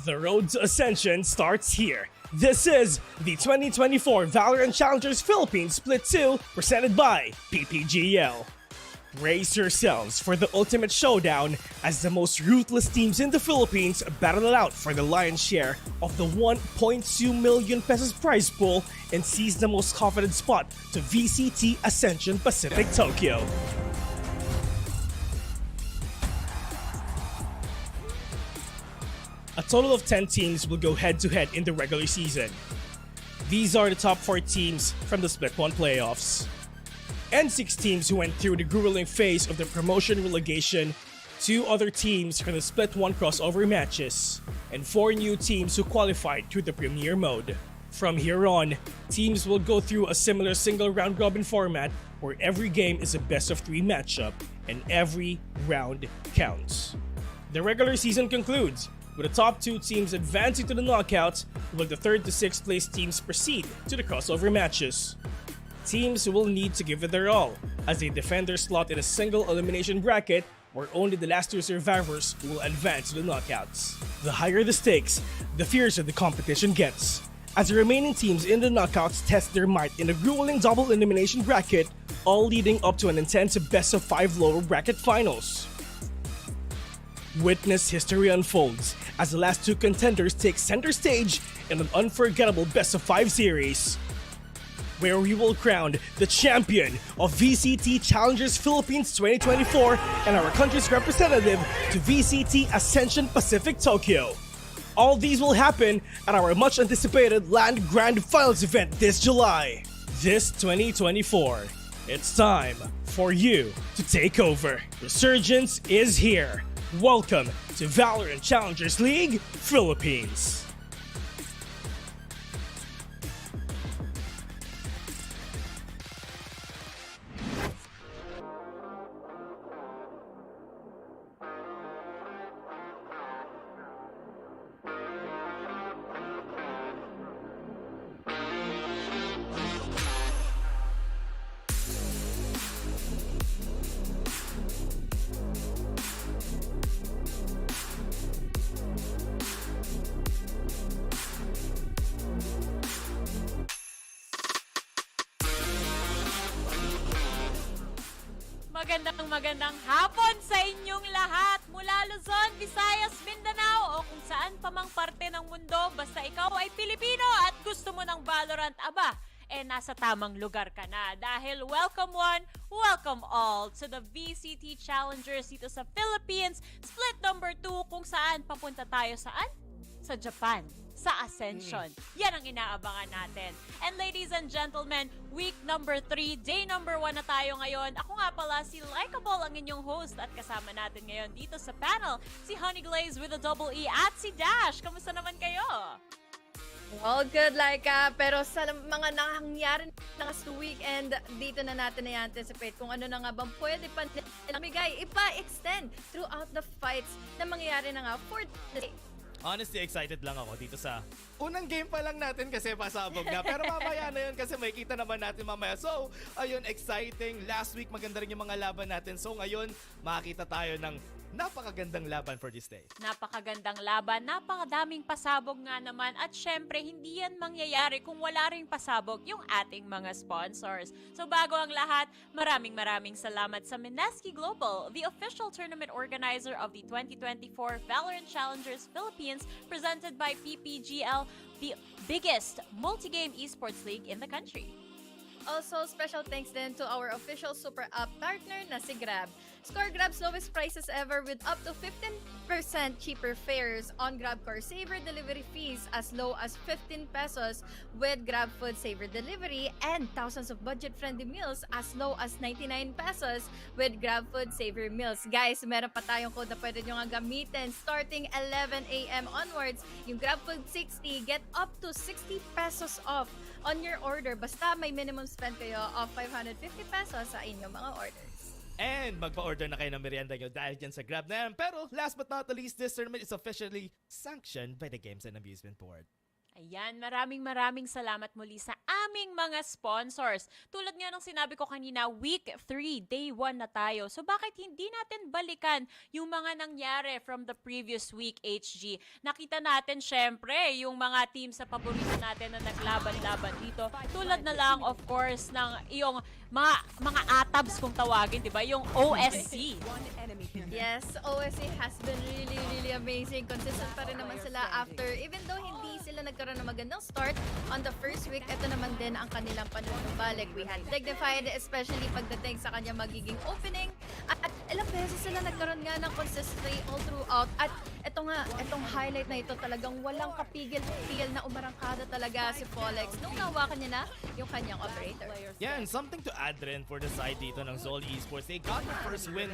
The road to Ascension starts here. This is the 2024 VALORANT Challengers Philippines Split 2 presented by PPGL. Brace yourselves for the ultimate showdown as the most ruthless teams in the Philippines battle it out for the lion's share of the 1.2 million pesos prize pool and seize the most confident spot to VCT Ascension Pacific Tokyo. A total of 10 teams will go head-to-head in the regular season. These are the top 4 teams from the Split 1 playoffs. And 6 teams who went through the grueling phase of the promotion relegation, 2 other teams from the Split 1 crossover matches, and 4 new teams who qualified through the Premier mode. From here on, teams will go through a similar single round-robin format where every game is a best-of-3 matchup and every round counts. The regular season concludes with the top 2 teams advancing to the knockouts, while the 3rd to 6th place teams proceed to the crossover matches. Teams will need to give it their all as they defend their slot in a single elimination bracket where only the last 2 survivors will advance to the knockouts. The higher the stakes, the fiercer the competition gets, as the remaining teams in the knockouts test their might in a grueling double elimination bracket, all leading up to an intense best-of-5 lower bracket finals. Witness history unfolds as the last 2 contenders take center stage in an unforgettable best-of-5 series, where we will crown the champion of VCT Challengers Philippines 2024 and our country's representative to VCT Ascension Pacific Tokyo. All these will happen at our much-anticipated Land Grand Finals event this July. This 2024, it's time for you to take over. Resurgence is here. Welcome to VALORANT Challengers League Philippines. Magandang hapon sa inyong lahat mula Luzon, Visayas, Mindanao o kung saan pa mang parte ng mundo basta ikaw ay Pilipino at gusto mo ng Valorant, nasa tamang lugar ka na dahil welcome one, welcome all to the VCT Challengers dito sa Philippines Split number 2 kung saan papunta tayo sa Japan. Sa Ascension. Yan ang inaabangan natin. And ladies and gentlemen, week number 3, day number 1 na tayo ngayon. Ako nga pala si Likeable ang inyong host at kasama natin ngayon dito sa panel, si Honey Glaze with a double E at si Dash. Kamusta naman kayo? All good, Laika. Pero sa mga nangyari last week and dito na natin i-anticipate kung ano na nga bang pwede pa namigay, ipa-extend throughout the fights na mangyayari na nga for today. Honestly, excited lang ako dito sa unang game pa lang natin kasi pasabog na. Pero mamaya na yun kasi may kita naman natin mamaya. So, ayun, exciting. Last week, maganda rin yung mga laban natin. So, ngayon, makakita tayo ng napakagandang laban for this day. Napakagandang laban, napakadaming pasabog nga naman at syempre hindi yan mangyayari kung wala ring pasabog yung ating mga sponsors. So bago ang lahat, maraming salamat sa Mineski Global, the official tournament organizer of the 2024 VALORANT Challengers Philippines presented by PPGL, the biggest multi-game esports league in the country. Also, special thanks din to our official super app partner na si Grab. Score Grab's lowest prices ever with up to 15% cheaper fares on GrabCore Saver delivery fees as low as 15 pesos with Grab Food Saver delivery and thousands of budget-friendly meals as low as 99 pesos with Grab Food Saver meals. Guys, meron pa tayong code na pwede nyo nga gamitin starting 11 a.m. onwards. Yung Grab Food 60, get up to 60 pesos off on your order basta may minimum spend kayo of 550 pesos sa inyong mga orders. And magpa-order na kayo ng merienda nyo dahil dyan sa Grab na yan. Pero last but not the least, this tournament is officially sanctioned by the Games and Amusement Board. Ayan, maraming salamat muli sa daming mga sponsors. Tulad nga ng sinabi ko kanina, week 3, day 1 na tayo. So bakit hindi natin balikan yung mga nangyari from the previous week, HG? Nakita natin syempre yung mga teams sa paborito natin na naglaban-laban dito. Tulad na lang of course ng yung mga atabs kung tawagin, 'di ba? Yung OSC. Yes, OSC has been really amazing. Consistent pa rin naman sila after, even though hindi sila nagkaroon ng magandang start on the first week, ito naman din ang kanilang panunumbalik. We had Dignified, especially pagdating sa kanya magiging opening. At ilang beses sila nagkaroon nga ng consistency all throughout. At itong highlight na ito talagang walang kapigil-pigil na umarangkada talaga si Folex nung nawakan niya na yung kanyang operator. Yeah, and something to add rin for the side dito ng Zol Esports. They got the first win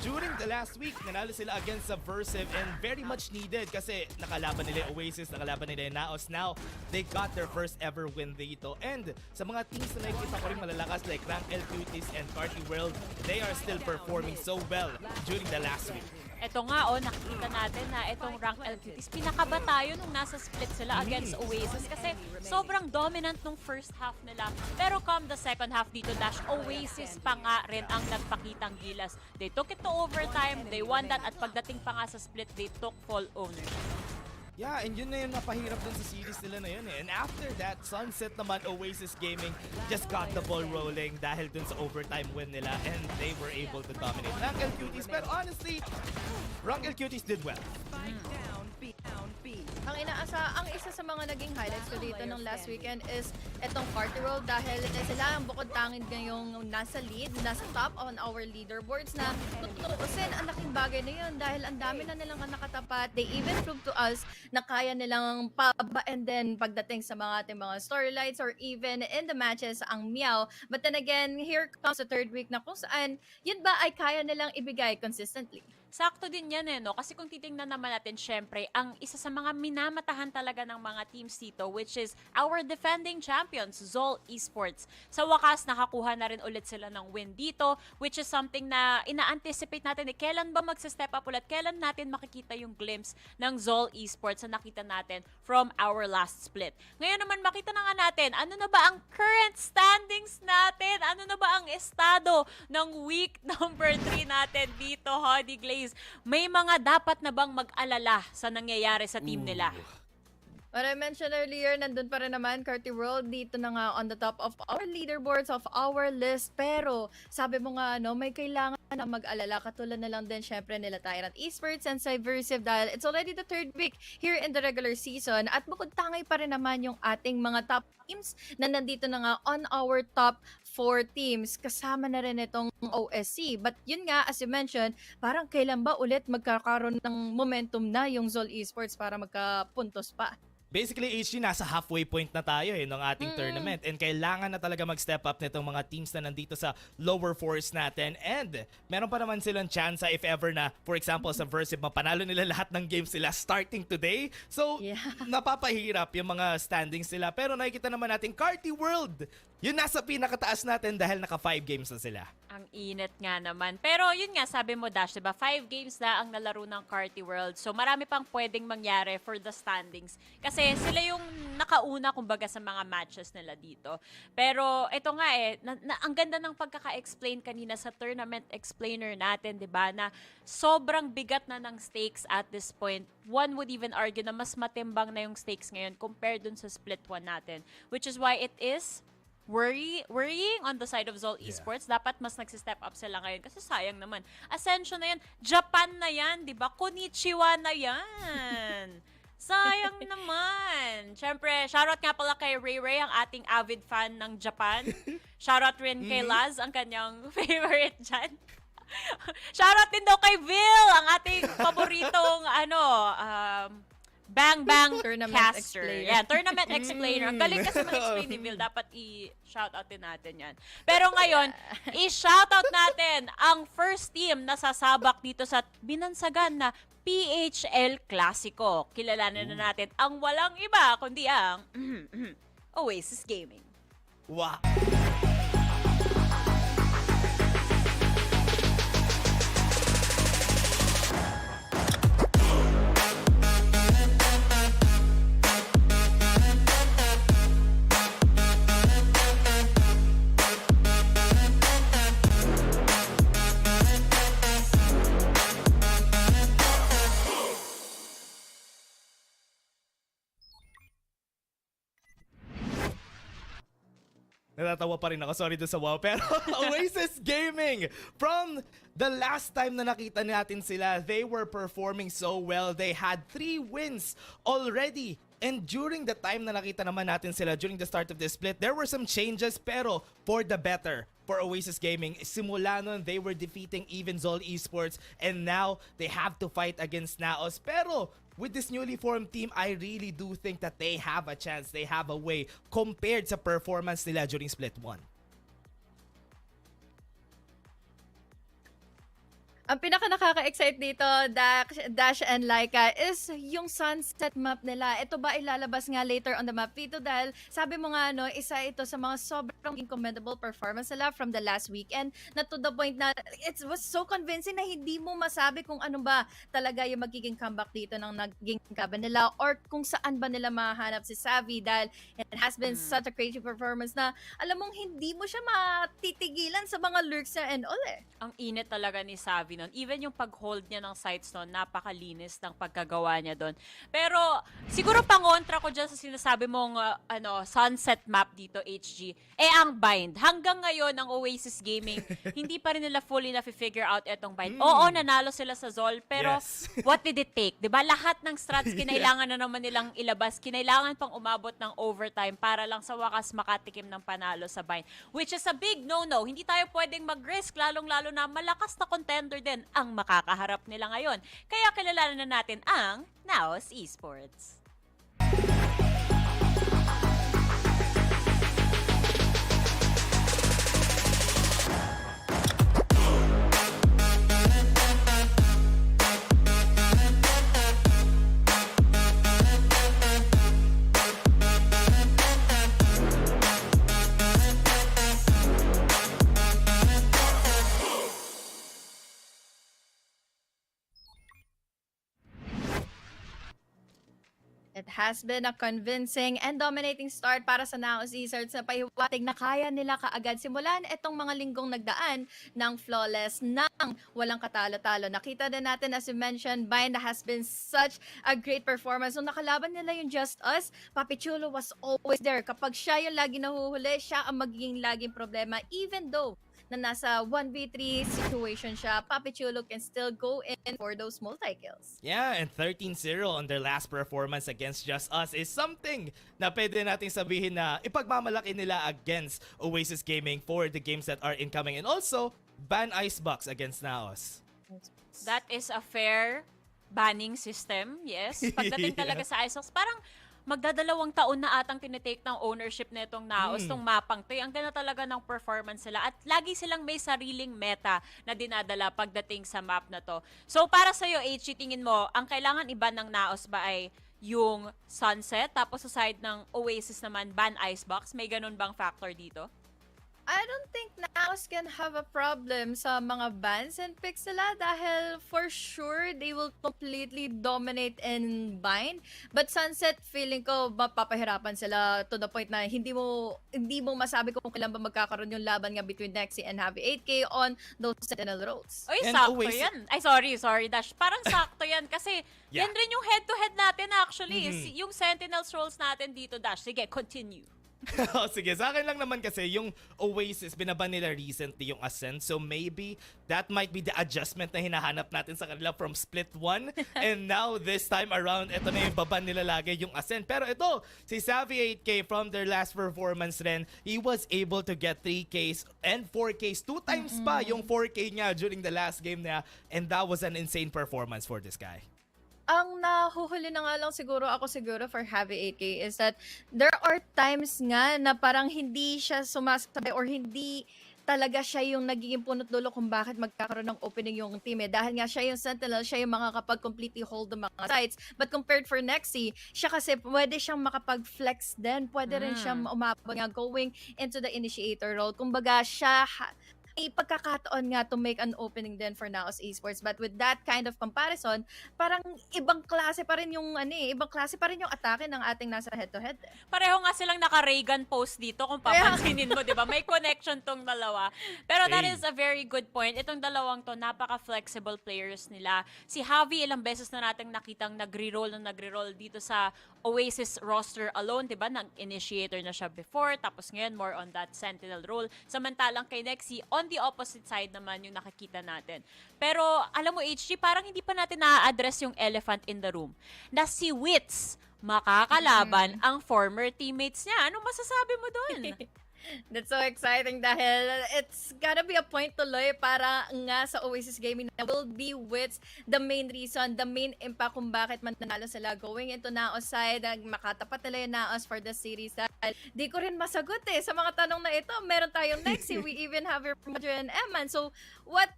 during the last week. Nanalo sila against Subversive and very much needed kasi nakalaban nila yung Oasis, nakalaban nila yung Naos. Now, they got their first ever win dito. And sa mga teams na nakikita ko rin malalakas like Rank L Cuties and Party World, they are still performing so well during the last week. Ito nga, nakikita natin na itong Rank LQTs, pinakaba tayo nung nasa split sila against Oasis kasi sobrang dominant nung first half nila. Pero come the second half dito, Dash, Oasis pa nga rin ang nagpakitang gilas. They took it to overtime, they won that, at pagdating pa nga sa split, they took full ownership. Yeah, and yun na yung napahirap dun sa series nila na yun eh. And after that, Sunset naman, Oasis Gaming just got the ball rolling dahil dun sa overtime win nila and they were able to dominate Rank L Cuties. But honestly, Rank L Cuties did well. Ang isa sa mga naging highlights ko dito ng last weekend is itong Party World dahil sila ang bukod tangin ngayong nasa lead, nasa top on our leaderboards na tutuusin ang laking bagay na yun dahil ang dami na nilang nakatapat. They even proved to us na kaya nilang paba and then pagdating sa mga ating mga storylines or even in the matches ang meow. But then again, here comes the third week na kung saan yun ba ay kaya nilang ibigay consistently. Sakto din yan no? Kasi kung titingnan naman natin, syempre, ang isa sa mga minamatahan talaga ng mga teams dito, which is our defending champions, Zol Esports. Sa wakas, nakakuha na rin ulit sila ng win dito, which is something na ina-anticipate natin, kailan ba magsa-step up ulit, kailan natin makikita yung glimpse ng Zol Esports na nakita natin from our last split. Ngayon naman, makita na nga natin, ano na ba ang current standings natin? Ano na ba ang estado ng week number 3 natin dito, Hody Glaze? May mga dapat na bang mag-alala sa nangyayari sa team nila? What I mentioned earlier, nandun pa rin naman, Carty World, dito na nga on the top of our leaderboards, of our list. Pero, sabi mo nga, may kailangan na mag-alala. Katulad na lang din, syempre, nila Tyrant Esports and Subversive dahil it's already the third week here in the regular season. At bukod tangay pa rin naman yung ating mga top teams na nandito na nga on our top 4 teams. Kasama na rin itong OSC. But yun nga, as you mentioned, parang kailan ba ulit magkakaroon ng momentum na yung Zol Esports para magkapuntos pa? Basically, HG, nasa halfway point na tayo ng ating tournament. And kailangan na talaga mag-step up nitong mga teams na nandito sa lower fours natin. And meron pa naman silang chance if ever na, for example, sa Subversive, mapanalo nila lahat ng games sila starting today. So, napapahirap yung mga standings nila. Pero nakikita naman natin, Carty World, yun nasa pinakataas natin dahil naka 5 games na sila. Ang init nga naman. Pero yun nga, sabi mo Dash, diba? 5 games na ang nalaro ng Carty World. So marami pang pwedeng mangyari for the standings. Kasi sila yung nakauna kumbaga sa mga matches nila dito. Pero ito nga ang ganda ng pagkaka-explain kanina sa tournament explainer natin, diba? Na sobrang bigat na ng stakes at this point. One would even argue na mas matimbang na yung stakes ngayon compared dun sa split 1 natin. Which is why it is worrying on the side of Zol Esports. Dapat mas nagsi-step up sila ngayon kasi sayang naman. Ascension na yan. Japan na yan, di ba? Konnichiwa na yan. Sayang naman. Siyempre, shoutout nga pala kay Ray Ray, ang ating avid fan ng Japan. Shoutout rin kay Laz, ang kanyang favorite dyan. Shoutout din daw kay Vil, ang ating paboritong Bang Bang Tournament caster. explainer. Yan, tournament explainer. Ang galing kasi mag-explain ni Vil. Dapat i-shoutout din natin yan. Pero ngayon, i-shoutout natin ang first team na sasabak dito sa binansagan na PHL Clasico. Kilalanin na natin ang walang iba, kundi ang Oasis Gaming. Wow! Natatawa pa rin ako. Sorry doon sa wow. Pero Oasis Gaming, from the last time na nakita natin sila, they were performing so well. They had 3 wins already. And during the time na nakita naman natin sila, during the start of this split, there were some changes pero for the better for Oasis Gaming. Simula nun, they were defeating even Zol Esports and now they have to fight against Naos. Pero with this newly formed team, I really do think that they have a chance, they have a way compared sa performance nila during Split 1. Ang pinaka nakaka-excite dito, Dash and Laika, is yung sunset map nila. Ito ba ilalabas nga later on the map dito dahil sabi mo nga isa ito sa mga sobrang commendable performance nila from the last weekend na to the point na it was so convincing na hindi mo masabi kung ano ba talaga yung magiging comeback dito ng naging kaban nila or kung saan ba nila mahanap si Savvy dahil it has been such a crazy performance na alam mong hindi mo siya matitigilan sa mga lurks niya and all eh. Ang init talaga ni Savvy nun. Even yung pag-hold niya ng sights nun, napakalinis ng pagkagawa niya doon. Pero siguro pangontra ko dyan sa sinasabi mong sunset map dito, HG. Ang bind. Hanggang ngayon, ang Oasis Gaming, hindi pa rin nila fully na-figure out etong bind. Oo, nanalo sila sa Zol, pero what did it take? Diba? Lahat ng strats kinailangan na naman nilang ilabas. Kinailangan pang umabot ng overtime para lang sa wakas makatikim ng panalo sa bind. Which is a big no-no. Hindi tayo pwedeng mag-risk, lalong-lalo na malakas na contender din ang makakaharap nila ngayon. Kaya kilalanan na natin ang Naos Esports. It has been a convincing and dominating start para sa Naos Esports na pahiwatig na kaya nila kaagad simulan itong mga linggong nagdaan ng flawless nang walang katalo-talo. Nakita din natin as you mentioned, Bind has been such a great performance. Nung nakalaban nila yung Just Us, Papi Chulo was always there. Kapag siya yung lagi nahuhuli, siya ang magiging laging problema even though na nasa 1v3 situation siya, Papi Chulo can still go in for those multi-kills. Yeah, and 13-0 on their last performance against Just Us is something na pwede nating sabihin na ipagmamalaki nila against Oasis Gaming for the games that are incoming. And also, ban Icebox against Naos. That is a fair banning system, yes. Pagdating talaga sa Icebox, parang magdadalawang taon na atang tinitake ng ownership nitong Naos, tong mapang to. Ang ganda talaga ng performance nila at lagi silang may sariling meta na dinadala pagdating sa map na to. So para sa'yo, HG, tingin mo, ang kailangan iba ng Naos ba ay yung sunset, tapos sa side ng Oasis naman, ban Icebox? May ganun bang factor dito? I don't think Naos can have a problem sa mga bans and picks nila dahil for sure they will completely dominate and bind. But Sunset, feeling ko mapapahirapan sila to the point na hindi mo masabi kung kailan ba magkakaroon yung laban nga between Nexi and Javi 8K on those Sentinel roads. Oy, And sakto Oasis- yan. Ay, sorry, Dash. Parang sakto yan kasi yan rin yung head-to-head natin actually. Yung Sentinels roles natin dito, Dash. Sige, continue. Sige, sa akin lang naman kasi yung Oasis, binaban nila recently yung Ascent. So maybe that might be the adjustment na hinahanap natin sa kanila from Split 1. And now, this time around, ito na yung baban nila lagi yung Ascent. Pero ito, si Savvy 8K from their last performance rin, he was able to get 3Ks and 4Ks. 2 times pa yung 4K niya during the last game niya. And that was an insane performance for this guy. Ang nahuhuli na nga lang siguro for Javi 8K is that there are times nga na parang hindi siya sumasabi or hindi talaga siya yung nagiging punot dulo kung bakit magkakaroon ng opening yung team dahil nga siya yung sentinel, siya yung makakapag-completely hold ng mga sites. But compared for Nexi, siya kasi pwede siyang makapag-flex din, pwede rin siyang umabot nga going into the initiator role. Kumbaga siya may pagkakataon nga to make an opening din for Naos Esports. But with that kind of comparison, parang ibang klase pa rin yung atake ng ating nasa head-to-head. Pareho nga silang naka-Reagan post dito kung papansinin mo, di ba? May connection tong dalawa. Pero that is a very good point. Itong dalawang to, napaka-flexible players nila. Si Javi, ilang beses na natin nakitang nagre-roll dito sa Oasis roster alone, diba? Nag-initiator na siya before, tapos ngayon more on that sentinel role. Samantalang kay Nexi, on the opposite side naman yung nakikita natin. Pero alam mo, HG, parang hindi pa natin na-address yung elephant in the room. Na si Wits makakalaban ang former teammates niya. Anong masasabi mo dun? That's so exciting dahil it's gotta be a point tuloy para nga sa Oasis Gaming na will be Wits the main reason, the main impact kung bakit man nanalo sila going into Naos side. Makatapat nila yung Naos for the series. Dahil di ko rin masagot sa mga tanong na ito. Meron tayong Nexi, we even have your Madre and Eman. So what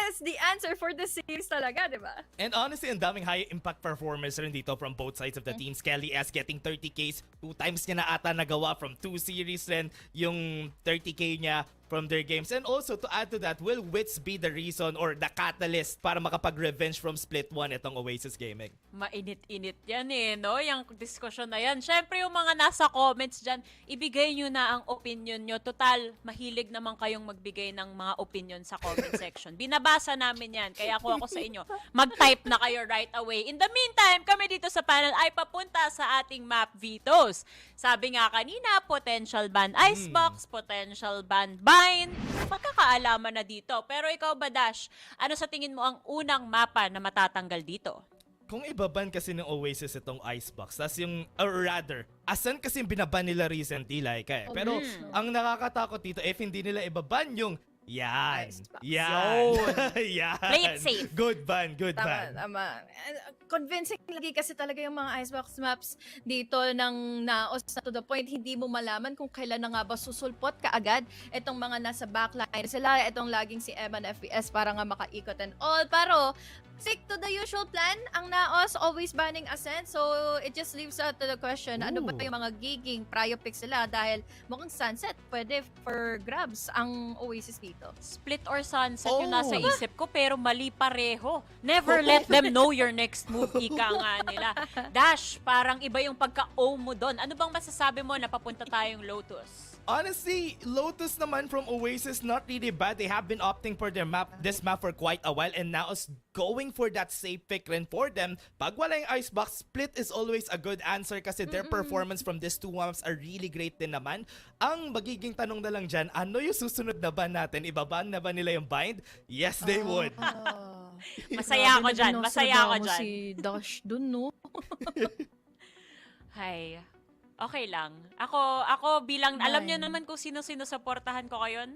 is the answer for the series talaga, di ba? And honestly, ang daming high impact performers rin dito from both sides of the teams. Kelly S getting 30Ks, 2 times niya na ata nagawa from 2 series rin yung 30K niya from their games. And also, to add to that, will Wits be the reason or the catalyst para makapag-revenge from Split 1 itong Oasis Gaming? Mainit-init yan no? Yung diskusyon na yan. Syempre, yung mga nasa comments dyan, ibigay nyo na ang opinion nyo. Total, mahilig naman kayong magbigay ng mga opinion sa comment section. Binabasa namin yan. Kaya kung ako sa inyo, mag-type na kayo right away. In the meantime, kami dito sa panel ay papunta sa ating map vetoes. Sabi nga kanina, potential ban Icebox, potential ban Bind. Magkakaalaman na dito. Pero ikaw ba, Dash, ano sa tingin mo ang unang mapa na matatanggal dito? Kung ibaban kasi ng Oasis itong Icebox, tas yung, or rather, asan kasi yung binaban nila recently, like, pero ang nakakatakot dito, if hindi nila ibaban yung yan. Icebox. Yan. Yan. Play it safe. Good ban, good ban. Tama. Convincing lagi kasi talaga yung mga Icebox maps dito ng Naos na to the point hindi mo malaman kung kailan na nga ba susulpot kaagad itong mga nasa backline sila, itong laging si Eman FPS para nga makaikot and all. Pero stick to the usual plan, ang Naos always banning Ascent, so it just leaves out to the question, ano ba yung mga giging prio picks sila dahil mukhang Sunset pwede for grabs ang Oasis dito. Split or Sunset yung nasa isip ko, pero mali pareho. Never let them know your next move, ika nga nila. Dash, parang iba yung pagka-own mo doon. Ano bang masasabi mo na papunta tayong Lotus? Honestly, Lotus naman from Oasis, not really bad. They have been opting for their map, this map for quite a while, and now is going for that safe pick rin for them. Pag wala yung Icebox, Split is always a good answer kasi their performance from these two maps are really great din naman. Ang magiging tanong na lang dyan, ano yung susunod na ban natin? Ibaban na ba nila yung Bind? Yes, they would. Masaya ako dyan, masaya ako dyan. Si Dash dun, no? Hay, okay lang. Ako bilang, alam nyo naman kung sino-sino supportahan ko ngayon?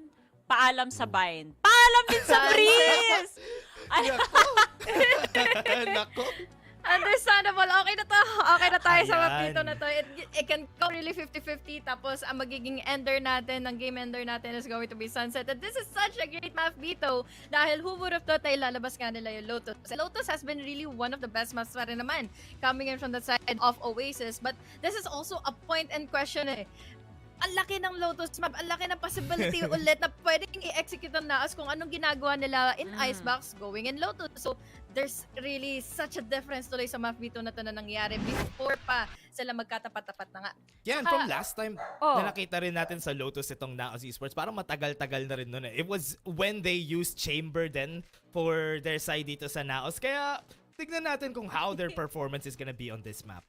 Paalam sa Bind. Paalam din sa Breeze! Nako. Understandable. Okay na to. Okay na tayo sa Ayan. map dito na to. It can go really 50-50. Tapos, ang magiging ender natin, ang game ender natin is going to be Sunset. And this is such a great map dito. Dahil who would have thought ay lalabas nga nila yung Lotus. Lotus has been really one of the best maps pa rin naman. Coming in from the side of Oasis. But this is also a point and question Ang laki ng Lotus map, ang laki ng possibility ulit na pwedeng i-execute ang Naos kung anong ginagawa nila in Icebox going in Lotus. So, there's really such a difference tuloy sa map dito na to na nangyari before pa sila magkatapat-tapat na nga. Yan, from last time na nakita rin natin sa Lotus itong Naos Esports, parang matagal-tagal na rin nun It was when they used Chamber then for their side dito sa Naos. Kaya, tignan natin kung how their performance is gonna be on this map.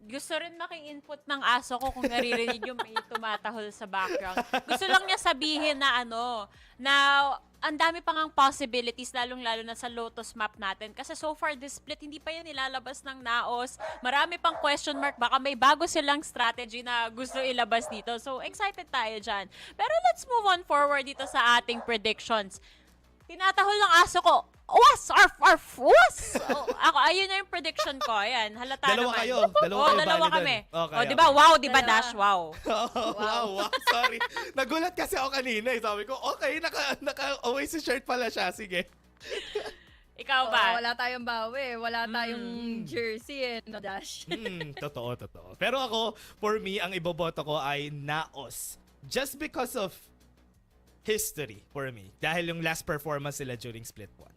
Gusto rin maki-input ng aso ko kung naririnig yung may tumatahol sa background. Gusto lang niya sabihin na na ang dami pang ang possibilities, lalong-lalo na sa Lotus map natin. Kasi so far, this split, hindi pa yan nilalabas ng Naos. Marami pang question mark. Baka may bago silang strategy na gusto ilabas dito. So, excited tayo dyan. Pero let's move on forward dito sa ating predictions. Tinatahol ng aso ko, was! Arf! Arf! Was! Ako, ayun na yung prediction ko. Ayan, halata Dalawa naman. kayo. Dalawa kami. Okay, Diba? Wow, diba, Dash? Wow. Wow. Sorry. Nagulat kasi ako kanina. Sabi ko, okay, naka-Oasis shirt pala siya. Sige. Ikaw ba? Wala tayong bawi. Wala tayong jersey no, Dash? Totoo. Pero ako, for me, ang iboboto ko ay Naos. Just because of history for me. Dahil yung last performance sila during Split 1.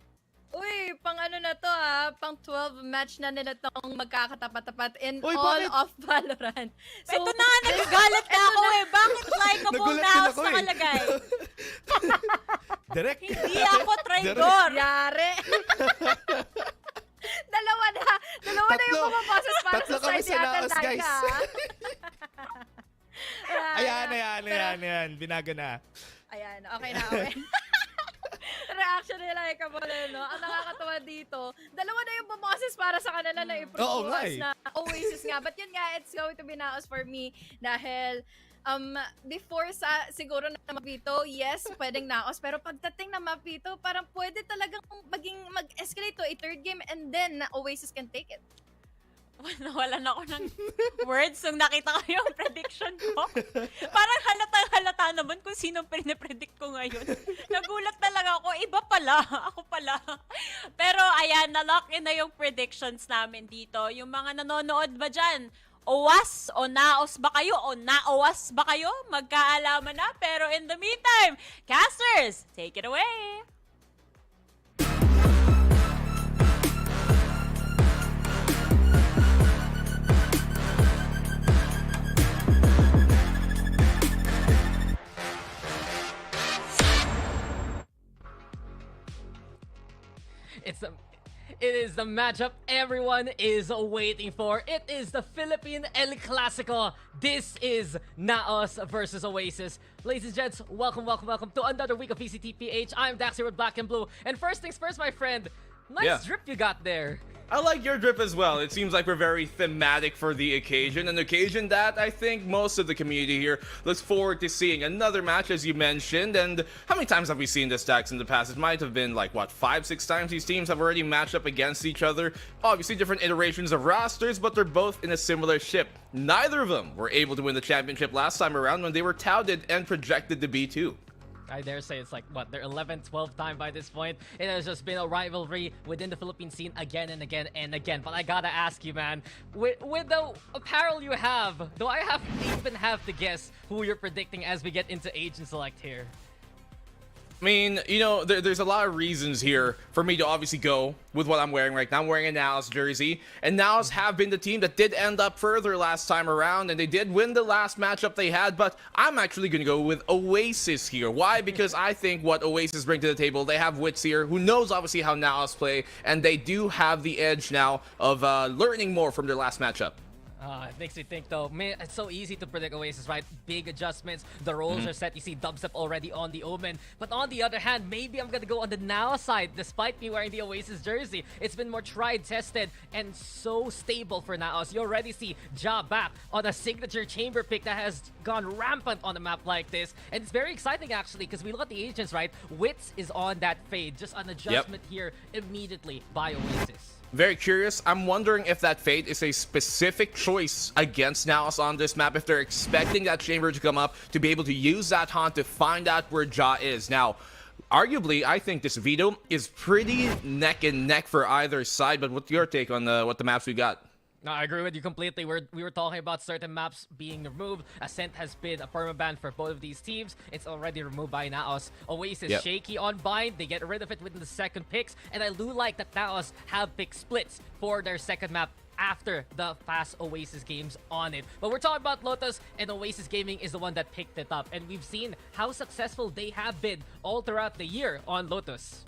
Uy, pang na to pang 12 match na nila tong magkakatapat-tapat in Uy, all bakit? of Valorant. So, ito na, nagagalit na ako Bakit likeable Nagulat na din ako ako nakalagay? Direct. Hindi ako traidor. Yari. Dalawa na yung bumaboses para Tatlo sa kami side sa ni Ate Naos, guys. Laika. Ayan. Binago na. Ayan, okay na, okay. Reaction nila ay no? Ang nakakatawa dito, dalawa na yung bumoses para sa kanila na Oo nga i-propose eh. na Oasis nga. But yun nga, it's going to be Naos for me dahil before sa siguro na Mapito, yes, pwedeng Naos. Pero pagdating na Mapito, parang pwede talagang mag-escalate to a third game and then Oasis can take it. Nawalan ako ng words nung nakita ko yung prediction ko. Parang halata naman kung sino pinipredict ko ngayon. Nagulat talaga ako. Iba pala. Ako pala. Pero ayan, na-lock in na yung predictions namin dito. Yung mga nanonood ba dyan? Owas o Naos ba kayo? O Naowas ba kayo? Magkaalaman na. Pero in the meantime, casters, take it away! It is the matchup everyone is waiting for. It is the Philippine El Clasico. This is Naos versus Oasis. Ladies and gents, welcome to another week of VCT PH. I'm Daxter with Black and Blue. And first things first, my friend, nice drip you got there. I like your drip as well. It seems like we're very thematic for the occasion, an occasion that I think most of the community here looks forward to seeing. Another match, as you mentioned, and how many times have we seen this stacks in the past? It might have been like, what, 5-6 times these teams have already matched up against each other. Obviously different iterations of rosters, but they're both in a similar ship. Neither of them were able to win the championship last time around when they were touted and projected to be too. I dare say it's like, what, their 11th, 12th time by this point. It has just been a rivalry within the Philippine scene again and again and again. But I gotta ask you, man, with the apparel you have, do I even have to guess who you're predicting as we get into Agent Select here? I mean, you know, there's a lot of reasons here for me to obviously go with what I'm wearing right now. I'm wearing a Naos jersey, and Naos have been the team that did end up further last time around, and they did win the last matchup they had, but I'm actually going to go with Oasis here. Why? Because I think what Oasis bring to the table, they have Wits here, who knows obviously how Naos play, and they do have the edge now of learning more from their last matchup. It makes me think though, man, it's so easy to predict Oasis, right? Big adjustments, the roles are set. You see dubstep already on the Omen. But on the other hand, maybe I'm gonna go on the Now side, despite me wearing the Oasis jersey. It's been more tried, tested, and so stable for Naos. You already see Ja back on a signature chamber pick that has gone rampant on a map like this. And it's very exciting actually, because we look at the agents, right? Wits is on that fade, just an adjustment here immediately by Oasis. Very curious. I'm wondering if that fate is a specific choice against Naos on this map, if they're expecting that chamber to come up to be able to use that haunt to find out where Ja is. Now, arguably, I think this veto is pretty neck and neck for either side, but what's your take on what the maps we got? No, I agree with you completely. We were talking about certain maps being removed. Ascent has been a permaban for both of these teams. It's already removed by Naos. Oasis shaky on bind. They get rid of it within the second picks. And I do like that Naos have pick splits for their second map after the fast Oasis games on it. But we're talking about Lotus, and Oasis Gaming is the one that picked it up. And we've seen how successful they have been all throughout the year on Lotus.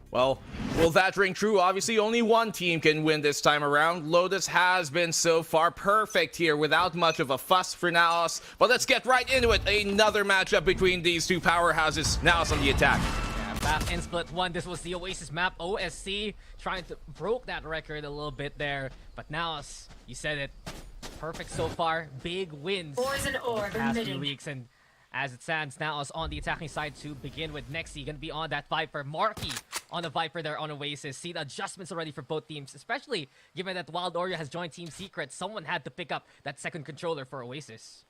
Well, will that ring true? Obviously, only one team can win this time around. Lotus has been so far perfect here without much of a fuss for Naos. But let's get right into it. Another matchup between these two powerhouses. Naos on the attack. Yeah, back in Split 1, this was the Oasis map. OSC trying to broke that record a little bit there. But Naos, you said it, perfect so far. Big wins the past few weeks. And as it stands, Naos on the attacking side to begin with. Nexi gonna be on that Viper. Marky on the Viper there on Oasis. See the adjustments already for both teams, especially given that Wild Oreo has joined Team Secret. Someone had to pick up that second controller for Oasis.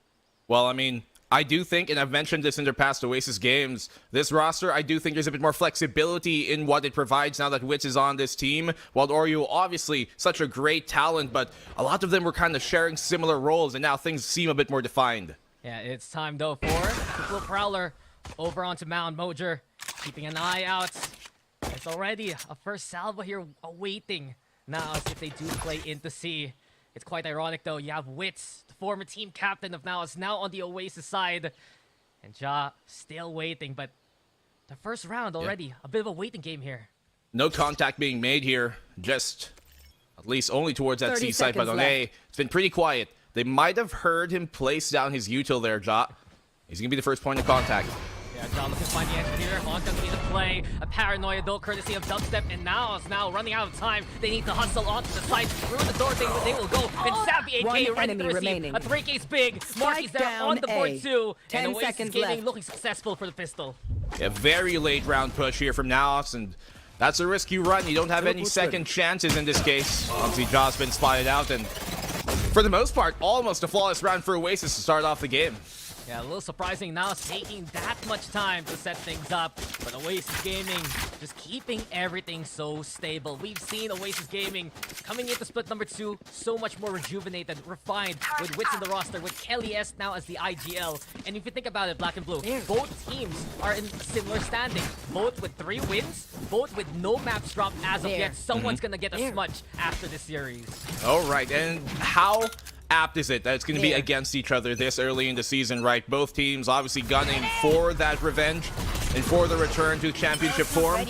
Well, I mean, I do think, and I've mentioned this in their past Oasis games, this roster, I do think there's a bit more flexibility in what it provides now that Wits is on this team. Wild Oreo, obviously, such a great talent, but a lot of them were kind of sharing similar roles, and now things seem a bit more defined. Yeah, it's time though for Diplo Prowler over onto Mount Mojer, keeping an eye out. It's already a first salvo here awaiting Naos if they do play into C. It's quite ironic though, you have Wits, the former team captain of Naos, now on the Oasis side. And Ja still waiting, but the first round already, a bit of a waiting game here. No contact being made here, just At least only towards that 30 C site, but seconds on A, it's been pretty quiet. They might have heard him place down his util there, Ja. He's going to be the first point of contact. Yeah, John looking to find the engineer. Hon's gonna need to play a paranoia though, courtesy of Dubstep, and Naos now running out of time. They need to hustle onto the site. Through the door, they will go. And Savvy 8K One ready to enemy receive. remaining. A 3K's big. Marky's there down on the board A. too. 10 and Oasis seconds Gaming left. looking successful for the pistol. A very late round push here from Naos, and that's a risk you run. You don't have any second chances in this case. Obviously, Ja's been spotted out, and for the most part, almost a flawless round for Oasis to start off the game. Yeah, a little surprising now, taking that much time to set things up. But Oasis Gaming just keeping everything so stable. We've seen Oasis Gaming coming into split number 2 so much more rejuvenated, refined, with Wits in the roster, with Kelly S now as the IGL. And if you think about it, Black and Blue, both teams are in similar standing. Both with 3 wins, both with no maps dropped as of yet. Someone's gonna get a smudge after this series. All right, and how apt is it that it's going to be against each other this early in the season, right? Both teams obviously gunning for that revenge and for the return to championship form.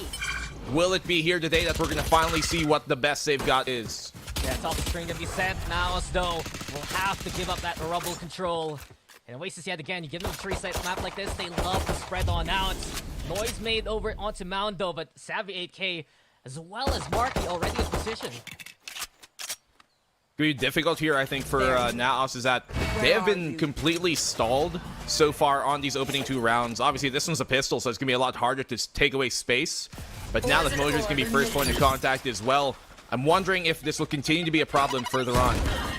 Will it be here today that we're going to finally see what the best they've got is? Yeah, top of the string to be set. Naos, though, will have to give up that rubble control. And Oasis yet again, you give them a 3-site map like this, they love to spread on out. Noise made over onto Mound, though, but Savvy 8K, as well as Marky, already in position. Be difficult here, I think, for Naos is that they have been completely stalled so far on these opening 2 rounds. Obviously, this one's a pistol, so it's going to be a lot harder to take away space. But now that Mojo is going to be first point of contact as well, I'm wondering if this will continue to be a problem further on.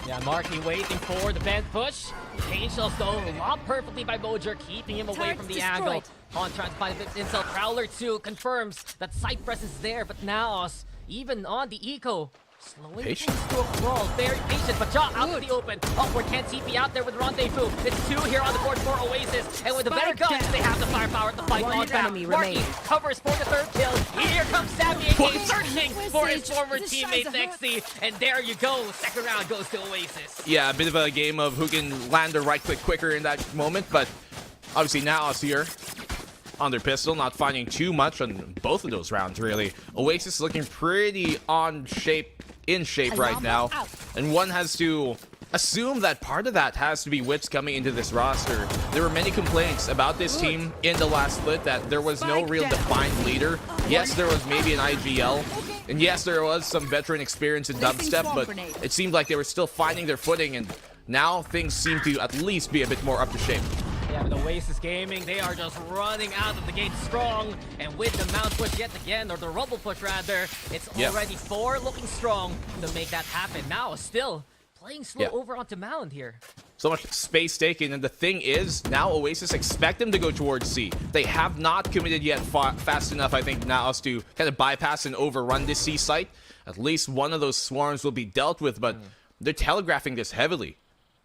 Yeah, Marky waiting for the bend push. Pain shells, though, lobbed perfectly by Mojo, keeping him away from the angle. Han trying to find a bit of intel. Prowler, too, confirms that site presence is there, but Naos, even on the eco, slowing things to a crawl, very patient, but Ja out in the open. Upward can't TP out there with Rendezvous. It's 2 here on the board for Oasis, and with the better guns, they have the firepower to fight on back. Marky covers for the 3rd kill. Here comes Savvy AK searching for his former teammate Nexi, and there you go. 2nd round goes to Oasis. Yeah, a bit of a game of who can land the right click quicker in that moment, but obviously Naos here on their pistol, not finding too much on both of those rounds, really. Oasis looking pretty in shape right now, and one has to assume that part of that has to be Wits coming into this roster. There were many complaints about this team in the last split that there was no real defined leader. Yes, there was maybe an IGL, and yes, there was some veteran experience in Dubstep, but it seemed like they were still finding their footing, and now things seem to at least be a bit more up to shape. Yeah, with Oasis Gaming, they are just running out of the gate strong. And with the mount push yet again, or the rubble push rather, it's already 4 looking strong to make that happen. Now, still playing slow over onto Mound here. So much space taken, and the thing is, now Oasis expect them to go towards C. They have not committed yet fast enough, I think, Naos to kind of bypass and overrun this C site. At least one of those swarms will be dealt with, but they're telegraphing this heavily.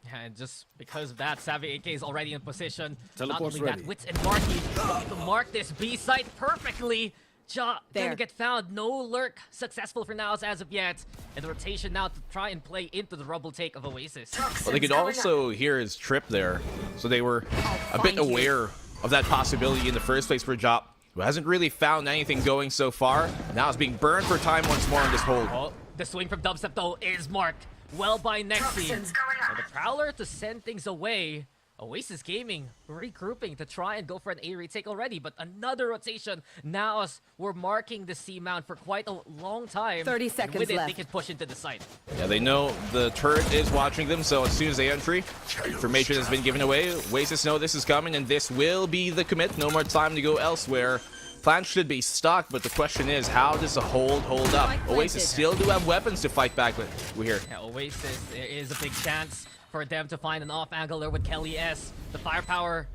Yeah, and just because of that, Savvy AK is already in position. Not Teleport's only that, ready. Wits and Marky looking to mark this B site perfectly. Ja gonna get found. No lurk successful for Naos as of yet. And the rotation now to try and play into the rubble take of Oasis. Well, they could also hear his trip there, so they were a bit aware of that possibility in the first place for Ja, who hasn't really found anything going so far. Now is being burned for time once more on this hold. Oh, the swing from Dubstep though is marked well by Nexi. And the Prowler to send things away. Oasis Gaming regrouping to try and go for an A retake already, but another rotation. Naos were marking the C mount for quite a long time. 30 seconds with it, left. they can push into the site. Yeah, they know the turret is watching them, so as soon as they entry, information has been given away. Oasis know this is coming, and this will be the commit. No more time to go elsewhere. Plans should be stocked, but the question is, how does the hold up? Oasis still do have weapons to fight back with. We're here. Yeah, Oasis, there is a big chance for them to find an off angle there with Kelly S. The firepower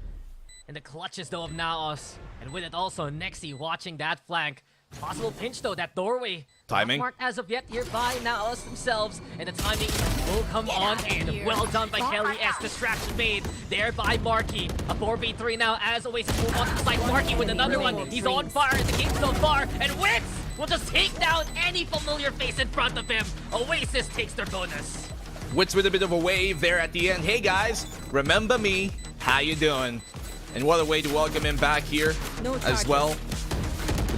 in the clutches though of Naos. And with it also, Nexi watching that flank. Possible pinch though, that doorway. Timing. Not marked as of yet here by Naos themselves. And the timing will come on in. Well done by Kelly S. Distraction made there by Marky. A 4v3 now as Oasis move on to the site. Marky with another one. He's on fire in the game so far. And Wits will just take down any familiar face in front of him. Oasis takes their bonus. Wits with a bit of a wave there at the end. Hey guys, remember me? How you doing? And what a way to welcome him back here as well.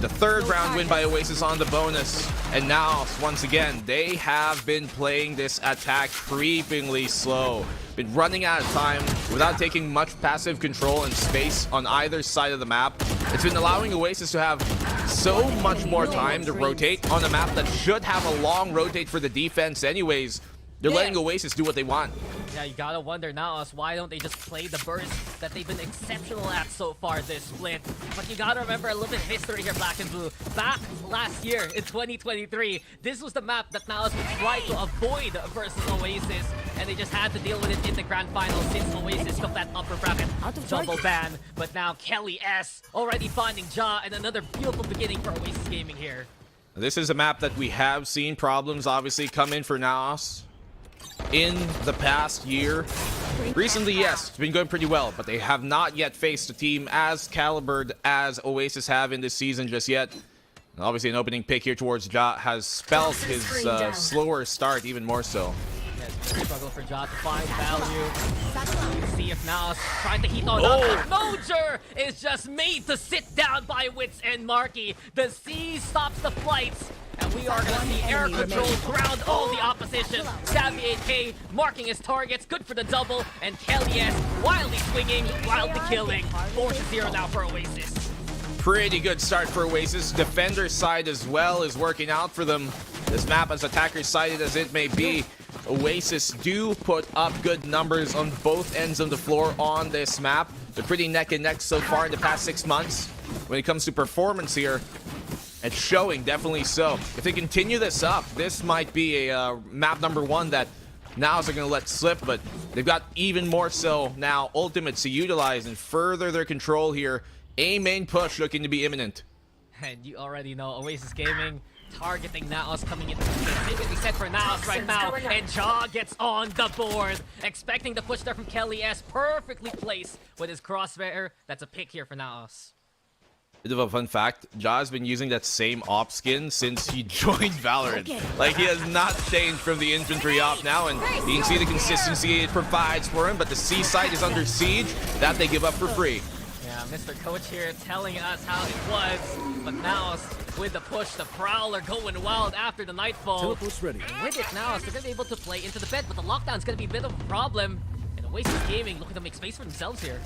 The third round win by Oasis on the bonus. And now, once again, they have been playing this attack creepingly slow. Been running out of time without taking much passive control and space on either side of the map. It's been allowing Oasis to have so much more time to rotate on a map that should have a long rotate for the defense anyways. They're letting Oasis do what they want. Yeah, you gotta wonder now, why don't they just play the burst that they've been exceptional at so far this split? But you gotta remember a little bit of history here, Black and Blue. Back last year in 2023, this was the map that Naos would try to avoid versus Oasis, and they just had to deal with it in the grand final since Oasis took that upper bracket double ban. But now Kelly S already finding Ja, and another beautiful beginning for Oasis Gaming here. This is a map that we have seen problems obviously come in for Naos in the past year. Recently, yes, it's been going pretty well, but they have not yet faced a team as calibered as Oasis have in this season just yet. And obviously, an opening pick here towards Ja has spelled his slower start even more so. Yeah, it's gonna struggle for Ja to find value. Let's see if Naos trying to heat on up. Mojer is just made to sit down by Wits and Marky. The C stops the flights. And we are going to see air control ground all the opposition. Savvy 8K marking his targets. Good for the double. And Kelly S wildly swinging, wildly killing. 4-0 now for Oasis. Pretty good start for Oasis. Defender side as well is working out for them. This map, as attacker sided as it may be, Oasis do put up good numbers on both ends of the floor on this map. They're pretty neck and neck so far in the past 6 months. When it comes to performance here, it's showing, definitely so. If they continue this up, this might be a map number 1 that Naos are going to let slip, but they've got even more so now ultimates to utilize and further their control here. A main push looking to be imminent. And you already know Oasis Gaming targeting Naos coming into the specifically set for Naos right now. And Ja gets on the board. Expecting the push there from Kelly S. Perfectly placed with his crosshair. That's a pick here for Naos. Bit of a fun fact, Ja has been using that same op skin since he joined Valorant. Like, he has not changed from the infantry op now, and you can see the consistency it provides for him, but the C site is under siege. That they give up for free. Yeah, Mr. Coach here telling us how it was, but Naos with the push, the Prowler going wild after the Nightfall. Teleport's ready. And with it, Naos, they're going to be able to play into the bed, but the lockdown's going to be a bit of a problem. And Oasis Gaming looking to make space for themselves here.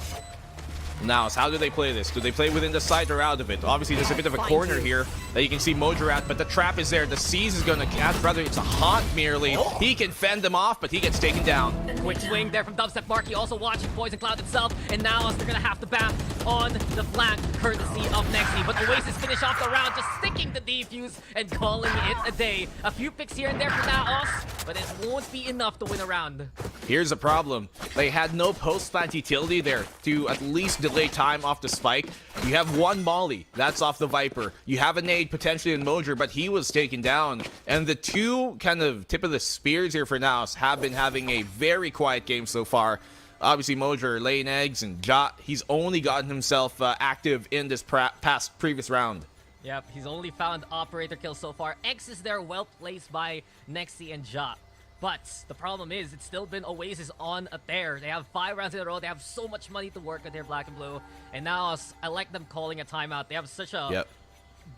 Now, how do they play this? Do they play within the site or out of it? Obviously, there's a bit of a corner here that you can see Mojer at, but the trap is there. The Seize is going to catch, rather it's a haunt merely. He can fend them off, but he gets taken down. Quick swing there from Dubstep Marky, also watching Poison Cloud itself, and now they're going to have to back on the flank, courtesy of Nexi. But Oasis finish off the round, just sticking the defuse and calling it a day. A few picks here and there for Naos, but it won't be enough to win a round. Here's the problem. They had no post-plant utility there to at least delay time off the spike. You have one Molly, that's off the Viper. You have a nade potentially in Mojer, but he was taken down. And the two kind of tip of the spears here for Naos have been having a very quiet game so far. Obviously, Mojer laying eggs, and Ja, he's only gotten himself active in this previous round. Yep, he's only found operator kills so far. X is there, well placed by Nexi and Ja. But the problem is, it's still been Oasis on a tear. They have 5 rounds in a row. They have so much money to work with here, Black and Blue. And now, I like them calling a timeout. They have such a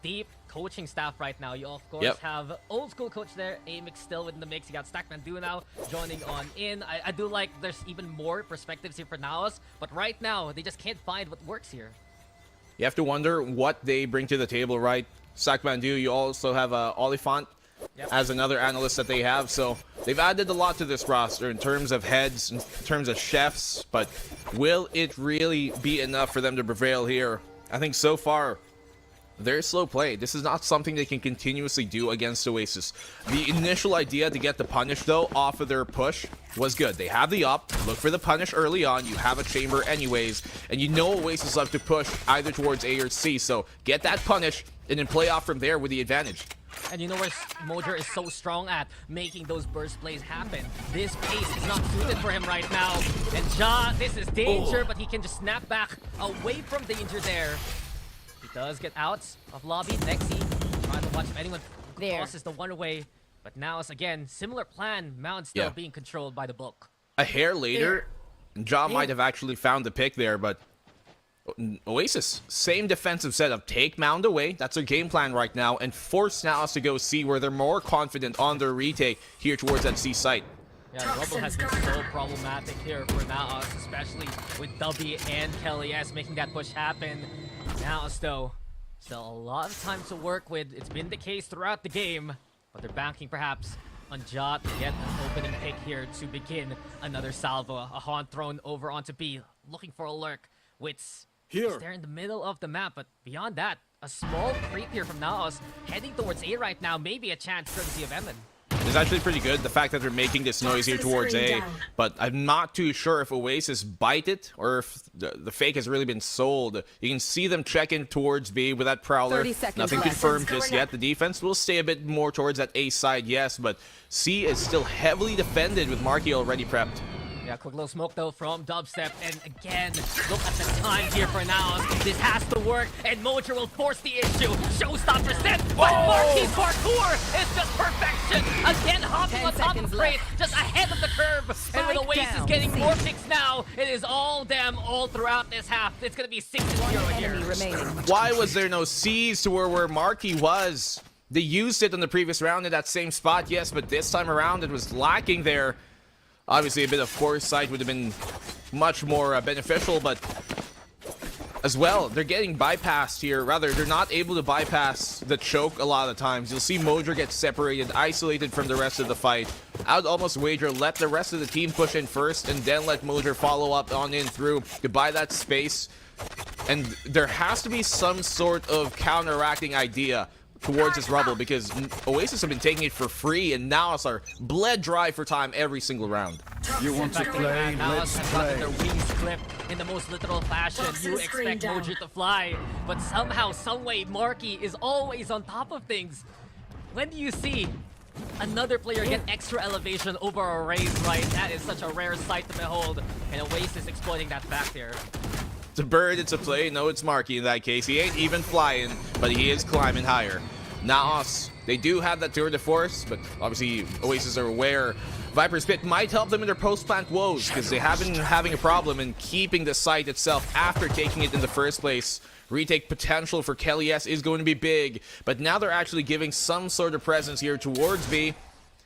deep coaching staff right now. You, of course, have old school coach there, Amix still within the mix. You got Stackman Do now joining on in. I do like there's even more perspectives here for Naos. But right now, they just can't find what works here. You have to wonder what they bring to the table, right? Stackman Do, you also have Oliphant as another analyst that they have, so they've added a lot to this roster in terms of heads, in terms of chefs, but will it really be enough for them to prevail here? I think so far, they're slow play. This is not something they can continuously do against Oasis. The initial idea to get the punish, though, off of their push was good. They have the up, look for the punish early on, you have a chamber anyways, and you know Oasis love to push either towards A or C, so get that punish, and then play off from there with the advantage. And you know where Mojer is so strong at? Making those burst plays happen. This pace is not suited for him right now. And Ja, this is danger, but he can just snap back away from danger there. He does get out of lobby. Nexi trying to watch if anyone crosses the one-way. But now it's again, similar plan. Mount still being controlled by the book. A hair later, Ja might have actually found the pick there, but Oasis, same defensive setup. Take Mound away. That's their game plan right now. And force Naos to go C, where they're more confident on their retake here towards that C site. Yeah, the Rumble has been so problematic here for Naos, especially with Dubby and Kelly S making that push happen. Naos, though, still a lot of time to work with. It's been the case throughout the game, but they're banking perhaps on Jot to get an opening pick here to begin another salvo. A Haunt thrown over onto B, looking for a lurk. Wits is there in the middle of the map, but beyond that, a small creep here from Naos, heading towards A right now. Maybe a chance courtesy of Evan. It's actually pretty good, the fact that they're making this noise here towards A, but I'm not too sure if Oasis bite it or if the fake has really been sold. You can see them checking towards B with that Prowler. Nothing confirmed just yet. The defense will stay a bit more towards that A side, yes, but C is still heavily defended with Marky already prepped. Yeah, quick little smoke though from Dubstep, and again, look at the time here for Naos. This has to work, and Mojo will force the issue. Showstopper set, but Marky's parkour is just perfection. Again, hopping on top of Crate, just ahead of the curve. And with Oasis getting more picks now, it is all them all throughout this half. It's gonna be 6-0 here. Why was there no C's to where Marky was? They used it on the previous round in that same spot, yes, but this time around it was lacking there. Obviously, a bit of foresight would have been much more beneficial, but as well, they're getting bypassed here. Rather, they're not able to bypass the choke a lot of the times. You'll see Mojo get separated, isolated from the rest of the fight. I would almost wager let the rest of the team push in first and then let Mojo follow up on in through to buy that space. And there has to be some sort of counteracting idea towards this rubble, because Oasis have been taking it for free and Naos are bled dry for time every single round. You want to play? Naos Let's have gotten play. their wings clipped in the most literal fashion. You expect Mojo to fly, but somehow, someway, Marky is always on top of things. When do you see another player get extra elevation over a raise, right? That is such a rare sight to behold, and Oasis exploiting that back there. It's a bird, it's a play. No, it's Marky in that case. He ain't even flying, but he is climbing higher. Naos, they do have that tour de force, but obviously Oasis are aware Viper's Pit might help them in their post-plant woes, because they have been having a problem in keeping the site itself after taking it in the first place. Retake potential for Kelly S is going to be big, but now they're actually giving some sort of presence here towards B,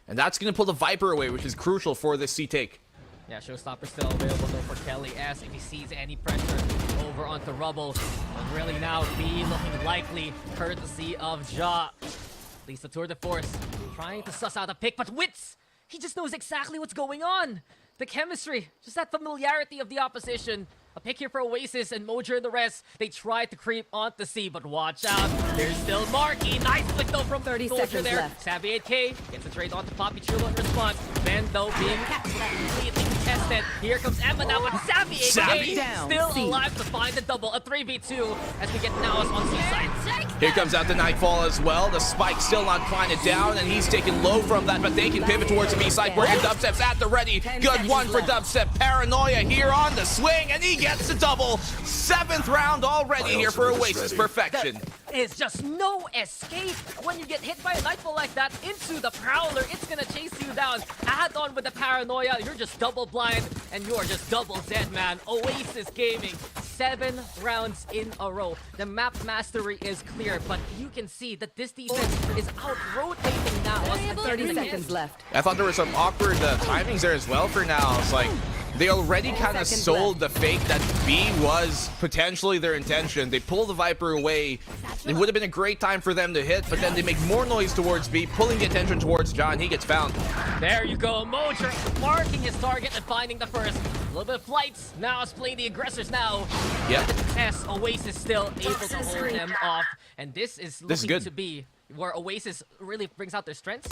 and that's going to pull the Viper away, which is crucial for this C take. Yeah, Showstopper still available though for Kelly S if he sees any pressure over onto Rubble. But really now, B looking likely, courtesy of Ja. At least the tour de force trying to suss out a pick, but Wits, he just knows exactly what's going on. The chemistry, just that familiarity of the opposition. A pick here for Oasis and Mojo and the rest. They tried to creep onto C, but watch out. There's still Marky. Nice flick though from 30 Soldier seconds there. left. Savvy 8K gets a trade onto Poppy Chulo in response. Ben though being completely contested. Here comes Emma now, but Savvy 8K down. still C. alive to find the double. A 3v2 as we get Naos on C side. Here comes out the Nightfall as well. The Spike still not flying it down, and he's taken low from that, but they can pivot towards the B side where Dubstep's at the ready. Good one for Dubstep. Paranoia here on the swing, and he gets the double. 7th round already here for Oasis. Perfection. Is just no escape when you get hit by a Nightfall like that into the Prowler. It's gonna chase you down. Add on with the Paranoia, you're just double blind and you're just double dead, man. Oasis Gaming, 7 rounds in a row. The map mastery is clear, but you can see that this defense is out-rotating now. 30 seconds left. I thought there were some awkward timings there as well for now. It's like they already kind of sold the fake that B was potentially their intention. They pull the Viper away. It would have been a great time for them to hit, but then they make more noise towards B, pulling the attention towards John. He gets found. There you go, Mojo marking his target and finding the first. A little bit of flights. Now it's playing the aggressors now. Yep. S, Oasis still able to hold them off. And this is looking good. to be where Oasis really brings out their strengths.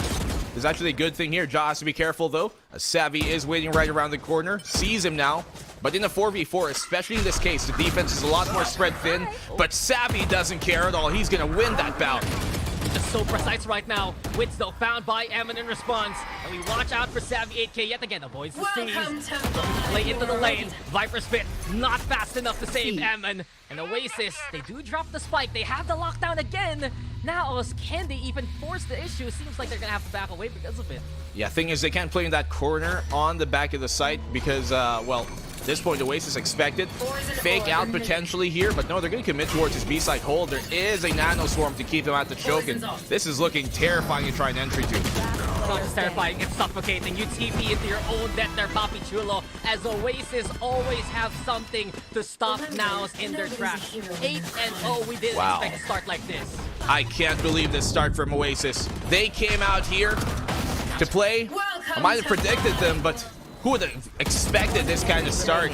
There's actually a good thing here. Ja has to be careful, though. Savvy is waiting right around the corner. Sees him now. But in a 4v4, especially in this case, the defense is a lot more spread thin. But Savvy doesn't care at all. He's going to win that bout. Just so precise right now. Wits though found by Emin in response. And we watch out for Savvy 8K yet again. Avoids the C's. Play into the lane. Viper Spit not fast enough to save Emin. And Oasis, they do drop the spike. They have the lockdown again. Now, can they even force the issue? It seems like they're gonna have to back away because of it. Yeah, thing is, they can't play in that corner on the back of the site because, well, this point, Oasis expected fake out potentially here, but no, they're going to commit towards his B-side hold. There is a nano swarm to keep them at the choke, and this is looking terrifying to try an entry to. It's not just terrifying, it's suffocating. You TP into your own death there, Papi Chulo, as Oasis always have something to stop Naos in their tracks. 8-0, we didn't expect a start like this. I can't believe this start from Oasis. They came out here to play. I might have predicted them, but who would have expected this kind of start?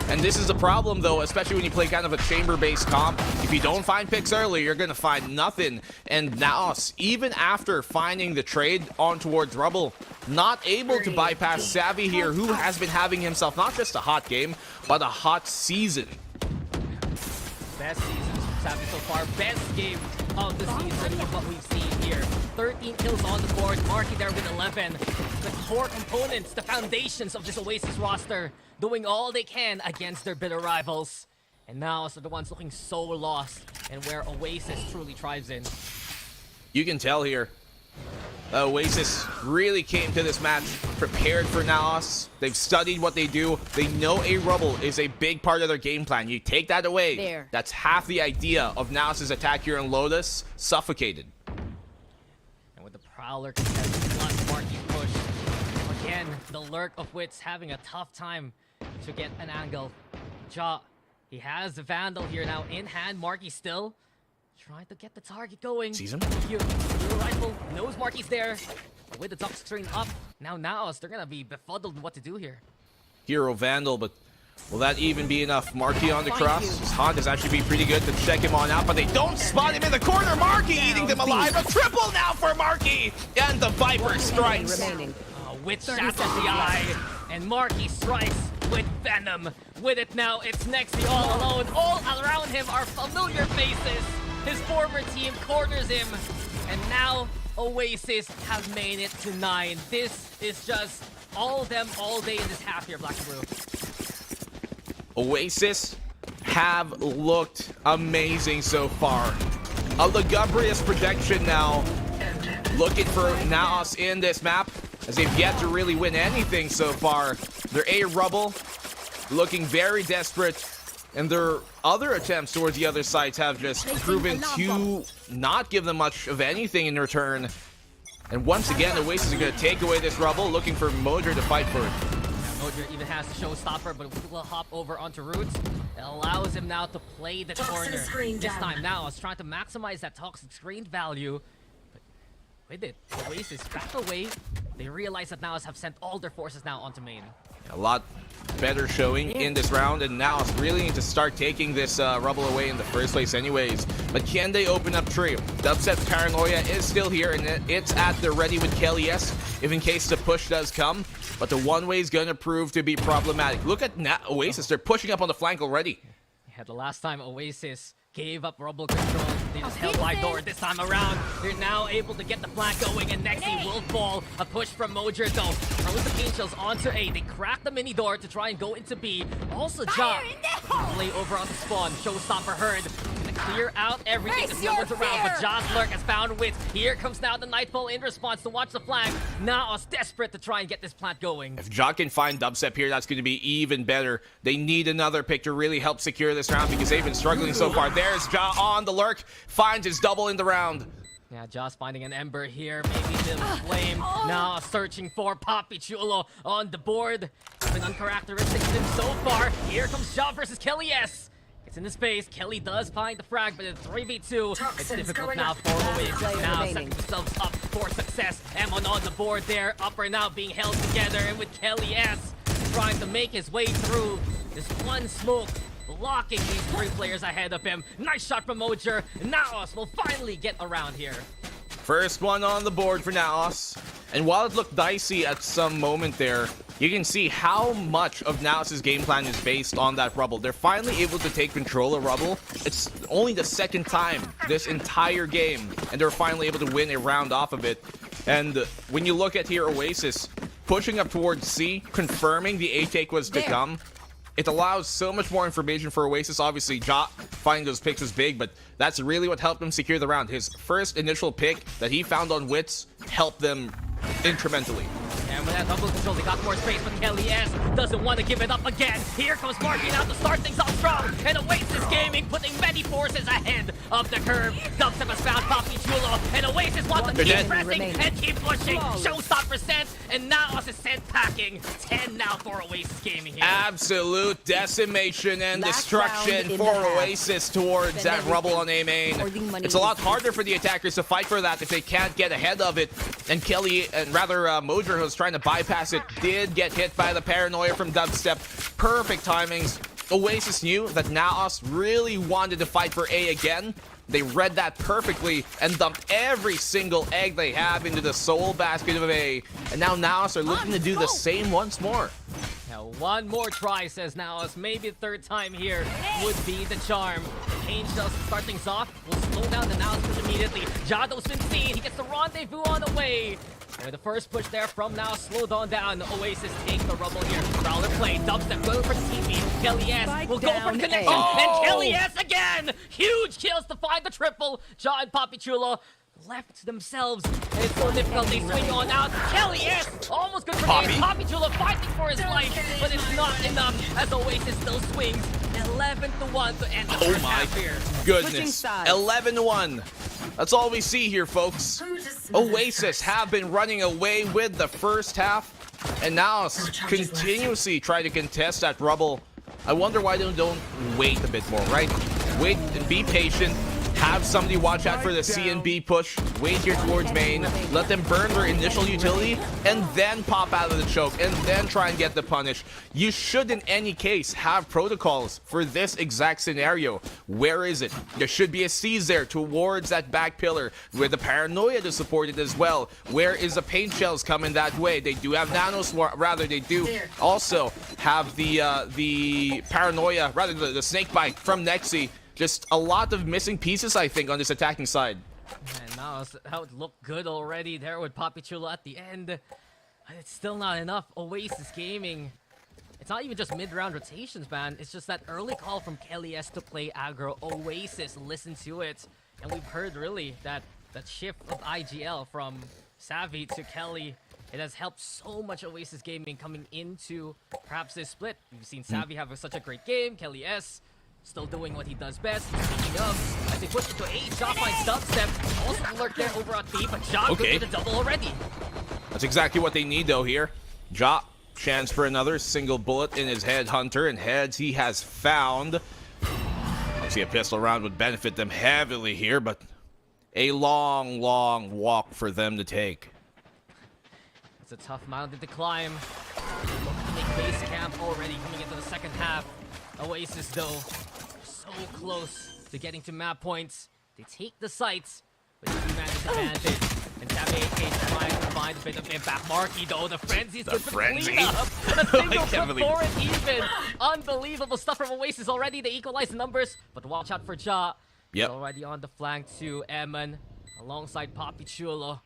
And this is a problem, though, especially when you play kind of a chamber-based comp. If you don't find picks early, you're going to find nothing. And Naos, even after finding the trade on towards Rubble, not able to bypass Savvy here, who has been having himself not just a hot game, but a hot season. Best season from Savvy so far. Best game of the season is what we've seen here. 13 kills on the board. Marky there with 11. The core components, the foundations of this Oasis roster, doing all they can against their bitter rivals. And now are the ones looking so lost, and where Oasis truly thrives in. You can tell here, Oasis really came to this match prepared for Naos. They've studied what they do. They know a Rubble is a big part of their game plan. You take that away, that's half the idea of Naos' attack here in Lotus, suffocated. And with the Prowler contesting plus Marky's push, again, the Lurk of Wits having a tough time to get an angle. Ja, he has the Vandal here now in hand. Marky still trying to get the target going. Sees him. Your rifle knows Marky's there. But with the duck screen up, now Naos, they're gonna be befuddled in what to do here. Hero Vandal, but will that even be enough? Marky on the cross. His Hunt is actually being pretty good to check him on out, but they don't spot him in the corner. Marky eating them alive. A triple now for Marky. And the Viper strikes. Wits shatters the eye, and Marky strikes with Venom. With it now, it's Nexy all alone. All around him are familiar faces. His former team corners him, and now Oasis have made it to 9. This is just all of them all day in this half here, Black and Blue. Oasis have looked amazing so far. A lugubrious projection now, looking for Naos in this map, as they've yet to really win anything so far. They're a Rubble, looking very desperate, and their other attempts towards the other sides have just proven to not give them much of anything in return. And once again, Oasis are going to take away this Rubble, looking for Mojo to fight for it. Mojo even has the showstopper, but will hop over onto Roots. It allows him now to play the corner. This time now, is trying to maximize that toxic screen value. But with it, Oasis back away. They realize that Naos have sent all their forces now onto main. A lot better showing in this round, and Naos really need to start taking this Rubble away in the first place anyways. But can they open up trio? Dubstep's Paranoia is still here, and it's at the ready with Kelly S, if in case the push does come. But the one-way is going to prove to be problematic. Look at Oasis, they're pushing up on the flank already. Yeah, the last time Oasis gave up Rubble control, they just held wide door. This time around, they're now able to get the flank going, and Nexy will fall. A push from Mojo though. Throws the Pain Shells onto A. They crack the mini door to try and go into B. Also, Ja play over on the spawn. Showstopper heard. Gonna clear out everything that's numbers around, but Ja's Lurk has found Wits. Here comes now the Nightfall in response to watch the flank. Naos desperate to try and get this plant going. If Ja can find Dubstep here, that's going to be even better. They need another pick to really help secure this round because they've been struggling so far. There's Ja on the Lurk, finds his double in the round. Yeah, Ja's finding an Ember here, maybe the Flame. Now searching for Papi Chulo on the board. Been uncharacteristic of him so far. Here comes Ja versus Kelly S. It's in the space. Kelly does find the frag, but in 3v2, it's difficult now for Oasis. Now setting themselves up for success. Emon on the board there. Upper now being held together, and with Kelly S trying to make his way through this one smoke, blocking these 3 players ahead of him. Nice shot from Mojo. Naos will finally get around here. First one on the board for Naos. And while it looked dicey at some moment there, you can see how much of Naos' game plan is based on that Rubble. They're finally able to take control of Rubble. It's only the second time this entire game, and they're finally able to win a round off of it. And when you look at here, Oasis pushing up towards C, confirming the A take was to come. It allows so much more information for Oasis. Obviously, Ja finding those picks was big, but that's really what helped him secure the round. His first initial pick that he found on Wits helped them incrementally. And with that double control. They got more space, but Kelly S doesn't want to give it up again. Here comes Marky now to start things off strong. And Oasis Gaming putting many forces ahead of the curve. Dubstep has found Papi Chulo, and Oasis wants to keep pressing and keep pushing. Showstopper sent, and Naos is sent packing. 10 now for Oasis Gaming here. Absolute decimation and destruction for Oasis towards that rubble on A main. It's a lot harder for the attackers to fight for that if they can't get ahead of it. And Kelly, and rather Mojo, who's trying to bypass it, did get hit by the paranoia from Dubstep. Perfect timings. Oasis knew that Naos really wanted to fight for A again. They read that perfectly and dumped every single egg they have into the soul basket of A. And now Naos are looking to do the same once more. Now one more try, says Naos. Maybe the third time here would be the charm. Angel start things off. Will slow down the Naos push immediately. Jado's been seen. He gets the rendezvous on the way. And with the first push there from Naos slowed on down. Oasis take the rubble here. Prowler play. Dubstep going for the TP. Kelly S will go for the connection. And Kelly S again. Huge kills to find the triple. Ja and Papi Chulo left themselves, and it's so difficult. They swing on out. Kelly S almost good for him. Papi Chulo fighting for his life, but it's not enough as Oasis still swings. 11-1 to end the first half here. Goodness. 11-1. That's all we see here, folks. Oasis have been running away with the first half, and now continuously try to contest that rubble. I wonder why they don't wait a bit more, right? Wait and be patient. Have somebody watch out for the C and B push. Wait here towards main. Let them burn their initial utility and then pop out of the choke and then try and get the punish. You should in any case have protocols for this exact scenario. Where is it? There should be a C's there towards that back pillar with the paranoia to support it as well. Where is the paint shells coming that way? They do have nanos, rather they do also have the paranoia, rather the snake bite from Nexi. Just a lot of missing pieces, I think, on this attacking side. And now that would look good already there with Papi Chulo at the end. But it's still not enough. Oasis Gaming. It's not even just mid-round rotations, man. It's just that early call from Kelly S to play aggro. Oasis listen to it. And we've heard, really, that shift of IGL from Savvy to Kelly. It has helped so much Oasis Gaming coming into perhaps this split. We've seen Savvy have such a great game. Kelly S still doing what he does best. Speaking of, as they push into A, Ja finds Dubstep. Also lurk there over at B, but Ja goes for the double already. That's exactly what they need, though, here. Ja, chance for another single bullet in his head hunter, and heads he has found. Obviously, a pistol round would benefit them heavily here, but a long, long walk for them to take. It's a tough mountain to climb. Looking to make base camp already coming into the second half. Oasis, though, so close to getting to map points. They take the sites, but they do manage advantage. And Savvy AK trying to find a bit of impact. Marky, though, the frenzy's good for clean up. A single kill for it even. Unbelievable stuff from Oasis already. They equalize the numbers, but watch out for Ja. He's already on the flank to Eman alongside Papi Chulo.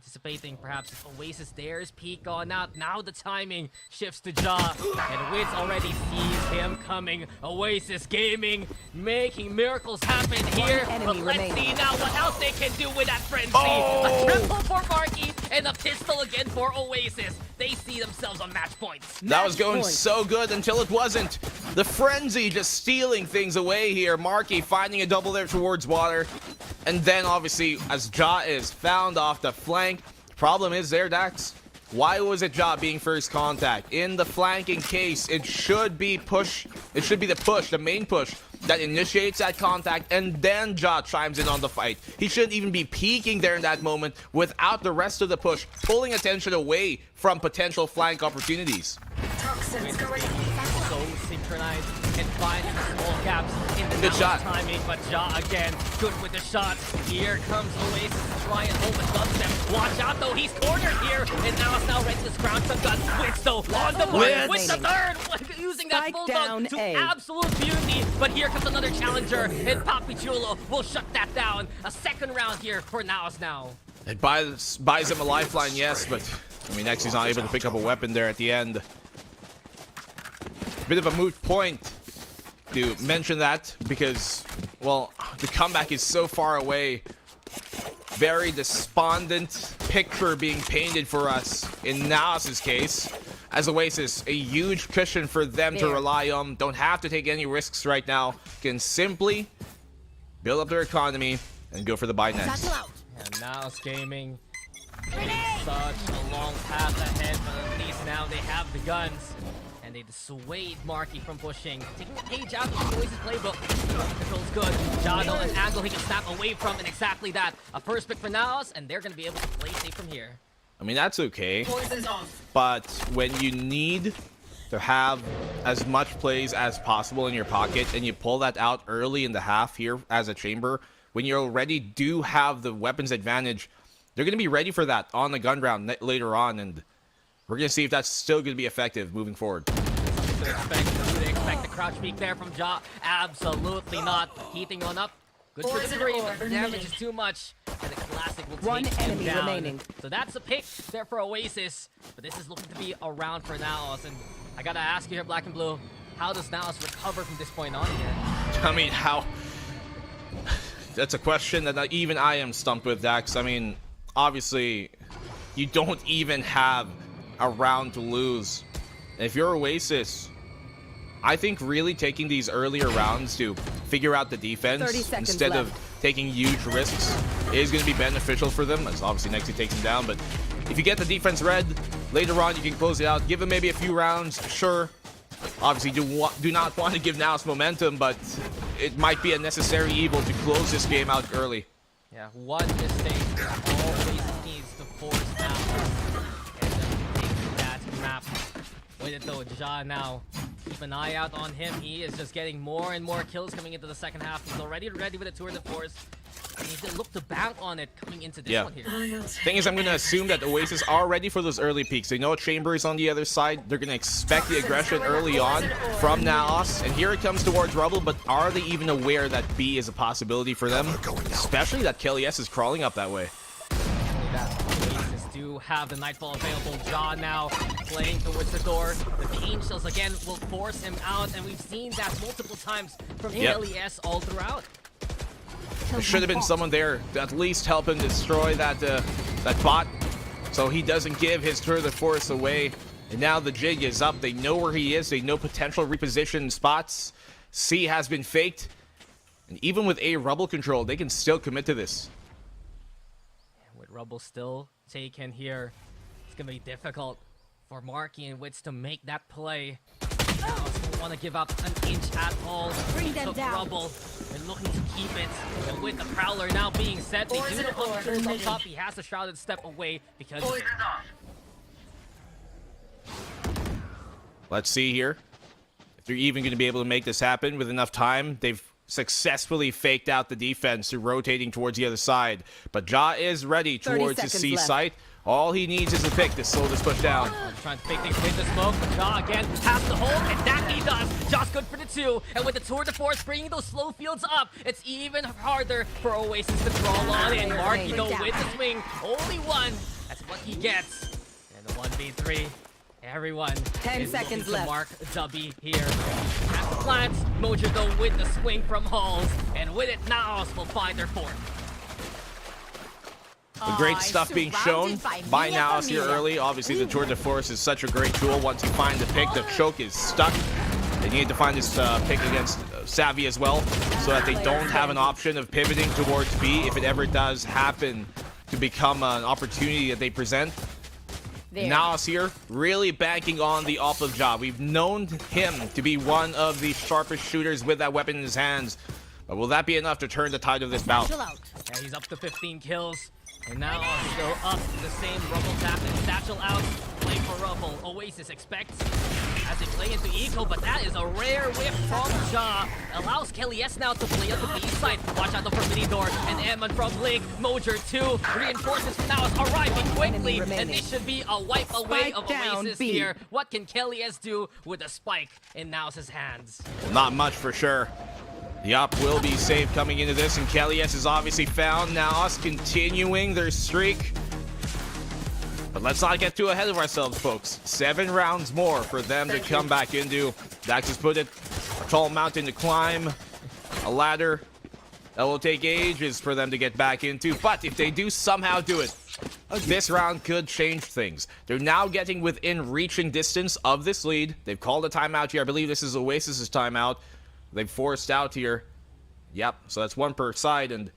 Anticipating perhaps if Oasis dares peek on out. Now the timing shifts to Ja. And Wits already sees him coming. Oasis Gaming making miracles happen here. But let's see now what else they can do with that frenzy. A triple for Marky and a pistol again for Oasis. They see themselves on match points. That was going so good until it wasn't. The frenzy just stealing things away here. Marky finding a double there towards water. And then obviously as Ja is found off the flank. Problem is there, Dax. Why was it Ja being first contact? In the flanking case, it should be push. It should be the push, the main push, that initiates that contact, and then Ja chimes in on the fight. He shouldn't even be peeking there in that moment without the rest of the push, pulling attention away from potential flank opportunities. So synchronized and finding small gaps in the good shot timing, but Ja again good with the shot. Here comes Oasis to try and hold the Dubstep. Watch out though, he's cornered here, and now it's ready to scrounge some guns. Wits though on the mark with the third, using that bulldog to absolute beauty. But here comes another challenger, and Papi Chulo will shut that down. A second round here for Naos now. It buys him a lifeline, yes, but I mean, Nexi's not able to pick up a weapon there at the end. Bit of a moot point to mention that because, well, the comeback is so far away. Very despondent, picture being painted for us in Naos' case. As Oasis, a huge cushion for them to rely on. Don't have to take any risks right now. Can simply build up their economy and go for the buy next. And Naos Gaming such a long path ahead, but at least now they have the guns. And they dissuade Marky from pushing. Taking a page out of the Oasis playbook. Control's good. Jado, an angle he can snap away from, and exactly that. A first pick for Naos, and they're going to be able to play safe from here. I mean, that's okay. But when you need to have as much plays as possible in your pocket, and you pull that out early in the half here as a chamber, when you already do have the weapons advantage, they're going to be ready for that on the gun round later on, and we're going to see if that's still going to be effective moving forward. Do they expect the crouch peek there from Ja? Absolutely not. Heating on up. Good for the 3, but the damage is too much. And the classic will take him down. Remaining. So that's a pick there for Oasis. But this is looking to be a round for Naos. And I gotta ask you here, Black and Blue, how does Naos recover from this point on here? I mean, how? That's a question that even I am stumped with, Dax. I mean, obviously, you don't even have a round to lose. And if you're Oasis, I think really taking these earlier rounds to figure out the defense instead of taking huge risks is going to be beneficial for them. As obviously Nexi takes him down, but if you get the defense red, later on you can close it out. Give him maybe a few rounds, sure. Obviously do not want to give Naos momentum, but it might be a necessary evil to close this game out early. Yeah, one mistake always needs to force Naos. And just take that map. With it though, Ja now. Keep an eye out on him. He is just getting more and more kills coming into the second half. He's already ready with a tour de force. And he's gonna look to bank on it coming into this one here. Thing is, I'm gonna assume that Oasis are ready for those early peaks. They know Chamber is on the other side. They're gonna expect the aggression early on from Naos. And here it comes towards Rubble, but are they even aware that B is a possibility for them? Especially that Kelly S is crawling up that way. Oasis do have the Nightfall available. Ja now playing towards the door. But the Angels again will force him out, and we've seen that multiple times from Kelly S all throughout. There should have been someone there to at least help him destroy that bot, so he doesn't give his tour de force away. And now the jig is up. They know where he is. They know potential reposition spots. C has been faked. And even with A Rubble control, they can still commit to this. With Rubble still taken here, it's going to be difficult for Marky and Wits to make that play. Naos don't want to give up an inch at all. Bring them down. Rubble. They're looking to keep it. And with the Prowler now being set, they do the punches on top. He has a shrouded step away because... Let's see here if they're even going to be able to make this happen with enough time. They've successfully faked out the defense through rotating towards the other side. But Ja is ready towards the C site. All he needs is a pick to slow this push down. Trying to fake things with the smoke, but Ja again has the hold, and that he does. Ja's good for the 2, and with the tour de force bringing those slow fields up, it's even harder for Oasis to crawl on in. Marky though with the swing, only one. That's what he gets. And the 1v3. Everyone 10 seconds left. Mark W here. At the plant, Mojo though with the swing from Halls, and with it, Naos will find their 4th. The great stuff being shown by Naos here early. Obviously, the tour de force is such a great tool. Once you find the pick, the choke is stuck. They need to find this pick against Savvy as well, so that they don't have an option of pivoting towards B if it ever does happen to become an opportunity that they present. Naos here, really banking on the AWP of Ja. We've known him to be one of the sharpest shooters with that weapon in his hands. But will that be enough to turn the tide of this bout? Yeah, he's up to 15 kills. And now still up the same Rubble tap and Satchel out. Play for Rubble. Oasis expects as they play into Eco, but that is a rare whiff from Ja. Allows Kelly S now to play on the B side. Watch out for Mini Door and Edmund from Blink. Mojer 2 reinforces from Naos arriving quickly. And this should be a wipe away of Oasis here. What can Kelly S do with a spike in Naos' hands? Not much for sure. The up will be safe coming into this, and Kelly S is obviously found. Naos continuing their streak. But let's not get too ahead of ourselves, folks. 7 rounds more for them to come back into. Dax has put it, a tall mountain to climb, a ladder that will take ages for them to get back into. But if they do somehow do it, this round could change things. They're now getting within reaching distance of this lead. They've called a timeout here. I believe this is Oasis's timeout. They've forced out here. Yep, so that's one per side, and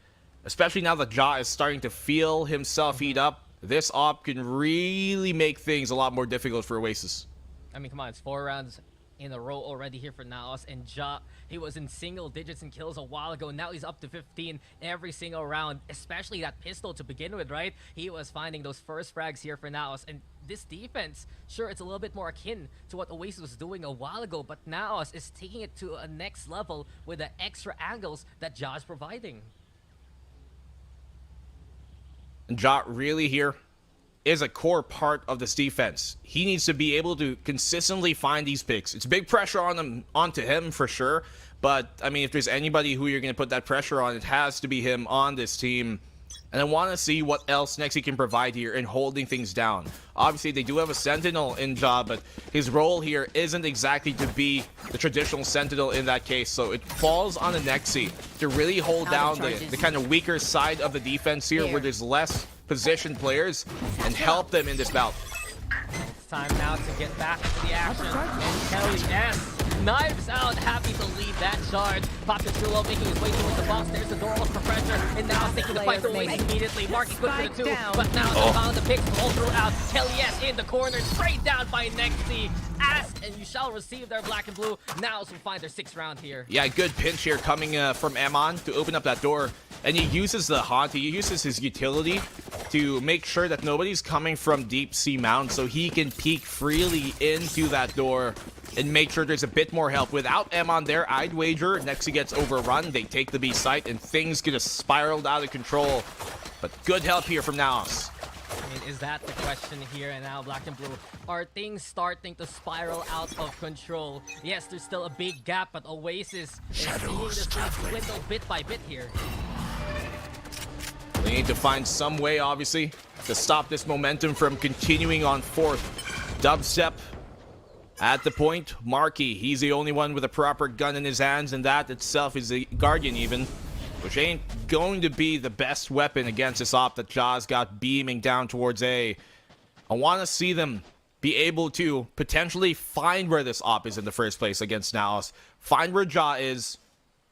especially now that Ja is starting to feel himself heat up, this op can really make things a lot more difficult for Oasis. I mean, come on, it's 4 rounds in a row already here for Naos, and Ja, he was in single digits in kills a while ago. Now he's up to 15 every single round, especially that pistol to begin with, right? He was finding those first frags here for Naos, and this defense, sure, it's a little bit more akin to what Oasis was doing a while ago, but Naos is taking it to a next level with the extra angles that Ja is providing. And Ja really here is a core part of this defense. He needs to be able to consistently find these picks. It's big pressure onto him for sure, but I mean, if there's anybody who you're going to put that pressure on, it has to be him on this team. And I want to see what else next he can provide here in holding things down. Obviously, they do have a Sentinel in Ja, but his role here isn't exactly to be the traditional Sentinel in that case. So it falls on the Nexi to really hold down the kind of weaker side of the defense here, where there's less positioned players, and help them in this bout. It's time now to get back to the action. And Kelly S. Knives out, happy to lead that charge. Papachulo making his way towards the box. There's the door off for pressure, and now taking the fight to Oasis immediately. Marking good for the 2, but now they found the picks all throughout. Kelly S in the corner, straight down by Nexi. Ask and you shall receive their black and blue. Naos will find their 6th round here. Yeah, good pinch here coming from Emon to open up that door. And he uses the haunt, he uses his utility to make sure that nobody's coming from deep sea mount, so he can peek freely into that door and make sure there's a bit more help. Without Emon there, I'd wager Nexi gets overrun, they take the B site, and things get spiraled out of control. But good help here from Naos. I mean, is that the question here? And now black and blue, are things starting to spiral out of control? Yes, there's still a big gap, but Oasis is seeing this thing dwindle bit by bit here. They need to find some way, obviously, to stop this momentum from continuing on forth. Dubstep at the point. Marky, he's the only one with a proper gun in his hands, and that itself is a Guardian even, which ain't going to be the best weapon against this op that Ja's got beaming down towards A. I want to see them be able to potentially find where this op is in the first place against Naos, find where Ja is,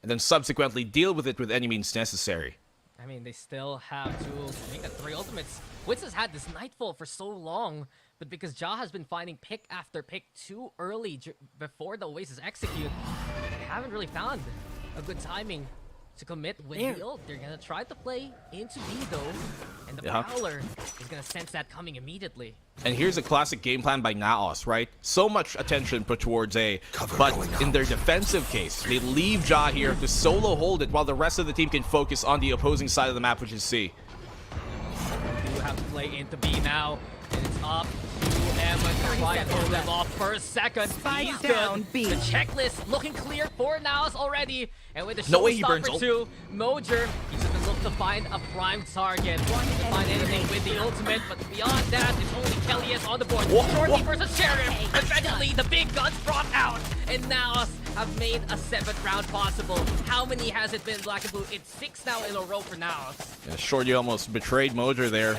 and then subsequently deal with it with any means necessary. I mean, they still have tools to make that 3 ultimates. Witz has had this Nightfall for so long, but because Ja has been finding pick after pick too early before the Oasis execute, they haven't really found a good timing to commit with the ult. They're gonna try to play into B though, and the Prowler is gonna sense that coming immediately. And here's a classic game plan by Naos, right? So much attention put towards A, but in their defensive case, they leave Ja here to solo hold it while the rest of the team can focus on the opposing side of the map, which is C. They do have to play into B now, and it's up to Emma to try and hold them off for a second. He's good. The checklist looking clear for Naos already, and with the showstopper too, Mojer, he's just gonna look to find a prime target. Wanting to find anything with the ultimate, but beyond that, it's only Kelly S on the board. Shorty versus Sheriff. Eventually, the big guns brought out, and Naos have made a 7th round possible. How many has it been, black and blue? It's 6 now in a row for Naos. Yeah, Shorty almost betrayed Mojer there.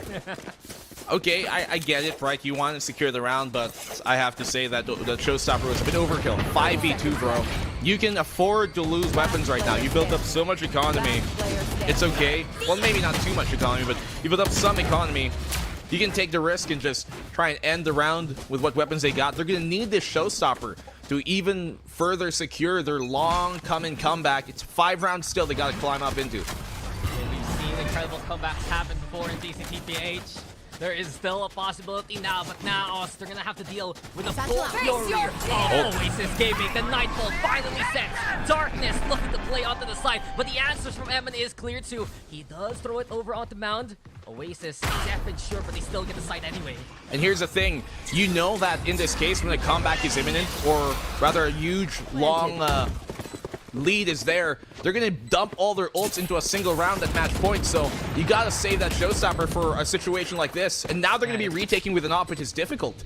Okay, I get it, right? You want to secure the round, but I have to say that the showstopper was a bit overkill. 5v2, bro. You can afford to lose weapons right now. You built up so much economy. It's okay. Well, maybe not too much economy, but you built up some economy. You can take the risk and just try and end the round with what weapons they got. They're going to need this showstopper to even further secure their long coming comeback. It's 5 rounds still they got to climb up into. And we've seen incredible comebacks happen before in VCT PH. There is still a possibility now, but now they're gonna have to deal with the full fury of Oasis Gaming. The Nightfall finally set. Darkness looking to play onto the side, but the answers from Emin is clear too. He does throw it over onto Mound. Oasis, F and sure, but they still get the site anyway. And here's the thing, you know that in this case when a comeback is imminent, or rather a huge, long lead is there, they're gonna dump all their ults into a single round at match point, so you gotta save that showstopper for a situation like this. And now they're gonna be retaking with an op, which is difficult.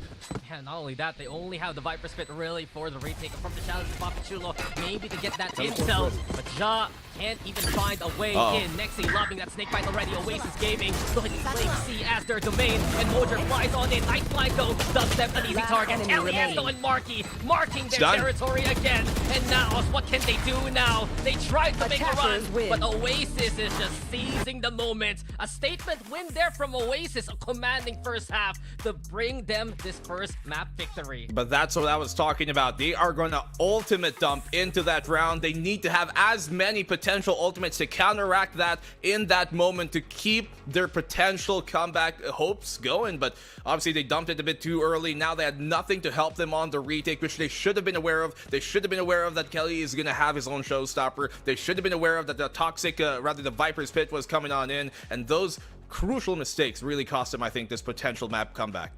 Yeah, not only that, they only have the Viper Spit really for the retake from the challenge of Papachulo, maybe to get that intel, but Ja, can't even find a way in. Nexi lobbing that snake bite already. Oasis Gaming going to Lake C as their domain. And Mojer flies on in. Nice flight though. Dubstep an easy target. Eliesto and Marky marking their territory again. And Naos, what can they do now? They tried to make a run, but Oasis is just seizing the moment. A statement win there from Oasis, a commanding first half to bring them this first map victory. But that's what I was talking about. They are going to ultimate dump into that round. They need to have as many potential ultimates to counteract that in that moment to keep their potential comeback hopes going. But obviously they dumped it a bit too early. Now they had nothing to help them on the retake, which they should have been aware of. They should have been aware of that Kelly is going to have his own showstopper. They should have been aware of that the toxic, rather the Viper's Pit was coming on in. And those crucial mistakes really cost them, I think, this potential map comeback.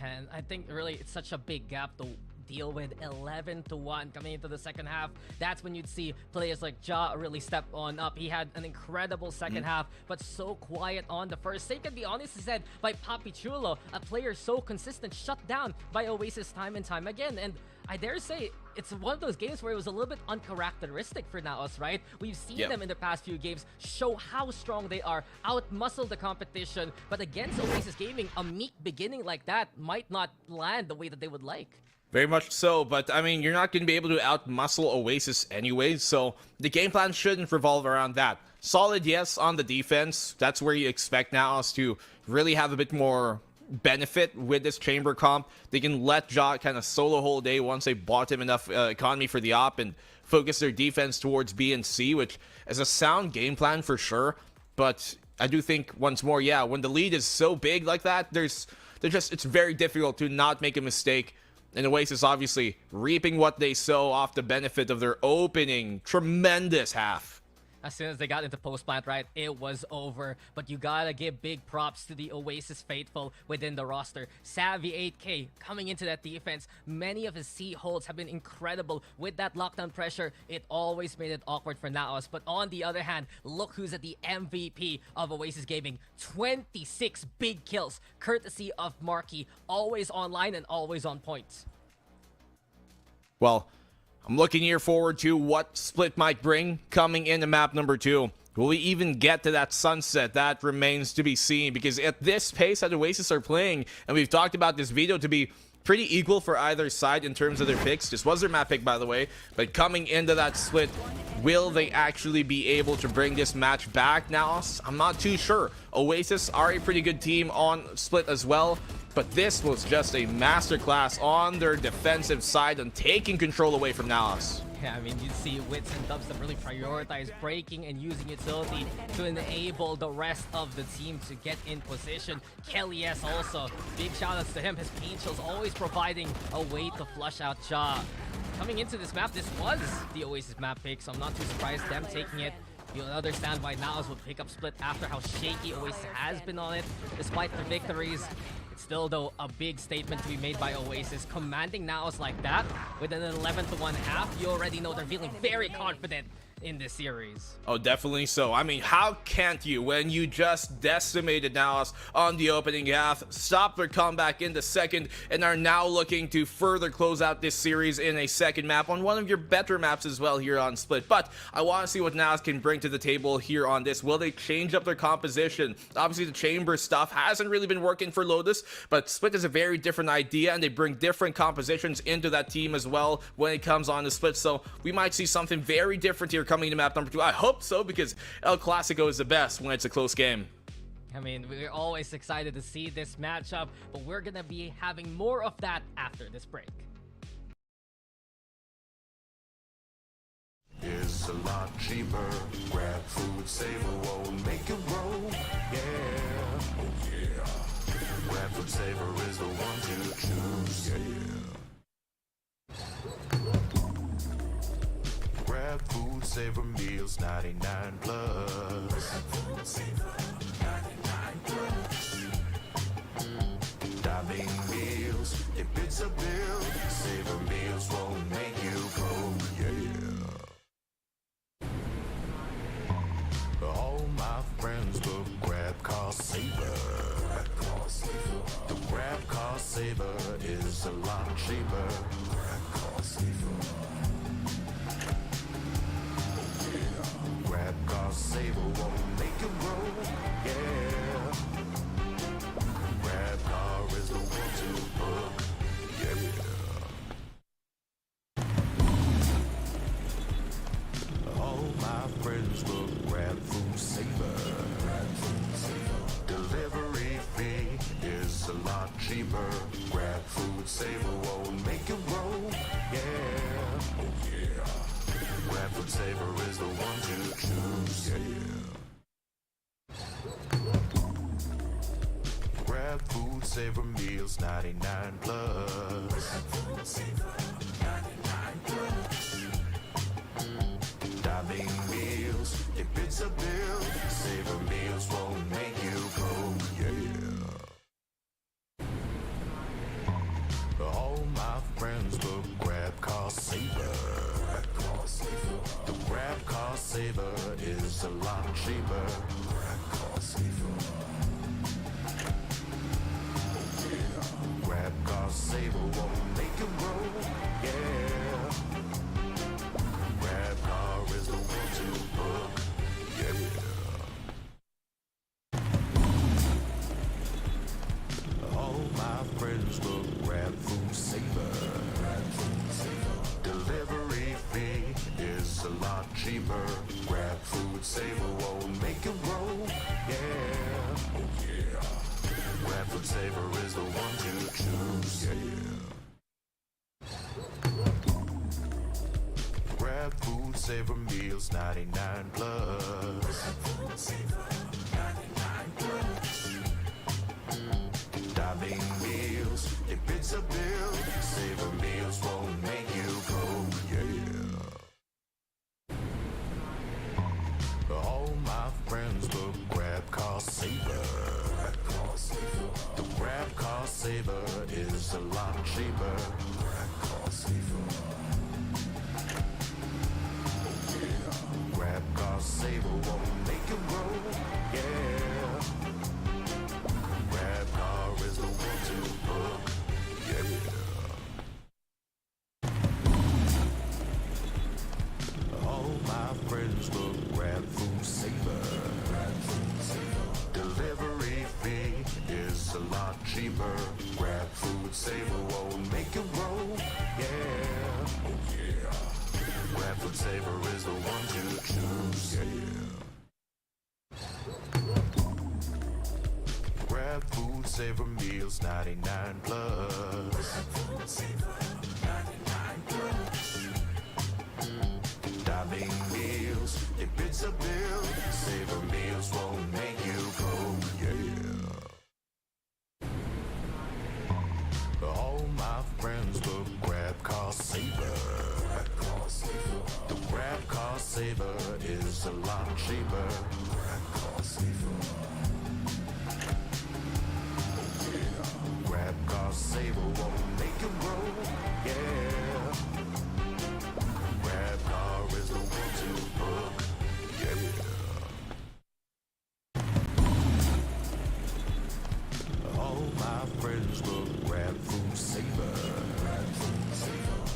And I think really it's such a big gap to deal with. 11-1 coming into the second half. That's when you'd see players like Ja really step on up. He had an incredible second half, but so quiet on the first. They can be honestly said by Papi Chulo, a player so consistent, shut down by Oasis time and time again. And I dare say it's one of those games where it was a little bit uncharacteristic for Naos, right? We've seen them in the past few games show how strong they are, out-muscle the competition, but against Oasis Gaming, a meek beginning like that might not land the way that they would like. Very much so, but I mean, you're not going to be able to out-muscle Oasis anyways, so the game plan shouldn't revolve around that. Solid, yes, on the defense. That's where you expect Naos to really have a bit more benefit with this chamber comp. They can let Ja kind of solo whole day once they bought him enough economy for the op and focus their defense towards B and C, which is a sound game plan for sure. But I do think once more, yeah, when the lead is so big like that, it's very difficult to not make a mistake. And Oasis obviously reaping what they sow off the benefit of their opening tremendous half. As soon as they got into post-plant, right, it was over. But you gotta give big props to the Oasis faithful within the roster. Savvy 8K coming into that defense. Many of his C holds have been incredible. With that lockdown pressure, it always made it awkward for Naos. But on the other hand, look who's at the MVP of Oasis Gaming. 26 big kills, courtesy of Marky. Always online and always on point. Well, I'm looking here forward to what Split might bring coming into map number 2. Will we even get to that sunset? That remains to be seen, because at this pace that Oasis are playing, and we've talked about this video to be pretty equal for either side in terms of their picks. This was their map pick, by the way, but coming into that split, will they actually be able to bring this match back now? I'm not too sure. Oasis are a pretty good team on split as well, but this was just a masterclass on their defensive side and taking control away from Naos. Yeah, I mean, you see Wits and Dubstep really prioritize breaking and using utility to enable the rest of the team to get in position. Kelly S also, big shoutouts to him. His paint shell's always providing a way to flush out Ja. Coming into this map, this was the Oasis map pick, so I'm not too surprised them taking it. You'll understand why Naos would pick up Split after how shaky Oasis has been on it. Despite the victories, it's still, though, a big statement to be made by Oasis. Commanding Naos like that, with an 11-1 half, you already know they're feeling very confident in this series. Oh, definitely so. I mean, how can't you when you just decimated Naos on the opening half, stopped their comeback in the second, and are now looking to further close out this series in a second map on one of your better maps as well here on Split. But I want to see what Naos can bring to the table here on this. Will they change up their composition? Obviously, the chamber stuff hasn't really been working for Lotus, but Split is a very different idea, and they bring different compositions into that team as well when it comes on to Split. So we might see something very different here coming to map number 2. I hope so, because El Clasico is the best when it's a close game. I mean, we're always excited to see this matchup, but we're gonna be having more of that after this break. It's a lot cheaper. Grab food, saver won't make it roll. Yeah, oh yeah. Grab food saver is the one to choose. Yeah. Grab food saver meals 99 plus. Grab food saver 99 plus. Dining meals, if it's a bill, saver meals won't make you broke. Yeah. All my friends book Grab Car Saver. The Grab Car Saver is a lot cheaper. Grab Car Saver. won't make it roll. Yeah. Rap car is the one to book. Yeah. All my friends will grab food saver. Delivery fee is a lot cheaper. Grab food saver won't make it roll. Yeah. Oh yeah. Grab food saver is the one to choose. Yeah. Grab food saver meals 99 plus. Grab food saver 99 plus. Dining meals, if it's a bill, saver meals won't make you broke. Yeah. All my friends will grab car saver. The grab car saver is a lot cheaper. Grab car saver. Grab car saver won't make it roll. Yeah. Grab car is the one to book. Yeah. All my friends will grab food saver. Delivery fee is a lot cheaper. Grab food saver won't make it roll. Yeah. Oh yeah. Grab food saver is the one to choose. Yeah. Grab food saver meals 99 plus. Grab food saver 99 plus. Dining meals, if it's a bill, saver meals won't make you broke. Yeah. All my friends will grab car saver. The grab car saver is a lot cheaper. Grab car saver. Grab car saver won't make it roll. Yeah. Grab car is the one to book. Yeah. All my friends will grab food saver. Delivery fee is a lot cheaper. Grab food saver won't make it roll. Yeah. Oh yeah. Grab food saver is the one to choose. Yeah. Grab food saver meals 99 plus. Grab food saver 99 plus. Dining meals, if it's a bill, saver meals won't make you broke. Yeah. All my friends will grab car saver. The grab car saver is a lot cheaper. Grab car saver. Grab car saver won't make it roll. Yeah. Grab car is the one to book. Yeah. All my friends will grab food saver.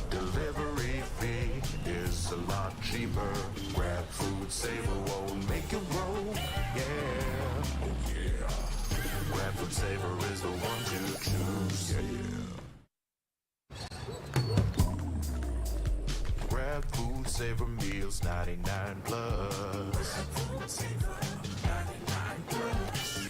Delivery fee is a lot cheaper. Grab food saver won't make it roll. Yeah. Oh yeah. Grab food saver is the one to choose. Yeah. Grab food saver meals 99 plus. Grab food saver 99 plus.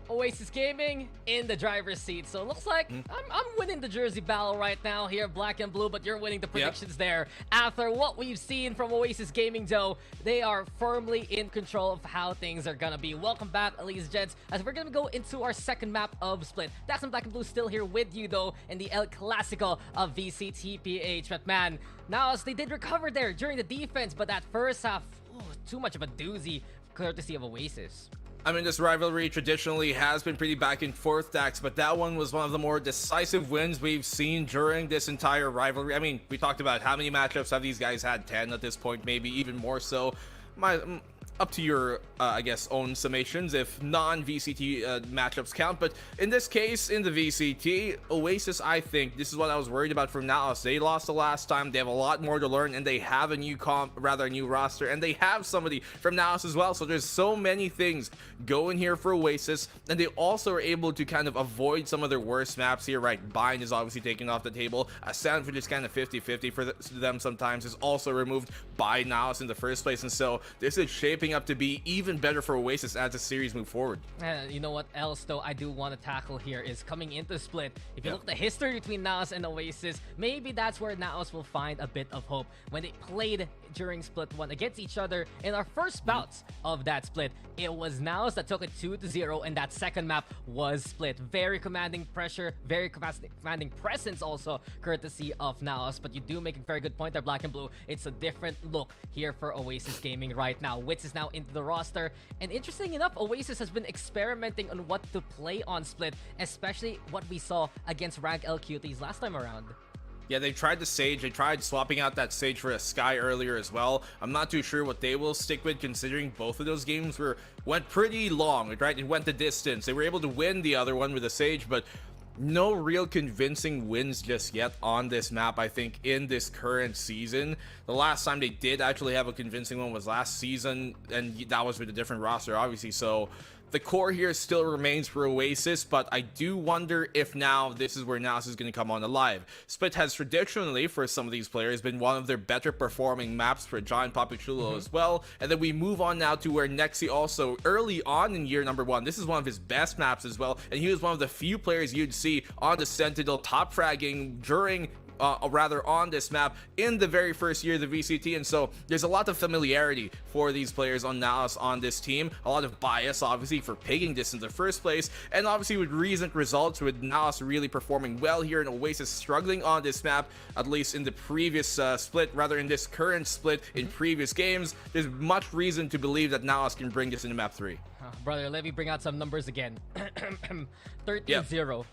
Oasis Gaming in the driver's seat. So it looks like I'm winning the jersey battle right now here, black and blue, but you're winning the predictions there. After what we've seen from Oasis Gaming, though, they are firmly in control of how things are gonna be. Welcome back, ladies and gents, as we're gonna go into our second map of Split. That's in black and blue, still here with you, though, in the El Clasico of VCT PH. But man, Naos, they did recover there during the defense, but that first half, too much of a doozy, courtesy of Oasis. I mean, this rivalry traditionally has been pretty back and forth, Dax, but that one was one of the more decisive wins we've seen during this entire rivalry. I mean, we talked about how many matchups have these guys had, 10 at this point, maybe even more so. up to your, I guess, own summations if non-VCT matchups count. But in this case, in the VCT, Oasis, I think, this is what I was worried about from Naos. They lost the last time. They have a lot more to learn, and they have a new a new roster, and they have somebody from Naos as well. So there's so many things going here for Oasis, and they also are able to kind of avoid some of their worst maps here, right? Bind is obviously taken off the table. Ascent, which is kind of 50-50 for them sometimes, is also removed by Naos in the first place, and so this is shaping up to be even better for Oasis as the series move forward. You know what else though I do want to tackle here is coming into Split. If you look at the history between Naos and Oasis, maybe that's where Naos will find a bit of hope. When they played during Split 1 against each other in our first bouts of that split, it was Naos that took it 2-0, and that second map was Split. Very commanding pressure, very commanding presence also, courtesy of Naos. But you do make a very good point there, Black and Blue. It's a different look here for Oasis Gaming right now. Wits is now into the roster, and interesting enough, Oasis has been experimenting on what to play on Split, especially what we saw against Rank LQTs last time around. Yeah, they tried the Sage. They tried swapping out that Sage for a Sky earlier as well. I'm not too sure what they will stick with, considering both of those games went pretty long, right? It went the distance. They were able to win the other one with a Sage, but no real convincing wins just yet on this map, I think, in this current season. The last time they did actually have a convincing one was last season, and that was with a different roster, obviously. So the core here still remains for Oasis, but I do wonder if now this is where Naos is going to come on alive. Split has traditionally, for some of these players, been one of their better performing maps for Giant Papichulo as well. And then we move on now to where Nexi also, early on in year number 1, this is one of his best maps as well. And he was one of the few players you'd see on the Sentinel top fragging during on this map in the very first year of the VCT, and so there's a lot of familiarity for these players on Naos on this team, a lot of bias obviously for picking this in the first place, and obviously with recent results with Naos really performing well here and Oasis struggling on this map, at least in the previous split, rather in this current split in previous games, there's much reason to believe that Naos can bring this into map 3. Brother, let me bring out some numbers again. 13-0. Yep.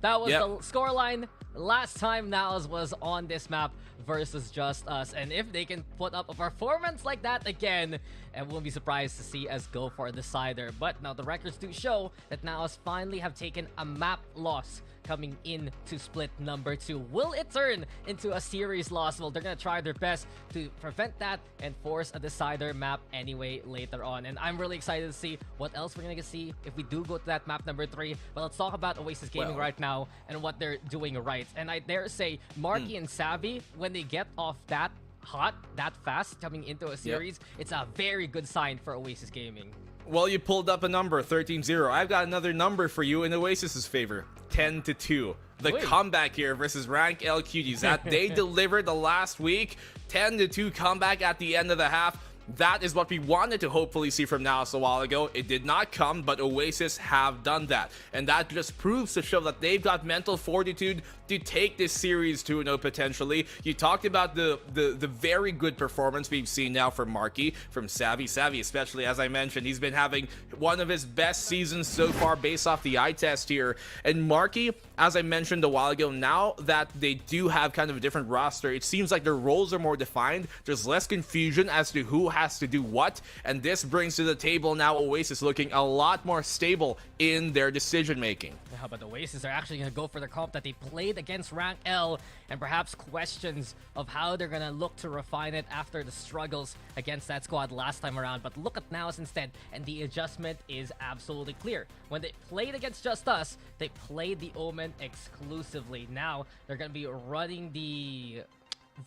That was the scoreline last time Naos was on this map versus Just Us. And if they can put up a performance like that again, I won't be surprised to see us go for a decider. But now the records do show that Naos finally have taken a map loss coming into split number 2. Will it turn into a series loss? Well, they're gonna try their best to prevent that and force a decider map anyway later on. And I'm really excited to see what else we're gonna see if we do go to that map number 3. But let's talk about Oasis Gaming right now and what they're doing right. And I dare say, Marky and Savvy, when they get off that hot, that fast coming into a series, it's a very good sign for Oasis Gaming. Well, you pulled up a number, 13-0. I've got another number for you in Oasis's favor, 10-2. The comeback here versus Rank LQTs that they delivered the last week, 10-2 comeback at the end of the half. That is what we wanted to hopefully see from Naos a while ago. It did not come, but Oasis have done that. And that just proves to show that they've got mental fortitude to take this series 2-0 potentially. You talked about the very good performance we've seen now from Marky, from Savvy. Savvy especially, as I mentioned, he's been having one of his best seasons so far based off the eye test here. And Marky, as I mentioned a while ago, now that they do have kind of a different roster, it seems like their roles are more defined. There's less confusion as to who has to do what, and this brings to the table now Oasis looking a lot more stable in their decision making. Yeah, but the Oasis are actually going to go for the comp that they played against Rank L, and perhaps questions of how they're going to look to refine it after the struggles against that squad last time around. But look at Naos instead, and the adjustment is absolutely clear. When they played against Just Us, they played the Omen exclusively. Now they're going to be running the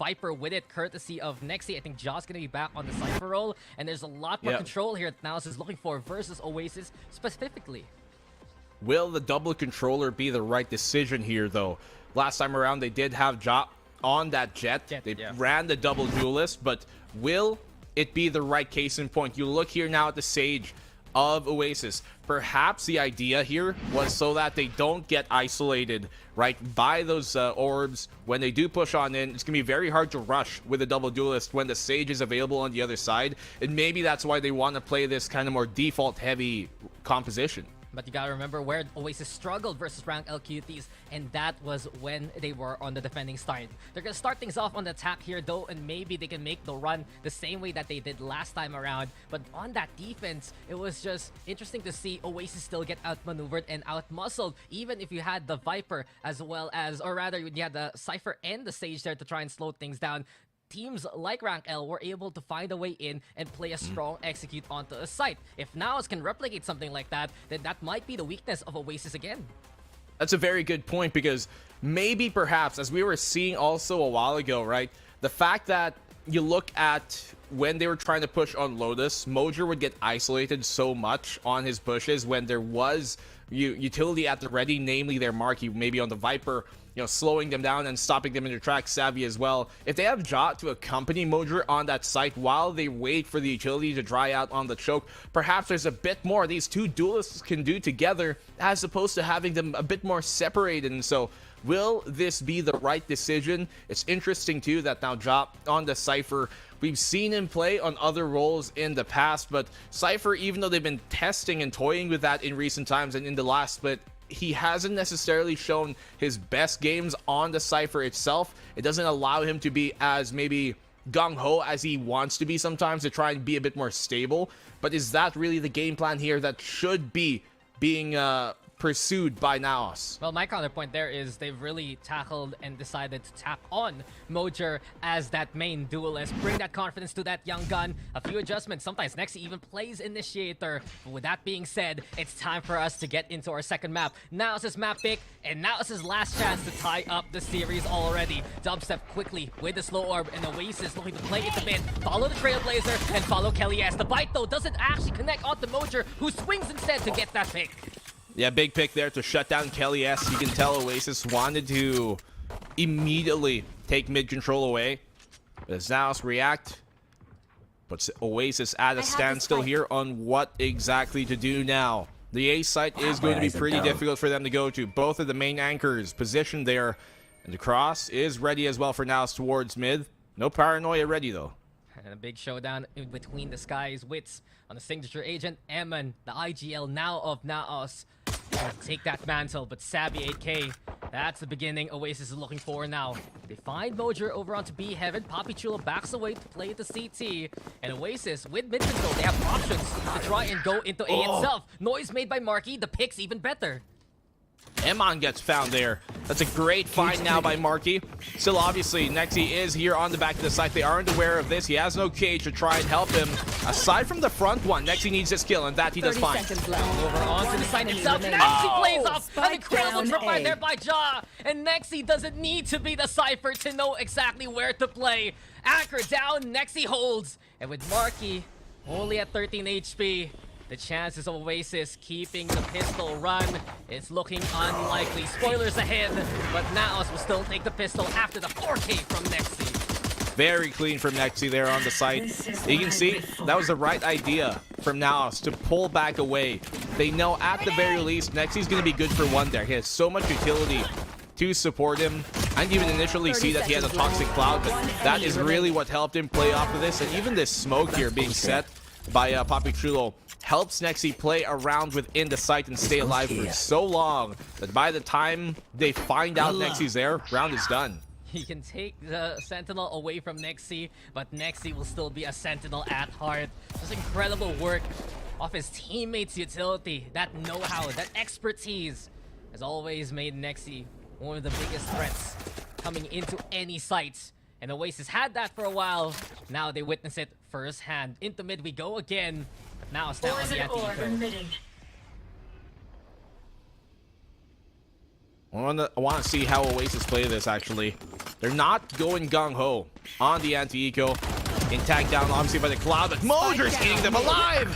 Viper with it, courtesy of Nexi. I think Jaw's gonna be back on the Cypher role, and there's a lot more control here that Naos is looking for versus Oasis specifically. Will the double controller be the right decision here, though? Last time around, they did have Jaw on that jet. They ran the double duelist, but will it be the right case in point? You look here now at the Sage of Oasis. Perhaps the idea here was so that they don't get isolated, right, by those orbs. When they do push on in, it's gonna be very hard to rush with a double duelist when the Sage is available on the other side, and maybe that's why they want to play this kind of more default heavy composition. But you gotta remember where Oasis struggled versus rank LQTs, and that was when they were on the defending start. They're gonna start things off on the attack here though, and maybe they can make the run the same way that they did last time around. But on that defense, it was just interesting to see Oasis still get outmaneuvered and outmuscled, even if you had the Viper as well as, or rather you had the Cypher and the Sage there to try and slow things down. Teams like Rank L were able to find a way in and play a strong execute onto a site. If Naos can replicate something like that, then that might be the weakness of Oasis again. That's a very good point, because maybe perhaps, as we were seeing also a while ago, right? The fact that you look at when they were trying to push on Lotus, Mojer would get isolated so much on his pushes when there was utility at the ready, namely their Marky, maybe on the Viper, you know, slowing them down and stopping them in their tracks. Savvy as well. If they have Jot to accompany Mojer on that site while they wait for the utility to dry out on the choke, perhaps there's a bit more these two duelists can do together as opposed to having them a bit more separated. And so, will this be the right decision? It's interesting too that now Jot on the Cypher, we've seen him play on other roles in the past, but Cypher, even though they've been testing and toying with that in recent times and in the last split, he hasn't necessarily shown his best games on the Cypher itself. It doesn't allow him to be as maybe gung-ho as he wants to be sometimes, to try and be a bit more stable. But is that really the game plan here that should be being pursued by Naos? Well, my counterpoint there is they've really tackled and decided to tap on Mojer as that main duelist. Bring that confidence to that young gun. A few adjustments. Sometimes Nexi even plays Initiator. But with that being said, it's time for us to get into our second map. Naos' map pick, and Naos' last chance to tie up the series already. Dubstep quickly with the slow orb, and Oasis looking to play into mid. Follow the Trailblazer and follow Kelly S. The bite though doesn't actually connect onto Mojer, who swings instead to get that pick. Yeah, big pick there to shut down Kelly S. You can tell Oasis wanted to immediately take mid control away. As Naos react, puts Oasis at a standstill here on what exactly to do now. The A site is going to be pretty difficult for them to go to. Both of the main anchors positioned there, and the cross is ready as well for Naos towards mid. No paranoia ready though. And a big showdown in between the Sky's wits on the signature agent, Eman, the IGL now of Naos. Take that mantle, but Savvy 8K, that's the beginning Oasis is looking for now. They find Mojer over onto B Heaven. Poppy Chulo backs away to play the CT. And Oasis, with mid control, they have options to try and go into A itself. Noise made by Marky, the pick's even better. Emon gets found there. That's a great find now by Marky. Still, obviously, Nexi is here on the back of the site. They aren't aware of this. He has no cage to try and help him. Aside from the front one, Nexi needs his kill, and that he does fine. Over onto the site itself. Nexi plays off an incredible trip there by Ja. And Nexi doesn't need to be the Cypher to know exactly where to play. Anchor down, Nexi holds. And with Marky only at 13 HP, the chances of Oasis keeping the pistol run is looking unlikely. Spoilers ahead, but Naos will still take the pistol after the 4K from Nexi. Very clean from Nexi there on the site. You can see that was the right idea from Naos to pull back away. They know at the very least Nexi's going to be good for one there. He has so much utility to support him. I didn't even initially see that he has a Toxic Cloud, but that is really what helped him play off of this. And even this smoke here being set by Poppy Chulo helps Nexi play around within the site and stay alive for so long that by the time they find out Nexi's there, round is done. He can take the Sentinel away from Nexi, but Nexi will still be a Sentinel at heart. Just incredible work off his teammates' utility. That know-how, that expertise has always made Nexi one of the biggest threats coming into any site. And Oasis had that for a while. Now they witness it firsthand. Into mid we go again. But now it's down on the anti-eco. I want to see how Oasis play this, actually. They're not going gung-ho on the anti-eco. In tag down, obviously, by the Cloud, but Mojer's eating them alive!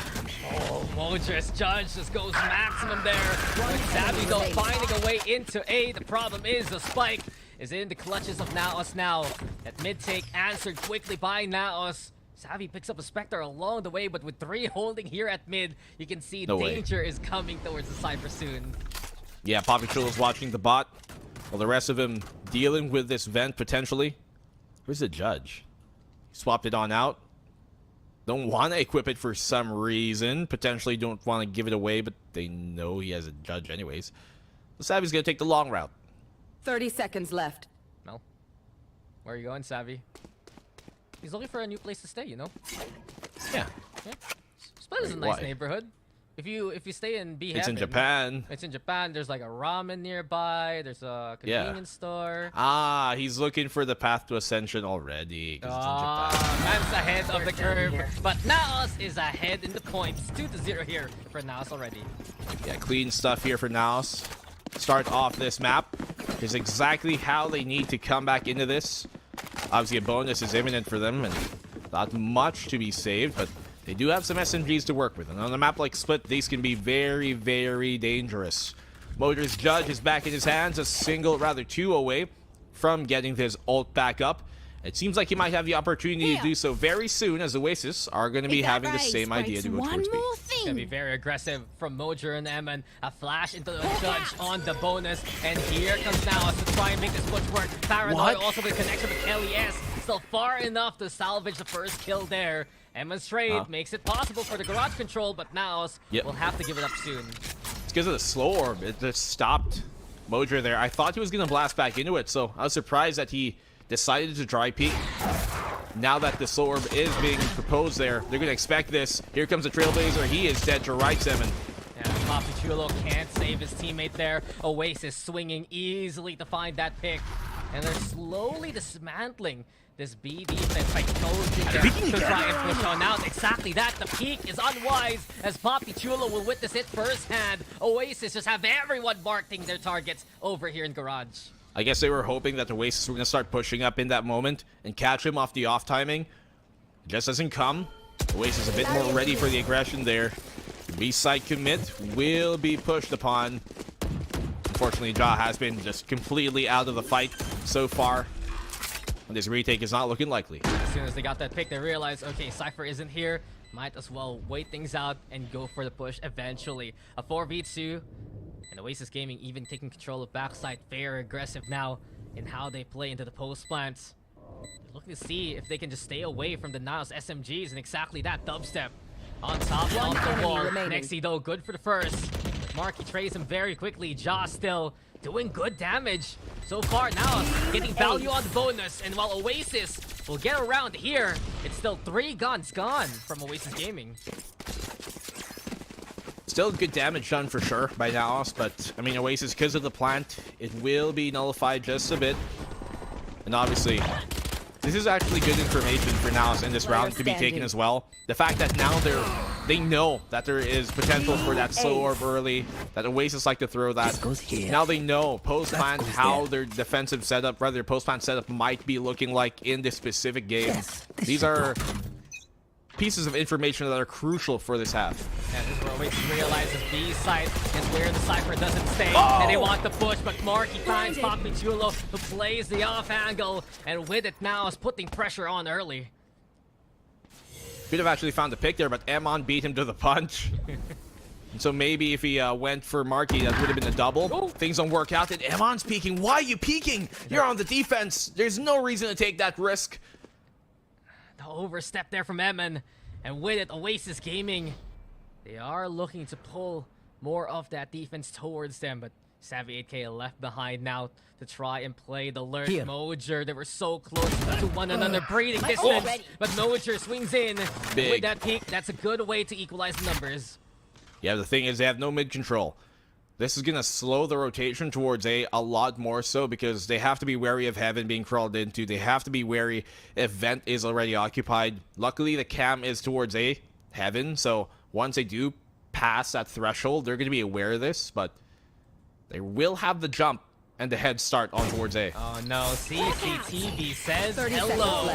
Oh, Mojer's Judge just goes maximum there. With Savvy, though, finding a way into A. The problem is the spike is in the clutches of Naos now. That mid-take answered quickly by Naos. Savvy picks up a Spectre along the way, but with 3 holding here at mid, you can see danger is coming towards the Cypher soon. Yeah, Poppy Chulo's watching the bot, while the rest of him dealing with this vent potentially. Where's the Judge? He swapped it on out. don't want to equip it for some reason. Potentially don't want to give it away, but they know he has a judge anyways. So Savvy's going to take the long route. 30 seconds left. No. Where are you going, Savvy? He's looking for a new place to stay, you know? Yeah. Split is a Wait, nice why? neighborhood. If you stay in B It's in Japan. It's in Japan. There's like a ramen nearby. There's a convenience store. Ah, he's looking for the path to Ascension already. 'Cause it's in Japan. Man's ahead of the curve. But Naos is ahead in the points. 2-0 here for Naos already. Yeah, clean stuff here for Naos. Start off this map is exactly how they need to come back into this. Obviously, a bonus is imminent for them, and not much to be saved, but they do have some SMGs to work with. And on a map like Split, these can be very, very dangerous. Motor's Judge is back in his hands, two away from getting his ult back up. It seems like he might have the opportunity to do so very soon, as Oasis are going to be having the same idea to go towards B. It's gonna be very aggressive from Mojer and Eman. A flash into the Judge on the bonus, and here comes Naos to try and make this push work. Paranoid also with connection with Kelly S. Still far enough to salvage the first kill there. Eman's trade makes it possible for the garage control, but Naos will have to give it up soon. It's because of the slow orb. It just stopped Mojer there. I thought he was going to blast back into it, so I was surprised that he decided to try peek. Now that the slow orb is being proposed there, they're going to expect this. Here comes the Trailblazer. He is dead to right, Eman. Yeah, Poppy Chulo can't save his teammate there. Oasis swinging easily to find that pick. And they're slowly dismantling this B defense by Koji to try and push on out. Exactly that. The peak is unwise as Poppy Chulo will witness it firsthand. Oasis just have everyone marking their targets over here in Garage. I guess they were hoping that Oasis were going to start pushing up in that moment and catch him off the off timing. It just doesn't come. Oasis a bit more ready for the aggression there. B-side commit will be pushed upon. Unfortunately, Ja has been just completely out of the fight so far. And this retake is not looking likely. As soon as they got that pick, they realized, okay, Cypher isn't here. Might as well wait things out and go for the push eventually. A 4v2. And Oasis Gaming even taking control of backside. Very aggressive now in how they play into the post plants. Looking to see if they can just stay away from the Naos SMGs, and exactly that. Dubstep on top of the wall. Nexi though, good for the first. Marky trays him very quickly. Ja still doing good damage. So far now, getting value on the bonus. And while Oasis will get around here, it's still 3 guns gone from Oasis Gaming. Still good damage done for sure by Naos, but I mean Oasis, because of the plant, it will be nullified just a bit. And obviously, this is actually good information for Naos in this round to be taken as well. The fact that now they know that there is potential for that slow orb early, that Oasis like to throw that. Now they know post-plant how their defensive setup, rather their post-plant setup might be looking like in this specific game. These are pieces of information that are crucial for this half. And this is where Oasis realizes B site is where the Cypher doesn't stay. And they want to push, but Marky finds Poppy Chulo, who plays the off angle. And with it now is putting pressure on early. Could have actually found the pick there, but Emon beat him to the punch. And so maybe if he went for Marky, that would have been a double. Things don't work out, and Emon's peeking. Why are you peeking? You're on the defense. There's no reason to take that risk. The overstep there from Eman. And with it, Oasis Gaming, they are looking to pull more of that defense towards them, but Savvy 8K left behind now to try and play the lurk. Mojer, they were so close to one another, breathing distance, but Mojer swings in. Big. With that peak, that's a good way to equalize the numbers. Yeah, the thing is they have no mid control. This is going to slow the rotation towards A lot more so, because they have to be wary of Heaven being crawled into. They have to be wary if Vent is already occupied. Luckily, the cam is towards A, Heaven, so once they do pass that threshold, they're going to be aware of this, but they will have the jump and the head start on towards A. Oh no, CCTV says hello.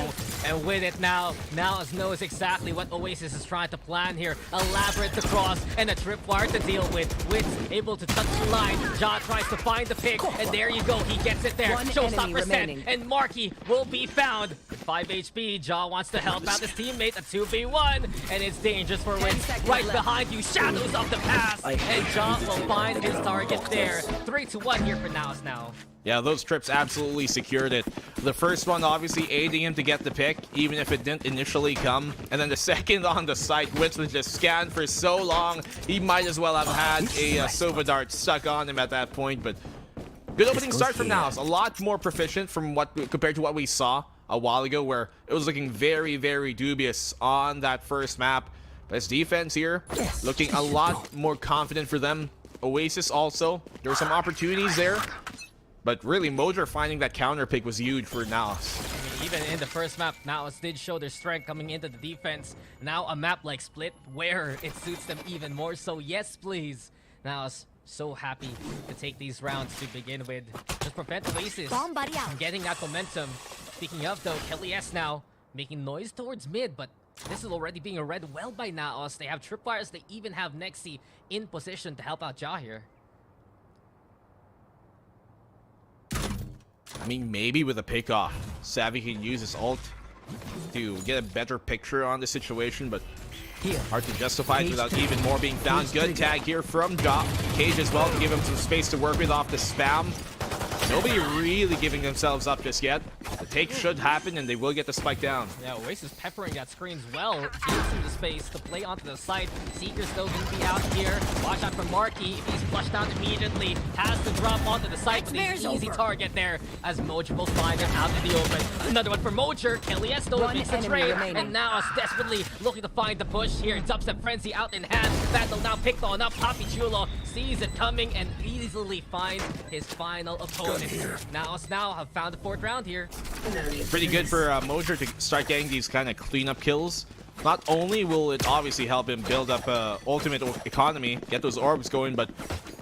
And with it now, Naos knows exactly what Oasis is trying to plan here. Elaborate the cross and a tripwire to deal with. Witz able to touch the line. Ja tries to find the pick, and there you go, he gets it there. Showstopper set, and Marky will be found. With 5 HP, Ja wants to help out his teammate, a 2v1, and it's dangerous for Witz. Right behind you, shadows of the past, and Ja will find his target there. 3-1 here for Naos now. now. Yeah, those trips absolutely secured it. The first one obviously aiding him to get the pick, even if it didn't initially come. And then the second on the site, which was just scanned for so long, he might as well have had a Sova Dart stuck on him at that point. But good opening start from Naos. A lot more proficient from compared to what we saw a while ago, where it was looking very, very dubious on that first map. But his defense here, looking a lot more confident for them. Oasis also, there were some opportunities there. But really, Mojo finding that counter pick was huge for Naos. I mean, even in the first map, Naos did show their strength coming into the defense. Now a map like Split, where it suits them even more. So yes, please. Naos so happy to take these rounds to begin with. Just prevent Oasis from getting that momentum. Speaking of though, Kelly S now making noise towards mid, but this is already being read well by Naos. They have tripwires, they even have Nexi in position to help out Ja here. I mean, maybe with a pick-off, Savvy can use his ult to get a better picture on the situation, but hard to justify it without even more being found. Good tag here from Ja. Cage as well to give him some space to work with off the spam. Nobody really giving themselves up just yet. The take should happen, and they will get the spike down. Yeah, Oasis peppering that screens well. Gives him the space to play onto the side. Seeker's still going to be out here. Watch out for Marky. If he's flushed out immediately, has to drop onto the side. An easy target there as Mojo will find him out in the open. Another one for Mojo. Kelly S still makes the trade, and now is desperately looking to find the push here. Dubstep Frenzy out in hand. Vandal now picked on up. Papi Chulo sees it coming and easily finds his final opponent. Naos now have found the 4th round here. Pretty good for Mojo to start getting these kind of cleanup kills. Not only will it obviously help him build up ultimate economy, get those orbs going, but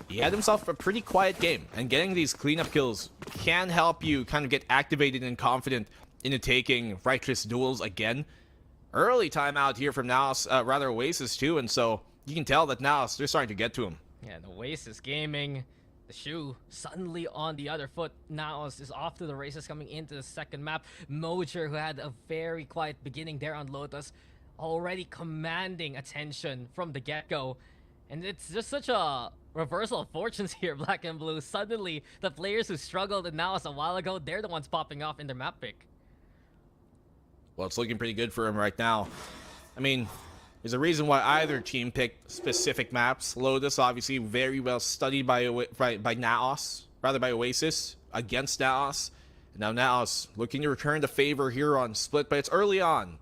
he had himself a pretty quiet game. And getting these cleanup kills can help you kind of get activated and confident into taking righteous duels again. Early timeout here from Naos, rather Oasis too, and so you can tell that Naos, they're starting to get to him. Yeah, the Oasis gaming. The shoe suddenly on the other foot. Naos is off to the races coming into the second map. Mojo, who had a very quiet beginning there on Lotus, already commanding attention from the get-go. And it's just such a reversal of fortunes here, Black and Blue. Suddenly, the players who struggled in Naos a while ago, they're the ones popping off in their map pick. Well, it's looking pretty good for him right now. I mean, there's a reason why either team picked specific maps. Lotus, obviously, very well studied by Naos, rather by Oasis, against Naos. And now Naos looking to return the favor here on Split, but it's early on.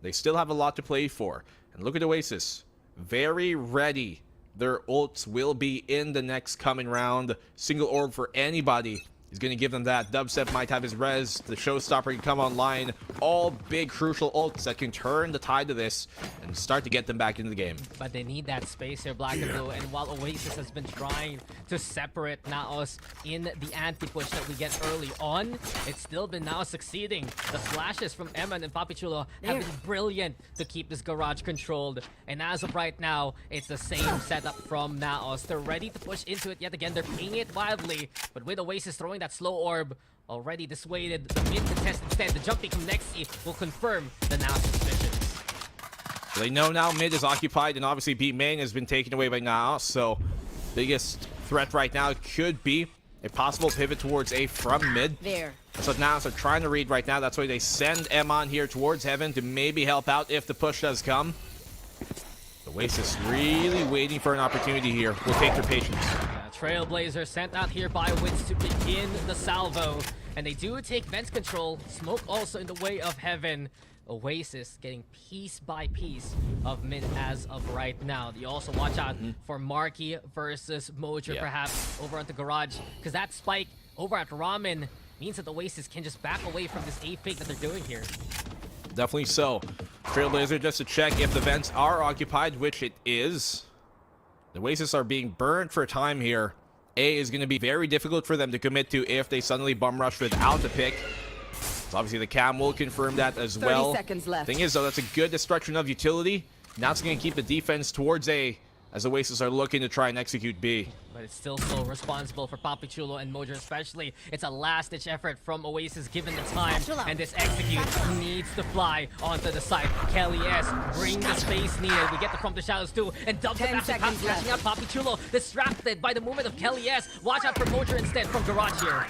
They still have a lot to play for. And look at Oasis, very ready. Their ults will be in the next coming round. Single orb for anybody is going to give them that. Dubstep might have his res. The showstopper can come online. All big, crucial ults that can turn the tide of this and start to get them back into the game. But they need that space here, Black and Blue. And while Oasis has been trying to separate Naos in the anti-push that we get early on, it's still been Naos succeeding. The flashes from Eman and Papi Chulo have been brilliant to keep this garage controlled. And as of right now, it's the same setup from Naos. They're ready to push into it yet again. They're pinging it wildly. But with Oasis throwing that slow orb, already dissuaded the mid contest instead. The jumping from Nexi will confirm the Naos suspicions. They know now mid is occupied, and obviously B main has been taken away by Naos, so biggest threat right now could be a possible pivot towards A from mid. There. That's what Naos are trying to read right now. That's why they send Emon here towards Heaven to maybe help out if the push does come. Oasis really waiting for an opportunity here. We'll take their patience. Trailblazer sent out here by Wits to begin the salvo. And they do take Vents control. Smoke also in the way of Heaven. Oasis getting piece by piece of mid as of right now. You also watch out for Marky versus Mojo perhaps over at the garage. Because that spike over at Ramen means that Oasis can just back away from this A fake that they're doing here. Definitely so. Trailblazer just to check if the vents are occupied, which it is. The Oasis are being burned for time here. A is going to be very difficult for them to commit to if they suddenly bum rush without the pick. So obviously the cam will confirm that as well. 30 seconds left. Thing is though, that's a good destruction of utility. Now it's going to keep the defense towards A as Oasis are looking to try and execute B. But it's still so responsible for Papichulo and Mojo especially. It's a last-ditch effort from Oasis given the time. And this execute needs to fly onto the side. Kelly S, bring the space needed. We get the from the shadows too. And Dubs actually flashing out Papichulo. Distracted by the movement of Kelly S. Watch out for Mojo instead from Garage here.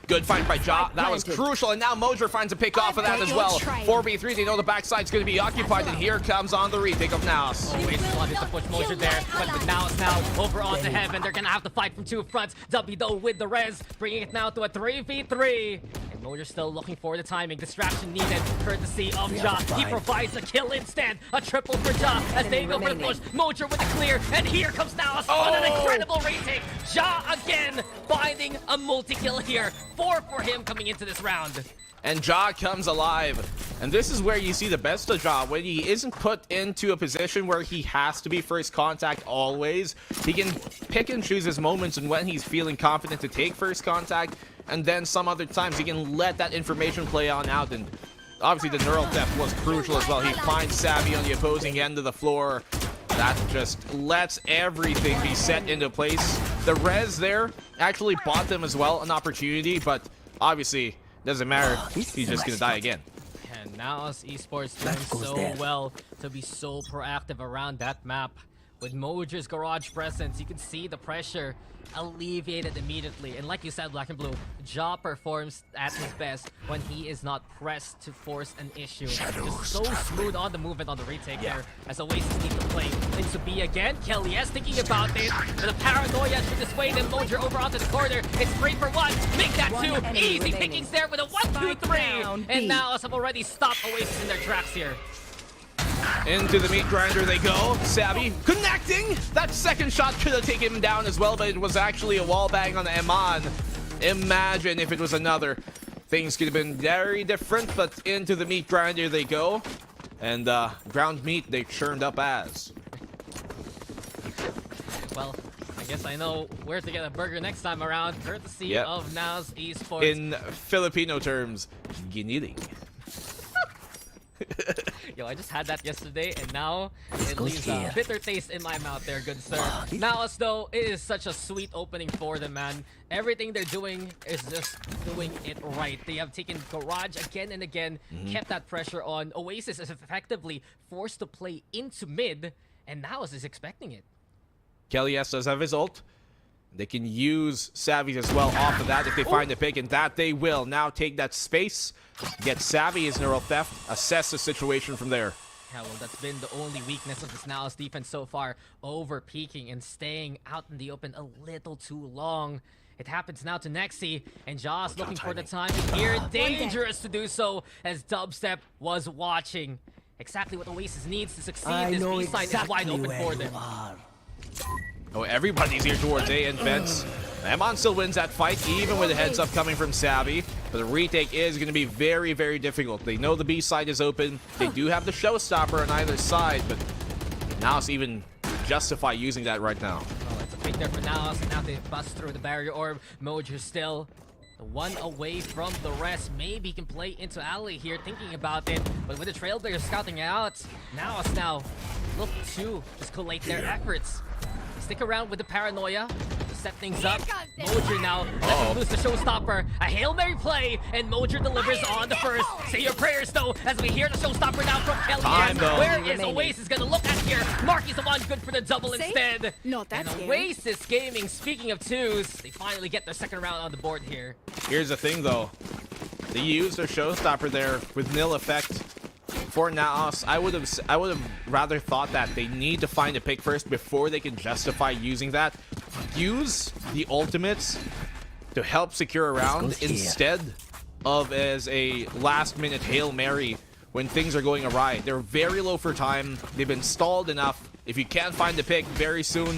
Good fight by Ja. That was crucial, and now Mojo finds a pick off of that as well. 4v3, they know the backside's going to be occupied, and here comes on the retake of Naos. Oasis wanted to push Mojo there, but Naos now over onto Heaven. They're going to have to fight from two fronts. W though with the res, bringing it now to a 3v3. And Mojo still looking for the timing. Distraction needed, courtesy of Ja. He provides a kill instead. A triple for Ja as they go for the push. Mojo with the clear, and here comes Naos on an incredible retake. Ja again, finding a multi-kill here. 4 for him coming into this round. And Ja comes alive. And this is where you see the best of Ja. When he isn't put into a position where he has to be first contact always, he can pick and choose his moments and when he's feeling confident to take first contact, and then some other times he can let that information play on out. And obviously the neural theft was crucial as well. He finds Savvy on the opposing end of the floor. That just lets everything be set into place. The res there actually bought them as well an opportunity, but obviously doesn't matter. He's just gonna die again. And Naos Esports doing so well to be so proactive around that map. With Mojo's Garage presence, you can see the pressure alleviated immediately. And like you said, Black and Blue, Ja performs at his best when he is not pressed to force an issue. Just so smooth on the movement on the retake there, as Oasis need to play into B again. Kelly S thinking about it, but the paranoia should dissuade him. Mojo over onto the corner. It's 3 for 1. Make that 2. Easy pickings there with a 1-2-3. And now have already stopped Oasis in their tracks here. Into the meat grinder they go. Savvy connecting. That second shot could have taken him down as well, but it was actually a wall bang on Eman. Imagine if it was another. Things could have been very different, but into the meat grinder they go. And ground meat they churned up as. Well, I guess I know where to get a burger next time around, courtesy of Naos Esports. In Filipino terms, giniling. Yo, I just had that yesterday, and now it leaves a bitter taste in my mouth there, good sir. Naos, though, it is such a sweet opening for them, man. Everything they're doing is just doing it right. They have taken Garage again and again, kept that pressure on. Oasis is effectively forced to play into mid, and Naos is expecting it. Kelly S does have his ult. They can use Savvy as well off of that if they find a pick, and that they will. Now take that space, get Savvy his neural theft, assess the situation from there. Yeah, well, that's been the only weakness of this Naos defense so far. Over-peaking and staying out in the open a little too long. It happens now to Nexi, and Jaws looking for the time here. Dangerous to do so, as Dubstep was watching. Exactly what Oasis needs to succeed. This B-side is wide open for them. Oh, everybody's here towards A and fence. Eman still wins that fight, even with a heads up coming from Savvy. But the retake is going to be very, very difficult. They know the B side is open. They do have the showstopper on either side, but Naos even justify using that right now. Oh, it's a pick there for Naos, and now they bust through the barrier orb. Mojo still one away from the rest. Maybe he can play into alley here, thinking about it. But with the Trailblazer scouting out, Naos now look to just collate their efforts. Stick around with the paranoia to set things up. Mojo now doesn't lose the showstopper. A Hail Mary play, and Mojo delivers on the first. Say your prayers, though, as we hear the showstopper now from Kelly. Where is Oasis gonna look at here? Marky's the one good for the double instead. And Oasis Gaming, speaking of twos, they finally get their second round on the board here. Here's the thing, though. They used their showstopper there with nil effect. For Naos, I would have rather thought that they need to find a pick first before they can justify using that. Use the ultimates to help secure a round instead of as a last-minute Hail Mary when things are going awry. They're very low for time. They've been stalled enough. If you can't find the pick very soon,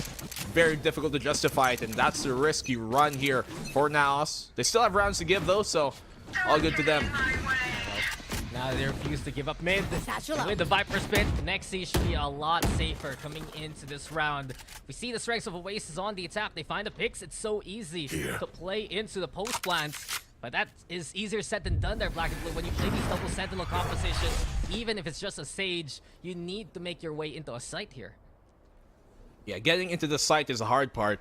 very difficult to justify it, and that's the risk you run here for Naos. They still have rounds to give, though, so all good to them. Now they refuse to give up mid. And with the Viper spin, Nexi should be a lot safer coming into this round. We see the strengths of Oasis on the attack. They find the picks. It's so easy to play into the post plants. But that is easier said than done there, Black and Blue. When you play these double sentinel compositions, even if it's just a Sage, you need to make your way into a site here. Yeah, getting into the site is the hard part.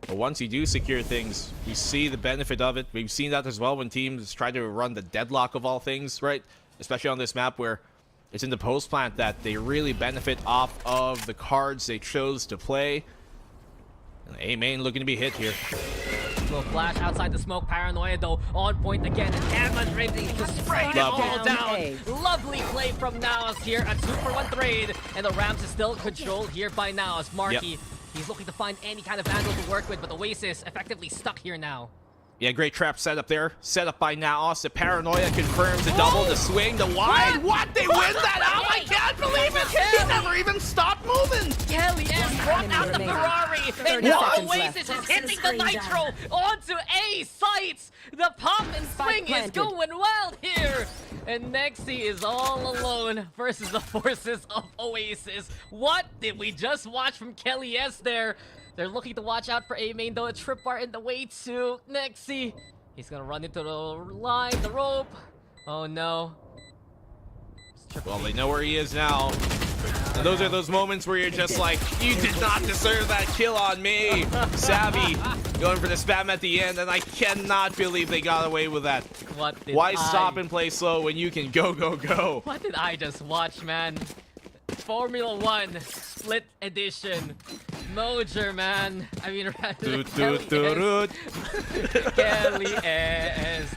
But once you do secure things, you see the benefit of it. We've seen that as well when teams try to run the deadlock of all things, right? Especially on this map where it's in the post plant that they really benefit off of the cards they chose to play. And A main looking to be hit here. Little flash outside the smoke. Paranoia though on point again. And Hammond ready to spray it all down. Lovely play from Naos here at 2-for-1 trade. And the Rams is still controlled here by Naos. Marky, he's looking to find any kind of angle to work with, but Oasis effectively stuck here now. Yeah, great trap setup there. Set up by Naos. The Paranoia confirms the double, the swing, the wide. What? They win that out? I can't believe it! He never even stopped moving! Kelly S brought out the Ferrari, and now Oasis is hitting the nitro onto A sites. The pop and swing is going wild here, and Nexi is all alone versus the forces of Oasis. What did we just watch from Kelly S there? They're looking to watch out for A main though. A trip bar in the way to Nexi. He's gonna run into the line, the rope. Oh no. Well, they know where he is now. And those are those moments where you're just like, you did not deserve that kill on me. Savvy going for the spam at the end, and I cannot believe they got away with that. Why stop and play slow when you can go, go, go? What did I just watch, man? Formula 1 Split Edition. Mojer, man. I mean, Kelly S.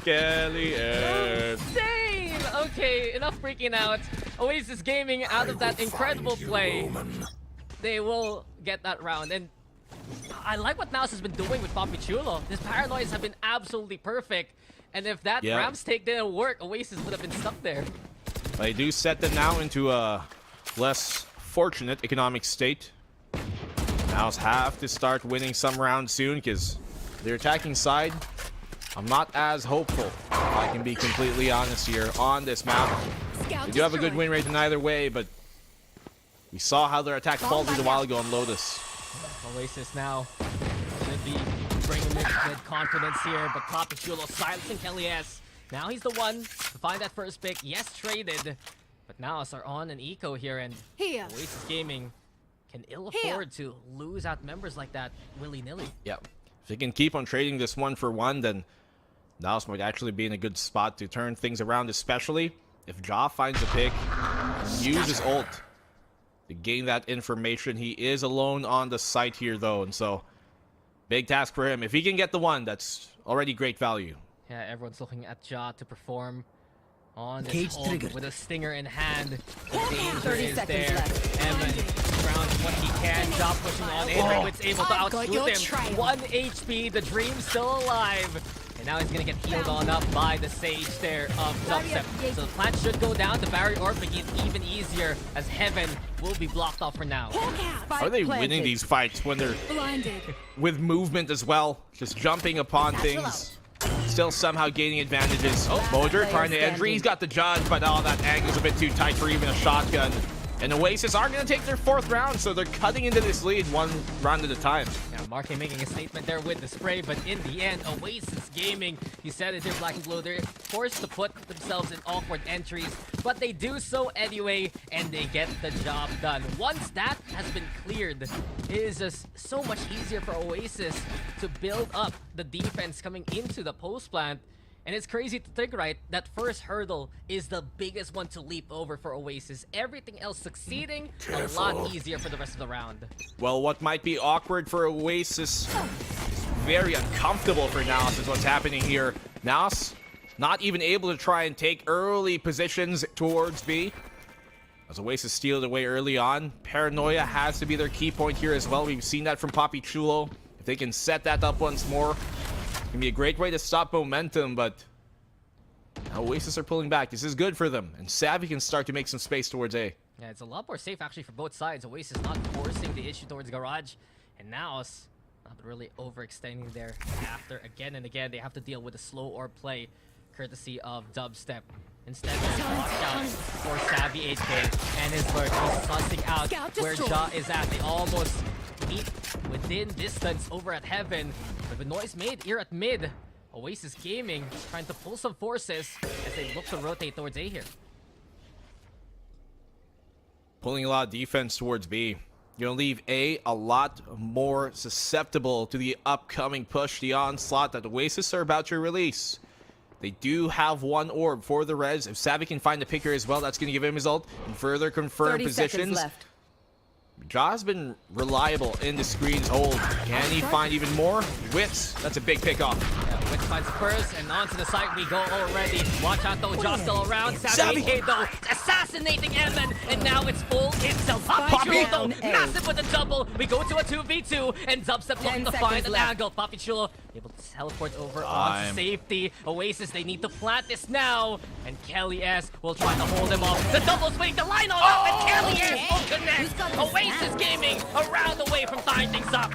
Kelly S. Insane! Okay, enough freaking out. Oasis Gaming out of that incredible play. They will get that round. And I like what Naos has been doing with Papi Chulo. His paranoias have been absolutely perfect. And if that Rams take didn't work, Oasis would have been stuck there. They do set them now into a less fortunate economic state. Naos have to start winning some rounds soon because their attacking side, I'm not as hopeful, if I can be completely honest here, on this map. They do have a good win rate in either way, but we saw how their attack faltered a while ago on Lotus. Oasis now should be bringing it with confidence here, but Papi Chulo silencing Kelly S. Now he's the one to find that first pick. Yes, traded. But Naos are on an eco here, and Oasis Gaming can ill afford to lose out members like that willy-nilly. Yeah. If they can keep on trading this 1-for-1, then Naos might actually be in a good spot to turn things around, especially if Ja finds a pick and uses ult to gain that information. He is alone on the site here, though, and so big task for him. If he can get the one, that's already great value. Yeah, everyone's looking at Ja to perform on this ult with a stinger in hand. The danger is there. Evan grounds what he can. Ja pushing on. Avernus able to outshoot him. 1 HP. The Dream's still alive. And now he's gonna get healed on up by the Sage there of Dubstep. So the plant should go down. The barrier orb begins even easier as Heaven will be blocked off for now. Are they winning these fights when they're with movement as well? Just jumping upon things. Still somehow gaining advantages. Oh, Mojer trying to entry. He's got the judge, but that angle's a bit too tight for even a shotgun. And Oasis are going to take their 4th round, so they're cutting into this lead 1 round at a time. Yeah, Marky making a statement there with the spray, but in the end, Oasis Gaming, he said it, they're black and blue. They're forced to put themselves in awkward entries, but they do so anyway, and they get the job done. Once that has been cleared, it is just so much easier for Oasis to build up the defense coming into the post plant. And it's crazy to think, right, that first hurdle is the biggest one to leap over for Oasis. Everything else succeeding, a lot easier for the rest of the round. Well, what might be awkward for Oasis is very uncomfortable for Naos is what's happening here. Naos not even able to try and take early positions towards B. As Oasis steal it away early on, Paranoia has to be their key point here as well. We've seen that from Papi Chulo. If they can set that up once more, can be a great way to stop momentum, but Oasis are pulling back. This is good for them, and Savvy can start to make some space towards A. Yeah, it's a lot more safe actually for both sides. Oasis not forcing the issue towards Garage, and Naos not really overextending there after again and again. They have to deal with a slow orb play, courtesy of Dubstep. Instead, there's a watch out for Savvy 8K and his lurk. He's sussing out where Ja is at. They almost meet within distance over at Heaven, but the noise made here at mid. Oasis Gaming trying to pull some forces as they look to rotate towards A here. pulling a lot of defense towards B. You're going to leave A a lot more susceptible to the upcoming push, the onslaught that Oasis are about to release. They do have one orb for the res. If Savvy can find the picker as well, that's going to give him his ult and further confirm 30 seconds positions. left. Ja's been reliable in the screen's hold. Can he find even more? Wits, that's a big pickoff. Yeah, Witch finds first, and onto the site we go already. Watch out though, Ja's still around. Savvy K though, assassinating Emin, and now it's full itself. Poppy though, massive with a double. We go to a 2v2, and Dubstep looking to find an angle. Poppy Chulo able to teleport over onto safety. Oasis, they need to plant this now, and Kelly S will try to hold him off. The double's waiting, the line on up, and Kelly S will connect. Oasis Gaming around away from tying things up.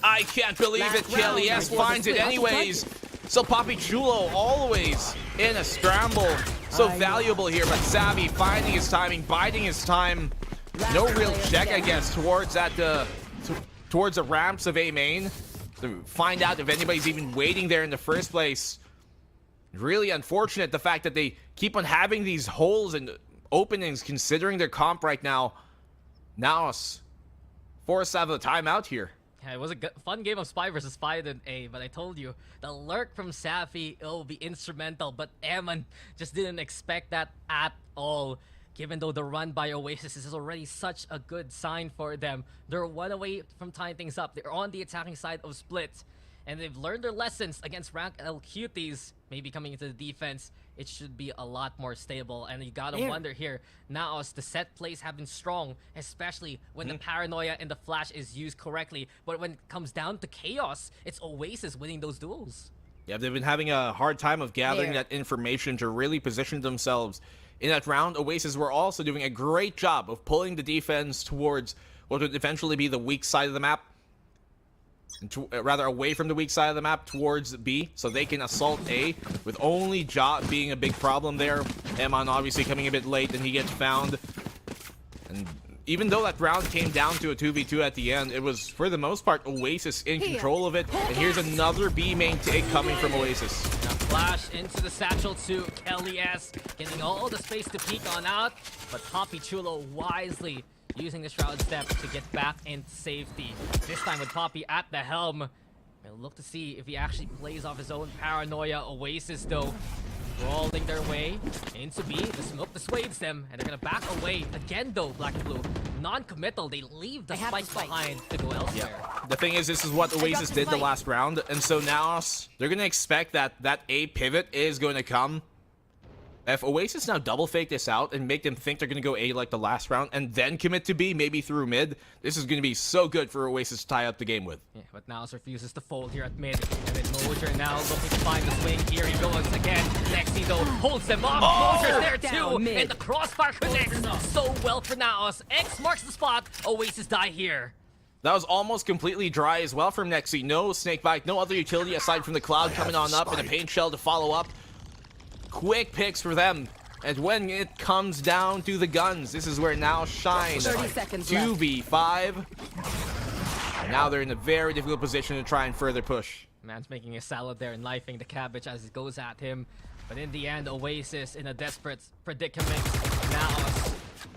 I can't believe it. Kelly S finds it anyways. So Poppy Chulo always in a scramble. So valuable here, but Savvy finding his timing, biding his time. No real check, I guess, towards that towards the ramps of A main to find out if anybody's even waiting there in the first place. Really unfortunate the fact that they keep on having these holes and openings considering their comp right now. Naos forced to have a timeout here. Yeah, it was a fun game of Spy versus Spy in A, but I told you, the lurk from Safi, it'll be instrumental, but Eman just didn't expect that at all. Given though the run by Oasis is already such a good sign for them. They're one away from tying things up. They're on the attacking side of Split, and they've learned their lessons against rank L cuties. Maybe coming into the defense, it should be a lot more stable. And you gotta wonder here, now as the set plays have been strong, especially when the paranoia and the flash is used correctly. But when it comes down to chaos, it's Oasis winning those duels. Yeah, they've been having a hard time of gathering that information to really position themselves. In that round, Oasis were also doing a great job of pulling the defense towards what would eventually be the weak side of the map. Rather away from the weak side of the map towards B, so they can assault A, with only Ja being a big problem there. Eman obviously coming a bit late, and he gets found. And even though that round came down to a 2v2 at the end, it was, for the most part, Oasis in control of it. And here's another B main take coming from Oasis. Now flash into the satchel to Kelly S, getting all the space to peek on out, but Poppy Chulo wisely using the Shroud Step to get back into safety. This time with Poppy at the helm. We'll look to see if he actually plays off his own paranoia. Oasis, though, rolling their way into B. The smoke dissuades them, and they're gonna back away. Again, though, Black and Blue, non-committal. They leave the spike behind to go elsewhere. The thing is, this is what Oasis did the last round, and so now they're gonna expect that that A pivot is going to come. If Oasis now double fake this out and make them think they're going to go A like the last round and then commit to B, maybe through mid, this is going to be so good for Oasis to tie up the game with. Yeah, but Naos refuses to fold here at mid. And then Mojer now looking to find the swing. Here he goes again. Nexi though holds them off. Mojer's there too. And the crossbar connects so well for Naos. X marks the spot. Oasis die here. That was almost completely dry as well from Nexi. No snakebite, no other utility aside from the cloud coming on up and a paint shell to follow up. Quick picks for them. And when it comes down to the guns, this is where Now shines. 30 seconds 2v5. And now they're in a very difficult position to try and further push. Man's making a salad there and knifing the cabbage as it goes at him. But in the end, Oasis in a desperate predicament. Now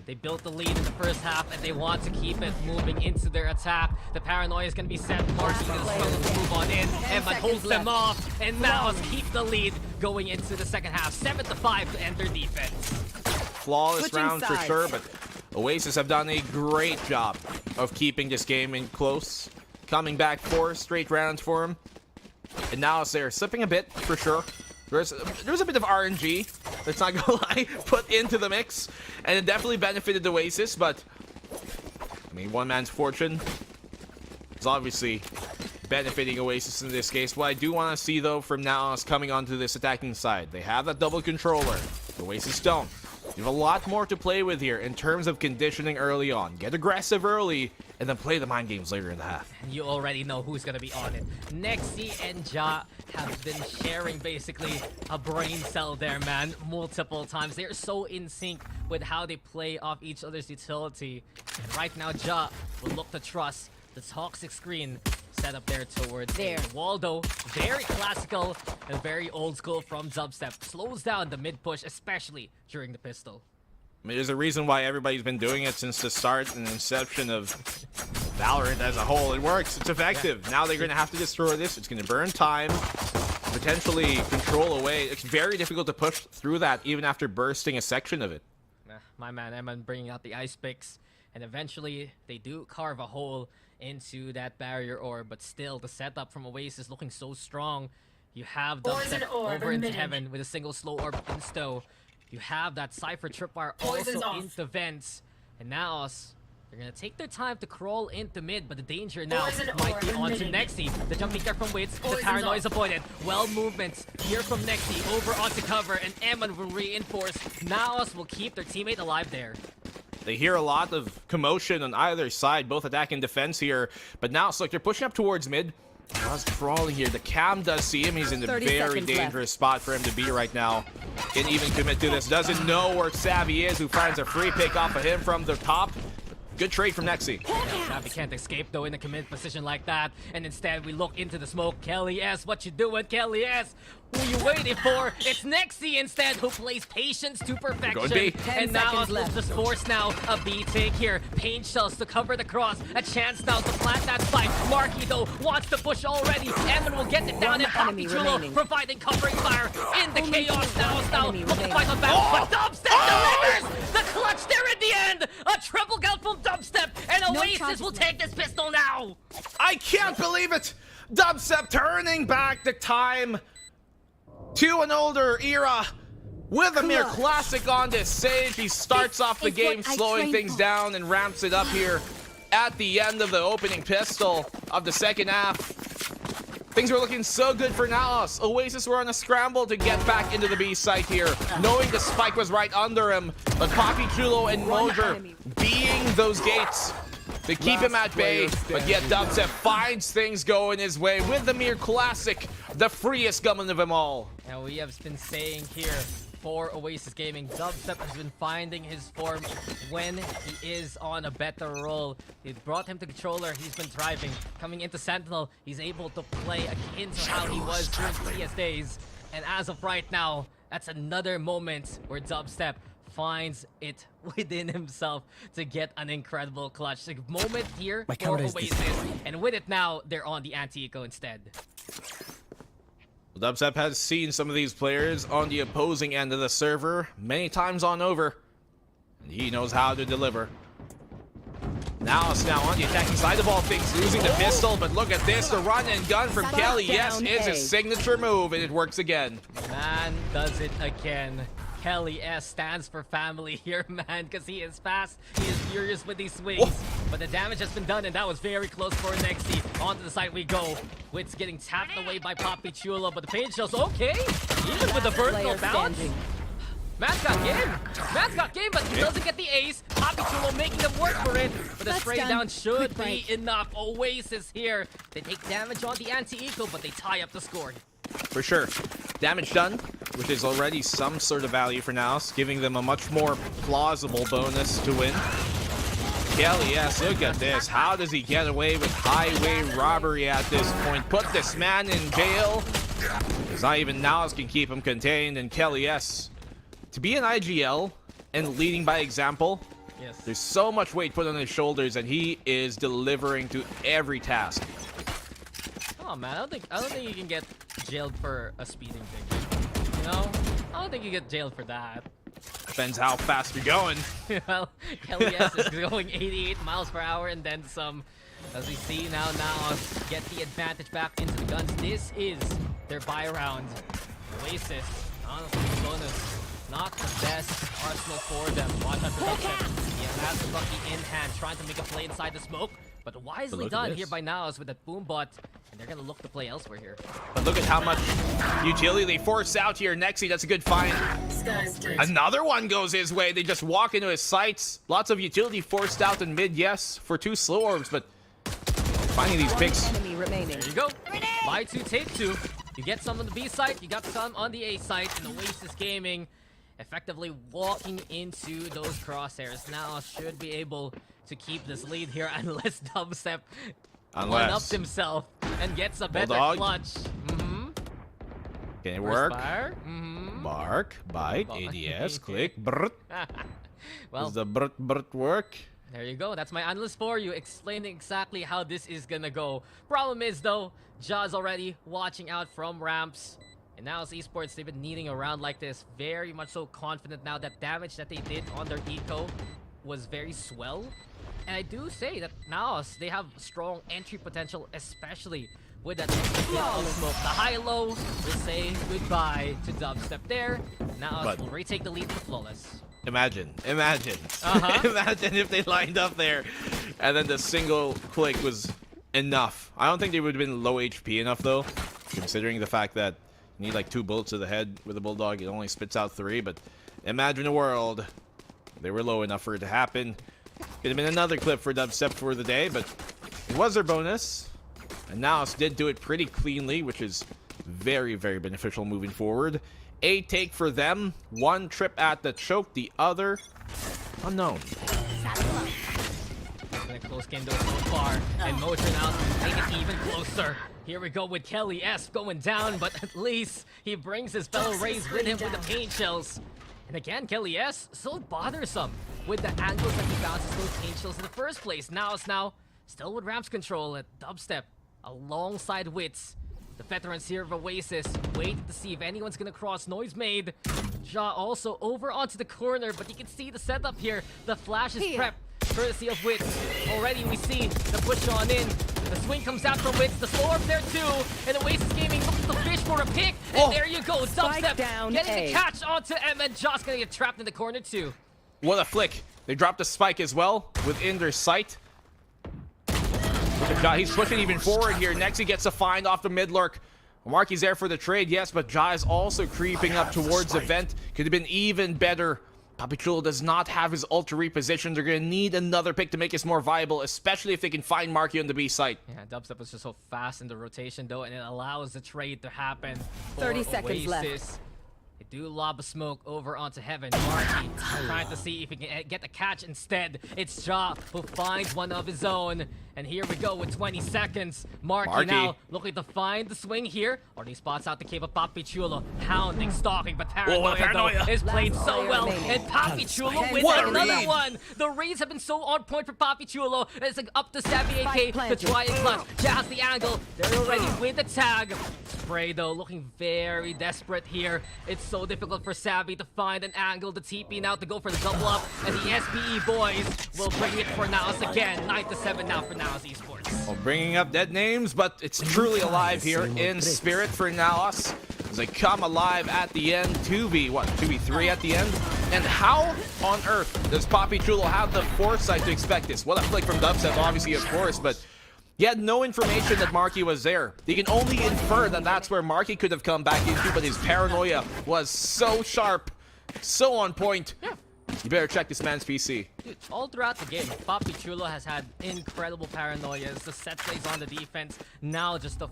they built the lead in the first half and they want to keep it moving into their attack. The paranoia is going to be set. Martin is struggling to move on in. Eman holds them off. And Naos keep the lead going into the second half. 7-5 to end their defense. Flawless round for sure, but Oasis have done a great job of keeping this game in close. Coming back 4 straight rounds for him. And now they're slipping a bit for sure. There's a bit of RNG, let's not gonna lie, put into the mix, and it definitely benefited Oasis, but I mean, one man's fortune is obviously benefiting Oasis in this case. What I do want to see though from now is coming onto this attacking side. They have that double controller. Oasis don't. You have a lot more to play with here in terms of conditioning early on. Get aggressive early, and then play the mind games later in the half. You already know who's gonna be on it. Nexi and Ja have been sharing basically a brain cell there, man, multiple times. They're so in sync with how they play off each other's utility. And right now, Ja will look to trust the toxic screen set up there towards there. Waldo, very classical and very old school from Dubstep. Slows down the mid push, especially during the pistol. I mean, there's a reason why everybody's been doing it since the start and inception of Valorant as a whole. It works. It's effective. Yeah. Now they're going to have to destroy this. It's going to burn time, potentially control away. It's very difficult to push through that even after bursting a section of it. My man Eman bringing out the ice picks, and eventually they do carve a hole into that barrier orb, but still the setup from Oasis looking so strong. You have Dubstep over into heaven with a single slow orb insto. You have that Cypher tripwire also into vents. And Naos, they're gonna take their time to crawl into mid, but the danger now might be onto Nexi. The jumping care from Wits, the paranoia is avoided. Well movements here from Nexi over onto cover, and Eman will reinforce. Naos will keep their teammate alive there. They hear a lot of commotion on either side, both attack and defense here. But now it's like they're pushing up towards mid. Naos crawling here. The cam does see him. He's in a very dangerous spot for him to be right now. Can't even commit to this. Doesn't know where Savvy is, who finds a free pick off of him from the top. Good trade from Nexi. Savvy can't escape though in a commit position like that. And instead we look into the smoke. Kelly S, what you doing, Kelly S? Who you waiting for? It's Nexi instead who plays patience to perfection. And now it's just force now a B take here. Pain shells to cover the cross. A chance now to plant that spike. Marky though wants to push already. Eman will get it down, and Poppy Chulo providing covering fire in the chaos. Now looking to fight on back, but Dubstep delivers the clutch there in the end. A triple kill from Dubstep, and Oasis will take this pistol now. I can't believe it. Dubstep turning back the time to an older era with a mere classic on this stage. He starts off the game slowing things down and ramps it up here at the end of the opening pistol of the second half. Things were looking so good for Naos. Oasis were on a scramble to get back into the B site here, knowing the spike was right under him. But Poppy Chulo and Moser being those gates to keep him at bay, but yet Dubstep finds things going his way with the mere classic, the freest gunman of them all. Now we have been saying here for Oasis Gaming, Dubstep has been finding his form when he is on a better roll. It brought him to controller, he's been thriving. Coming into Sentinel, he's able to play akin to how he was during previous days. And as of right now, that's another moment where Dubstep finds it within himself to get an incredible clutch. The moment here for Oasis, and with it now, they're on the anti-eco instead. Dubstep has seen some of these players on the opposing end of the server many times on over, and he knows how to deliver. Now it's now on the attacking side of all things, losing the pistol, but look at this, the run and gun from Kelly. Yes, is his signature move, and it works again. Man does it again. Kelly S stands for family here, man, because he is fast, he is furious with these swings. Whoa. But the damage has been done, and that was very close for Nexi. Onto the side we go. Wits getting tapped away by Poppy Chulo, but the pain shell's okay. Even with the vertical bounce. Matt's got game. Matt's got game, but he doesn't get the ace. Poppy Chulo making them work for it. But the spray down should be enough. Oasis here. They take damage on the anti-eco, but they tie up the score. For sure. Damage done, which is already some sort of value for Naos, giving them a much more plausible bonus to win. Kelly, yes, look at this. How does he get away with highway robbery at this point? Put this man in jail. Because not even Naos can keep him contained. And Kelly, yes, to be an IGL and leading by example, yes, there's so much weight put on his shoulders, and he is delivering to every task. Oh man, I don't think you can get jailed for a speeding thing. You know? I don't think you get jailed for that. Depends how fast you're going. Well, Kelly S is going 88 miles per hour and then some. As we see now get the advantage back into the guns. This is their buy round. Oasis, honestly, bonus. Not the best arsenal for them. Watch out for Dubstep. He has the Bucky in hand, trying to make a play inside the smoke. But wisely done here by Naos with that boom bot. And they're going to look to play elsewhere here. But look at how much utility they force out here. Nexi, that's a good find. Another one goes his way. They just walk into his sights. Lots of utility forced out in mid, yes, for 2 slow orbs, but finding these picks. There you go. Buy 2, take 2. You get some on the B site, you got some on the A site, and Oasis Gaming effectively walking into those crosshairs. Now should be able to keep this lead here unless Dubstep one-ups himself and gets a better clutch. Can it work? Bark, bite, ADS, click, brrrt. Well, Does the brut work? there you go. That's my analyst for you, explaining exactly how this is gonna go. Problem is, though, Jaws already watching out from ramps. And now as Esports, they've been needing a round like this. Very much so confident now that damage that they did on their eco was very swell. And I do say that Naos, they have strong entry potential, especially with that extra bit of smoke. The high-low will say goodbye to Dubstep there. Naos But- will retake the lead for Flawless. Imagine. Uh-huh. Imagine if they lined up there and then the single click was enough. I don't think they would have been low HP enough though, considering the fact that you need like 2 bullets to the head with a Bulldog. It only spits out 3, but imagine a world they were low enough for it to happen. Could have been another clip for Dubstep for the day, but it was their bonus. And Naos did do it pretty cleanly, which is very, very beneficial moving forward. A take for them. 1 trip at the choke, the other unknown. A close Kendo so far, and Motion out to take it even closer. Here we go with Kelly S going down, but at least he brings his fellow Rays with him with the pain shells. And again, Kelly S so bothersome with the angles that he bounces those pain shells in the first place. Now still with ramps control at Dubstep alongside Wits. The veterans here of Oasis waiting to see if anyone's gonna cross. Noise made. Ja also over onto the corner, but you can see the setup here. The flash is prepped, courtesy of Wits. Already we see the push on in. The swing comes out from Wits. The slow up there too. And Oasis Gaming looks to fish for a pick. And there you go. Dubstep down getting A. the catch onto M, and Ja's gonna get trapped in the corner too. What a flick. They dropped a spike as well within their sight. Ja, he's pushing even forward here. Next he gets a find off the mid lurk. Marky's there for the trade, yes, but Ja is also creeping up towards the vent. Could have been even better. Papichulo does not have his ultra reposition. They're going to need another pick to make this more viable, especially if they can find Marky on the B site. Yeah, Dubstep was just so fast in the rotation though, and it allows the trade to happen for 30 seconds left. Oasis. They do lob a smoke over onto Heaven. Marky trying to see if he can get the catch instead. It's Ja who finds one of his own. And here we go with 20 seconds. Marky now looking to find the swing here. Already spots out the cave of Papichulo. Hounding, stalking, but Paranoia is played so well. And Papichulo wins another one. The reads have been so on point for Papichulo. It's like up to Savvy AK to try and clutch. Ja has the angle. They're already with the tag. Spray though looking very desperate here. It's so difficult for Savvy to find an angle. The TP now to go for the double up. And the SBE boys will bring it for Naos again. 9-7 now for Naos Esports. Well, bringing up dead names, but it's truly alive here in spirit for Naos as they come alive at the end. 2v3 at the end. And how on earth does Papichulo have the foresight to expect this? Well, a flick from Dubstep, obviously, of course, but he had no information that Marky was there. He can only infer that that's where Marky could have come back into, but his paranoia was so sharp, so on point. Yeah. You better check this man's PC. Dude, all throughout the game, Papichulo has had incredible paranoias, the set plays on the defense, now just the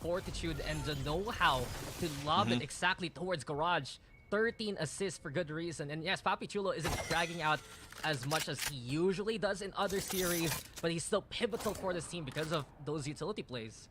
fortitude and the know-how to lob it exactly towards Garage. 13 assists for good reason. And yes, Papichulo isn't dragging out as much as he usually does in other series, but he's still pivotal for this team because of those utility plays.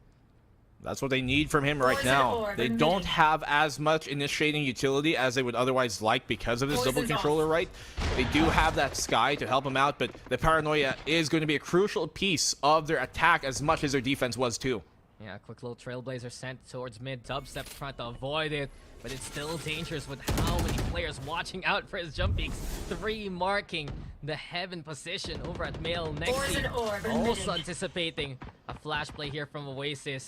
That's what they need from him right now. They don't have as much initiating utility as they would otherwise like because of this double controller, right? They do have that Sky to help them out, but the paranoia is going to be a crucial piece of their attack as much as their defense was too. Yeah, a quick little Trailblazer sent towards mid. Dubstep trying to avoid it, but it's still dangerous with how many players watching out for his jump peaks. 3 marking the Heaven position over at male next team. Also anticipating a flash play here from Oasis.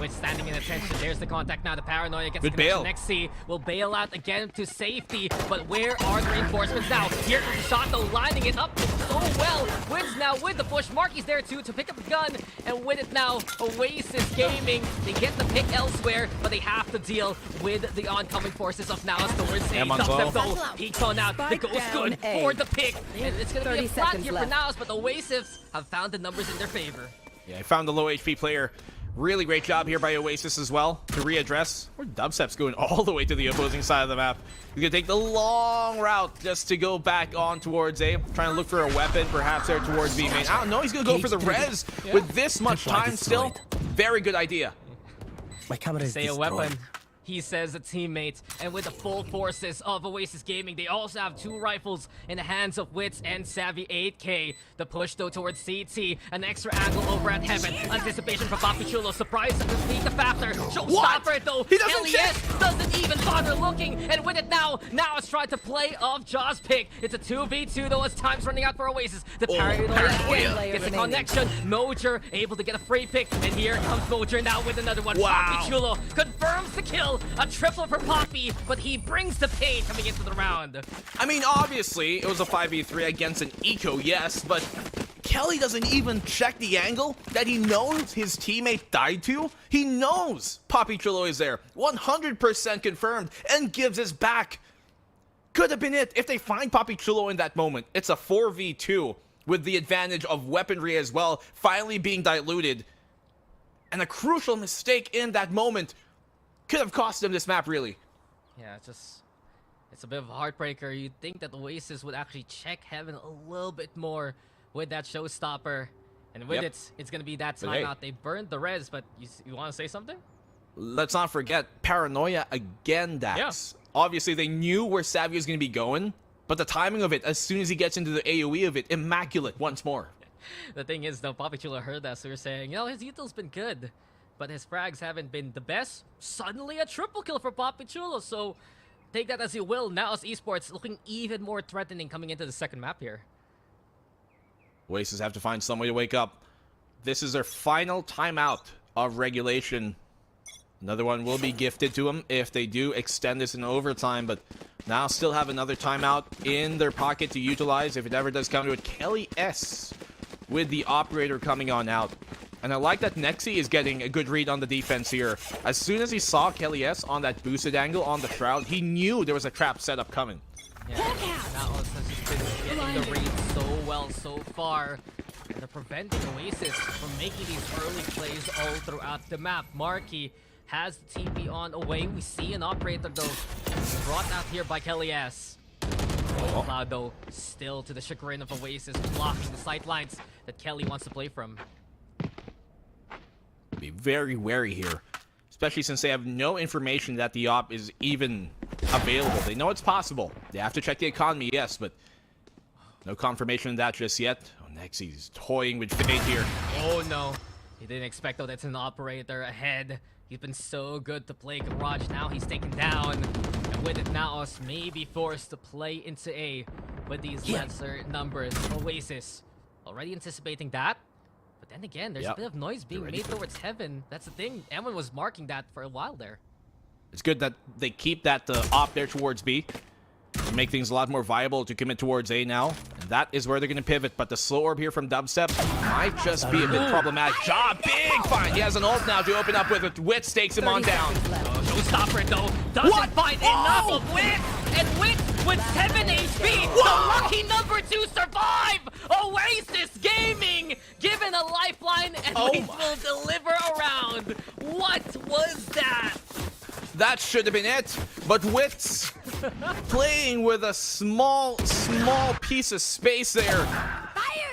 With standing in attention, there's the contact now. The paranoia gets Good the bail. next C will bail out again to safety. But where are the reinforcements now? Here comes the shot though, lining it up so well. Wins now with the push. Marky's there too to pick up the gun. And with it now, Oasis Gaming. They get the pick elsewhere, but they have to deal with the oncoming forces of Naos towards A. Dubstep though peeks on out. The goes good for the pick. And it's going to be a flat here for Naos, but the Oasis have found the numbers in their favor. Yeah, I found the low HP player. Really great job here by Oasis as well to readdress. Where Dubstep's going all the way to the opposing side of the map. He's going to take the long route just to go back on towards A. Trying to look for a weapon, perhaps there towards B main. I don't know, he's going to go for the res with this much time still. Very good idea. My camera is Say a destroyed. weapon. he says a teammate. And with the full forces of Oasis Gaming, they also have 2 rifles in the hands of Wits and Savvy 8K. The push though towards CT, an extra angle over at Heaven. Anticipation from Papi Chulo, surprise to sneak the factor. Showstopper though, He doesn't LES doesn't even bother looking. And with it now it's trying to play off Jaw's pick. It's a 2v2 though as time's running out for Oasis. The Paranoia again gets a connection. Mojer able to get a free pick. And here comes Mojer now with another one. Wow. Papi Chulo confirms the kill. A triple for Poppy, but he brings the pain coming into the round. I mean, obviously, it was a 5v3 against an eco, yes, but Kelly doesn't even check the angle that he knows his teammate died to. He knows Papi Chulo is there, 100% confirmed, and gives his back. Could have been it if they find Papi Chulo in that moment. It's a 4v2 with the advantage of weaponry as well, finally being diluted. And a crucial mistake in that moment could have cost them this map, really. Yeah, it's a bit of a heartbreaker. You'd think that Oasis would actually check Heaven a little bit more with that showstopper. And with it's going to be that timeout. They burned the res, but you want to say something? Let's not forget, Paranoia again, Dax. Yeah. Obviously, they knew where Savvy was going to be going, but the timing of it, as soon as he gets into the AoE of it, immaculate once more. The thing is, though, Papi Chulo heard that, so we're saying, his util's been good, but his frags haven't been the best. Suddenly a triple kill for Papi Chulo, so take that as you will. Naos Esports looking even more threatening coming into the second map here. Oasis have to find some way to wake up. This is their final timeout of regulation. Another one will be gifted to them if they do extend this in overtime, but now still have another timeout in their pocket to utilize if it ever does come to it. Kelly S with the operator coming on out. And I like that Nexi is getting a good read on the defense here. As soon as he saw Kelly S on that boosted angle on the Shroud, he knew there was a trap setup coming. Yeah, Naos has just been getting the read so well so far. And they're preventing Oasis from making these early plays all throughout the map. Marky has the TP on away. We see an operator though brought out here by Kelly S. Cloud though still to the chagrin of Oasis, blocking the sight lines that Kelly wants to play from. Be very wary here, especially since they have no information that the op is even available. They know it's possible. They have to check the economy, yes, but no confirmation of that just yet. Oh, Nexi's toying with fate here. Oh no, he didn't expect though that's an operator ahead. He's been so good to play Garage. Now he's taken down. And with it, Naos may be forced to play into A with these lesser numbers. Oasis already anticipating that. But then again, there's a bit of noise being made towards Heaven. That's the thing. Everyone was marking that for a while there. It's good that they keep that op there towards B. To make things a lot more viable to commit towards A now. And that is where they're going to pivot. But the slow orb here from Dubstep might just be a bit problematic. Job, big find. He has an ult now to open up with it. Wit stakes him on down. Showstopper though doesn't find enough of Wit. And Wit with 7 HP. The lucky number 2 survive. Oasis Gaming given a lifeline and Wit will deliver around. What was that? That should have been it, but Wits playing with a small piece of space there.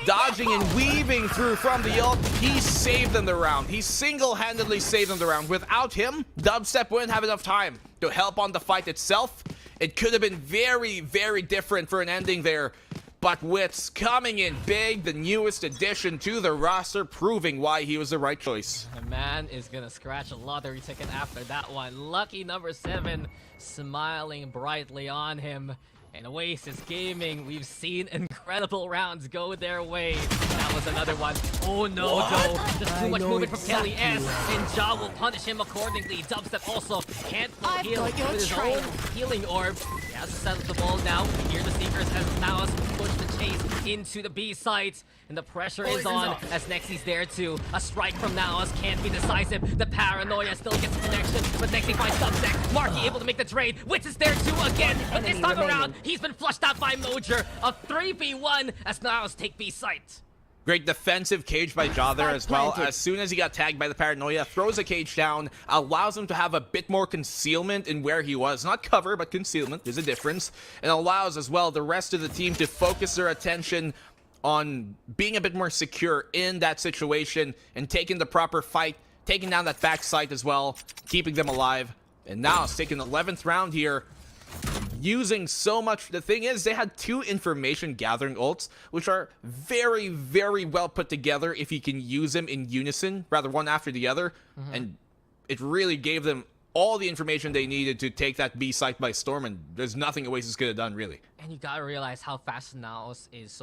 Dodging and weaving through from the ult, he saved them the round. He single-handedly saved them the round. Without him, Dubstep wouldn't have enough time to help on the fight itself. It could have been very, very different for an ending there. But Wits coming in big, the newest addition to the roster, proving why he was the right choice. The man is gonna scratch a lottery ticket after that one. Lucky number 7 smiling brightly on him. And Oasis Gaming, we've seen incredible rounds go their way. That was another one. Oh no, though. Just too much movement from Kelly S. And Ja will punish him accordingly. Dubstep also can't heal with his own healing orb. He has to settle the ball now. We hear the Seekers as Naos push the chase into the B site. And the pressure is on as Nexi's there too. A strike from Naos can't be decisive. The Paranoia still gets the connection, but Nexi finds Dubstep. Marky able to make the trade. Wits is there too again, but this time around, he's been flushed out by Mojer. A 3v1 as Naos take B site. Great defensive cage by Ja there as well. As soon as he got tagged by the Paranoia, throws a cage down, allows him to have a bit more concealment in where he was. Not cover, but concealment. There's a difference. And allows as well the rest of the team to focus their attention on being a bit more secure in that situation and taking the proper fight, taking down that back site as well, keeping them alive. And now it's taking the 11th round here. Using so much. The thing is, they had 2 information gathering ults, which are very, very well put together if you can use them in unison, rather one after the other. And it really gave them all the information they needed to take that B site by storm, and there's nothing Oasis could have done, really. And you gotta realize how fast Naos is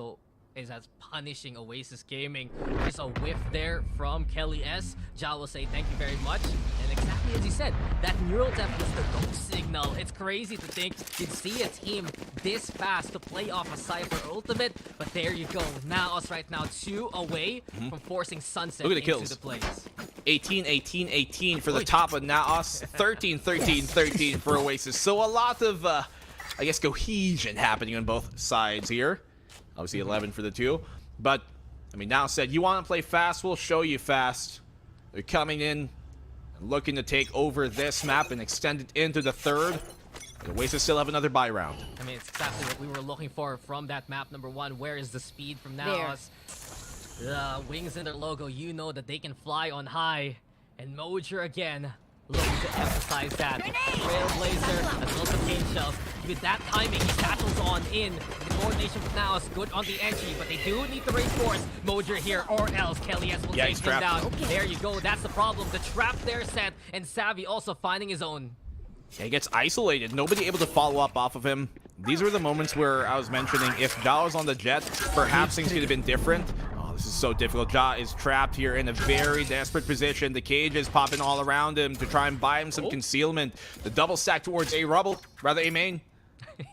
as punishing Oasis Gaming. There's a whiff there from Kelly S. Ja will say thank you very much. And exactly as you said, that neural depth was the go signal. It's crazy to think you'd see a team this fast to play off a Cypher ultimate, but there you go. Naos right now 2 away from forcing Sunset Look at the into kills. the plays. 18, 18, 18 for the top of Naos. 13, 13, 13 for Oasis. So a lot of, I guess, cohesion happening on both sides here. Obviously 11 for the 2. But, I mean, Naos said, you want to play fast? We'll show you fast. They're coming in and looking to take over this map and extend it into the 3rd. But Oasis still have another buy round. I mean, it's exactly what we were looking for from that map number 1. Where is the speed from Naos? The wings in their logo, you know that they can fly on high. And Mojer again, looking to emphasize that. Trailblazer, as well as the Pain Shells. With that timing, he satchels on in. The coordination with Naos, good on the entry, but they do need to reinforce Mojer here, or else Kelly S will take him down. There you go, that's the problem. The trap there set, and Savvy also finding his own. Yeah, he gets isolated. Nobody able to follow up off of him. These were the moments where I was mentioning if Ja was on the jet, perhaps things could have been different. Oh, this is so difficult. Ja is trapped here in a very desperate position. The cage is popping all around him to try and buy him some concealment. The double stack towards A Rubble, rather A main.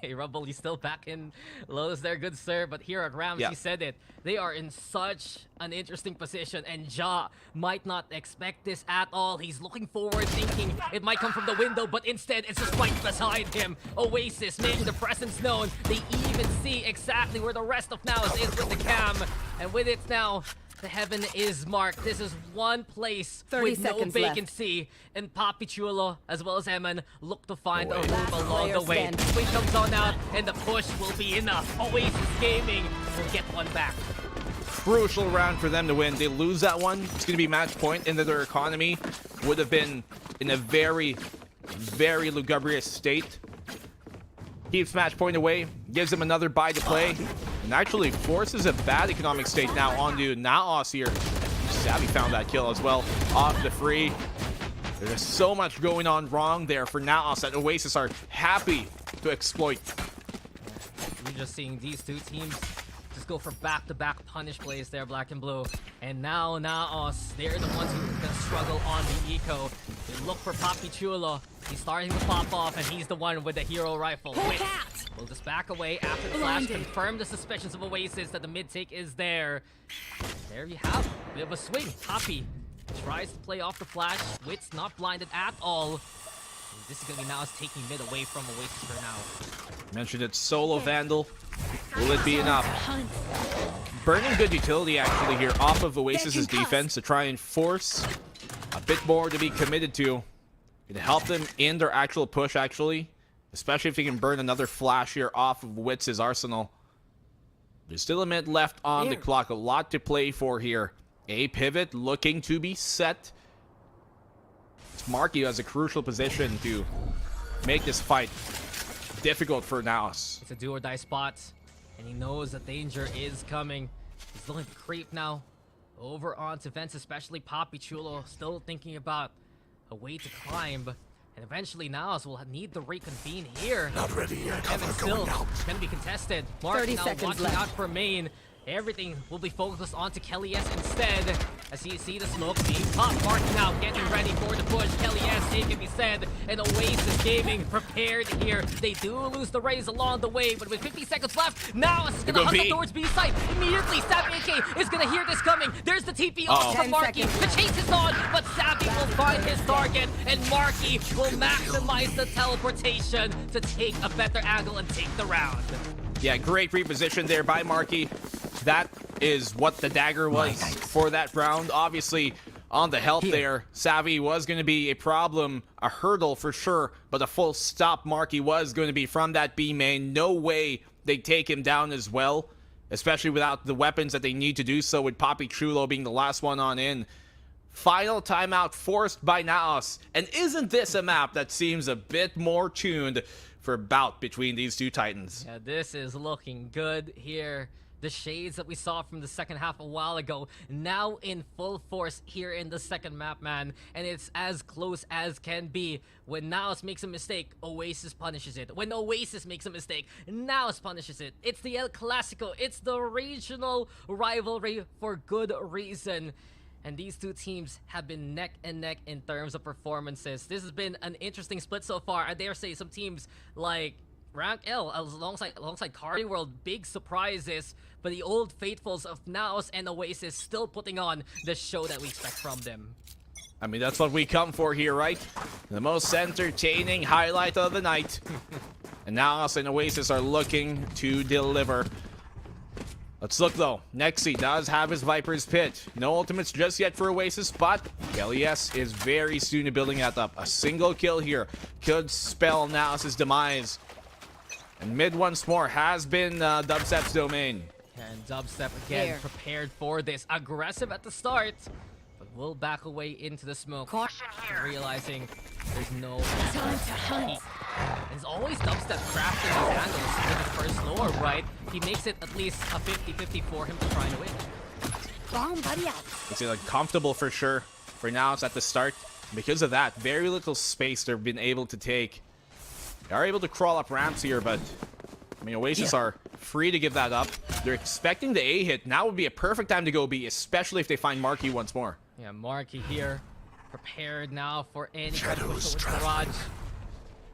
Hey, Rubble, he's still back in lows there, good sir. But here at Rams, he said it. They are in such an interesting position, and Ja might not expect this at all. He's looking forward, thinking it might come from the window, but instead it's just right beside him. Oasis making their presence known. They even see exactly where the rest of Naos is with the cam. And with it now, the heaven is marked. This is one place 30 with no seconds vacancy. left. And Papi Chulo, as well as Eman, look to find a room Last along the player way. standing. Swing comes on out, and the push will be enough. Oasis Gaming will get one back. Crucial round for them to win. They lose that one, it's going to be match point, and their economy would have been in a very, very lugubrious state. Keeps match point away, gives them another bye to play, and actually forces a bad economic state now onto Naos here. Savvy found that kill as well, off the free. There's so much going on wrong there for Naos that Oasis are happy to exploit. We're just seeing these two teams just go for back-to-back punish plays there, Black and Blue. And now Naos, they're the ones who can struggle on the eco. They look for Papi Chulo. He's starting to pop off, and he's the one with the hero rifle. Wait, we'll just back away after the flash. Confirm the suspicions of Oasis that the mid-take is there. There you have it. Bit of a swing. Papi tries to play off the flash. Wit's not blinded at all. And this is going to be Naos taking mid away from Oasis for now. Mentioned it, solo Vandal. Will it be enough? Burning good utility actually here off of Oasis's defense to try and force a bit more to be committed to. It'll help them in their actual push actually, especially if they can burn another flash here off of Witz's arsenal. There's still a minute left on the clock, a lot to play for here. A pivot looking to be set. It's Marky who has a crucial position to make this fight difficult for Naos. It's a do or die spot, and he knows that danger is coming. He's looking to creep now over onto Vents, especially Papi Chulo, still thinking about a way to climb. And eventually Naos will need to reconvene here. Not ready yet. Evan still going to be contested. Mark 30 now seconds watching left. out for main. Everything will be focused onto Kelly S instead. As you see the smoke being popped. Mark now getting ready for the push. Kelly S, it can be said. And Oasis Gaming prepared here. They do lose the raise along the way, but with 50 seconds left, Naos is going to hustle towards B site. Immediately, Savvy AK is going to hear this coming. There's the TP off from 10 Marky. seconds The chase is on, but Savvy will find his target, and Marky will maximize the teleportation to take a better angle and take the round. Yeah, great reposition there by Marky. That is what the dagger was for that round. Obviously, on the health there, Savvy was going to be a problem, a hurdle for sure, but a full stop Marky was going to be from that B main. No way they take him down as well, especially without the weapons that they need to do so, with Papi Chulo being the last one on in. Final timeout forced by Naos. And isn't this a map that seems a bit more tuned for a bout between these two titans? Yeah, this is looking good here. The shades that we saw from the second half a while ago, now in full force here in the second map, man. And it's as close as can be. When Naos makes a mistake, Oasis punishes it. When Oasis makes a mistake, Naos punishes it. It's the El Clasico. It's the regional rivalry for good reason. And these two teams have been neck and neck in terms of performances. This has been an interesting split so far. I dare say some teams like Rank L alongside Cardi World, big surprises, but the old faithfuls of Naos and Oasis still putting on the show that we expect from them. I mean, that's what we come for here, right? The most entertaining highlight of the night. And Naos and Oasis are looking to deliver. Let's look though. Nexi does have his Viper's Pit. No ultimates just yet for Oasis, but LES is very soon to building that up. A single kill here could spell Naos' demise. And mid once more has been Dubstep's domain. And Dubstep again prepared for this. Aggressive at the start, but will back away into the smoke. Caution here. Realizing there's no time to hunt. It's always Dubstep crafting these angles with the first lure, right? He makes it at least a 50-50 for him to try and win. It's like comfortable for sure for Naos at the start. Because of that, very little space they've been able to take. They are able to crawl up ramps here, but I mean, Oasis are free to give that up. They're expecting the A hit. Now would be a perfect time to go B, especially if they find Marky once more. Yeah, Marky here, prepared now for any kind of whistle with Garage.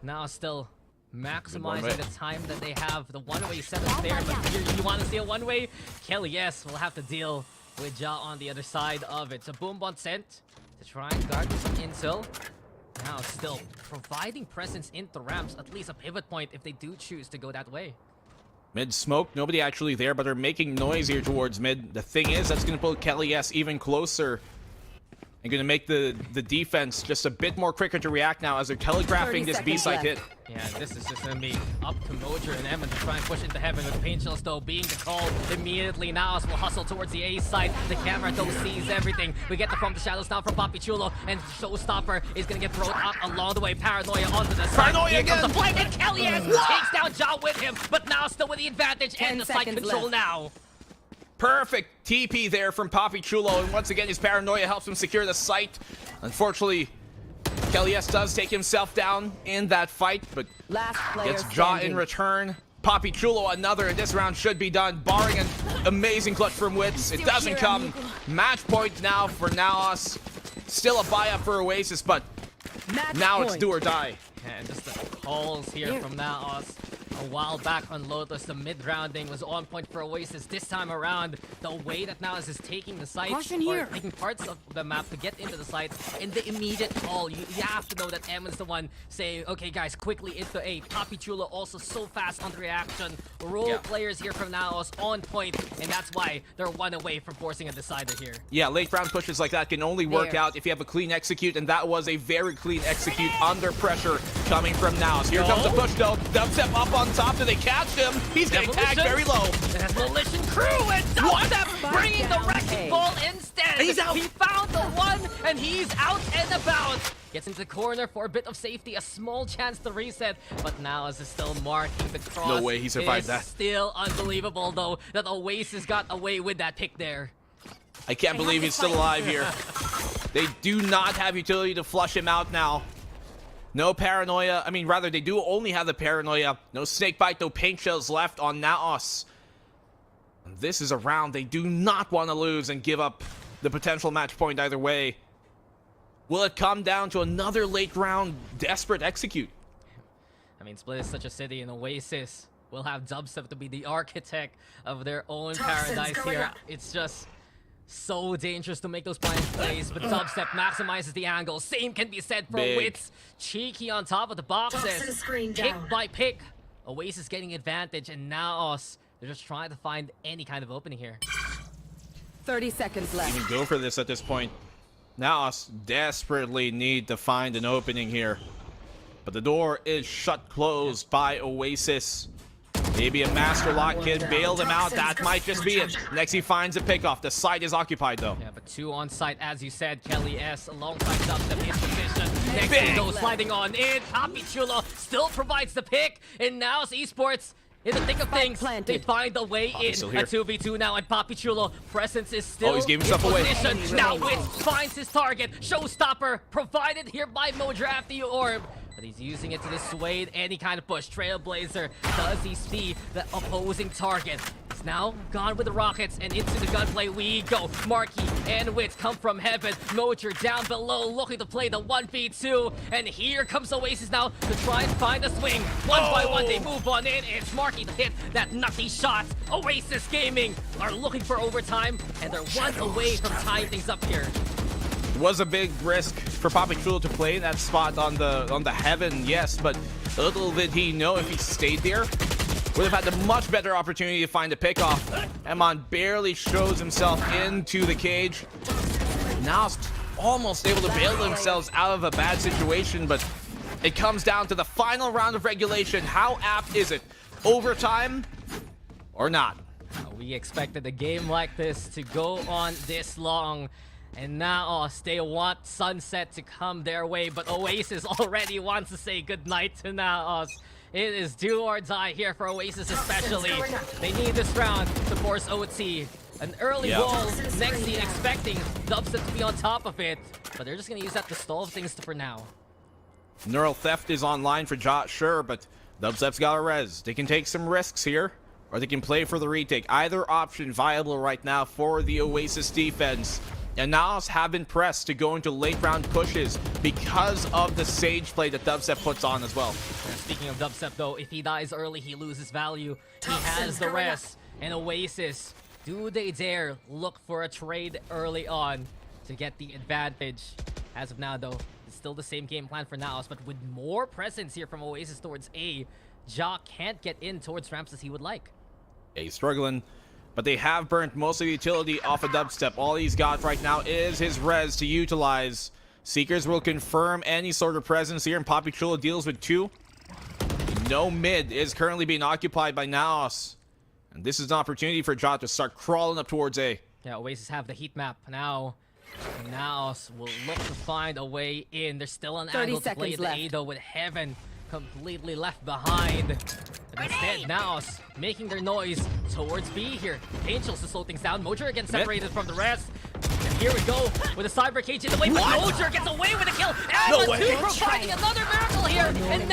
Now still maximizing the time that they have. The one-way setup there, but here you want to see a one-way? Kelly, yes, we'll have to deal with Ja on the other side of it. So Boombot sent to try and guard some intel. Now still providing presence into ramps, at least a pivot point if they do choose to go that way. Mid smoke, nobody actually there, but they're making noise here towards mid. The thing is, that's going to pull Kelly S even closer. And going to make the defense just a bit more quicker to react now as they're telegraphing this B-side hit. Yeah, this is just going to be up to Mojer and Emma to try and push into heaven with Pain Shells though being the call immediately. Naos will hustle towards the A side. The camera though sees everything. We get the From the Shadows now from Papi Chulo, and Showstopper is going to get thrown up along the way. Paranoia onto the side. Paranoia again! Comes the flank, and Kelly takes down Ja with him, but now still with the advantage and the side control now. Perfect TP there from Papi Chulo, and once again his paranoia helps him secure the site. Unfortunately, Kelly S does take himself down in that fight, but gets Ja in return. Papi Chulo another, and this round should be done, barring an amazing clutch from Wits. It doesn't come. Match point now for Naos. Still a buy-up for Oasis, but now it's do or die. And just the calls here from Naos. A while back on Lotus, the mid-rounding was on point for Oasis. This time around, the way that Naos is taking the site, or taking parts of the map to get into the site, in the immediate call, you have to know that Emma's the one saying, okay guys, quickly into A. Papi Chulo also so fast on the reaction. Role players here from Naos on point, and that's why they're one away from forcing a decider here. Yeah, late round pushes like that can only work out if you have a clean execute, and that was a very clean execute under pressure coming from Naos. Here comes the push though. Dubstep up on top. Do they catch him? He's getting tagged very low. Demolition Crew, and Dubstep bringing the wrecking ball instead. He's out. He found the one, and he's out and about. Gets into the corner for a bit of safety, a small chance to reset, but now as is still marking the cross. No way he survived that. Still unbelievable though that Oasis got away with that pick there. I can't believe he's still alive here. They do not have utility to flush him out now. No paranoia. I mean, rather, they do only have the paranoia. No snakebite, no paint shells left on Naos. This is a round they do not want to lose and give up the potential match point either way. Will it come down to another late round desperate execute? I mean, Split is such a city, and Oasis will have Dubstep to be the architect of their own paradise here. It's just so dangerous to make those blind plays, but Dubstep maximizes the angle. Same can be said for Wits. Cheeky on top of the boxes. Pick by pick. Oasis getting advantage, and Naos, they're just trying to find any kind of opening here. 30 seconds left. Even go for this at this point. Naos desperately need to find an opening here. But the door is shut closed by Oasis. Maybe a master lock kid bailed him out. That might just be it. Next he finds a pickoff. The site is occupied though. Yeah, but 2 on site, as you said. Kelly S alongside Dubstep in position. Next he goes sliding on in. Papi Chulo still provides the pick. And now Esports in the thick of things. They find a way in. A 2v2 now, and Papi Chulo presence is still he's giving in himself away. position. Now Witz finds his target. Showstopper provided here by Mojo after the orb. But he's using it to dissuade any kind of push. Trailblazer, does he see the opposing target? He's now gone with the rockets, and into the gunplay we go. Marky and Witz come from heaven. Mojer down below, looking to play the 1v2. And here comes Oasis now to try and find a swing. One by one, they move on in. It's Marky to hit that nutty shot. Oasis Gaming are looking for overtime, and they're 1 away from tying things up here. Was a big risk for Papi Chulo to play in that spot on the heaven, yes, but little did he know if he stayed there, would have had a much better opportunity to find a pickoff. Emon barely shows himself into the cage. Now almost able to bail themselves out of a bad situation, but it comes down to the final round of regulation. How apt is it? Overtime or not? We expected a game like this to go on this long. And now they want sunset to come their way, but Oasis already wants to say goodnight to Naos. It is do or die here for Oasis especially. They need this round to force OT. An early goal, Nexi expecting Dubstep to be on top of it, but they're just going to use that to stall things for now. Neural Theft is online for Jot, sure, but Dubstep's got a res. They can take some risks here, or they can play for the retake. Either option viable right now for the Oasis defense. And Naos have been pressed to go into late round pushes because of the Sage play that Dubstep puts on as well. And speaking of Dubstep though, if he dies early, he loses value. He has the rest. And Oasis, do they dare look for a trade early on to get the advantage? As of now though, it's still the same game plan for Naos, but with more presence here from Oasis towards A, Ja can't get in towards ramps as he would like. Yeah, he's struggling. But they have burnt most of the utility off of Dubstep. All he's got right now is his res to utilize. Seekers will confirm any sort of presence here, and Papi Chulo deals with 2. No mid is currently being occupied by Naos. And this is an opportunity for Jot to start crawling up towards A. Yeah, Oasis have the heat map now. Naos will look to find a way in. There's still an angle to play the A though, with Heaven completely left behind. But instead, Naos making their noise towards B here. Angels to slow things down. Mojer again separated from the rest. And here we go with a cyber cage in the way, but Mojer gets away with a kill. And the 2 providing another miracle here. And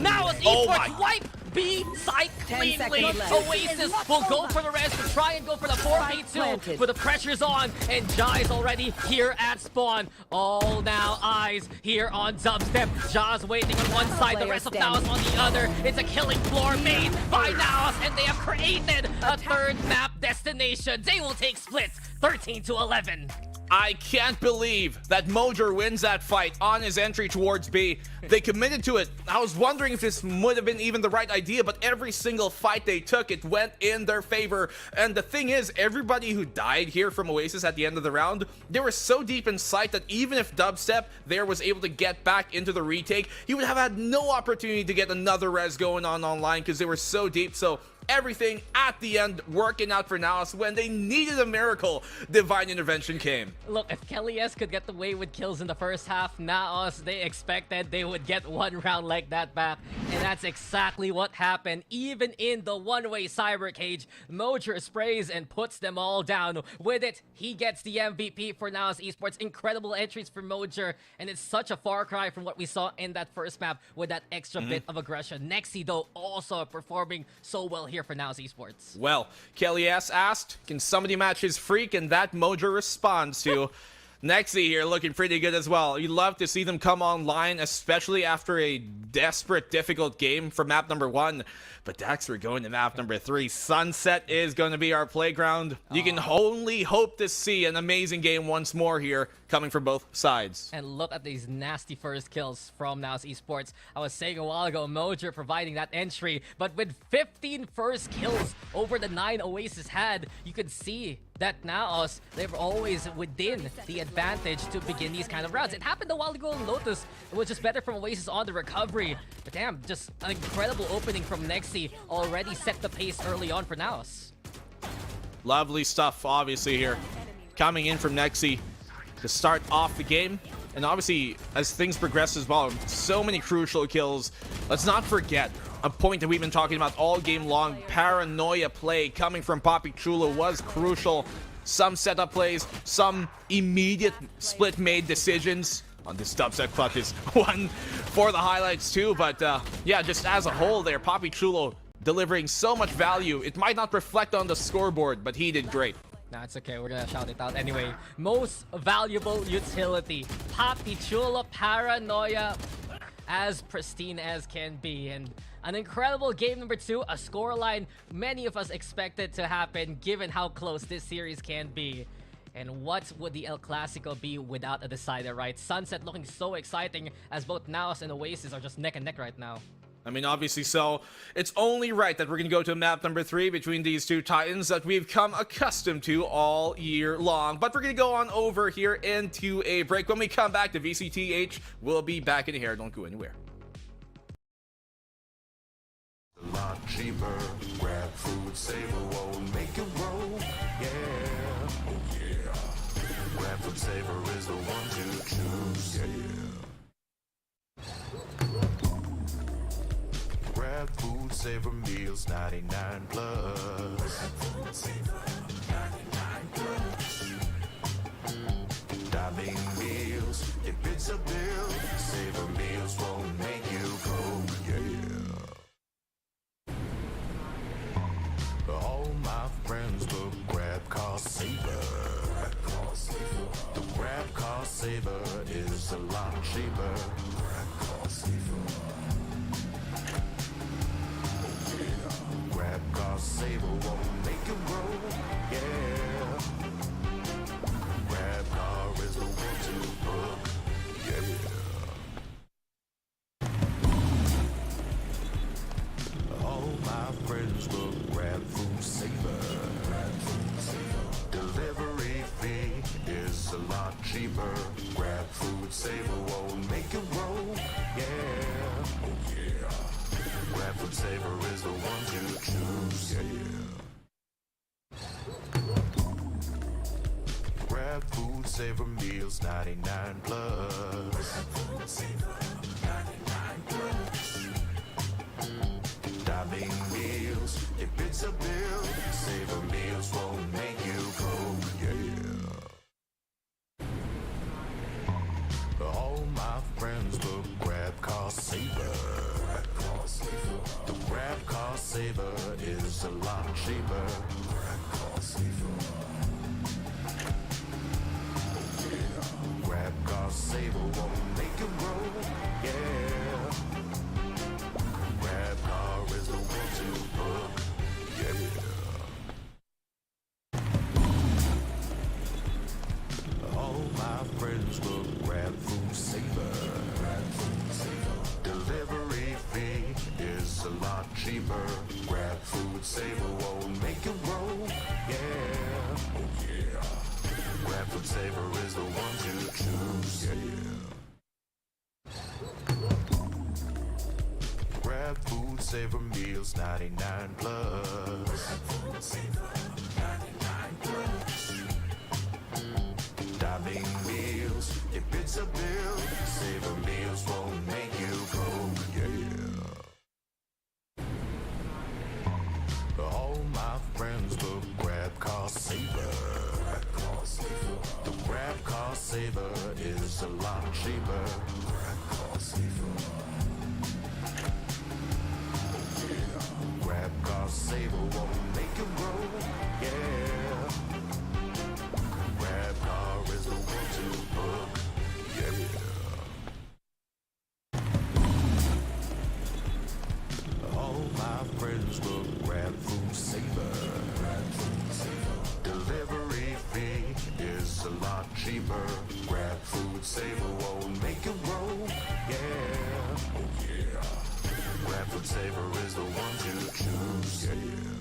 now as Esports wipe B side cleanly. Oasis will go for the rest to try and go for the 4v2, but the pressure's on, and Ja is already here at spawn. All now eyes here on Dubstep. Ja's waiting on one side, the rest of Naos on the other. It's a killing floor made by Naos, and they have created a 3rd map destination. They will take splits 13-11. I can't believe that Mojer wins that fight on his entry towards B. They committed to it. I was wondering if this would have been even the right idea, but every single fight they took, it went in their favor. And the thing is, everybody who died here from Oasis at the end of the round, they were so deep in sight that even if Dubstep there was able to get back into the retake, he would have had no opportunity to get another res going on online because they were so deep. So everything at the end working out for Naos. When they needed a miracle, divine intervention came. Look, if Kelly S could get away with kills in the first half, Naos, they expected they would get 1 round like that back. And that's exactly what happened. Even in the one-way cyber cage, Mojer sprays and puts them all down. With it, he gets the MVP for Naos Esports. Incredible entries for Mojer, and it's such a far cry from what we saw in that first map with that extra bit of aggression. Nexi, though, also performing so well here for Naos Esports. Well, Kelly S asked, can somebody match his freak? And that Mojer responds to. Nexi here looking pretty good as well. You'd love to see them come online, especially after a desperate, difficult game for map number 1. But Dax, we're going to map number 3. Sunset is going to be our playground. You can only hope to see an amazing game once more here, coming from both sides. And look at these nasty first kills from Naos Esports. I was saying a while ago, Mojer providing that entry, but with 15 first kills over the 9 Oasis had, you could see that Naos, they're always within the advantage to begin these kind of rounds. It happened a while ago in Lotus. It was just better from Oasis on the recovery. But damn, just an incredible opening from Nexi already set the pace early on for Naos. Lovely stuff, obviously, here. Coming in from Nexi to start off the game. And obviously, as things progress as well, so many crucial kills. Let's not forget a point that we've been talking about all game long. Paranoia play coming from Papi Chulo was crucial. Some setup plays, some immediate split-made decisions. On this dubstep clutch is one for the highlights too. But yeah, just as a whole there, Papi Chulo delivering so much value. It might not reflect on the scoreboard, but he did great. Nah, it's okay. We're gonna shout it out anyway. Most valuable utility. Papi Chulo Paranoia, as pristine as can be. And an incredible game number 2. A scoreline many of us expected to happen given how close this series can be. And what would the El Clasico be without a decider, right? Sunset looking so exciting as both Naos and Oasis are just neck and neck right now. I mean, obviously, so it's only right that we're going to go to map number 3 between these two titans that we've come accustomed to all year long. But we're going to go on over here into a break. When we come back to VCTH, we'll be back in here. Don't go anywhere. A lot cheaper. Grab food, saver, won't make it roll. Yeah, oh yeah. Grab food saver is the one to choose. Yeah. Grab food saver meals 99 plus. Grab food saver 99 plus. Dining meals, if it's a bill, saver meals won't make you go. Yeah. All my friends will grab car saver. The grab car saver is a lot cheaper. Grab car saver. Grab car saver won't make it roll. Yeah. Grab car is the one to book. Yeah. All my friends will grab food saver. Delivery fee is a lot cheaper. Grab food saver won't make it roll. Yeah. Oh yeah. Grab food saver is the one to choose. Yeah. Grab food saver meals 99 plus. Grab food saver 99 plus. Dining meals, if it's a bill, saver meals won't make you go. Yeah. All my friends will grab car saver. The grab car saver is a lot cheaper. Grab car saver. Grab car saver won't make it roll. Yeah. Grab car is the one to book. Yeah. All my friends will grab food saver. Delivery fee is a lot cheaper. Grab food saver won't make it roll. Yeah. Oh yeah. Grab food saver is the one to choose. Yeah. Grab food saver meals 99 plus. Grab food saver 99 plus. Dining meals, if it's a bill, saver meals won't make you go. Yeah. All my friends will grab car saver. The grab car saver is a lot cheaper. Grab car saver. Grab car saver won't make it roll. Yeah. Grab car is the one to book. Yeah. All my friends will grab food saver. Delivery fee is a lot cheaper. Grab food saver won't make it roll. Yeah. Oh yeah. Grab food saver is the one to choose. Yeah.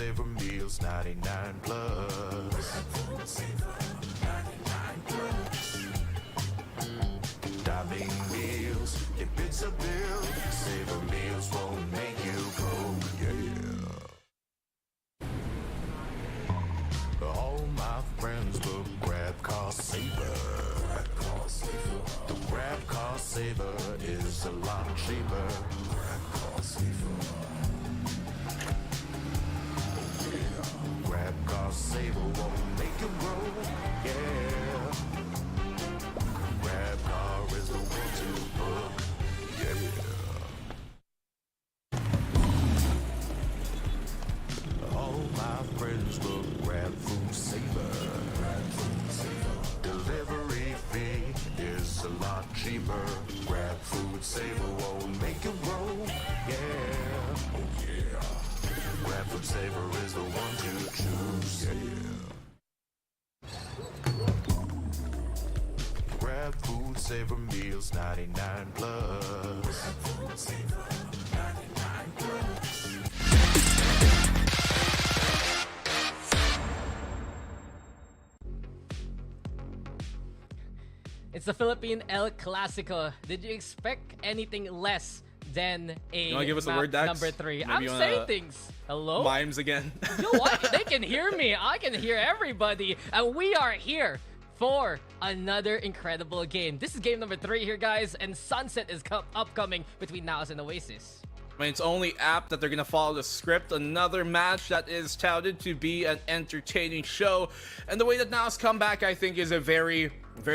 Saver meals 99 plus. Diving meals, if it's a bill, Saver meals won't make you broke. Yeah. All my friends will grab car saver. The grab car saver is a lot cheaper. Grab car saver won't make you broke. Yeah. Grab car is the way to book. Yeah. All my friends will grab food saver. Delivery fee is a lot cheaper. Grab food saver won't make you broke. Yeah. Oh yeah. Grab food saver is the one to choose. Yeah. Grab food saver meals 99 plus. Grab food saver 99 plus. It's the Philippine El Clasico. Did you expect anything less than a You wanna give us a map word, Dax? number 3? Maybe I'm you saying wanna things. Hello? Mimes again. You know what? They can hear me. I can hear everybody. And we are here for another incredible game. This is game number 3 here, guys. And Sunset is upcoming between Naos and Oasis. I mean, it's only apt that they're going to follow the script. Another match that is touted to be an entertaining show. And the way that Naos come back, I think, is a very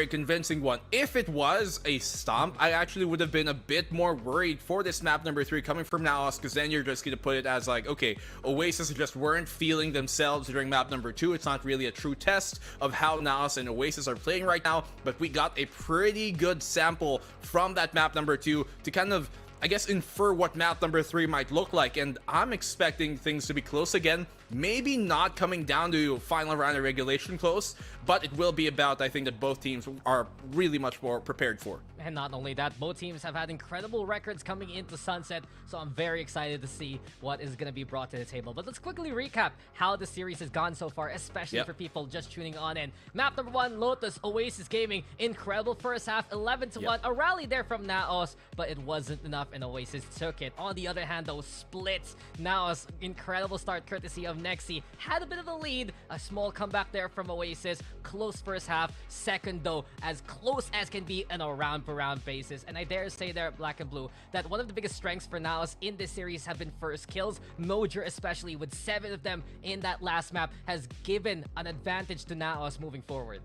convincing one. If it was a stomp, I actually would have been a bit more worried for this map number 3 coming from Naos, because then you're just going to put it as like, okay, Oasis just weren't feeling themselves during map number 2. It's not really a true test of how Naos and Oasis are playing right now, but we got a pretty good sample from that map number 2 to kind of, I guess, infer what map number 3 might look like, and I'm expecting things to be close again. Maybe not coming down to final round of regulation close, but it will be about, I think, that both teams are really much more prepared for. And not only that, both teams have had incredible records coming into Sunset, so I'm very excited to see what is going to be brought to the table. But let's quickly recap how the series has gone so far, especially for people just tuning on in. Map number 1, Lotus, Oasis Gaming, incredible first half, 11-1, a rally there from Naos, but it wasn't enough and Oasis took it. On the other hand, though, Split, Naos, incredible start courtesy of Nexi, had a bit of a lead, a small comeback there from Oasis, close first half, second though, as close as can be on a round-per-round basis. And I dare say there, Black and Blue, that one of the biggest strengths for Naos in this series have been first kills. Mojer, especially with 7 of them in that last map, has given an advantage to Naos moving forward.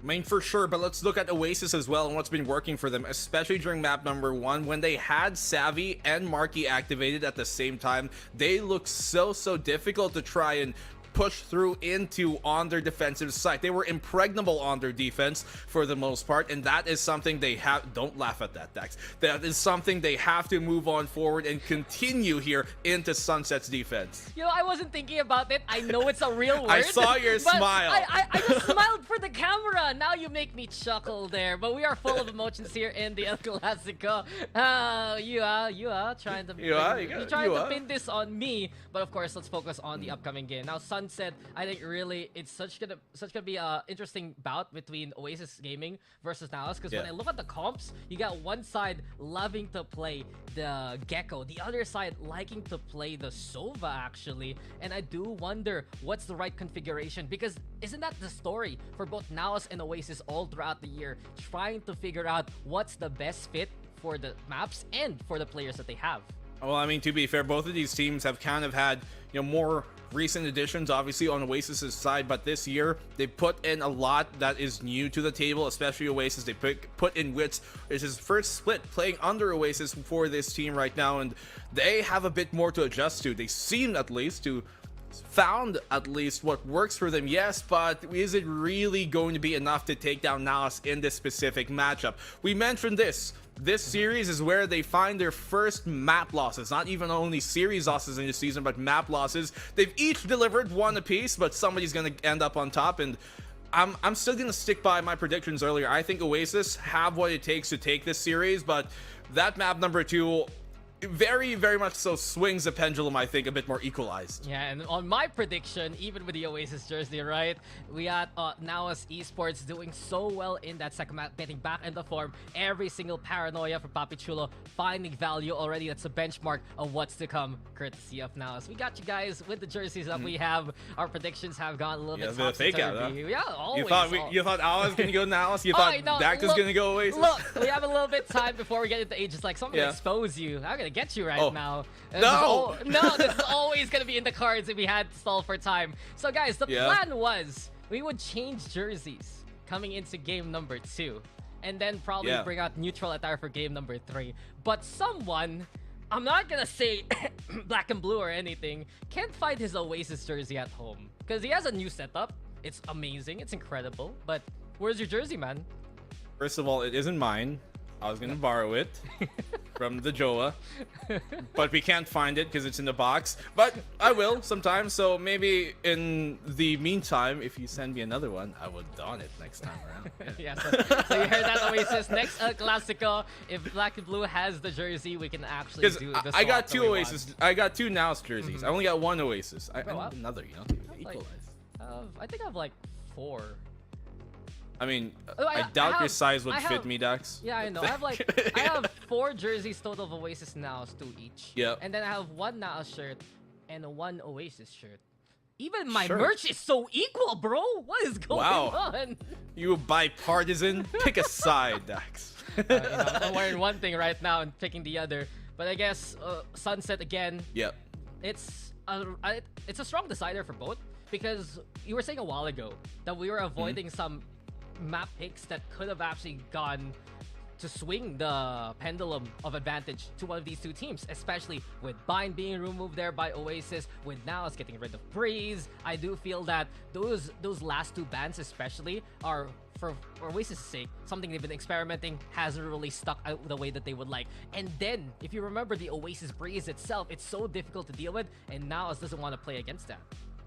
I mean, for sure, but let's look at Oasis as well and what's been working for them, especially during map number 1 when they had Savvy and Marky activated at the same time. They look so difficult to try and push through into on their defensive side. They were impregnable on their defense for the most part, and that is something they have. Don't laugh at that, Dax. That is something they have to move on forward and continue here into Sunset's defense. You know, I wasn't thinking about it. I know it's a real word. I saw your but smile. I just smiled for the camera. Now you make me chuckle there. But we are full of emotions here in the El Clasico. You are trying to pin this on me. But of course, let's focus on the upcoming game. Now, Sunset, I think really it's such gonna be a interesting bout between Oasis Gaming versus Naos, because when I look at the comps, you got one side loving to play the Gecko, the other side liking to play the Sova actually, and I do wonder what's the right configuration, because isn't that the story for both Naos and Oasis all throughout the year, trying to figure out what's the best fit for the maps and for the players that they have? Well, I mean, to be fair, both of these teams have kind of had, more recent additions, obviously, on Oasis's side, but this year, they put in a lot that is new to the table, especially Oasis. They put in Wits, which is his first split playing under Oasis for this team right now, and they have a bit more to adjust to. They seem, at least, to found at least what works for them, yes, but is it really going to be enough to take down Naos in this specific matchup? We mentioned this series is where they find their first map losses, not even only series losses in the season, but map losses. They've each delivered one apiece, but somebody's going to end up on top, and I'm still going to stick by my predictions earlier. I think Oasis have what it takes to take this series, but that map number 2, very, very much so swings the pendulum, I think, a bit more equalized. Yeah, and on my prediction, even with the Oasis jersey, right, we got Naos Esports doing so well in that second map, getting back into form. Every single paranoia for Papi Chulo finding value already. That's a benchmark of what's to come, courtesy of Naos. We got you guys with the jerseys that we have. Our predictions have gone a little bit The fake out, huh? Yeah, always. You thought I was gonna go Naos? You thought Dak was gonna go Oasis? Look, we have a little bit of time before we get into ages. Like, so I'm gonna expose you. I'm gonna get you right now. No! No, this is always gonna be in the cards if we had to stall for time. So guys, the plan was we would change jerseys coming into game number 2. And then probably bring out neutral attire for game number 3. But someone, I'm not gonna say black and blue or anything, can't find his Oasis jersey at home. Because he has a new setup. It's amazing, it's incredible. But where's your jersey, man? First of all, it isn't mine. I was gonna borrow it from the Joa, but we can't find it because it's in the box. But I will sometimes, so maybe in the meantime, if you send me another one, I will don it next time around. Yeah, so you heard that, Oasis. Next El Clasico, if Black and Blue has the jersey, we can actually do the I got swap 2 Oasis. I got 2 Naos jerseys. I only got 1 Oasis. I Bro, need another, you know, equalize. I think I have like 4. I mean, Oh, I doubt your size would I fit have- me, Dax. Yeah, I know. I have 4 jerseys total of Oasis Naos, 2 each. Yep. And then I have 1 Naos shirt and 1 Oasis shirt. Even my Sure. merch is so equal, bro. What is going on? You bipartisan? Pick a side, Dax. I'm wearing one thing right now and picking the other. But I guess Sunset again. Yep. It's a strong decider for both, because you were saying a while ago that we were avoiding some map picks that could have actually gone to swing the pendulum of advantage to one of these 2 teams, especially with Bind being removed there by Oasis, with Naos getting rid of Breeze. I do feel that those last 2 bans especially are, for Oasis' sake, something they've been experimenting, hasn't really stuck out the way that they would like. And then, if you remember the Oasis Breeze itself, it's so difficult to deal with, and Naos doesn't want to play against that.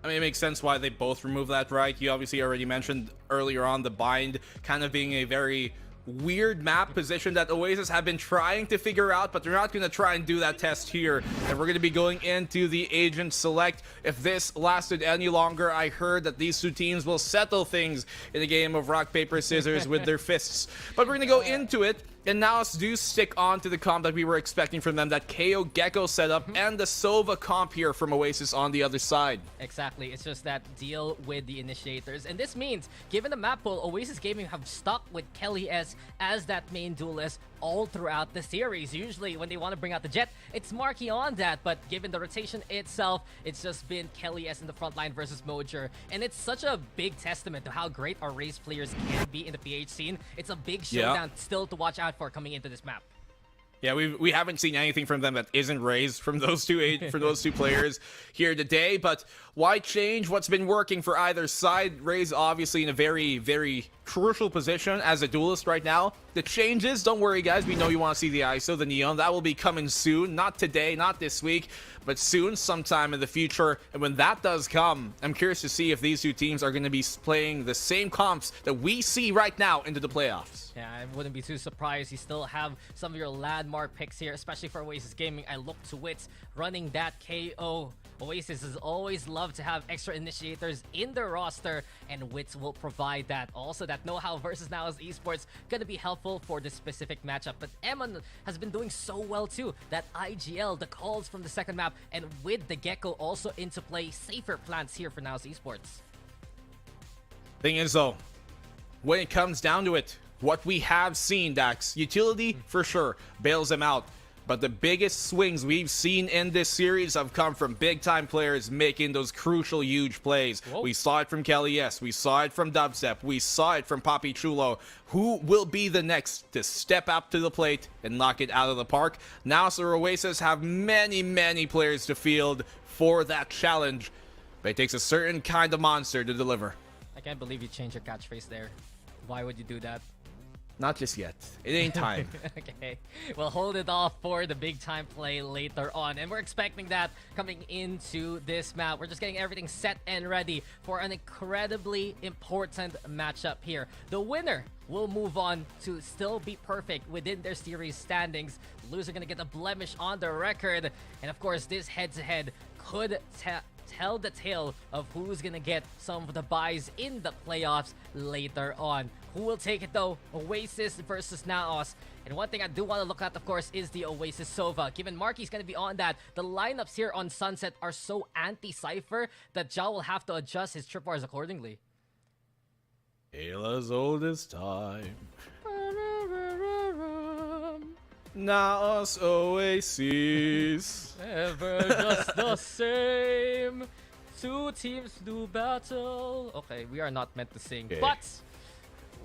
I mean, it makes sense why they both removed that, right? You obviously already mentioned earlier on the Bind kind of being a very weird map position that Oasis have been trying to figure out, but they're not going to try and do that test here. And we're going to be going into the Agent Select. If this lasted any longer, I heard that these 2 teams will settle things in a game of rock, paper, scissors with their fists. But we're going to go into it. And Naos do stick on to the comp that we were expecting from them, that KO Gecko setup and the Sova comp here from Oasis on the other side. Exactly, it's just that deal with the initiators. And this means, given the map pool, Oasis Gaming have stuck with Kelly S as that main duelist all throughout the series. Usually when they want to bring out the Jet, it's Marky on that, but given the rotation itself, it's just been Kelly S in the front line versus Mojer. And it's such a big testament to how great our race players can be in the PH scene. It's a big showdown still to watch out for coming into this map. Yeah, we haven't seen anything from them that isn't raised from those two players here today. But why change what's been working for either side? Raze obviously in a very, very crucial position as a duelist right now. The changes, don't worry guys, we know you want to see the ISO, the Neon. That will be coming soon. Not today, not this week, but soon, sometime in the future. And when that does come, I'm curious to see if these 2 teams are going to be playing the same comps that we see right now into the playoffs. Yeah, I wouldn't be too surprised. You still have some of your landmark picks here, especially for Oasis Gaming. I look to Wits running that KO. Oasis has always loved to have extra initiators in their roster, and Wits will provide that. Also, that know-how versus Naos Esports gonna be helpful for this specific matchup. But Eman has been doing so well too. That IGL, the calls from the second map, and with the Gecko also into play, safer plans here for Naos Esports. Thing is though, when it comes down to it, what we have seen, Dax, utility for sure bails them out. But the biggest swings we've seen in this series have come from big-time players making those crucial, huge plays. Whoa. We saw it from Kelly, yes. We saw it from Dubstep. We saw it from Papi Chulo. Who will be the next to step up to the plate and knock it out of the park? Now, Sir Oasis have many, many players to field for that challenge. But it takes a certain kind of monster to deliver. I can't believe you changed your catchphrase there. Why would you do that? Not just yet. It ain't time. Okay, we'll hold it off for the big time play later on, and we're expecting that coming into this map. We're just getting everything set and ready for an incredibly important matchup here. The winner will move on to still be perfect within their series standings. The loser gonna get a blemish on the record, and of course this head-to-head could tell the tale of who's gonna get some of the buys in the playoffs later on. Who will take it though? Oasis versus Naos. And one thing I do want to look at, of course, is the Oasis Sova. Given Marky's going to be on that, the lineups here on Sunset are so anti-Cypher that Ja will have to adjust his tripwires accordingly. Ayla's oldest time. Naos Oasis. Ever just the same. Two teams do battle. Okay, we are not meant to sing, but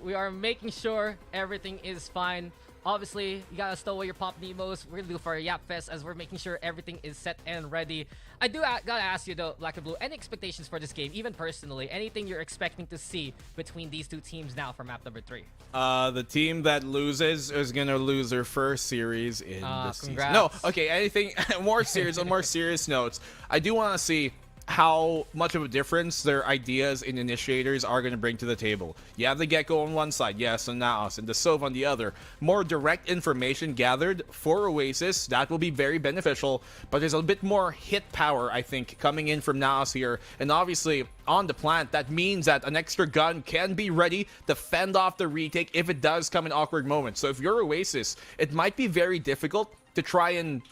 we are making sure everything is fine. Obviously, you gotta stow away your Pop Nemos. We're gonna do for a Yap Fest as we're making sure everything is set and ready. I do gotta ask you though, Black and Blue, any expectations for this game, even personally? Anything you're expecting to see between these two teams now for map number 3? The team that loses is gonna lose their first series in the season. Congrats. No, okay, anything more serious, on more serious notes, I do want to see how much of a difference their ideas and initiators are going to bring to the table. You have the Gecko on one side, yes, and Naos, and the Sov on the other. More direct information gathered for Oasis, that will be very beneficial, but there's a bit more hit power, I think, coming in from Naos here. And obviously, on the plant, that means that an extra gun can be ready to fend off the retake if it does come in awkward moments. So if you're Oasis, it might be very difficult to try and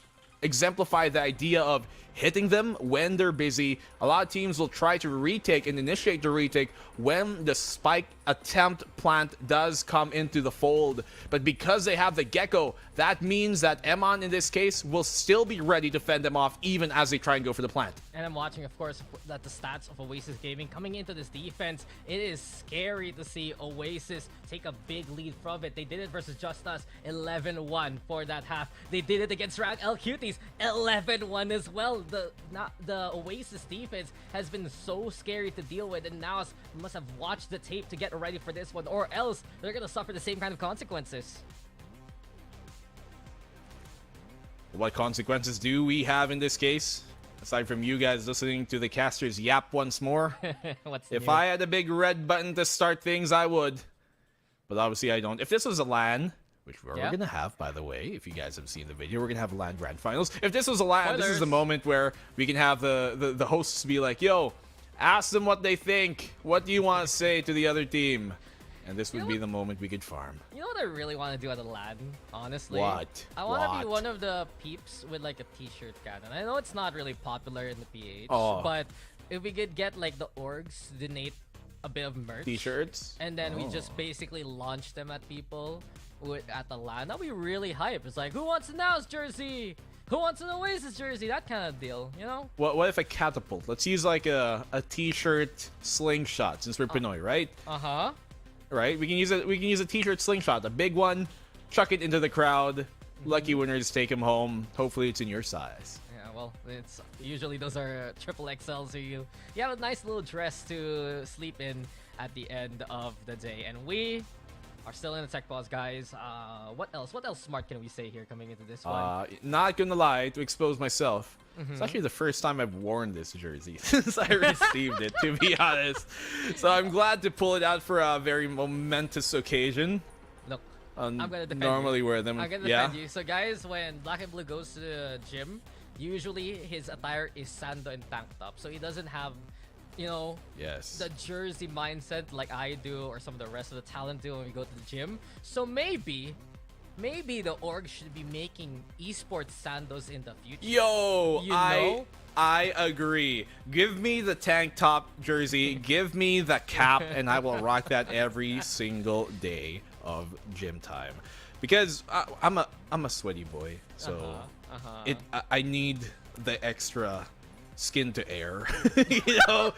exemplify the idea of hitting them when they're busy. A lot of teams will try to retake and initiate the retake when the spike attempt plant does come into the fold. But because they have the Gecko, that means that Emon in this case will still be ready to fend them off even as they try and go for the plant. And I'm watching, of course, that the stats of Oasis Gaming coming into this defense. It is scary to see Oasis take a big lead from it. They did it versus Just Us, 11-1 for that half. They did it against Rag L Cuties, 11-1 as well. The Oasis defense has been so scary to deal with, and now must have watched the tape to get ready for this one, or else they're gonna suffer the same kind of consequences. What consequences do we have in this case? Aside from you guys listening to the casters yap once more. If new? I had a big red button to start things, I would. But obviously I don't. If this was a LAN, which we're gonna have, by the way, if you guys have seen the video, we're gonna have LAN Grand Finals. If this was a LAN, this is the moment where we can have the hosts be like, yo, ask them what they think. What do you want to say to the other team? And this would be the moment we could farm. You know what I really want to do at Aladdin, honestly? What? I want to be one of the peeps with like a t-shirt cannon. I know it's not really popular in the PH, but if we could get like the orgs donate a bit of merch. T-shirts? And then we just basically launch them at people at the LAN. That'd be really hype. It's like, who wants a Naos jersey? Who wants an Oasis jersey? That kind of deal, you know? What if a catapult? Let's use like a t-shirt slingshot since we're Pinoy, right? Uh-huh. Right? We can use a t-shirt slingshot, a big one, chuck it into the crowd. Lucky winners take them home. Hopefully it's in your size. Yeah, well, it's usually those are triple XL, so you have a nice little dress to sleep in at the end of the day. And we are still in the tech pause, guys. What else smart can we say here coming into this one? Not gonna lie, to expose myself. It's actually the first time I've worn this jersey since I received it, to be honest. So I'm glad to pull it out for a very momentous occasion. Look, I'm gonna defend normally you. wear them. I'm gonna defend you. So guys, when Black and Blue goes to the gym, usually his attire is sando and tank top. So he doesn't have, you know, the jersey mindset like I do or some of the rest of the talent do when we go to the gym. So maybe the org should be making esports sandos in the future. Yo, you know? I agree. Give me the tank top jersey, give me the cap, and I will rock that every single day of gym time. Because I'm a sweaty boy, so I need the extra skin to air, you know.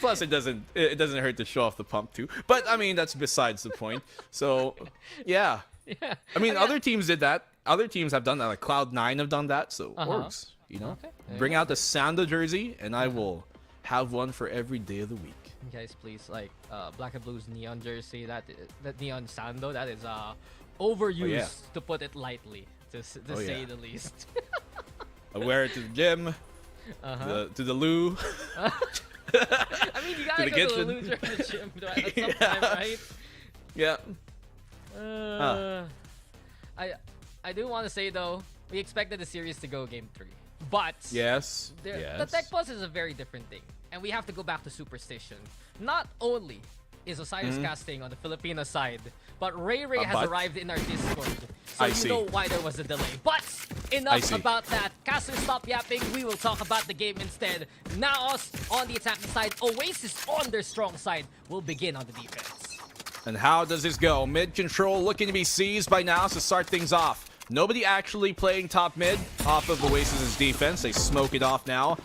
Plus it doesn't hurt to show off the pump too, but I mean that's besides the point. So yeah, I mean other teams did that, other teams have done that, like Cloud9 have done that. So orgs, you know, bring out the Sando jersey and I will have one for every day of the week. Guys, please, like, Black and Blue's neon jersey, that neon sando, that is overused, to put it lightly, to say the least. I wear it to the gym, to the loo. I mean, you gotta go to the loo during the gym at some time, right? Yeah. I do want to say, though, we expected the series to go game 3. But Yes. the tech pulse is a very different thing. And we have to go back to superstition. Not only is Osiris casting on the Filipino side, but Ray has but? arrived in our Discord. So I you see. know why there was a delay. But enough about that. Casters, stop yapping. We will talk about the game instead. Naos on the attacking side, Oasis on their strong side will begin on the defense. And how does this go? Mid control looking to be seized by Naos to start things off. Nobody actually playing top mid off of Oasis's defense. They smoke it off now.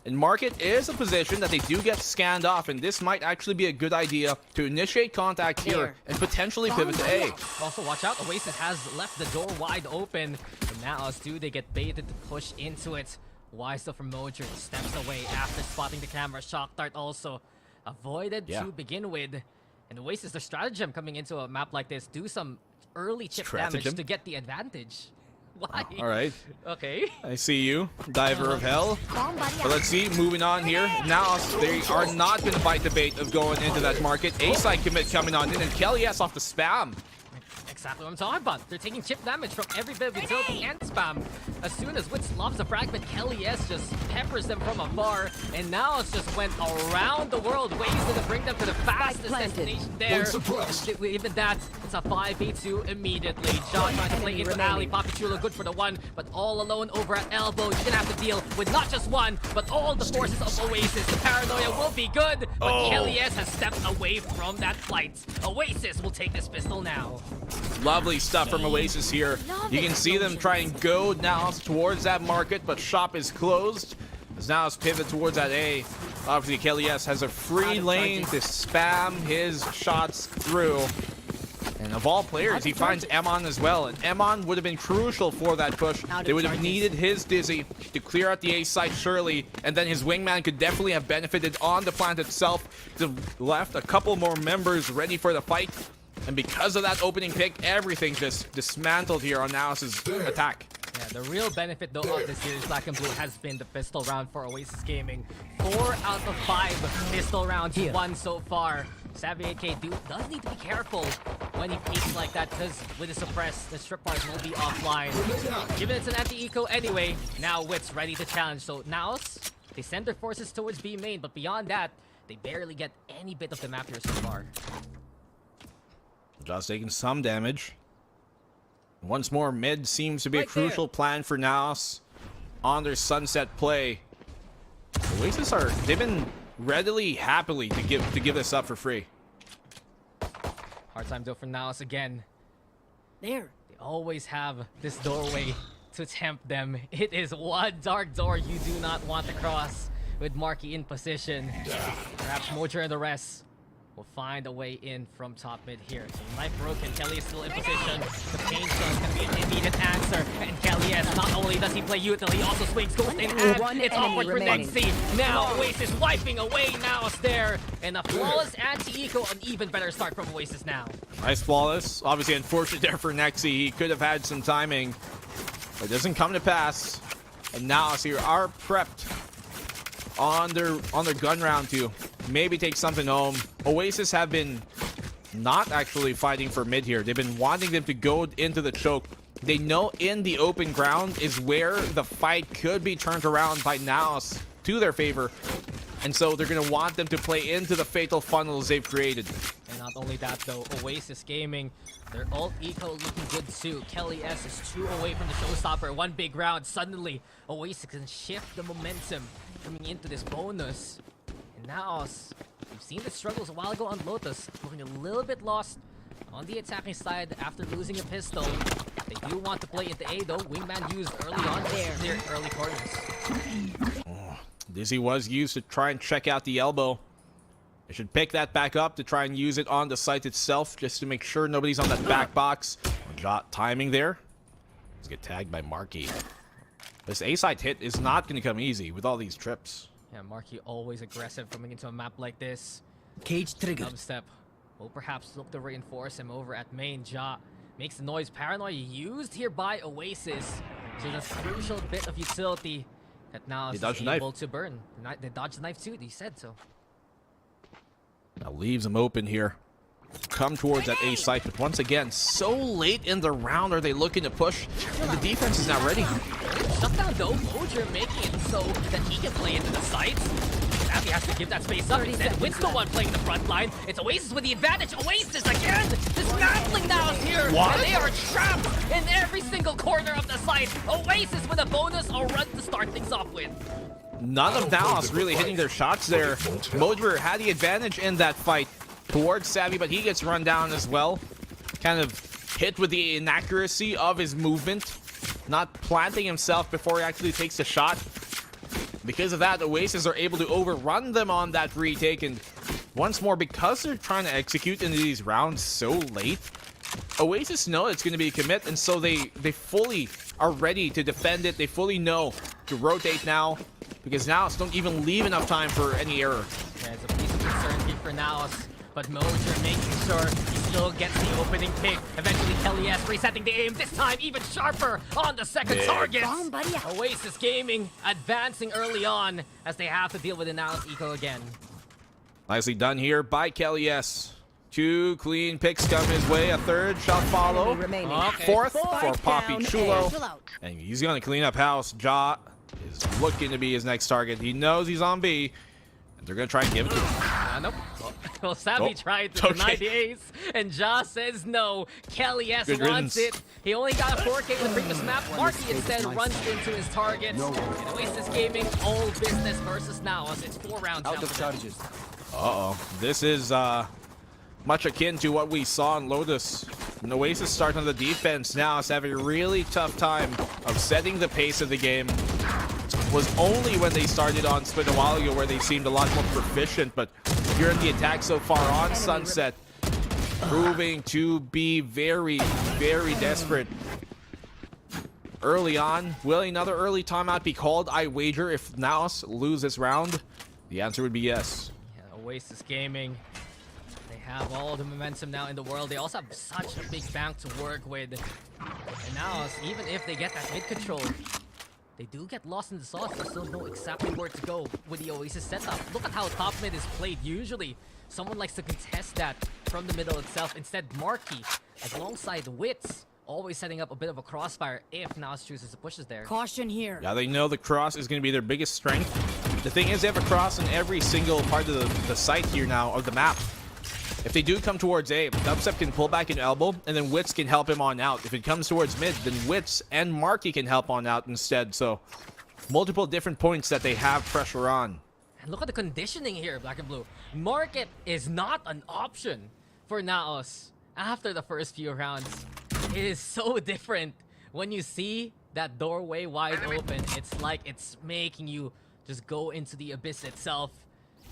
And Market is a position that they do get scanned off, and this might actually be a good idea to initiate contact here and potentially pivot to A. Also, watch out. Oasis has left the door wide open. And now, they get baited to push into it. Wise though from Mojo, steps away after spotting the camera. Shock Dart also avoided to begin with. And Oasis, their stratagem coming into a map like this, do some early chip damage to get the advantage. Why? All right. Okay. I see you, Diver of Hell. But let's see, moving on here. Now, they are not going to bite the bait of going into that market. A-side commit coming on in, and Kelly S off the spam. Exactly what I'm talking about. They're taking chip damage from every bit of utility and spam. As soon as Witz lobs the fragment, Kelly S just peppers them from afar. And now it's just went around the world, ways to bring them to the fastest destination there. Even that, it's a 5v2 immediately. John trying to play into alley. Papichulo good for the one, but all alone over at elbow. You're gonna have to deal with not just one, but all the forces of Oasis. The paranoia will be good, but Kelly S has stepped away from that fight. Oasis will take this pistol now. Lovely stuff from Oasis here. You can see them try and go now towards that market, but shop is closed. As now pivot towards that A. Obviously, Kelly S has a free lane to spam his shots through. And of all players, he finds Emon as well. And Emon would have been crucial for that push. They would have needed his Dizzy to clear out the A side surely. And then his wingman could definitely have benefited on the plant itself. To left a couple more members ready for the fight. And because of that opening pick, everything just dismantled here on Naos' attack. Yeah, the real benefit though of this series, Black and Blue, has been the pistol round for Oasis Gaming. 4 out of 5 pistol rounds won so far. Savvy AK does need to be careful when he peeks like that, because with the suppress, the strip bars will be offline. Given it's an anti-eco anyway, now Wit's ready to challenge. So Naos, they send their forces towards B main, but beyond that, they barely get any bit of the map here so far. Just taking some damage. Once more, mid seems to be a crucial plan for Naos on their sunset play. Oasis they've been readily, happily to give this up for free. Hard time though for Naos again. They always have this doorway to tempt them. It is one dark door you do not want to cross with Marky in position. Perhaps Mojo and the rest will find a way in from top mid here. So knife broken, Kelly is still in position. The pain stone is going to be an immediate answer. And Kelly S, not only does he play util, he also swings Ghost in hand. It's awkward for Nexi. Now Oasis wiping away Naos there. And a flawless anti-eco, an even better start from Oasis now. Nice flawless. Obviously unfortunate there for Nexi. He could have had some timing, but it doesn't come to pass. And Naos here are prepped on their gun round to maybe take something home. Oasis have been not actually fighting for mid here. They've been wanting them to go into the choke. They know in the open ground is where the fight could be turned around by Naos to their favor. And so they're going to want them to play into the fatal funnels they've created. And not only that though, Oasis Gaming, their ult eco looking good too. Kelly S is 2 away from the showstopper. One big round. Suddenly, Oasis can shift the momentum coming into this bonus. And now, we've seen the struggles a while ago on Lotus, looking a little bit lost on the attacking side after losing a pistol. They do want to play into A though. Wingman used early on their early corners. Dizzy was used to try and check out the elbow. They should pick that back up to try and use it on the site itself just to make sure nobody's on that back box. Got timing there. Let's get tagged by Marky. This A-side hit is not going to come easy with all these trips. Yeah, Marky always aggressive coming into a map like this. Cage trigger. Dubstep will perhaps look to reinforce him over at main. Ja makes the noise. Paranoia used here by Oasis. So that's a crucial bit of utility that now is able to burn. They dodge the knife too, they said so. Now leaves him open here. Come towards that A site, but once again, so late in the round are they looking to push, and the defense is not ready. Shutdown though, Mojer making it so that he can play into the sites. Savvy has to give that space up. Instead, Wit's the one playing the front line. It's Oasis with the advantage. Oasis again! Dismantling Naos here! What? And they are trapped in every single corner of the site. Oasis with a bonus or run to start things off with. None of Naos really hitting their shots there. Mojer had the advantage in that fight towards Savvy, but he gets run down as well. Kind of hit with the inaccuracy of his movement. Not planting himself before he actually takes the shot. Because of that, Oasis are able to overrun them on that retake, and once more, because they're trying to execute into these rounds so late, Oasis know it's going to be a commit, and so they fully are ready to defend it. They fully know to rotate now, because Naos don't even leave enough time for any error. Yeah, it's a piece of concern here for Naos, but Mojer making sure he still gets the opening pick. Eventually, Kelly S resetting the aim, this time even sharper on the second target. Oasis Gaming advancing early on as they have to deal with the Naos eco again. Nicely done here by Kelly S. 2 clean picks come his way. A third shot follow. Remaining. Okay. Fourth for Poppy down, Chulo. chill out. And he's going to clean up house. Ja is looking to be his next target. He knows he's on B. And they're going to try and give it to him. Nope. Well, Savvy tried to deny the ace, and Ja says no. Kelly S Good wants riddance. it. He only got a 4K with the previous map. Marky instead runs into his target. And Oasis Gaming, all business versus Naos. It's 4 rounds out of charges. Uh-oh. This is much akin to what we saw in Lotus. And Oasis start on the defense now. It's having a really tough time of setting the pace of the game. Was only when they started on Split a while ago where they seemed a lot more proficient, but here in the attack so far on Sunset, proving to be very, very desperate. Early on, will another early timeout be called? I wager if Naos lose this round, the answer would be yes. Yeah, Oasis Gaming, they have all the momentum now in the world. They also have such a big bank to work with. And Naos, even if they get that mid control, they do get lost in the sauce. They still know exactly where to go with the Oasis setup. Look at how top mid is played. Usually, someone likes to contest that from the middle itself. Instead, Marky, alongside Wits, always setting up a bit of a crossfire if Naos chooses to push us there. Caution here. Yeah, they know the cross is going to be their biggest strength. The thing is, they have a cross in every single part of the site here now, of the map. If they do come towards A, Dubstep can pull back an elbow, and then Wits can help him on out. If it comes towards mid, then Wits and Marky can help on out instead. So, multiple different points that they have pressure on. And look at the conditioning here, Black and Blue. Market is not an option for Naos after the first few rounds. It is so different when you see that doorway wide open. It's like it's making you just go into the abyss itself.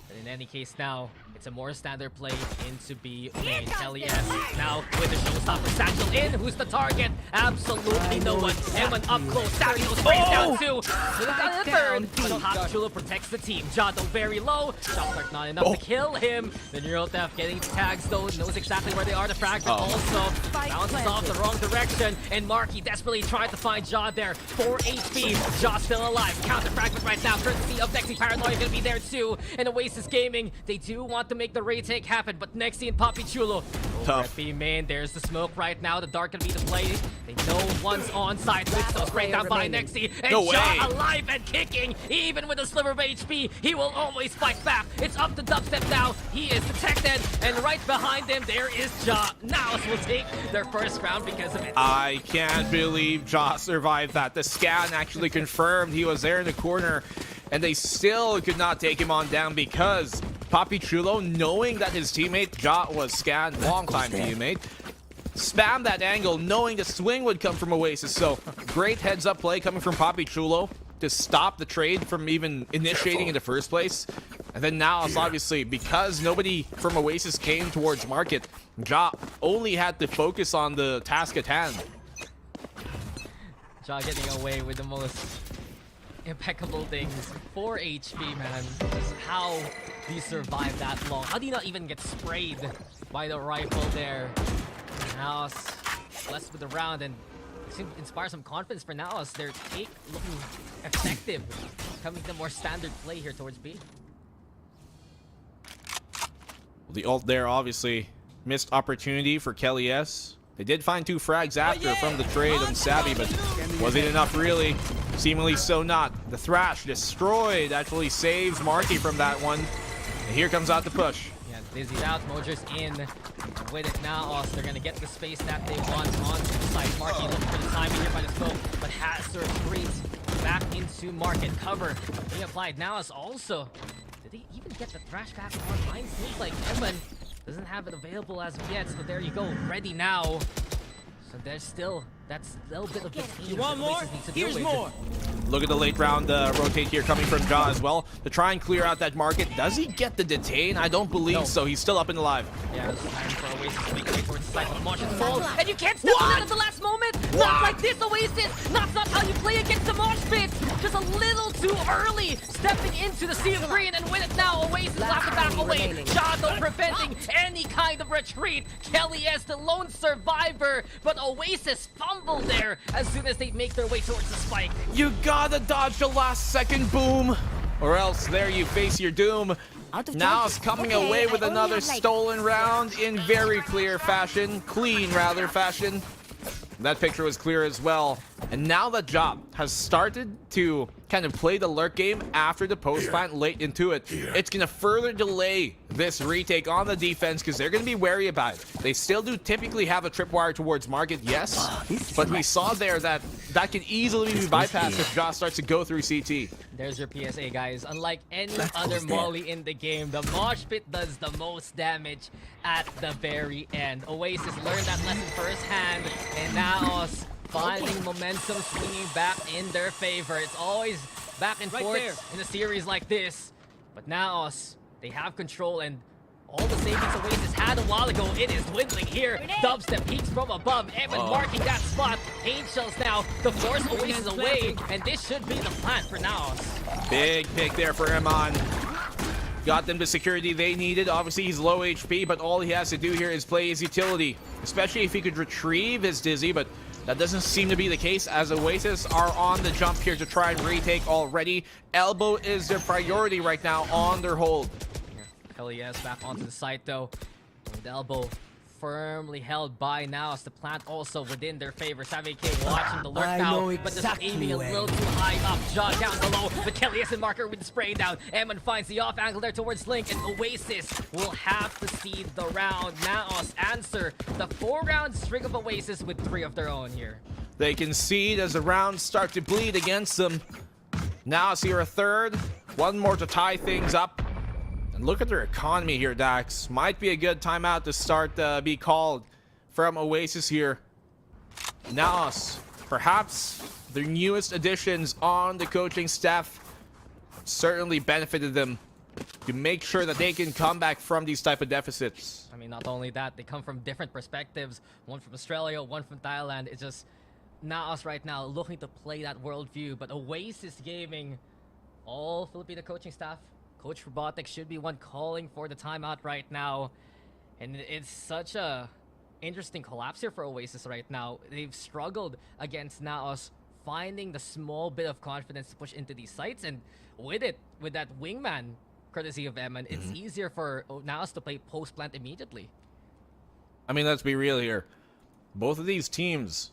But in any case now, it's a more standard play into B main. Kelly S now with the showstopper satchel in. Who's the target? Absolutely no one. Evan up close. Sario sprays down 2. Look at the third. But Poppy Chulo protects the team. Jado very low. Shot clock not enough to kill him. The Neural Theft getting tags though. Knows exactly where they are. The fragment also bounces off the wrong direction. And Marky desperately trying to find Ja there. 4 HP. Ja still alive. Counter fragment right now. Courtesy of Nexi. Paranoia gonna be there too. And Oasis Gaming, they do want to make the retake happen, but Nexi and Poppy Chulo over at B main. There's the smoke right now. The Dark gonna be the play. They know one's on side. Witstone's right down by Nexi. And No Ja way. alive and kicking. Even with a sliver of HP, he will always fight back. It's up to Dubstep now. He is detected, and right behind him, there is Ja. Naos will take their first round because of it. I can't believe Ja survived that. The scan actually confirmed he was there in the corner, and they still could not take him on down because Poppy Chulo, knowing that his teammate Ja was scanned, long-time teammate, spammed that angle knowing the swing would come from Oasis. So great heads-up play coming from Poppy Chulo to stop the trade from even initiating in the first place. And then now, obviously, because nobody from Oasis came towards market, Ja only had to focus on the task at hand. Ja getting away with the most impeccable things. 4 HP, man. Just how do you survive that long? How do you not even get sprayed by the rifle there? Naos blessed with the round, and it seems to inspire some confidence for Naos. Their take looking effective, coming to more standard play here towards B. The ult there, obviously, missed opportunity for Kelly S. They did find 2 frags after from the trade on Savvy, but was it enough really? Seemingly so not. The Thrash destroyed, actually saves Marky from that one. And here comes out the push. Yeah, Dizzy's out, Mojer's in. With it now, they're gonna get the space that they want on the side. Marky looking for the timing here by the smoke, but has to retreat back into market cover. Being applied now is also. Did they even get the Thrash back online? Seems like Evan doesn't have it available as of yet, so there you go, ready now. So there's still, that's a little bit of the team. You want more? Here's more. Look at the late round rotate here coming from Ja as well to try and clear out that market. Does he get the detain? I don't believe so. He's still up and alive. Yeah, it's time for Oasis to make way towards the side of the Mosh and fall. And you can't step on it at the last moment! Not like this, Oasis! That's not how you play against the Mosh pit! Just a little too early! Stepping into the sea of green, and with it now, Oasis will have to back away. Ja though preventing any kind of retreat. Kelly as the lone survivor, but Oasis fumbled there as soon as they make their way towards the spike. You gotta dodge the last second boom, or else there you face your doom. Now it's coming away with another stolen round in very clear fashion, clean rather fashion. That picture was clear as well. And now that Job has started to kind of play the lurk game after the post plant late into it, it's going to further delay this retake on the defense because they're going to be wary about it. They still do typically have a tripwire towards market, yes, but we saw there that that can easily be bypassed if Job starts to go through CT. There's your PSA, guys. Unlike any other Molly in the game, the Mosh Pit does the most damage at the very end. Oasis learned that lesson firsthand, and now finding momentum swinging back in their favor. It's always back and forth in a series like this. But now they have control, and all the savings Oasis had a while ago, it is dwindling here. Dubstep peeks from above, Evan marking that spot. Pain shells now to force Oasis away, and this should be the plant for Naos. Big pick there for Eman. Got them the security they needed. Obviously, he's low HP, but all he has to do here is play his utility, especially if he could retrieve his Dizzy, but that doesn't seem to be the case as Oasis are on the jump here to try and retake already. Elbow is their priority right now on their hold. Kelly S back onto the site though. With the elbow firmly held by Naos. The plant also within their favor. Savvy K watching the lurk now, but just aiming a little too high up. Ja down below, but Kelly S and marker with the spray down. Eman finds the off angle there towards Link, and Oasis will have to cede the round. Naos answer the 4-round string of Oasis with 3 of their own here. They concede as the rounds start to bleed against them. Naos here a third. One more to tie things up. And look at their economy here, Dax. Might be a good timeout to start be called from Oasis here. Naos, perhaps their newest additions on the coaching staff certainly benefited them to make sure that they can come back from these type of deficits. I mean, not only that, they come from different perspectives. One from Australia, one from Thailand. It's just Naos right now looking to play that worldview, but Oasis Gaming, all Filipino coaching staff, Coach Robotics should be one calling for the timeout right now. And it's such a interesting collapse here for Oasis right now. They've struggled against Naos, finding the small bit of confidence to push into these sites. And with it, with that wingman, courtesy of Eman, it's easier for Naos to play post-plant immediately. I mean, let's be real here. Both of these teams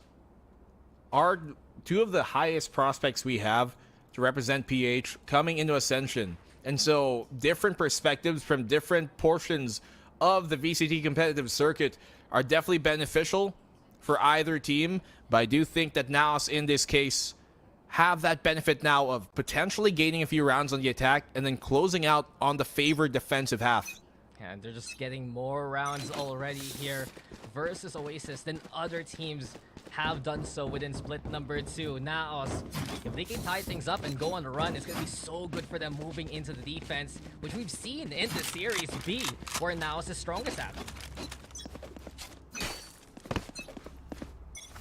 are 2 of the highest prospects we have to represent PH coming into Ascension. And so different perspectives from different portions of the VCT competitive circuit are definitely beneficial for either team. But I do think that Naos in this case have that benefit now of potentially gaining a few rounds on the attack and then closing out on the favored defensive half. And they're just getting more rounds already here versus Oasis than other teams have done so within split number 2. Naos, if they can tie things up and go on the run, it's going to be so good for them moving into the defense, which we've seen in the Series B, where Naos is strongest at.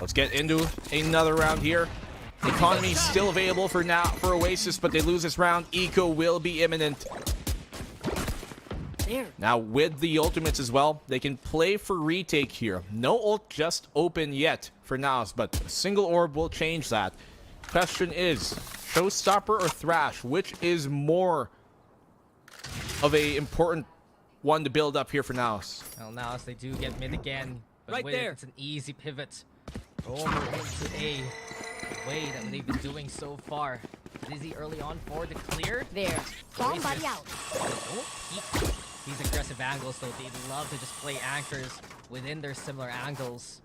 Let's get into another round here. Economy still available for Oasis, but they lose this round. Eco will be imminent. Now with the ultimates as well, they can play for retake here. No ult just open yet for Naos, but a single orb will change that. Question is, Showstopper or Thrash, which is more of a important one to build up here for Naos? Well, Naos, they do get mid again, but Right with there. it, it's an easy pivot over into A. The way that they've been doing so far. Dizzy early on for the clear. There. Bomb Oasis. buddy out. Don't peek these aggressive angles, though. They love to just play anchors within their similar angles.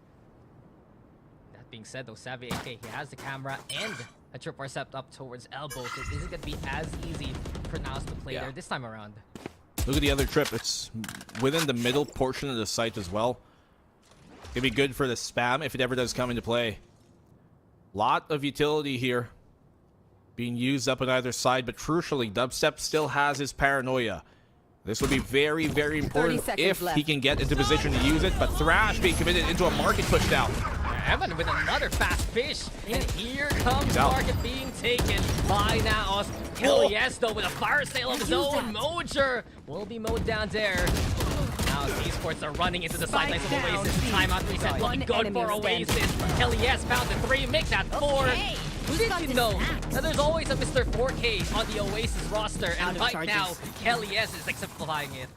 That being said, though, Savvy AK, he has the camera and a trip intercept up towards elbow, so it isn't going to be as easy for Naos to play there this time around. Look at the other trip. It's within the middle portion of the site as well. Could be good for the spam if it ever does come into play. Lot of utility here being used up on either side, but crucially, Dubstep still has his paranoia. This will be very, very important if he can get into position to use it, but Thrash being committed into a market push now. Evan with another fast fish, and here comes He's out. market being taken by Naos. Hell yes, though, with a fire sale of his own. Mojer will be mowed down there. Now Esports are running into the sidelines of Oasis. Timeout reset, looking good for Oasis. Hell yes, found the 3, make that 4. Did you know that there's always a Mr. 4K on the Oasis roster, and right now, Kelly S is exemplifying it.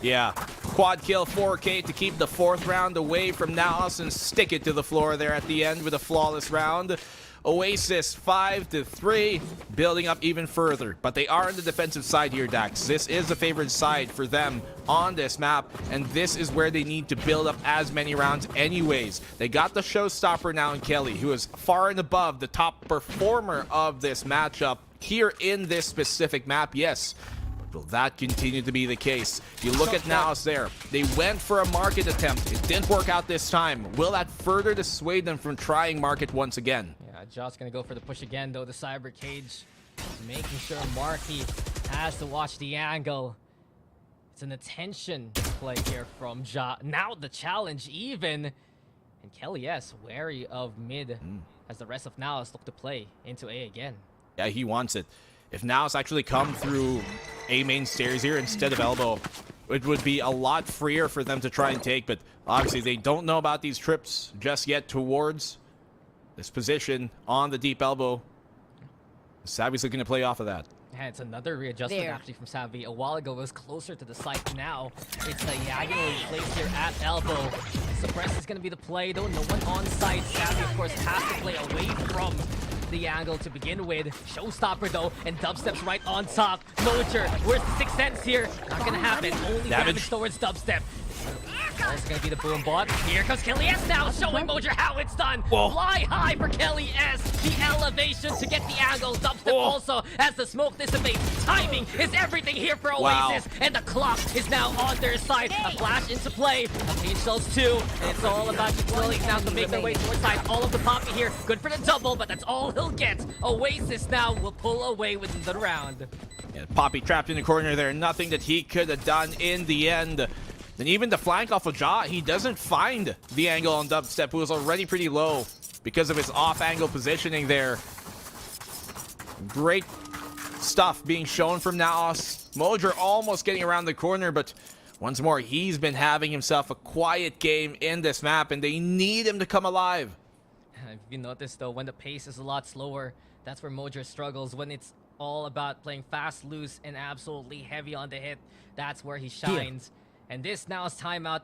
Yeah, quad kill 4K to keep the 4th round away from Naos and stick it to the floor there at the end with a flawless round. Oasis 5-3, building up even further, but they are on the defensive side here, Dax. This is the favored side for them on this map, and this is where they need to build up as many rounds anyways. They got the showstopper now in Kelly, who is far and above the top performer of this matchup here in this specific map, yes. Will that continue to be the case? You look at Naos there. They went for a market attempt. It didn't work out this time. Will that further dissuade them from trying market once again? Yeah, Josh gonna go for the push again, though. The Cyber Cage making sure Marky has to watch the angle. It's an attention play here from Ja. Now the challenge even. And Kelly S wary of mid as the rest of Naos look to play into A again. Yeah, he wants it. If Naos actually come through A main stairs here instead of elbow, it would be a lot freer for them to try and take, but obviously they don't know about these trips just yet towards this position on the deep elbow. Savvy's looking to play off of that. And it's another readjustment actually from Savvy. A while ago it was closer to the site. Now it's diagonally placed here at elbow. Suppress is going to be the play, though. No one on site. Savvy, of course, has to play away from the angle to begin with. Showstopper, though, and Dubstep's right on top. Mojer, where's the 6th sense here? Not going to happen. Only damage towards Dubstep. Also going to be the boom bot. Here comes Kelly S now, showing Mojer how it's done. Fly high for Kelly S. The elevation to get the angle. Dubstep also as the smoke dissipates. Timing is everything here for Oasis. And the clock is now on their side. A flash into play. A Page Shells 2. And it's all about utilities now to make their way towards side. All of the poppy here. Good for the double, but that's all he'll get. Oasis now will pull away with the round. Yeah, Poppy trapped in the corner there. Nothing that he could have done in the end. And even the flank off of Ja, he doesn't find the angle on Dubstep, who was already pretty low because of his off-angle positioning there. Great stuff being shown from Naos. Mojer almost getting around the corner, but once more, he's been having himself a quiet game in this map, and they need him to come alive. If you notice, though, when the pace is a lot slower, that's where Mojer struggles. When it's all about playing fast, loose, and absolutely heavy on the hit, that's where he shines. And this now is timeout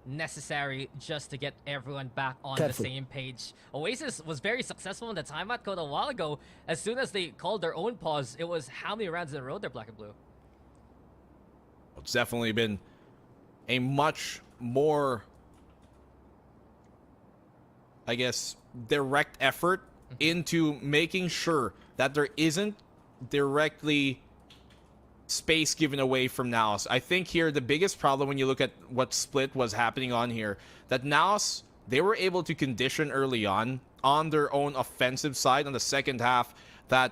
necessary just to get everyone back on the same page. Oasis was very successful in the timeout code a while ago. As soon as they called their own pause, it was how many rounds in a row they're black and blue? It's definitely been a much more, I guess, direct effort into making sure that there isn't directly space given away from Naos. I think here the biggest problem when you look at what Split was happening on here, that Naos, they were able to condition early on their own offensive side on the second half that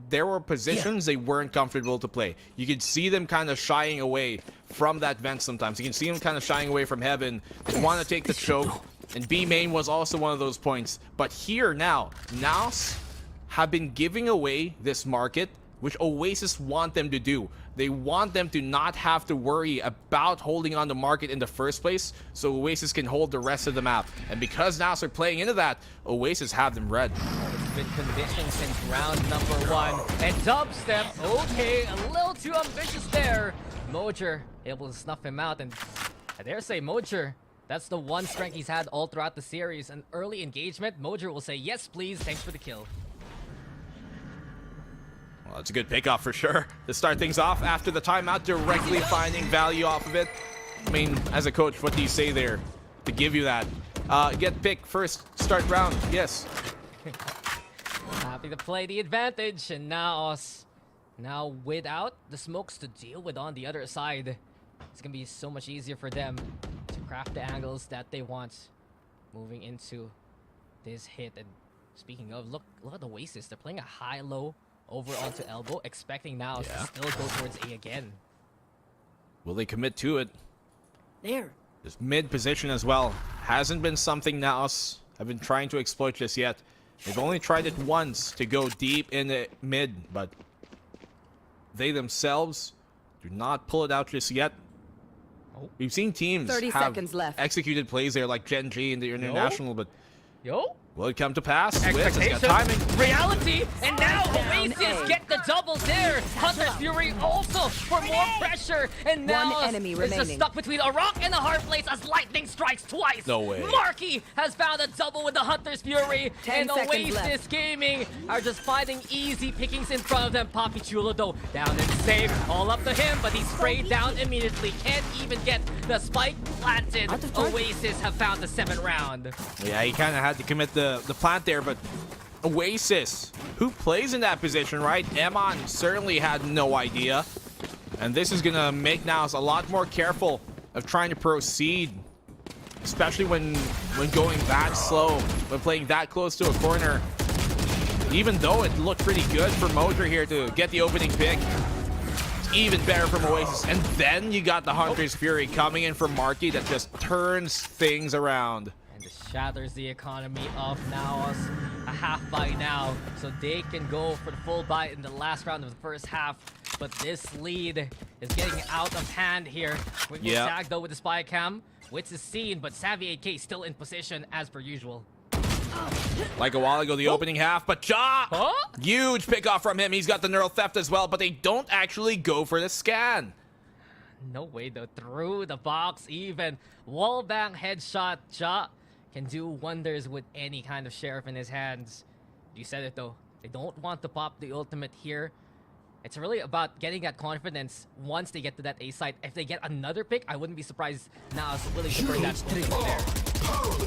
there were positions they weren't comfortable to play. You could see them kind of shying away from that vent sometimes. You can see them kind of shying away from Heaven. They want to take the choke, and B main was also one of those points. But here now, Naos have been giving away this market which Oasis want them to do. They want them to not have to worry about holding on the market in the first place, so Oasis can hold the rest of the map. And because Naos are playing into that, Oasis have them red. It's been conditioning since round number 1. And dubstep, okay, a little too ambitious there. Mojer able to snuff him out, and I dare say Mojer, that's the one strength he's had all throughout the series. An early engagement, Mojer will say, yes please, thanks for the kill. Well, it's a good pickoff for sure. To start things off after the timeout, directly finding value off of it. I mean, as a coach, what do you say there to give you that? Get pick first, start round, yes. Happy to play the advantage, and now without the smokes to deal with on the other side, it's gonna be so much easier for them to craft the angles that they want moving into this hit. And speaking of, look at the Oasis. They're playing a high-low over onto elbow, expecting now to still go towards A again. Will they commit to it? There. This mid position as well hasn't been something Naos have been trying to exploit just yet. They've only tried it once to go deep in the mid, but they themselves do not pull it out just yet. We've seen teams 30 have seconds left. executed plays there like Gen G in the International, but Yo, will it come to pass? Wiz has got expectation, timing. reality, and now Down Oasis A. get the double there. Hunter's Fury also for more pressure, and now enemy is just remaining. stuck between a rock and a hard place as lightning strikes twice. No way. Marky has found a double with the Hunter's Fury, 10 and seconds Oasis left. Gaming are just finding easy pickings in front of them. Papi Chulo though, down and safe, all up to him, but he's sprayed down immediately. Can't even get the spike planted. Oasis have found the 7th round. Yeah, he kind of had to commit the plant there, but Oasis, who plays in that position, right? Emon certainly had no idea. And this is going to make Naos a lot more careful of trying to proceed, especially when going that slow, when playing that close to a corner. Even though it looked pretty good for Mojer here to get the opening pick, it's even better from Oasis. And then you got the Hunter's Fury coming in from Marky that just turns things around. And just shatters the economy of Naos. A half buy now, so they can go for the full buy in the last round of the first half. But this lead is getting out of hand here. We will tag though with the spy cam. Wits is seen, but Savvy AK still in position as per usual. Like a while ago, the opening half, but Ja! Huge pickoff from him. He's got the neural theft as well, but they don't actually go for the scan. No way though, through the box even. Wallbang headshot. Ja can do wonders with any kind of sheriff in his hands. You said it though, they don't want to pop the ultimate here. It's really about getting that confidence once they get to that A site. If they get another pick, I wouldn't be surprised now is willing to burn that there.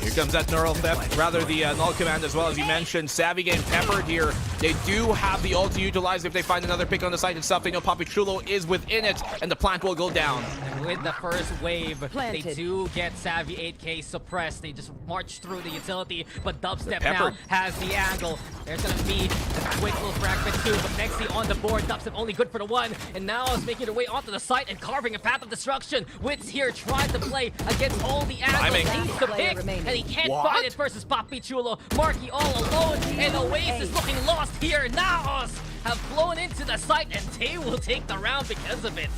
Here comes that neural theft, rather the null command as well, as you mentioned. Savvy getting peppered here. They do have the ult to utilize if they find another pick on the site and stuff. They know Papi Chulo is within it, and the plant will go down. And with the first wave, they do get Savvy 8K suppressed. They just march through the utility, but Dubstep now has the angle. There's gonna be a quick little fragment too, but Nexi on the board. Dubstep only good for the one, and now is making their way onto the site and carving a path of destruction. Wits here trying to play against all the angles. Needs to pick, and he can't find it versus Papi Chulo. Marky all alone, and Oasis looking lost here. Naos have flown into the site, and they will take the round because of it.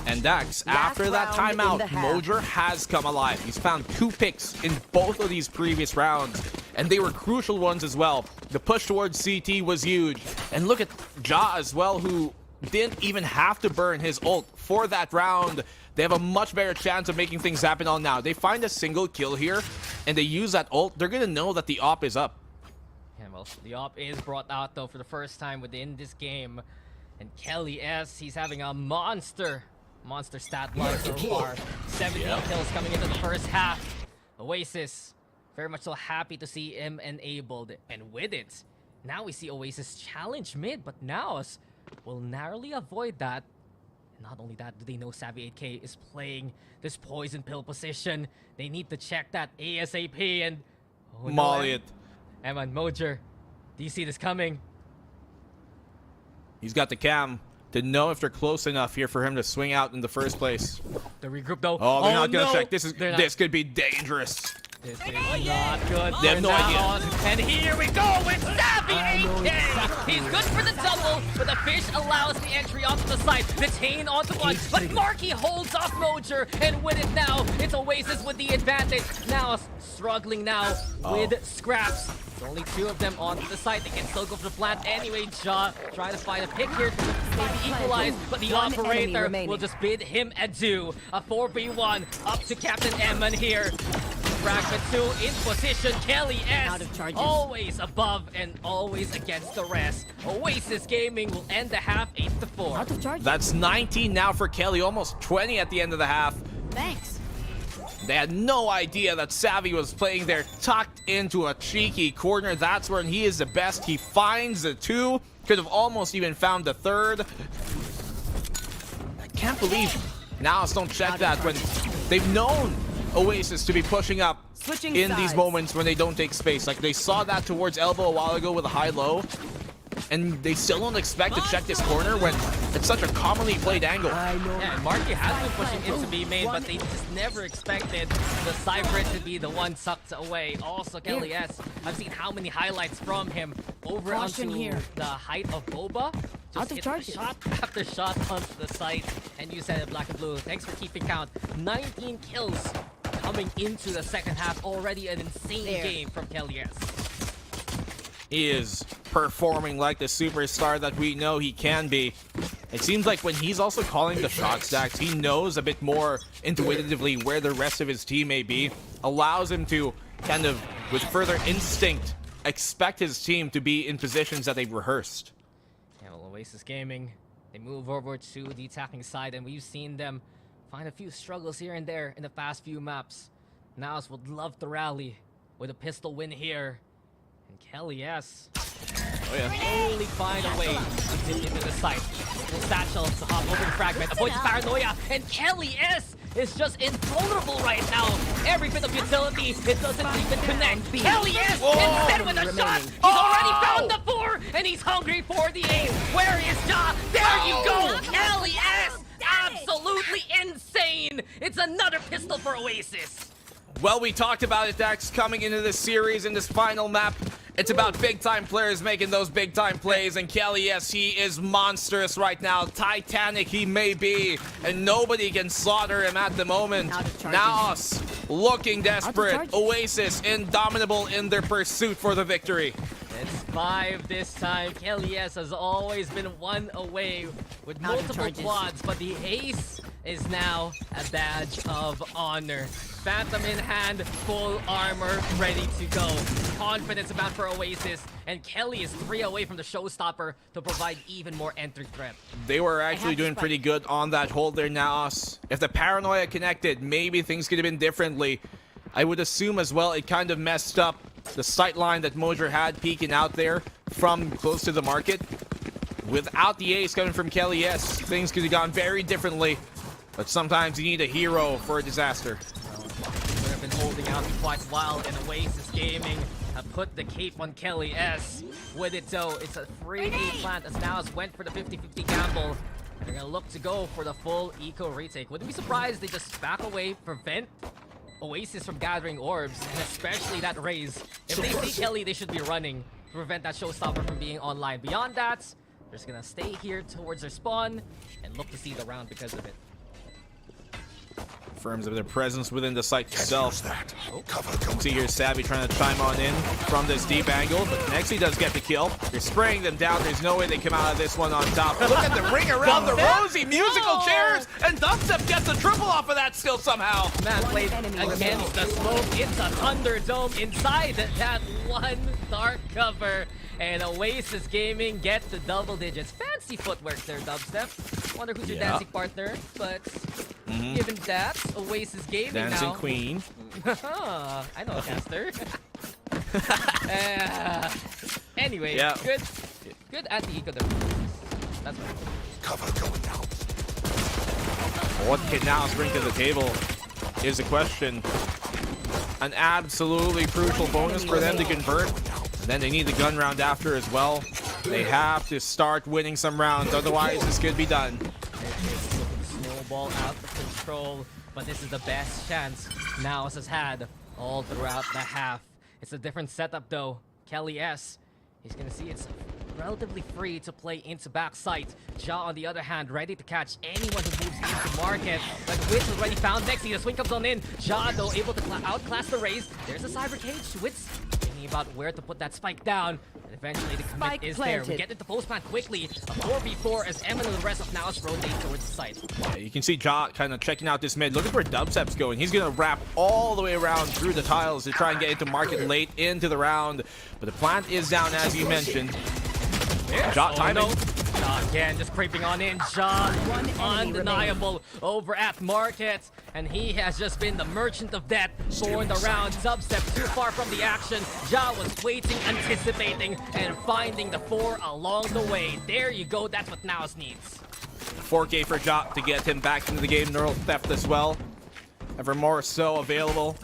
And Dax, after that timeout, Mojer has come alive. He's found 2 picks in both of these previous rounds, and they were crucial ones as well. The push towards CT was huge. And look at Ja as well, who didn't even have to burn his ult for that round. They have a much better chance of making things happen on now. They find a single kill here, and they use that ult. They're going to know that the op is up. Yeah, well, the op is brought out, though, for the first time within this game. And Kelly S, he's having a monster stat line so far. 17 kills coming into the first half. Oasis, very much so happy to see him enabled. And with it, now we see Oasis challenge mid, but Naos will narrowly avoid that. Not only that, do they know Savvy 8K is playing this poison pill position. They need to check that ASAP and... Molly it. Eman, Mojer, do you see this coming? He's got the cam to know if they're close enough here for him to swing out in the first place. The regroup though. Oh, they're not going to no. check. This could be dangerous. This is not good. They have for no Naos. idea. And here we go with Savvy 8K. He's good for the double, but the fish allows the entry onto the side. Detain onto one, but Marky holds off Mojer, and with it now, it's Oasis with the advantage. Now struggling now with scraps. There's only 2 of them onto the side. They can still go for the plant anyway. Ja trying to find a pick here to maybe equalize, but the One enemy operator remaining. will just bid him adieu. A 4v1 up to Captain Emman here. Fragment 2 in position. Kelly Out S of charges. always above and always against the rest. Oasis Gaming will end the half 8-4. Out of charge. That's 19 now for Kelly, almost 20 at the end of the half. Thanks. They had no idea that Savvy was playing there, tucked into a cheeky corner. That's when he is the best. He finds the 2. Could have almost even found the 3rd. I can't believe Naos don't check that when they've known Oasis to be pushing up Switching in these sides. moments when they don't take space. Like they saw that towards elbow a while ago with a high-low. And they still don't expect to check this corner when it's such a commonly played angle. Yeah, and Marky has been pushing into B main, but they just never expected the Cybrid to be the one sucked away. Also, Kelly S, I've seen how many highlights from him over Caution onto here. the height of Boba. Just Out of hit charges. shot after shot onto the site. And you said it, Black and Blue. Thanks for keeping count. 19 kills coming into the second half. Already an insane game from Kelly S. He is performing like the superstar that we know he can be. It seems like when he's also calling the shot stacks, he knows a bit more intuitively where the rest of his team may be. Allows him to kind of, with further instinct, expect his team to be in positions that they've rehearsed. Yeah, well, Oasis Gaming, they move over to the attacking side, and we've seen them find a few struggles here and there in the past few maps. Naos would love to rally with a pistol win here. And Kelly S. Oh yeah. Only find a way to dip into the site. Little satchel to hop over the fragment, avoids paranoia, and Kelly S is just invulnerable right now. Every bit of utility, it doesn't even connect. Kelly S instead with a shot. He's already found the 4, and he's hungry for the 8. Where is Ja? There you go, Kelly S. Absolutely insane. It's another pistol for Oasis. Well, we talked about it, Dax, coming into this series in this final map. It's about big-time players making those big-time plays, and Kelly, yes, he is monstrous right now. Titanic he may be, and nobody can slaughter him at the moment. Out of charges. Naos looking desperate. charges. Oasis indomitable in their pursuit for the victory. It's 5 this time. Kelly S has always been 1 away with Out of multiple charges. quads, but the ace is now a badge of honor. Phantom in hand, full armor, ready to go. Confidence about for Oasis, and Kelly is 3 away from the showstopper to provide even more entry threat. They were actually doing pretty good on that hold there, Naos. If the paranoia connected, maybe things could have been differently. I would assume as well it kind of messed up the sight line that Mojer had peeking out there from close to the market. Without the ace coming from Kelly, yes, things could have gone very differently. But sometimes you need a hero for a disaster. Would have been holding out for quite a while, and Oasis Gaming have put the cape on Kelly S. With it though, it's a free A plant as Naos went for the 50-50 gamble. And they're gonna look to go for the full eco retake. Wouldn't be surprised they just back away, prevent Oasis from gathering orbs, and especially that raise. If they see Kelly, they should be running to prevent that showstopper from being online. Beyond that, they're just gonna stay here towards their spawn and look to see the round because of it. Firms of their presence within the site itself. That. Oh. Cover See here Savvy trying to chime on in from this deep angle, but Nexi does get the kill. They're spraying them down. There's no way they come out of this one on top. Look at the ring around the rosy musical chairs, and Dubstep gets a triple off of that still somehow. Man played enemy against the smoke. It's a Thunderdome inside that one dark cover. And Oasis Gaming gets the double digits. Fancy footwork there, Dubstep. Wonder who's your Yeah. dancing partner, but given that, Oasis Gaming Dancing now. Queen. I know a caster. Anyway, Yeah. good anti-eco there. That's right. cover going out. What can Naos bring to the table is a question. An absolutely crucial bonus for them to convert. And then they need the gun round after as well. They have to start winning some rounds, otherwise this could be done. It's looking snowball out of control, but this is the best chance Naos has had all throughout the half. It's a different setup though. Kelly S, he's gonna see it's relatively free to play into backside. Ja, on the other hand, ready to catch anyone who moves into market. But Witz already found Nexi. The swing comes on in. Ja, though, able to outclass the Raze. There's a Cyber Cage. Witz thinking about where to put that spike down. And eventually the commit Spike is there. We planted. get into post plant quickly. A 4v4 as Emin and the rest of Naos rotate towards the site. Yeah, you can see Ja kind of checking out this mid, looking where Dubstep's going. He's going to wrap all the way around through the tiles to try and get into market late into the round. But the plant is down, as you mentioned. Ja timing. Ja again, just creeping on in. Ja, undeniable over at market. And he has just been the merchant of death for the round. Dubstep too far from the action. Ja was waiting, anticipating, and finding the 4 along the way. There you go, that's what Naos needs. 4K for Ja to get him back into the game. Neural Theft as well. Ever more so available.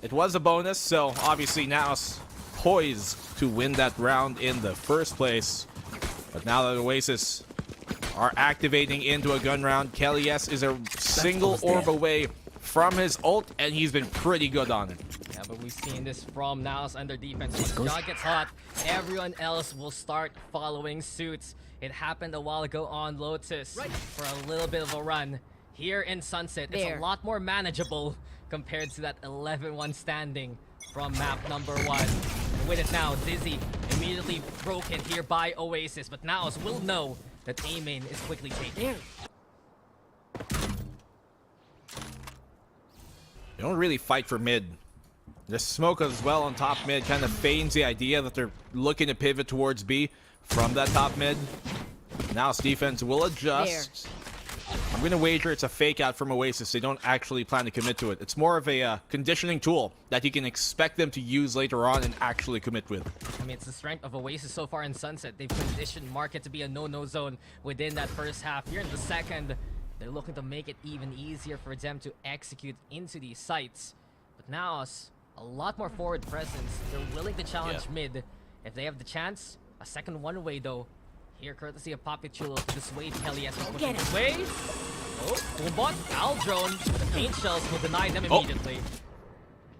It was a bonus, so obviously Naos poised to win that round in the first place. But now that Oasis are activating into a gun round, Kelly S is a single orb away from his ult, and he's been pretty good on it. Yeah, but we've seen this from Naos under defense. Once Ja gets hot, everyone else will start following suit. It happened a while ago on Lotus for a little bit of a run. Here in Sunset, it's a lot more manageable compared to that 11-1 standing from map number 1. And with it now, Dizzy immediately broken here by Oasis, but Naos will know that A main is quickly taken. They don't really fight for mid. The smoke as well on top mid kind of feigns the idea that they're looking to pivot towards B from that top mid. Naos defense will adjust. I'm going to wager it's a fake out from Oasis. They don't actually plan to commit to it. It's more of a conditioning tool that you can expect them to use later on and actually commit with. I mean, it's the strength of Oasis so far in Sunset. They've conditioned market to be a no-no zone within that first half. Here in the second, they're looking to make it even easier for them to execute into these sites. But Naos, a lot more forward presence. They're willing to challenge mid. If they have the chance, a second one-way though. Here, courtesy of Papi Chulo to dissuade Kelly as we push his way. Oh, Boombot, Aldrone, the paint shells will deny them immediately.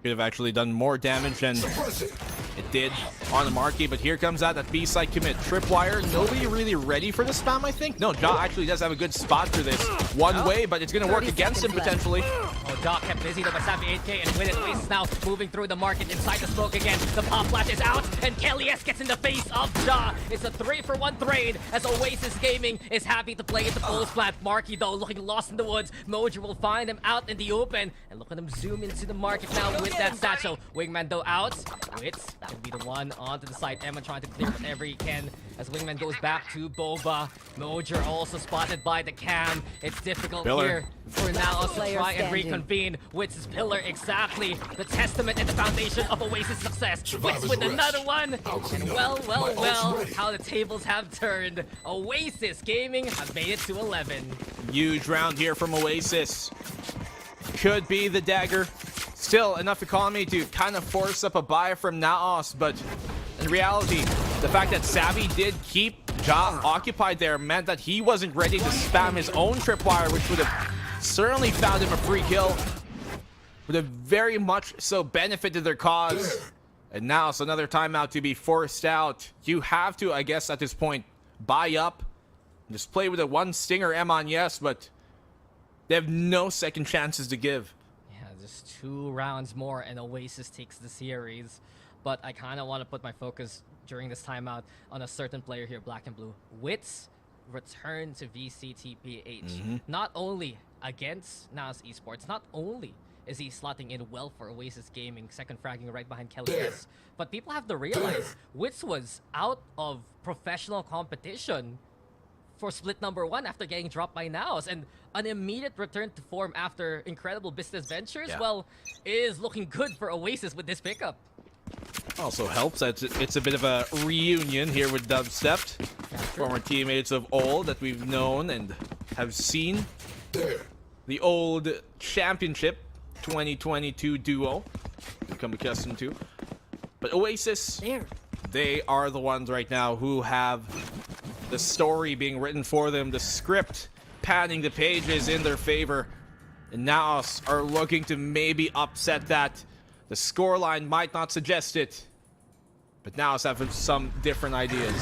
Could have actually done more damage than it did on the marquee, but here comes out that B-side commit. Tripwire, nobody really ready for the spam, I think. No, Ja actually does have a good spot for this one way, but it's going to work against him potentially. Oh, Ja kept busy though by Savvy 8K, and with it, Oasis now moving through the market inside the smoke again. The pop flash is out, and Kelly S gets in the face of Ja. It's a 3-for-1 trade as Oasis Gaming is happy to play into Pulse Plant. Marky though looking lost in the woods. Mojo will find him out in the open, and look at him zoom into the market now with that satchel. Wingman though out. Wits, that would be the one onto the side. Emma trying to clear whatever he can as Wingman goes back to Boba. Mojo also spotted by the cam. It's difficult here for Naos to try and reconvene. Wits' pillar, exactly the testament and the foundation of Oasis' success. Wits with another one. And well, how the tables have turned. Oasis Gaming have made it to 11. Huge round here from Oasis. Could be the dagger. Still enough economy to kind of force up a buy from Naos, but in reality, the fact that Savvy did keep Ja occupied there meant that he wasn't ready to spam his own tripwire, which would have certainly found him a free kill. Would have very much so benefited their cause. And now it's another timeout to be forced out. You have to, I guess, at this point, buy up. Just play with a one stinger M on yes, but they have no second chances to give. Yeah, just 2 rounds more and Oasis takes the series. But I kind of want to put my focus during this timeout on a certain player here, Black and Blue. Wits return to VCT PH. Not only against Naos Esports, not only is he slotting in well for Oasis Gaming, second fragging right behind Kelly S, but people have to realize Wits was out of professional competition for split number 1 after getting dropped by Naos, and an immediate return to form after incredible business ventures, well, is looking good for Oasis with this pickup. Also helps that it's a bit of a reunion here with Dubstep, former teammates of old that we've known and have seen. The old championship 2022 duo become accustomed to. But Oasis, they are the ones right now who have the story being written for them, the script panning the pages in their favor. And Naos are looking to maybe upset that The scoreline might not suggest it, but now let's have some different ideas.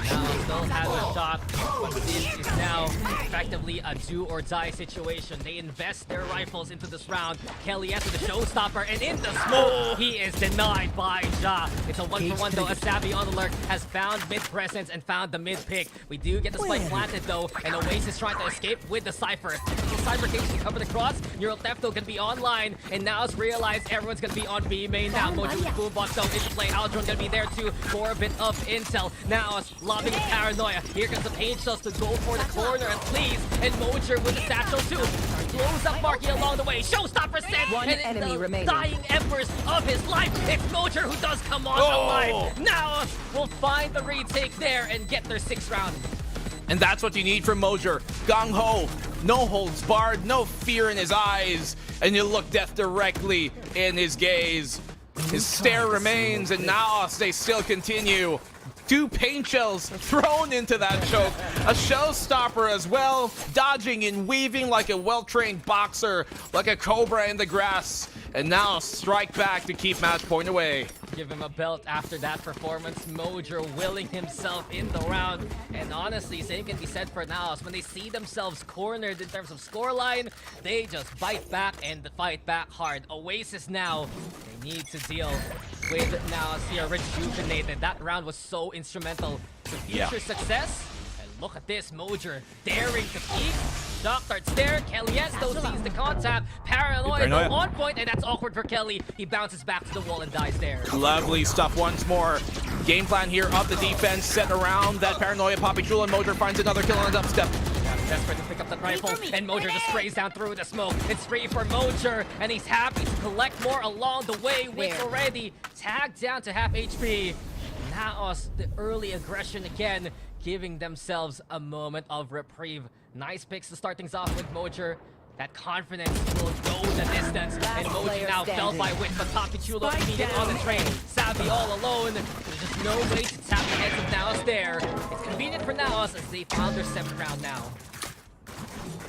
Now still has a shot, but this is now effectively a do or die situation. They invest their rifles into this round. Kelly with the showstopper, and in the smoke, he is denied by Ja. It's a 1-for-1 though, as Savvy on alert has found mid presence and found the mid pick. We do get the spike planted though, and Oasis trying to escape with the Cypher. The Cypher takes to cover the cross. Neural Theft though can be online, and now it's realized everyone's gonna be on B main now. Mojo with the boombox though into play. Aldron gonna be there too for a bit of intel. Now it's lobbing the paranoia. Here comes the pain shells to go for the corner, and please, and Mojer with the satchel too. Blows up Marky along the way. Showstopper set, One and enemy the remaining. dying embers of his life. It's Mojer who does come on alive. Now will find the retake there and get their 6th round. And that's what you need from Mojer. Gung-ho, no holds barred, no fear in his eyes, and you look death directly in his gaze. His stare remains, and Naos, they still continue. 2 paint shells thrown into that choke. A showstopper as well, dodging and weaving like a well-trained boxer, like a cobra in the grass. And now strike back to keep match point away. Give him a belt after that performance. Mojer willing himself in the round. And honestly, same can be said for Naos. When they see themselves cornered in terms of scoreline, they just bite back and fight back hard. Oasis now, they need to deal with Naos here rejuvenated. That round was so instrumental to future success. And look at this, Mojer daring to peek. Shock darts there. Kelly though sees the contact. Paranoia though on point, and that's awkward for Kelly. He bounces back to the wall and dies there. Lovely stuff once more. Game plan here of the defense set around that paranoia. Poppy Chula, and Mojer finds another kill on a dubstep. Desperate to pick up the rifle, and Mojer just sprays down through the smoke. It's free for Mojer, and he's happy to collect more along the way. Wick already tagged down to half HP. Naos, the early aggression again, giving themselves a moment of reprieve. Nice picks to start things off with Mojer. That confidence will go the distance. And Mojer now fell by Wick, but Papichulo immediately on the train. Savvy all alone. There's just no way to tap the heads of Naos there. It's convenient for Naos as they found their 7th round now.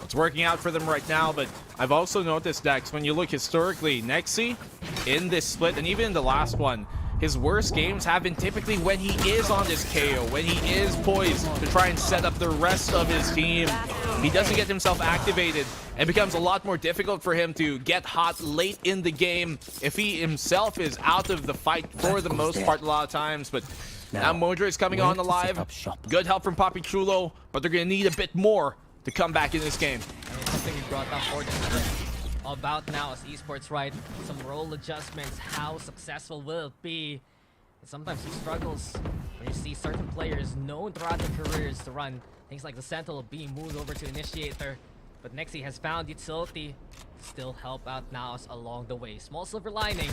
It's working out for them right now, but I've also noticed, Dex, when you look historically, Nexi in this split and even in the last one, his worst games have been typically when he is on this KO, when he is poised to try and set up the rest of his team. He doesn't get himself activated, and it becomes a lot more difficult for him to get hot late in the game if he himself is out of the fight for the most part a lot of times. But now Mojer is coming on alive. Good help from Poppy Chulo, but they're going to need a bit more to come back in this game. And it's something we brought up for this about now as Esports, right? Some role adjustments. How successful will it be? And sometimes he struggles when you see certain players known throughout their careers to run things like the Sentinel being moved over to Initiator. But Nexi has found utility to still help out Naos along the way. Small silver lining.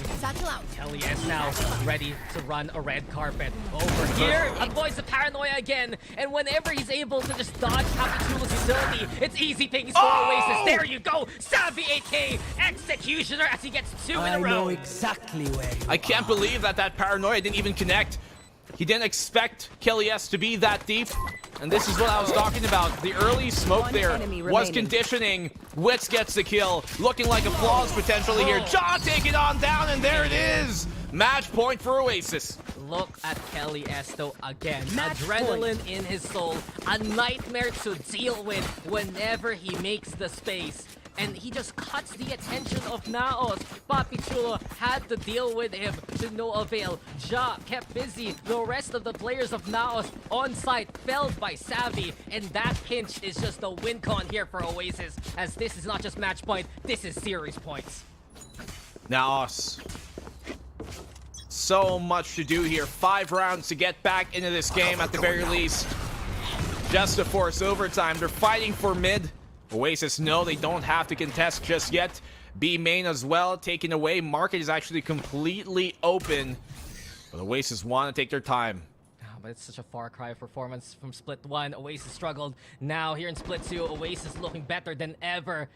Kelly is now ready to run a red carpet. Over here, avoids the paranoia again. And whenever he's able to just dodge Papichulo's utility, it's easy things for Oasis. There you go! Savvy AK Executioner as he gets 2 in a row. exactly where you I can't believe that paranoia didn't even connect. He didn't expect Kelly S to be that deep. And this is what I was talking about. The early smoke there was conditioning. Wits gets the kill. Looking like applause potentially here. Jaw taking on down, and there it is. Match point for Oasis. Look at Kelly Esto again. Adrenaline in his soul. A nightmare to deal with whenever he makes the space. And he just cuts the attention of Naos. Papichulo had to deal with him to no avail. Ja kept busy. The rest of the players of Naos on site felled by Savvy. And that pinch is just a win con here for Oasis. As this is not just match point, this is series points. Naos. So much to do here. 5 rounds to get back into this game at the very least. Just to force overtime. They're fighting for mid. Oasis, no, they don't have to contest just yet. B main as well, taken away. Market is actually completely open. But Oasis want to take their time. But it's such a far cry performance from Split 1. Oasis struggled. Now here in Split 2, Oasis looking better than ever.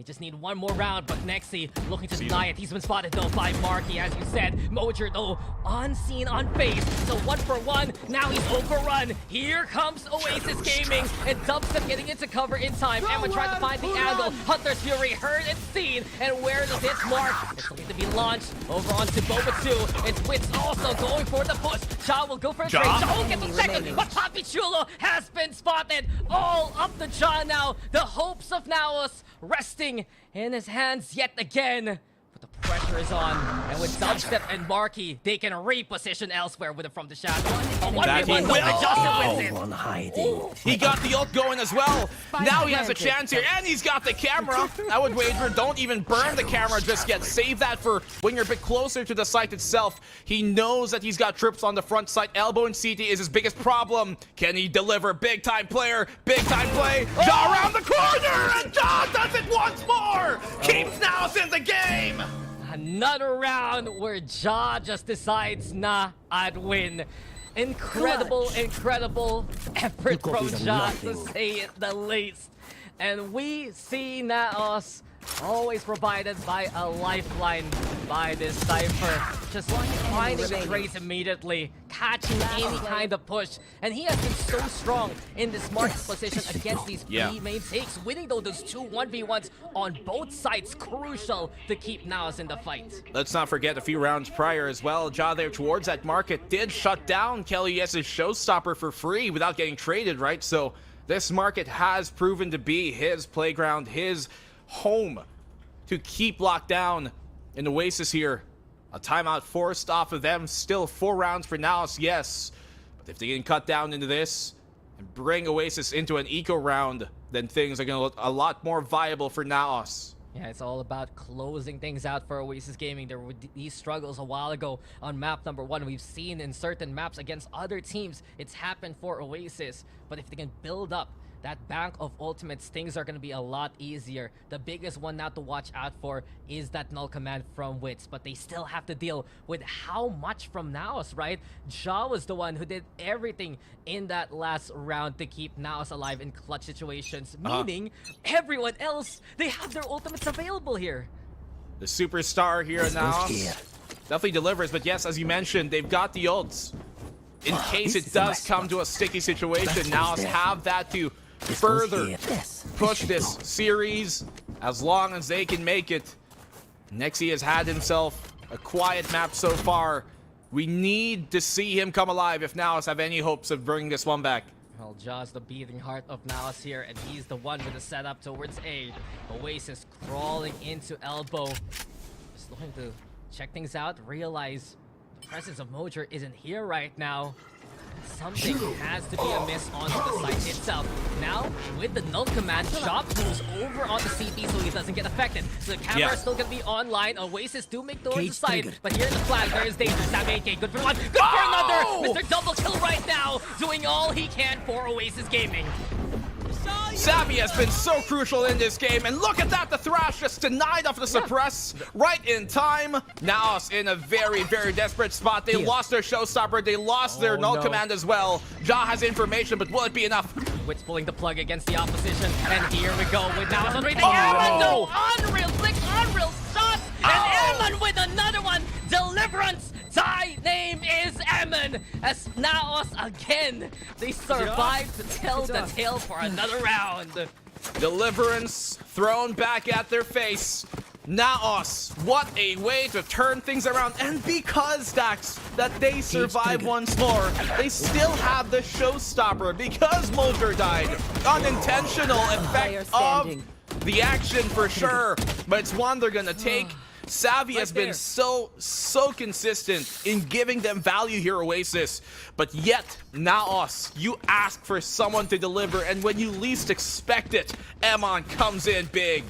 They just need one more round, but Nexi looking to deny it. He's been spotted though by Marky, as you said. Mojer though, unseen on base. So 1-for-1, now he's overrun. Here comes Oasis Gaming, and Dubstep getting into cover in time. Emma trying to find the angle. Hunter's Fury heard and seen, and where does it mark? It's going to be launched over onto Boba 2, and Twit's also going for the push. Ja will go for a trade. Ja will get the second, but Papi Chulo has been spotted. All up the Ja now. The hopes of Naos resting in his hands yet again. But the pressure is on, and with Dubstep and Marky, they can reposition elsewhere with it from the shadow. A 1v1 with it. He got the ult going as well. Now he has a chance here, and he's got the camera. I would wager, don't even burn the camera just yet. Save that for when you're a bit closer to the site itself. He knows that he's got trips on the front side. Elbow and CT is his biggest problem. Can he deliver? Big time player, big time play. Ja around the corner, and Ja does it once more. Keeps Naos in the game. Another round where Ja just decides, nah, I'd win. Incredible effort from Ja, to say it the least. And we see Naos always provided by a lifeline by this Cypher. Just finding the trades immediately, catching any kind of push. And he has been so strong in this Mark's position against these three main takes. Winning though those 2 1v1s on both sides, crucial to keep Naos in the fight. Let's not forget a few rounds prior as well. Ja there towards that market did shut down Kelly S's Showstopper for free without getting traded, right? So this market has proven to be his playground, his home to keep locked down. In Oasis here, a timeout forced off of them. Still 4 rounds for Naos, yes, but if they can cut down into this and bring Oasis into an eco round, then things are gonna look a lot more viable for Naos. Yeah, it's all about closing things out for Oasis Gaming. There were these struggles a while ago on map number 1. We've seen in certain maps against other teams, it's happened for Oasis. But if they can build up that bank of ultimates, things are going to be a lot easier. The biggest one now to watch out for is that null command from Wits, but they still have to deal with how much from Naos, right? Ja was the one who did everything in that last round to keep Naos alive in clutch situations, meaning everyone else, they have their ultimates available here. The superstar here at Naos definitely delivers, but yes, as you mentioned, they've got the ults. In case it does come to a sticky situation, Naos have that to further push this series as long as they can make it. Nexi has had himself a quiet map so far. We need to see him come alive if Naos have any hopes of bringing this one back. Well, Ja's the beating heart of Naos here, and he's the one with the setup towards A. Oasis crawling into elbow. Just looking to check things out, realize the presence of Mojer isn't here right now. Something has to be amiss onto the site itself. Now, with the null command, Chop moves over on the CT so he doesn't get affected. So the camera is still going to be online. Oasis do make towards the side, but here in the flag, there is danger. Sammy AK, good for one, good for another! Mr. Double Kill right now, doing all he can for Oasis Gaming. Savvy has been so crucial in this game, and look at that, the Thrash just denied off the suppress right in time. Naos in a very, very desperate spot. They lost their Showstopper, they lost their null command as well. Ja has information, but will it be enough? Wits pulling the plug against the opposition, and here we go with Naos on rating. Eman, no! Unreal flick, unreal shots, and Eman with another one! Deliverance! Thy name is Eman! As Naos again, they survived to tell the tale for another round. Deliverance thrown back at their face. Naos, what a way to turn things around. And because, Dax, that they survive once more, they still have the Showstopper because Mojer died. Unintentional effect of the action for sure, but it's one they're gonna take. Savvy has been so consistent in giving them value here, Oasis. But yet, Naos, you ask for someone to deliver, and when you least expect it, Eman comes in big.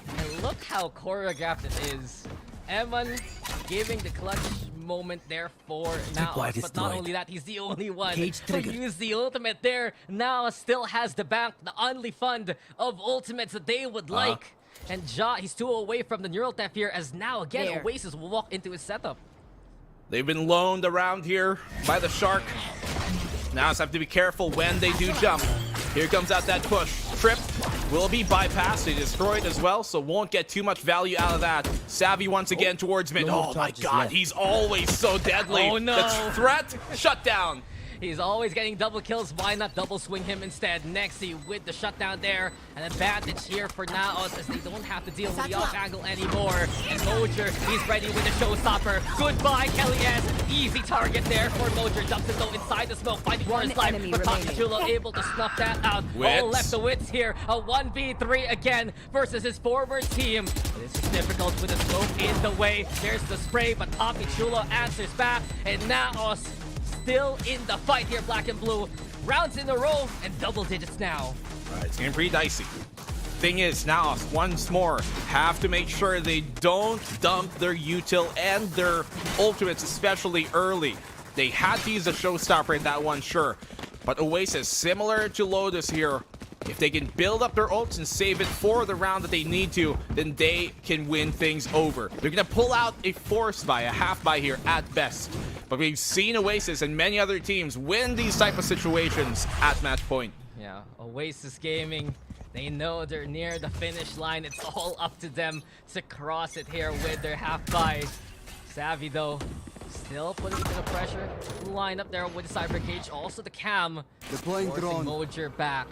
And look how choreographed it is. Eman giving the clutch moment there for Naos. But not only that, he's the only one who used the ultimate there. Naos still has the bank, the only fund of ultimates that they would like. And Ja, he's 2 away from the neural theft here, as now again Oasis will walk into his setup. They've been loaned around here by the Shark. Naos have to be careful when they do jump. Here comes out that push. Trip will be bypassed. They destroyed as well, so won't get too much value out of that. Savvy once again towards mid. Oh my god, he's always so deadly. Oh no. The threat shut down. He's always getting double kills. Why not double swing him instead? Nexi with the shutdown there. An advantage here for Naos as they don't have to deal with the off angle anymore. And Mojer, he's ready with the showstopper. Goodbye, Kelly S. Easy target there for Mojer. Dumps it though inside the smoke, fighting for his life. But Chulo able to snuff that out. Wits. All left the Wits here. A 1v3 again versus his forward team. This is difficult with the smoke in the way. There's the spray, but Chulo answers back. And Naos still in the fight here, black and blue. Rounds in a row and double digits now. Alright, it's getting pretty dicey. Thing is, Naos, once more, have to make sure they don't dump their util and their ultimates, especially early. They had to use a showstopper in that one, sure. But Oasis, similar to Lotus here, if they can build up their ults and save it for the round that they need to, then they can win things over. They're going to pull out a force buy, a half buy here at best. But we've seen Oasis and many other teams win these type of situations at match point. Yeah, Oasis Gaming, they know they're near the finish line. It's all up to them to cross it here with their half buy. Savvy though, still putting a bit of pressure. Line up there with the Cyber Cage, also the cam. Deploying Forcing drone. Mojer back.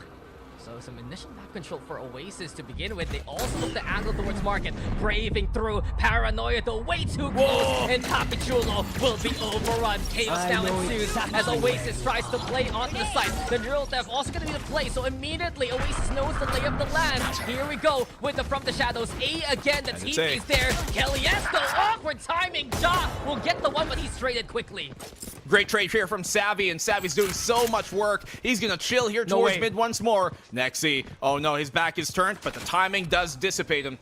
So some initial map control for Oasis to begin with. They also look the angle towards market, braving through paranoia though way too close. And Papichulo will be overrun. Chaos now ensues as Oasis tries to play onto the site. The neural theft also going to be the play, so immediately Oasis knows the lay of the land. Here we go with the From the Shadows. A again, the team is there. Kelly Esto, awkward timing. Ja will get the one, but he's traded quickly. Great trade here from Savvy, and Savvy's doing so much work. He's gonna chill here towards mid once more. Nexi, oh no, his back is turned, but the timing does dissipate him.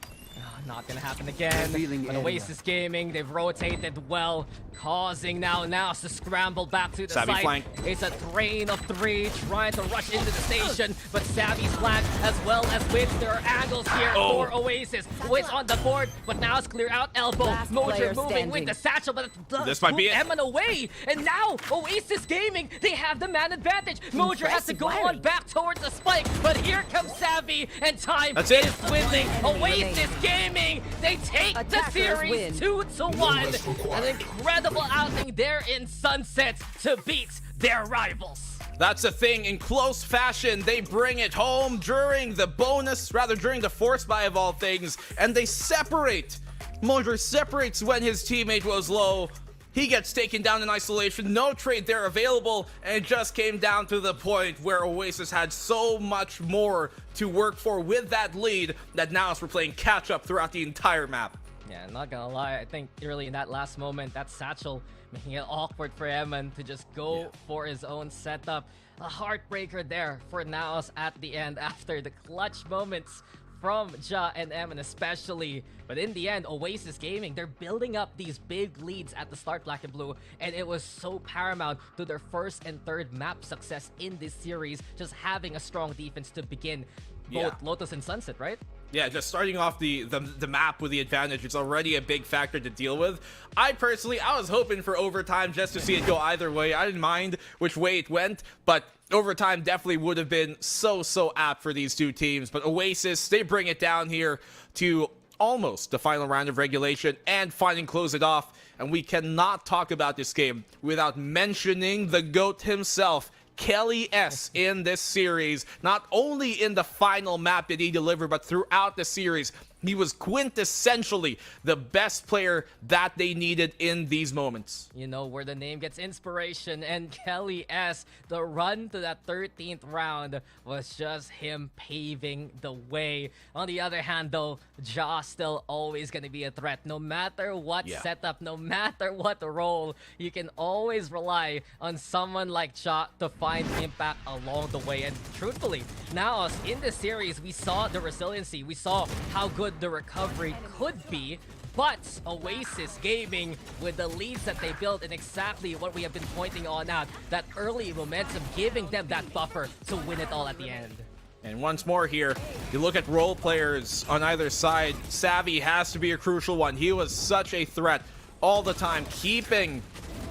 Not gonna happen again. But Oasis Gaming, they've rotated well, causing now Naos to scramble back to the Savvy site. flank. It's a train of three trying to rush into the station, but Savvy's flank as well as Wits. There are angles here for Oasis. Wits on the board, but now it's clear out elbow. Last Mojer player moving standing. with the satchel, but This might be it. Emin away. And now Oasis Gaming, they have the man advantage. Mojer has to go on back towards the spike, but here comes Savvy, and time That's it. is dwindling. Oasis Gaming, they take the Attackers series win. 2-1. An incredible outing there in Sunset to beat their rivals. That's the thing, in close fashion, they bring it home during the bonus, rather during the force buy of all things, and they separate. Mojer separates when his teammate was low. He gets taken down in isolation, no trade there available, and it just came down to the point where Oasis had so much more to work for with that lead that Naos were playing catch up throughout the entire map. Yeah, not gonna lie, I think really in that last moment, that satchel making it awkward for Emin to just go for his own setup. A heartbreaker there for Naos at the end after the clutch moments from Ja and Emin especially. But in the end, Oasis Gaming, they're building up these big leads at the start, black and blue, and it was so paramount to their first and third map success in this series, just having a strong defense to begin both Lotus and Sunset, right? Yeah, just starting off the map with the advantage, it's already a big factor to deal with. I was hoping for overtime just to see it go either way. I didn't mind which way it went, but overtime definitely would have been so apt for these two teams. But Oasis, they bring it down here to almost the final round of regulation and finally close it off. And we cannot talk about this game without mentioning the GOAT himself, Kelly S, in this series. Not only in the final map did he deliver, but throughout the series, he was quintessentially the best player that they needed in these moments. You know, where the name gets inspiration, and Kelly S, the run to that 13th round was just him paving the way. On the other hand, though, Ja still always going to be a threat. No matter what setup, no matter what role, you can always rely on someone like Ja to find impact along the way. And truthfully, now in this series, we saw the resiliency. We saw how good the recovery could be, but Oasis Gaming, with the leads that they built and exactly what we have been pointing on out, that early momentum giving them that buffer to win it all at the end. And once more here, you look at role players on either side, Savvy has to be a crucial one. He was such a threat all the time, keeping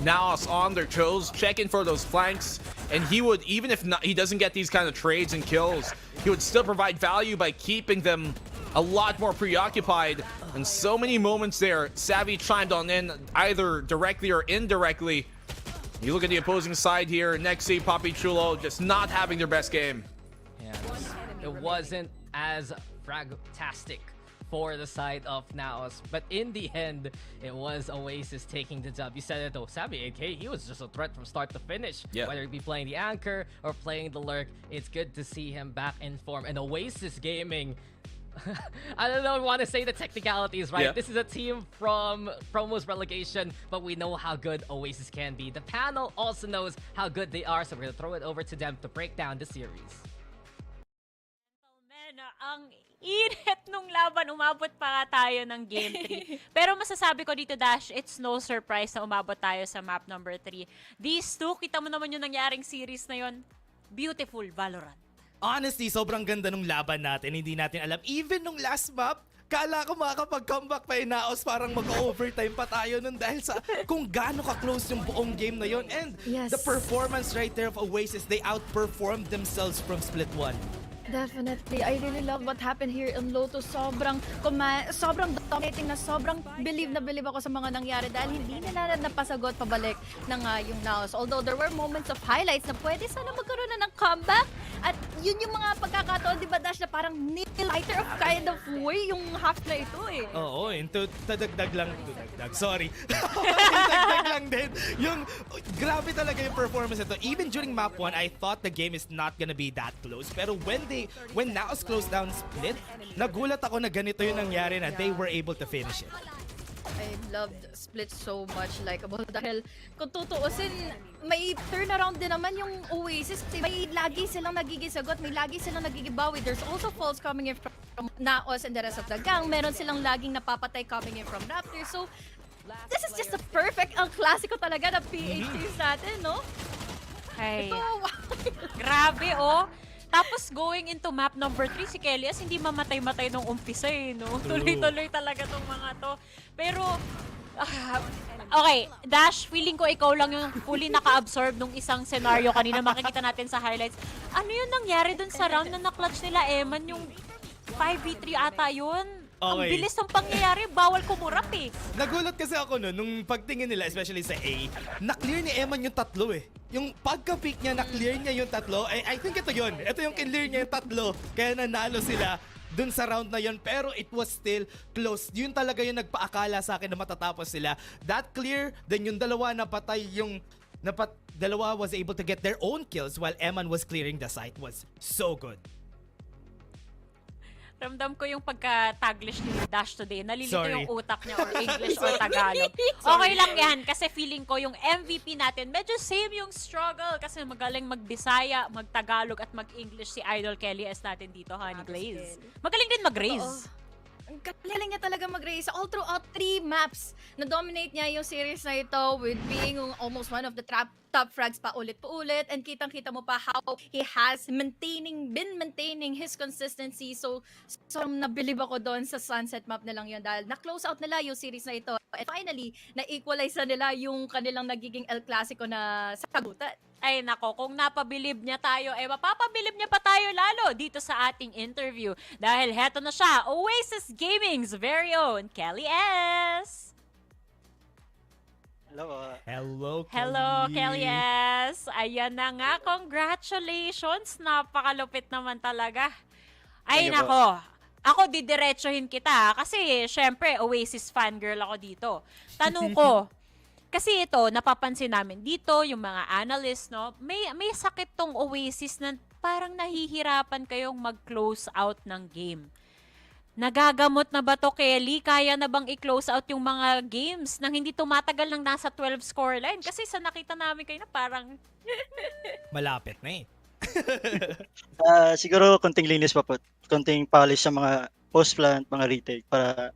Naos on their toes, checking for those flanks, and he would, even if not, he doesn't get these kind of trades and kills, he would still provide value by keeping them a lot more preoccupied. And so many moments there, Savvy chimed on in either directly or indirectly. You look at the opposing side here, Nexi, Papi Chulo just not having their best game. Yeah, it wasn't as fragtastic for the side of Naos, but in the end, it was Oasis taking the dub. You said it though, Savvy 8K, he was just a threat from start to finish. Yeah. Whether it be playing the anchor or playing the lurk, it's good to see him back in form. And Oasis Gaming, I don't know if I want to say the technicalities, right? Yeah. This is a team from Promo's relegation, but we know how good Oasis can be. The panel also knows how good they are, so we're going to throw it over to them to break down the series. Ang init nung laban, umabot pa nga tayo ng game 3. Pero masasabi ko dito, Dash, it's no surprise na umabot tayo sa map number 3. These two, kita mo naman yung nangyaring series na yon. Beautiful Valorant. Honestly, sobrang ganda nung laban natin. Hindi natin alam. Even nung last map, kala ko makakapag-comeback pa yung Naos, parang mag-overtime pa tayo nun dahil sa kung gaano ka-close yung buong game na yon. And Yes. the performance right there of Oasis, they outperformed themselves from Split 1. Definitely. I really love what happened here in Lotus. Sobrang dominating na sobrang believe ako sa mga nangyari dahil hindi nila napasagot pabalik ng yung Naos. Although there were moments of highlights na pwede sana magkaroon na ng comeback. At yun yung mga pagkakataon, di ba Dash, na parang nail-lighter of kind of way yung half na ito eh. Oo, tadagdag lang. Sorry. Tadagdag lang din. Yung, grabe talaga yung performance ito. Even during map 1, I thought the game is not gonna be that close. Pero when Naos closed down Split, nagulat ako na ganito yung nangyari na they were able to finish it. I loved Split so much, likeable, dahil kung tutuusin, may turnaround din naman yung Oasis. May lagi silang nagiging sagot, may lagi silang nagiging bawi. There's also falls coming in from Naos and the rest of the gang. Meron silang laging napapatay coming in from Raptor. So, this is just a perfect, ang klasiko talaga na PH teams natin, no? Ay, Ito, wow. grabe oh. Tapos going into map number 3, si Kellyas hindi mamatay-matay nung umpisa eh, no? Tuloy-tuloy talaga tong mga to. Pero, okay, Dash, feeling ko ikaw lang yung fully naka-absorb nung isang scenario kanina. Makikita natin sa highlights. Ano yung nangyari dun sa round na na-clutch nila, Eman? Yung 5v3 ata yun? Ang Okay. bilis ng pangyayari, bawal kumurap eh. Nagulat kasi ako nung pagtingin nila, especially sa A, na-clear ni Eman yung tatlo eh. Yung pagka-pick niya, na-clear niya yung tatlo. I think ito yun. Ito yung clear niya yung tatlo. Kaya nanalo sila dun sa round na yun. Pero it was still close. Yun talaga yung nagpaakala sa akin na matatapos sila. That clear, then yung dalawa napatay yung... dalawa was able to get their own kills while Eman was clearing the site was so good. Ramdam ko yung pagka-Taglish ni Dash today. Nalilito Sorry. yung utak niya or English or Tagalog. Okay lang yan kasi feeling ko yung MVP natin, medyo same yung struggle kasi magaling mag-Bisaya, mag-Tagalog at mag-English si Idol Kelly S natin dito, Honey Glaze. Magaling din mag-raise. Ang galing niya talaga mag-race. All throughout 3 maps, na-dominate niya yung series na ito with being almost one of the top frags pa ulit-ulit. And kitang-kita mo pa how he has been maintaining his consistency. So nabilib ako doon sa Sunset map na lang yun dahil na-close out nila yung series na ito. And finally, na-equalize na nila yung kanilang nagiging El Clasico na sagutan. Ay nako, kung napabilib niya tayo, mapapabilib niya pa tayo lalo dito sa ating interview. Dahil heto na siya, Oasis Gaming's very own, Kelly S. Hello. Hello, Hello, Kelly S. Ayan na nga, congratulations. Napakalupit naman talaga. Ay Thank you nako, ako didiretsuhin kita kasi syempre Oasis fangirl ako dito. Tanong ko, kasi ito, napapansin namin dito, yung mga analysts, no, may sakit tong Oasis na parang nahihirapan kayong mag-close out ng game. Nagagamot na ba to, Kelly? Kaya na bang i-close out yung mga games nang hindi tumatagal ng nasa 12 scoreline? Kasi sa nakita namin kayo na parang... Malapit na eh. Siguro konting linis pa po. Konting polish sa mga post-plant, mga retake para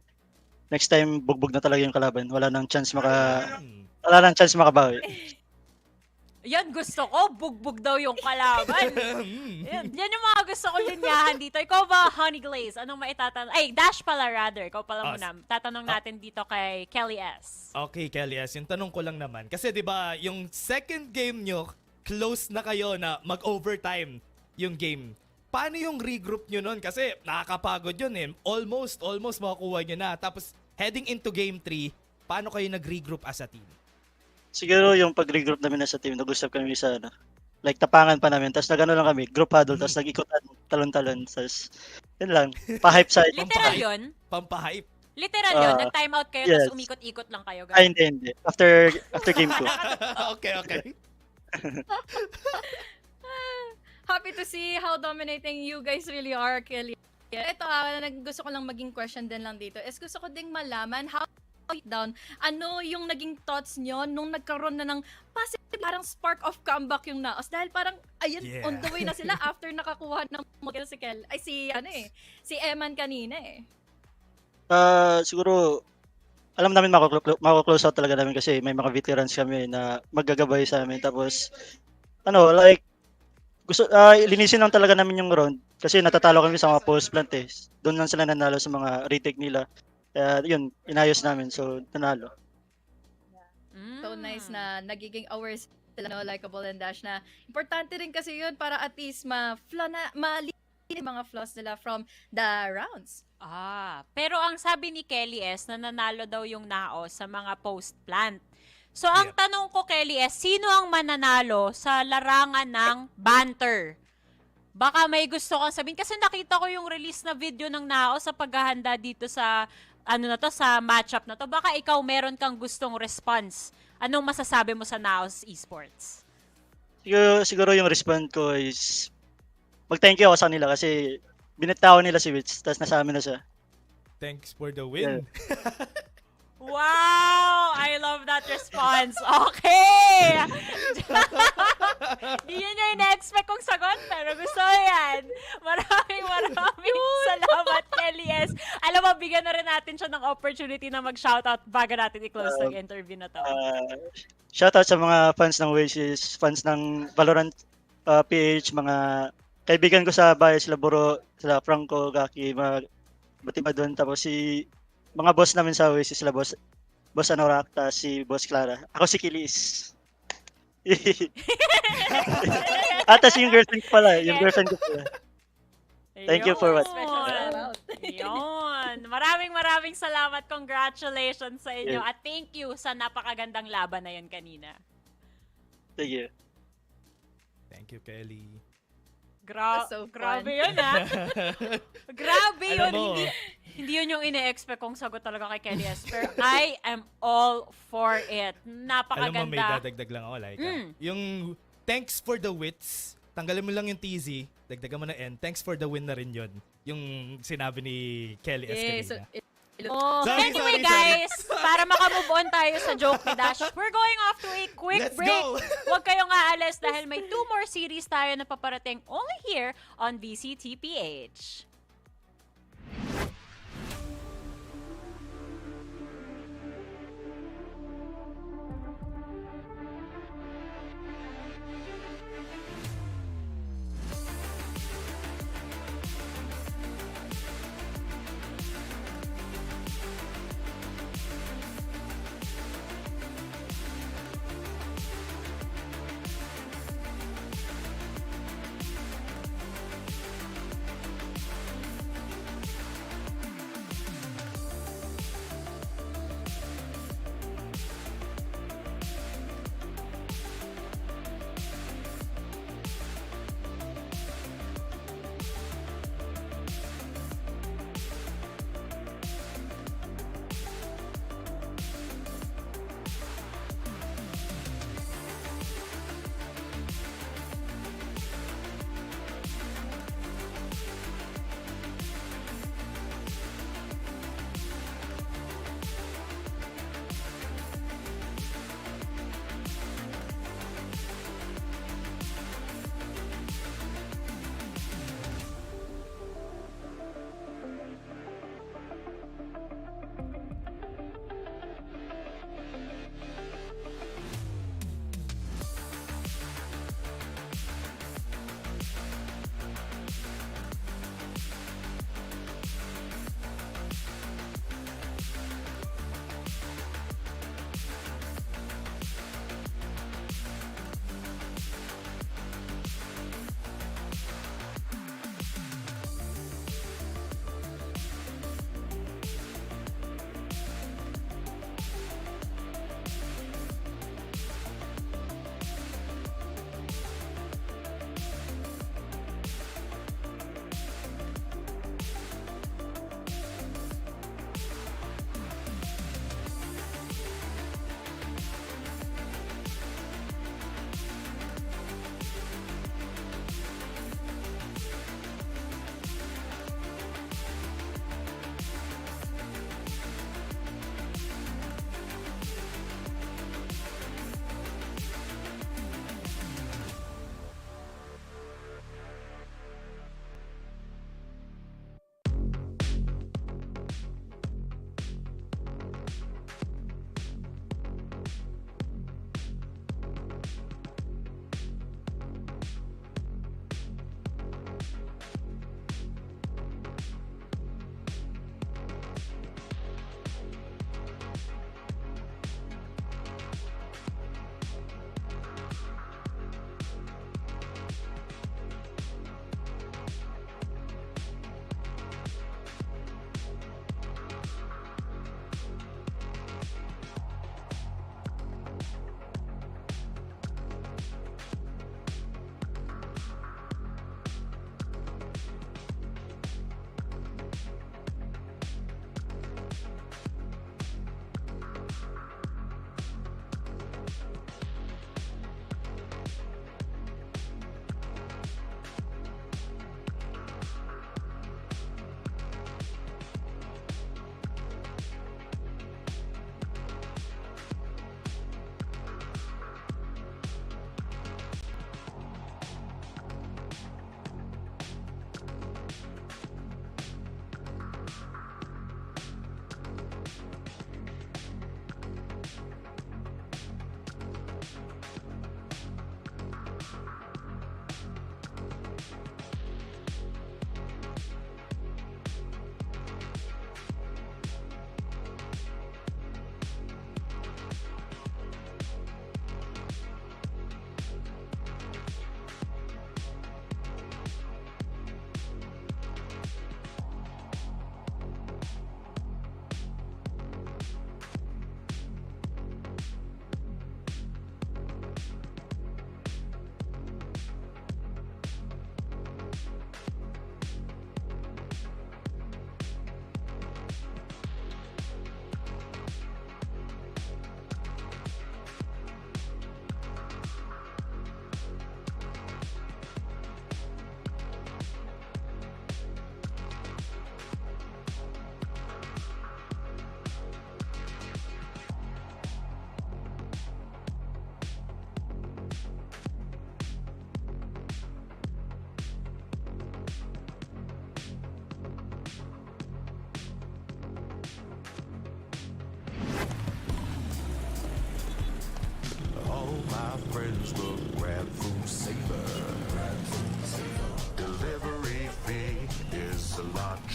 next time bugbog na talaga yung kalaban. Wala nang chance makabawi. Yan, gusto ko. Bugbog daw yung kalaban. Yan yung mga gusto ko linyahan dito. Ikaw ba, Honey Glaze? Anong maitatanong? Ay, Dash pala rather. Ikaw pala muna. Tatanong natin dito kay Kelly S. Okay, Kelly S, yung tanong ko lang naman. Kasi di ba yung second game nyo, close na kayo na mag-overtime yung game. Paano yung regroup nyo nun? Kasi nakakapagod yun eh. Almost makukuha nyo na. Tapos heading into game 3, paano kayo nag-regroup as a team? Siguro yung pag-regroup namin na sa team, nag-usap kami sa like tapangan pa namin, tapos nagano lang kami, group huddle, tapos nag-ikutan, talon-talon, tapos yun lang, pa-hype side. Literal yun? Pampahype. Literal yun? Nag-time out kayo, yes. tapos umikot-ikot lang kayo? Ay, hindi. After game 2. Okay. Happy to see how dominating you guys really are, Kelly. Ito, gusto ko lang maging question din lang dito. Gusto ko ding malaman how down, ano yung naging thoughts nyo nung nagkaroon na ng positive parang spark of comeback yung Naos? Dahil parang, ayun, on the way na sila after nakakuha ng model si Eman kanina eh. Siguro, alam namin mako-close out talaga namin kasi may mga veterans kami na maggagabay sa amin. Tapos, linisin lang talaga namin yung round kasi natatalo kami sa mga post plant eh. Doon lang sila nanalo sa mga retake nila. Kaya yun, inayos namin. So, nanalo. So nice na nagiging aware sila, Likeable and Dash na. Importante rin kasi yun para at least malinis yung mga flaws nila from the rounds. Pero ang sabi ni Kelly S, na nanalo daw yung Naos sa mga post-plant. So, ang tanong ko, Kelly S, sino ang mananalo sa larangan ng banter? Baka may gusto kang sabihin. Kasi nakita ko yung release na video ng Naos sa paghahanda dito sa sa matchup na to. Baka ikaw meron kang gustong response. Anong masasabi mo sa Naos Esports? Siguro yung response ko is mag-thank you ako sa kanila kasi binitaw nila si Witch, tapos nasa amin na siya. Thanks for the win. Wow! I love that response. Okay! Di yun yung ina-expect kong sagot, pero gusto ko yan. Maraming salamat, Kelly S. Alam mo, bigyan na rin natin siya ng opportunity na mag-shoutout bago natin i-close ng interview na to. Shoutout sa mga fans ng Oasis, fans ng VALORANT PH, mga kaibigan ko sa bahay, sila Buro, sila Franco, Gaki, mga Batima doon, tapos mga boss namin sa Oasis, sila boss Anorakta, si Boss Clara. Ako si Kilis. Tapos yung girlfriend ko pala. Thank you for watching. Yun. Maraming salamat. Congratulations sa inyo. Yeah. At thank you sa napakagandang laban na yun kanina. Thank you. Thank you, Kelly. So grabe yun, ha? Grabe yun. Alam mo, Hindi yun yung ine-expect kong sagot talaga kay Kelly S. Pero I am all for it. Napakaganda. alam mo, may dadagdag lang ako, like, yung thanks for the wits, tanggalin mo lang yung TZ, dagdagan mo na N, thanks for the win na rin yun. Yung sinabi ni Kelly S. kanina. Anyway, guys, para makamove on tayo sa joke ni Dash, we're going off to a quick Let's break. go! Huwag kayong aalis dahil may 2 more series tayo na paparating only here on VCT PH.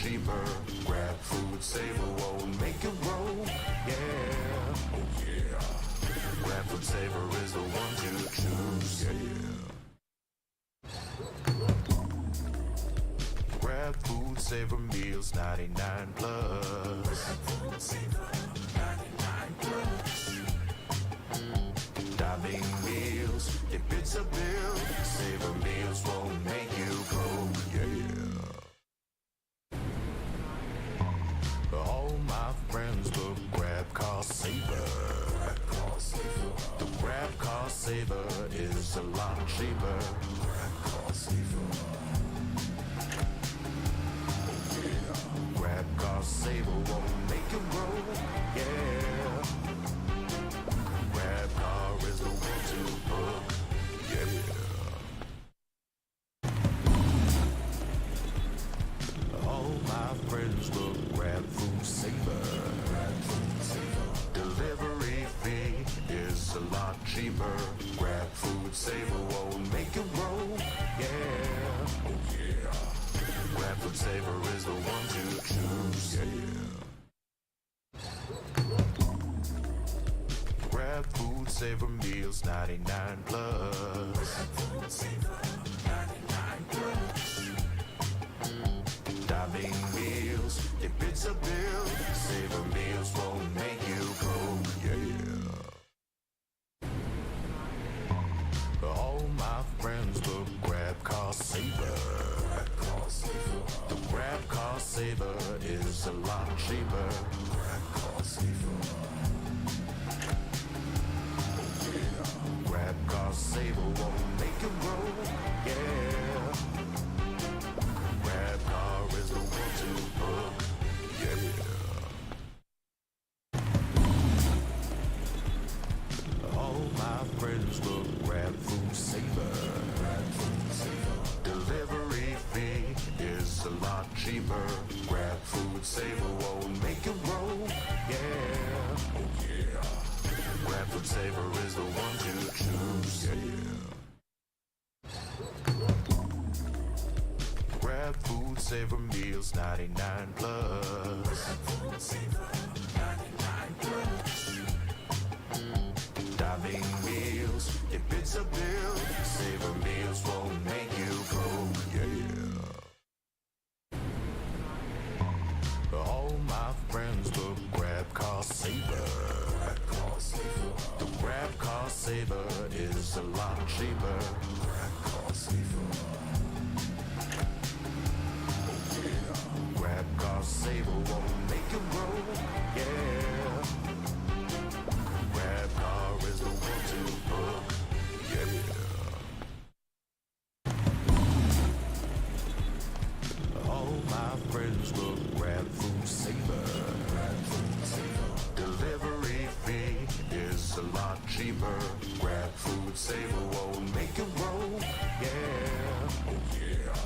cheaper. Grab food, saver, won't make it roll. Yeah, oh yeah. Grab food, saver is the one to choose. Yeah. Grab food, saver meals, 99 plus. Dining meals, if it's a bill, saver meals won't make you broke. Yeah. All my friends will grab car saver. The grab car saver is a lot cheaper. Grab car saver. Grab car saver won't make it roll. Yeah. Grab car is the one to book. Yeah. All my friends will grab food saver. Delivery fee is a lot cheaper. Grab food saver won't make it roll. Yeah. Oh yeah. Grab food saver is the one to choose. Yeah. Grab food saver meals, 99 plus. Dining meals, if it's a bill, saver meals won't make you broke. Yeah. All my friends will grab car saver. The grab car saver is a lot cheaper. Grab car saver. Grab car saver won't make it roll. Yeah. Grab car is the one to book. Yeah. All my friends will grab food saver. Delivery fee is a lot cheaper. Grab food saver won't make it roll. Yeah. Oh yeah. Grab food saver is the one to choose. Yeah. Grab food saver meals, 99 plus. Dining meals, if it's a bill, saver meals won't make you broke. Yeah. All my friends will grab car saver. The grab car saver is a lot cheaper. Grab car saver. Grab car saver won't make it roll. Yeah. Grab car is the one to book. Yeah. All my friends will grab food saver. Delivery fee is a lot cheaper. Grab food saver won't make it roll. Yeah. Oh yeah.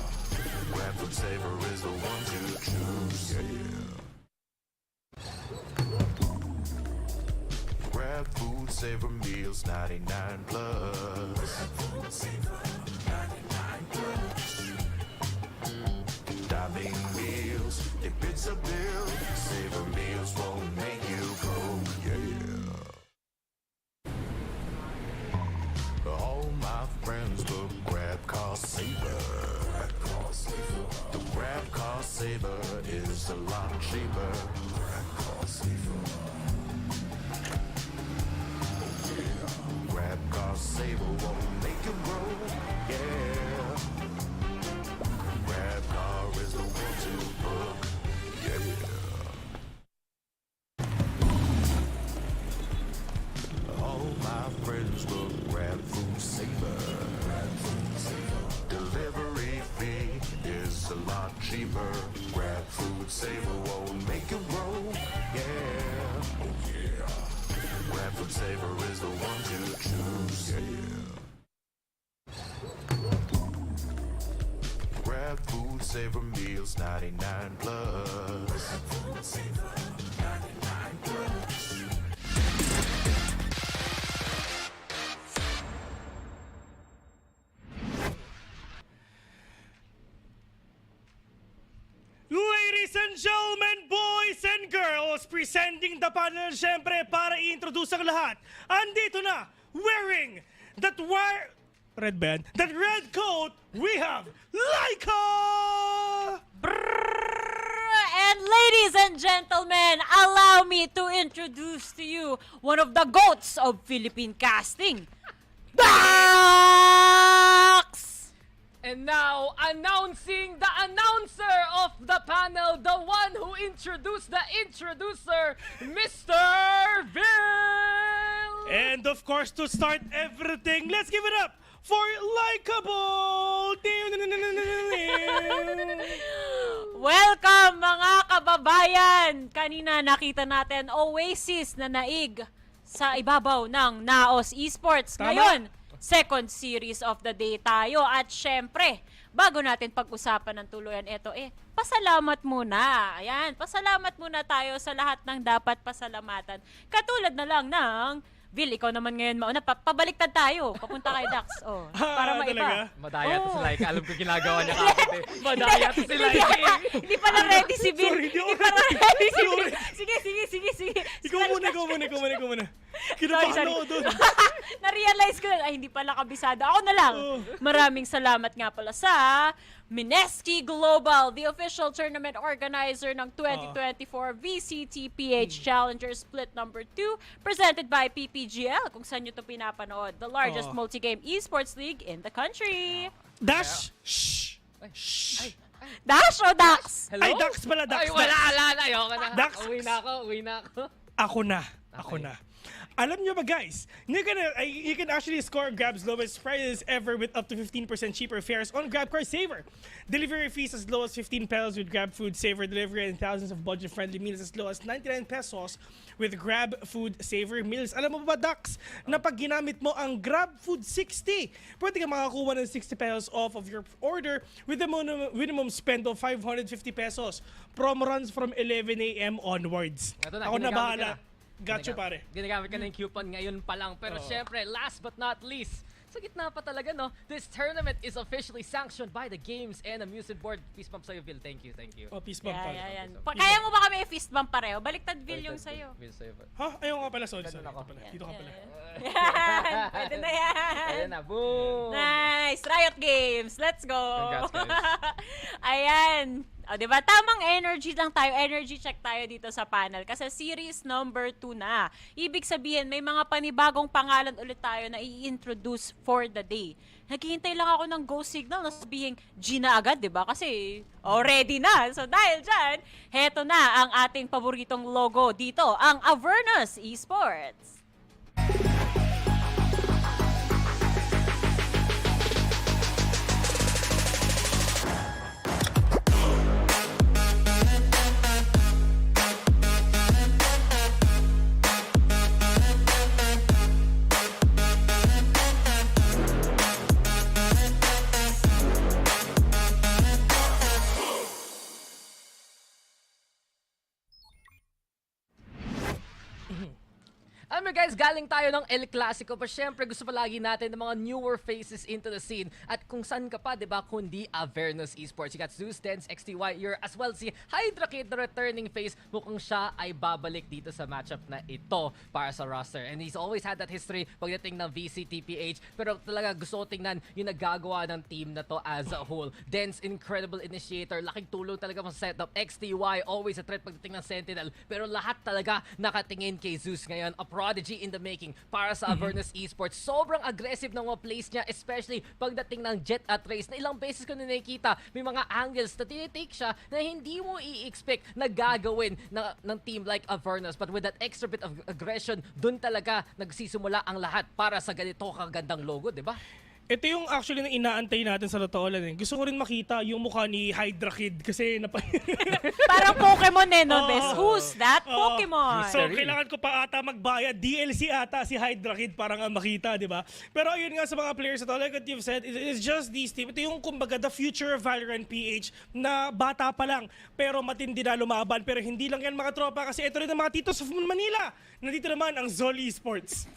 Grab food saver is the one to choose. Yeah. Grab food saver meals, 99 plus. Dining meals, if it's a bill, saver meals won't make you broke. Yeah. All my friends will grab car saver. The grab car saver is a lot cheaper. Grab car saver. Grab car saver won't make it roll. Yeah. Grab car is the one to book. Yeah. All my friends will grab food saver. Delivery fee is a lot cheaper. Grab food saver won't make it roll. Yeah. Oh yeah. Grab food saver is the one to choose. Yeah. Grab food saver meals, 99 plus. Ladies gentlemen, boys and girls, presenting the panel syempre para i-introduce ang lahat. Andito na, wearing that red band, that red coat, we have Laika! And ladies and gentlemen, allow me to introduce to you one of the goats of Philippine casting, Dax! And now, announcing the announcer of the panel, the one who introduced the introducer, Mr. Bill! And of course, to start everything, let's give it up for Likeable! Welcome mga kababayan! Kanina nakita natin Oasis na naig sa ibabaw ng Naos Esports. Tama. Ngayon, second series of the day tayo. At syempre, bago natin pag-usapan ng tuluyan ito, pasalamat muna. Ayan, pasalamat muna tayo sa lahat ng dapat pasalamatan. Katulad na lang ng Vil, ikaw naman ngayon mauna. Pabaliktad tayo. Papunta kay Dax. Oh, para maiba. Talaga? Madaya to Oh. si Laika. Alam ko ginagawa niya kapit eh. Madaya to si Laika eh. Hindi pala ready si Vil. Sorry, Hindi pala ready si Vil. Sorry. Sige. Ikaw muna. Kinabahan Sorry. ako doon. Na-realize ko na, hindi pala kabisado. Ako na lang. Oh. Maraming salamat nga pala sa Mineski Global, the official tournament organizer ng 2024 VCT PH Challengers Split number 2, presented by PPGL, kung saan nyo ito pinapanood. The largest multi-game esports league in the country. Dash! Shh! Dash o Dax? Hello? Ay, Dax pala, Dax. Ay, wala. Ayoko na. Dax. Uwi na ako. Ako na. Alam nyo ba guys, you can actually score Grab's lowest prices ever with up to 15% cheaper fares on GrabCar Saver. Delivery fees as low as 15 pesos with Grab Food Saver delivery and thousands of budget-friendly meals as low as 99 pesos with Grab Food Saver meals. Alam mo ba Dax, na pag ginamit mo ang Grab Food 60, pwede ka makakuha ng 60 pesos off of your order with a minimum spend of 550 pesos. Promo runs from 11 a.m. onwards. Ito na, Ako na ginagamit bahala. ko na. Got you, pare. Ginagamit ka na yung coupon ngayon pa lang. Pero syempre, last but not least, sa gitna pa talaga, no? This tournament is officially sanctioned by the Games and Amusement Board. Peace bump sa'yo, Vil. Thank you. Oh, peace bump pare. Yan. Kaya mo ba kami i-fist bump pareho? Baliktad Vil yung sa'yo. Vil sa'yo. Ha? Ayaw nga pala. Sorry. Ganun ako. Dito ka pala. Yan. Pwede na yan. Ayan na, boom! Nice! Riot Games! Let's go! Congrats, guys. Ayan. O, diba? Tamang energy lang tayo. Energy check tayo dito sa panel. Kasi series number 2 na. Ibig sabihin, may mga panibagong pangalan ulit tayo na i-introduce for the day. Naghihintay lang ako ng go signal na sabihin G na agad, diba? Kasi already na. So dahil dyan, heto na ang ating paboritong logo dito, ang Avernus Esports. Alam mo guys, galing tayo ng El Clasico pa syempre gusto palagi natin ng mga newer faces into the scene. At kung saan ka pa, diba, kundi Avernus Esports. You got Zeus, Dance, XTY, you're as well si Hydra Kid, the returning face. Mukhang siya ay babalik dito sa matchup na ito para sa roster. And he's always had that history pagdating ng VCT PH. Pero talaga gusto ko tingnan yung nagagawa ng team na to as a whole. Dance, incredible initiator. Laking tulong talaga sa setup. XTY, always a threat pagdating ng Sentinel. Pero lahat talaga nakatingin kay Zeus ngayon. A prodigy in the making para sa Avernus Esports. Sobrang aggressive ng mga plays niya, especially pagdating ng Jet at Race na ilang beses ko na nakikita, may mga angles na tinitake siya na hindi mo i-expect na gagawin ng team like Avernus. But with that extra bit of aggression, dun talaga nagsisimula ang lahat para sa ganito kagandang logo, di ba? Ito yung actually na inaantay natin sa totoo lang. Gusto ko rin makita yung mukha ni Hydra Kid kasi Parang Pokemon no, Bes? Who's that Pokemon? So, kailangan ko pa ata magbayad. DLC ata si Hydra Kid para nga makita, di ba? Pero ayun nga sa mga players ito, like what you've said, it's just these team. Ito yung kumbaga the future of VALORANT PH na bata pa lang pero matindi na lumaban. Pero hindi lang yan mga tropa kasi ito rin ang mga titos of Manila. Nandito naman ang Zoli Esports.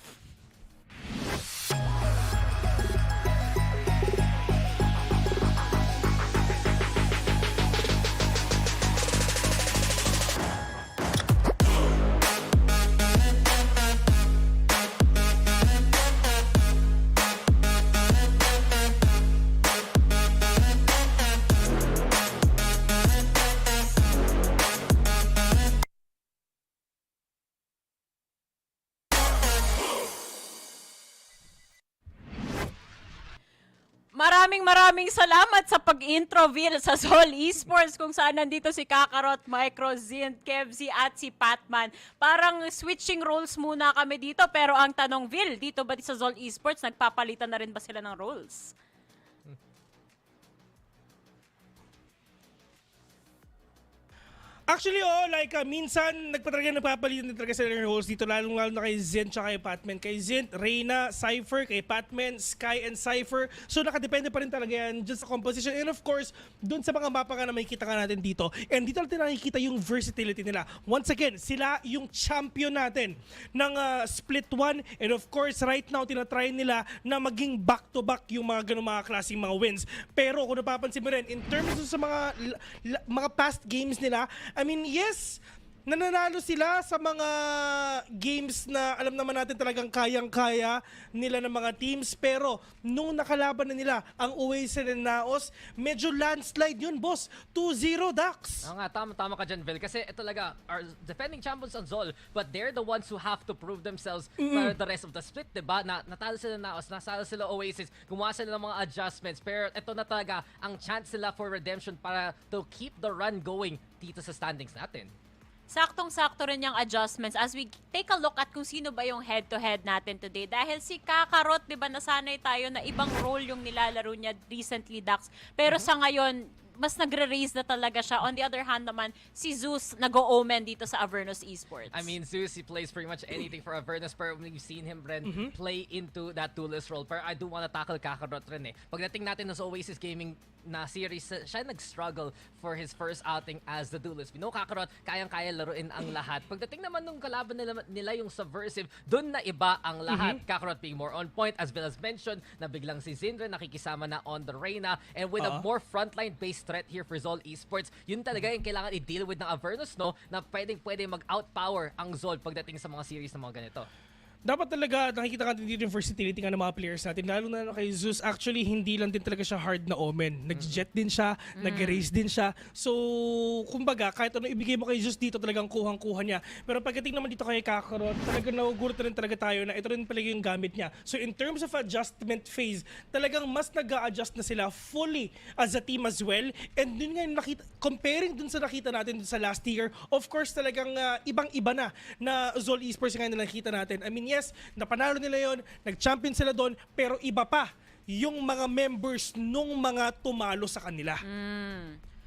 maraming salamat sa pag-intro, Vil, sa Sol Esports kung saan nandito si Kakarot, Micro, Zint, Kevzi at si Patman. Parang switching roles muna kami dito, pero ang tanong, Vil, dito ba sa Sol Esports, nagpapalitan na rin ba sila ng roles? Actually, minsan nagpapalitan din talaga sila ng roles dito, lalo na kay Zint tsaka kay Patman. Kay Zint, Reyna, Cypher, kay Patman, Sky and Cypher. So nakadepende pa rin talaga yan dyan sa composition. And of course, dun sa mga mapa nga na makikita ka natin dito. And dito natin nakikita yung versatility nila. Once again, sila yung champion natin ng Split 1. And of course, right now, tinatry nila na maging back-to-back yung mga ganung mga klaseng mga wins. Pero kung napapansin mo rin, in terms sa mga past games nila, I mean, yes, nananalo sila sa mga games na alam naman natin talagang kayang-kaya nila ng mga teams. Pero nung nakalaban na nila ang Oasis and Naos, medyo landslide yun, boss. 2-0, Dax. Oo nga, tama ka dyan, Vel. Kasi talaga, our defending champions on Zol, but they're the ones who have to prove themselves for the rest of the split, diba? Natalo sila Naos, natalo sila Oasis, gumawa sila ng mga adjustments. Pero ito na talaga ang chance sila for redemption para to keep the run going dito sa standings natin. Saktong-sakto rin yung adjustments as we take a look at kung sino ba yung head-to-head natin today. Dahil si Kakarot, di ba, nasanay tayo na ibang role yung nilalaro niya recently, Dax. Pero sa ngayon, mas nagre-raise na talaga siya. On the other hand naman, si Zeus nag-o-omen dito sa Avernus Esports. I mean, Zeus, he plays pretty much anything for Avernus, pero we've seen him rin play into that duelist role. Pero I do wanna tackle Kakarot rin eh. Pagdating natin sa Oasis Gaming na series, siya nag-struggle for his first outing as the duelist. We know Kakarot, kayang-kaya laruin ang lahat. Pagdating naman nung kalaban nila yung Subversive, dun na iba ang lahat. Kakarot being more on point, as well as mentioned, na biglang si Zindra nakikisama na on the Reyna, and with a more frontline-based threat here for Zol Esports, yun talaga yung kailangan i-deal with ng Avernus, no? Na pwede mag-outpower ang Zol pagdating sa mga series ng mga ganito. Dapat talaga nakikita natin dito yung versatility nga ng mga players natin. Lalo na kay Zeus, actually hindi lang din talaga siya hard na omen. Nag-jet din siya, nag-raise din siya. So, kumbaga, kahit ano ibigay mo kay Zeus dito, talagang kuhang-kuha niya. Pero pagdating naman dito kay Kakarot, talagang nagugulat rin talaga tayo na ito rin pala yung gamit niya. So, in terms of adjustment phase, talagang mas nag-a-adjust na sila fully as a team as well. And dun nga yung nakita, comparing dun sa nakita natin dun sa last year, of course talagang ibang-iba na Zol Esports nga na nakita natin. I mean, yes, napanalo nila yon, nag-champion sila doon, pero iba pa yung mga members nung mga tumalo sa kanila.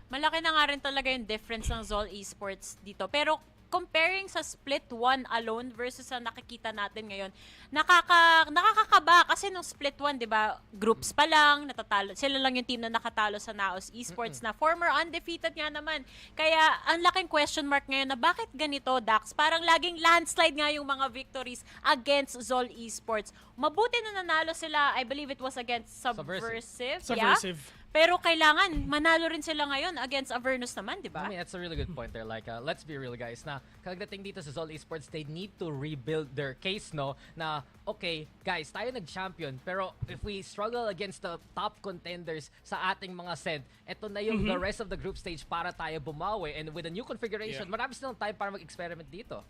Malaki na nga rin talaga yung difference ng Zol Esports dito. Pero comparing sa Split 1 alone versus sa nakikita natin ngayon, nakakakaba kasi nung Split 1, 'di ba, groups pa lang, natatalo. Sila lang yung team na nakatalo sa Naos Esports na former undefeated nga naman. Kaya ang laking question mark ngayon na bakit ganito, Dax? Parang laging landslide nga yung mga victories against Zol Esports. Mabuti na nanalo sila, I believe it was against Subversive. Subversive. Yeah? Pero kailangan manalo rin sila ngayon against Avernus naman, di ba? I mean, that's a really good point there. Like, let's be real, guys. Na kagdating dito sa Zol Esports, they need to rebuild their case, no? Na, okay, guys, tayo nag-champion, pero if we struggle against the top contenders sa ating mga set, eto na yung the rest of the group stage para tayo bumawi. And with a new configuration, marami silang time para mag-experiment dito.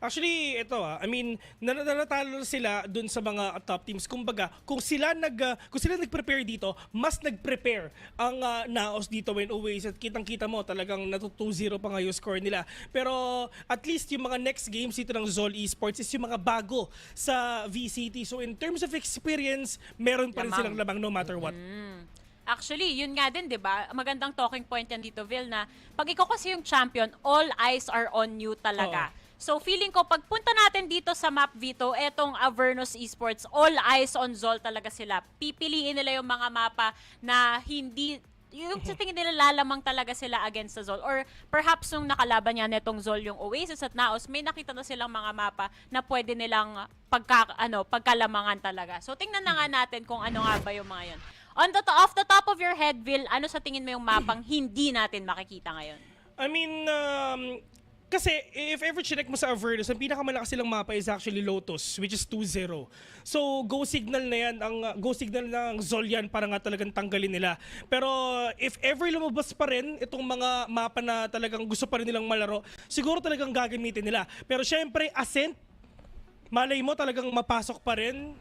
Actually, ito I mean, nanatalo sila dun sa mga top teams. Kumbaga, kung sila nag-prepare dito, mas nag-prepare ang Naos dito when Oasis. At kitang-kita mo, talagang natu-2-0 pa nga yung score nila. Pero at least yung mga next games dito ng Zol Esports is yung mga bago sa VCT. So in terms of experience, meron pa rin silang lamang no matter what. Actually, yun nga din, di ba? Magandang talking point yan dito, Vil, na pag ikaw kasi yung champion, all eyes are on you talaga. So feeling ko, pagpunta natin dito sa map, Vito, etong Avernus Esports, all eyes on Zol talaga sila. Pipiliin nila yung mga mapa na hindi, yung sa tingin nila lalamang talaga sila against sa Zol. Or perhaps nung nakalaban niya netong Zol yung Oasis at Naos, may nakita na silang mga mapa na pwede nilang pagkalamangan talaga. So tingnan na nga natin kung ano nga ba yung mga yun. Off the top of your head, Vil, ano sa tingin mo yung mapang hindi natin makikita ngayon? I mean, kasi if ever chinek mo sa Avernus, ang pinakamalakas silang mapa is actually Lotus, which is 2-0. So go signal na yan, ang go signal ng Zol yan para nga talagang tanggalin nila. Pero if ever lumabas pa rin itong mga mapa na talagang gusto pa rin nilang malaro, siguro talagang gagamitin nila. Pero syempre, Ascent, malay mo talagang mapasok pa rin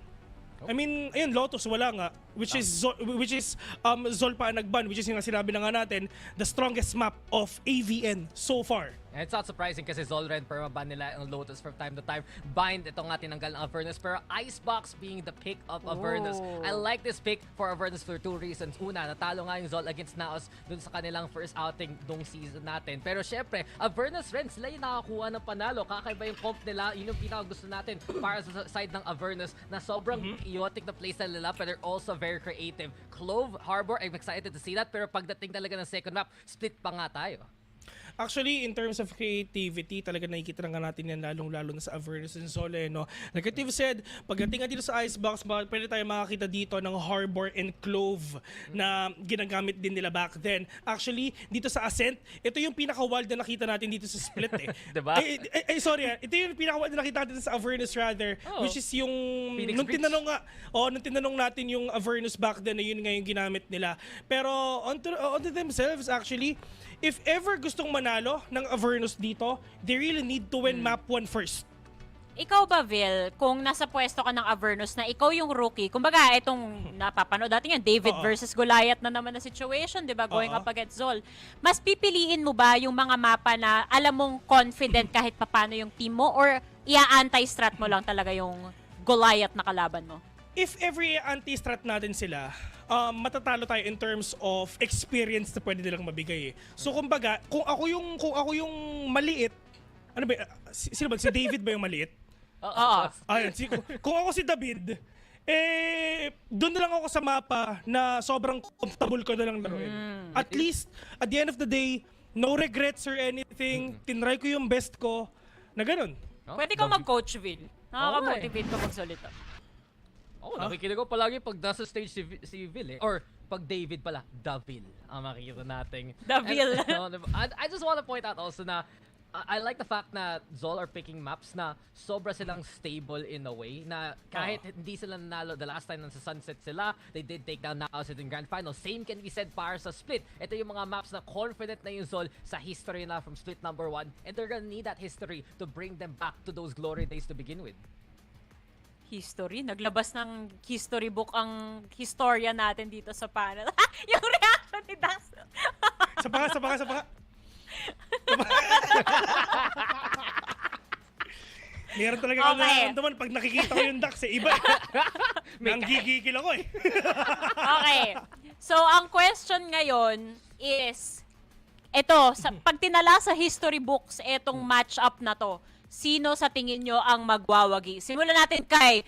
I mean, ayun, Lotus wala nga, which is Zol pa ang nagban, which is yung sinabi na nga natin, the strongest map of AVN so far. And it's not surprising kasi Zolren permaban nila ang Lotus from time to time. Bind, ito nga tinanggal ng Avernus. Pero Icebox being the pick of Avernus. I like this pick for Avernus for 2 reasons. Una, natalo nga yung Zol against Naos dun sa kanilang first outing nung season natin. Pero syempre, Avernus rin, sila yung nakakuha ng panalo. Kakaiba yung comp nila. Yun yung pinakagusto natin para sa side ng Avernus na sobrang chaotic na playstyle nila but they're also very creative. Clove Harbor, I'm excited to see that. Pero pagdating talaga ng second map, split pa nga tayo. Actually, in terms of creativity, talaga nakikita na nga natin yan lalong-lalo na sa Avernus and Zole, no? Like Steve said, pagdating nga dito sa Icebox, pwede tayo makakita dito ng Harbor and Clove na ginagamit din nila back then. Actually, dito sa Ascent, ito yung pinaka-wild na nakita natin dito sa Split eh. Diba? Sorry, ito yung pinaka-wild na nakita natin sa Avernus rather, which is yung Phoenix nung Bridge. nung tinanong natin yung Avernus back then na yun nga yung ginamit nila. Pero onto themselves actually, if ever gustong manalo ng Avernus dito, they really need to win map 1 first. Ikaw ba, Vil, kung nasa pwesto ka ng Avernus na ikaw yung rookie, kumbaga itong napapanood dati nga, David versus Goliath na naman na situation, di ba, going up against Zol, mas pipiliin mo ba yung mga mapa na alam mong confident kahit papano yung team mo or ia-anti-strat mo lang talaga yung Goliath na kalaban mo? If every anti-strat natin sila, matatalo tayo in terms of experience na pwede nilang mabigay eh. So kumbaga, kung ako yung maliit, ano ba, sino ba? Si David ba yung maliit? Oo. Ayun, kung ako si David, doon na lang ako sa mapa na sobrang comfortable ko na lang laruin. At least, at the end of the day, no regrets or anything, tinry ko yung best ko, na ganun. Pwede kang mag-coach, Vil. Nakaka-motivate ka magsalita. Nakikinig ko palagi pag nasa stage si Vil eh. Or pag David pala, Davil ang makikita nating. Davil. I just want to point out also na I like the fact na Zol are picking maps na sobra silang stable in a way na kahit hindi sila nanalo the last time nasa Sunset sila, they did take down Naos in Grand Final. Same can be said para sa Split. Ito yung mga maps na confident na yung Zol sa history na from Split number 1 and they're gonna need that history to bring them back to those glory days to begin with. History? Naglabas ng history book ang historia natin dito sa panel. Yung reaction ni Dax. Sa pa. Meron talaga ako nararamdaman pag nakikita ko yung Dax eh. Iba. Nanggigigil ako eh. Okay. So, ang question ngayon is, pag tinala sa history books, etong match-up na to, sino sa tingin nyo ang magwawagi? Simulan natin kay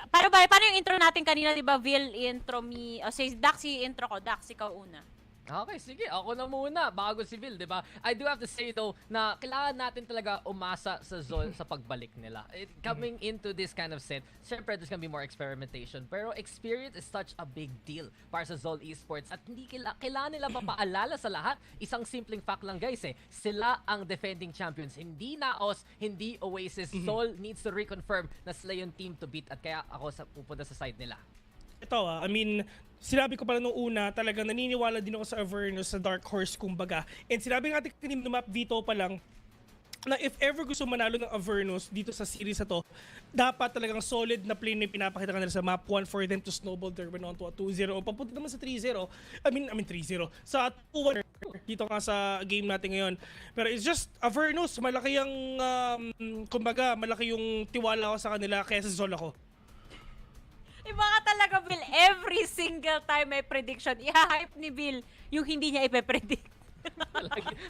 paano yung intro natin kanina, di ba? Vil, intro me. Si Dax, intro ko. Dax, ikaw una. Okay, sige. Ako na muna bago si Vil, di ba? I do have to say though na kailangan natin talaga umasa sa Zol sa pagbalik nila. Coming into this kind of set, syempre there's gonna be more experimentation. Pero experience is such a big deal para sa Zol Esports. At hindi kailangan nila mapaalala sa lahat. Isang simpleng fact lang guys eh. Sila ang defending champions. Hindi Naos, hindi Oasis. Zol needs to reconfirm na sila yung team to beat. At kaya ako pupunta sa side nila. Ito I mean, sinabi ko pala nung una, talagang naniniwala din ako sa Avernus, sa Dark Horse kumbaga. And sinabi nga natin ng map Vito pa lang, na if ever gusto manalo ng Avernus dito sa series na to, dapat talagang solid na play na pinapakita kanila sa map 1 for them to snowball their win on to a 2-0 o papunta naman sa 3-0. I mean 3-0. Sa 2-1 dito nga sa game natin ngayon. Pero it's just Avernus, malaki yung kumbaga, malaki yung tiwala ko sa kanila kaya sa Zol ako. Iba ka talaga, Bill. Every single time may prediction, iha-hype ni Bill yung hindi niya ipe-predict.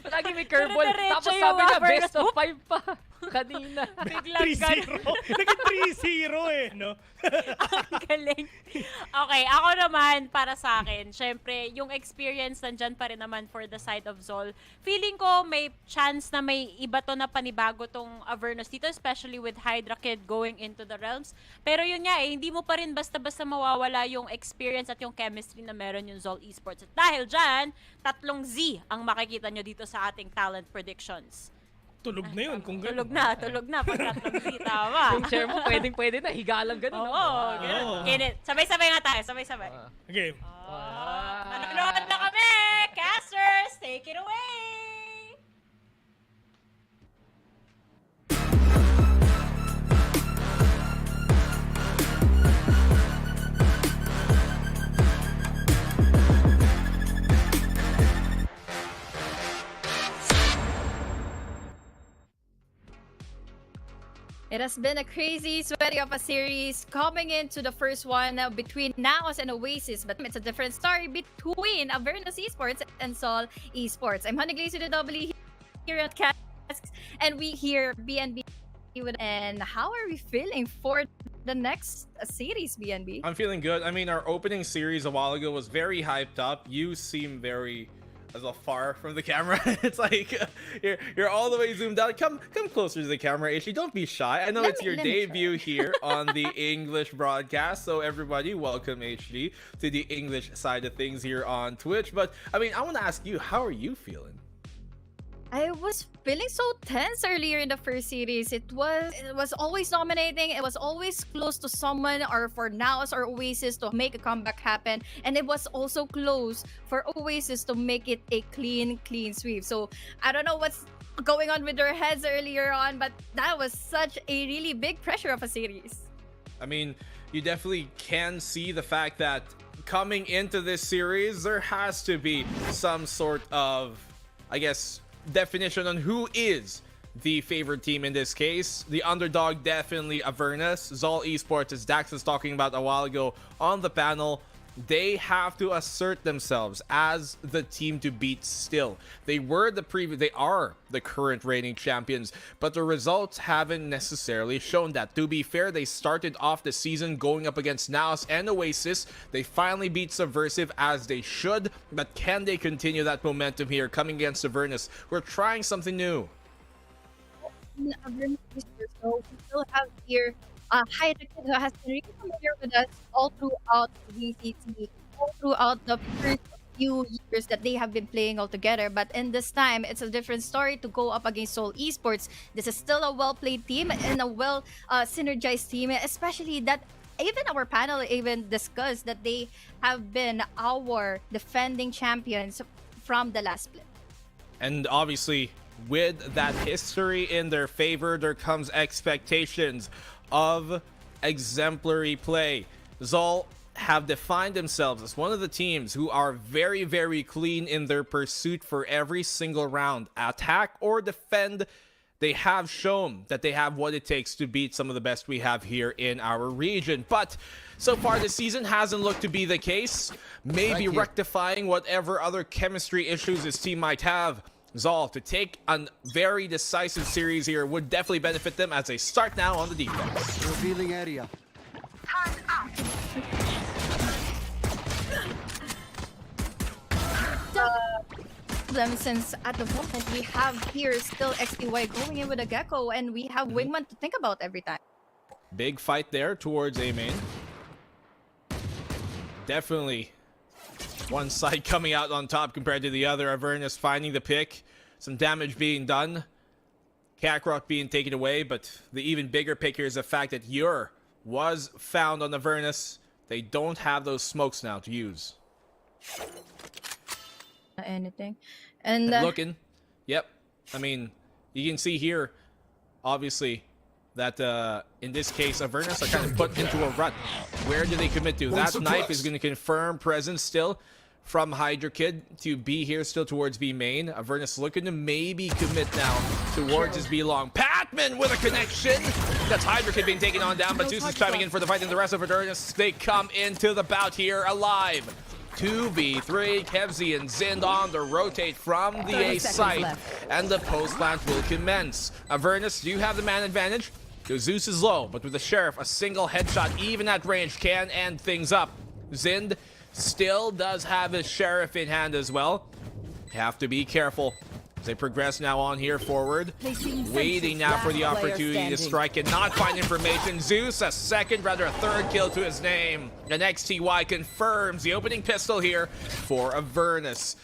Lagi may curveball. Dire-diretso Tapos yung sabi niya, Avernus. best of 5 pa. Kanina. Biglang 3-0. Naging 3-0 eh, no? Ang galing. Okay, ako naman, para sa akin, syempre, yung experience nandyan pa rin naman for the side of Zol. Feeling ko may chance na may iba to na panibago tong Avernus dito, especially with Hydra Kid going into the realms. Pero yun nga hindi mo pa rin basta-basta mawawala yung experience at yung chemistry na meron yung Zol Esports. At dahil dyan, 3 Z ang makikita nyo dito sa ating talent predictions. Tulog na yun. Kung gano'n. Tulog na. Pag 3 Z, tama. Yung share mo, pwede na. Higalang ganun. Oo, ganun. Sabay-sabay nga tayo, sabay-sabay. Okay. Manonood na kami! Casters, take it away! It has been a crazy, sweaty of a series coming into the first one between Naos and Oasis, but it's a different story between Avernus Esports and Sol Esports. I'm Honey Glaze with the W here at Casks, and we hear BNB. And how are we feeling for the next series, BNB? I'm feeling good. I mean, our opening series a while ago was very hyped up. You seem very far from the camera. It's like you're all the way zoomed out. Come closer to the camera, Ashley. Don't be shy. I know it's your debut here on the English broadcast. So everybody, welcome Ashley to the English side of things here on Twitch. But I mean, I want to ask you, how are you feeling? I was feeling so tense earlier in the first series. It was always dominating. It was always close to someone or for Naos or Oasis to make a comeback happen. And it was also close for Oasis to make it a clean sweep. So I don't know what's going on with their heads earlier on, but that was such a really big pressure of a series. I mean, you definitely can see the fact that coming into this series, there has to be some sort of, I guess, definition on who is the favorite team in this case. The underdog, definitely Avernus. Zol Esports, as Dax was talking about a while ago on the panel, they have to assert themselves as the team to beat still. They are the current reigning champions, but the results haven't necessarily shown that. To be fair, they started off the season going up against Naos and Oasis. They finally beat Subversive as they should, but can they continue that momentum here coming against Avernus? We're trying something new. Avernus, so we still have here Hydra, who has been really familiar with us all throughout the VCT, all throughout the first few years that they have been playing all together. But in this time, it's a different story to go up against Sol Esports. This is still a well-played team and a well synergized team, especially that even our panel even discussed that they have been our defending champions from the last split. And obviously, with that history in their favor, there comes expectations of exemplary play. Zol have defined themselves as one of the teams who are very, very clean in their pursuit for every single round. Attack or defend, they have shown that they have what it takes to beat some of the best we have here in our region. But so far this season hasn't looked to be the case. Maybe rectifying whatever other chemistry issues this team might have. Zol to take a very decisive series here would definitely benefit them as they start now on the defense. Revealing area. Since at the moment we have here still XTY going in with a Gecko, and we have Wingman to think about every time. Big fight there towards A main. Definitely one side coming out on top compared to the other. Avernus finding the pick. Some damage being done. Kakarot being taken away, but the even bigger pick here is the fact that Ur was found on Avernus. They don't have those smokes now to use. Anything. And looking. Yep. I mean, you can see here, obviously, that in this case, Avernus are kind of put into a rut. Where do they commit to? That knife is going to confirm presence still from Hydra Kid to be here still towards B main. Avernus looking to maybe commit now towards his B long. Patman with a connection. That's Hydra Kid being taken on down, but Zeus is chiming in for the fight, and the rest of Avernus, they come into the bout here alive. 2v3, Kevzi and Zind on the rotate from the A site, and the post plant will commence. Avernus, do you have the man advantage? The Zeus is low, but with the Sheriff, a single headshot, even at range, can end things up. Zind still does have his Sheriff in hand as well. Have to be careful as they progress now on here forward. Waiting now for the opportunity to strike and not find information. Zeus, a second, rather a third kill to his name. And XTY confirms the opening pistol here for Avernus.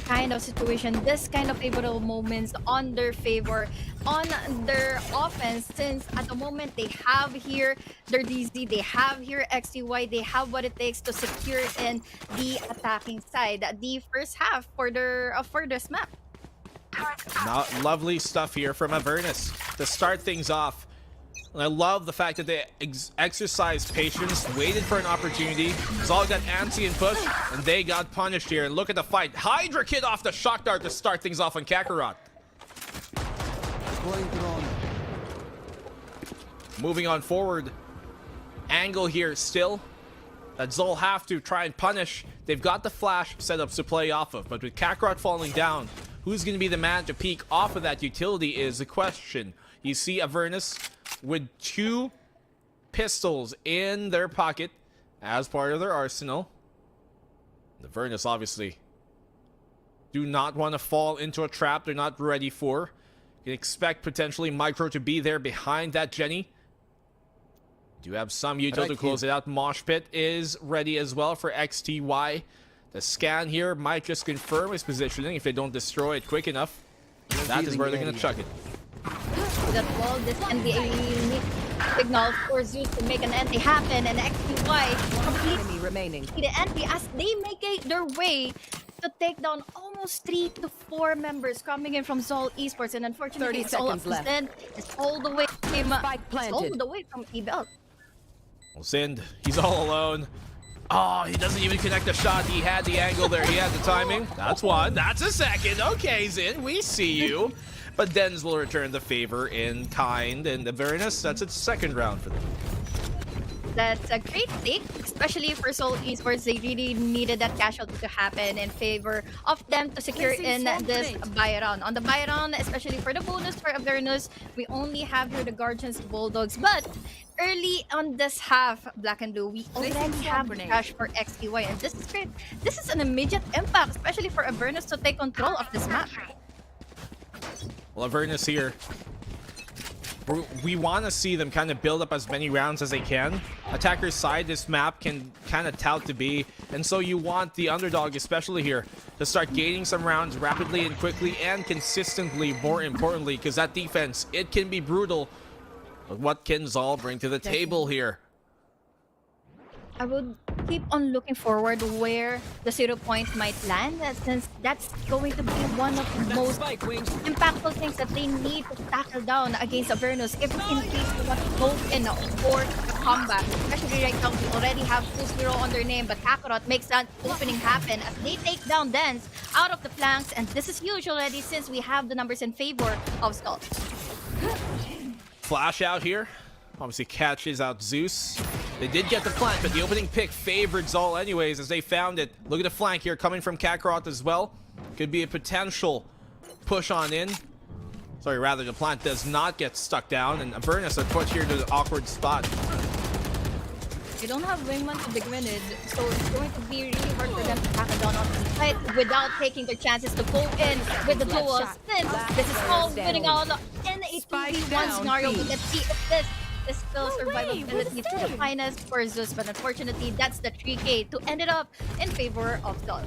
Kind of situation, this kind of favorable moments on their favor, on their offense, since at the moment they have here their DZ, they have here XTY, they have what it takes to secure in the attacking side, the first half for this map. Lovely stuff here from Avernus to start things off. And I love the fact that they exercised patience, waited for an opportunity. Zal got antsy and pushed, and they got punished here. And look at the fight. Hydra Kid off the shock dart to start things off on Kakarot. Moving on forward. Angle here still. That Zol have to try and punish. They've got the flash setups to play off of, but with Kakarot falling down, who's going to be the man to peek off of that utility is the question. You see Avernus with 2 pistols in their pocket as part of their arsenal. The Avernus obviously do not want to fall into a trap they're not ready for. You can expect potentially Micro to be there behind that Jenny. Do have some util to close it out. Mosh Pit is ready as well for XTY. The scan here might just confirm his positioning if they don't destroy it quick enough. That is where they're going to chuck it. That wall, this NBA unique signal for Zeus to make an anti happen, and XTY Enemy completely remaining. the anti as they make their way to take down almost 3 to 4 members coming in from Zol Esports, and unfortunately 30 it's all up seconds to left. Zend. It's all the way from Spike planted. all the way from Ebel. Well, Sind, he's all alone. Oh, he doesn't even connect the shot. He had the angle there. He had the timing. That's one. That's a second. Okay, Sind, we see you. But Dens will return the favor in kind. And Avernus, that's its second round for them. That's a great take, especially for Seoul Esports. They really needed that casualty to happen in favor of them to secure in this buy round. On the buy round, especially for the bonus for Avernus, we only have here the Guardians Bulldogs. But early on this half, Black and Blue, we already have the crash for XTY, and this is great. This is an immediate impact, especially for Avernus to take control of this map. Well, Avernus here. We want to see them kind of build up as many rounds as they can. Attacker's side, this map can kind of tout to be. And so you want the underdog, especially here, to start gaining some rounds rapidly and quickly and consistently, more importantly, because that defense, it can be brutal. But what can Zal bring to the table here? I would keep on looking forward where the 0 point might land, since that's going to be one of the most impactful things that they need to tackle down against Avernus if in case they want to go in for the comeback. Especially right now, we already have 2-0 on their name, but Kakarot makes that opening happen as they take down Dens out of the flanks, and this is huge already since we have the numbers in favor of Skull. Flash out here. Obviously catches out Zeus. They did get the plant, but the opening pick favored Zal anyways as they found it. Look at the flank here coming from Kakarot as well. Could be a potential push on in. Sorry, rather the plant does not get stuck down, and Avernus are put here to the awkward spot. They don't have wingman to begin with, so it's going to be really hard for them to tackle down on the side without taking their chances to go in with the duels. This is all winning out in a 2v1 scenario. We can see if this is still survivability to the finest for Zeus, but unfortunately that's the 3K to end it up in favor of Zal.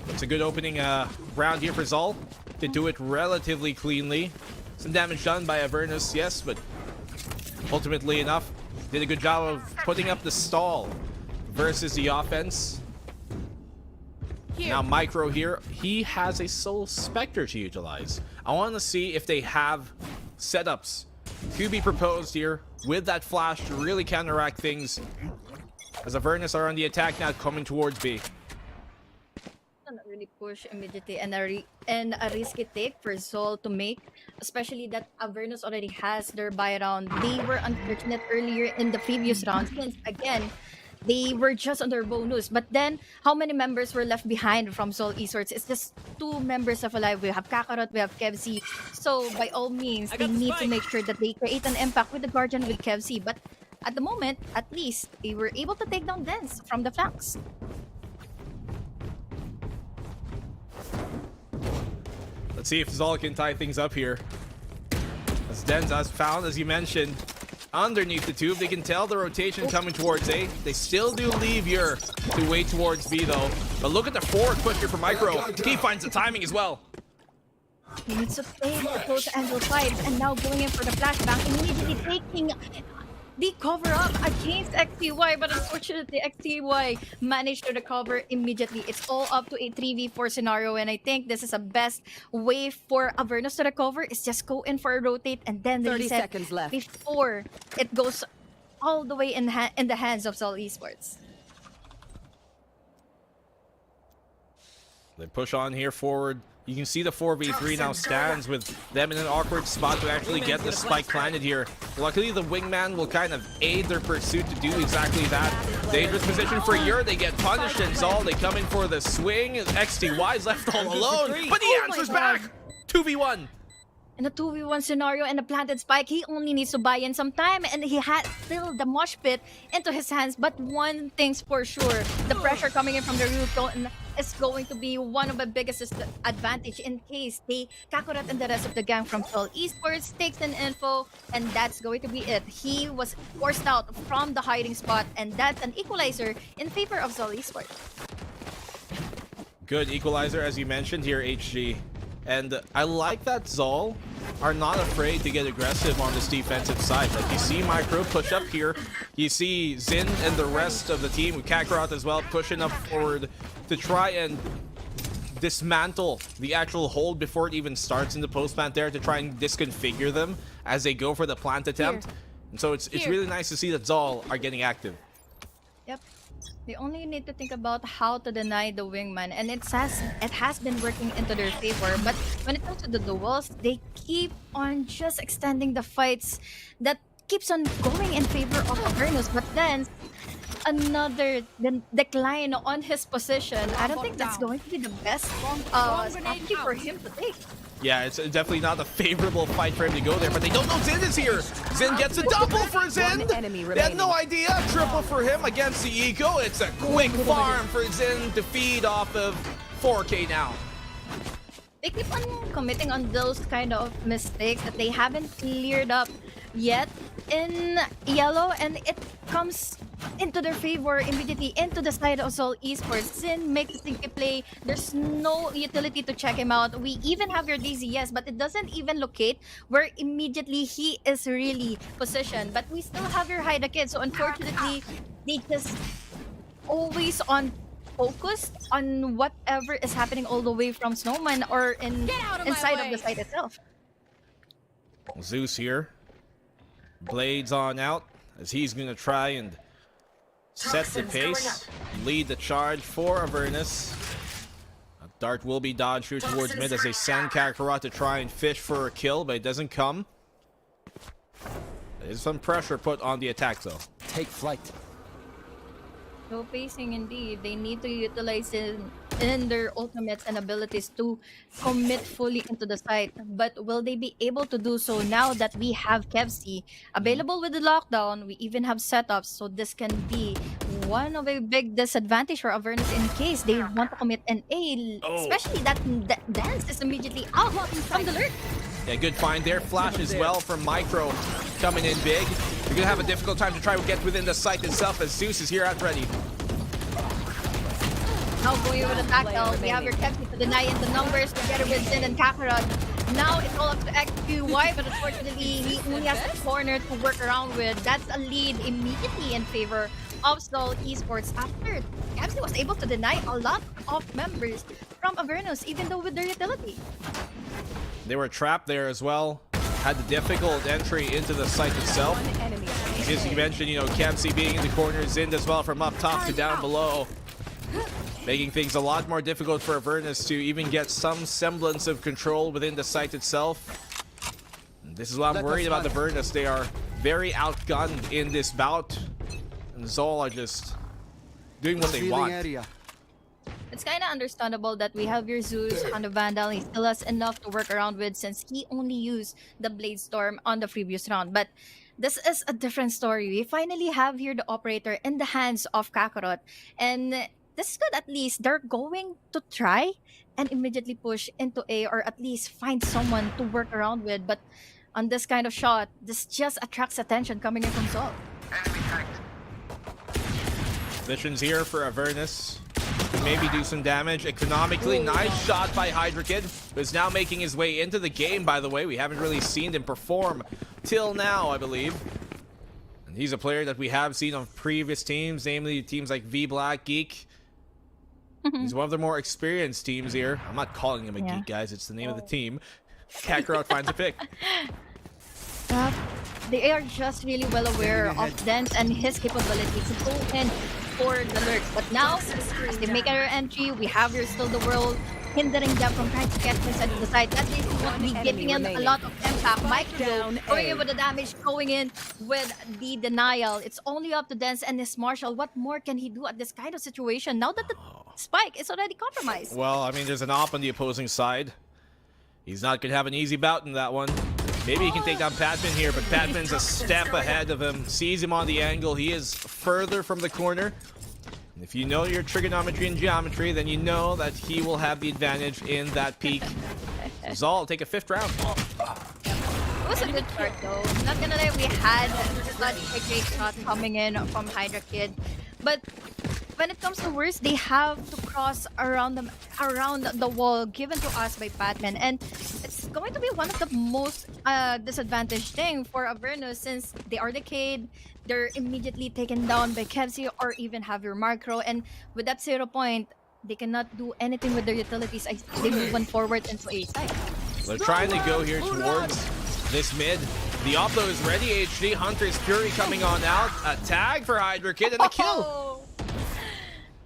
It's a good opening round here for Zal. They do it relatively cleanly. Some damage done by Avernus, yes, but ultimately enough. Did a good job of putting up the stall versus the offense. Now Micro here, he has a Soul Spectre to utilize. I want to see if they have setups to be proposed here with that flash to really counteract things, as Avernus are on the attack now coming towards B. Not really push immediately, and a risky take for Zol to make, especially that Avernus already has their buy round. They were unfortunate earlier in the previous round since again they were just on their bonus, but then how many members were left behind from Zol Esports? It's just 2 members of Alive. We have Kakarot, we have Kevzi, so by all means they need to make sure that they create an impact with the Guardian with Kevzi, but at the moment at least they were able to take down Dens from the flanks. Let's see if Zal can tie things up here. As Dens has found, as you mentioned, underneath the tube. They can tell the rotation coming towards A. They still do leave Ur to wait towards B though. But look at the forward push here for Micro. He finds the timing as well. He needs to play the close angle fights, and now going in for the flashbang, immediately taking the cover up against XTY, but unfortunately XTY managed to recover immediately. It's all up to a 3v4 scenario, and I think this is the best way for Avernus to recover is just go in for a rotate and then 30 reset seconds left. before it goes all the way in the hands of Sol Esports. They push on here forward. You can see the 4v3 now stands with them in an awkward spot to actually get the spike planted here. Luckily, the wingman will kind of aid their pursuit to do exactly that. Dangerous position for Yer. They get punished, and Zol, they come in for the swing. XTY is left all alone, but he answers back. 2v1. In a 2v1 scenario and a planted spike, he only needs to buy in some time, and he had still the mosh pit into his hands. But one thing's for sure, the pressure coming in from the roof is going to be one of the biggest advantage in case they Kakurat and the rest of the gang from Sol Esports takes an info, and that's going to be it. He was forced out from the hiding spot, and that's an equalizer in favor of Sol Esports. Good equalizer, as you mentioned here, HG. And I like that Zol are not afraid to get aggressive on this defensive side. Like, you see Micro push up here. You see Zin and the rest of the team, with Kakarot as well, pushing up forward to try and dismantle the actual hold before it even starts in the post plant there, to try and disconfigure them as they go for the plant attempt. And so it's really nice to see that Zol are getting active. Yep. They only need to think about how to deny the wingman, and it has been working into their favor. But when it comes to the duels, they keep on just extending the fights that keeps on going in favor of Avernus. But then another decline on his position. I don't think that's going to be the best strategy for him to take. Yeah, it's definitely not a favorable fight for him to go there, but they don't know Zin is here. Zin gets a double for Zin. They had no idea. Triple for him against the Eco. It's a quick farm for Zin to feed off of 4K now. They keep on committing on those kind of mistakes that they haven't cleared up yet in yellow, and it comes into their favor immediately into the side of Sol Esports. Zin makes a stinky play. There's no utility to check him out. We even have your DZS, but it doesn't even locate where immediately he is really positioned. But we still have your Haida Kid, so unfortunately, they just always on focused on whatever is happening all the way from Snowman or inside of the site itself. Zeus here. Blades on out as he's going to try and set the pace, lead the charge for Avernus. A dart will be dodged through towards mid as they send Kakarot to try and fish for a kill, but it doesn't come. There's some pressure put on the attack though. Take flight. Low pacing indeed. They need to utilize in their ultimates and abilities to commit fully into the site. But will they be able to do so now that we have Kevsi available with the lockdown? We even have setups, so this can be one of a big disadvantage for Avernus in case they want to commit an A, especially that dance is immediately out from the lurk. Yeah, good find there. Flash as well from Micro coming in big. You're gonna have a difficult time to try to get within the site itself as Zeus is here at ready. Now going with the tackle, we have your Kevsi to deny in the numbers together with Zin and Kakarot. Now it's all up to XQY, but unfortunately he only has a corner to work around with. That's a lead immediately in favor of Sol Esports after Kevsi was able to deny a lot of members from Avernus, even though with their utility. They were trapped there as well. Had the difficult entry into the site itself. As you mentioned, you know, Kevsi being in the corner, Zin as well from up top to down below. Making things a lot more difficult for Avernus to even get some semblance of control within the site itself. And this is why I'm worried about Avernus. They are very outgunned in this bout. And Zol are just doing what they want. It's kind of understandable that we have your Zeus on the Vandal. He still has enough to work around with since he only used the Blade Storm on the previous round. But this is a different story. We finally have here the operator in the hands of Kakarot. And this is good. At least they're going to try and immediately push into A, or at least find someone to work around with. But on this kind of shot, this just attracts attention coming in from Zol. Visions here for Avernus. Maybe do some damage economically. Nice shot by Hydra Kid, who is now making his way into the game, by the way. We haven't really seen him perform till now, I believe. And he's a player that we have seen on previous teams, namely teams like V Black, Geek. He's one of the more experienced teams here. I'm not calling him a geek, guys. It's the name of the team. Kakarot finds a pick. They are just really well aware of Dance and his capability to go in for the lurk. But now, as they make their entry, we have here still the world hindering them from trying to get inside the side. That is what be giving him a lot of impact. Micro going in with the damage, going in with the denial. It's only up to Dance and his Marshall. What more can he do at this kind of situation now that the spike is already compromised? Well, I mean, there's an op on the opposing side. He's not going to have an easy bout in that one. Maybe he can take down Patman here, but Patman's a step ahead of him. Sees him on the angle. He is further from the corner. And if you know your trigonometry and geometry, then you know that he will have the advantage in that peak. Zal, take a 5th round. It was a good start though. Not gonna lie, we had a great shot coming in from Hydra Kid. But when it comes to worst, they have to cross around the wall given to us by Patman, and it's going to be one of the most disadvantaged thing for Avernus since they are decayed. They're immediately taken down by Kevsi or even have your Macro, and with that 0 point, they cannot do anything with their utilities as they move on forward into A side. They're trying to go here towards this mid. The op though is ready. HD Hunter's Fury coming on out. A tag for Hydra Kid and a kill.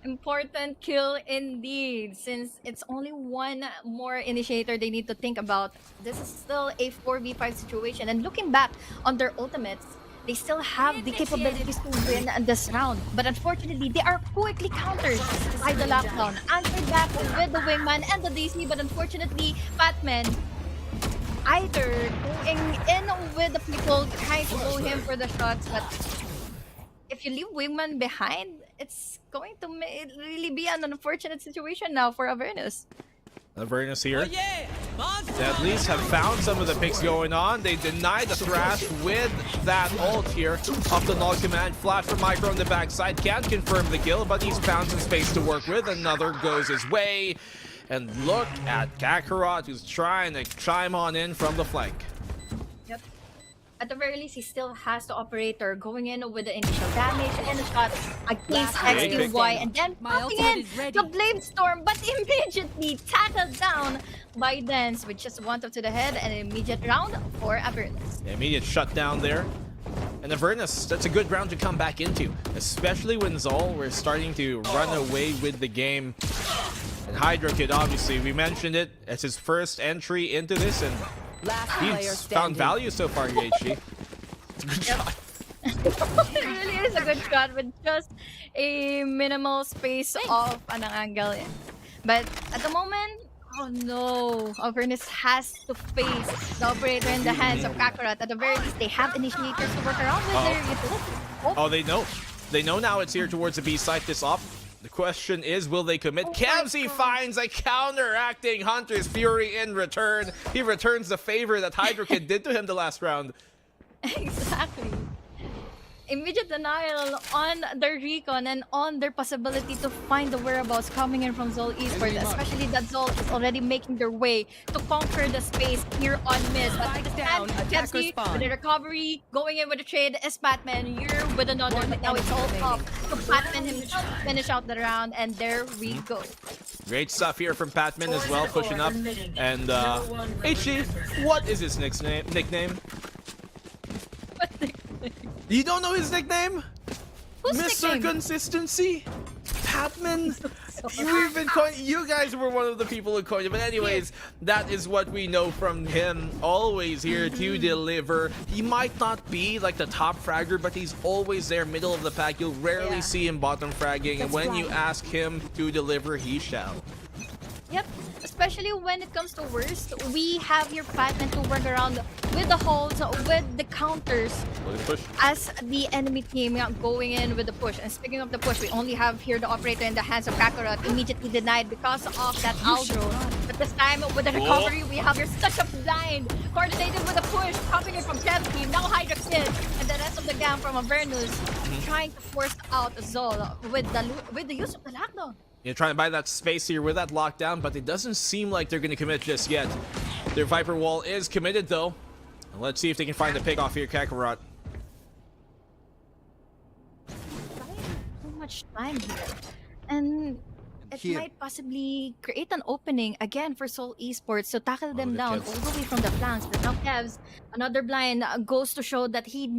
Important kill indeed, since it's only one more initiator they need to think about. This is still a 4v5 situation, and looking back on their ultimates, they still have the capabilities to win this round. But unfortunately, they are quickly countered by the lockdown. Answered back with the Wingman and the DC, but unfortunately, Patman either going in with the people trying to go him for the shots, but if you leave Wingman behind, it's going to really be an unfortunate situation now for Avernus. Avernus here. They at least have found some of the picks going on. They deny the thrash with that ult here. Up the null command. Flash from Micro on the backside. Can't confirm the kill, but he's found some space to work with. Another goes his way. And look at Kakarot, who's trying to chime on in from the flank. Yep. At the very least, he still has the operator going in with the initial damage and the shot against XQY, and then popping in the Blade Storm, but immediately tackled down by Dance with just 1 tap to the head and an immediate round for Avernus. Immediate shutdown there. And Avernus, that's a good round to come back into, especially when Zal were starting to run away with the game. And Hydra Kid, obviously, we mentioned it, it's his first entry into this, and he's found value so far here, HG. It's a good shot. It really is a good shot with just a minimal space of an angle. But at the moment, oh no, Avernus has to face the operator in the hands of Kakarot. At the very least, they have initiators to work around with their utilities. Oh, they know. They know now it's here towards the B side, this op. The question is, will they commit? Kevsi finds a counteracting Hunter's Fury in return. He returns the favor that Hydra Kid did to him the last round. Exactly. Immediate denial on their recon and on their possibility to find the whereabouts coming in from Zol Esports, especially that Zol is already making their way to conquer the space here on mid. But Kevsi with the recovery, going in with the trade is Patman. You're with another, but now it's all up to Patman himself to finish out the round, and there we go. Great stuff here from Patman as well, pushing up. And HG, what is his nickname? You don't know his nickname? Who's Mr. nickname? Consistency? Patman? You guys were one of the people who coined it. But anyways, that is what we know from him. Always here to deliver. He might not be like the top fragger, but he's always there, middle of the pack. You'll rarely see him bottom fragging. And when you ask him to deliver, he shall. Yep, especially when it comes to worst, we have your Patman to work around with the holds, with the counters, as the enemy team going in with the push. And speaking of the push, we only have here the operator in the hands of Kakarot, immediately denied because of that Aldro. But this time, with the recovery, we have your such a blind, coordinated with a push, coming in from Kev's team, now Hydra Kid, and the rest of the gang from Avernus, trying to force out Zol with the use of the lockdown. You're trying to buy that space here with that lockdown, but it doesn't seem like they're going to commit just yet. Their Viper Wall is committed, though. And let's see if they can find the pick off here, Kakarot. much time here. And it might possibly create an opening again for Seoul Esports to tackle them down all the way from the flanks. But now Kevs, another blind, goes to show that he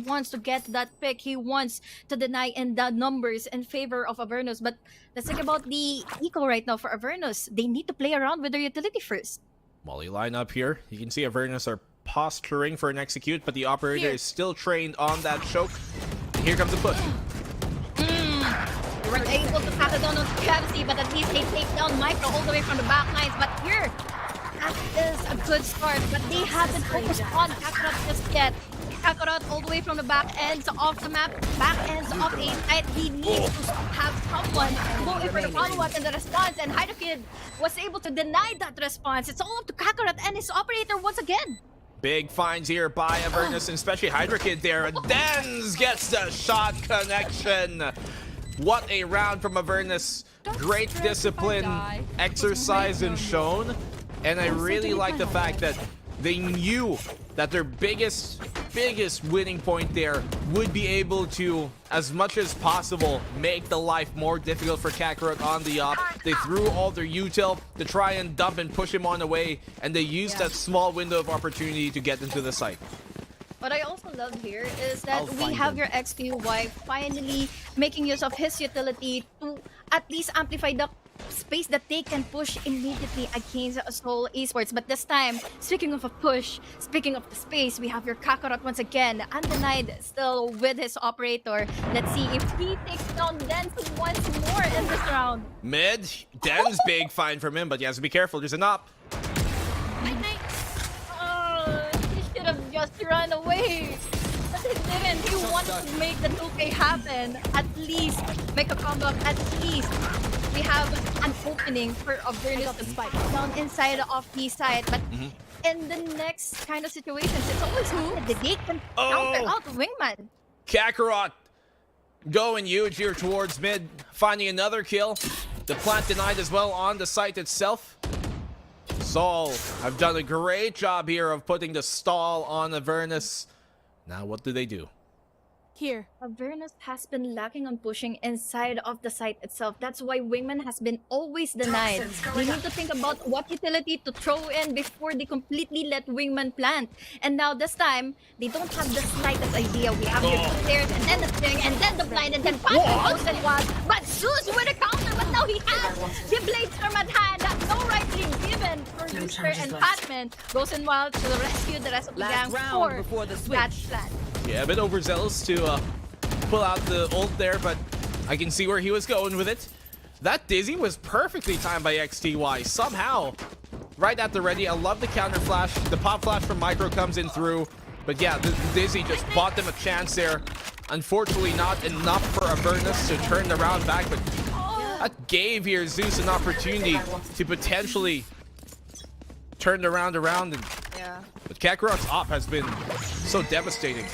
wants to get that pick. He wants to deny in the numbers in favor of Avernus. But let's think about the eco right now for Avernus. They need to play around with their utility first. Molly line up here. You can see Avernus are posturing for an execute, but the operator is still trained on that choke. Here comes a push. They weren't able to tackle down on Kevsy, but at least they take down Micro all the way from the back lines. But here, that is a good start. But they haven't focused on Kakarot just yet. Kakarot all the way from the back ends of the map, back ends of A side. He needs to have someone going for the follow-up and the response. And Hydrokid was able to deny that response. It's all up to Kakarot and his operator once again. Big finds here by Avernus, and especially Hydrokid there. Dens gets the shot connection. What a round from Avernus. Great discipline, exercise, and shown. And I really like the fact that they knew that their biggest winning point there would be able to, as much as possible, make the life more difficult for Kakarot on the op. They threw all their util to try and dump and push him on away, and they used that small window of opportunity to get into the site. What I also love here is that we have your XQY finally making use of his utility to at least amplify the space that they can push immediately against Seoul Esports. But this time, speaking of a push, speaking of the space, we have your Kakarot once again, undenied still with his operator. Let's see if he takes down Dens once more in this round. Mid, Den's big find from him, but he has to be careful. There's an op. He should have just run away. But he didn't. He wanted to make the 2K happen. At least make a comeback. At least we have an opening for Avernus to spike down inside of the side. But in the next kind of situations, it's always who the gate can counter out Wingman. Kakarot going huge here towards mid, finding another kill. The plant denied as well on the site itself. Saul have done a great job here of putting the stall on Avernus. Now what do they do? Here, Avernus has been lacking on pushing inside of the site itself. That's why Wingman has been always denied. They need to think about what utility to throw in before they completely let Wingman plant. And now this time, they don't have the slightest idea. We have the stairs and then the thing and then the blind and then Patman goes and was. But Zeus with a counter, but now he has the blade storm at hand. That's no rightly given for Rooster and Patman. Goes and wild to rescue the rest of the gang for that plan. Yeah, a bit overzealous to pull out the ult there, but I can see where he was going with it. That Dizzy was perfectly timed by XTY. Somehow, right at the ready. I love the counter flash. The pop flash from Micro comes in through. But yeah, the Dizzy just bought them a chance there. Unfortunately, not enough for Avernus to turn the round back, but that gave here Zeus an opportunity to potentially turn the round around. And, but Kakarot's op has been so devastating.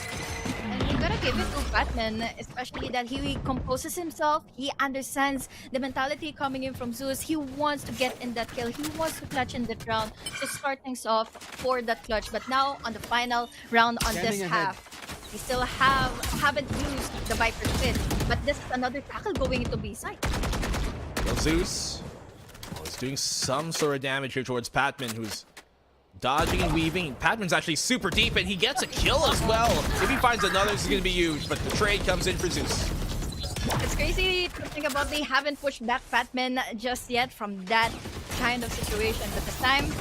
And you gotta give it to Batman, especially that he composes himself. He understands the mentality coming in from Zeus. He wants to get in that kill. He wants to clutch in that round to start things off for that clutch. But now on the final round on this half, we still haven't used the Viper Split. But this is another tackle going into B side. Well, Zeus is doing some sort of damage here towards Patman, who's dodging and weaving. Patman's actually super deep, and he gets a kill as well. If he finds another, this is going to be huge, but the trade comes in for Zeus. It's crazy to think about they haven't pushed back Patman just yet from that kind of situation. But this time,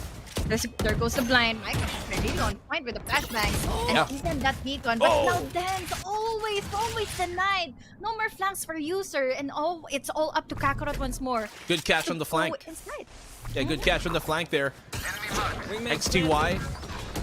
there goes the blind. Mike is really on point with the flashbang. And even that beacon. But now Dens always denied. No more flanks for user. And it's all up to Kakarot once more. Good catch on the flank. Yeah, good catch on the flank there. XTY.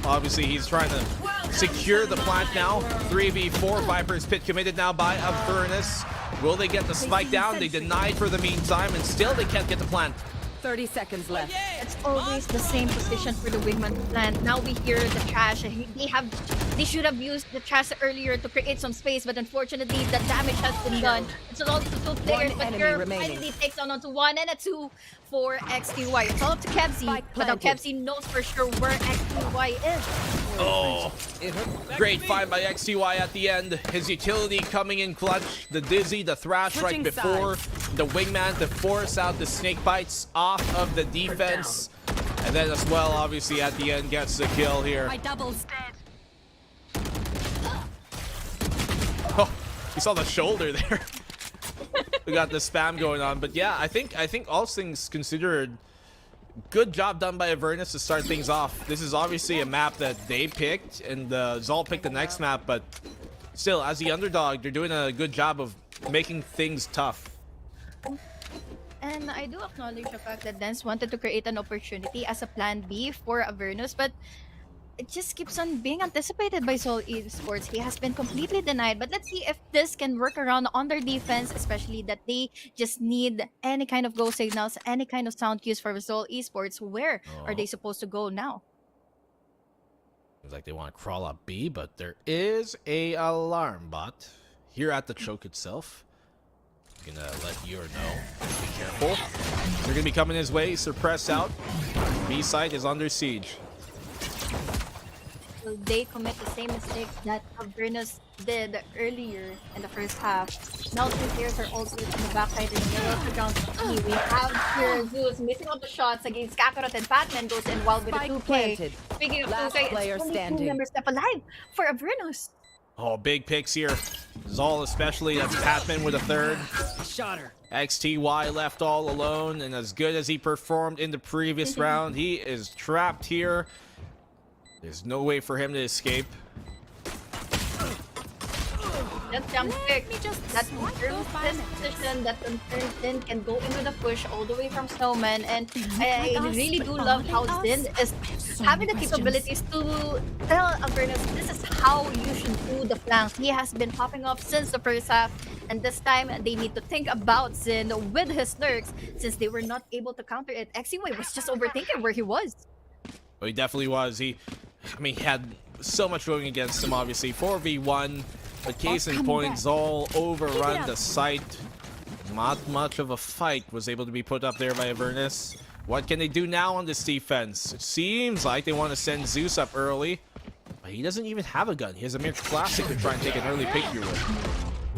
Obviously, he's trying to secure the plant now. 3v4. Viper's pit committed now by Avernus. Will they get the spike down? They denied for the meantime, and still they can't get the plant. 30 seconds left. It's always the same position for the Wingman plant. Now we hear the trash. They should have used the trash earlier to create some space, but unfortunately the damage has been done. It's all up to two players, but here finally takes down onto 1 and a 2 for XTY. It's all up to Kebsy, but now Kebsy knows for sure where XTY is. Oh, great find by XTY at the end. His utility coming in clutch. The Dizzy, the Thrash right before. The Wingman to force out the Snake Bites off of the defense. And then as well, obviously, at the end, gets the kill here. Oh, you saw the shoulder there. We got the spam going on. But yeah, I think all things considered, good job done by Avernus to start things off. This is obviously a map that they picked, and Zol picked the next map, but still, as the underdog, they're doing a good job of making things tough. And I do acknowledge the fact that Dance wanted to create an opportunity as a plan B for Avernus, but it just keeps on being anticipated by Seoul Esports. He has been completely denied, but let's see if this can work around on their defense, especially that they just need any kind of go signals, any kind of sound cues for Seoul Esports. Where are they supposed to go now? Seems like they want to crawl up B, but there is a alarm bot here at the choke itself. Gonna let Yor know. Be careful. They're gonna be coming his way. Suppress out. B site is under siege. Will they commit the same mistake that Avernus did earlier in the first half? Now two players are also in the backside in the middle of the ground. We have here Zeus missing out the shots against Kakarot, and Batman goes in well with the 2K. Speaking of 2K, it's only 2 members left alive for Avernus. Oh, big picks here. Zol especially. That's Patman with a third. XTY left all alone, and as good as he performed in the previous round, he is trapped here. There's no way for him to escape. That jump pick, that confirms this position, that confirms Zin can go into the push all the way from Snowman, and I really do love how Zin is having the capabilities to tell Avernus this is how you should do the flanks. He has been popping up since the first half, and this time they need to think about Zin with his lurks since they were not able to counter it. XY was just overthinking where he was. Well, he definitely was. He had so much going against him, obviously. 4v1. But case in point, Zol overrun the site. Not much of a fight was able to be put up there by Avernus. What can they do now on this defense? It seems like they want to send Zeus up early. But he doesn't even have a gun. He has a mere classic to try and take an early pick here with.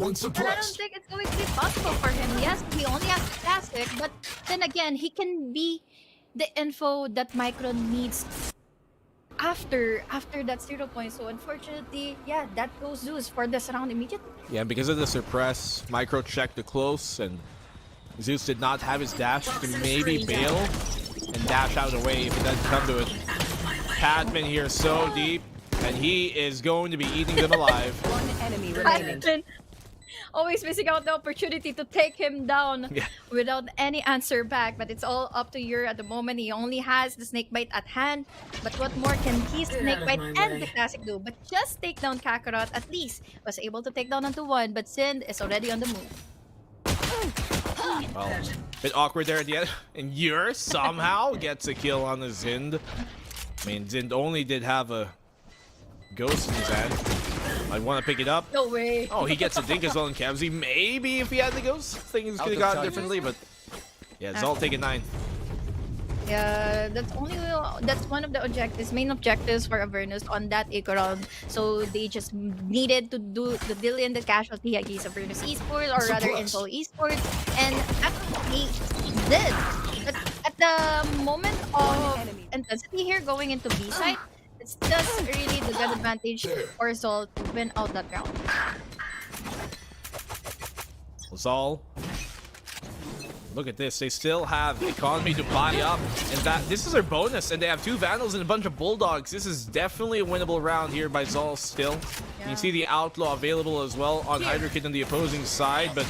And I don't think it's going to be possible for him. Yes, he only has classic, but then again, he can be the info that Micro needs after that 0 point. So unfortunately, yeah, that goes Zeus for this round immediately. Yeah, because of the suppress, Micro checked the close, and Zeus did not have his dash to maybe bail and dash out of the way if it doesn't come to it. Padman here so deep, and he is going to be eating them alive. One enemy remaining. Padman always missing out the opportunity to take him down without any answer back, but it's all up to Yor at the moment. He only has the snake bite at hand, but what more can he snake bite and the classic do? But just take down Kakarot. At least was able to take down onto one, but Sind is already on the move. Well, bit awkward there at the end, and Yor somehow gets a kill on the Zind. I mean, Zind only did have a ghost in his hand. I want to pick it up. No way. Oh, he gets a dink as well in Kevzy. Maybe if he had the ghost, things could have gone differently, but yeah, Zol taking 9. Yeah, that's one of the objectives, main objectives for Avernus on that eco round. So they just needed to do the deal in the casualty against Avernus Esports, or rather in Seoul Esports, and actually did. But at the moment of intensity here going into B side, it's just really the good advantage for Zol to win out that round. Zol, look at this. They still have economy to buy up, and this is their bonus. And they have 2 Vandals and a bunch of Bulldogs. This is definitely a winnable round here by Zol still. You can see the Outlaw available as well on Hydra Kid on the opposing side, but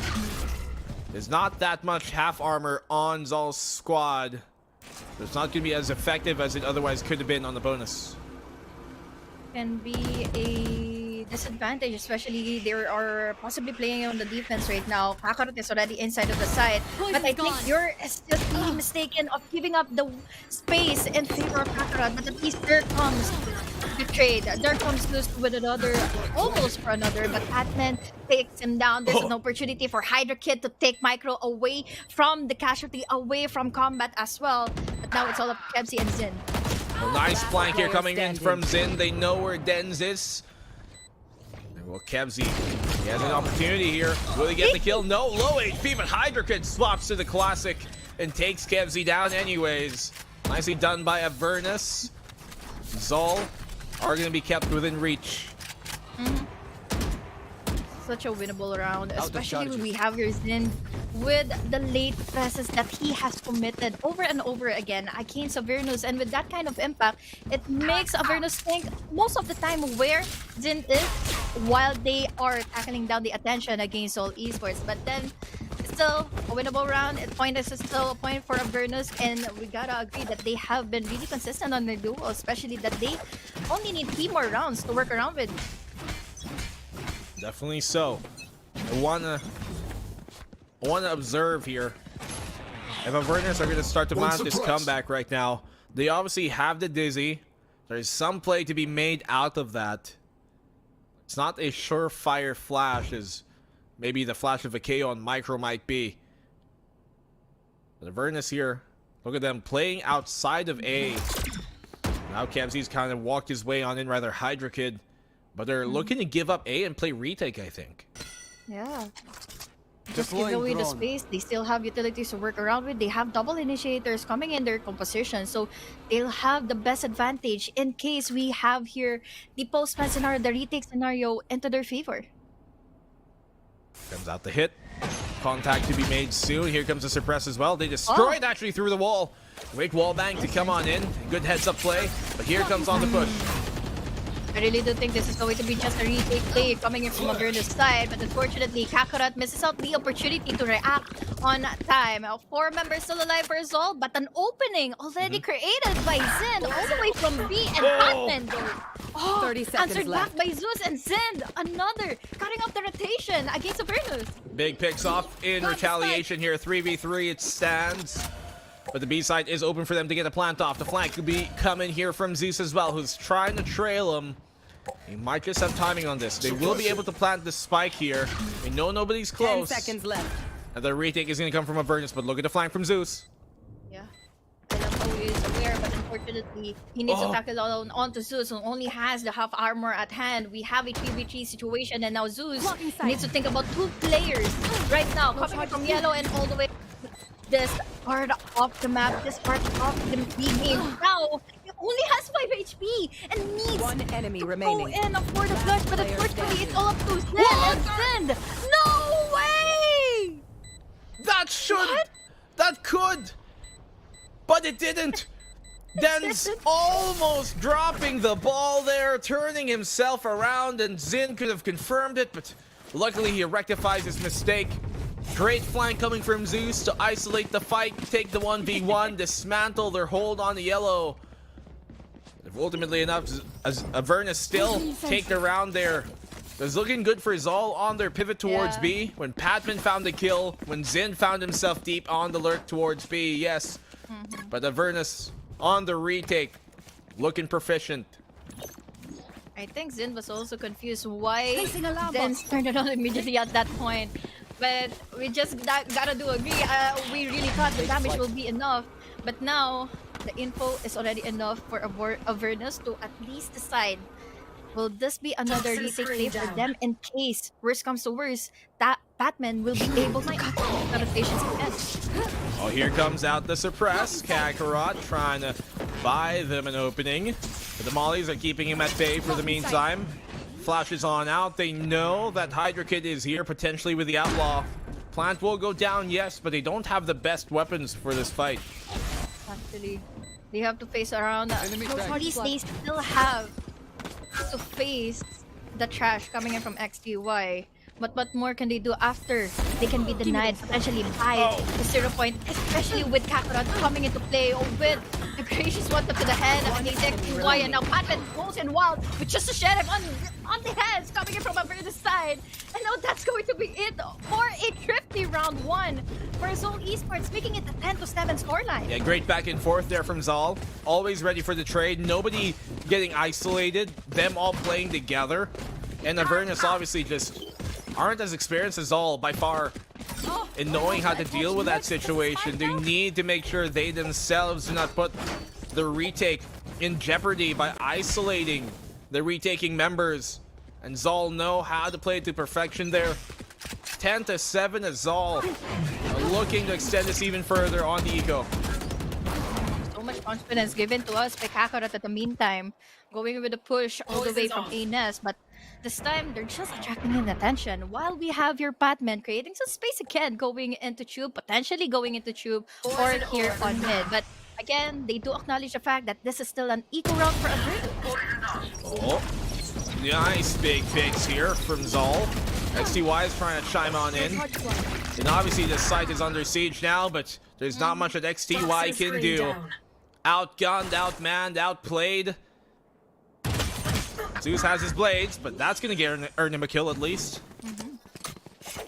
there's not that much half armor on Zol's squad. So it's not going to be as effective as it otherwise could have been on the bonus. Can be a disadvantage, especially they are possibly playing on the defense right now. Kakarot is already inside of the side, but I think Yor is just really mistaken of giving up the space in favor of Kakarot. But at least there comes the trade. There comes Zeus with another, almost for another, but Atman takes him down. There's an opportunity for Hydra Kid to take Micro away from the casualty, away from combat as well. But now it's all up to Kebsy and Zin. A nice flank here coming in from Zin. They know where Dens is. Well, Kebzy, he has an opportunity here. Will he get the kill? No, low HP, but Hydra Kid swaps to the classic and takes Kebzy down anyways. Nicely done by Avernus. Zol are going to be kept within reach. Such a winnable round, especially when we have your Zin with the late presses that he has committed over and over again against Avernus, and with that kind of impact, it makes Avernus think most of the time where Zin is while they are tackling down the attention against all esports. But then still a winnable round. Point is still a point for Avernus, and we gotta agree that they have been really consistent on their duo, especially that they only need 3 more rounds to work around with. Definitely so. I wanna observe here. If Avernus are gonna start to mount this comeback right now, they obviously have the Dizzy. There's some play to be made out of that. It's not a surefire flash as maybe the flash of a KO on Micro might be. But Avernus here, look at them playing outside of A. Now Kebzy's kind of walked his way on in, rather Hydra Kid. But they're looking to give up A and play retake, I think. Yeah. Just give away the space. They still have utilities to work around with. They have double initiators coming in their composition. So they'll have the best advantage in case we have here the postman scenario, the retake scenario into their favor. Comes out the hit. Contact to be made soon. Here comes the suppress as well. They destroyed actually through the wall. Wake wallbang to come on in. Good heads up play. But here comes on the push. I really do think this is going to be just a retake play coming in from Avernus side, but unfortunately, Kakarot misses out the opportunity to react on time. 4 members still alive for Zol, but an opening already created by Zin all the way from B and Batman. 30 seconds answered left. back by Zeus and Zin. Another cutting off the rotation against Avernus. Big picks off in retaliation here. 3v3 it stands. But the B side is open for them to get a plant off. The flank could be coming here from Zeus as well, who's trying to trail him. He might just have timing on this. They will be able to plant the spike here. We know nobody's 10 close. seconds left. And the retake is going to come from Avernus, but look at the flank from Zeus. Yeah. I love how he is aware, but unfortunately, he needs to tackle onto Zeus, who only has the half armor at hand. We have a 3v3 situation, and now Zeus needs to think about 2 players right now, coming from yellow and all the way this part of the map, this part of the game. Now, he only has 5 HP and needs 1 enemy to remaining. go in for the flush, but unfortunately, it's all up to Zin and Zin. No way! That should! That could! But it didn't! Den's almost dropping the ball there, turning himself around, and Zin could have confirmed it, but luckily he rectifies his mistake. Great flank coming from Zeus to isolate the fight, take the 1v1, dismantle their hold on the yellow. If ultimately enough, as Avernus still take the round there. It's looking good for Zol on their pivot towards B. When Patman found the kill, when Zin found himself deep on the lurk towards B, yes. But Avernus on the retake, looking proficient. I think Zin was also confused why Dens turned it on immediately at that point. But we just gotta do agree. We really thought the damage will be enough. But now, the info is already enough for Avernus to at least decide, will this be another retake play for them in case worst comes to worst, that Batman will be able to cut off the rotations again. Oh, here comes out the suppress. Kakarot trying to buy them an opening. But the Mollies are keeping him at bay for the meantime. Flashes on out. They know that Hydra Kid is here, potentially with the Outlaw. Plant will go down, yes, but they don't have the best weapons for this fight. Actually, they have to face around. At least they still have to face the trash coming in from XTY. But what more can they do after they can be denied potentially by the 0 point, especially with Kakarot coming into play, or with the gracious one to the head against XTY, and now Batman goes in wild with just a sheriff on the heads coming in from a further side. And now that's going to be it for a thrifty round 1 for Zol Esports, making it a 10-7 scoreline. Yeah, great back and forth there from Zal. Always ready for the trade. Nobody getting isolated. Them all playing together. And Avernus obviously just aren't as experienced as Zal by far in knowing how to deal with that situation. They need to make sure they themselves do not put the retake in jeopardy by isolating the retaking members. And Zol know how to play it to perfection there. 10-7 as Zol looking to extend this even further on the eco. So much confidence given to us by Kakarot at the meantime, going with a push all the way from Ines, but this time they're just attracting in attention while we have your Batman creating some space again, going into tube, potentially going into tube or here on mid. But again, they do acknowledge the fact that this is still an eco round for Avernus. Oh, nice big picks here from Zol. XTY is trying to chime on in. And obviously the site is under siege now, but there's not much that XTY can do. Outgunned, outmanned, outplayed. Zeus has his blades, but that's going to earn him a kill at least.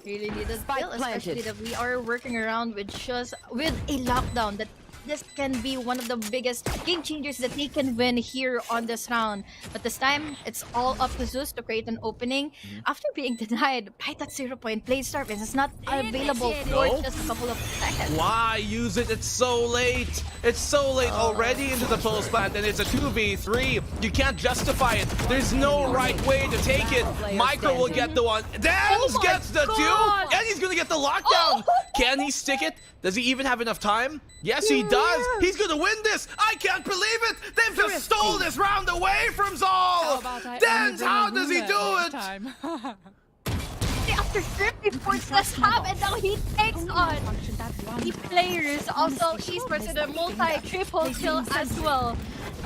Really needed kill, especially that we are working around with a lockdown that this can be one of the biggest game changers that they can win here on this round. But this time, it's all up to Zeus to create an opening. After being denied by that 0-point play service, it's not available for just a couple of seconds. Why use it? It's so late. It's so late already into the post plant, and it's a 2v3. You can't justify it. There's no right way to take it. Micro will get the one. Dance gets the two, and he's gonna get the lockdown. Can he stick it? Does he even have enough time? Yes, he does. He's gonna win this. I can't believe it. They've just stole this round away from Zol. Dance, how does he do it? After 30 points less half, and now he takes on the players. Also, Esports with a multi-triple kill as well.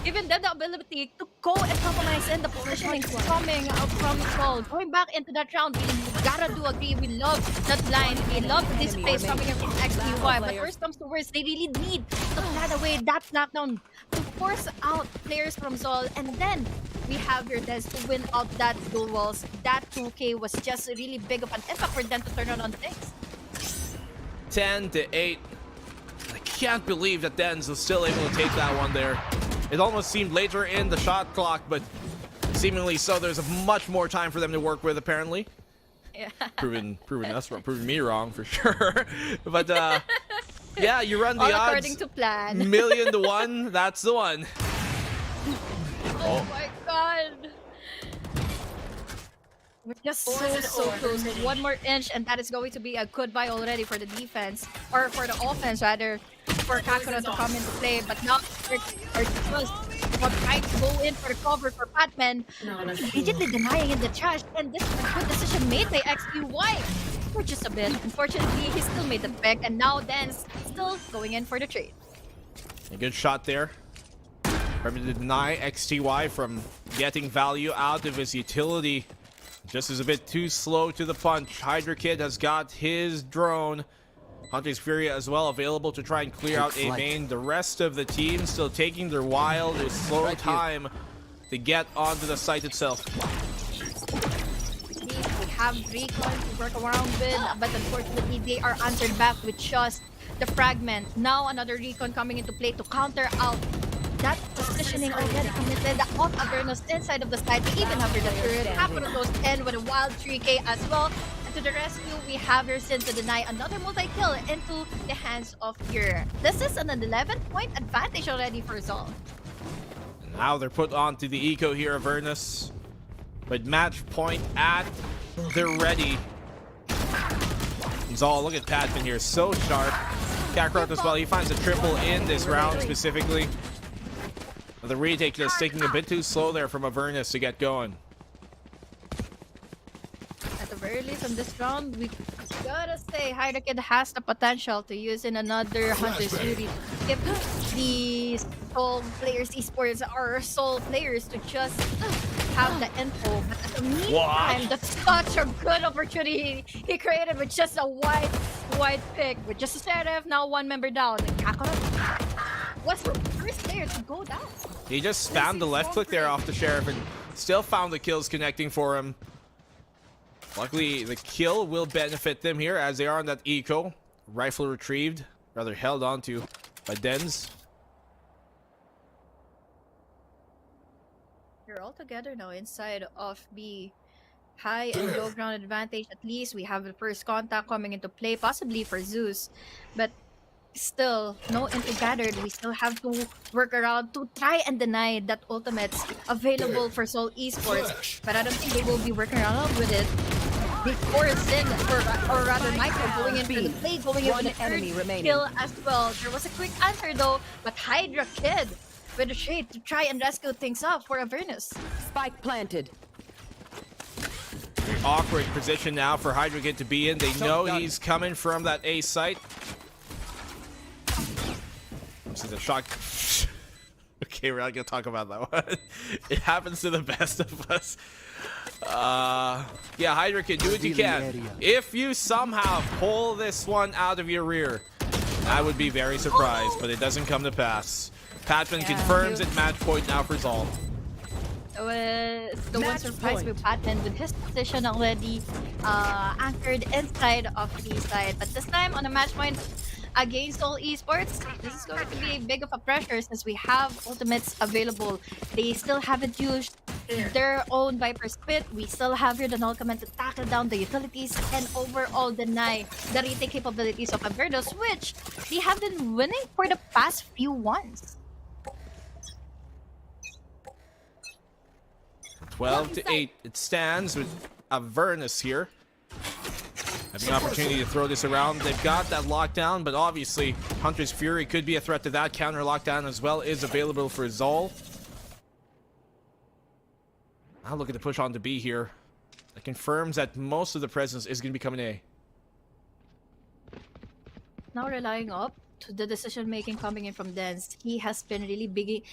Giving them the ability to go and compromise in the positioning coming out from Troll. Going back into that round, we gotta do agree. We love that line. We love the displays coming in from XTY. But worst comes to worst, they really need to plan away that knockdown to force out players from Zol. And then we have your Des to win out that duels. That 2K was just really big of an impact for them to turn on things. 10-8. I can't believe that Dens was still able to take that one there. It almost seemed later in the shot clock, but seemingly so. There's much more time for them to work with, apparently. Yeah. Proving us wrong, proving me wrong for sure. But yeah, you run the all odds. according to plan. 1,000,000 to 1. That's the one. Oh my god. We're just so close. One more inch, and that is going to be a goodbye already for the defense, or for the offense rather, for Kakarot to come into play. But now they're just trying to go in for the cover for Batman, immediately denying in the trash, and this is a good decision made by XQY for just a bit. Unfortunately, he still made the pick, and now Dan's still going in for the trade. A good shot there. Trying to deny XTY from getting value out of his utility. Just is a bit too slow to the punch. Hydra Kid has got his drone. Hunter's Fury as well available to try and clear out a main. The rest of the team still taking their while. There's slow time to get onto the site itself. We have Recon to work around with, but unfortunately they are answered back with just the fragment. Now another Recon coming into play to counter out that positioning already committed of Avernus inside of the site. We even have the turret. Kakarot goes in with a wild 3K as well. And to the rescue, we have your Sin to deny another multi-kill into the hands of Pure. This is an 11-point advantage already for Zol. Now they're put onto the eco here, Avernus. But match point at, they're ready. Zol, look at Padman here, so sharp. Kakarot as well, he finds a triple in this round specifically. The retake just taking a bit too slow there from Avernus to get going. At the very least, in this round, we gotta say Hydra Kid has the potential to use in another Hunter's Fury. If the Soul players, Esports, or Soul players to just have the info. But at the meantime, that's such a good opportunity he created with just a white pick. With just a Seraph, now one member down. And Kakarot was the first player to go down. He just spammed the left click there off the Sheriff and still found the kills connecting for him. Luckily, the kill will benefit them here as they are on that eco. Rifle retrieved, rather held onto by Dens. We're all together now inside of the high and low ground advantage. At least we have the first contact coming into play, possibly for Zeus. But still no info gathered. We still have to work around to try and deny that ultimates available for Seoul Esports. But I don't think they will be working around with it. Before Zin, or rather Michael, going in for the play, going in for the enemy third remaining. kill as well. There was a quick answer though, but Hydra Kid with a shade to try and rescue things up for Avernus. Spike planted. Very awkward position now for Hydra Kid to be in. They know he's coming from that A site. This is a shock. Okay, we're not gonna talk about that one. It happens to the best of us. Yeah, Hydra Kid, do what you can. If you somehow pull this one out of your rear, I would be very surprised, but it doesn't come to pass. Patman confirms it, match point now for Zol. The one surprised with Patman with his position already anchored inside of the side. But this time on a match point against Seoul Esports, this is going to be big of a pressure since we have ultimates available. They still haven't used their own Viper Split. We still have here the null command to tackle down the utilities and overall deny the retake capabilities of Avernus, which they have been winning for the past few ones. 12-8 it stands with Avernus here. Having an opportunity to throw this around. They've got that lockdown, but obviously Hunter's Fury could be a threat to that. Counter lockdown as well is available for Zol. I'll look at the push on to B here. That confirms that most of the presence is going to be coming A. Now relying up to the decision making coming in from Dance. He has been really big,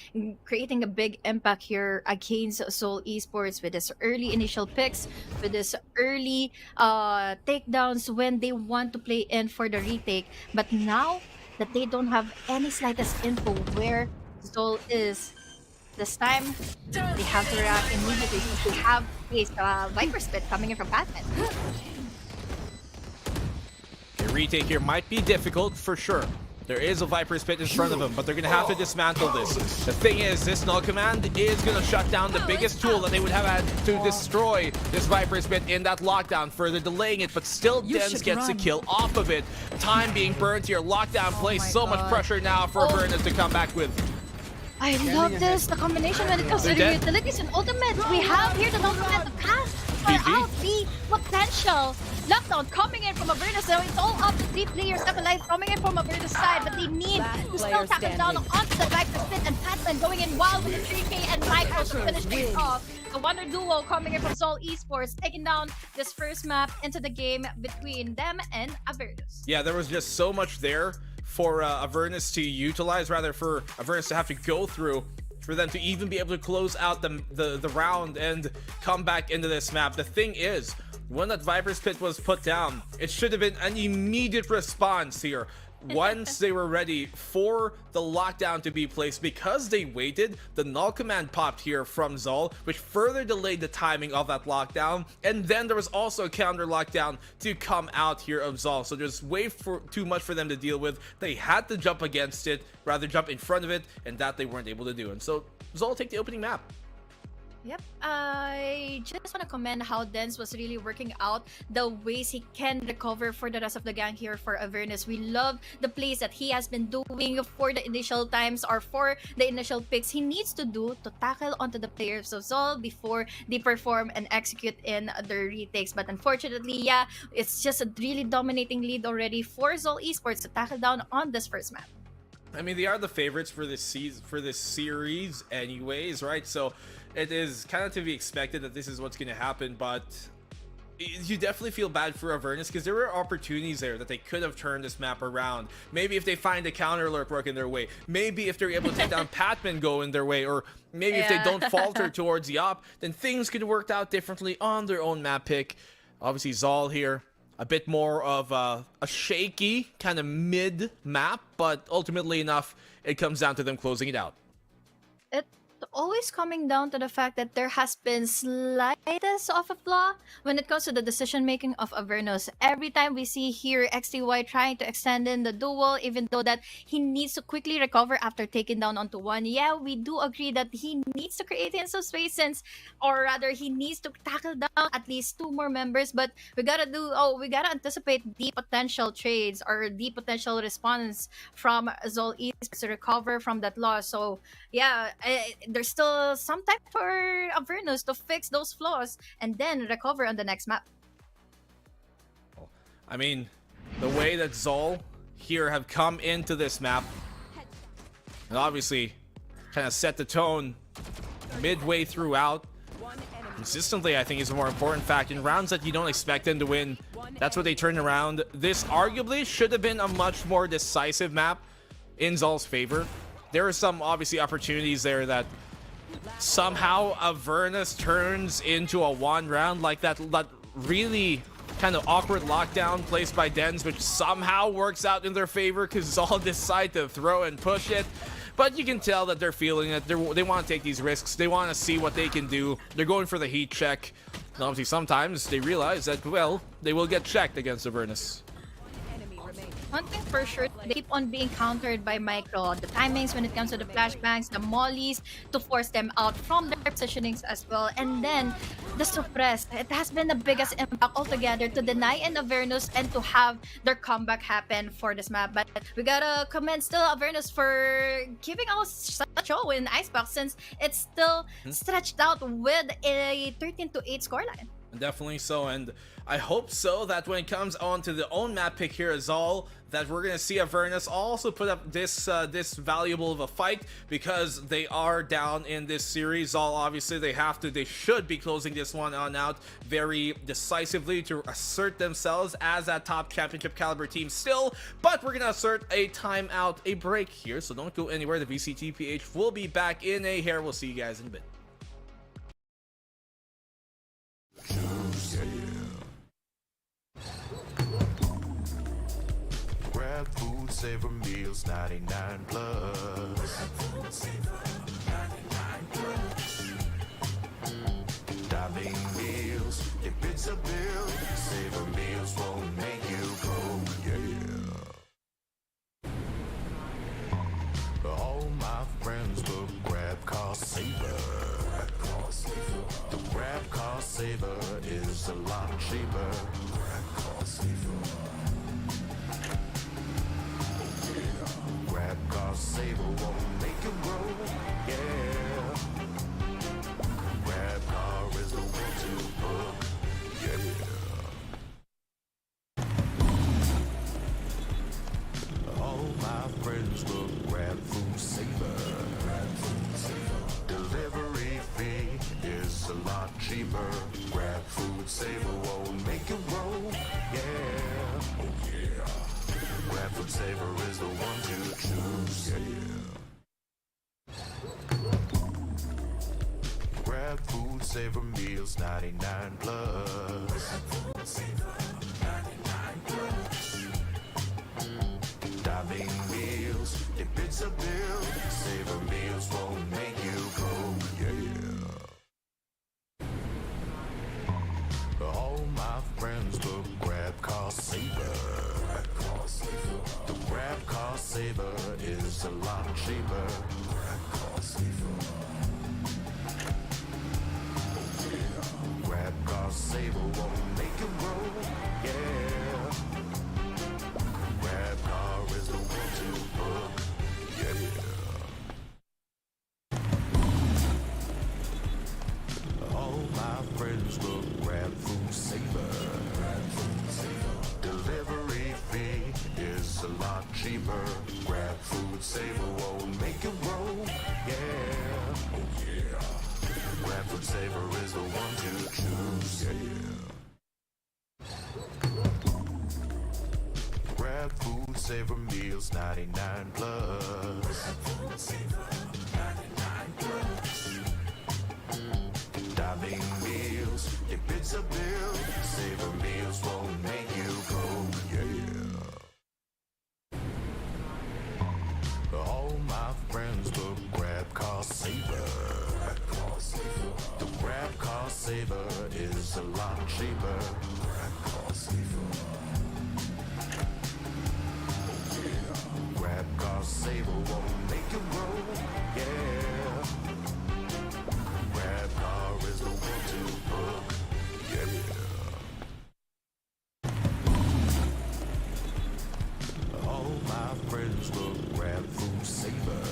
creating a big impact here against Seoul Esports with his early initial picks, with his early takedowns when they want to play in for the retake. But now that they don't have any slightest info where Seoul is, this time they have to react immediately since they have his Viper Spit coming in from Batman. The retake here might be difficult for sure. There is a Viper Spit in front of them, but they're going to have to dismantle this. The thing is, this null command is going to shut down the biggest tool that they would have had to destroy this Viper Spit in that lockdown, further delaying it, but still Dens gets a kill off of it. Time being burned here. Lockdown plays so much pressure now for Avernus to come back with. I love this, the combination when it comes to the utilities and ultimates. We have here the null command to cast out the potential. Lockdown coming in from Avernus, so it's all up to 3 players left alive coming in from Avernus side, but they need to still tackle down onto the Viper Split and Patman going in wild with the 3K and Michael to finish things off. The Wonder Duo coming in from Seoul Esports, taking down this first map into the game between them and Avernus. Yeah, there was just so much there for Avernus to utilize, rather for Avernus to have to go through for them to even be able to close out the round and come back into this map. The thing is, when that Viper's Pit was put down, it should have been an immediate response here. Once they were ready for the lockdown to be placed, because they waited, the null command popped here from Zol, which further delayed the timing of that lockdown, and then there was also a counter lockdown to come out here of Zol, so there's way too much for them to deal with. They had to jump against it, rather jump in front of it, and that they weren't able to do, and so Zol take the opening map. Yep, I just want to commend how Dens was really working out the ways he can recover for the rest of the gang here for Avernus. We love the plays that he has been doing for the initial times or for the initial picks he needs to do to tackle onto the players of Zol before they perform and execute in their retakes. But unfortunately, yeah, it's just a really dominating lead already for Zol Esports to tackle down on this first map. I mean, they are the favorites for this series anyways, right? So it is kind of to be expected that this is what's going to happen, but you definitely feel bad for Avernus because there were opportunities there that they could have turned this map around. Maybe if they find a counter lurk working their way, maybe if they're able to take down Patman going their way, or maybe if they don't falter towards the op, then things could have worked out differently on their own map pick. Obviously, Zol here, a bit more of a shaky kind of mid map, but ultimately enough, it comes down to them closing it out. It always coming down to the fact that there has been slightest of a flaw when it comes to the decision making of Avernus. Every time we see here XTY trying to extend in the duel, even though that he needs to quickly recover after taking down onto one. Yeah, we do agree that he needs to create in some space since, or rather he needs to tackle down at least 2 more members, but we gotta anticipate the potential trades or the potential response from Zol Esports to recover from that loss. So yeah, there's still some time for Avernus to fix those flaws and then recover on the next map. I mean, the way that Zol here have come into this map and obviously kind of set the tone midway throughout consistently, I think is a more important fact. In rounds that you don't expect them to win, that's what they turn around. This arguably should have been a much more decisive map in Zol's favor. There are some obviously opportunities there that somehow Avernus turns into a 1 round, like that really kind of awkward lockdown placed by Dens, which somehow works out in their favor because Zol decide to throw and push it. But you can tell that they're feeling it. They want to take these risks. They want to see what they can do. They're going for the heat check. And obviously sometimes they realize that, well, they will get checked against Avernus. One thing for sure, they keep on being countered by Micro. The timings when it comes to the flashbangs, the mollies, to force them out from their positionings as well. And then the suppress. It has been the biggest impact altogether to deny in Avernus and to have their comeback happen for this map. But we gotta commend still Avernus for giving us such a show in Icebox since it's still stretched out with a 13-8 scoreline. Definitely so, and I hope so that when it comes on to the own map pick here as Zol, that we're gonna see Avernus also put up this valuable of a fight because they are down in this series. Zol obviously they should be closing this one on out very decisively to assert themselves as that top championship caliber team still. But we're gonna assert a timeout, a break here, so don't go anywhere. The VCT PH will be back in a hair. We'll see you guys in a bit. Grab food, savor meals, 99 plus. Diving meals, if it's a bill, savor meals won't make you go, yeah. All my friends will grab car saver. The grab car saver is a lot cheaper. Grab car saver won't make you grow, yeah. Grab car is the one to book, yeah. All my friends will grab food saver. Delivery fee is a lot cheaper. Grab food saver won't make you grow, yeah. Oh yeah. Grab food saver is the one to choose, yeah. Grab food saver meals, 99 plus. Diving meals, if it's a bill, saver meals won't make you go, yeah. All my friends will grab car saver. The grab car saver is a lot cheaper. Grab car saver won't make you grow, yeah. Grab car is the one to book, yeah. All my friends will grab food saver. Delivery fee is a lot cheaper. Grab food saver won't make you grow, yeah. Oh yeah. Grab food saver is the one to choose, yeah. Grab food saver meals, 99 plus. Diving meals, if it's a bill, saver meals won't make you go, yeah. All my friends will grab car saver. cheaper. Grab car saver won't make you roll. Yeah. Grab car is the one to book. Yeah. All my friends will grab food saver.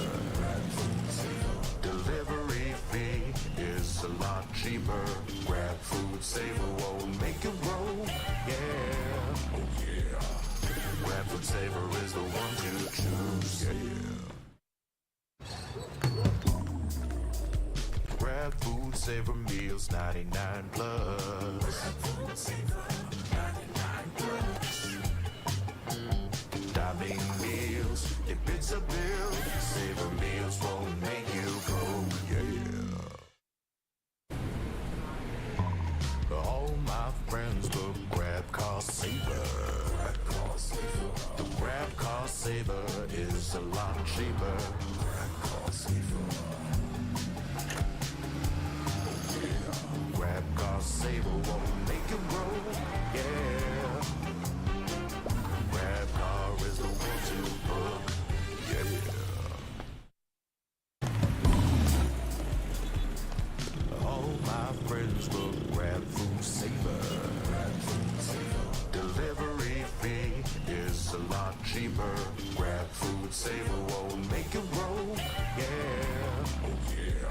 Delivery fee is a lot cheaper. Grab food saver won't make you roll. Yeah. Oh yeah. Grab food saver is the one to choose. Yeah. Grab food saver meals 99 plus. Dining meals, if it's a bill, saver meals won't make you go. Yeah. All my friends will grab car saver. The grab car saver is a lot cheaper. Grab car saver won't make you roll. Yeah. Grab car is the one to book. Yeah. All my friends will grab food saver. Delivery fee is a lot cheaper. Grab food saver won't make you roll. Yeah. Oh yeah.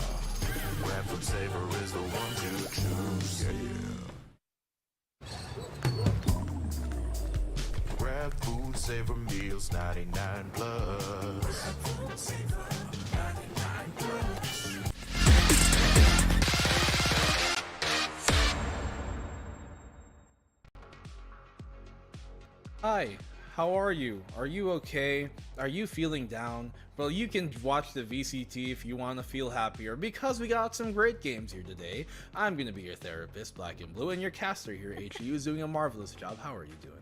Grab food saver is the one to choose. Yeah. Grab food saver meals 99 plus. Hi, how are you? Are you okay? Are you feeling down? Well, you can watch the VCT if you want to feel happier, because we got some great games here today. I'm going to be your therapist, Black and Blue, and your caster here, HU, is doing a marvelous job. How are you doing?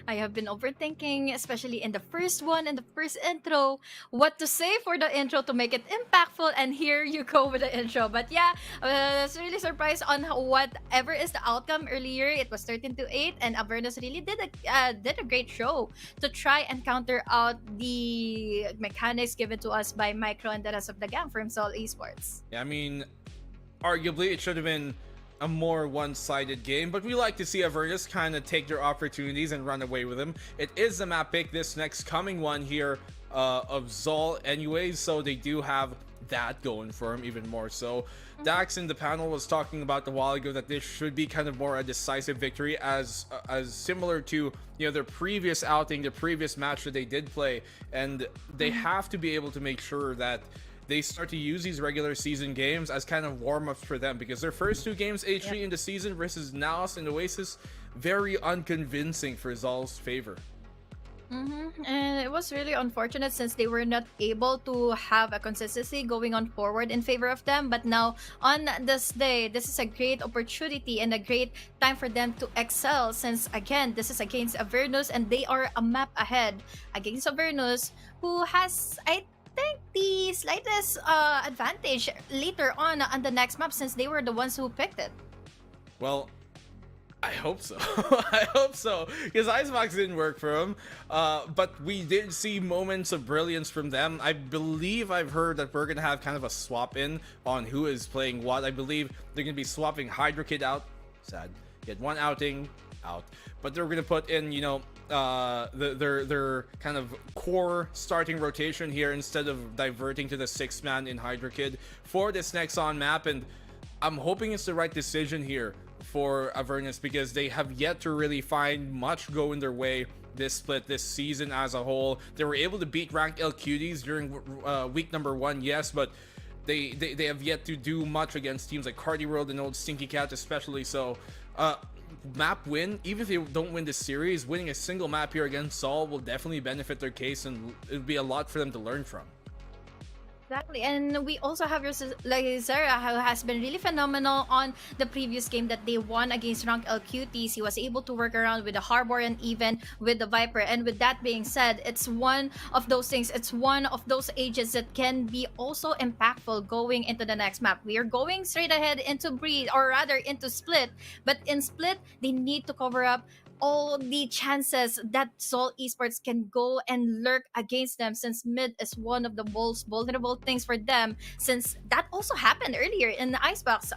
I have been overthinking, especially in the first one and the first intro, what to say for the intro to make it impactful, and here you go with the intro. But yeah, I was really surprised on whatever is the outcome earlier. It was 13-8, and Avernus really did a great show to try and counter out the mechanics given to us by Micro and the rest of the gang from Seoul Esports. Yeah, I mean, arguably it should have been a more one-sided game, but we like to see Avernus kind of take their opportunities and run away with them. It is the map pick, this next coming one here of Zol anyways, so they do have that going for him even more so. Dax in the panel was talking about a while ago that this should be kind of more a decisive victory, as similar to, you know, their previous outing, the previous match that they did play, and they have to be able to make sure that they start to use these regular season games as kind of warm-ups for them, because their first two games, H3 in the season versus Naos and Oasis, very unconvincing for Zol's favor. And it was really unfortunate since they were not able to have a consistency going on forward in favor of them. But now on this day, this is a great opportunity and a great time for them to excel, since again, this is against Avernus and they are a map ahead against Avernus, who has, I think, the slightest advantage later on the next map, since they were the ones who picked it. Well, I hope so. I hope so, because Icebox didn't work for him, but we did see moments of brilliance from them. I believe I've heard that we're gonna have kind of a swap in on who is playing what. I believe they're gonna be swapping Hydra Kid out. Sad. Get one outing out, but they're gonna put in, you know, their kind of core starting rotation here instead of diverting to the 6-man in Hydra Kid for this next on map. And I'm hoping it's the right decision here for Avernus, because they have yet to really find much go in their way this split, this season as a whole. They were able to beat ranked LQDs during week number 1, yes, but they have yet to do much against teams like Cardi World and Old Stinky Cat especially. So map win, even if they don't win this series, winning a single map here against Saul will definitely benefit their case, and it'll be a lot for them to learn from. Exactly, and we also have like Zara, who has been really phenomenal on the previous game that they won against Rank LQTs. He was able to work around with the Harbor and even with the Viper. And with that being said, it's one of those things. It's one of those agents that can be also impactful going into the next map. We are going straight ahead into Breed, or rather into Split. But in Split, they need to cover up all the chances that Seoul Esports can go and lurk against them, since mid is one of the most vulnerable things for them, since that also happened earlier in the Icebox.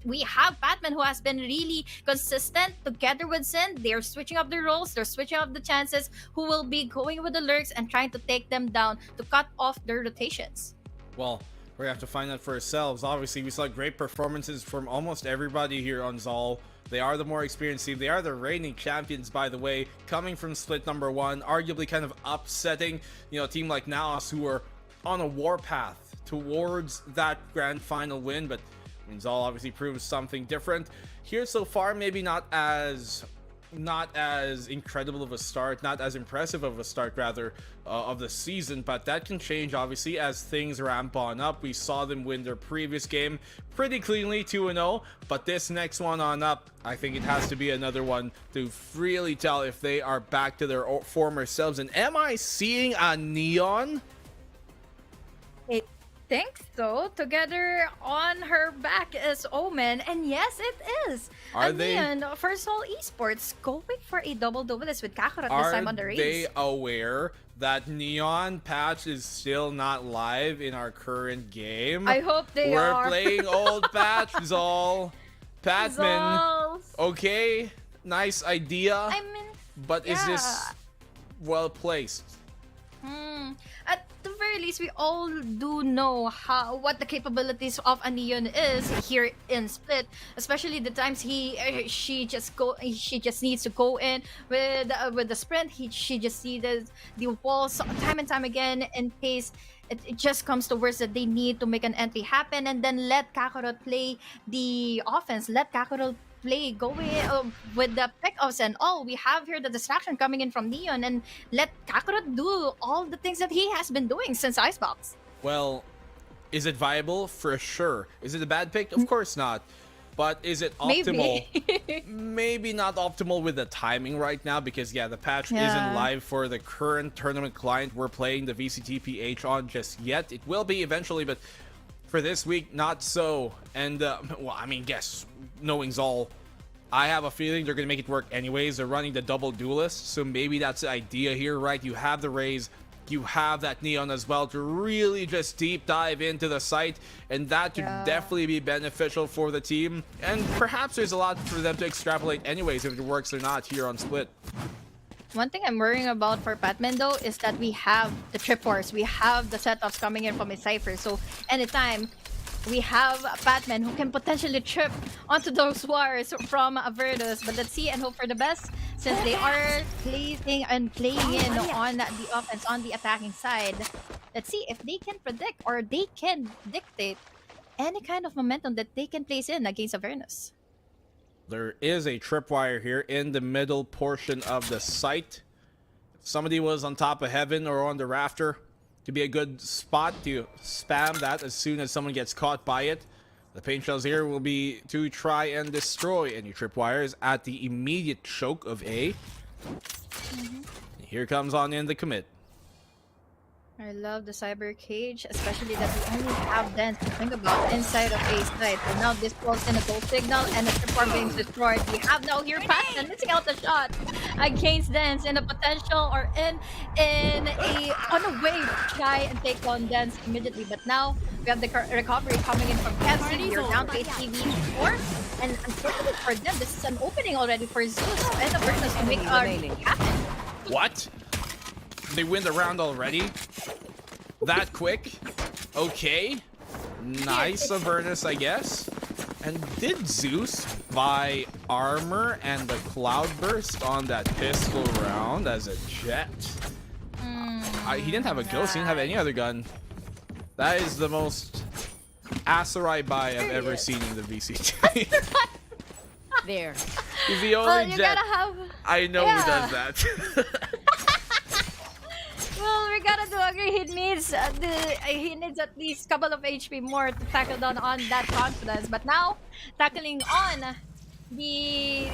We have Batman, who has been really consistent together with Sin. They're switching up their roles, they're switching up the chances, who will be going with the lurks and trying to take them down to cut off their rotations. Well, we have to find out for ourselves. Obviously, we saw great performances from almost everybody here on Zol. They are the more experienced team. They are the reigning champions, by the way, coming from split number 1, arguably kind of upsetting, a team like Naos, who are on a warpath towards that grand final win. But Zol obviously proves something different here so far. Maybe not as incredible of a start, not as impressive of a start rather, of the season, but that can change obviously as things ramp on up. We saw them win their previous game pretty cleanly, 2-0, but this next one on up, I think it has to be another one to really tell if they are back to their former selves. And am I seeing a Neon? Think so. Together on her back is Omen, and yes, it is. Are they? And for Seoul Esports, going for a double-double with Kakarot this time on the race. Are they aware that Neon patch is still not live in our current game? I hope they are. We're playing old patch, Zol. Patman. Zol. Okay, nice idea. I mean, but is this well placed? At the very least, we all do know what the capabilities of a Neon is here in Split, especially the times she just needs to go in with the sprint. She just needs the walls time and time again in case it just comes to worse that they need to make an entry happen, and then let Kakarot play the offense. Let Kakarot play going with the pickoffs and all. We have here the distraction coming in from Neon, and let Kakarot do all the things that he has been doing since Icebox. Well, is it viable? For sure. Is it a bad pick? Of course not. But is it optimal? Maybe not optimal with the timing right now, because the patch isn't live for the current tournament client we're playing the VCT PH on just yet. It will be eventually, but for this week, not so. And well, I mean, guess knowing Zol, I have a feeling they're gonna make it work anyways. They're running the double duelist, so maybe that's the idea here, right? You have the Raze, you have that Neon as well to really just deep dive into the site, and that could definitely be beneficial for the team. And perhaps there's a lot for them to extrapolate anyways, if it works or not here on Split. One thing I'm worrying about for Batman though is that we have the trip wars, we have the setups coming in from his Cypher, so anytime we have Batman who can potentially trip onto those wars from Avernus. But let's see and hope for the best, since they are playing in on the offense, on the attacking side. Let's see if they can predict or they can dictate any kind of momentum that they can place in against Avernus. There is a tripwire here in the middle portion of the site. If somebody was on top of heaven or on the rafter, to be a good spot to spam that as soon as someone gets caught by it. The paint shells here will be to try and destroy any tripwires at the immediate choke of A. Here comes on in the commit. I love the cyber cage, especially that we only have Dance to think about inside of A's side. So now this falls in a gold signal and the tripwire being destroyed. We have now here Patman missing out the shot against Dance in a potential or on a way to try and take on Dance immediately. But now we have the recovery coming in from KFC. We're down to HTV4, and unfortunately for them, this is an opening already for Zeus and the Avernus to make it happen. What? They win the round already? That quick? Okay. Nice Avernus, I guess. And did Zeus buy armor and the cloudburst on that pistol round as a jet? He didn't have a ghost, he didn't have any other gun. That is the most Asarai buy I've ever seen in the VCT. There. He's the only jet Gotta have... I know who does that. Well, gotta do agree. He needs at least couple of HP more to tackle down on that confidence. But now, tackling on the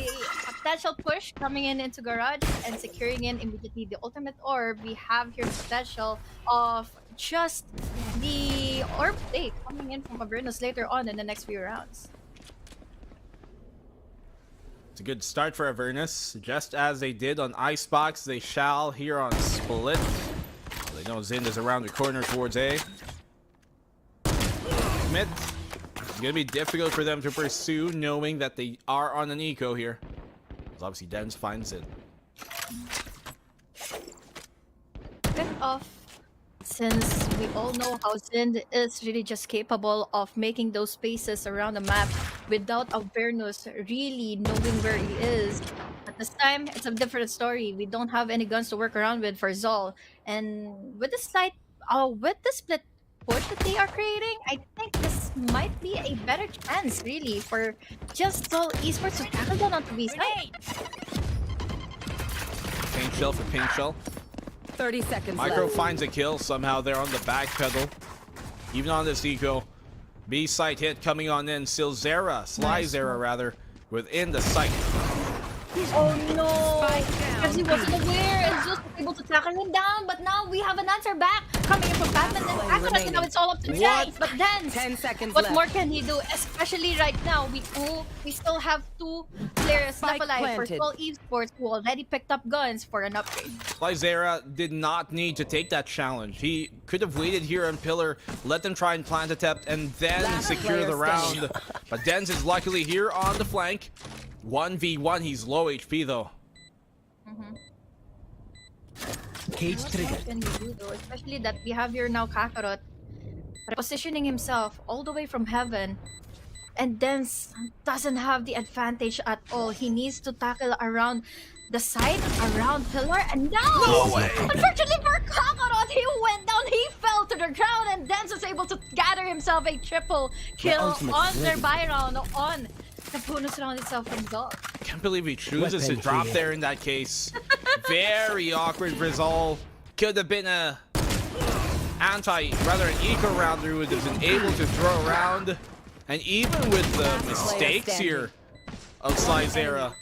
potential push coming in into garage and securing in immediately the ultimate orb. We have here the potential of just the orb play coming in from Avernus later on in the next few rounds. It's a good start for Avernus. Just as they did on Icebox, they shall here on Split. They know Zind is around the corner towards A. Mid. It's going to be difficult for them to pursue, knowing that they are on an eco here. Because obviously Dens finds it. Bit off, since we all know how Zind is really just capable of making those spaces around the map without Avernus really knowing where he is. At this time, it's a different story. We don't have any guns to work around with for Zol. And with the split push that they are creating, I think this might be a better chance, really, for just Zol Esports to tackle down onto B side. Paint shell for paint shell. 30 seconds Micro left. finds a kill. Somehow they're on the back pedal. Even on this eco. B site hit coming on in. Slyzera rather, within the site. Oh no! Because he wasn't aware and Zeus was able to tackle him down, but now we have an answer back coming in from Batman and Avernus, and now it's all up to Jens. But then, 10 seconds what left. more can he do? Especially right now, we still have two players Spike left alive for planted. Zol Esports who already picked up guns for an upgrade. Slyzera did not need to take that challenge. He could have waited here on Pillar, let them try and plant a tap, and then Last secure player the round. But Dens is luckily here on the flank. 1v1, he's low HP though. Cage What triggered. more can he do though? Especially that we have here now Kakarot positioning himself all the way from heaven, and Dens doesn't have the advantage at all. He needs to tackle around the side, around Pillar, and now, unfortunately for Kakarot, he went down, he fell to the ground, and Dens was able to gather himself a triple kill ultimate on is their ready. buy round on the bonus round itself from Zol. Can't believe he chooses to Weapon drop here. there in that case. Very awkward result. Could have been a an eco round who would have been able to throw around. And even with the mistakes here of Slyzera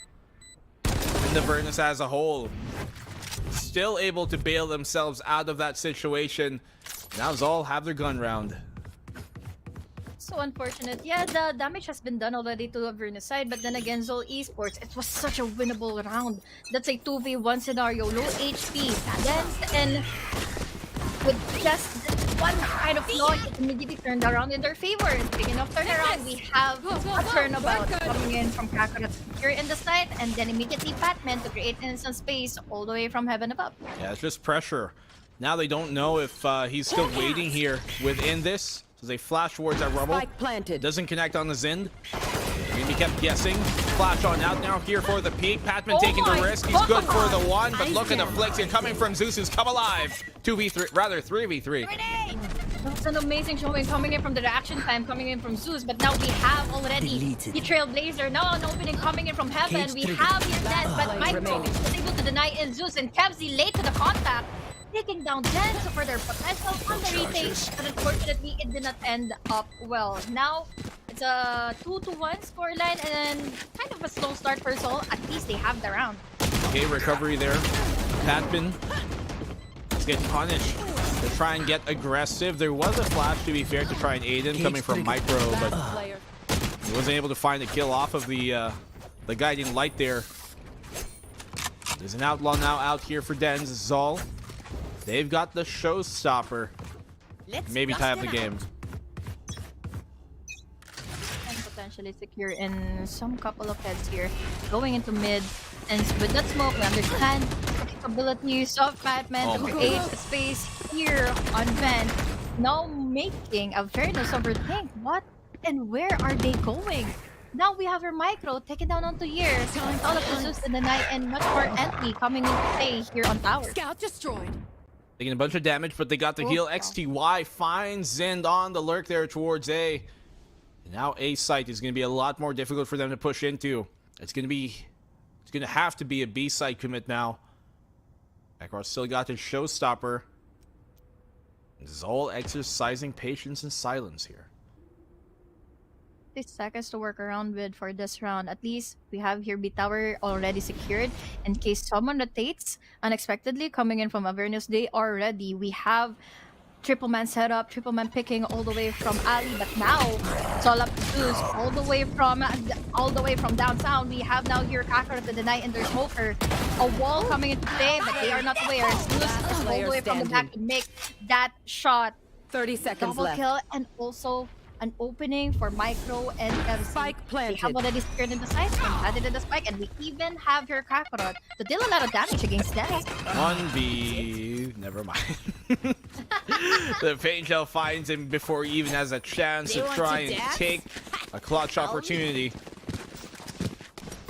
and the Avernus as a whole, still able to bail themselves out of that situation. Now Zol have their gun round. So unfortunate. Yeah, the damage has been done already to Avernus side, but then again, Zol Esports, it was such a winnable round. That's a 2v1 scenario, low HP, Dens, and with just one kind of flaw, it immediately turned around in their favor. Speaking of turnaround, we have a turnabout coming in from Kakarot here in the side, and then immediately Batman to create instant space all the way from heaven above. Yeah, it's just pressure. Now they don't know if he's still waiting here within this. So they flash towards that rubble. Spike planted. Doesn't connect on the Zind. Gonna be kept guessing. Flash on out now here for the peak. Patman taking the my risk. He's good for God. the one, but look at the flicks here coming from Zeus, who's come alive. 2v3, rather 3v3. That's an amazing showing coming in from the reaction time, coming in from Zeus, but now we have already Deleted. the Trailblazer. Now an opening coming in from heaven. Cage We triggered. have here Dens, but Player Micro remaining. was able to deny in Zeus, and Kevzi late to the contact, taking down Dens for their potential on the retake, but unfortunately it did not end up well. Now it's a 2-1 scoreline and kind of a slow start for Zol. At least they have the round. Okay, recovery there. Patman is getting punished. They try and get aggressive. There was a flash, to be fair, to try and aid him coming from Micro, but Player. he wasn't able to find a kill off of the guiding light there. There's an outlaw now out here for Dens. Zol. They've got the showstopper. Maybe tie up the game. And potentially secure in some couple of heads here. Going into mid, and with that smoke, we understand the capabilities of Batman to create a space here on vent. Now making Avernus overthink what and where are they going? Now we have our Micro taken down onto here. All of the Zeus in the night and much more entry coming into play here on tower. Scout destroyed. Taking a bunch of damage, but they got the heal. XTY finds Zind on the lurk there towards A. And now A site is going to be a lot more difficult for them to push into. It's going to have to be a B site commit now. Backrow still got his showstopper. Zol exercising patience and silence here. 30 seconds to work around with for this round. At least we have here B tower already secured in case someone rotates unexpectedly coming in from Avernus. They are ready. We have triple man setup, triple man picking all the way from Ali, but now it's all up to Zeus all the way from downtown. We have now here Kakarot to deny in their smoker. A wall coming into play, but they are not aware. Zeus is all the way from the back to make that shot. 30 seconds Double left. kill and also an opening for Micro and MC. Spike We planted. have already secured in the side, added in the spike, and we even have here Kakarot to deal a lot of damage against them. 1v... Never mind. The Angel finds him before he even has a chance to try and take a clutch opportunity.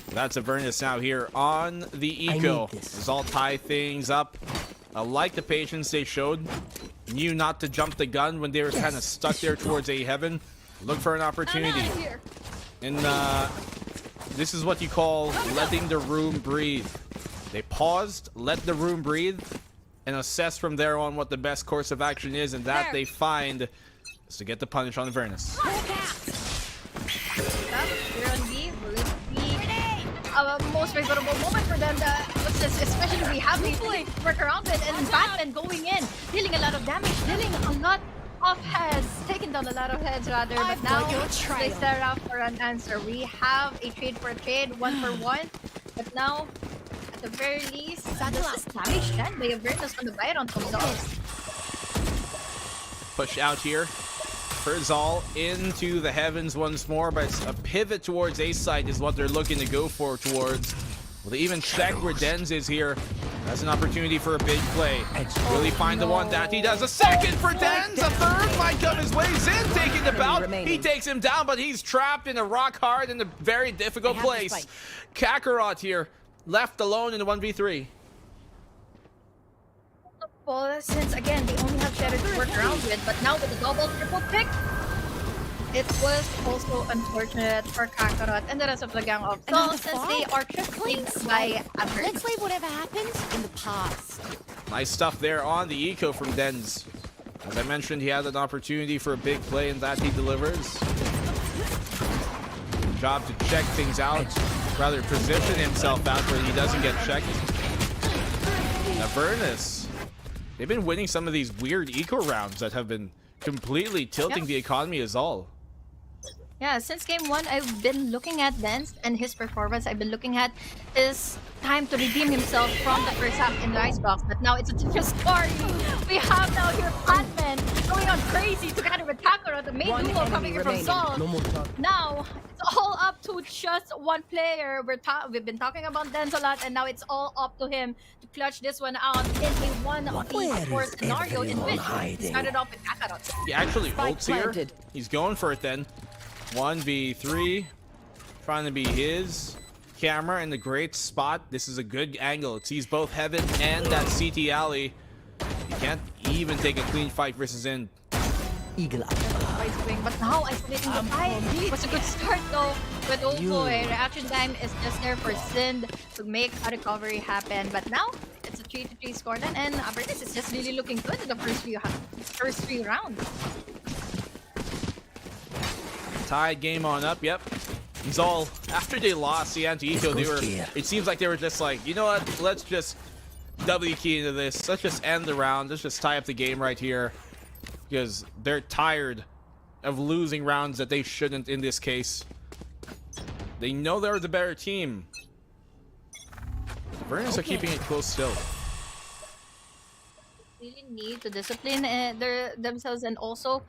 That's Avernus now here on the eco. This all tie things up. I like the patience they showed. Knew not to jump the gun when they were kind of stuck there towards a heaven. Look for an opportunity. And this is what you call letting the room breathe. They paused, let the room breathe, and assess from there on what the best course of action is, and that they find is to get the punish on Avernus. Most favorable moment for them, especially we have the work around it, and Batman going in, dealing a lot of damage, dealing a lot of heads, taking down a lot of heads rather, but now they start out for an answer. We have a trade for trade, 1-for-1, but now, at the very least, this is damage done by Avernus on the buy on themselves. Push out here for Zal into the heavens once more, but a pivot towards A side is what they're looking to go for towards. Will they even check where Dens is here? That's an opportunity for a big play. Will he find the one that he does? A second for Dens, a third might come his way. Zin taking the bout. He takes him down, but he's trapped in a rock hard in a very difficult place. Kakarot here, left alone in the 1v3. Well, since again they only have Shadow to work around with, but now with the double triple pick, it was also unfortunate for Kakarot and the rest of the gang of Sol since they are tripling by Avernus. Let's leave whatever happened in the past. Nice stuff there on the eco from Dens. As I mentioned, he had an opportunity for a big play and that he delivers. Job to check things out, rather position himself out where he doesn't get checked. Avernus. They've been winning some of these weird eco rounds that have been completely tilting the economy as all. Yeah, since game 1, I've been looking at Dens and his performance. I've been looking at his time to redeem himself from the first half in the Icebox, but now it's a different story. We have now here Batman going on crazy together with Kakarot, the main duo coming in from Sol. Now, it's all up to just one player. We've been talking about Dens a lot, and now it's all up to him to clutch this one out in a 1v4 scenario in which he started off with Kakarot. He actually ults here. He's going for it then. 1v3, trying to be his. Camera in the great spot. This is a good angle. It sees both heaven and that CT alley. You can't even take a clean fight versus in. Eagle eye. But now isolating the fight was a good start though. But oh boy, reaction time is just there for Sind to make a recovery happen. But now it's a 3-3 score then, and Avernus is just really looking good in the first three rounds. Tied game on up, yep. He's all, after they lost the anti-eco, it seems like they were just like, you know what, let's just W key into this. Let's just end the round. Let's just tie up the game right here. Because they're tired of losing rounds that they shouldn't in this case. They know they're the better team. Avernus are keeping it close still. Really need to discipline themselves and also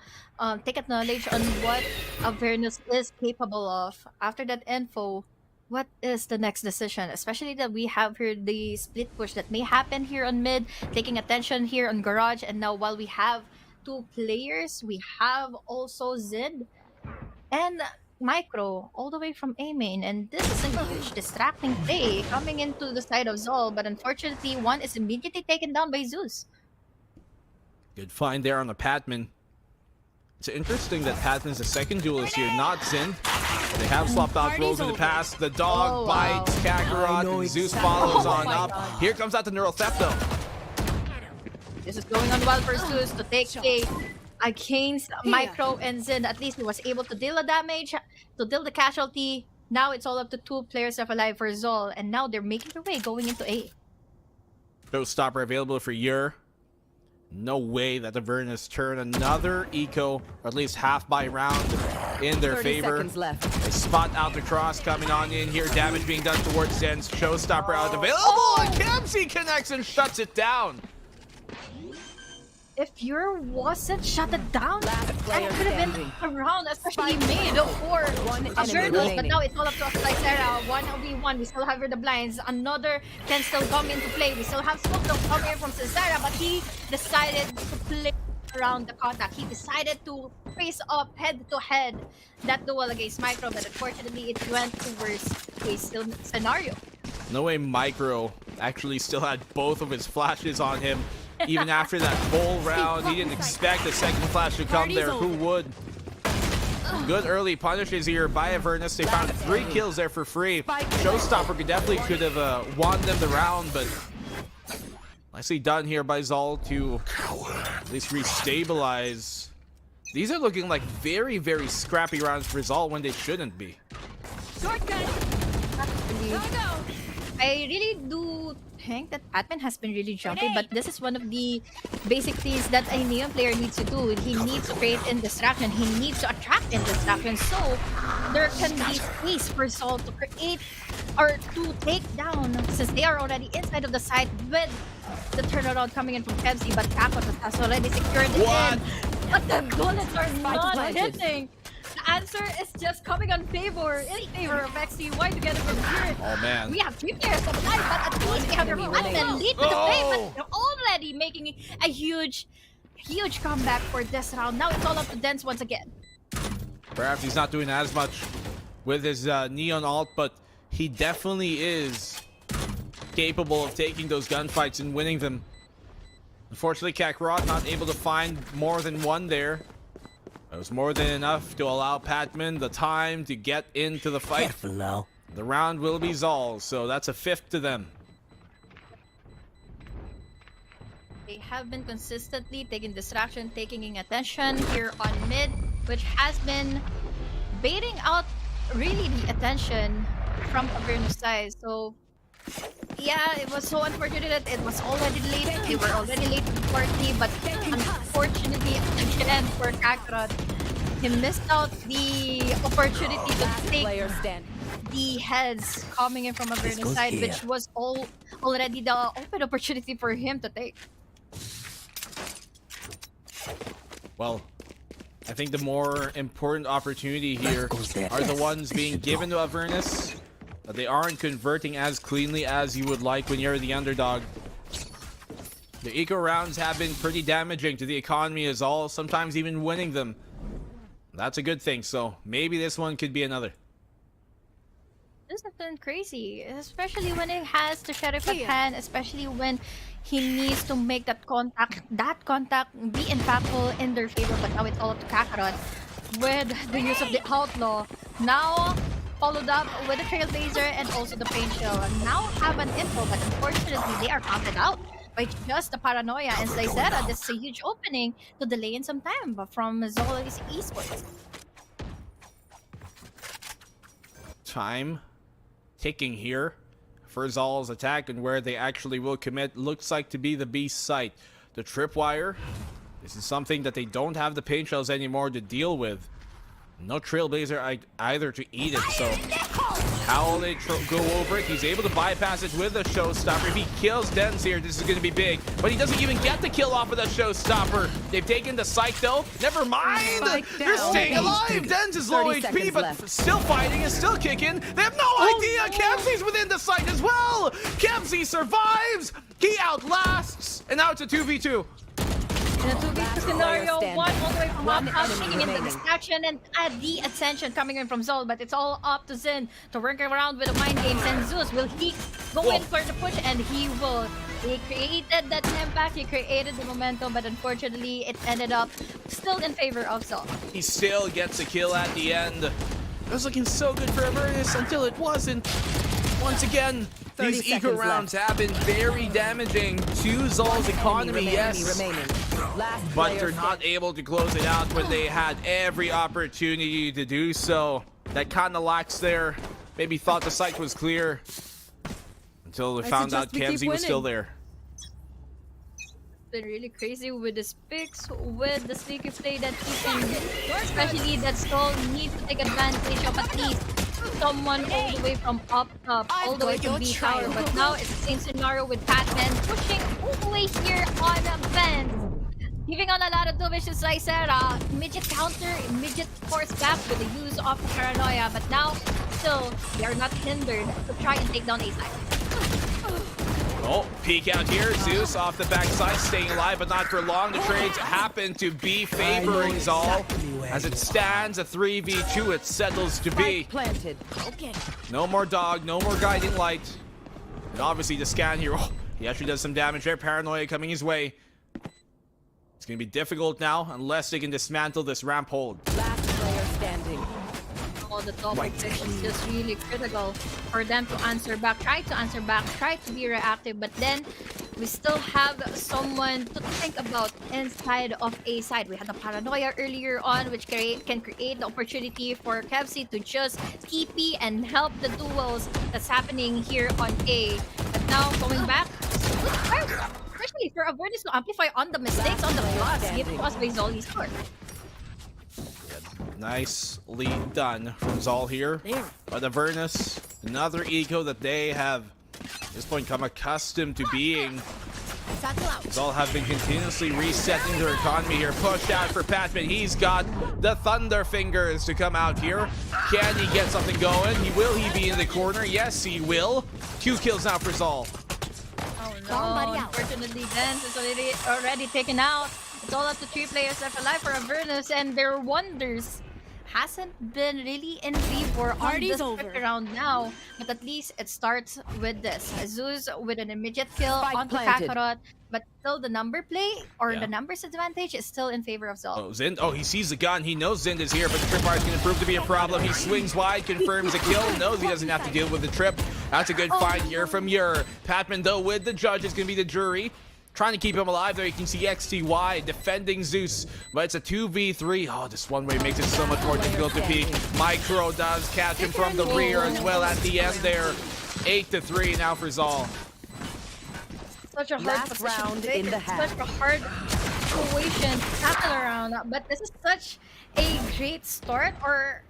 take acknowledge on what Avernus is capable of. After that info, what is the next decision? Especially that we have here the split push that may happen here on mid, taking attention here on garage, and now while we have two players, we have also Zid and Micro all the way from A main, and this is a huge distracting play coming into the side of Zol, but unfortunately one is immediately taken down by Zeus. Good find there on the Patman. It's interesting that Patman's the second duelist here, not Zin. They have swapped out roles in the past. The dog bites Kakarot, and Zeus follows on up. Here comes out the Neural Theft though. This is going on well for Zeus to take a against Micro and Zin. At least he was able to deal the damage, to deal the casualty. Now it's all up to 2 players left alive for Zol, and now they're making their way going into A. Showstopper available for Yer. No way that the Avernus turn another eco, or at least half by round, in their 30 favor. seconds left. They spot out the cross coming on in here. Damage being done towards Zen's. Showstopper out available, and Kemsey connects and shuts it down. If Yer wasn't shut it down, Last that player could have been standing. around, especially made for One enemy Avernus. But remaining. now it's all up to us, like Sarah. 1v1. We still have the blinds. Another can still come into play. We still have Smoke Dog coming in from Cesara, but he decided to play around the contact. He decided to face up head to head that duel against Micro, but unfortunately it went to worst case scenario. No way Micro actually still had both of his flashes on him. Even after that whole round, he didn't expect the second flash to come there. Who would? Good early punishes here by Avernus. They found 3 kills there for free. Showstopper could have won them the round, but nicely done here by Zol to at least restabilize. These are looking like very, very scrappy rounds for Zol when they shouldn't be. I really do think that Atman has been really jumpy, but this is one of the basic things that a Neon player needs to do. He needs to create in distraction. He needs to attract in distraction. So there can be space for Sol to create or to take down, since they are already inside of the site with the turnaround coming in from Kemsey, but Kakot has already secured it What? in. But the bullets are not planted. hitting. The answer is just coming in favor of XCY together from here. Oh man. We have 3 players alive, but at least we have the Atman lead to the play, but they're already making a huge comeback for this round. Now it's all up to Dens once again. Perhaps he's not doing as much with his Neon ult, but he definitely is capable of taking those gunfights and winning them. Unfortunately, Kakarot not able to find more than one there. It was more than enough to allow Patman the time to get into the fight. Careful now. The round will be Zol's, so that's a 5th to them. They have been consistently taking distraction, taking attention here on mid, which has been baiting out really the attention from Avernus side. So yeah, it was so unfortunate that it was already late. They were already late to the party, but unfortunately, again for Kakarot, he missed out the opportunity to take Player stand. the heads coming in from Avernus goes side, here. which was already the open opportunity for him to take. Well, I think the more important opportunity here goes there. are the ones being given to Avernus. But they aren't converting as cleanly as you would like when you're the underdog. The eco rounds have been pretty damaging to the economy as all, sometimes even winning them. That's a good thing, so maybe this one could be another. This has been crazy, especially when it has the sheriff at hand, especially when he needs to make that contact be impactful in their favor. But now it's all up to Kakarot with the use of the outlaw. Now followed up with the trailblazer and also the pain shell. Now have an info, but unfortunately they are counted out by just the paranoia and Slicera. This is a huge opening to delay in some time from Zola's Esports. Time ticking here for Zol's attack, and where they actually will commit looks like to be the B site. The tripwire, this is something that they don't have the paint shells anymore to deal with. No trailblazer either to eat it, so how will they go over it? He's able to bypass it with a showstopper. If he kills Dens here, this is going to be big, but he doesn't even get the kill off of the showstopper. They've taken the site though. Never mind, they're staying alive. Dens is low 30 HP, seconds but left. still fighting and still kicking. They have no idea. Kemsey's within the site as well. Kemsey survives. He outlasts, and now it's a 2v2. In a 2v2 scenario, standing. one all the way from One up, out, enemy taking in the remaining. distraction and the attention coming in from Zol, but it's all up to Zin to work around with the mind games, and Zeus will he go in for the push, and he will. He created that impact, he created the momentum, but unfortunately it ended up still in favor of Zol. He still gets a kill at the end. It was looking so good for Avernus until it wasn't. Once again, 30 These eco seconds rounds left. have been very damaging to Zol's economy, yes. Remaining. Last But player they're not able to close it out when they had every opportunity to do so. That kind of lacks there. Maybe thought the site was clear until they found out suggest we keep Kevzi was still winning. there. Been really crazy with his picks, with the sneaky play that he can do, especially that Skull needs to take advantage of at least someone all the way from up top, all the way to B tower. But now it's the same scenario with Batman pushing all the way here on Vent. Giving on a lot of damage to Slicera. Immediate counter, immediate force back with the use of Paranoia. But now, still, they are not hindered to try and take down A side. Oh, peek out here. Zeus off the backside, staying alive, but not for long. The trades happen to be favoring Zal. As it stands, a 3v2, it settles to be. planted. No more dog, no more guiding light. And obviously the scan here, oh, he actually does some damage there. Paranoia coming his way. It's going to be difficult now unless they can dismantle this ramp hold. Last player standing. The top position is just really critical for them to answer back, try to be reactive, but then we still have someone to think about inside of A side. We had the Paranoia earlier on, which can create the opportunity for Kevzi to just TP and help the duels that's happening here on A. But now going back, especially for Avernus to amplify on the mistakes on the plus given to us by Zolly's score. Nice lead done from Zal here. But Avernus, another eco that they have at this point come accustomed to being. Zal have been continuously resetting their economy here. Pushed out for Patman. He's got the Thunder Fingers to come out here. Can he get something going? Will he be in the corner? Yes, he will. 2 kills now for Zal. Oh no, unfortunately Dance is already taken out. It's all up to 3 players left alive for Avernus, and their wonders hasn't been really in favor on this trip around now. But at least it starts with this. Zeus with an immediate kill onto Kakarot, but still the number play, or the numbers advantage, is still in favor of Zol. Oh, Zind. Oh, he sees the gun. He knows Zind is here, but the tripwire is going to prove to be a problem. He swings wide, confirms a kill, knows he doesn't have to deal with the trip. That's a good find here from Yer. Patman, though, with the judge, is going to be the jury. Trying to keep him alive there. You can see XTY defending Zeus, but it's a 2v3. Oh, this one way makes it so much more difficult to peek. Micro does catch him from the rear as well at the end there. 8-3 now for Zal. Such a hard Last position round to take. in the It's half. such a hard situation to tackle around, but this is such a great start, or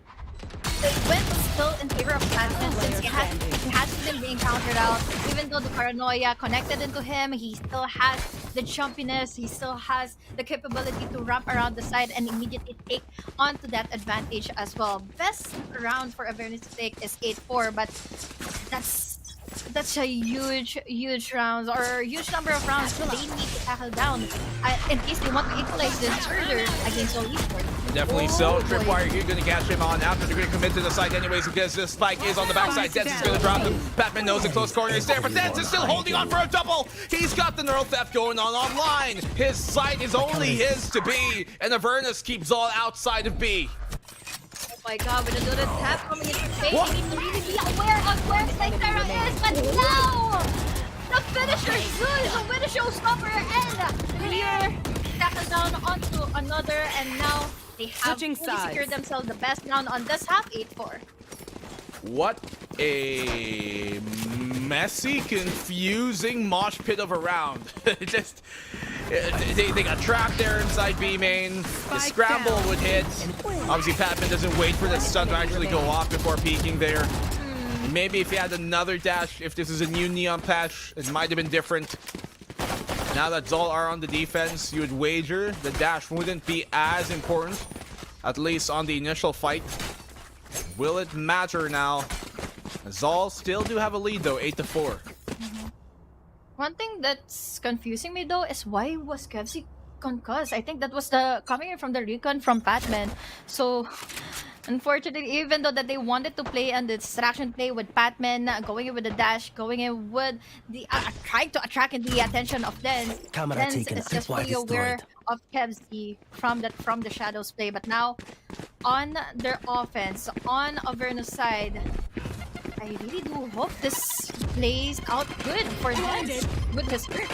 the win was still in favor of Patman since he hasn't been being countered out. Even though the Paranoia connected into him, he still has the jumpiness, he still has the capability to ramp around the side and immediately take onto that advantage as well. Best round for Avernus to take is 8-4, but that's a huge rounds, or a huge number of rounds they need to tackle down in case they want to equalize this further against all Esports. Definitely so. Tripwire, you're going to catch him on after they're going to commit to the site anyways because the spike is on the backside. Dance is going to drop him. Batman knows the close corner is there, but Dance is still holding on for a double. He's got the neural theft going on online. His site is only his to be, and Avernus keeps all outside of B. Oh my god, with a little tap coming into play, they need to really be aware of where Slicera is, but no! The finisher Zeus with a showstopper, and here tackle down onto another, and now they have Switching fully sides. secured themselves the best round on this half, 8-4. What a messy, confusing mosh pit of a round. Just they got trapped there inside B main. The scramble would hit. Obviously, Patman doesn't wait for the stun to actually go off before peeking there. Maybe if he had another dash, if this is a new Neon patch, it might have been different. Now that Zol are on the defense, you would wager the dash wouldn't be as important, at least on the initial fight. Will it matter now? Zol still do have a lead though, 8-4. One thing that's confusing me though is why was Kevzi concussed? I think that was the coming in from the recon from Patman. So unfortunately, even though that they wanted to play on the distraction play with Patman, going in with the dash, going in with the trying to attract the attention of Dance. Dance is just fully aware of Kevzi from the shadows play. But now on their offense, on Avernus side, I really do hope this plays out good for Dance with his work.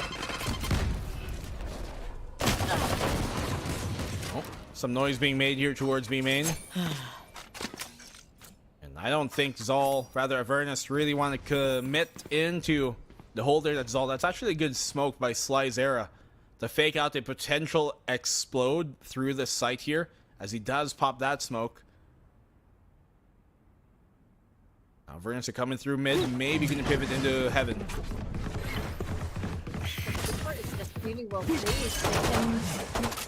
Some noise being made here towards B main. And I don't think Avernus really want to commit into the holder. That's Zal. That's actually a good smoke by Slyzera to fake out a potential explode through the site here, as he does pop that smoke. Now Avernus are coming through mid, maybe going to pivot into heaven. It's just really well placed. And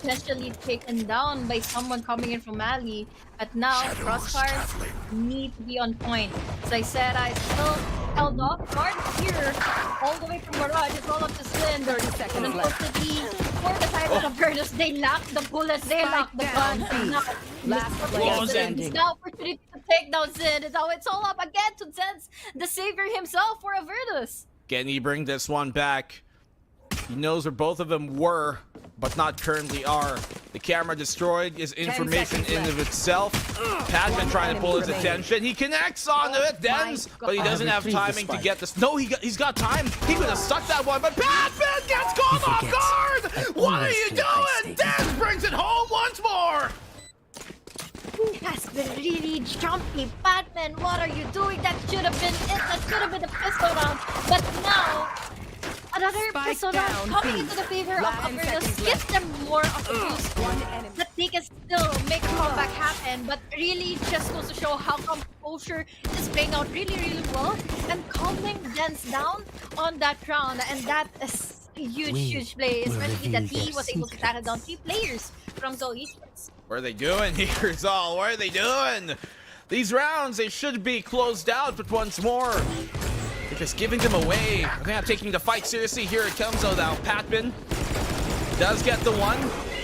potentially taken down by someone coming in from alley. But now, Crossfire need to be on point. Slyzera is still held off guard here. All the way from Mirage, it's all up to Slim. 30 seconds And left. for the Tyrant of Avernus, they lack the bullets, they lack the guns. And now, Last player standing. it's the opportunity to take down Zin. It's all up again to Zen's the savior himself for Avernus. Can he bring this one back? He knows where both of them were, but not currently are. The camera destroyed is information in of itself. Padman trying to pull his attention. He connects onto it, Dens, but he doesn't have timing to get this. No, he's got time. He could have stuck that one, but Padman gets caught off guard! What are you doing? Dens brings it home once more! Has been really jumpy. Batman, what are you doing? That should have been it. That should have been the pistol round. But now, another Spike pistol round down, coming B. into the favor of Last Avernus seconds gives them more of a boost. enemy. That they can still make a comeback happen. But really just goes to show how composure is playing out really, really well. And calming Dance down on that round. And that is a huge play. Especially that he was able to tackle down 3 players from Zal Esports. What are they doing here, Zal? What are they doing? These rounds, they should be closed out, but once more, they're just giving them away. They're not taking the fight seriously. Here it comes, though, now. Patman does get the one,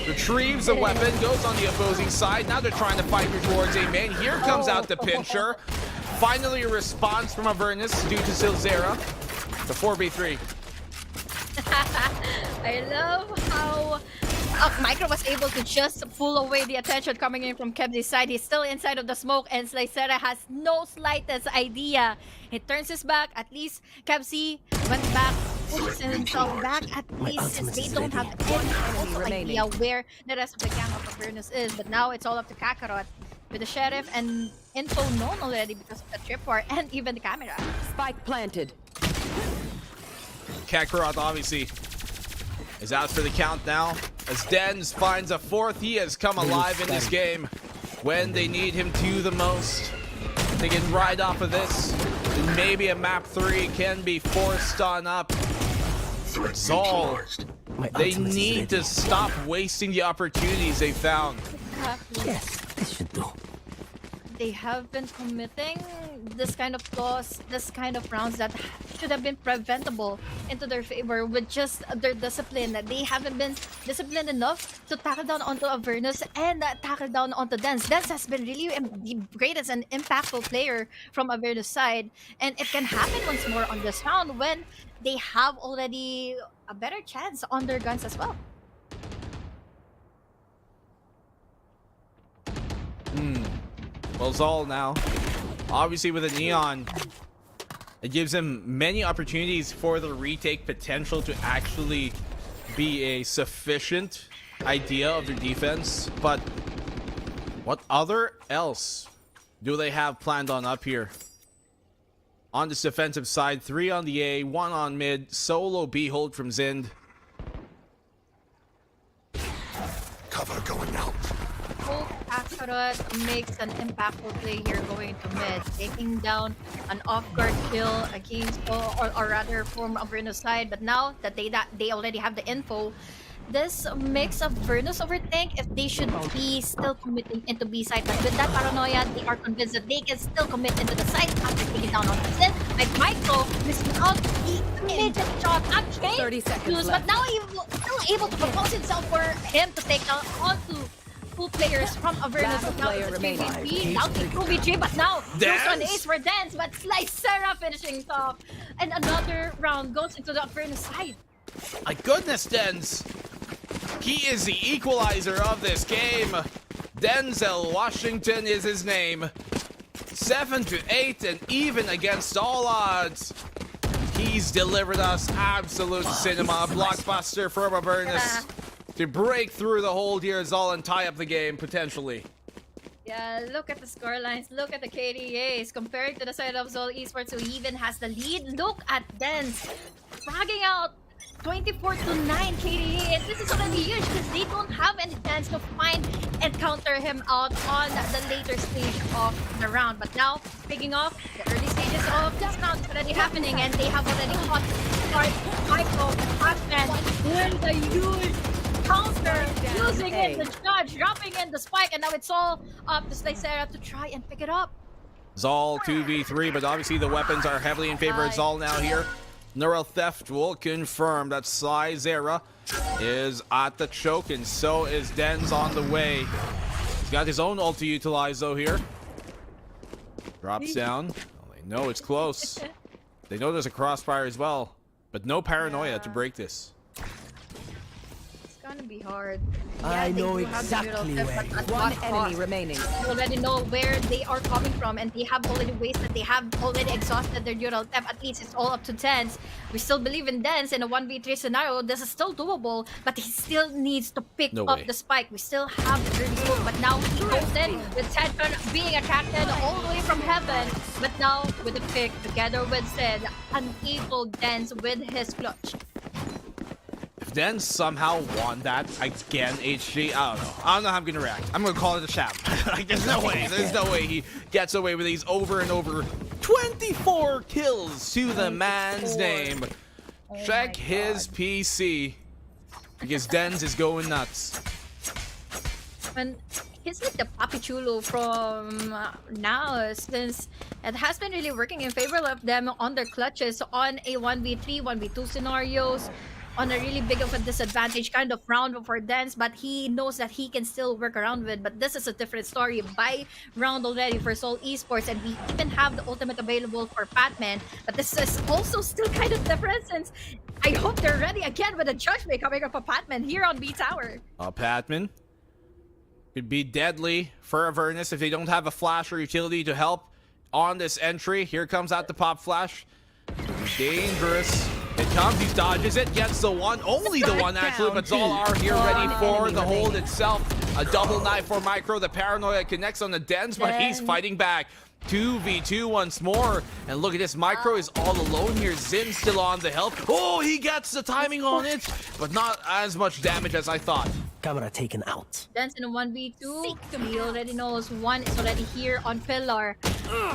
retrieves the weapon, goes on the opposing side. Now they're trying to fight me towards a main. Here comes out the pincher. Finally a response from Avernus due to Slyzera. The 4v3. I love how Micro was able to just pull away the attention coming in from Kebzi's side. He's still inside of the smoke, and Slyzera has no slightest idea. He turns his back. At least Kebzi went back, pushes himself back. At least since they don't have any idea where the rest of the gang of Avernus is. But now it's all up to Kakarot with the sheriff and info known already because of the tripwire and even the camera. Spike planted. Kakarot obviously is out for the count now. As Dens finds a 4th, he has come alive in this game when they need him to the most. They can ride off of this, and maybe a map 3 can be forced on up. Zal, they need to stop wasting the opportunities they found. Yes, this should do. They have been committing this kind of flaws, this kind of rounds that should have been preventable into their favor with just their discipline. They haven't been disciplined enough to tackle down onto Avernus and tackle down onto Dance. Dance has been really the greatest and impactful player from Avernus side, and it can happen once more on this round when they have already a better chance on their guns as well. Well, Zal now, obviously with a Neon, it gives him many opportunities for the retake potential to actually be a sufficient idea of their defense. But what other else do they have planned on up here? On this defensive side, 3 on the A, 1 on mid, solo B hold from Zind. Cover going out. Kakarot makes an impactful play here going to mid, taking down an off-guard kill against, or rather from Avernus side. But now that they already have the info, this makes Avernus overthink if they should be still committing into B side. But with that paranoia, they are convinced that they can still commit into the side after taking down on the Zin. Like Micro missing out the immediate shot at 30 seconds but now he's still able to propose himself for him to take down onto 2 players from Avernus. Last Now player it's remaining. 3v3, now it's 2v3, but now Dance? goes on ace for Dance, but Slyzera finishing it off. And another round goes into the Avernus side. My goodness, Dens. He is the equalizer of this game. Denzel Washington is his name. 7-8 and even against all odds. He's delivered us absolute cinema, a blockbuster from Avernus to break through the hold here, Zal, and tie up the game potentially. Yeah, look at the scorelines, look at the KDAs compared to the side of Zol Esports, who even has the lead. Look at Dens fragging out 24-9 KDA, and this is already huge because they don't have any chance to find and counter him out on the later stage of the round. But now, picking off the early stages of this round is already happening, and they have already caught Michael Hatman with a huge counter, using in the judge, dropping in the spike, and now it's all up to Slicera to try and pick it up. Zal 2v3, but obviously the weapons are heavily in favor of Zal now here. Neural Theft will confirm that Slicera is at the choke, and so is Dens on the way. He's got his own ult to utilize though here. Drops down. Oh, they know it's close. They know there's a crossfire as well, but no paranoia to break this. It's gonna be hard. I they know do have the exactly neural where. theft, but at One what enemy cost? remaining. You already know where they are coming from, and they have already wasted, they have already exhausted their neural theft. At least it's all up to Dens. We still believe in Dens in a 1v3 scenario. This is still doable, but he still needs to pick up the spike. We still have the early smoke, but now he goes in with Tedford being attracted all the way from heaven. But now with the pick together with Zed, unable Dens with his clutch. If Dens somehow won that again, HG, I don't know how I'm gonna react. I'm gonna call it a sham. Like, there's no way he gets away with these over and over. 24 kills to the man's name. Check his PC, because Dens is going nuts. And he's like the Papi Chulo from Naos, since it has been really working in favor of them on their clutches on a 1v3, 1v2 scenarios, on a really big of a disadvantage kind of round for Dens, but he knows that he can still work around with. But this is a different story. By round already for Seoul Esports, and we even have the ultimate available for Patman. But this is also still kind of different, since I hope they're ready again with a judgment coming up of Patman here on B Tower. Patman could be deadly for Avernus if they don't have a flash or utility to help on this entry. Here comes out the pop flash. Dangerous. It comes, he dodges it, gets the one, only the one actually, but Zal are here ready for the hold itself. A double knife for Micro. The paranoia connects on the Dens, but he's fighting back. 2v2 once more, and look at this, Micro is all alone here. Zin still on the help. Oh, he gets the timing on it, but not as much damage as I thought. Camera taken out. Dens in a 1v2. He already knows one is already here on Pillar.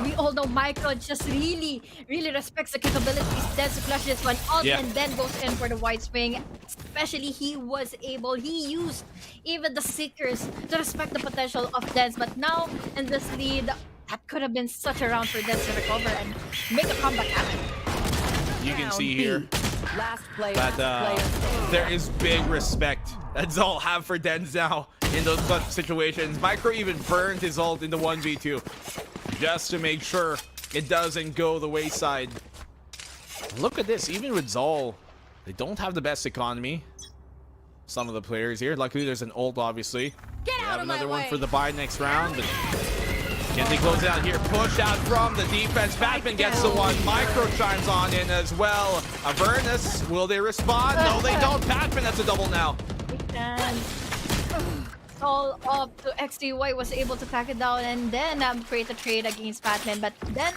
We all know Micro just really respects the capabilities. Dens to flush this one out and then goes in for the wide swing. Especially he used even the Seekers to respect the potential of Dens. But now in this lead, that could have been such a round for Dens to recover and make a comeback happen. You can see here Last player. that there is big respect that Zal have for Dens now in those such situations. Micro even burned his ult in the 1v2 just to make sure it doesn't go the wayside. Look at this, even with Zal, they don't have the best economy. Some of the players here. Luckily there's an ult, obviously. Get We out have of my another one way. for the buy next round, but can they close it out here? Push out from the defense. Batman gets the one. Micro chimes on in as well. Avernus, will they respond? No, they don't. Batman, that's a double now. All up to XDY was able to track it down and then create a trade against Batman. But then,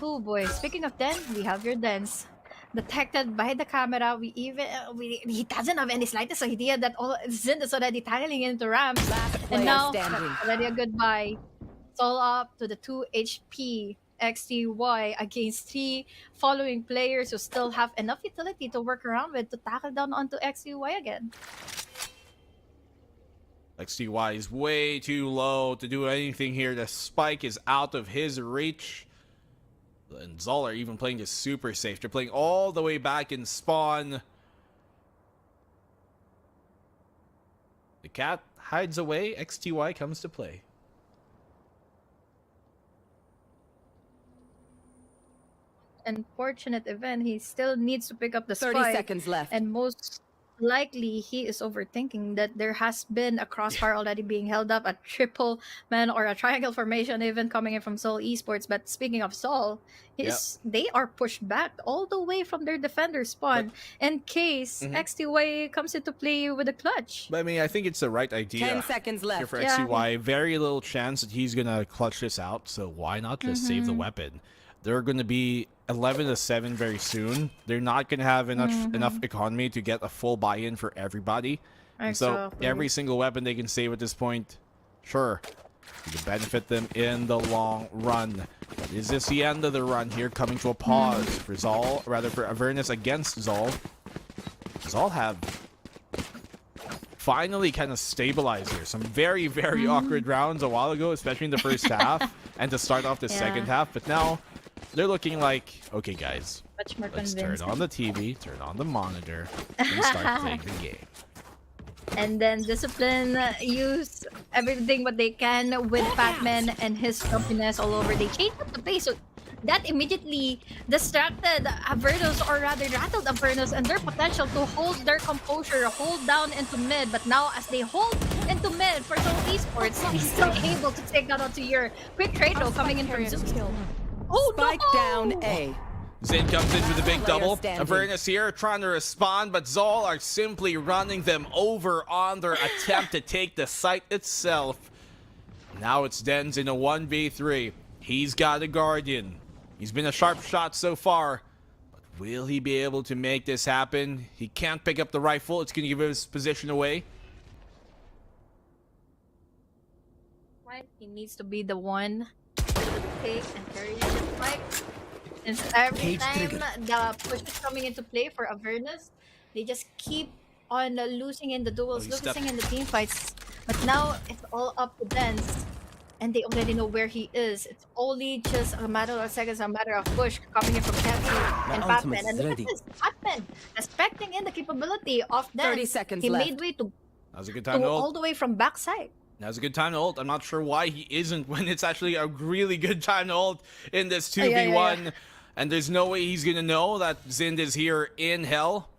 oh boy, speaking of Den, we have your Dens. Detected by the camera, he doesn't have any slightest idea that Zin is already tackling into ramps. And now, already a goodbye. It's all up to the 2 HP XTY against 3 following players who still have enough utility to work around with to tackle down onto XTY again. XTY is way too low to do anything here. The spike is out of his reach. And Zal are even playing this super safe. They're playing all the way back in spawn. The cat hides away. XTY comes to play. Unfortunate event, he still needs to pick up the 30 spike. seconds left. And most likely he is overthinking that there has been a crossfire already being held up, a triple man or a triangle formation even coming in from Seoul Esports. But speaking of Seoul, they are pushed back all the way from their defender spawn in case XTY comes into play with a clutch. But I mean, I think it's the right idea. 10 seconds Here left. for Yeah. XCY, very little chance that he's gonna clutch this out. So why not just save the weapon? They're gonna be 11-7 very soon. They're not gonna have enough economy to get a full buy-in for everybody. And so Exactly. every single weapon they can save at this point, sure, it can benefit them in the long run. But is this the end of the run here, coming to a pause for Zol, rather for Avernus against Zol? Zol have finally kind of stabilized here. Some very, very awkward rounds a while ago, especially in the first half, and to start off the second half. But now they're looking like, okay, guys, Much more let's convincing. turn on the TV, turn on the monitor, and start playing the game. And then Discipline use everything what they can with Pac-Man and his jumpiness all over. They changed up the pace, so that immediately distracted Avernus, or rather rattled Avernus and their potential to hold their composure, hold down into mid. But now as they hold into mid for Seoul Esports, he's still able to take that onto your quick trade roll coming in from Zeus. Oh Spike no! down A. Zin comes in with a big Player double. standing. Avernus here trying to respond, but Zol are simply running them over on their attempt to take the site itself. Now it's Dens in a 1v3. He's got a Guardian. He's been a sharp shot so far. But will he be able to make this happen? He can't pick up the rifle. It's going to give his position away. He needs to be the one to take and carry the fight. And every time the push is coming into play for Avernus, they just keep on losing in the duels, he stepped- losing in the team fights. But now it's all up to Dens, and they already know where he is. It's only just a matter of seconds, a matter of push coming in from Kelsey and Batman. And look at this, Batman respecting in the capability of Dens. 30 seconds he left. made way to Now's a good time to all ult. the way from backside. Now's a good time to ult. I'm not sure why he isn't when it's actually a really good time to ult in this 2v1. And there's no way he's gonna know that Zind is here in hell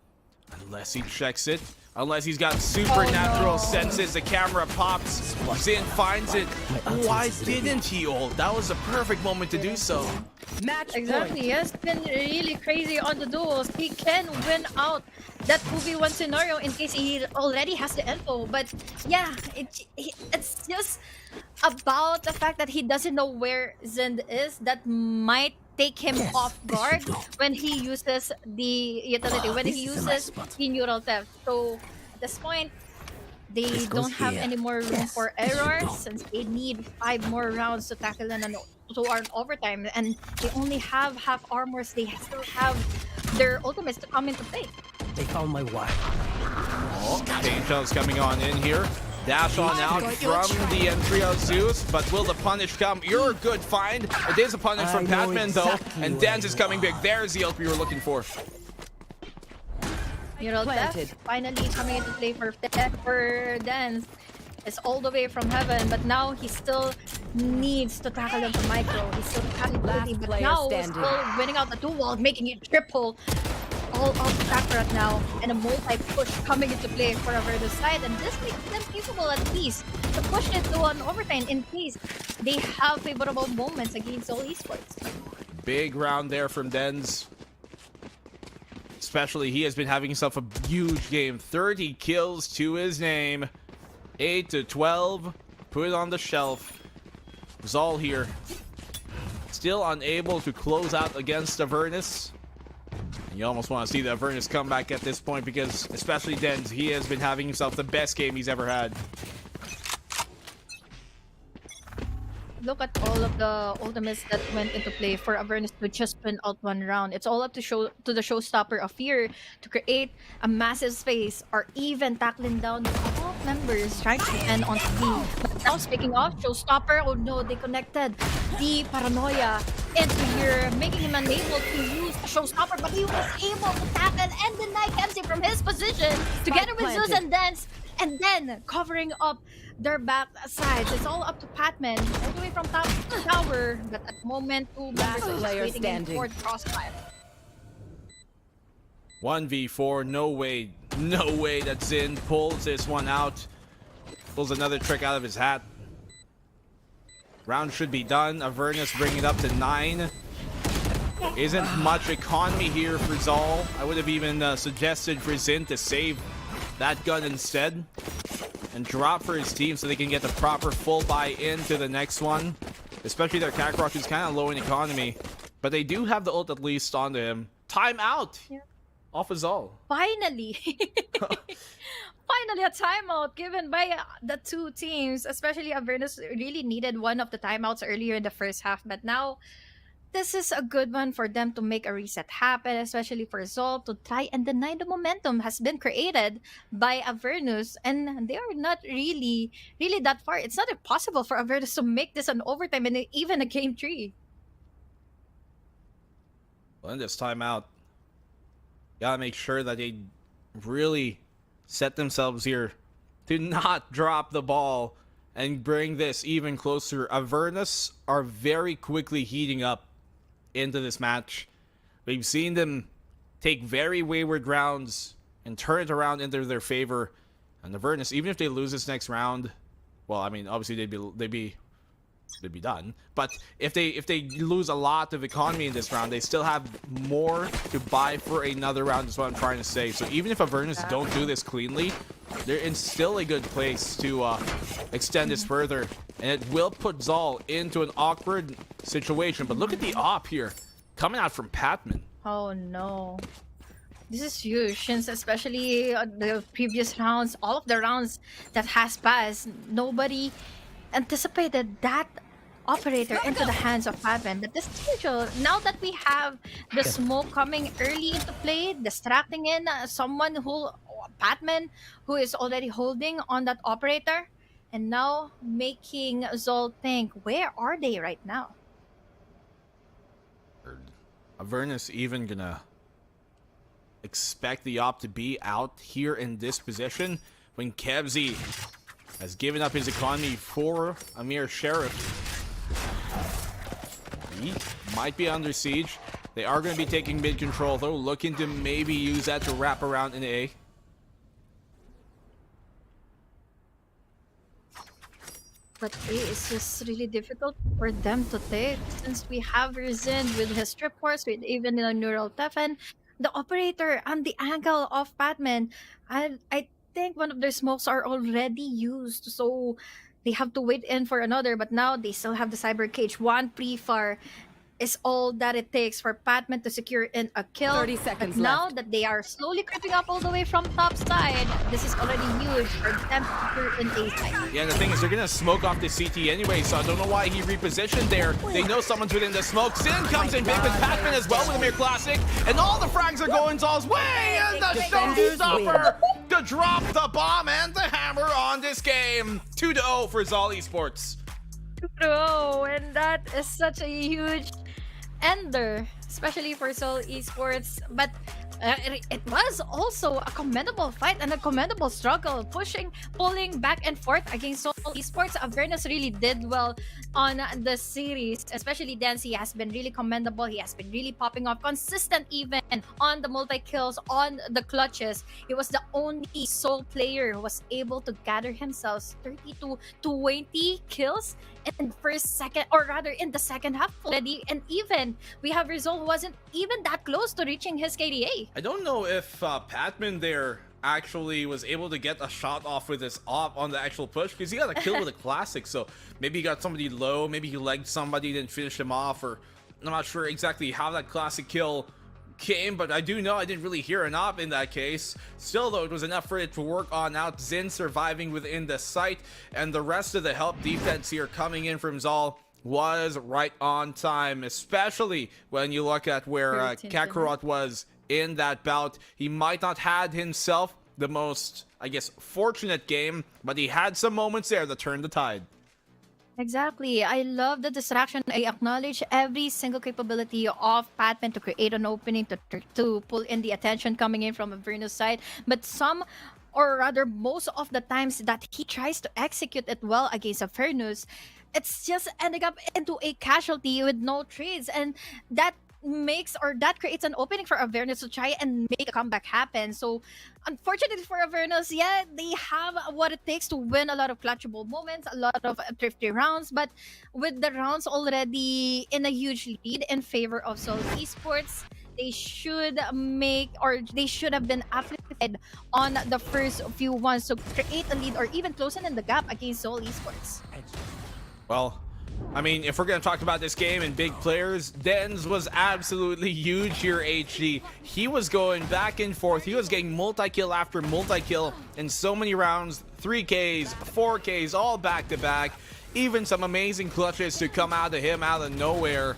unless he checks it. Unless he's got supernatural senses. The camera pops. Zind finds it. Why didn't he ult? That was a perfect moment to do so. Match Exactly, point. he has been really crazy on the duels. He can win out that 2v1 scenario in case he already has the info. But yeah, it's just about the fact that he doesn't know where Zind is that might take him off guard when he uses the utility, when he uses the neural theft. So at this point, they don't have any more room for errors since they need 5 more rounds to tackle an overtime, and they only have half armors. They still have their ultimates to come into play. They found my wife. Oh, Pain Shell's coming on in here. Dash on out from the entry of Zeus, but will the punish come? You're a good find. It is a punish from Patman though, and Dens is coming big. There's the LP we were looking for. Neural Planted. theft finally coming into play for Dens. It's all the way from heaven, but now he still needs to tackle them from micro. He's still tackling Lady, but player now standing. still winning out the duel, making it triple. All off track right now, and a multi-push coming into play for Avernus side, and this makes them capable at least to push it to an overtime in case they have favorable moments against all esports. Big round there from Dens. Especially, he has been having himself a huge game. 30 kills to his name. 8-12. Put it on the shelf. Zal here. Still unable to close out against Avernus. You almost want to see the Avernus come back at this point because, especially Dens, he has been having himself the best game he's ever had. Look at all of the ultimates that went into play for Avernus to just win out one round. It's all up to the showstopper of Fear to create a massive space or even tackling down the top members trying to end on speed. But now speaking of showstopper, oh no, they connected the paranoia into here, making him unable to use the showstopper, but he was able to tackle and deny Kemsey from his position together with Zeus and Dens, and then covering up their back sides. It's all up to Patman, all the way from top to tower, but at the moment, 2 members are just player waiting in standing. for the crossfire. 1v4, no way no way that Zin pulls this one out. Pulls another trick out of his hat. Round should be done. Avernus bringing it up to 9. Isn't much economy here for Zal. I would have even suggested for Zin to save that gun instead and drop for his team so they can get the proper full buy into the next one. Especially their Kakarot, who's kind of low in economy. But they do have the ult at least onto him. Timeout! Yeah. Off of Zal. Finally! Finally, a timeout given by the two teams. Especially Avernus really needed one of the timeouts earlier in the first half. But now, this is a good one for them to make a reset happen. Especially for Zol to try and deny the momentum has been created by Avernus. And they are not really that far. It's not impossible for Avernus to make this an overtime and even a game 3. Well, in this timeout, gotta make sure that they really set themselves here to not drop the ball and bring this even closer. Avernus are very quickly heating up into this match. We've seen them take very wayward rounds and turn it around into their favor. And Avernus, even if they lose this next round, well, I mean, obviously they'd be done. But if they lose a lot of economy in this round, they still have more to buy for another round, is what I'm trying to say. So even if Avernus don't do this cleanly, they're in still a good place to extend this further. And it will put Zal into an awkward situation. But look at the op here, coming out from Patman. Oh no. This is huge, since especially the previous rounds, all of the rounds that has passed, nobody anticipated that operator into the hands of Patman. But this is usual. Now that we have the smoke coming early into play, distracting in someone who, Patman, who is already holding on that operator, and now making Zol think, where are they right now? Avernus even gonna expect the op to be out here in this position when Kebzy has given up his economy for a mere Sheriff. He might be under siege. They are going to be taking mid control though, looking to maybe use that to wrap around in A. But A is just really difficult for them to take, since we have Rizin with his trip force, with even the neural Teffen, the operator and the angle of Patman. I think one of their smokes are already used, so they have to wait in for another. But now they still have the cyber cage. One pre-fire is all that it takes for Patman to secure in a kill. 30 seconds but now left. that they are slowly creeping up all the way from top side, this is already huge for them to secure in A side. Yeah, the thing is they're going to smoke off the CT anyway, so I don't know why he repositioned there. They know someone's within the smoke. Sin comes in big with Patman as well with a mere classic, and all the frags are going Zal's way, and the showstopper to drop the bomb and the hammer on this game. 2-0 for Zal Esports. Bro, and that is such a huge ender, especially for Seoul Esports. But it was also a commendable fight and a commendable struggle, pulling back and forth against Seoul Esports. Avernus really did well on the series, especially Dancy has been really commendable. He has been really popping off, consistent even on the multi-kills, on the clutches. He was the only Seoul player who was able to gather himself 30 to 20 kills in the second half already. And even we have Rizal who wasn't even that close to reaching his KDA. I don't know if Patman there actually was able to get a shot off with his op on the actual push, because he got a kill with a classic, so maybe he got somebody low, maybe he legged somebody, didn't finish him off, or I'm not sure exactly how that classic kill came, but I do know I didn't really hear an op in that case. Still though, it was enough for it to work on out. Zin surviving within the site, and the rest of the help defense here coming in from Zal was right on time, especially when you look at where Kakarot was in that bout. He might not had himself the most, I guess, fortunate game, but he had some moments there that turned the tide. Exactly. I love the distraction. I acknowledge every single capability of Patman to create an opening, to pull in the attention coming in from Avernus side. But some, or rather most of the times that he tries to execute it well against Avernus, it's just ending up into a casualty with no trades. And that that creates an opening for Avernus to try and make a comeback happen. So unfortunately for Avernus, yeah, they have what it takes to win a lot of clutchable moments, a lot of thrifty rounds, but with the rounds already in a huge lead in favor of Seoul Esports, they should have been afflicted on the first few ones to create a lead or even closing in the gap against Seoul Esports. Well, I mean, if we're going to talk about this game and big players, Dens was absolutely huge here, HD. He was going back and forth. He was getting multi-kill after multi-kill in so many rounds. 3Ks, 4Ks, all back-to-back. Even some amazing clutches to come out of him out of nowhere.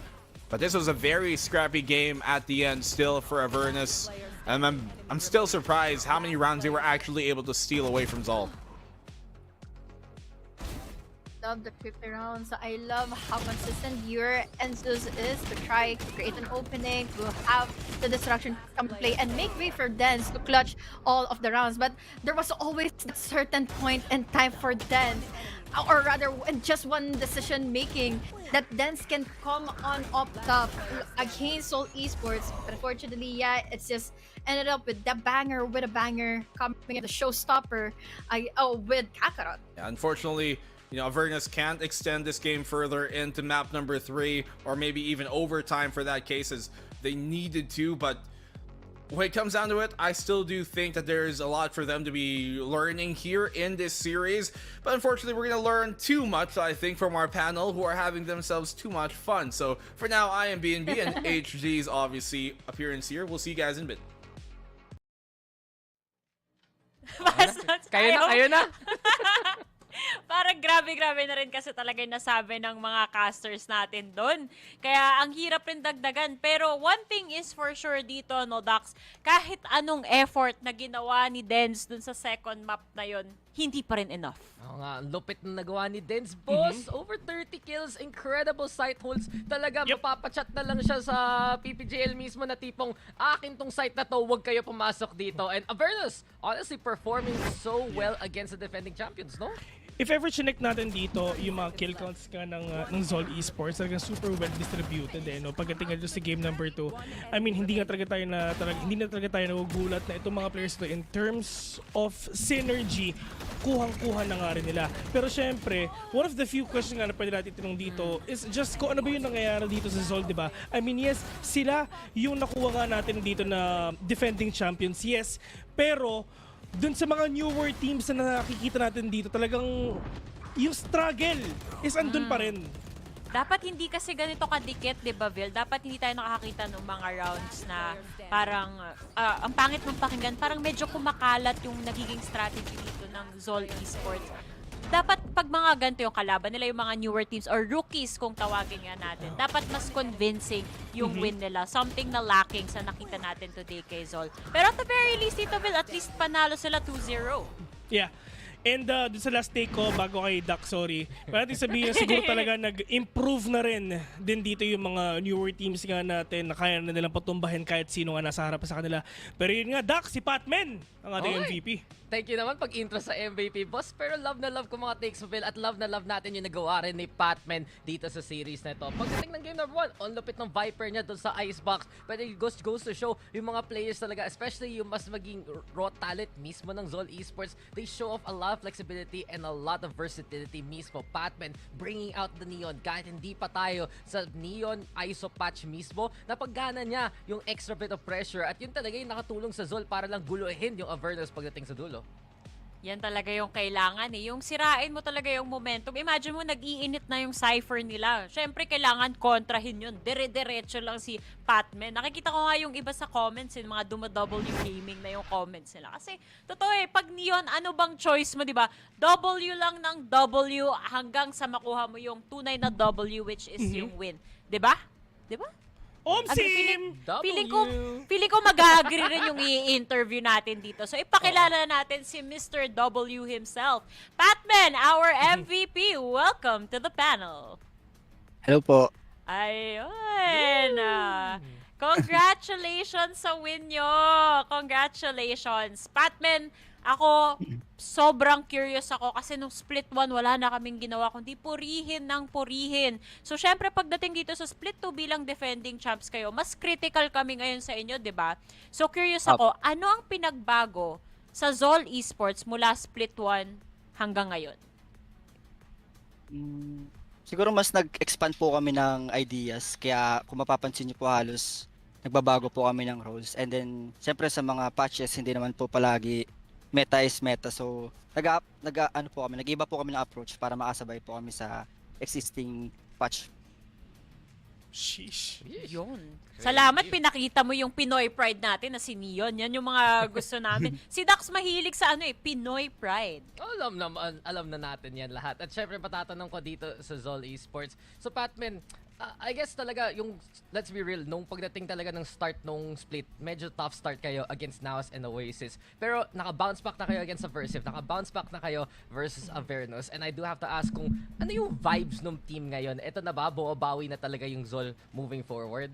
But this was a very scrappy game at the end still for Avernus. And I'm still surprised how many rounds they were actually able to steal away from Zol. Love the 50 rounds. I love how consistent your Ensus is to try to create an opening, to have the destruction come to play and make way for Dens to clutch all of the rounds. But there was always a certain point in time for Dens, or rather just one decision making, that Dens can come on up top against Seoul Esports. But unfortunately, yeah, it's just ended up with a banger coming at the showstopper with Kakarot. Yeah, unfortunately, you know, Avernus can't extend this game further into map number 3 or maybe even overtime for that case as they needed to. But when it comes down to it, I still do think that there's a lot for them to be learning here in this series. But unfortunately, we're going to learn too much, I think, from our panel who are having themselves too much fun. So for now, I am BNB and HG's obviously appearance here. We'll see you guys in a bit. Kayo na. Parang grabe na rin kasi talaga yung nasabi ng mga casters natin doon. Kaya ang hirap rin dagdagan. Pero one thing is for sure dito, no, Dax, kahit anong effort na ginawa ni Dens dun sa second map na yon, hindi pa rin enough. Oo nga, ang lupit na nagawa ni Dens. Boss, over 30 kills, incredible sight holds. Talaga, mapapachat na lang siya sa PPGL mismo na tipong, akin tong site na to, huwag kayo pumasok dito. And Avernus, honestly, performing so well against the defending champions, no? If ever chinek natin dito, yung mga kill counts ka ng Zol Esports, talagang super well distributed no? Pagdating nga sa game number 2, I mean, hindi na talaga tayo nagugulat na itong mga players to in terms of synergy, kuhang-kuha na nga rin nila. Pero syempre, one of the few questions nga na pwede natin tinong dito is just kung ano ba yung nangyayari dito sa Zol, di ba? I mean, yes, sila yung nakuha nga natin dito na defending champions, yes, pero dun sa mga newer teams na nakikita natin dito, talagang yung struggle is andun pa rin. Dapat hindi kasi ganito kadikit, di ba, Vil? Dapat hindi tayo nakakita ng mga rounds na parang, ang pangit ng pakinggan, parang medyo kumakalat yung nagiging strategy dito ng Zol Esports. Dapat pag mga ganito yung kalaban nila, yung mga newer teams or rookies kung tawagin nga natin, dapat mas convincing yung win nila. Something na lacking sa nakita natin today kay Zol. Pero at the very least, dito, Vil, at least panalo sila 2-0. Yeah. And dun sa last take ko, bago kay Duck, sorry, para natin sabihin, siguro talaga nag-improve na rin din dito yung mga newer teams nga natin na kaya na nilang patumbahin kahit sino nga nasa harap sa kanila. Pero yun nga, Duck, si Patman, ang ating MVP. Thank you naman pag-intro sa MVP, boss. Pero love na love ko mga takes mo, Phil. At love na love natin yung nagawa rin ni Patman dito sa series na ito. Pagdating ng game number 1, on lupit ng Viper niya doon sa Icebox. But it goes to show yung mga players talaga, especially yung mas maging raw talent mismo ng Zol Esports. They show off a lot of flexibility and a lot of versatility mismo. Patman bringing out the Neon. Kahit hindi pa tayo sa Neon ISO patch mismo, napaggana niya yung extra bit of pressure. At yun talaga yung nakatulong sa Zol para lang guluhin yung Avernus pagdating sa dulo. Yan talaga yung kailangan Yung sirain mo talaga yung momentum. Imagine mo, nag-iinit na yung cipher nila. Siyempre, kailangan kontrahin yun. Dire-diretso lang si Patman. Nakikita ko nga yung iba sa comments, yung mga dumadouble yung gaming na yung comments nila. Kasi, totoo pag Neon, ano bang choice mo, di ba? W lang ng W hanggang sa makuha mo yung tunay na W, which is yung win. Di ba? Di ba? Omsim! Feeling ko mag-agree rin yung i-interview natin dito. So, ipakilala natin si Mr. W himself. Patman, our MVP, welcome to the panel. Hello po. Ayun. Congratulations sa win nyo! Congratulations! Patman, ako, sobrang curious ako kasi nung split 1, wala na kaming ginawa kundi purihin ng purihin. So, syempre, pagdating dito sa split 2 bilang defending champs kayo, mas critical kami ngayon sa inyo, di ba? So, curious ako, ano ang pinagbago sa Zol Esports mula split 1 hanggang ngayon? Siguro mas nag-expand po kami ng ideas, kaya kung mapapansin niyo po halos nagbabago po kami ng roles. And then, siyempre sa mga patches, hindi naman po palagi meta is meta. So, nag-iba po kami ng approach para makasabay po kami sa existing patch. Sheesh. Yun. Salamat, pinakita mo yung Pinoy pride natin na si Neon. Yan yung mga gusto namin. Si Dax mahilig sa Pinoy pride. Alam na natin yan lahat. At syempre, patatanong ko dito sa Zol Esports. So, Patman, I guess talaga yung, let's be real, nung pagdating talaga ng start nung split, medyo tough start kayo against Naos and Oasis. Pero naka-bounce back na kayo against Subversive, naka-bounce back na kayo versus Avernus. And I do have to ask kung ano yung vibes ng team ngayon? Ito na ba, bumabawi na talaga yung Zol moving forward?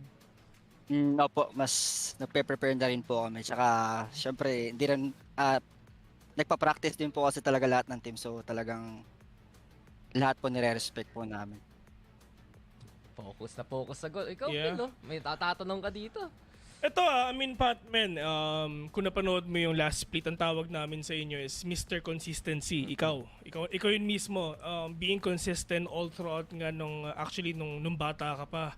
Opo, mas nagpe-prepare na rin po kami. Tsaka, syempre, hindi rin, nagpa-practice din po kasi talaga lahat ng team. So, talagang lahat po nire-respect po namin. Focus na focus sa goal. Ikaw, Yeah. Phil, may tatanong ka dito. Ito Patman, kung napanood mo yung last split, ang tawag namin sa inyo is Mr. Consistency. Ikaw yun mismo, being consistent all throughout nga nung bata ka pa.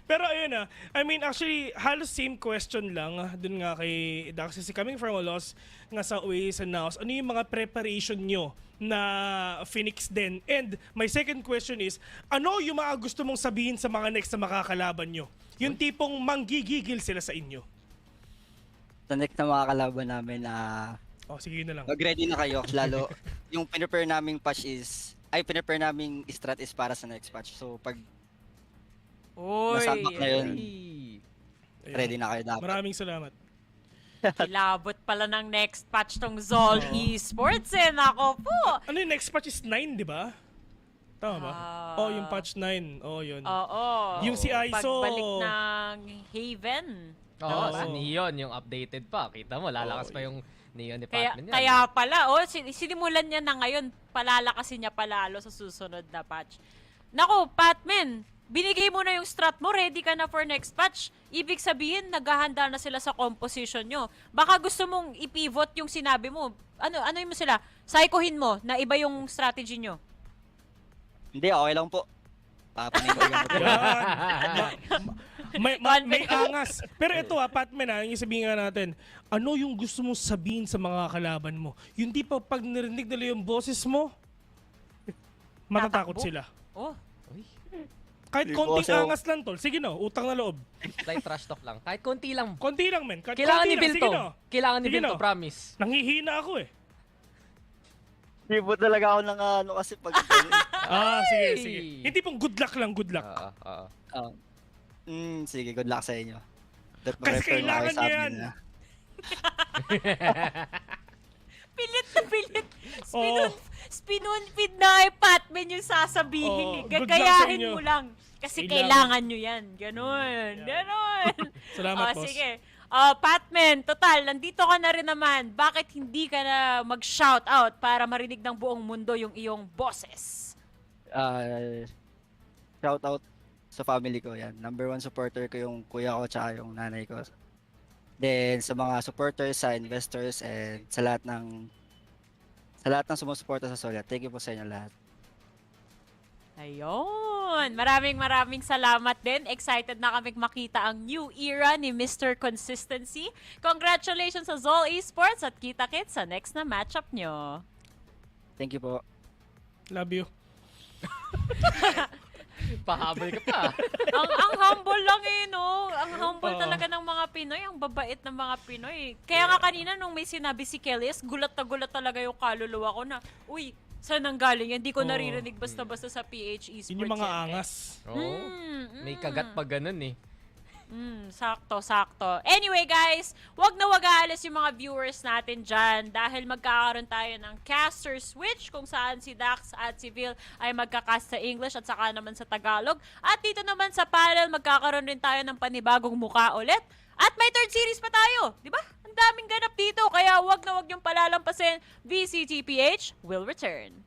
Pero ayun actually, halos same question lang dun nga kay Dax. Kasi coming from a loss nga sa Oasis and Naos, ano yung mga preparation nyo na Phoenix din? And my second question is, ano yung mga gusto mong sabihin sa mga next na makakalaban nyo? Yung tipong manggigigil sila sa inyo. Sa next na mga kalaban namin, Sige na lang. mag-ready na kayo. Lalo, yung pinrepare naming patch pinrepare naming strat is para sa next patch. So, pag nasabak na yun, Ayun. ready na kayo dapat. Maraming salamat. Kilabot pala ng next patch tong Zol Esports Nako po! Ano yung next patch is 9, di ba? Tama ba? Yung patch 9. Yun. Oo. Yung si ISO. Pagbalik ng Haven. Oo, Oo. si Neon yung updated pa. Kita mo, lalakas pa yung Neon Kaya, department yan. kaya pala, sinimulan niya na ngayon, palalakasin niya palalo sa susunod na patch. Nako, Patman, binigay mo na yung strat mo, ready ka na for next patch. Ibig sabihin, naghahanda na sila sa composition nyo. Baka gusto mong i-pivot yung sinabi mo. Ano mo sila? Psychohin mo na iba yung strategy nyo. Hindi, okay lang po. Papanindigan ko po. May angas. Pero ito Patman yung sabihin nga natin, ano yung gusto mong sabihin sa mga kalaban mo? Yung di pa pag narinig nila yung boses mo, matatakot Tatakbo? sila. Oh. Kahit Di konting boso. angas lang tol. Sige no, utang na loob. Light trash talk lang. Kahit konti lang. Konti lang men. Kahit Kailangan konti ni lang. Bill Sige to. no. Kailangan ni Sige Bill to, no. promise. Nanghihina ako eh. Hindi po talaga ako ng kasi pag... Sige. Hindi pong good luck lang, good luck. sige, good luck sa inyo. Kasi Mag-refer na kailangan kayo sa niya amin, yan. Pilit na pilit. Oo. Spinunpid na Patman yung sasabihin. Oo, good luck sa Gagayahin inyo. mo lang. Kasi Kailangan. kailangan nyo yan. Ganon. Ganon. Salamat, boss. Sige. Patman, total, nandito ka na rin naman. Bakit hindi ka na mag-shout out para marinig ng buong mundo yung iyong boses? Shout out sa family ko yan. Number 1 supporter ko yung kuya ko tsaka yung nanay ko. Then sa mga supporters, sa investors, and sa lahat ng sumusuporta sa Solia. Thank you po sa inyo lahat. Ayun. Maraming salamat din. Excited na kaming makita ang new era ni Mr. Consistency. Congratulations sa Zol Esports at kita-kits sa next na matchup nyo. Thank you po. Love you. Pahabol ka pa. ang humble lang no? Ang humble talaga ng mga Pinoy. Ang babait ng mga Pinoy. Kaya nga kanina nung may sinabi si Kelly's, gulat na gulat talaga yung kaluluwa ko na, uy, saan ang galing? Hindi ko naririnig basta-basta sa PH Esports. Yun yung mga yan, eh. angas. Oo. May kagat pa ganun eh. Sakto. Anyway guys, wag na wag aalis yung mga viewers natin dyan dahil magkakaroon tayo ng caster switch kung saan si Dax at si Vil ay magkakast sa English at saka naman sa Tagalog. At dito naman sa panel, magkakaroon rin tayo ng panibagong muka ulit. At may third series pa tayo, di ba? Ang daming ganap dito, kaya wag na wag yung palalampasin. VCT PH will return.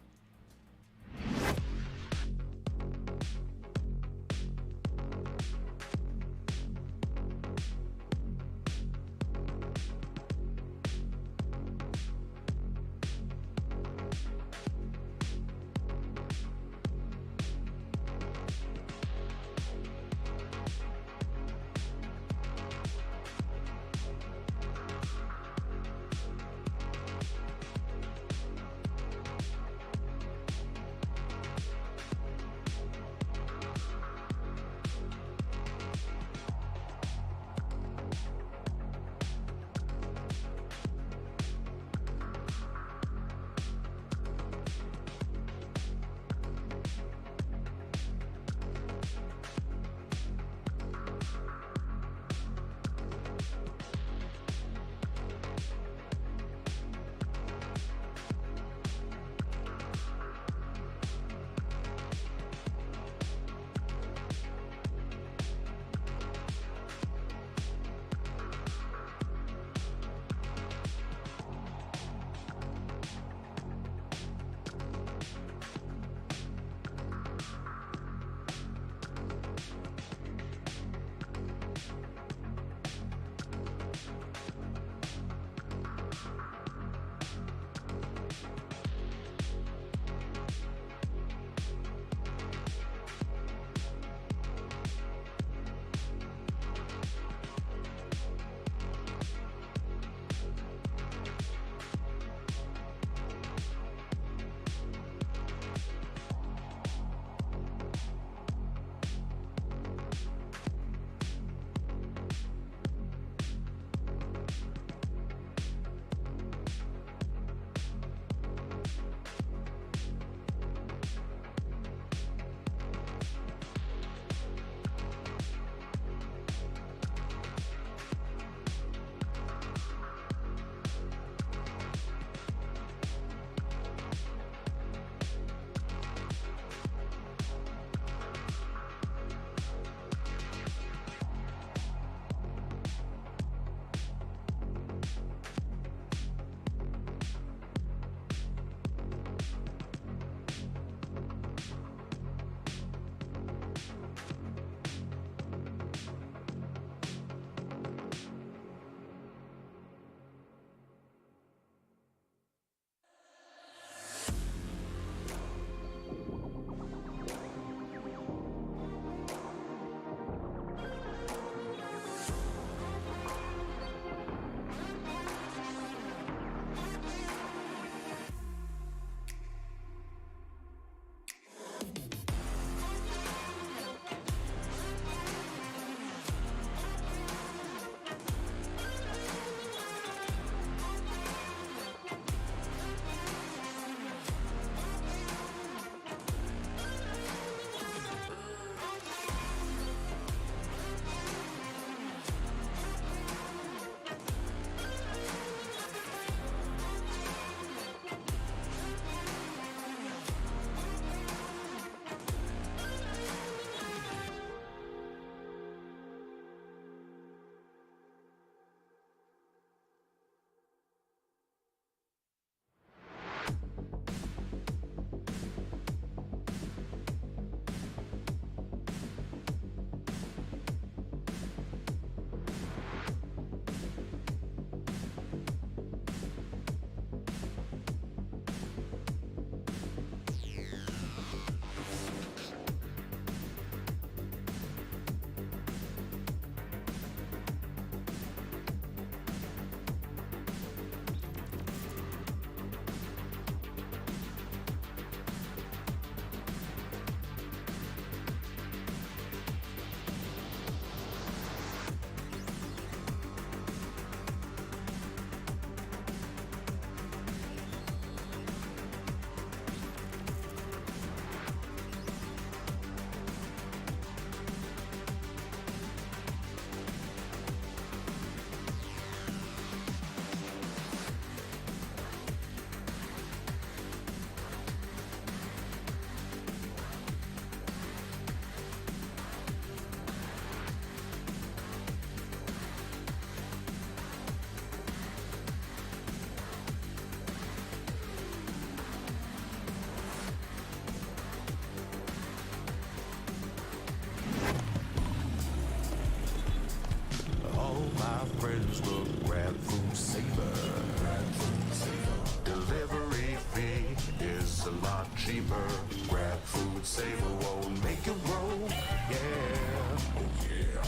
saver won't make it roll. Yeah, oh yeah.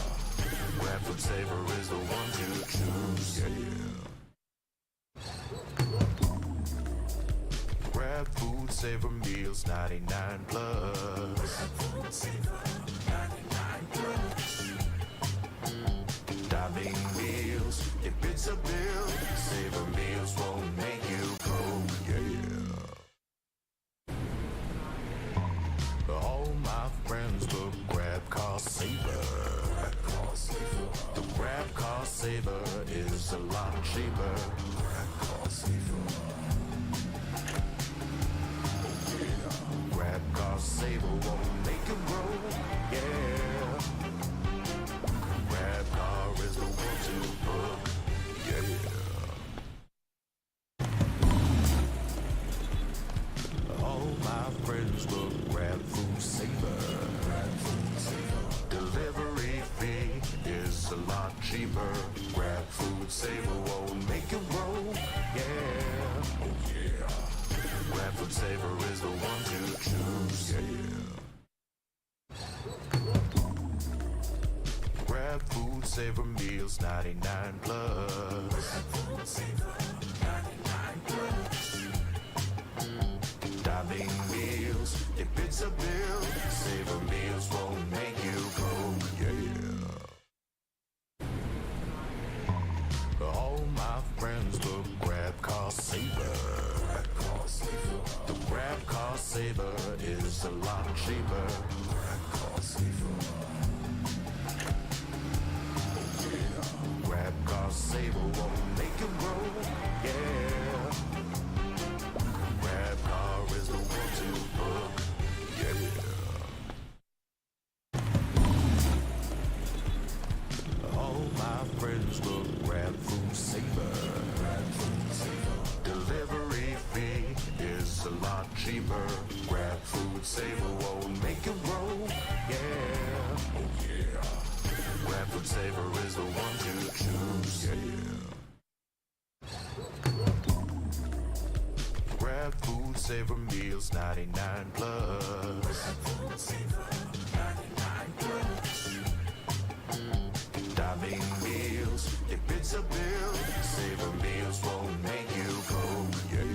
Grab food saver is the one to choose. Yeah. Grab food saver meals 99 plus. Food saver 99 plus. Diving meals, if it's a bill, saver meals won't make you broke. Yeah. All my friends will grab car saver. The grab car saver is a lot cheaper. Grab car saver. Grab car saver won't make it roll. Yeah. Grab car is the one to book. Yeah. All my friends will grab food saver. Delivery fee is a lot cheaper. Grab food saver won't make it roll. Yeah, oh yeah. Grab food saver is the one to choose. Yeah. Grab food saver meals 99 plus. Food saver 99 plus. Diving meals, if it's a bill, saver meals won't make you broke. Yeah. All my friends will grab car saver. The grab car saver is a lot cheaper. Grab car saver. Grab car saver won't make it roll. Yeah. Grab car is the one to book. Yeah. All my friends will grab food saver. Delivery fee is a lot cheaper. Grab food saver won't make it roll. Yeah, oh yeah. Grab food saver is the one to choose. Yeah. Grab food saver meals 99 plus. Food saver 99 plus. Diving meals, if it's a bill, saver meals won't make you broke. Yeah.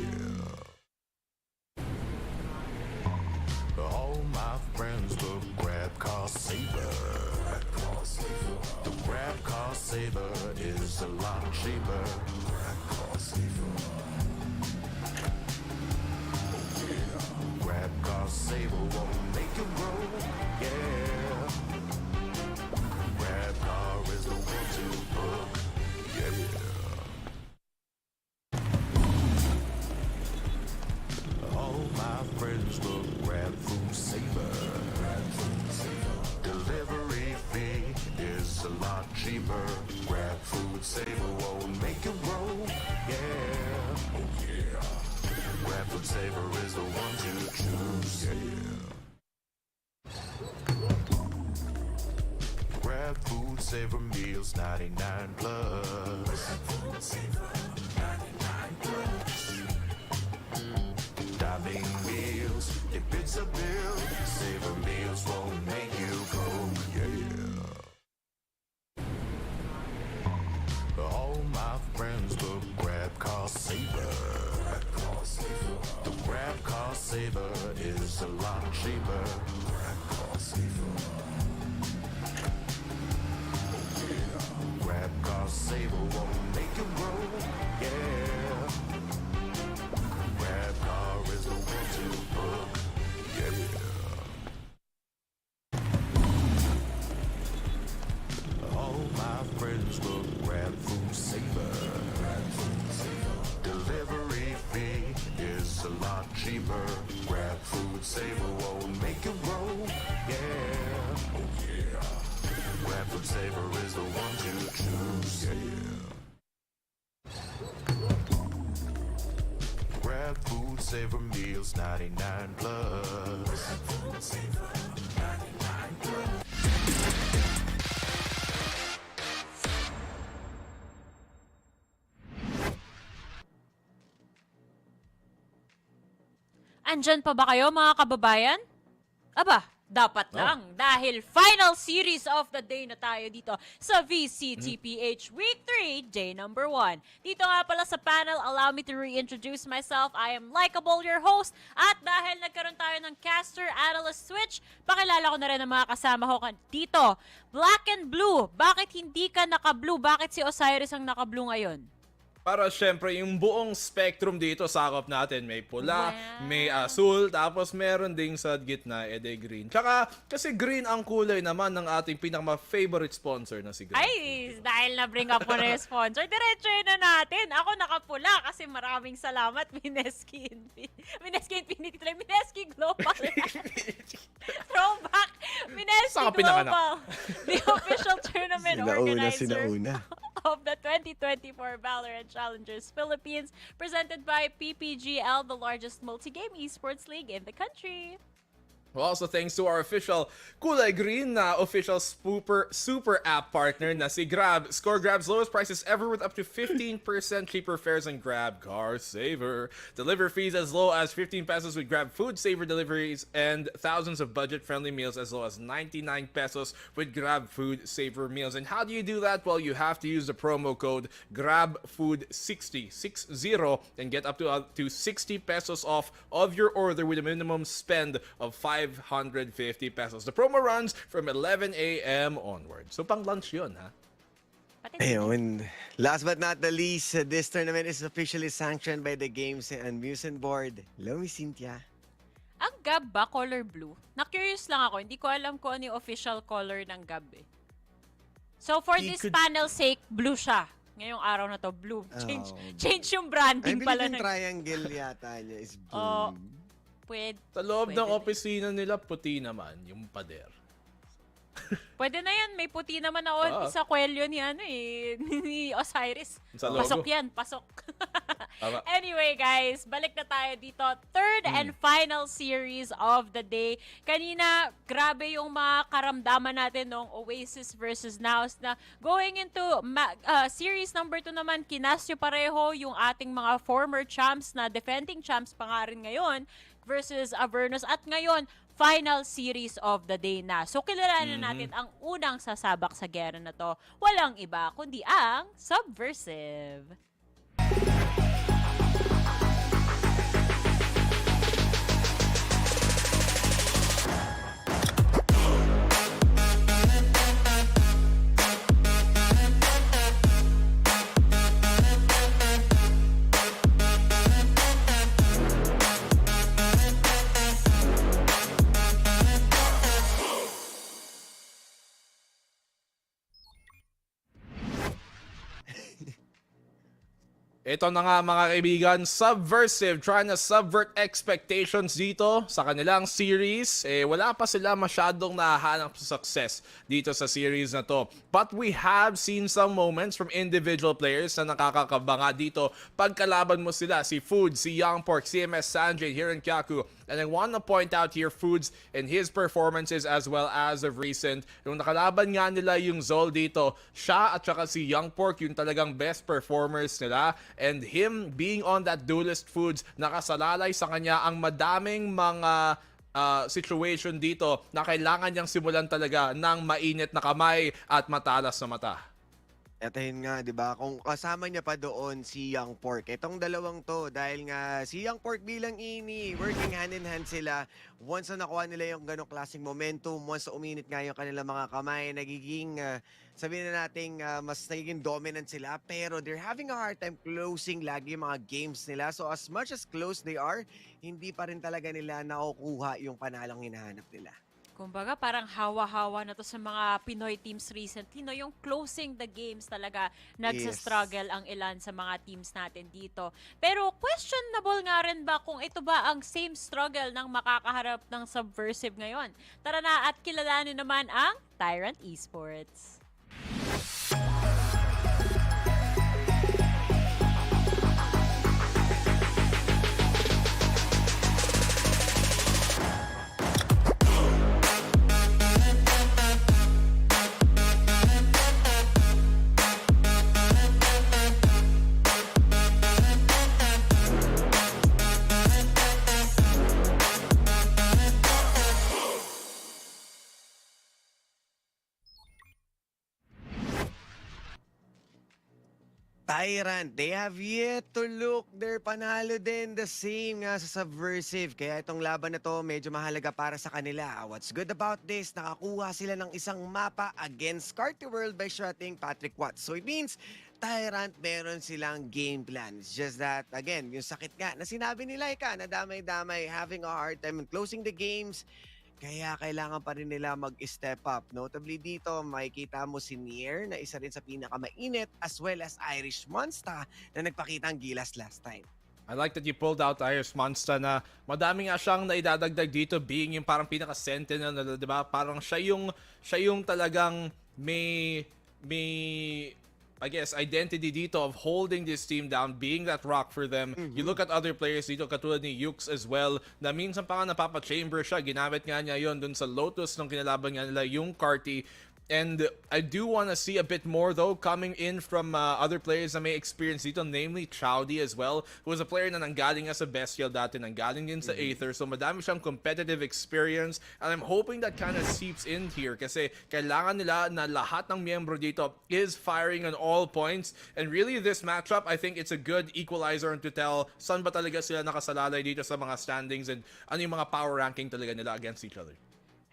All my friends will grab car saver. The grab car saver is a lot cheaper. Grab car saver. Grab car saver won't make it roll. Yeah. Grab car is the one to book. Yeah. All my friends will grab food saver. Delivery fee is a lot cheaper. Grab food saver won't make it roll. Yeah, oh yeah. Grab food saver is the one to choose. Yeah. Grab food saver meals 99 plus. Food saver 99 plus. Diving meals, if it's a bill, saver meals won't make you broke. Yeah. All my friends will grab car saver. The grab car saver is a lot cheaper. Grab car saver. Grab car saver won't make it roll. Yeah. Grab car is the one to book. Yeah. All my friends will grab food saver. Delivery fee is a lot cheaper. Grab food saver won't make it roll. Yeah, oh yeah. Grab food saver is the one to choose. Yeah. Grab food saver meals 99 plus. Food saver 99 plus. Andyan pa ba kayo mga kababayan? Aba, dapat lang. Dahil final series of the day na tayo dito sa VCT PH Week 3, day number 1. Dito nga pala sa panel, allow me to reintroduce myself. I am Likeable, your host. At dahil nagkaroon tayo ng caster analyst switch, pakilala ko na rin ang mga kasama ko dito. Black and Blue, bakit hindi ka naka-blue? Bakit si Osiris ang naka-blue ngayon? Para syempre yung buong spectrum dito sakop natin. May pula, may asul, tapos meron ding sa gitna, green. Tsaka kasi green ang kulay naman ng ating pinaka-favorite sponsor na si Green. Ay, dahil na-bring up mo na yung sponsor, diretsoy na natin. Ako nakapula kasi maraming salamat, Mineski Infinity, Mineski Global. Throwback, Mineski Global. The official tournament organizer of the 2024 VALORANT Challengers Philippines, presented by PPGL, the largest multi-game esports league in the country. Well, also thanks to our official Kulay Green na official super app partner na si Grab. Score Grab's lowest prices ever with up to 15% cheaper fares on Grab Car Saver. Deliver fees as low as 15 pesos with Grab Food Saver deliveries and thousands of budget-friendly meals as low as 99 pesos with Grab Food Saver meals. And how do you do that? Well, you have to use the promo code GRABFOOD60 and get up to 60 pesos off of your order with a minimum spend of 550 pesos. The promo runs from 11 a.m. onward. So pang lunch yun, ha? Ayun. Last but not the least, this tournament is officially sanctioned by the Games and Amusement Board. Hello, Miss Cynthia. Ang GAB ba color blue? Na-curious lang ako. Hindi ko alam kung ano yung official color ng GAB eh. So for this panel's sake, blue siya. Ngayong araw na to, blue. Change yung branding pala. Yung triangle yata niya is blue. Pwede. Sa loob ng opisina nila, puti naman yung pader. Pwede na yan. May puti naman ako sa kwelyo ni ni Osiris. Pasok yan. Pasok. Anyway, guys. Balik na tayo dito. Third and final series of the day. Kanina, grabe yung mga karamdaman natin ng Oasis versus Naos na going into series number 2 naman, kinasyo pareho yung ating mga former champs na defending champs pa nga rin ngayon versus Avernus. At ngayon, final series of the day na. So, kilalanin natin ang unang sasabak sa gera na to. Walang iba, kundi ang Subversive. Ito na nga mga kaibigan, Subversive trying to subvert expectations dito sa kanilang series. Wala pa sila masyadong nahahanap sa success dito sa series na to. But we have seen some moments from individual players na nakakakabanga dito pagkalaban mo sila. Si Food, si Young Pork, si MS Sanjay, Hiran Kyaku. And I want to point out here Foods and his performances as well as of recent. Yung nakalaban nga nila yung Zol dito, siya at saka si Young Pork yung talagang best performers nila. And him being on that duelist Foods, nakasalalay sa kanya ang madaming mga situation dito na kailangan niyang simulan talaga ng mainit na kamay at matalas na mata. At ayun nga, di ba? Kung kasama niya pa doon si Young Pork, itong dalawang to, dahil nga si Young Pork bilang ini, working hand in hand sila. Once na nakuha nila yung ganong klaseng momentum, once na uminit nga yung kanilang mga kamay, nagiging, sabihin na natin, mas nagiging dominant sila. Pero they're having a hard time closing lagi yung mga games nila. So as much as close they are, hindi pa rin talaga nila nakukuha yung panalong hinahanap nila. Kumbaga, parang hawa-hawa na to sa mga Pinoy teams recently, no? Yung closing the games talaga, nagsastruggle ang ilan sa mga teams natin dito. Pero questionable nga rin ba kung ito ba ang same struggle ng makakaharap ng Subversive ngayon? Tara na at kilalanin naman ang Tyrant Esports. Tyrant, they have yet to look their panalo din the same nga sa Subversive. Kaya itong laban na to medyo mahalaga para sa kanila. What's good about this, nakakuha sila ng isang mapa against Carty World by shotting Patrick Watts. So it means Tyrant meron silang game plan. It's just that, again, yung sakit nga na sinabi ni Laika na damay-damay, having a hard time in closing the games. Kaya kailangan pa rin nila mag-step up. Notably dito, makikita mo si Nier na isa rin sa pinakamainit as well as Irish Monster na nagpakita ang gilas last time. I like that you pulled out Irish Monster na madami nga siyang naidadagdag dito being yung parang pinaka-sentinel na, diba? Parang siya yung talagang may I guess, identity dito of holding this team down, being that rock for them. You look at other players dito, katulad ni Yukes as well, na minsan pa nga napapa-chamber siya. Ginamit nga niya yon dun sa Lotus nung kinalaban nga nila yung Carty. And I do want to see a bit more though coming in from other players na may experience dito, namely Chowdy as well, who was a player na nanggaling nga sa Bestial dati, nanggaling din sa Aether, so madami siyang competitive experience, and I'm hoping that kind of seeps in here kasi kailangan nila na lahat ng miyembro dito is firing on all points, and really this matchup, I think it's a good equalizer to tell saan ba talaga sila nakasalalay dito sa mga standings and ano yung mga power ranking talaga nila against each other.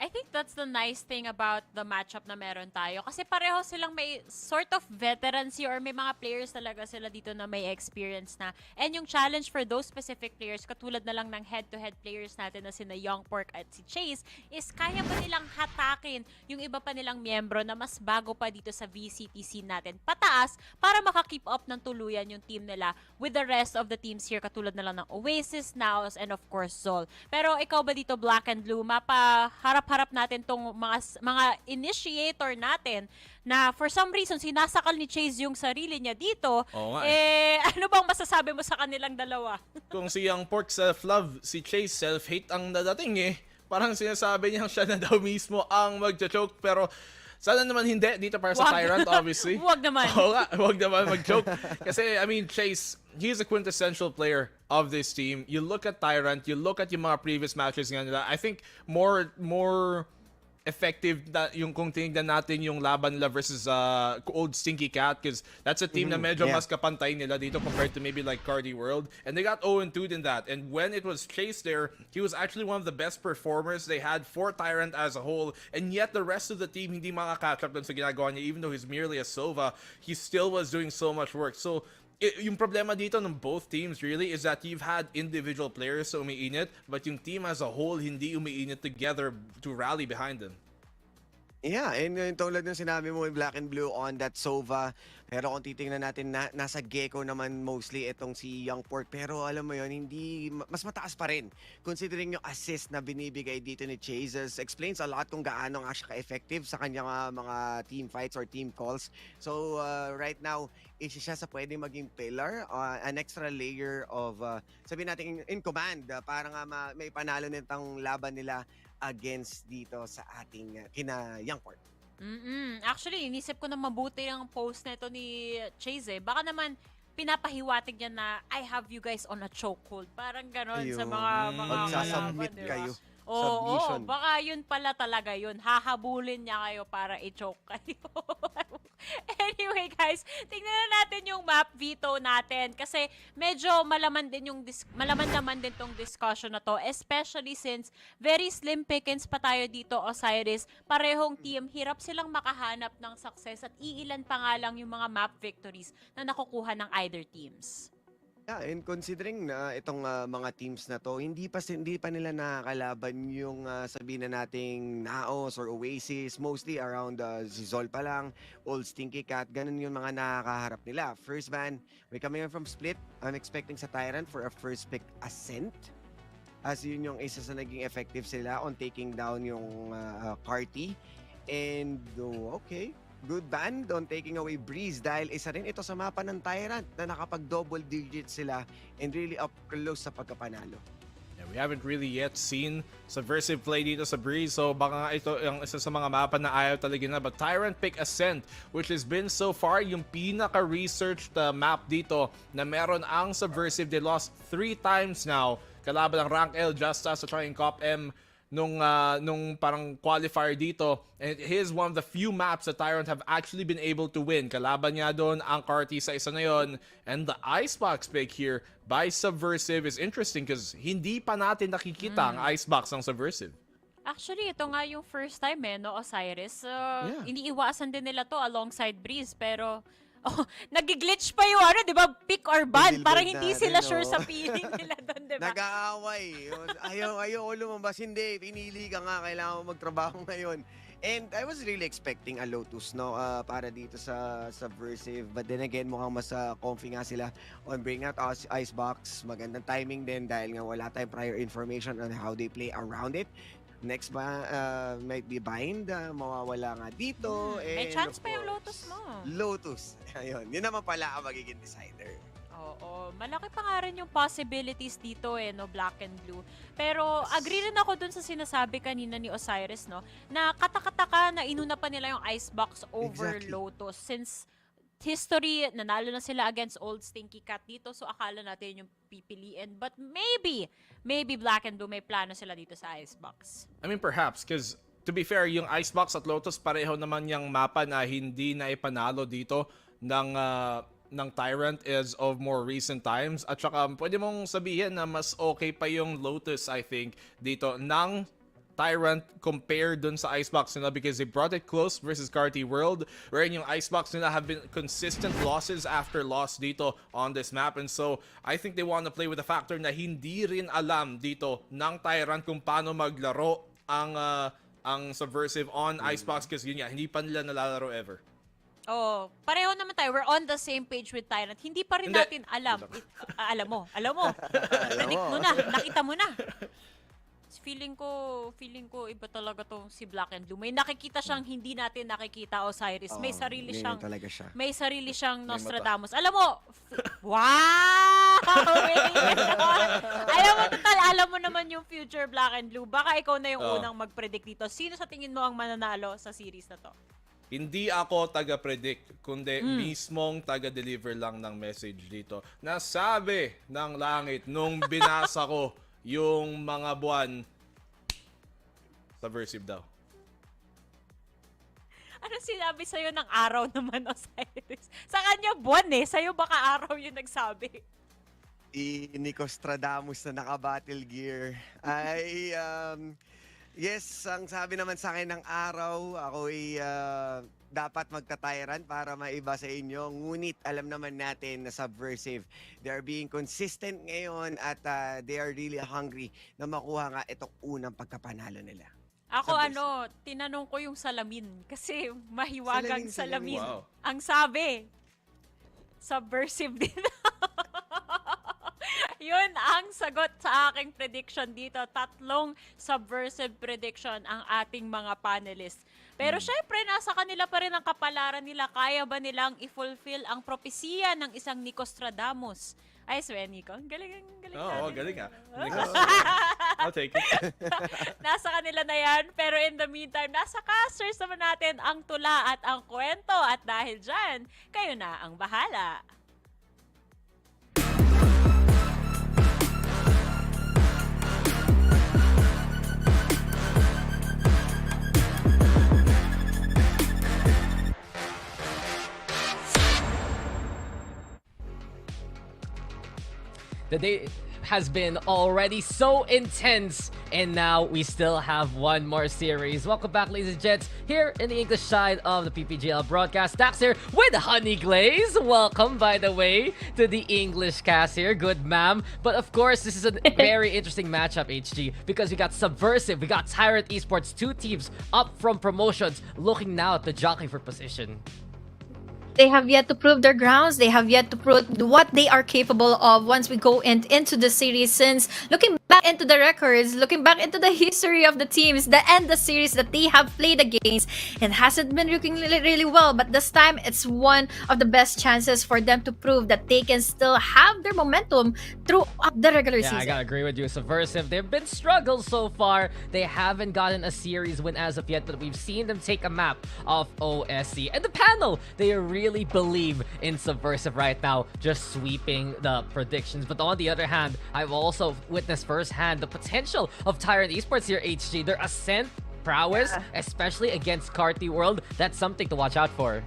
I think that's the nice thing about the matchup na meron tayo. Kasi pareho silang may sort of veterancy or may mga players talaga sila dito na may experience na. And yung challenge for those specific players, katulad na lang ng head-to-head players natin na sina Young Pork at si Chase, is kaya pa nilang hatakin yung iba pa nilang miyembro na mas bago pa dito sa VCT scene natin pataas para maka-keep up ng tuluyan yung team nila with the rest of the teams here, katulad na lang ng Oasis, Naos, and of course Zol. Pero ikaw ba dito, Black and Blue, mapaharap natin tong mga initiator natin na for some reason sinasakal ni Chase yung sarili niya dito. Ano bang masasabi mo sa kanilang dalawa? Kung si Young Pork self-love, si Chase self-hate ang dadating Parang sinasabi niya siya na daw mismo ang magja-choke, pero sana naman hindi dito para sa Tyrant, obviously. Huwag naman. Oo nga, huwag naman mag-choke. Kasi, I mean, Chase, he's a quintessential player of this team. You look at Tyrant, you look at yung mga previous matches nga nila, I think more effective na yung kung tinignan natin yung laban nila versus old Stinky Cat, because that's a team na medyo mas kapantay nila dito compared to maybe like Cardi World, and they got 0-2 in that. And when it was Chase there, he was actually one of the best performers they had for Tyrant as a whole, and yet the rest of the team hindi makaka-catch up dun sa ginagawa niya. Even though he's merely a Sova, he still was doing so much work. So yung problema dito ng both teams really is that you've had individual players sa umiinit, but yung team as a whole hindi umiinit together to rally behind them. Yeah, and tulad ng sinabi mo in Black and Blue on that Sova, pero kung titingnan natin, nasa Gecko naman mostly itong si Young Pork. Pero alam mo yon, hindi, mas mataas pa rin. Considering yung assist na binibigay dito ni Chase, explains a lot kung gaano nga siya ka-effective sa kanyang mga team fights or team calls. So right now, isa siya sa pwedeng maging pillar, an extra layer of, sabihin natin in command, para nga may panalo nitong laban nila against dito sa ating kina Young Pork. Actually, inisip ko na mabuti ang post na ito ni Chase. Baka naman pinapahiwatig niya na I have you guys on a chokehold. Parang ganon sa mga magsasubmit kalaban, kayo. diba? Oo, baka yun pala talaga yun. Hahabulin niya kayo para i-choke kayo. Anyway guys, tingnan na natin yung map veto natin kasi medyo malaman naman din tong discussion na to, especially since very slim pickings pa tayo dito, Osiris. Parehong team, hirap silang makahanap ng success at iilan pa nga lang yung mga map victories na nakukuha ng either teams. Yeah, and considering na itong mga teams na to, hindi pa nila nakakalaban yung sabihin na nating Naos or Oasis, mostly around si Zol pa lang, Old Stinky Cat, ganun yung mga nakakaharap nila. First ban, we coming in from Split. I'm expecting sa Tyrant for a first pick Ascent, as yun yung isa sa naging effective sila on taking down yung party. And okay, good ban on taking away Breeze dahil isa rin ito sa mapa ng Tyrant na nakapag-double digits sila and really up close sa pagkapanalo. Yeah, we haven't really yet seen Subversive play dito sa Breeze, so baka nga ito yung isa sa mga mapa na ayaw talaga na. But Tyrant pick Ascent, which has been so far yung pinaka-researched map dito na meron ang Subversive. They lost 3 times now kalaban ng Rank L, Justa sa trying Cop M. nung parang qualifier dito. And it is one of the few maps that Tyrant have actually been able to win. Kalaban niya doon ang Carti sa isa na yon. And the Icebox pick here by Subversive is interesting because hindi pa natin nakikita ang Icebox ng Subversive. Actually, ito nga yung first time no, Osiris. Iniiwasan din nila to alongside Breeze, pero nag-glitch pa yung di ba, pick or ban. Billboard Parang hindi natin, sila sure sa feeling nila doon, di ba? Nag-aaway. Ayaw lumabas. Hindi, pinili ka nga. Kailangan mo magtrabaho ngayon. And I was really expecting a Lotus, no, para dito sa Subversive. But then again, mukhang mas comfy nga sila on bringing out Icebox. Magandang timing din dahil nga wala tayong prior information on how they play around it. Next ba, might be bind, mawawala nga dito. May and chance of pa yung course, Lotus mo. Lotus. Ayun, yun naman pala ang magiging decider. Oo, malaki pa nga rin yung possibilities dito no, Black and Blue. Pero agree rin ako dun sa sinasabi kanina ni Osiris, no, na katakataka na inuna pa nila yung Icebox over Exactly. Lotus since history, nanalo na sila against Old Stinky Cat dito, so akala natin yung pipiliin. But maybe Black and Blue may plano sila dito sa Icebox. I mean, perhaps, because to be fair, yung Icebox at Lotus pareho naman yung mapa na hindi na ipanalo dito ng Tyrant is of more recent times. At saka, pwede mong sabihin na mas okay pa yung Lotus, I think, dito ng Tyrant compared dun sa Icebox nila because they brought it close versus Carti World, wherein yung Icebox nila have been consistent losses after loss dito on this map. And so, I think they want to play with the factor na hindi rin alam dito ng Tyrant kung paano maglaro ang Subversive on Icebox kasi yun nga, hindi pa nila nalalaro ever. Oh, pareho naman tayo. We're on the same page with Tyrant. Hindi pa rin natin alam. Alam mo. Predict mo na. Nakita mo na. Feeling ko iba talaga tong si Black and Blue. May nakikita siyang hindi natin nakikita, Osiris. May sarili siyang talaga siya. May sarili siyang Nostradamus. Alam mo, wow! Alam mo naman yung future Black and Blue. Baka ikaw na yung unang mag-predict dito. Sino sa tingin mo ang mananalo sa series na to? Hindi ako taga-predict, kundi mismong taga-deliver lang ng message dito. Nasabi ng langit nung binasa ko yung mga buwan, Subversive daw. Ano sinabi sa'yo ng araw naman, Osiris? Sa kanya buwan sa'yo baka araw yung nagsabi. Nicostradamus na naka-battle gear. Ay, yes, ang sabi naman sa akin ng araw, ako ay dapat magta-Tyrant para maiba sa inyo. Ngunit alam naman natin na Subversive, they are being consistent ngayon at they are really hungry na makuha nga itong unang pagkapanalo nila. Ako tinanong ko yung salamin kasi mahiwagang salamin. Wow. Ang sabi, Subversive din. Yun ang sagot sa aking prediction dito. 3 Subversive prediction ang ating mga panelists. Pero syempre, nasa kanila pa rin ang kapalaran nila. Kaya ba nilang i-fulfill ang propesiya ng isang Nicostradamus? Ay, swear, Nico. Galing. Galing nga. I'll take it. Nasa kanila na yan. Pero in the meantime, nasa casters naman natin ang tula at ang kwento. At dahil dyan, kayo na ang bahala. The day has been already so intense, and now we still have one more series. Welcome back, ladies and gents, here in the English side of the PPGL broadcast. Dax here with Honey Glaze. Welcome, by the way, to the English cast here. Good, ma'am. But of course, this is a very interesting matchup, HG, because we got Subversive, we got Tyrant Esports, 2 teams up from promotions, looking now at the jockey for position. They have yet to prove their grounds. They have yet to prove what they are capable of once we go into the series. Since looking back into the records, looking back into the history of the teams, the series that they have played against, it hasn't been looking really well. But this time, it's one of the best chances for them to prove that they can still have their momentum throughout the regular season. I gotta agree with you. Subversive, they've been struggles so far. They haven't gotten a series win as of yet, but we've seen them take a map of OSC. And the panel, they are really believe in Subversive right now, just sweeping the predictions. But on the other hand, I've also witnessed firsthand the potential of Tyrant Esports here, HG. Their ascent prowess, especially against Carti World, that's something to watch out for.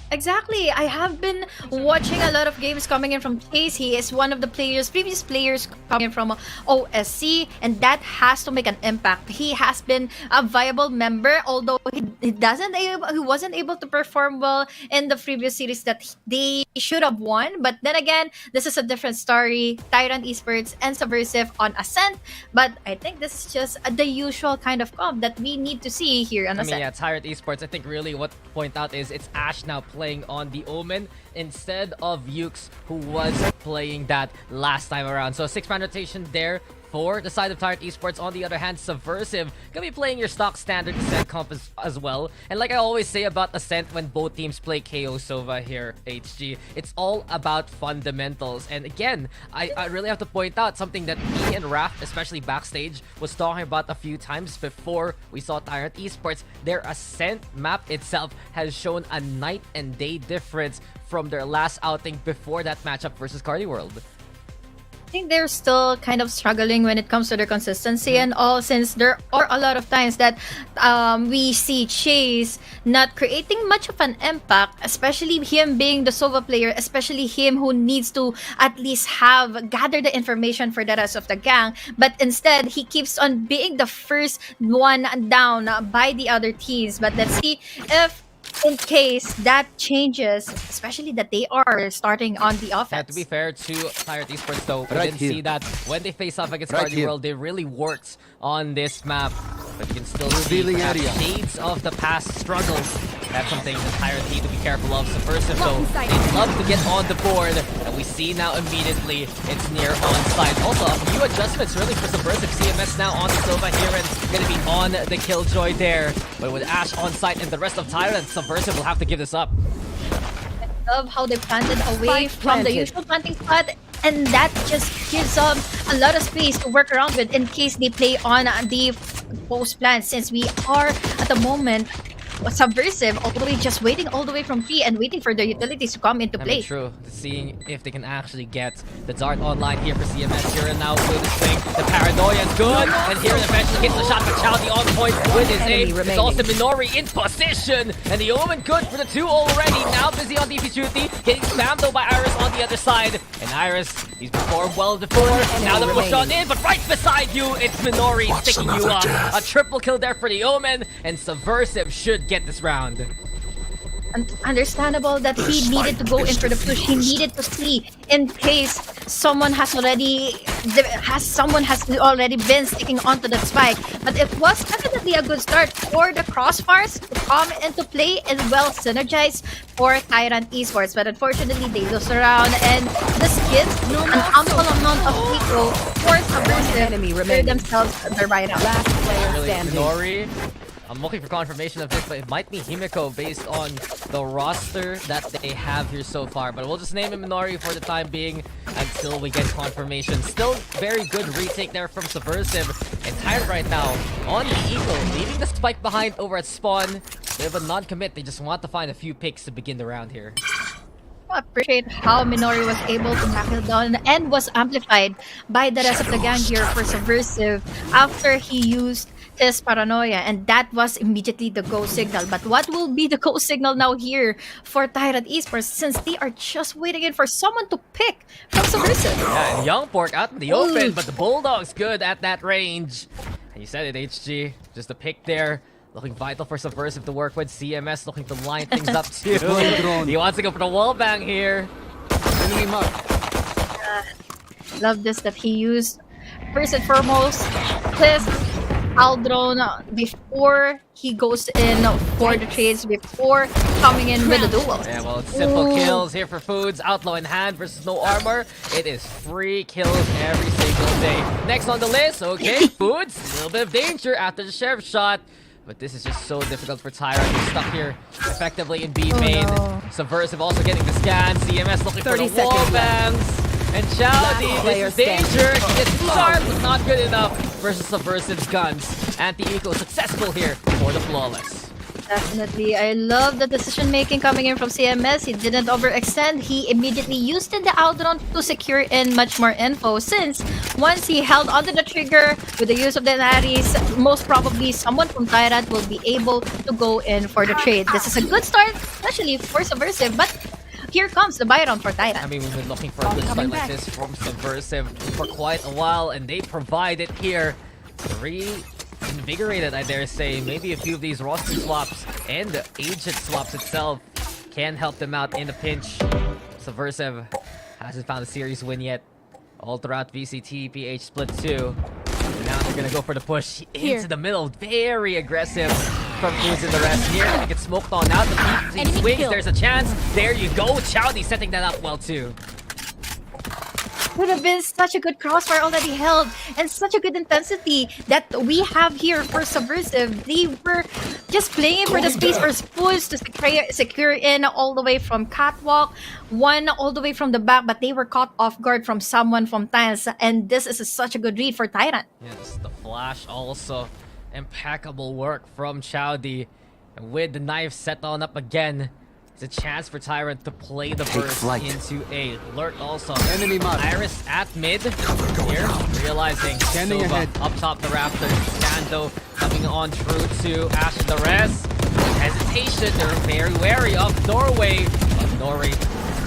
Exactly. I have been watching a lot of games coming in from Chase. He is one of the previous players coming from OSC, and that has to make an impact. He has been a viable member, although he wasn't able to perform well in the previous series that they should have won. But then again, this is a different story. Tyrant Esports and Subversive on Ascent, but I think this is just the usual kind of comp that we need to see here on Ascent. Yeah, Tyrant Esports, I think really what to point out is it's Ash now playing on the Omen instead of Ukes, who was playing that last time around. So 6-man rotation there for the side of Tyrant Esports. On the other hand, Subversive gonna be playing your stock standard Ascent comp as well. And like I always say about Ascent when both teams play KO Sova here, HG, it's all about fundamentals. And again, I really have to point out something that me and Raph, especially backstage, was talking about a few times before we saw Tyrant Esports. Their Ascent map itself has shown a night and day difference from their last outing before that matchup versus Cardi World. I think they're still kind of struggling when it comes to their consistency and all, since there are a lot of times that we see Chase not creating much of an impact, especially him being the Sova player, especially him who needs to at least gather the information for the rest of the gang, but instead he keeps on being the first one down by the other teams. But let's see if in case that changes, especially that they are starting on the offense. Yeah, to be fair to Tyrant Esports though, we didn't see that when they face off against Cardi World, they really worked on this map. But you can still see shades of the past struggles. That's something the Tyrant need to be careful of. Subversive though, they love to get on the board, and we see now immediately it's near onside. Also, a few adjustments really for Subversive. CMS now on the Sova here and gonna be on the Killjoy there. But with Ash on site and the rest of Tyrant, Subversive will have to give this up. I love how they planted away from the usual planting spot, and that just gives them a lot of space to work around with in case they play on the post plan, since we are at the moment Subversive all the way just waiting all the way from P and waiting for the utilities to come into play. True. Seeing if they can actually get the dart online here for CMS. Here and now with the swing. The paranoia is good. And here eventually gets the shot, but Chowdy on point with his aim. It's also Minori in position. And the Omen good for the 2 already. Now busy on DP duty. Getting spammed though by Iris on the other side. And Iris, he's performed well before. Now the push on in, but right beside you, it's Minori sticking you up. A triple kill there for the Omen. And Subversive should get this round. Understandable that he needed to go in for the push. He needed to see in case someone has already been sticking onto the spike. But it was definitely a good start for the crossfires to come into play and well synergized for Tyrant Esports. But unfortunately, they lose around, and the skins, an ample amount of eco for Subversive themselves their right now. Last player Really, standing. Minori, I'm looking for confirmation of this, but it might be Himiko based on the roster that they have here so far. But we'll just name him Minori for the time being until we get confirmation. Still very good retake there from Subversive. And Tyrant right now on the Eagle, leaving the spike behind over at spawn. They have a non-commit. They just want to find a few picks to begin the round here. I appreciate how Minori was able to knock it down and was amplified by the rest of the gang here for Subversive after he used his paranoia, and that was immediately the go signal. But what will be the go signal now here for Tyrant Esports, since they are just waiting in for someone to pick from Subversive? Yeah, and Young Pork out in the open, but the Bulldog's good at that range. And you said it, HG. Just a pick there. Looking vital for Subversive to work with. CMS looking to line things up too. He wants to go for the wallbang here. Love this that he used first and foremost his Aldrone before he goes in for the trades, before coming in with the duel. Yeah, well, it's simple kills here for Foods. Outlaw in hand versus no armor. It is free kills every single day. Next on the list, okay, Foods. A little bit of danger after the sheriff shot. But this is just so difficult for Tyrant. He's stuck here effectively in B main. Subversive also getting the scan. CMS looking for the wall bangs. And Chowdy, this is danger. He gets sharp, but not good enough versus Subversive's guns. Anti-Eco successful here for the Flawless. Definitely. I love the decision making coming in from CMS. He didn't overextend. He immediately used the Aldron to secure in much more info, since once he held onto the trigger with the use of the Naris, most probably someone from Tyrant will be able to go in for the trade. This is a good start, especially for Subversive, but here comes the buy round for Tyrant. I mean, we've been looking for a good start like this from Subversive for quite a while, and they provide it here. Reinvigorated, I dare say. Maybe a few of these roster swaps and the agent swaps itself can help them out in the pinch. Subversive hasn't found a series win yet. All throughout VCT PH Split 2. And now they're gonna go for the push into the middle. Very aggressive from Foods and the rest here. They get smoked on out. The beat swings. There's a chance. There you go. Chowdy setting that up well too. Would have been such a good crossfire already held, and such a good intensity that we have here for Subversive. They were just playing for the space for Spools to secure in all the way from Catwalk, one all the way from the back, but they were caught off guard from someone from Tiles, and this is such a good read for Tyrant. Yes, the flash also. Impeccable work from Chowdy. And with the knife set on up again, it's a chance for Tyrant to play the burst into A. Lurk also. Enemy mark. Iris at mid. Here, realizing Silva up top the rafters. Sando coming on through to Ash and the rest. Hesitation, they're very wary of Norway. But Nori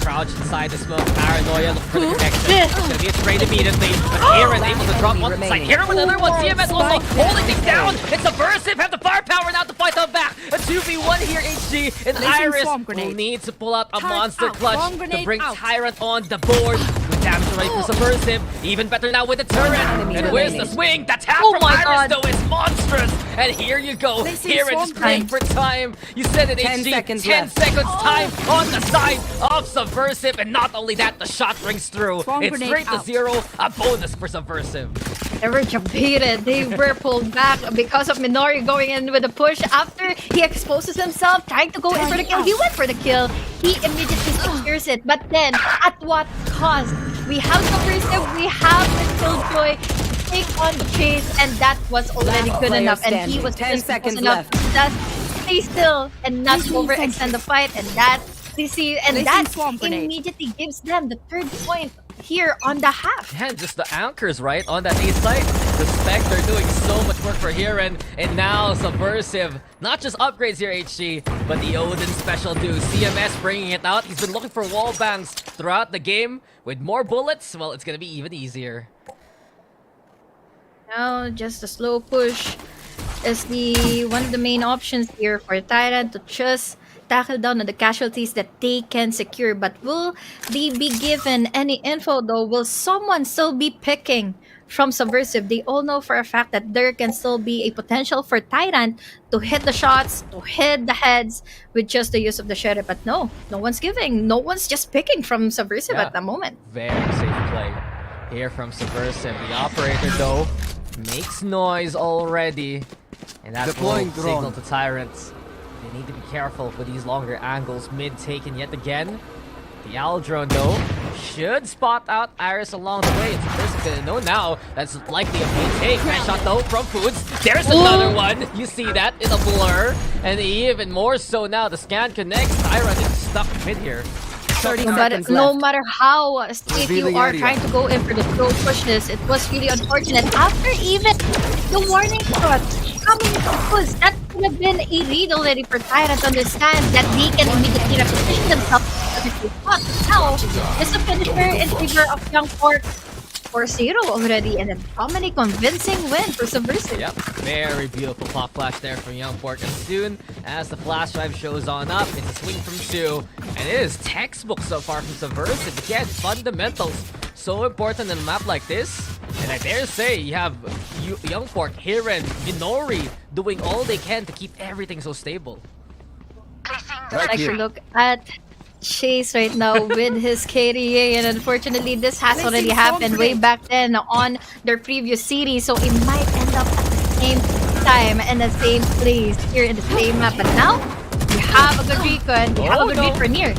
crouched inside the smoke. Paranoia, look for the connection. It's gonna be a trade immediately. But Aaron able to drop one side. Here with another one. CMS also holding things down. It's Subversive, have the firepower now to fight them back. A 2v1 here, HG. And Iris will need to pull out a monster clutch to bring Tyrant on the board. Good damage already for Subversive. Even better now with the turret. And where's the swing? The tap from Iris though is monstrous. And here you go. Aaron just playing for time. You said it, HG. 10 seconds time on the side of Subversive. And not only that, the shot rings through. It's straight to 0. A bonus for Subversive. They were competed. They were pulled back because of Minori going in with a push after he exposes himself, trying to go in for the kill. He went for the kill. He immediately secures it. But then, at what cost? We have Subversive, we have the Killjoy to take on the chase, and that was already good enough. And he was 10 seconds left. Just stay still and not overextend the fight, and that you see, and that immediately gives them the 3rd point here on the half. Yeah, just the anchors, right, on that A side. The Spectre doing so much work for Hiran, and now Subversive. Not just upgrades here, HG, but the Odin special do. CMS bringing it out. He's been looking for wall bangs throughout the game. With more bullets, well, it's gonna be even easier. Now, just a slow push is one of the main options here for Tyrant to just tackle down on the casualties that they can secure. But will they be given any info though? Will someone still be picking from Subversive? They all know for a fact that there can still be a potential for Tyrant to hit the shots, to hit the heads with just the use of the Sheriff. But no one's giving. No one's just picking from Subversive at the moment. Very safe play here from Subversive. The operator though makes noise already. And that's a signal to Tyrants. They need to be careful with these longer angles. Mid taken yet again. The Aldron though should spot out Iris along the way. It's first gonna know now. That's likely a mid take. Nice shot though from Foods. There's another one. You see that in a blur. And even more so now. The scan connects. Tyrant is stuck mid here. But no matter how safe you are trying to go in for the slow pushes, it was really unfortunate. After even the warning shot coming from Foods, that could have been a read already for Tyrant to understand that they can immediately reposition themselves. Now, it's a finisher in favor of Young Pork. 4-0 already, and a dominant convincing win for Subversive. Yep, very beautiful pop flash there from Young Pork. And soon as the flash drive shows on up, it's a swing from 2, and it is textbook so far from Subversive. Again, fundamentals so important in a map like this. And I dare say you have Young Pork, Hiran, Minori doing all they can to keep everything so stable. Like to look at Chase right now with his KDA, and unfortunately this has already happened way back then on their previous series, so it might end up at the same time and the same place here in the same map. But now we have a good recon, we have a good read for near.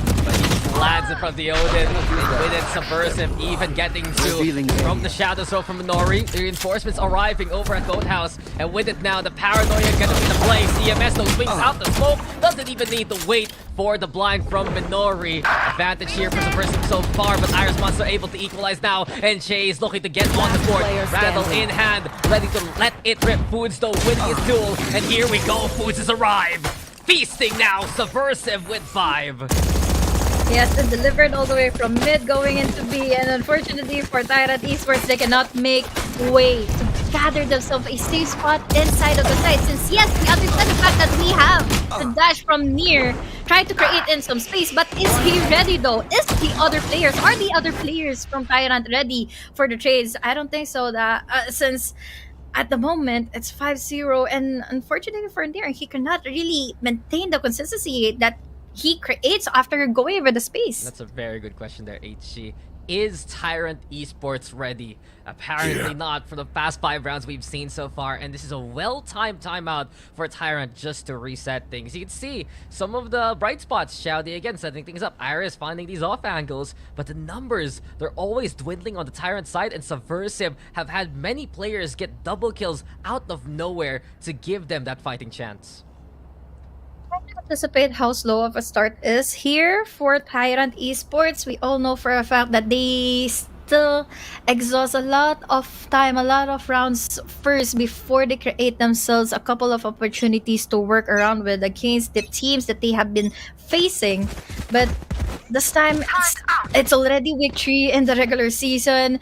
lands in front of the Odin. And with it, Subversive even getting to from the shadow throw from Minori. The reinforcements arriving over at Boathouse. And with it now, the paranoia gonna be the play. CMS though swings out the smoke. Doesn't even need to wait for the blind from Minori. Advantage here for Subversive so far, but Iris Monster able to equalize now. And Chase looking to get on the board. Rattle in hand, ready to let it rip. Foods though winning his duel. And here we go, Foods has arrived. Feasting now, Subversive with 5. Yes, and delivered all the way from mid going into B. And unfortunately for Tyrant Esports, they cannot make way to gather themselves a safe spot inside of the site. Since yes, we understand the fact that we have the dash from near, try to create in some space. But is he ready though? Are the other players from Tyrant ready for the trades? I don't think so. That since at the moment, it's 5-0, and unfortunately for Nier, he cannot really maintain the consistency that he creates after going over the space. That's a very good question there, HG. Is Tyrant Esports ready? Apparently not for the past 5 rounds we've seen so far, and this is a well-timed timeout for Tyrant just to reset things. You can see some of the bright spots. Shouty again setting things up. Iris finding these off angles, but the numbers, they're always dwindling on the Tyrant side, and Subversive have had many players get double kills out of nowhere to give them that fighting chance. I can anticipate how slow of a start is here for Tyrant Esports. We all know for a fact that they still exhaust a lot of time, a lot of rounds first before they create themselves a couple of opportunities to work around with against the teams that they have been facing. But this time, it's already week 3 in the regular season.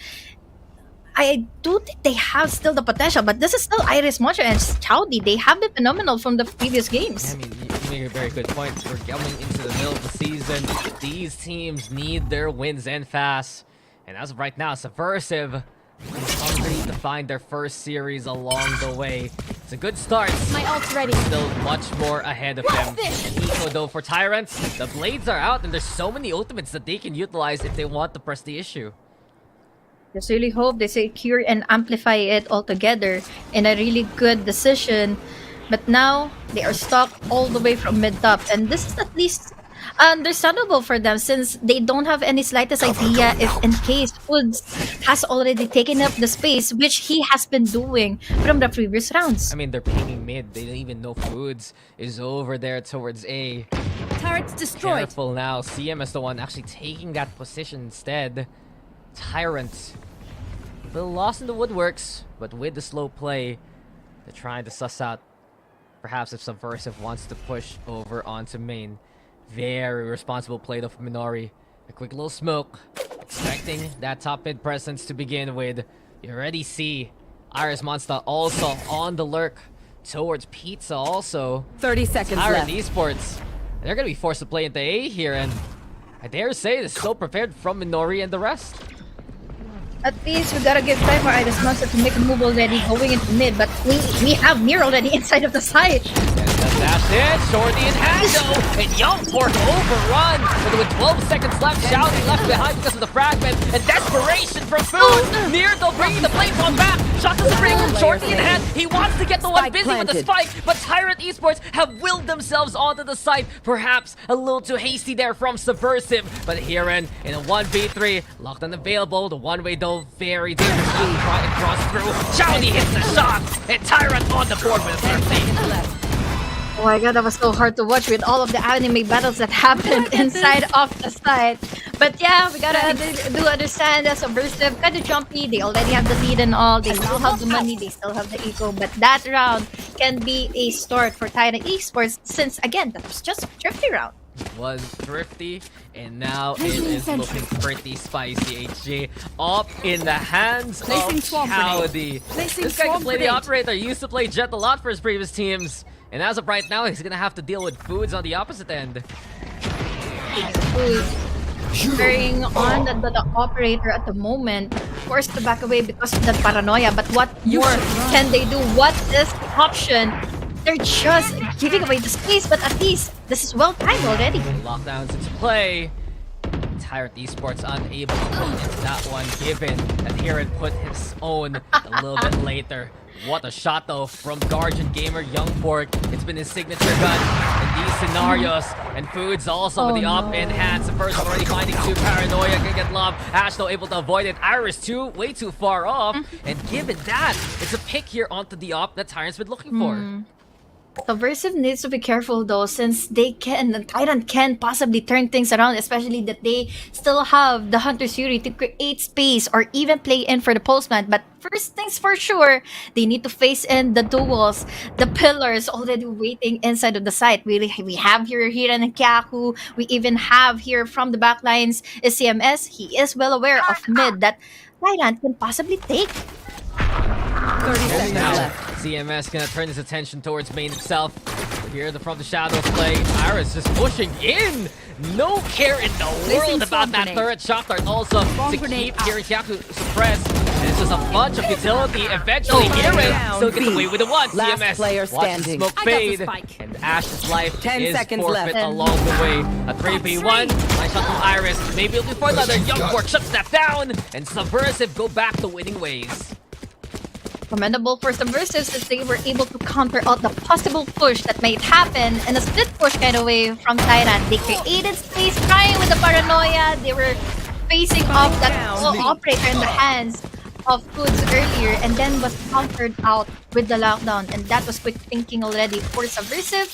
I do think they have still the potential, but this is still Iris Monster and Chowdy. They have been phenomenal from the previous games. I mean, you make a very good point. We're coming into the middle of the season. These teams need their wins and fast. And as of right now, Subversive is hungry to find their first series along the way. It's a good start. My ult's ready. Still much more ahead of them. And Eco though for Tyrants, the blades are out and there's so many ultimates that they can utilize if they want to press the issue. Just really hope they secure and amplify it all together in a really good decision. But now, they are stuck all the way from mid-top. And this is at least understandable for them since they don't have any slightest idea if in case Foods has already taken up the space, which he has been doing from the previous rounds. I mean, they're picking mid. They don't even know Foods is over there towards A. Turret's destroyed. Careful now. CM is the one actually taking that position instead. Tyrant. A little lost in the woodworks, but with the slow play, they're trying to suss out perhaps if Subversive wants to push over onto main. Very responsible play though from Minori. A quick little smoke. Expecting that top mid presence to begin with. You already see Iris Monster also on the lurk towards Pizza also. 30 seconds Tyrant left. Esports. They're going to be forced to play into A here, and I dare say they're so prepared from Minori and the rest. At least we gotta give time for Iris Monster to make a move already going into mid, but we have Mir already inside of the site. That's it. Shorty in hand though. And Young Pork overrun. But with 12 seconds left, Shouty left behind because of the fragment. And desperation from Food. Near though bringing the flame on back. Shot doesn't bring him. Shorty in hand. He wants to get the one busy with the spike. But Tyrant Esports have willed themselves onto the site. Perhaps a little too hasty there from Subversive. But Heron in a 1v3. Locked and available. The one-way though very dangerous. Trying to cross through. Shouty hits the shot. And Tyrant on the board with a third play. Oh my god, that was so hard to watch with all of the anime battles that happened inside of the site. But yeah, we gotta do understand that Subversive kind of jumpy. They already have the lead and all. They still have the money. They still have the eco. But that round can be a start for Tyrant Esports since, again, that was just a thrifty round. It was thrifty, and now it is looking pretty spicy. HG up in the hands of Chowdy. This guy can play the operator. He used to play Jet a lot for his previous teams. And as of right now, he's gonna have to deal with Foods on the opposite end. Carrying on the operator at the moment, forced to back away because of that paranoia. But what more can they do? What is the option? They're just giving away the space, but at least this is well timed already. Lockdowns into play. Tyrant Esports unable to put into that one, given that Heron put his own a little bit later. What a shot though from Guardian Gamer Young Pork. It's been his signature gun. And these scenarios. And Foods also with the up in hand. Subversive already finding two. Paranoia can get love. Ash though able to avoid it. Iris too, way too far off. And given that, it's a pick here onto the op that Tyrant's been looking for. Subversive needs to be careful though, since the Tyrant can possibly turn things around, especially that they still have the Hunter's Fury to create space or even play in for the postman. But first things for sure, they need to face in the duels, the pillars already waiting inside of the site. We have here Hiran and Kyaku. We even have here from the backlines is CMS. He is well aware of mid that Tyrant can possibly take. 30 seconds Now, left. CMS gonna turn his attention towards main itself. Here, from the shadows play. Iris just pushing in. No care in the world about that third shot dart. Also, to keep Hiran Kyaku suppressed. And it's just a bunch of utility. Eventually, Hiran still gets away with the one. Last CMS player watches the standing. smoke fade. And Ash's life 10 is seconds forfeit left. along the way. A 3v1. Nice shot from Iris. Maybe it'll be for another. Young Pork shuts that down. And Subversive go back to winning ways. Commendable for Subversive since they were able to counter out the possible push that might happen in a split push kind of way from Tyrant. They created space, trying with the paranoia. They were facing off that operator in the hands of Foods earlier and then was countered out with the lockdown. And that was quick thinking already for Subversive.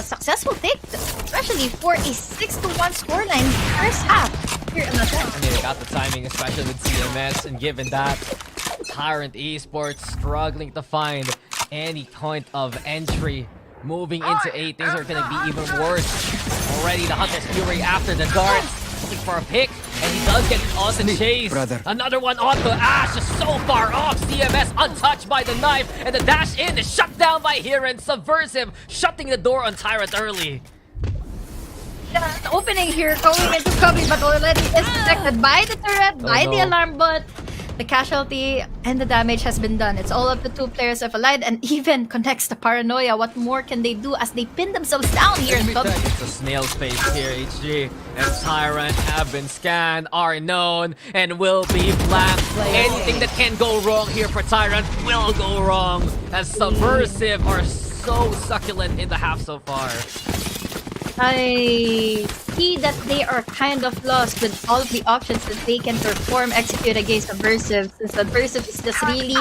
Successful take, especially for a 6-1 scoreline first half here in the set. I mean, they got the timing, especially with CMS, and given that, Tyrant Esports struggling to find any point of entry. Moving into 8, things are going to be even worse. Already the Hunter's Fury after the darts, looking for a pick, and he does get on the chase. Another one onto Ash, just so far off. CMS untouched by the knife, and the dash in is shut down by Hiran. Subversive shutting the door on Tyrant early. The opening here going into cover, but already is detected by the turret, by the alarm bot. The casualty and the damage has been done. It's all up to two players have allied and even connects the paranoia. What more can they do as they pin themselves down here in cover? It's a snail's pace here, HG. And Tyrant have been scanned, are known, and will be blamed. Anything that can go wrong here for Tyrant will go wrong, as Subversive are so succulent in the half so far. I see that they are kind of lost with all of the options that they can perform, execute against Subversive. Since Subversive is just really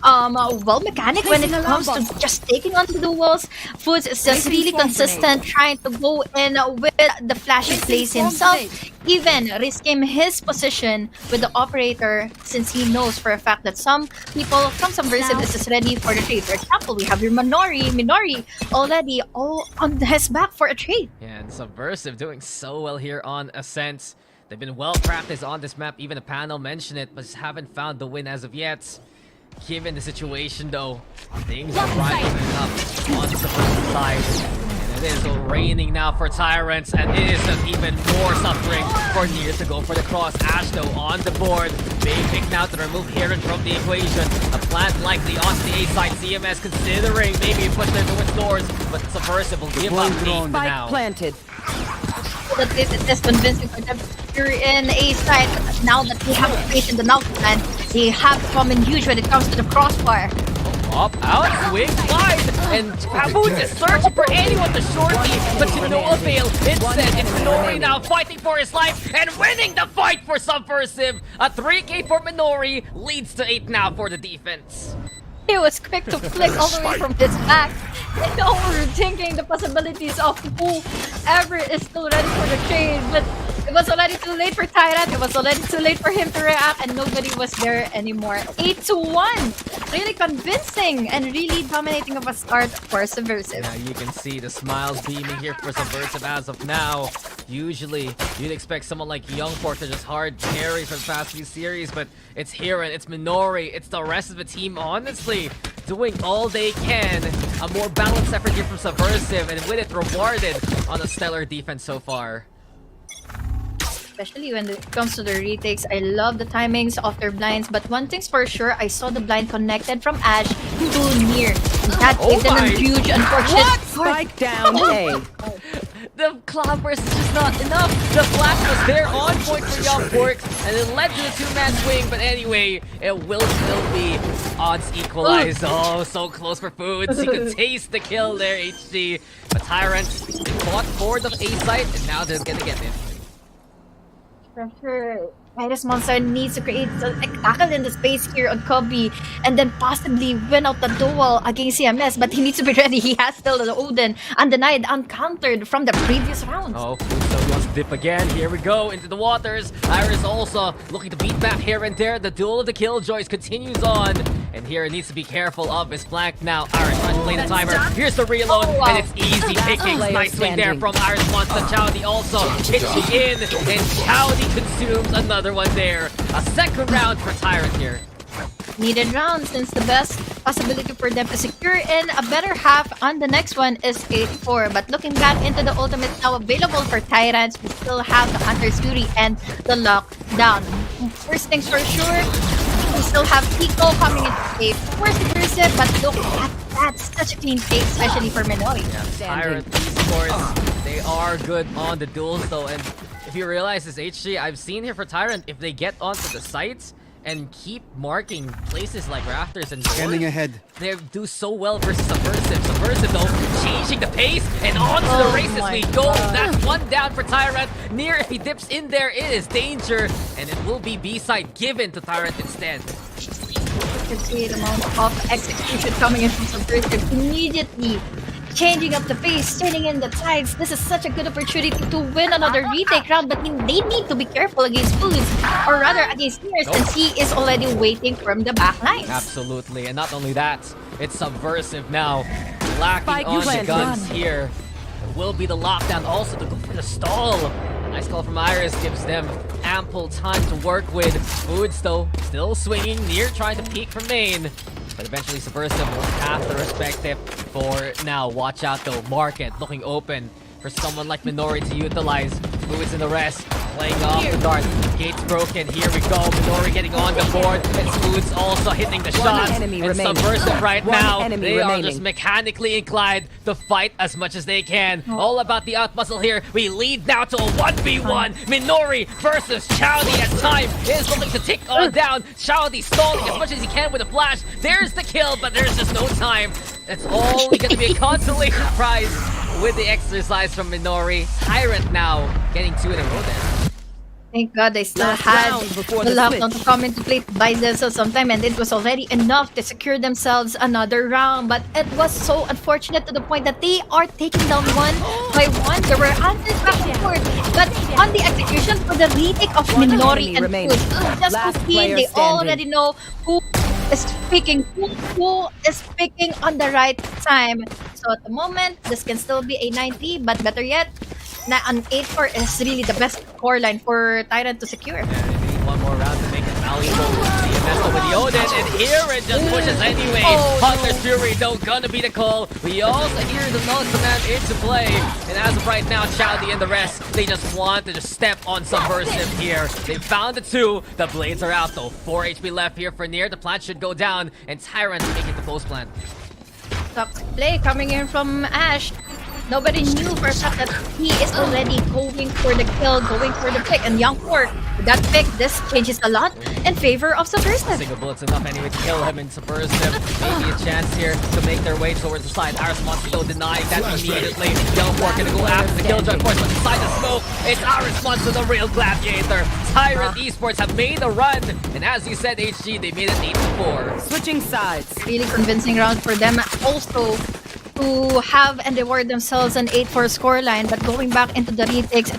well mechanic when it comes to just taking on the duels. Foods is just really consistent, trying to go in with the flashing plays himself, even risking his position with the operator since he knows for a fact that some people from Subversive is just ready for the trade. For example, we have your Minori already all on his back for a trade. Yeah, and Subversive doing so well here on Ascent. They've been well practiced on this map. Even the panel mentioned it, but just haven't found the win as of yet. Given the situation though, things are rising up on the Subversive side. And it is raining now for Tyrants, and it is even more suffering for Nears to go for the cross. Ash though on the board. Big pick now to remove Hiran from the equation. A plant likely onto the A side. CMS considering maybe push them towards doors, but Subversive will give up lead for now. Planted. That it is convincing for them. You're in A side, but now that they have created the Naos plan, they have to come in huge when it comes to the crossfire. Up, out, swing, wide, and Baboon is searching for anyone to shorty, but to no avail. Instead, it's Minori now fighting for his life and winning the fight for Subversive. A 3K for Minori leads to 8 now for the defense. He was quick to flick all the way from his back. And overthinking the possibilities of whoever is still ready for the trade. But it was already too late for Tyrant. It was already too late for him to react, and nobody was there anymore. 8-1. Really convincing and really dominating of a start for Subversive. Yeah, you can see the smiles beaming here for Subversive as of now. Usually, you'd expect someone like Youngport to just hard carry for the past few series, but it's Hiran, it's Minori, it's the rest of the team, honestly, doing all they can. A more balanced effort here from Subversive, and with it rewarded on a stellar defense so far. Especially when it comes to the retakes, I love the timings of their blinds. But one thing's for sure, I saw the blind connected from Ash to Near. That gave them a huge unfortunate Spike down A. the cloud burst is just not enough. The flash was there on point for Young Porks, and it led to the two-man swing. But anyway, it will still be odds equalize. Oh, so close for Foods. He could taste the kill there, HG. But Tyrant fought for the A site, and now they're gonna get it. Pressure. Virus Monster needs to create a tackle in the space here on Kobe and then possibly win out the duel against CMS, but he needs to be ready. He has still the Odin undenied, uncountered from the previous round. Oh, Foods wants to dip again. Here we go into the waters. Iris also looking to beat back here and there. The duel of the Killjoys continues on. And here it needs to be careful of his flank now. Iris trying to play the timer. Here's the reload, and it's easy pickings. Nice swing there from Iris Monster. Chowdy also pitching in, and Chowdy consumes another one there. A second round for Tyrant here. Needed round since the best possibility for them to secure in a better half on the next one is 8-4. But looking back into the ultimate now available for Tyrants, we still have the Hunter's Fury and the Lockdown. First things for sure, we still have Pico coming into play for Subversive, but look at that, such a clean take, especially for Minori. Yeah, Tyrant Esports, they are good on the duels though, and if you realize this HG, I've seen here for Tyrant, if they get onto the sites and keep marking places like rafters and doors, ahead. they do so well versus Subversive. Subversive though, changing the pace, and onto the races we go. That's one down for Tyrant. Near, if he dips in there, it is danger, and it will be B-side given to Tyrant instead. You can see the amount of execution coming in from Subversive immediately. Changing up the pace, turning in the tides. This is such a good opportunity to win another retake round, but they need to be careful against Foods, or rather against Nears, since he is already waiting from the back lines. Absolutely, and not only that, it's Subversive now, lacking on the guns here. It will be the lockdown also to go for the stall. Nice call from Iris, gives them ample time to work with. Foods though, still swinging, Near trying to peek from main. But eventually Subversive will have to respect it for now. Watch out though, Market looking open for someone like Minori to utilize. Foods in the rest, playing off the dart. Gates broken, here we go. Minori getting on the board. It's Foods also hitting the shots. And Subversive right now, they are just mechanically inclined to fight as much as they can. All about the outmuscle here. We lead now to a 1v1. Minori versus Chowdy as time is looking to tick on down. Chowdy stalling as much as he can with a flash. There's the kill, but there's just no time. It's only going to be a consolation prize with the exercise from Minori. Tyrant now getting 2 in a row there. Thank God they still had the lockdown to come into play to buy themselves some time, and it was already enough to secure themselves another round. But it was so unfortunate to the point that they are taking down one by one. There were answers back and forth, but on the execution for the retake of Minori and Foods, just to see, they already know who is picking, who is picking on the right time. So at the moment, this can still be a 90, but better yet, an 8-4 is really the best score line for Tyrant to secure. Yeah, they need one more round to make it valuable. CMS with the Odin, and here it just pushes anyway. Hunter's Fury, though, gonna be the call. We also hear the Null command into play. And as of right now, Chowdy and the rest, they just want to just step on Subversive here. They found the 2. The blades are out, though. 4 HP left here for Near. The plant should go down, and Tyrant making the post plant. Toxic play coming in from Ash. Nobody knew for a fact that he is already going for the kill, going for the pick. And Young Pork, with that pick, this changes a lot in favor of Subversive. Single bullets enough anyway to kill him, and Subversive maybe a chance here to make their way towards the side. Iris Monster still denying that immediately. Young Pork gonna go after the Killjoy, of course, but inside the smoke, it's Iris Monster, the real gladiator. Tyrant Esports have made a run, and as you said, HG, they made it 8-4. Switching sides. Really convincing round for them also to have and reward themselves an 8-4 scoreline. But going back into the retakes,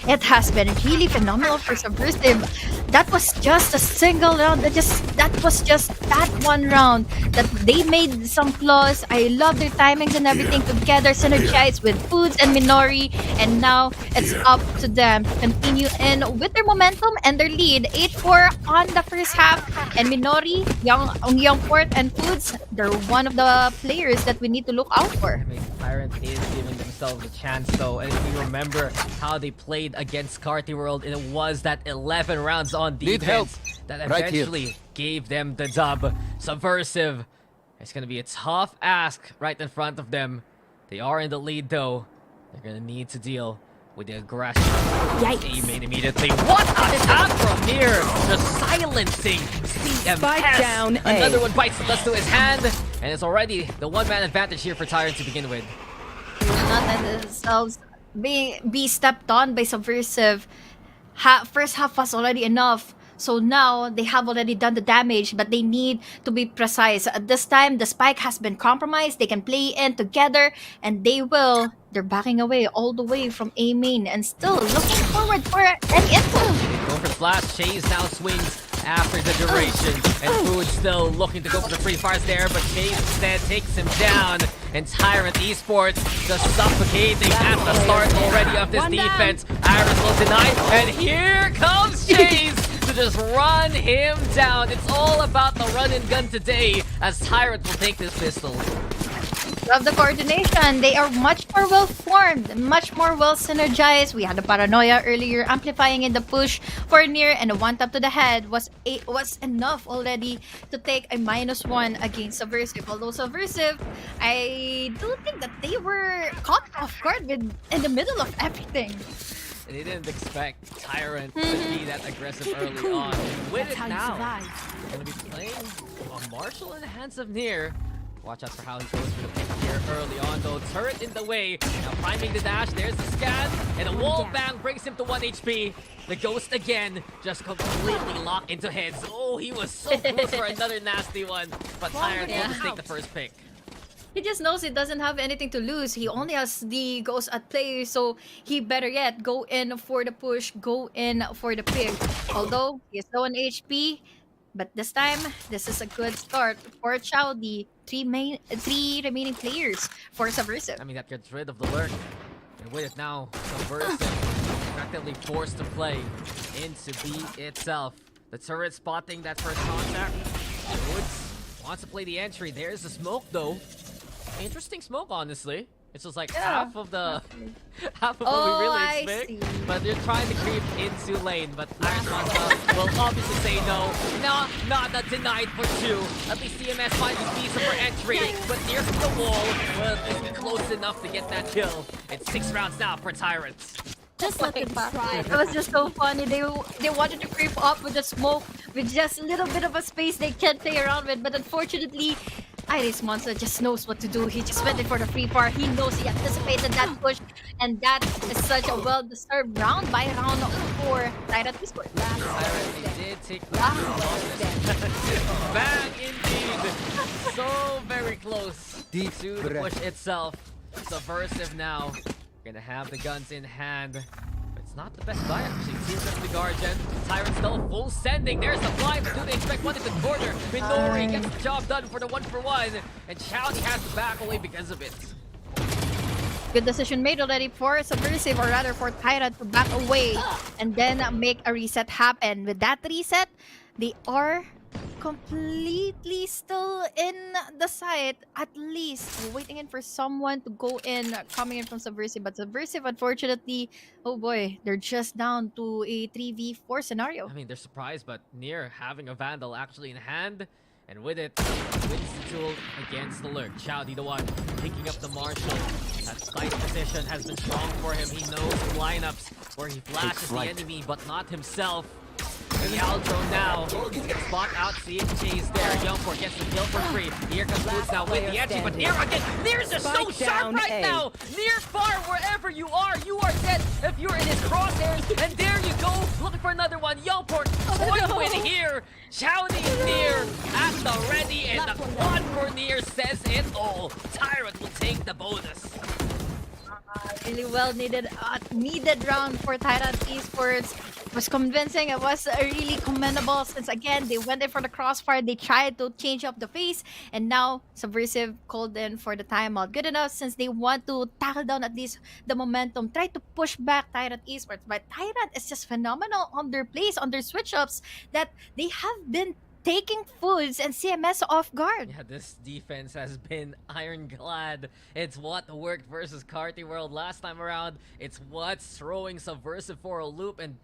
it has been really phenomenal for Subversive. That was just a single round. That was just that one round that they made some flaws. I love their timings and everything together, synergized with Foods and Minori, and now it's up to them to continue in with their momentum and their lead. 8-4 on the first half, and Minori, Young Port, and Foods, they're one of the players that we need to look out for. I mean, Tyrant is giving themselves a chance though, and if you remember how they played against Carty World, and it was that 11 rounds on defense that eventually gave them the dub. Subversive, it's gonna be a tough ask right in front of them. They are in the lead though. They're gonna need to deal with the aggression. Yikes. Aiming immediately. What a tap from here! Just silencing CMS. Spike down A. Another one bites the dust to his hand, and it's already the one-man advantage here for Tyrant to begin with. They will not let themselves be stepped on by Subversive. First half was already enough. So now they have already done the damage, but they need to be precise. At this time, the spike has been compromised. They can play in together, and they will. They're backing away all the way from A main and still looking forward for an info. Go for the flash. Chase now swings after the duration. And Food still looking to go for the free fires there, but Chase instead takes him down. And Tyrant Esports just suffocating at the start already of this defense. Avernus will deny, and here comes Chase to just run him down. It's all about the run and gun today as Tyrant will take this pistol. Love the coordination. They are much more well formed, much more well synergized. We had the paranoia earlier, amplifying in the push for near, and a one tap to the head was enough already to take a -1 against Subversive. Although Subversive, I do think that they were caught off guard in the middle of everything. They didn't expect Tyrant to be that aggressive early on. And with it now, gonna be playing a Marshall in the hands of Near. Watch out for how he goes for the pick here early on though. Turret in the way. Now priming the dash. There's the scan. And a wall bang brings him to 1 HP. The Ghost again just completely locked into heads. Oh, he was so close for another nasty one. But Tyrant will just take the first pick. He just knows he doesn't have anything to lose. He only has the Ghost at play, so he better yet go in for the push, go in for the pick. Although he's low on HP, but this time, this is a good start for Chow, the three remaining players for Subversive. I mean, that gets rid of the lurk. And with it now, Subversive effectively forced to play into B itself. The turret spotting that first contact. Woods wants to play the entry. There's the smoke though. Interesting smoke, honestly. It's just like half of what we really expect. But they're trying to creep into lane, but Iron will obviously say no. No, not a denied for 2. At least CMS finds his visa for entry, but near the wall, well, it's close enough to get that kill. It's 6 rounds now for Tyrants. Just let them try. It was just so funny. They wanted to creep up with the smoke with just a little bit of a space they can't play around with, but unfortunately, Iris Monster just knows what to do. He just went in for the free fire. He knows he anticipated that push, and that is such a well-deserved round by round for Tyrant Esports. Tyrant did take the bang indeed. So very close to the push itself. Subversive now gonna have the guns in hand. It's not the best buy actually. Seems like the Guardian. Tyrant still full sending. There's the fly, but do they expect one in the corner? Minori gets the job done for the 1-for-1. And Chowdy has to back away because of it. Good decision made already for Subversive, or rather for Tyrant to back away and then make a reset happen. With that reset, they are completely still in the site, at least waiting in for someone to go in, coming in from Subversive. But Subversive, unfortunately, oh boy, they're just down to a 3v4 scenario. I mean, they're surprised, but near having a Vandal actually in hand. And with it, wins the duel against the lurk. Chowdy the one picking up the Marshall. That slight position has been strong for him. He knows the lineups where he flashes the enemy, but not himself. The outro now. He's gonna spot out, see it, chase there. Youngport gets the kill for free. Here comes Boots now with the entry, but Near again. Near's just so sharp right now. Near far, wherever you are dead if you're in his crosshairs. And there you go, looking for another one. Youngport toying with here. Chowdy is Near at the ready, and the one for Near says it all. Tyrant will take the bonus. Really well needed round for Tyrant Esports. It was convincing. It was really commendable since again they went in for the crossfire. They tried to change up the face, and now Subversive called in for the timeout. Good enough since they want to tackle down at least the momentum. Try to push back Tyrant Esports, but Tyrant is just phenomenal on their plays, on their switch ups that they have been taking Foods and CMS off guard. Yeah, this defense has been ironclad. It's what worked versus Carty World last time around. It's what's throwing Subversive for a loop. And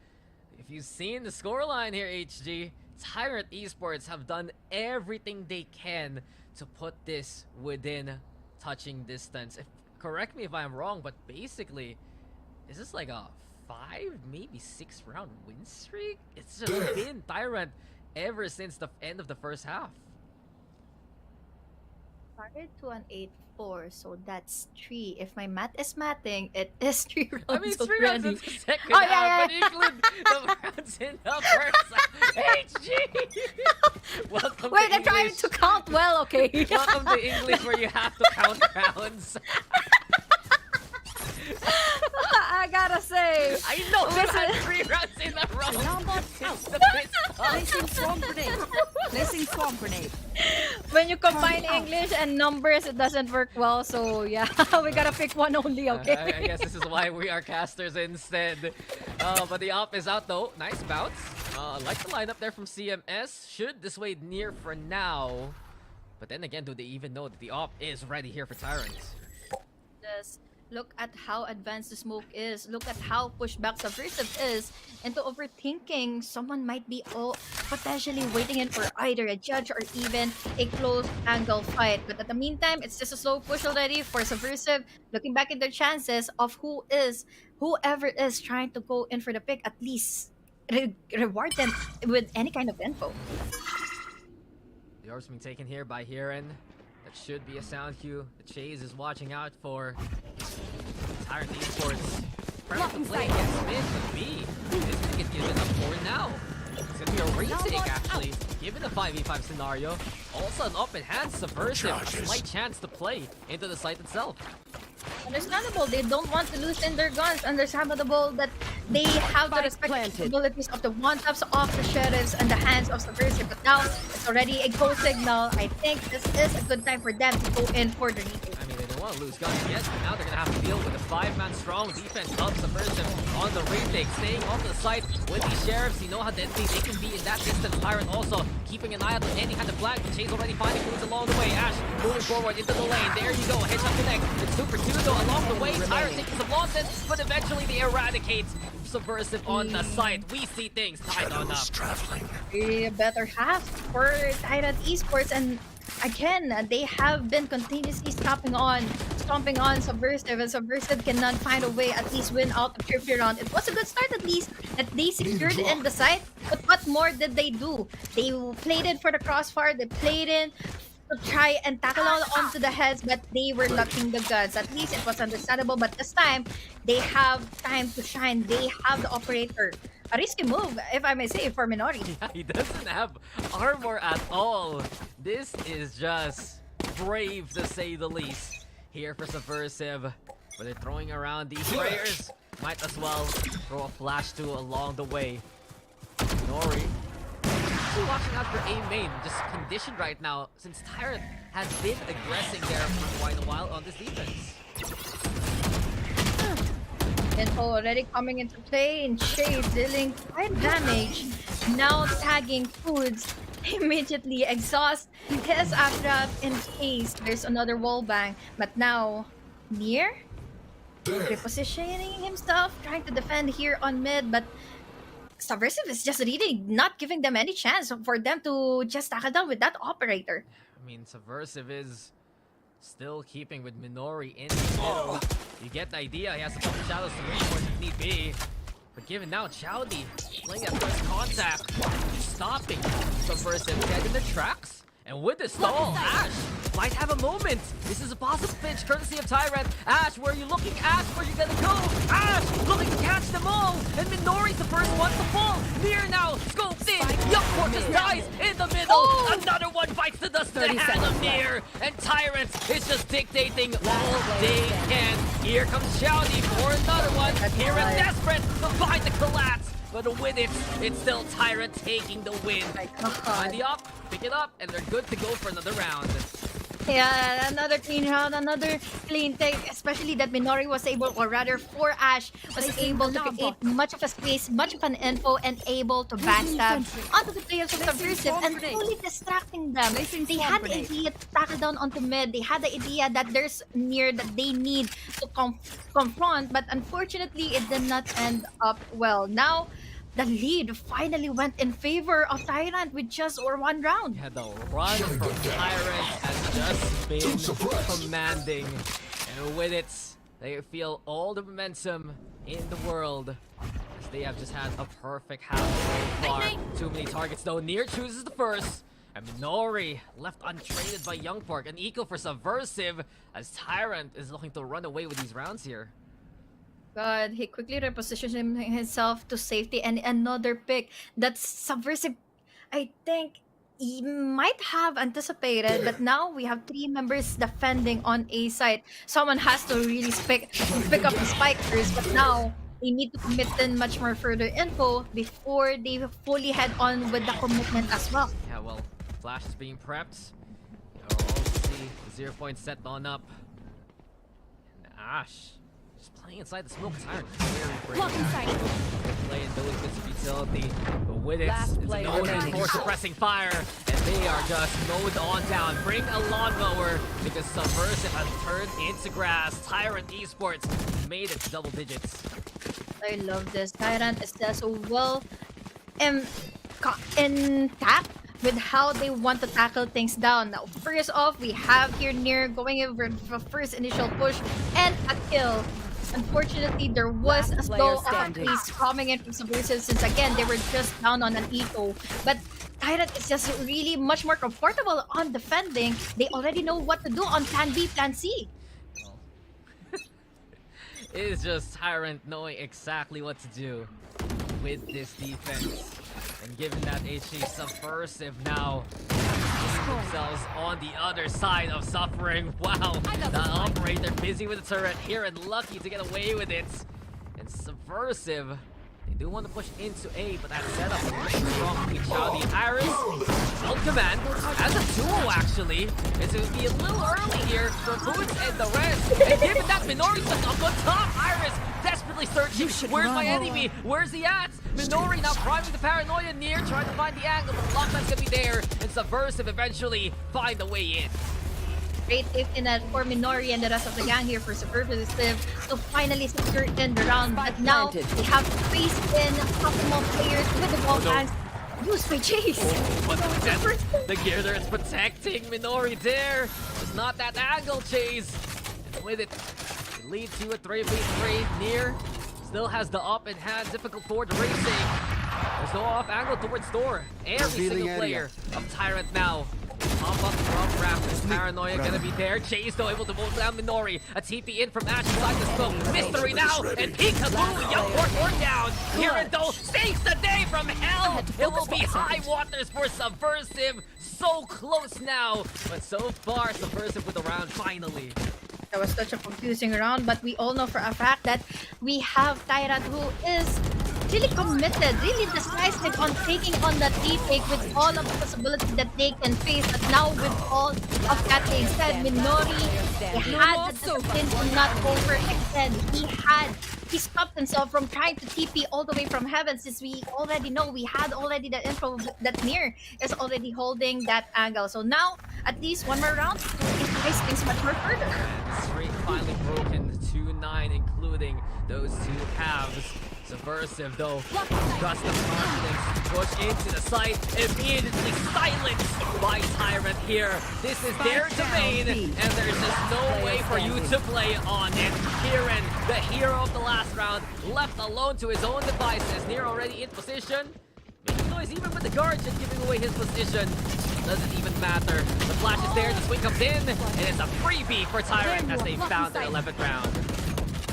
if you've seen the scoreline here, HG, Tyrant Esports have done everything they can to put this within touching distance. correct me if I'm wrong, but basically, is this like a 5, maybe 6 round win streak? It's just been Tyrant ever since the end of the first half. Started to an 8-4, so that's 3. If my math is mathing, it is 3 rounds I mean, 3 rounds in already. the second Oh, half, yeah, but include the rounds in the first half. HG! Welcome Wait, to I'm trying English. to count well, okay? Welcome to English where you have to count rounds. I gotta say. I know, you Listen. had 3 rounds in a row. Since the fifth half. Placing swarm grenade. Placing swarm grenade. When you combine English and numbers, it doesn't work well. So yeah, we gotta pick one only, okay? I guess this is why we are casters instead. But the op is out though. Nice bounce. I like the lineup there from CMS. Should dissuade near for now. But then again, do they even know that the op is ready here for Tyrant? Just look at how advanced the smoke is. Look at how pushback Subversive is. Into overthinking, someone might be potentially waiting in for either a judge or even a close angle fight. But at the meantime, it's just a slow push already for Subversive. Looking back at their chances of whoever is trying to go in for the pick, at least reward them with any kind of info. The orb's being taken here by Hiren. That should be a sound cue. The Chase is watching out for Tyrant Esports. Perfect play against mid, but B is gonna get given up for now. It's gonna be a retake actually, given the 5v5 scenario. Also an open hand Subversive, a slight chance to play into the site itself. Understandable, they don't want to loosen their guns. Understandable that they have the Spike responsibilities of the one-taps of the sheriffs and the hands of Subversive. But now, it's already a go signal. I think this is a good time for them to go in for the retake. I mean, they don't want to lose guns yet, but now they're gonna have to deal with a 5-man strong defense of Subversive on the retake. Staying on the site with these sheriffs, you know how deadly they can be in that distance. Tyrant also keeping an eye out on any kind of flag. The Chase already finding moves along the way. Ash moving forward into the lane. There you go, headshot connect. It's Super 2 though along the way. Tyrant taking some losses, but eventually they eradicate Subversive on the site. We see things tied on up. A better half for Tyrant Esports, and again, they have been continuously stomping on Subversive, and Subversive cannot find a way at least win out the trivia round. It was a good start at least that they secured in the site, but what more did they do? They played in for the crossfire, they played in to try and tackle all onto the heads, but they were lacking the guns. At least it was understandable, but this time, they have time to shine. They have the operator. A risky move, if I may say, for Minori. Yeah, he doesn't have armor at all. This is just brave to say the least here for Subversive. But they're throwing around these prayers. Might as well throw a flash too along the way. Nori actually watching out for A main, just conditioned right now since Tyrant has been aggressing there for quite a while on this defense. Info already coming into play, and Chase dealing quite damage. Now tagging Foods immediately exhaust his Akrab in case there's another wall bang. But now, Near repositioning himself, trying to defend here on mid, but Subversive is just really not giving them any chance for them to just tackle down with that operator. I mean, Subversive is still keeping with Minori in the middle. You get the idea, he has a couple shadows to reinforce if need be. But given now, Chowdy playing at first contact, stopping Subversive dead in the tracks. And with the stall, Ash might have a moment. This is a positive pitch courtesy of Tyrant. Ash, where are you looking? Ash, where are you gonna go? Ash, looking to catch them all. And Minori's the first one to fall. Near now, scoped in. Youngport just dies in the middle. Another one bites the dust in the hand of Near. And Tyrant is just dictating all they can. Here comes Shouty for another one. Here and desperate to find the collapse. But with it, it's still Tyrant taking the win. Find the up, pick it up, and they're good to go for another round. Yeah, another clean round, another clean take, especially that Minori was able, or rather for Ash, was able to create much of a space, much of an info, and able to backstab onto the players of Subversive and fully distracting them. They had the idea to tackle down onto mid. They had the idea that there's Near that they need to confront, but unfortunately, it did not end up well. Now, the lead finally went in favor of Tyrant with just one round. Yeah, the run from Tyrant has just been commanding. And with it, they feel all the momentum in the world. As they have just had a perfect half so far. Too many targets though. Near chooses the first. And Minori left untraded by Youngpork. An eco for Subversive as Tyrant is looking to run away with these rounds here. God, he quickly repositioned himself to safety and another pick. That's Subversive. I think he might have anticipated, but now we have 3 members defending on A side. Someone has to really pick up the spikers, but now they need to commit in much more further info before they fully head on with the commitment as well. Yeah, well, Flash is being prepped. You'll also see the 0 point set on up. And Ash just playing inside the smoke. Tyrant very brave. Play in those bits of utility, but with it, it's an Odin for suppressing fire, and they are just mowed on down. Bring a lawnmower because Subversive has turned into grass. Tyrant Esports made it to double digits. I love this. Tyrant is just so well intact with how they want to tackle things down. Now, first off, we have here Near going over the first initial push and a kill. Unfortunately, there was a slow piece coming in from Subversive since again they were just down on an eco. But Tyrant is just really much more comfortable on defending. They already know what to do on plan B, plan C. It is just Tyrant knowing exactly what to do with this defense. And given that HG Subversive now themselves on the other side of suffering. Wow, the operator busy with the turret here and lucky to get away with it. And Subversive, they do want to push into A, but that setup is really strong between Chowdy and Iris. On command, as a duo actually. It's going to be a little early here for Boots and the rest. And given that Minori's up on top, Iris desperately searching. Where's my enemy? Where's he at? Minori now priming the paranoia Near, trying to find the angle, but the lockdown's gonna be there, and Subversive eventually find a way in. Great safety net for Minori and the rest of the gang here for Subversive to finally secure in the round. But now they have to face in a couple more players with the ball fans. Use my chase! The gear there is protecting Minori there. It's not that angle chase. And with it, it leads to a 3v3. Near still has the up in hand, difficult for the racing. There's no off angle towards door. Every single player of Tyrant now. Pop up from Raptors. Paranoia gonna be there. Chase though able to move down Minori. A TP in from Ash inside the smoke. Mystery now and peekaboo. Youngpork down. Tyrant though saves the day from hell. It will be high waters for Subversive. So close now, but so far Subversive with the round finally. That was such a confusing round, but we all know for a fact that we have Tyrant who is really committed, really decisive on taking on that retake with all of the possibilities that they can face. But now with all of that being said, Minori, he had the discipline to not overextend. He stopped himself from trying to TP all the way from heaven, since we already know, we had already the info that Near is already holding that angle. So now, at least one more round, it makes things much more further. Streak finally broken, 2-9, including those two halves. Subversive though, got the confidence to push into the site, immediately silenced by Tyrant here. This is their domain, and there's just no way for you to play on it. Kieran, the hero of the last round, left alone to his own devices. Near already in position. Making noise even with the guard, just giving away his position. Doesn't even matter. The flash is there, the swing comes in, and it's a freebie for Tyrant as they found their 11th round.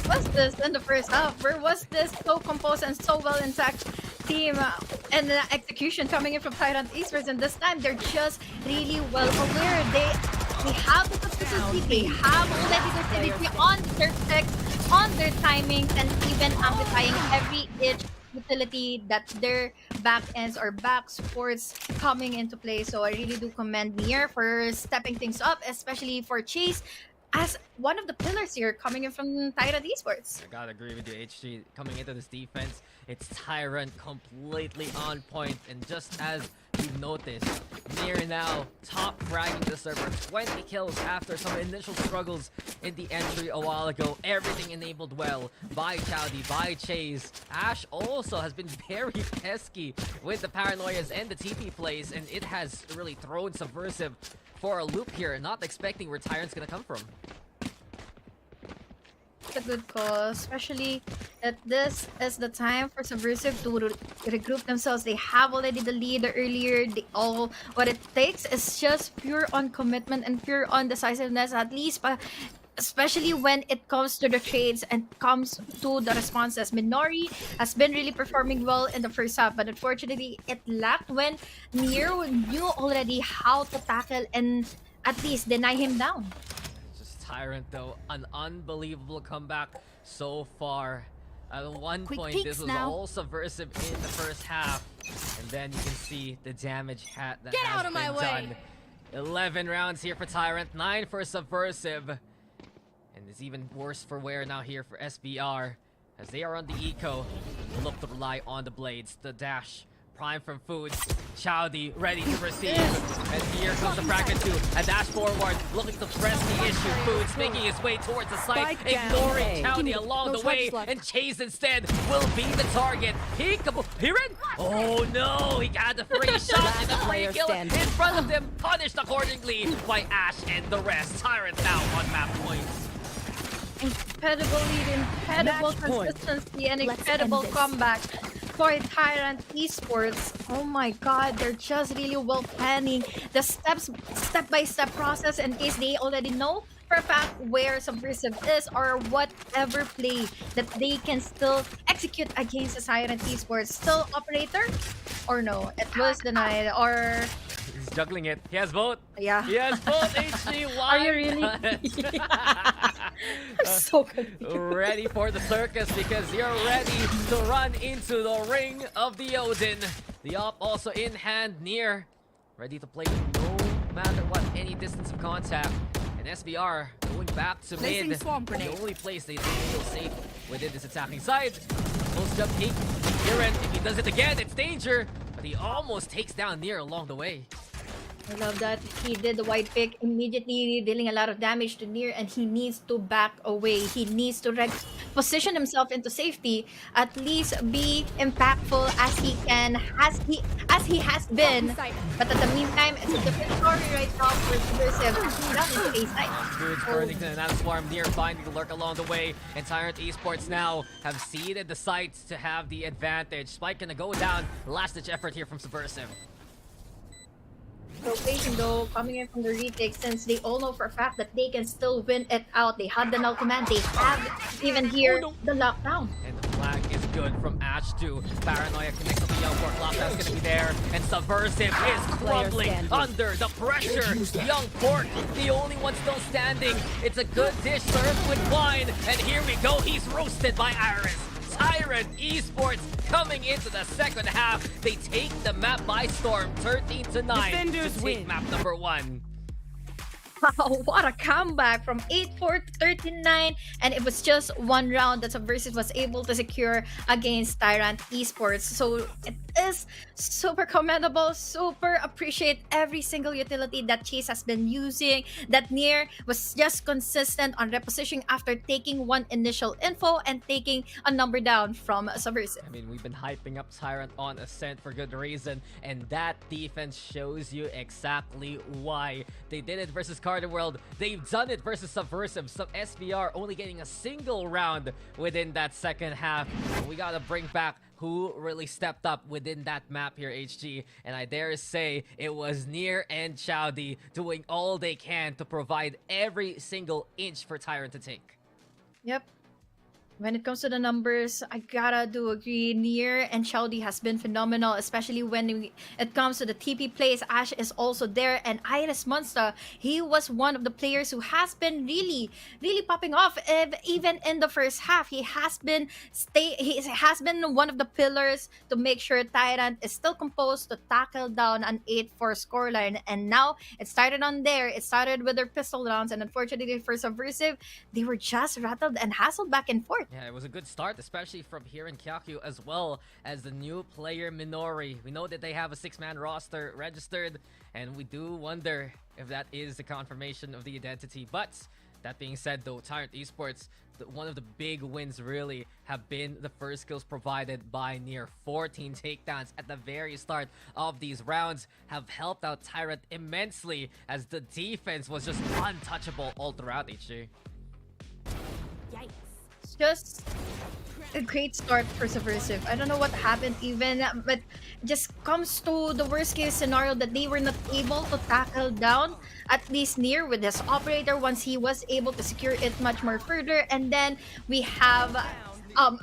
Was this in the first half? Where was this so composed and so well intact team and the execution coming in from Tyrant Esports? And this time they're just really well aware. They have the consistency, they have already the stability on their techs, on their timings, and even amplifying every itch utility that their back ends or back supports coming into play. So I really do commend Near for stepping things up, especially for Chase, as one of the pillars here coming in from Tyrant Esports. I gotta agree with you, HG. Coming into this defense, it's Tyrant completely on point. And just as you've noticed, Near now top fragging the server. 20 kills after some initial struggles in the entry a while ago. Everything enabled well by Chowdy, by Chase. Ash also has been very pesky with the paranoias and the TP plays, and it has really thrown Subversive for a loop here, not expecting where Tyrant's gonna come from. a good call, especially that this is the time for Subversive to regroup themselves. They have already the lead earlier. What it takes is just pure on commitment and pure on decisiveness, at least, especially when it comes to the trades and comes to the responses. Minori has been really performing well in the first half, but unfortunately, it lacked when Nier knew already how to tackle and at least deny him down. Just Tyrant though, an unbelievable comeback so far. At one Quick point, peeks this was now. all Subversive in the first half. And then you can see the damage that Get has out of my been way. done. 11 rounds here for Tyrant, 9 for Subversive. And it's even worse for wear now here for SBR. As they are on the eco, they look to rely on the blades. The dash, prime from Foods. Chowdy ready to receive. And here comes the fragment 2. A dash forward, looking to press the issue. Foods making his way towards the site, Spike down ignoring A. Chowdy along the way. And Chase instead will be the target. Peekaboo. Tyrant? Oh no, he got the free shot and the free player kill standing. in front of them. Punished accordingly by Ash and the rest. Tyrant now on map points. Incredible lead, incredible Match point. consistency, and Let's incredible end this. comeback for Tyrant Esports. Oh my god, they're just really well planning the step-by-step process in case they already know for a fact where Subversive is or whatever play that they can still execute against the Tyrant Esports. Still operator? Or no, it was denied. Or He's juggling it. He has both. yeah. He has both HG. Are you really? I'm so confused. Ready for the circus because you're ready to run into the ring of the Odin. The op also in hand near. Ready to play no matter what, any distance of contact. And SBR going back to Placing mid. swarm The grenade. only place they feel safe within this attacking side. Post up peek. Tyrant, if he does it again, it's danger. But he almost takes down Near along the way. I love that he did the white pick immediately, dealing a lot of damage to Near, and he needs to back away. He needs to position himself into safety, at least be impactful as he can, as he has been. But at the meantime, it's a different story right now for Subversive. Down into A side. Foods burning to another swarm near, finding the lurk along the way, and Tyrant Esports now have seeded the sites to have the advantage. Spike gonna go down. Last-ditch effort here from Subversive. So Payton though, coming in from the retake, since they all know for a fact that they can still win it out. They had the null command, they have even here the lockdown. And the flag is good from Ash too. Paranoia connects with the Young Pork. Lockdown's gonna be there. And Subversive is crumbling standing. under the pressure. Young Pork, the only one still standing. It's a good dish served with wine. And here we go, he's roasted by Iris. Tyrant Esports coming into the second half. They take the map by storm, 13-9 Defenders to take win. map number 1. Wow, what a comeback from 8-4 to 13-9, and it was just one round that Subversive was able to secure against Tyrant Esports. So it is super commendable, super appreciate every single utility that Chase has been using. That Near was just consistent on repositioning after taking one initial info and taking a number down from Subversive. I mean, we've been hyping up Tyrant on Ascent for good reason, and that defense shows you exactly why. They did it versus Carter World. They've done it versus Subversive. Sub SBR only getting a single round within that second half. We gotta bring back who really stepped up within that map here, HG. And I dare say it was Near and Chowdy doing all they can to provide every single inch for Tyrant to take. Yep. When it comes to the numbers, I gotta do agree. Near and Chowdy has been phenomenal, especially when it comes to the TP plays. Ash is also there, and Iris Monster, he was one of the players who has been really popping off. Even in the first half, he has been one of the pillars to make sure Tyrant is still composed to tackle down an 8-4 scoreline. And now it started on there. It started with their pistol rounds, and unfortunately for Subversive, they were just rattled and hassled back and forth. Yeah, it was a good start, especially from here in Kyaku, as well as the new player Minori. We know that they have a 6-man roster registered, and we do wonder if that is the confirmation of the identity. But that being said, though, Tyrant Esports, one of the big wins really have been the first kills provided by Near. 14 takedowns at the very start of these rounds have helped out Tyrant immensely, as the defense was just untouchable all throughout HG. Yikes. just a great start for Subversive. I don't know what happened even, but just comes to the worst case scenario that they were not able to tackle down at least near with his operator once he was able to secure it much more further. And then we have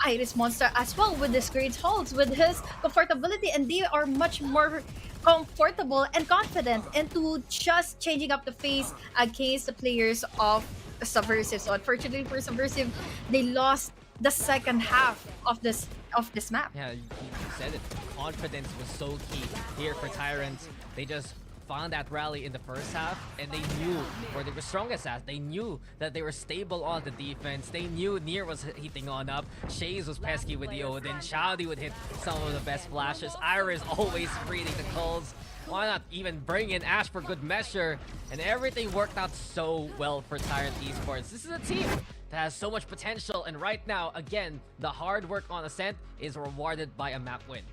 Iris Monster as well with his great holds, with his comfortability, and they are much more comfortable and confident into just changing up the face against the players of Subversive. So unfortunately for Subversive, they lost the second half of this map. Yeah, you said it. Confidence was so key here for Tyrant. They just found that rally in the first half, and they knew where they were strongest at. They knew that they were stable on the defense. They knew Nier was hitting on up. Shaze was pesky with the Odin. Chowdy would hit some of the best flashes. Iris always reading the calls. Why not even bring in Ash for good measure? And everything worked out so well for Tyrant Esports. This is a team that has so much potential, and right now, again, the hard work on Ascent is rewarded by a map win.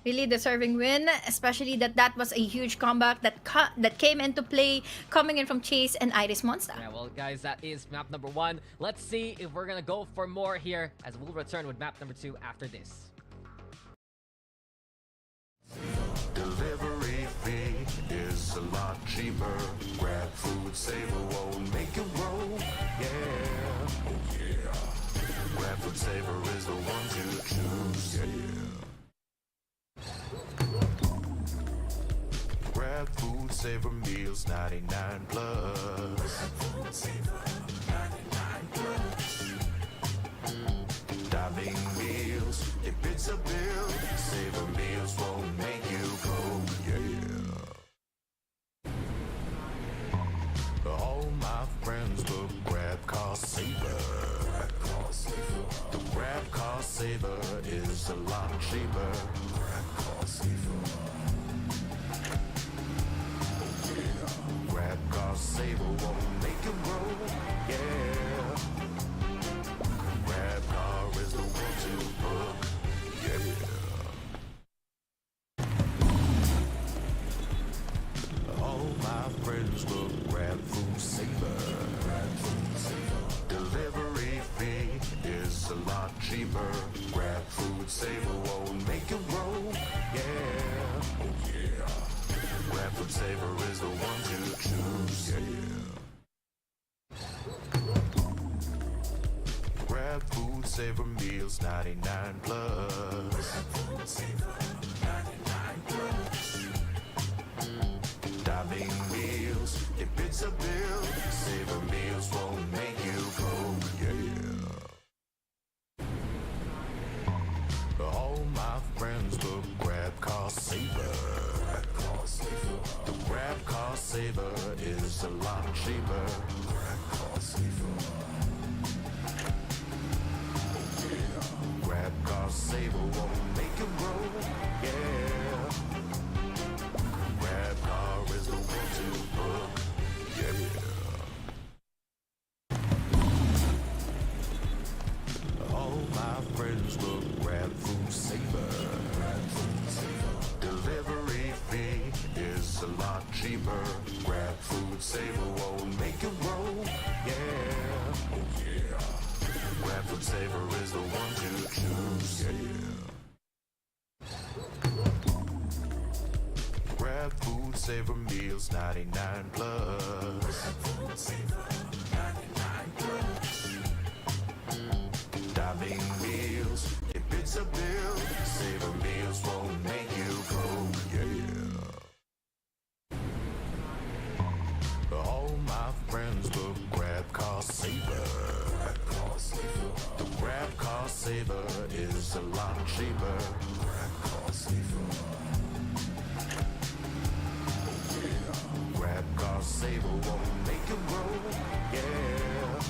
Really deserving win, especially that was a huge comeback that came into play, coming in from Chase and Iris Monster. Yeah, well, guys, that is map number 1. Let's see if we're gonna go for more here, as we'll return with map number 2 after this. Delivery fee is a lot cheaper. Grab food, saver won't make you roll. Yeah, oh yeah. Grab food saver is the one to choose. Yeah. Grab food saver meals 99 plus. Grab food saver 99 plus. Diving meals, if it's a bill, saver meals won't make you go. Yeah. All my friends will grab cost saver. The grab cost saver is a lot cheaper. Grab cost saver. Grab cost saver won't make you roll. Yeah. Grab car is the one to book. Yeah. All my friends will grab food saver. Delivery fee is a lot cheaper. Grab food saver won't make you roll. Yeah. Oh yeah. Grab food saver is the one to choose. Yeah. Grab food saver meals 99 plus. Grab food saver 99 plus. Diving meals, if it's a bill, saver meals won't make you go. Yeah. All my friends will grab cost saver. The grab cost saver is a lot cheaper. Grab cost saver. Grab cost saver won't make you roll. Yeah. Grab car is the one to book. Yeah. All my friends will grab food saver. Delivery fee is a lot cheaper. Grab food saver won't make you roll. Yeah. Oh yeah. Grab food saver is the one to choose. Yeah. Grab food saver meals 99 plus. Grab food saver 99 plus. Diving meals, if it's a bill, saver meals won't make you go. Yeah. All my friends will grab cost saver. The grab cost saver is a lot cheaper. Grab cost saver. Grab cost saver won't make you roll. Yeah.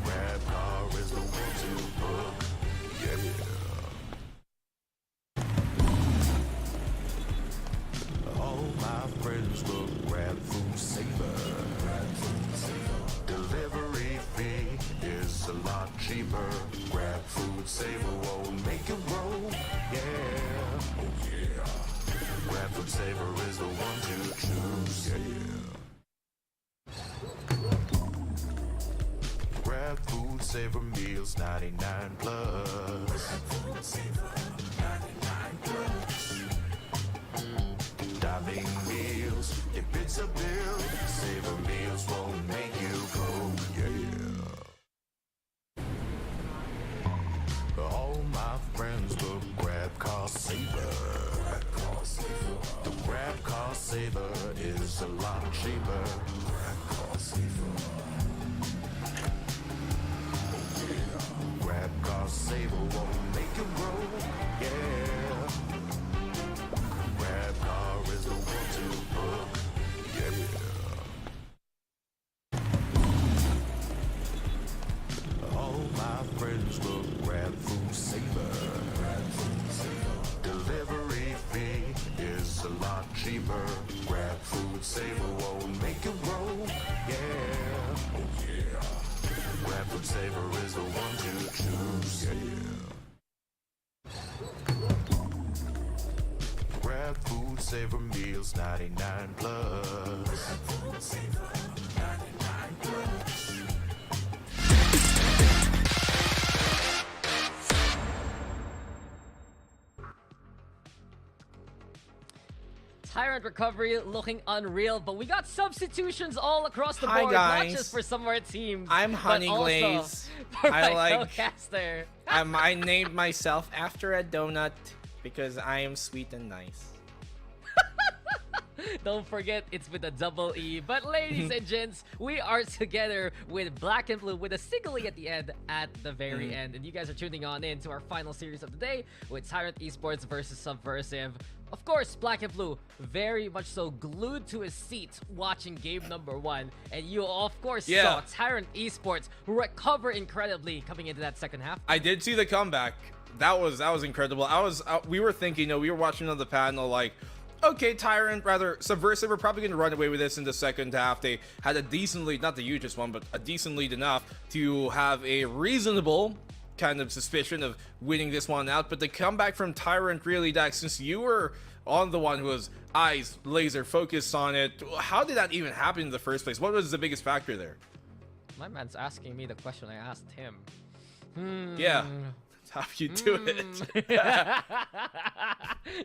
Grab car is the one to book. Yeah. All my friends will grab food saver. Delivery fee is a lot cheaper. Grab food saver won't make you roll. Yeah. Oh yeah. Grab food saver is the one to choose. Yeah. Grab Saver meals 99 plus. Diving meals, if it's a bill, Saver meals won't make you go, yeah. All my friends look grab car saver. The grab car saver is a lot cheaper. Grab car saver won't make you roll, yeah. Grab car is the one to book, yeah. All my friends look grab food saver. Delivery fee is a lot cheaper. Grab food saver won't make you roll, yeah. Oh yeah. Grab food saver is the one to choose, yeah. Grab food saver meals 99 plus. Grab food saver 99 plus. Tyrant recovery looking unreal, but we got substitutions all across the Hi, board, guys. not just for some of our teams. I'm but Honey also Glaze. for I my like- caster. I named myself after a donut because I am sweet and nice. Don't forget, it's with a double E. But ladies and gents, we are together with Black and Blue with a single E at the end, at the very end. And you guys are tuning on in to our final series of the day with Tyrant Esports versus Subversive. Of course, Black and Blue, very much so glued to his seat watching game number 1. And you, of course, saw Tyrant Esports recover incredibly coming into that second half. I did see the comeback. That was incredible. We were thinking, we were watching on the panel like, okay, Subversive are probably going to run away with this in the second half. They had a decent lead, not the hugest one, but a decent lead enough to have a reasonable kind of suspicion of winning this one out. But the comeback from Tyrant really, Dax, since you were on the one who was eyes laser focused on it, how did that even happen in the first place? What was the biggest factor there? My man's asking me the question I asked him. Yeah. How you do it.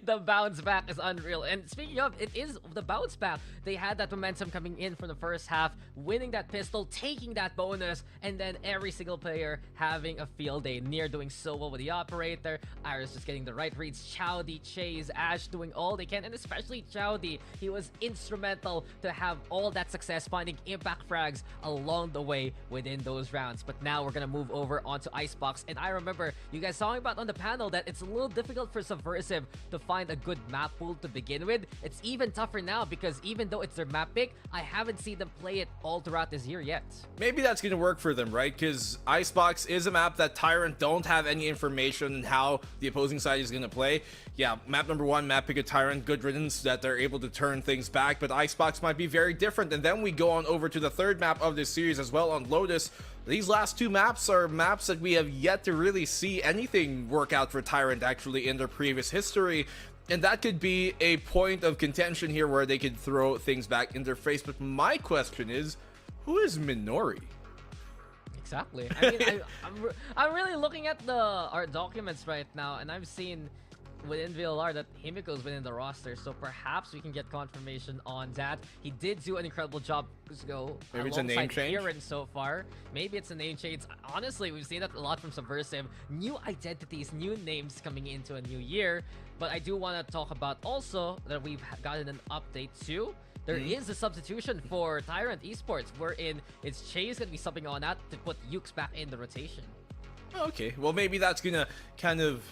The bounce back is unreal. And speaking of, it is the bounce back. They had that momentum coming in from the first half, winning that pistol, taking that bonus, and then every single player having a field day. Near doing so well with the operator, Iris just getting the right reads, Chowdy, Chase, Ash doing all they can, and especially Chowdy. He was instrumental to have all that success, finding impact frags along the way within those rounds. But now we're gonna move over onto Icebox, and I remember you guys talking about on the panel that it's a little difficult for Subversive to find a good map pool to begin with. It's even tougher now because even though it's their map pick, I haven't seen them play it all throughout this year yet. Maybe that's going to work for them, right? Because Icebox is a map that Tyrant don't have any information on how the opposing side is going to play. Yeah, map number 1, map pick of Tyrant, good riddance that they're able to turn things back, but Icebox might be very different. And then we go on over to the third map of this series as well on Lotus. These last two maps are maps that we have yet to really see anything work out for Tyrant actually in their previous history. And that could be a point of contention here where they could throw things back in their face. But my question is, who is Minori? Exactly. I mean, I'm really looking at our documents right now, and I've seen within VLR that Himiko's been in the roster, so perhaps we can get confirmation on that. He did do an incredible job. Maybe it's a name change Tyrant so far. Maybe it's a name change. Honestly, we've seen that a lot from Subversive. New identities, new names coming into a new year. But I do want to talk about also that we've gotten an update too. There is a substitution for Tyrant Esports, wherein it's Chase going to be subbing on that to put Ukes back in the rotation. Okay, well maybe that's going to kind of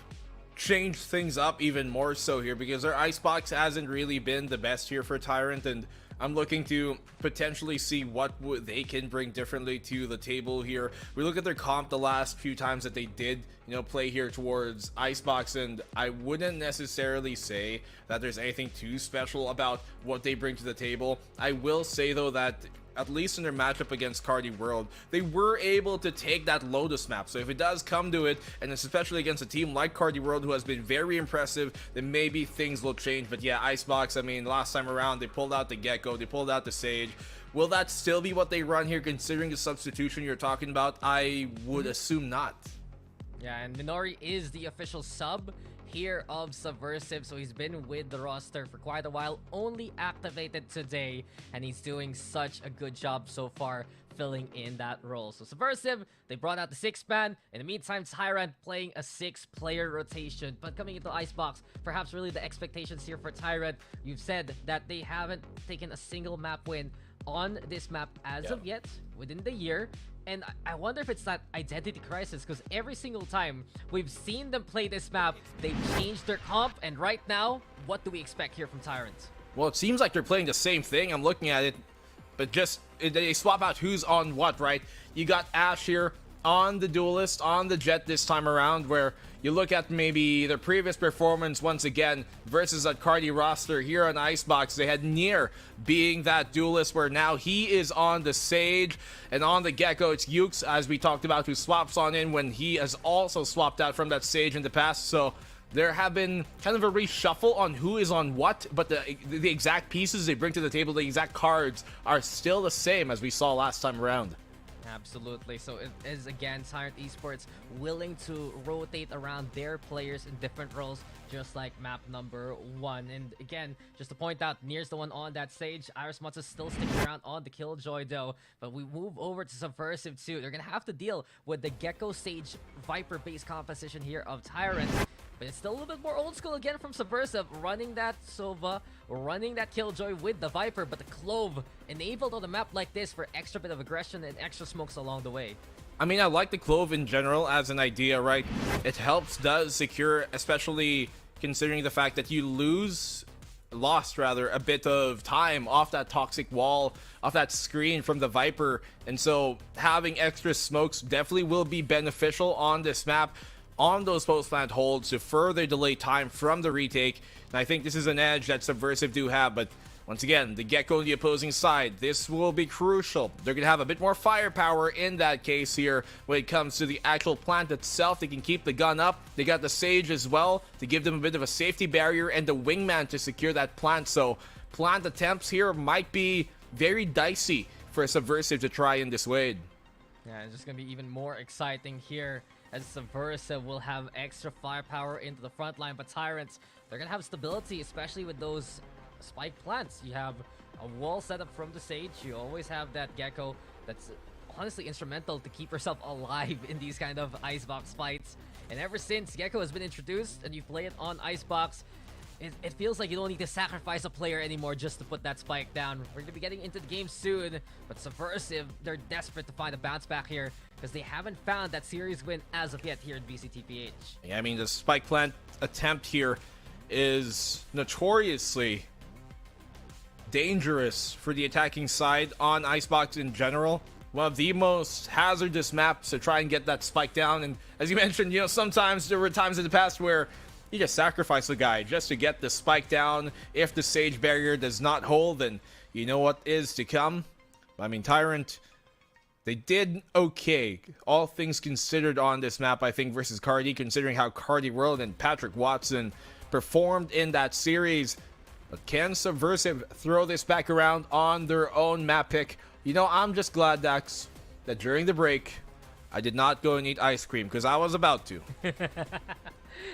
change things up even more so here, because their Icebox hasn't really been the best here for Tyrant, and I'm looking to potentially see what they can bring differently to the table here. We look at their comp the last few times that they did, play here towards Icebox, and I wouldn't necessarily say that there's anything too special about what they bring to the table. I will say though that at least in their matchup against Cardi World, they were able to take that Lotus map. So if it does come to it, and especially against a team like Cardi World who has been very impressive, then maybe things will change. But yeah, Icebox, I mean, last time around, they pulled out the Gecko. Gecko. They pulled out the Sage. Will that still be what they run here, considering the substitution you're talking about? I would assume not. Yeah, and Minori is the official sub here of Subversive, so he's been with the roster for quite a while, only activated today, and he's doing such a good job so far filling in that role. So Subversive, they brought out the 6-man. In the meantime, Tyrant playing a 6-player rotation. But coming into Icebox, perhaps really the expectations here for Tyrant, you've said that they haven't taken a single map win on this map as of yet within the year. And I wonder if it's that identity crisis, because every single time we've seen them play this map, they've changed their comp, and right now, what do we expect here from Tyrant? Well, it seems like they're playing the same thing. I'm looking at it, but just they swap out who's on what, right? You got Ash here on the Duelist, on the Jet this time around, where you look at maybe their previous performance once again versus that Cardi roster here on Icebox. They had Nier being that Duelist, where now he is on the Sage, and on the Gecko it's Ukes, as we talked about, who swaps on in when he has also swapped out from that Sage in the past. So there have been kind of a reshuffle on who is on what, but the exact pieces they bring to the table, the exact cards, are still the same as we saw last time around. Absolutely. So it is, again, Tyrant Esports willing to rotate around their players in different roles, just like map number 1. And again, just to point out, Nier's the one on that Sage. Iris is still sticking around on the Killjoy though. But we move over to Subversive too. They're going to have to deal with the Gecko Sage Viper-based composition here of Tyrant. But it's still a little bit more old school again from Subversive, running that Sova, running that Killjoy with the Viper, but the Clove enabled on a map like this for extra bit of aggression and extra smokes along the way. I mean, I like the Clove in general as an idea, right? It does secure, especially considering the fact that you lost a bit of time off that toxic wall, off that screen from the Viper. And so having extra smokes definitely will be beneficial on this map, on those post-plant holds, to further delay time from the retake. And I think this is an edge that Subversive do have, but once again, the Gecko on the opposing side, this will be crucial. They're going to have a bit more firepower in that case here when it comes to the actual plant itself. They can keep the gun up. They got the Sage as well to give them a bit of a safety barrier, and the Wingman to secure that plant. So plant attempts here might be very dicey for Subversive to try and dissuade. Yeah, it's just going to be even more exciting here, as Subversive will have extra firepower into the front line, but Tyrants, they're going to have stability, especially with those spike plants. You have a wall set up from the Sage. You always have that Gecko that's honestly instrumental to keep yourself alive in these kind of Icebox fights. And ever since Gecko has been introduced and you play it on Icebox, it feels like you don't need to sacrifice a player anymore just to put that spike down. We're going to be getting into the game soon, but Subversive, they're desperate to find a bounce back here because they haven't found that series win as of yet here in VCT PH. Yeah, I mean, the spike plant attempt here is notoriously dangerous for the attacking side on Icebox in general. One of the most hazardous maps to try and get that spike down. And as you mentioned, sometimes there were times in the past where you just sacrifice the guy just to get the spike down. If the Sage barrier does not hold, then you know what is to come. I mean, Tyrant, they did okay, all things considered, on this map, I think, versus Cardi, considering how Cardi World and Patrick Watson performed in that series. But can Subversive throw this back around on their own map pick? I'm just glad, Dax, that during the break, I did not go and eat ice cream, because I was about to.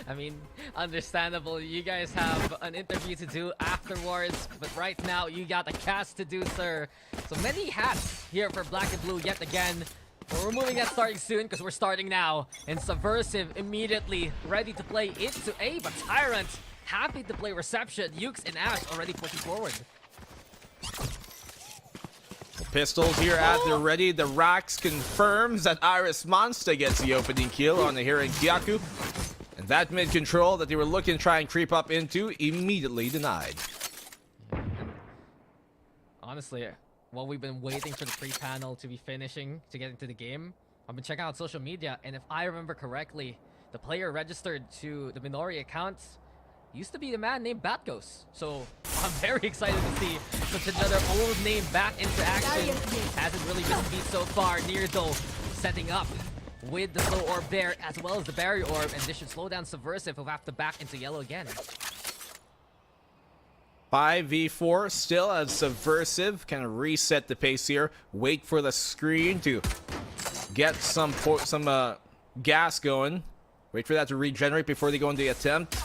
I mean, understandable. You guys have an interview to do afterwards, but right now you got a cast to do, sir. So many hats here for Black and Blue yet again. But we're moving that starting soon because we're starting now. And Subversive immediately ready to play into A, but Tyrant happy to play reception. Ukes and Ash already pushing forward. Pistols here at the ready. The Rax confirms that Iris Monster gets the opening kill on the Hirin Kyaku. And that mid control that they were looking to try and creep up into, immediately denied. Honestly, while we've been waiting for the pre-panel to be finishing to get into the game, I've been checking out social media, and if I remember correctly, the player registered to the Minori account used to be the man named Batghost. So I'm very excited to see such another old name back into action. Hasn't really been beat so far. Nier though setting up with the slow orb there, as well as the barrier orb, and this should slow down Subversive, who have to back into yellow again. 5v4 still as Subversive kind of reset the pace here. Wait for the screen to get some gas going. Wait for that to regenerate before they go into the attempt.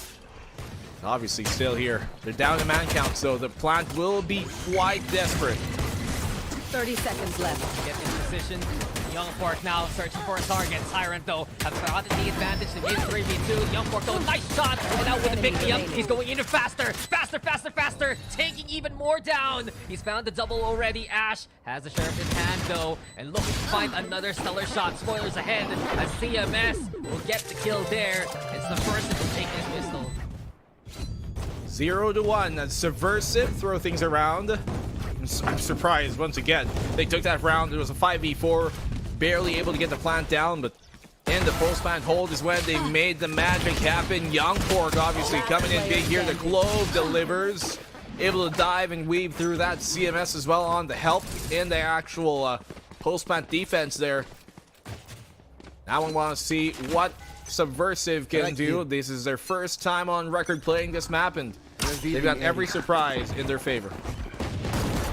Obviously still here. They're down to man count, so the plant will be quite desperate. 30 seconds left. Get in position. Young Pork now searching for a target. Tyrant though have gotten the advantage to win 3v2. Young Pork though, nice shot. And now with the big jump, he's going even faster. Faster. Taking even more down. He's found the double already. Ash has the sheriff in hand though. And looking to find another stellar shot. Spoilers ahead as CMS will get the kill there. It's the first to take his pistol. 0-1 as Subversive throw things around. I'm surprised once again. They took that round. It was a 5v4. Barely able to get the plant down, but in the post plant hold is when they made the magic happen. Young Pork obviously coming in big here. The Clove delivers. Able to dive and weave through that. CMS as well on the help in the actual post plant defense there. Now we want to see what Subversive can do. This is their first time on record playing this map, and they've got every surprise in their favor.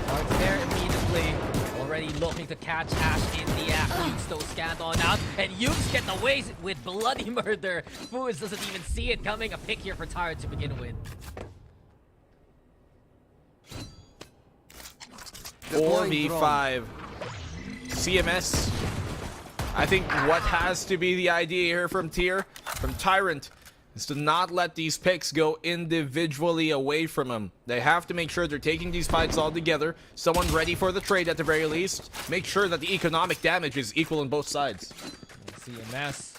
Starts there immediately. Already looking to catch Ash in the act. Yuke's though scanned on out, and Yuke's get away with bloody murder. Foods doesn't even see it coming. A pick here for Tyrant to begin with. 4v5. CMS. I think what has to be the idea here from Tyrant, is to not let these picks go individually away from him. They have to make sure they're taking these fights all together. Someone ready for the trade at the very least. Make sure that the economic damage is equal on both sides. CMS.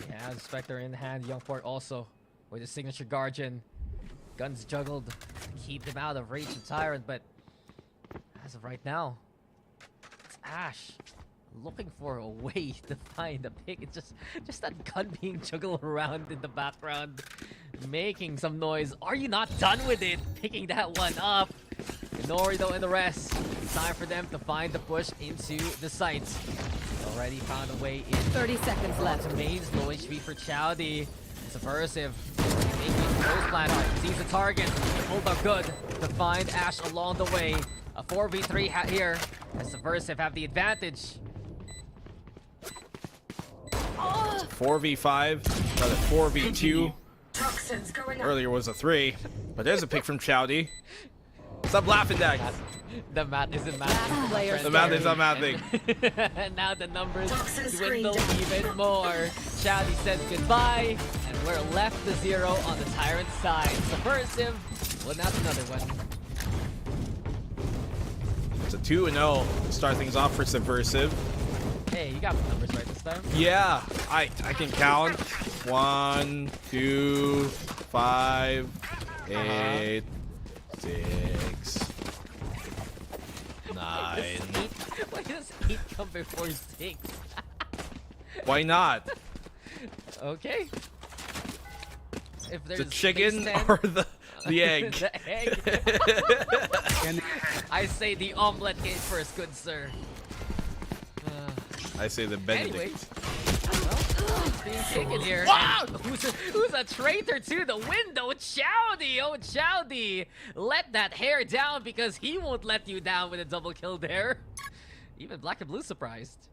He has Spectre in hand. Young Pork also with his signature Guardian. Guns juggled to keep them out of reach of Tyrant, but as of right now, it's Ash looking for a way to find a pick. It's just that gun being juggled around in the background, making some noise. Are you not done with it? Picking that one up. Nori though and the rest. Time for them to find the push into the sights. Already found a way in. 30 seconds left. Mains, low HP for Chowdy. Subversive. Making close plan. Sees the target. Hold up good to find Ash along the way. A 4v3 here as Subversive have the advantage. 4v5, another 4v2. Earlier was a 3, but there's a pick from Chowdy. Stop laughing, Dax. The math isn't mathing. The math is not mathing. And now the numbers dwindle even more. Chowdy says goodbye, and we're left to 0 on the Tyrant side. Subversive, well, that's another one. It's a 2-0 to start things off for Subversive. Hey, you got the numbers right this time. Yeah, I can count. 1, 2, 5, 8, 6, 9. Why does 8 come before 6? Why not? Okay. If there's The chicken space, or the egg? The egg. I say the omelet came first, good sir. I say the Benedict. Anyway, well, being taken here. Wow! Who's a traitor to the window? Chowdy! Oh, Chowdy! Let that hair down because he won't let you down with a double kill there. Even Black and Blue surprised.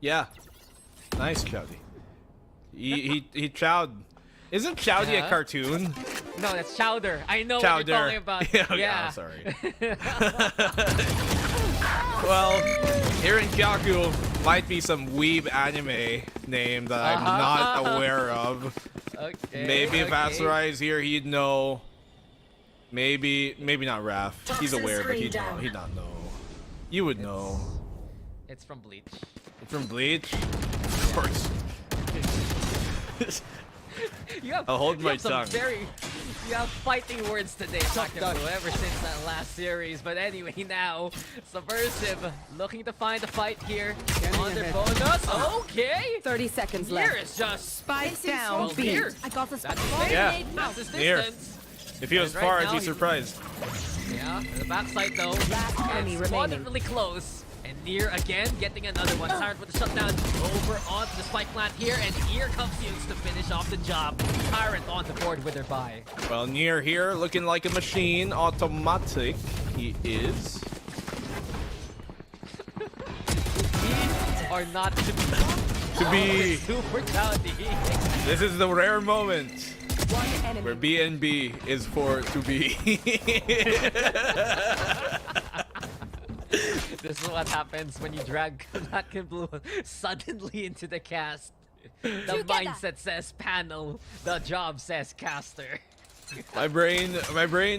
Yeah. Nice, Chowdy. He chowed. Isn't Chowdy a cartoon? No, that's Chowder. I know Chowder. what you're talking about. Yeah. Sorry. Well, here in Kyaku might be some weeb anime name that I'm not aware of. Okay. Maybe if Atsurai is here, he'd know. Maybe not Raph. He's aware, but he'd not know. You would know. It's from Bleach. It's from Bleach? Of course. I'll hold my tongue. You have fighting words today, Black and Blue, ever since that last series. But anyway, now Subversive looking to find a fight here on their bonus. Okay. 30 seconds Here left. is just Spike down. well, here. I got the spike. Yeah. That's his Near. distance. If he was Right far, now I'd be he- surprised. Yeah, the backside though. Last enemy It's remaining. really close. And Near again getting another one. Tyrant with the shutdown over onto the spike plant here. And here comes Yukes to finish off the job. Tyrant on the board with their buy. Well, Near here looking like a machine. Automatic he is. These are not to be super talented. This is the rare moment One enemy. where BNB is for to be. This is what happens when you drag Black and Blue suddenly into the cast. The mindset says panel, the job says caster. My brain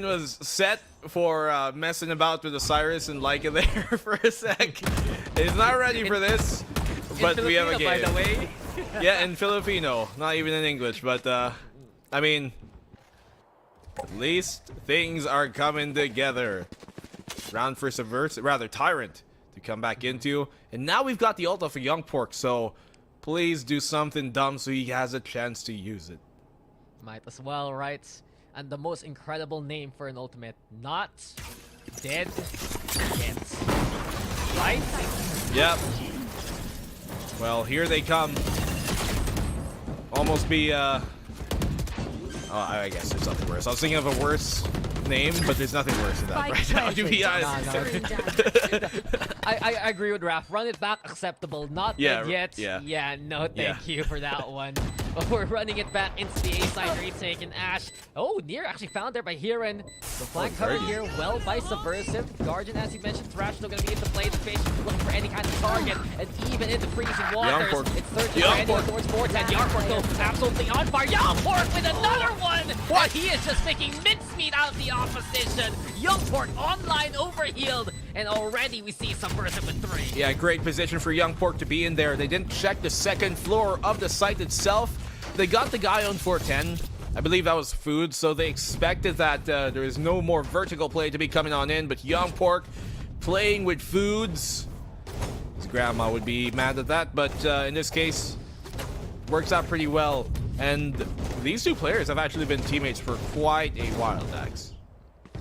was set for messing about with Osiris and Leica there for a sec. It's not ready for this, but we have a game. By the way. Yeah, in Filipino, not even in English, but I mean, at least things are coming together. Round for Subversive, rather Tyrant to come back into, and now we've got the ult of a Young Pork, so please do something dumb so he has a chance to use it. Might as well, right? And the most incredible name for an ultimate, not dead yet. Right? Yep. Well, here they come. Almost be oh, I guess there's something worse. I was thinking of a worse name, but there's nothing worse than that right now, to be honest. I agree with Raph. Run it back, acceptable. Not dead yet. Yeah, no thank you for that one. But we're running it back into the A side retake, and Ash. Oh, Near actually found there by Hiran. The flank covered here well by Subversive. Guardian, as you mentioned, Thrash still going to be in the play. The face looking for any kind of target, and even in the freezing waters, it's searching for anyone towards Vortex. Yarpork though, absolutely on fire. Youngpork with another one! What? He is just making mincemeat out of the opposition. Youngpork online, overhealed, and already we see Subversive with 3. Yeah, great position for Young Pork to be in there. They didn't check the second floor of the site itself. They got the guy on 410. I believe that was food, so they expected that there is no more vertical play to be coming on in, but Young Pork playing with foods. His grandma would be mad at that, but in this case, works out pretty well. And these two players have actually been teammates for quite a while, Dax.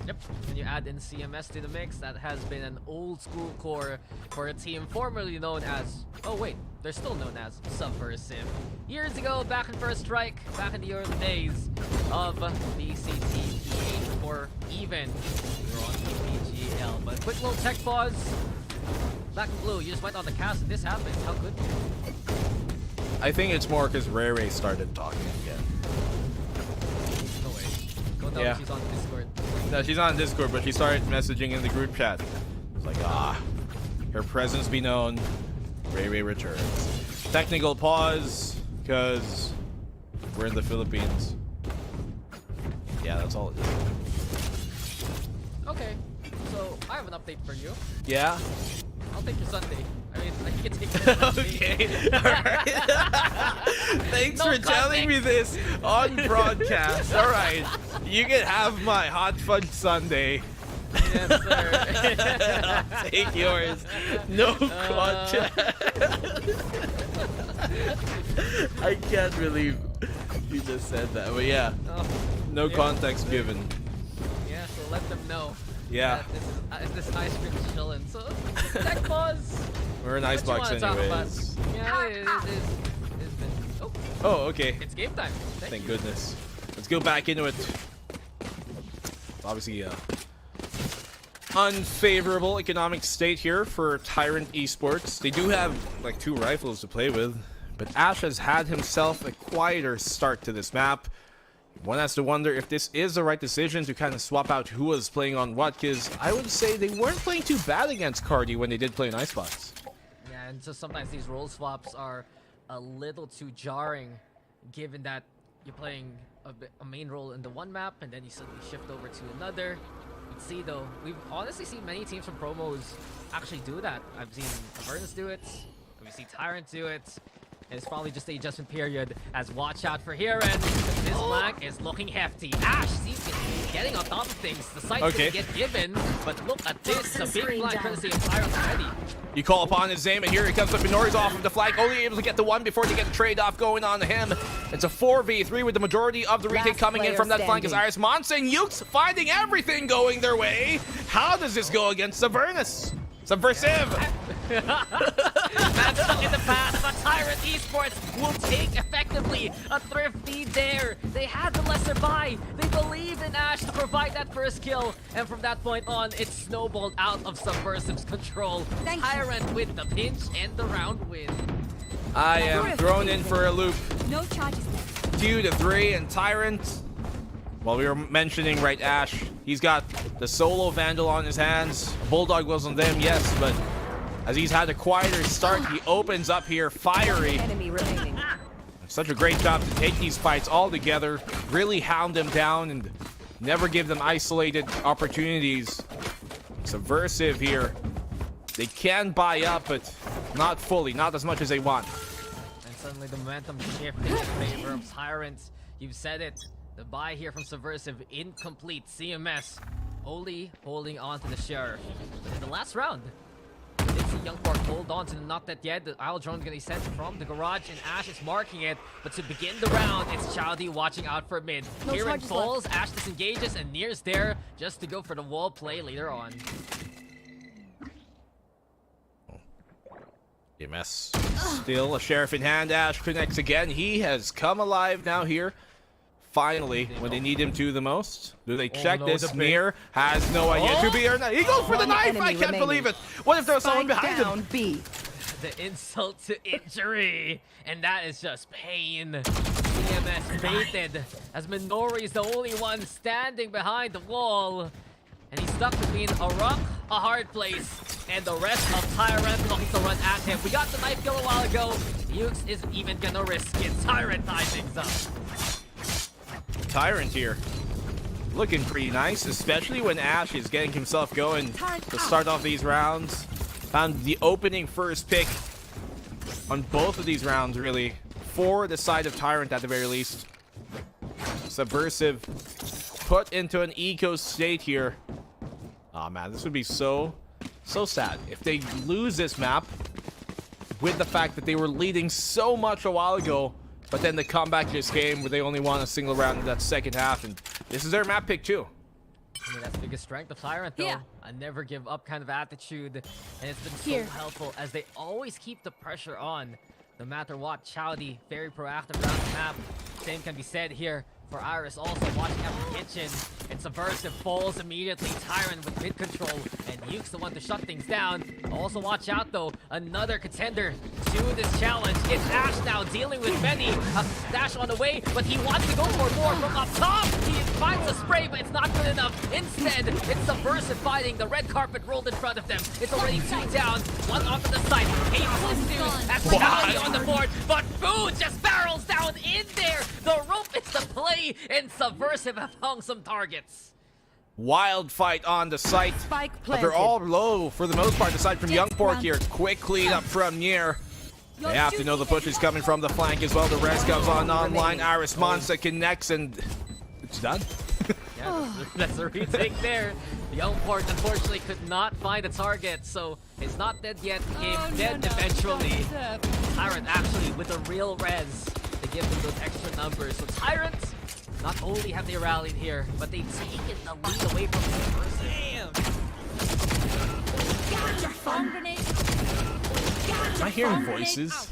Yep, when you add in CMS to the mix, that has been an old school core for a team formerly known as, oh wait, they're still known as Subversive. Years ago, back in First Strike, back in the early days of VCT PH, or even we were on PGL. But quick little tech pause. Black and Blue, you just went on the cast and this happened. How good? I think it's more because Ray Ray started talking again. No way. Go tell her she's on Discord. No, she's on Discord, but she started messaging in the group chat. It's like, her presence be known. Ray Ray returns. Technical pause, because we're in the Philippines. Yeah, that's all it is. Okay, so I have an update for you. Yeah? I'll take your Sunday. I mean, I can take your Sunday. Okay, alright. Thanks for telling me this on broadcast. Alright, you can have my hot fudge sundae. Yes, sir. I'll take yours. No contact. I can't believe you just said that, but yeah. No context given. Yeah, so let them know. Yeah. That this ice cream is chilling. So, tech pause. We're in Icebox anyways. Yeah, it is. Oh, okay. It's game time. Thank goodness. Let's go back into it. Obviously, unfavorable economic state here for Tyrant Esports. They do have like 2 rifles to play with, but Ash has had himself a quieter start to this map. One has to wonder if this is the right decision to kind of swap out who was playing on what, because I would say they weren't playing too bad against Cardi when they did play in Icebox. Yeah, and so sometimes these role swaps are a little too jarring, given that you're playing a main role in the one map and then you suddenly shift over to another. You see though, we've honestly seen many teams from promos actually do that. I've seen Avernus do it, we've seen Tyrant do it. And it's probably just the adjustment period as watch out for Hiran. This flank is looking hefty. Ash seems to be getting on top of things. The site's gonna get given, but look at this. A big flank courtesy of Tyrant already. You call upon his aim, and here he comes with Minori's off of the flank, only able to get the one before they get the trade-off going on to him. It's a 4v3 with the majority of the retake coming in from that flank as Iris Monson and Yukes finding everything going their way. How does this go against Avernus? Subversive! That's stuck in the past, but Tyrant Esports will take effectively a thrifty dare. They had the lesser buy. They believed in Ash to provide that first kill. And from that point on, it snowballed out of Subversive's control. Tyrant with the pinch and the round win. I am thrown in for a loop. No charges. 2 to 3, and Tyrant. Well, we were mentioning, right, Ash. He's got the solo Vandal on his hands. Bulldog was on them, yes, but as he's had a quieter start, he opens up here fiery. Enemy remaining. Such a great job to take these fights all together, really hound them down and never give them isolated opportunities. Subversive here. They can buy up, but not fully, not as much as they want. And suddenly the momentum shifting in favor of Tyrants. You've said it. The buy here from Subversive, incomplete. CMS only holding on to the share. But in the last round, it's a Young Pork hold on to the not dead yet. The Isle Drone gonna be sent from the garage, and Ash is marking it. But to begin the round, it's Chowdy watching out for mid. Kieran falls, Ash disengages, and Near's there just to go for the wall play later on. EMS still a sheriff in hand. Ash connects again. He has come alive now here. Finally, when they need him to the most. Do they check no, this? the Mir has no idea. To be or not. He goes for the knife. I can't believe it. What if there was someone behind him? B. The insult to injury, and that is just pain. CMS baited as Minori is the only one standing behind the wall, and he's stuck between a rock, a hard place, and the rest of Tyrant looking to run at him. We got the knife kill a while ago. Ukes isn't even gonna risk it. Tyrant ties things up. Tyrant here. Looking pretty nice, especially when Ash is getting himself going to start off these rounds. Found the opening first pick on both of these rounds, really. For the side of Tyrant at the very least. Subversive put into an eco state here. Oh man, this would be so sad if they lose this map with the fact that they were leading so much a while ago. But then the comeback just came where they only won a single round in that second half, and this is their map pick too. I mean, that's the biggest strength of Tyrant, though. A never give up kind of attitude, and it's been so helpful as they always keep the pressure on, no matter what. Chowdy, very proactive around the map. Same can be said here for Iris, also watching out the kitchen, and Subversive falls immediately. Tyrant with mid control, and Yuke's the one to shut things down. Also watch out though, another contender to this challenge. It's Ash now dealing with many. A dash on the way, but he wants to go for more from up top. He finds a spray, but it's not good enough. Instead, it's Subversive fighting. The red carpet rolled in front of them. It's already 2 down, 1 off to the side. Hate ensues as Chowdy on the board, but Food just barrels down in there. The rope is the play, and Subversive have hung some targets. Wild fight on the site. Spike But they're all low for the most part, aside from Young Pork here. Quick clean up from Nier. They have to know the push is coming from the flank as well. The rest comes on online. Iris Monster connects, and it's done. Yeah, that's a retake there. Young Pork unfortunately could not find a target, so he's not dead yet. Became dead eventually. Tyrant actually with a real res to give them those extra numbers. So Tyrant, not only have they rallied here, but they've taken the lead away from the Am I hearing voices?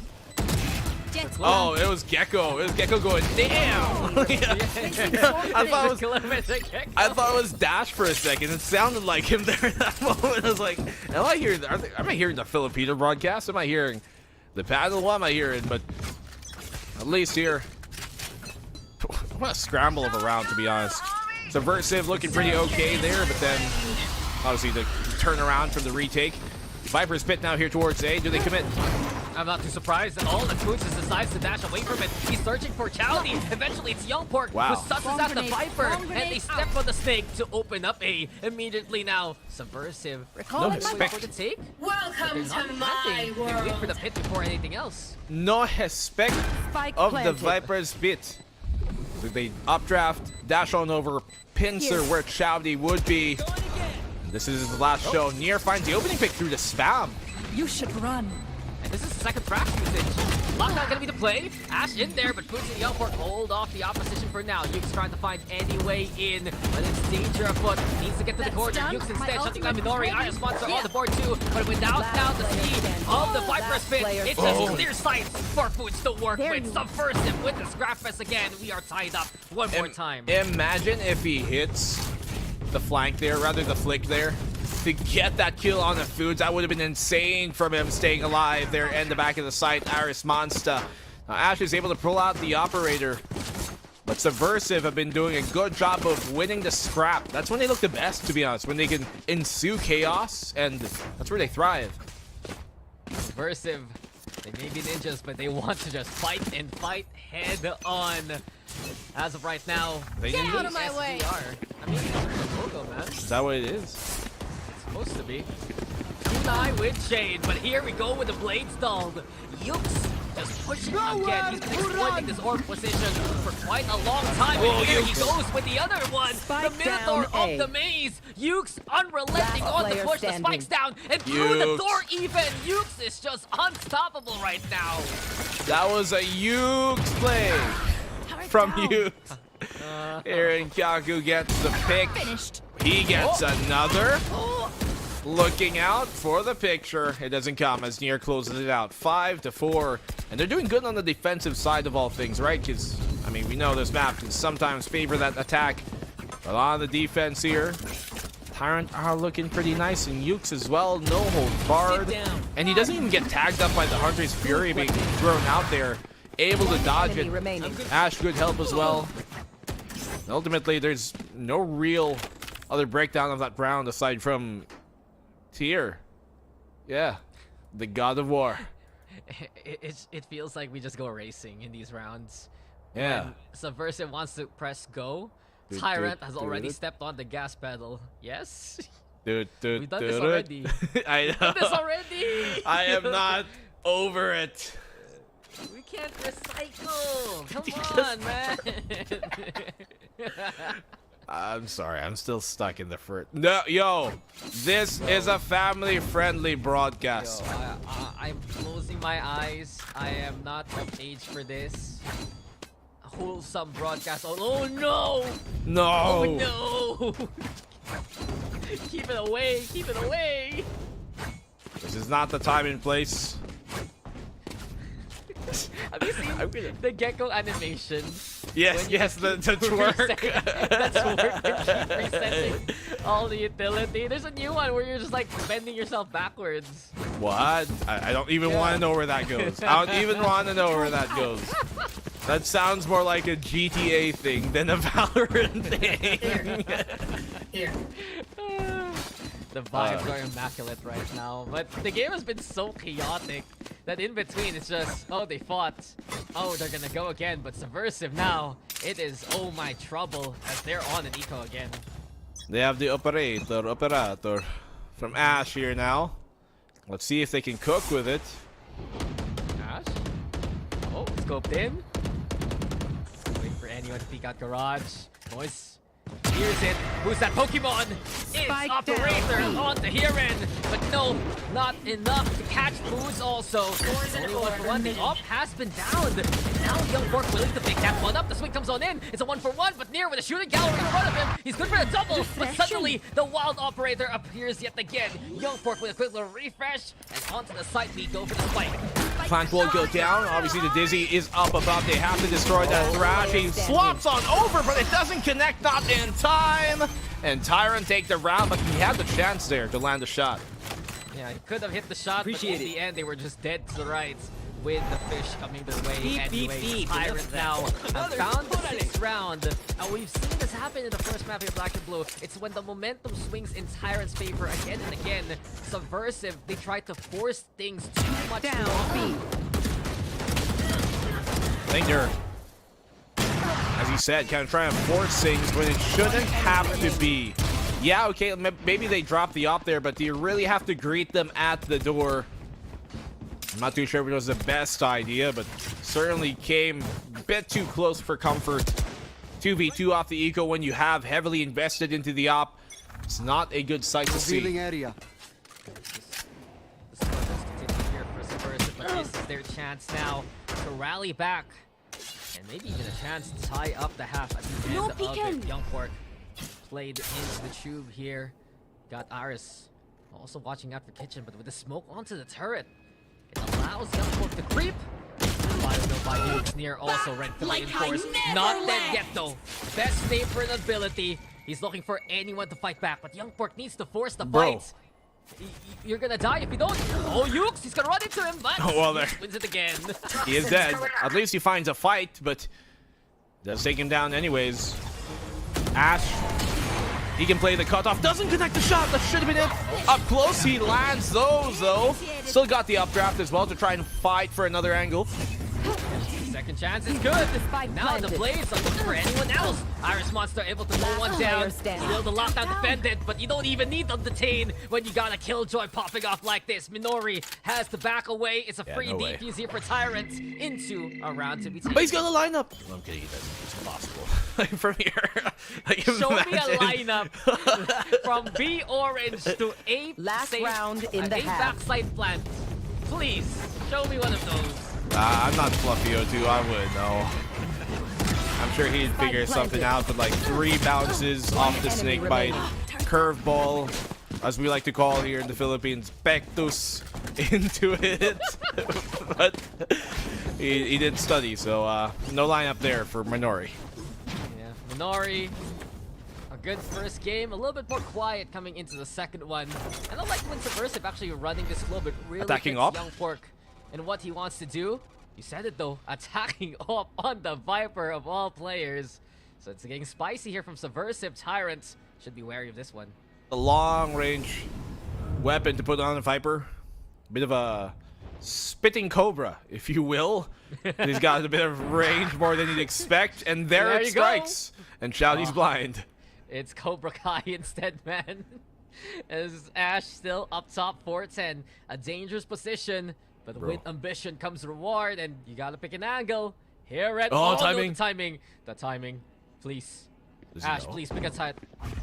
Oh, it was Gecko. It was Gecko going, damn! I thought it was Dash for a second. It sounded like him there at that moment. I was like, am I hearing the Filipino broadcast? Am I hearing the paddle? What am I hearing? But at least here, what a scramble of a round, to be honest. Subversive looking pretty okay there, but then obviously the turnaround from the retake. Viper's Pit now here towards A. Do they commit? I'm not too surprised at all that Foods decides to dash away from it. He's searching for Chowdy. Eventually, it's Young Pork who susses out the Viper, and they step on the snake to open up A immediately now. Subversive. No respect. For the take. Welcome to my world. They wait for the pit before anything else. No respect of the Viper's Pit. So they updraft, dash on over, pincer where Chowdy would be. This is his last show. Nier finds the opening pick through the spam. You should run. And this is the second frag usage. Lockdown gonna be the play. Ash in there, but Boots and Youngport hold off the opposition for now. Yuke's trying to find any way in, but it's danger afoot. Needs to get to the corner. Yuke's instead shutting down Minori. Iris Monster on the board too, but without now the speed of the Viper's Pit, it's just clear sight for Boots to work with. Subversive with the scrap fest again. We are tied up one more time. Imagine if he hits the flank there, rather the flick there, to get that kill on the Foods. That would have been insane from him staying alive there in the back of the site. Iris Monster. Now Ash is able to pull out the operator, but Subversive have been doing a good job of winning the scrap. That's when they look the best, to be honest, when they can ensue chaos, and that's where they thrive. Subversive, they may be ninjas, but they want to just fight and fight head on. As of right now, They Get ninjas? out of my way! SDR. I mean, it's a logo, man. Is that what it is? Supposed to be. Kunai with Shade, but here we go with the blade stalled. Yukes just pushing again. He's been exploiting this orb position for quite a long time. And here he goes with the other one. Spike the Minotaur down A. of the maze. Yukes unrelenting Last on the player push. The standing. spikes down and through the Yukes. door even. Yukes is just unstoppable right now. That was a Yukes play from Yukes. Aaron Kyaku gets the pick. He gets another. Looking out for the picture. It doesn't come as Nier closes it out 5-4. And they're doing good on the defensive side of all things, right? Because, I mean, we know this map can sometimes favor that attack. But on the defense here, Tyrant are looking pretty nice. And Yukes as well, no hold barred. And he doesn't even get tagged up by the Hunter's Fury being thrown out there. Able to dodge Enemy it. remaining. Ash, good help as well. And ultimately, there's no real other breakdown of that round aside from Tyr. Yeah, the God of War. It feels like we just go racing in these rounds. Yeah. When Subversive wants to press go, Tyrant has already stepped on the gas pedal. Yes? We've done this already. I We've done this know. already! I am not over it. We can't recycle! Come on, man! I'm sorry, I'm still stuck in the first. No, yo, this is a family-friendly broadcast. I'm closing my eyes. I am not of age for this. Wholesome broadcast. Oh no! No. Oh no! Keep it away! Keep it away! This is not the time and place. Have you seen the gecko animation? Yes, yes, the twerk. That's twerk and keep resetting all the utility. There's a new one where you're just like bending yourself backwards. What? I don't even want to know where that goes. I don't even want to know where that goes. That sounds more like a GTA thing than a Valorant thing. Here. The vibes are immaculate right now, but the game has been so chaotic that in between it's just, oh, they fought, oh, they're gonna go again, but Subversive now, it is oh my trouble as they're on an eco again. They have the operator from Ash here now. Let's see if they can cook with it. Ash? Oh, scoped in. Waiting for anyone to peek out garage. Noise. Here's it. Who's that Pokemon? It's Spike Operator down. on the Heron. But no, not enough to catch Foods also. Only 1-for-1. The op has been downed. And now Youngport willing to pick that one up. The swing comes on in. It's a 1-for-1, but Nier with a shooting gallery in front of him. He's good for a double. But suddenly, the Wild Operator appears yet again. Youngport with a quick little refresh. And onto the site we go for the spike. Plant will go down. Obviously, the Dizzy is up above. They have to destroy that Thrash. He swaps on over, but it doesn't connect, not in time. And Tyrant take the round, but he had the chance there to land a shot. Yeah, he could have hit the shot, but in the end, they were just dead to the right with the fish coming their way anyway. Tyrant now have found the 6th round. And we've seen this happen in the first map here, Black and Blue. It's when the momentum swings in Tyrant's favor again and again. Subversive, they try to force things too much Down longer. B. I think they're, as he said, kind of trying to force things when it shouldn't have to be. Yeah, okay, maybe they drop the op there, but do you really have to greet them at the door? I'm not too sure if it was the best idea, but certainly came a bit too close for comfort. 2v2 off the eco when you have heavily invested into the op. It's not a good sight to see. This one does continue here for Subversive, their chance now to rally back. And maybe even a chance to tie up the half at the end of it. Young Pork played into the tube here. Got Aris also watching out for Kitchen, but with the smoke onto the turret, it allows Young Pork to creep. Fired though by Nukes. Near also ready to reinforce. Not dead yet though. Best sniper ability. He's looking for anyone to fight back, but Young Pork needs to force the fight. You're gonna die if you don't. Oh, Yukes, he's gonna run into him, but he wins it again. He is dead. At least he finds a fight, but does take him down anyways. Ash, he can play the cutoff. Doesn't connect the shot. That should have been it. Up close, he lands those though. Still got the updraft as well to try and fight for another angle. Second chance is good. Now the Blades are looking for anyone else. Iris Monster able to pull one down. Still the lockdown defended, but you don't even need them detain when you got a Killjoy popping off like this. Minori has to back away. It's a free defuse here for Tyrant into a round to be taken. But he's got a lineup. I'm kidding, it's possible. From here. Show me a lineup from B Orange to A round in the A half. backside plant. Please, show me one of those. I'm not Fluffy O2, I would, no. I'm sure he'd figure something out with like 3 bounces off the snake bite, curveball, as we like to call here in the Philippines, pectus into it. But he didn't study, so no lineup there for Minori. Yeah, Minori, a good first game, a little bit more quiet coming into the second one. And I like when Subversive actually running this a little bit really attacking fits up. Young Pork and what he wants to do. You said it though, attacking up on the Viper of all players. So it's getting spicy here from Subversive. Tyrant should be wary of this one. A long range weapon to put on a Viper. Bit of a spitting cobra, if you will. He's got a bit of range more than you'd expect, and there it strikes. And Shouty's blind. It's Cobra Kai instead, man. As Ash still up top, 410. A dangerous position, but with ambition comes reward, and you gotta pick an angle. Here at timing. The timing. Please. Ash, please pick a side.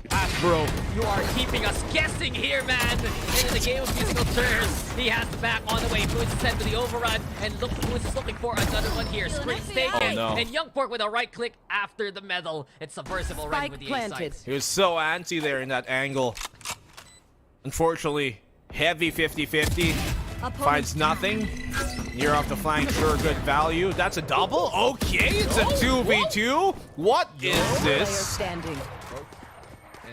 Ash, Bro. you are keeping us guessing here, man. And in the game of musical chairs, he has the back on the way. Fluid is sent to the overrun, and look, Fluid is looking for another one here. Screen's taken, and Young Pork with a right click after the medal. It's Subversive already with the A-side. He was so antsy there in that angle. Unfortunately, heavy 50-50. Finds nothing. Near off the flank, sure, good value. That's a double? Okay, it's a 2v2. What is this? And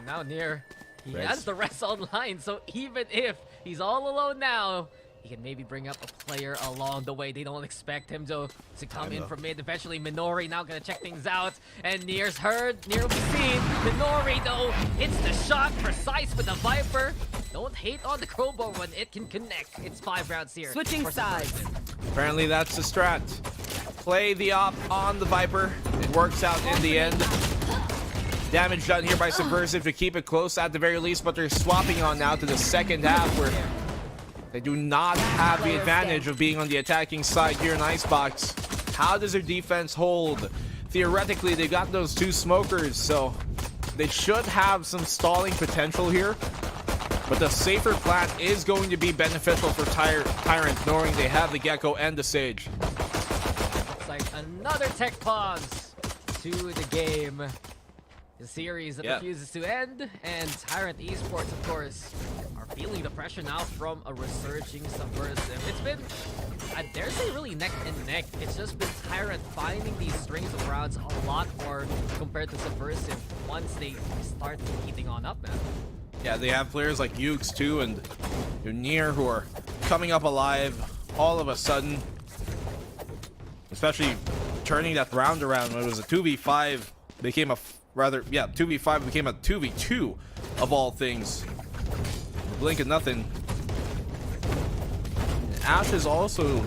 now Near, he has the rest online, so even if he's all alone now, he can maybe bring up a player along the way. They don't expect him to come in from mid. Eventually, Minori now gonna check things out. And Near's heard. Near will be seen. Minori, though, hits the shot. Precise with the Viper. Don't hate on the crowbar when it can connect. It's 5 rounds here. Switching sides. Apparently, that's the strat. Play the op on the Viper. It works out in the end. Damage done here by Subversive to keep it close at the very least, but they're swapping on now to the second half where they do not have the advantage of being on the attacking side here in Icebox. How does their defense hold? Theoretically, they got those 2 smokers, so they should have some stalling potential here. But the safer plan is going to be beneficial for Tyrant, knowing they have the Gecko and the Sage. Looks like another tech pause to the game. The series that refuses to end, and Tyrant Esports, of course, are feeling the pressure now from a resurging Subversive. It's been, I dare say, really neck and neck. It's just been Tyrant finding these strings of rounds a lot more compared to Subversive once they start heating on up, man. Yeah, they have players like Ukes too, and Near who are coming up alive all of a sudden. Especially turning that round around when it was a 2v5 became a 2v5 became a 2v2 of all things. Blink of nothing. Ash has also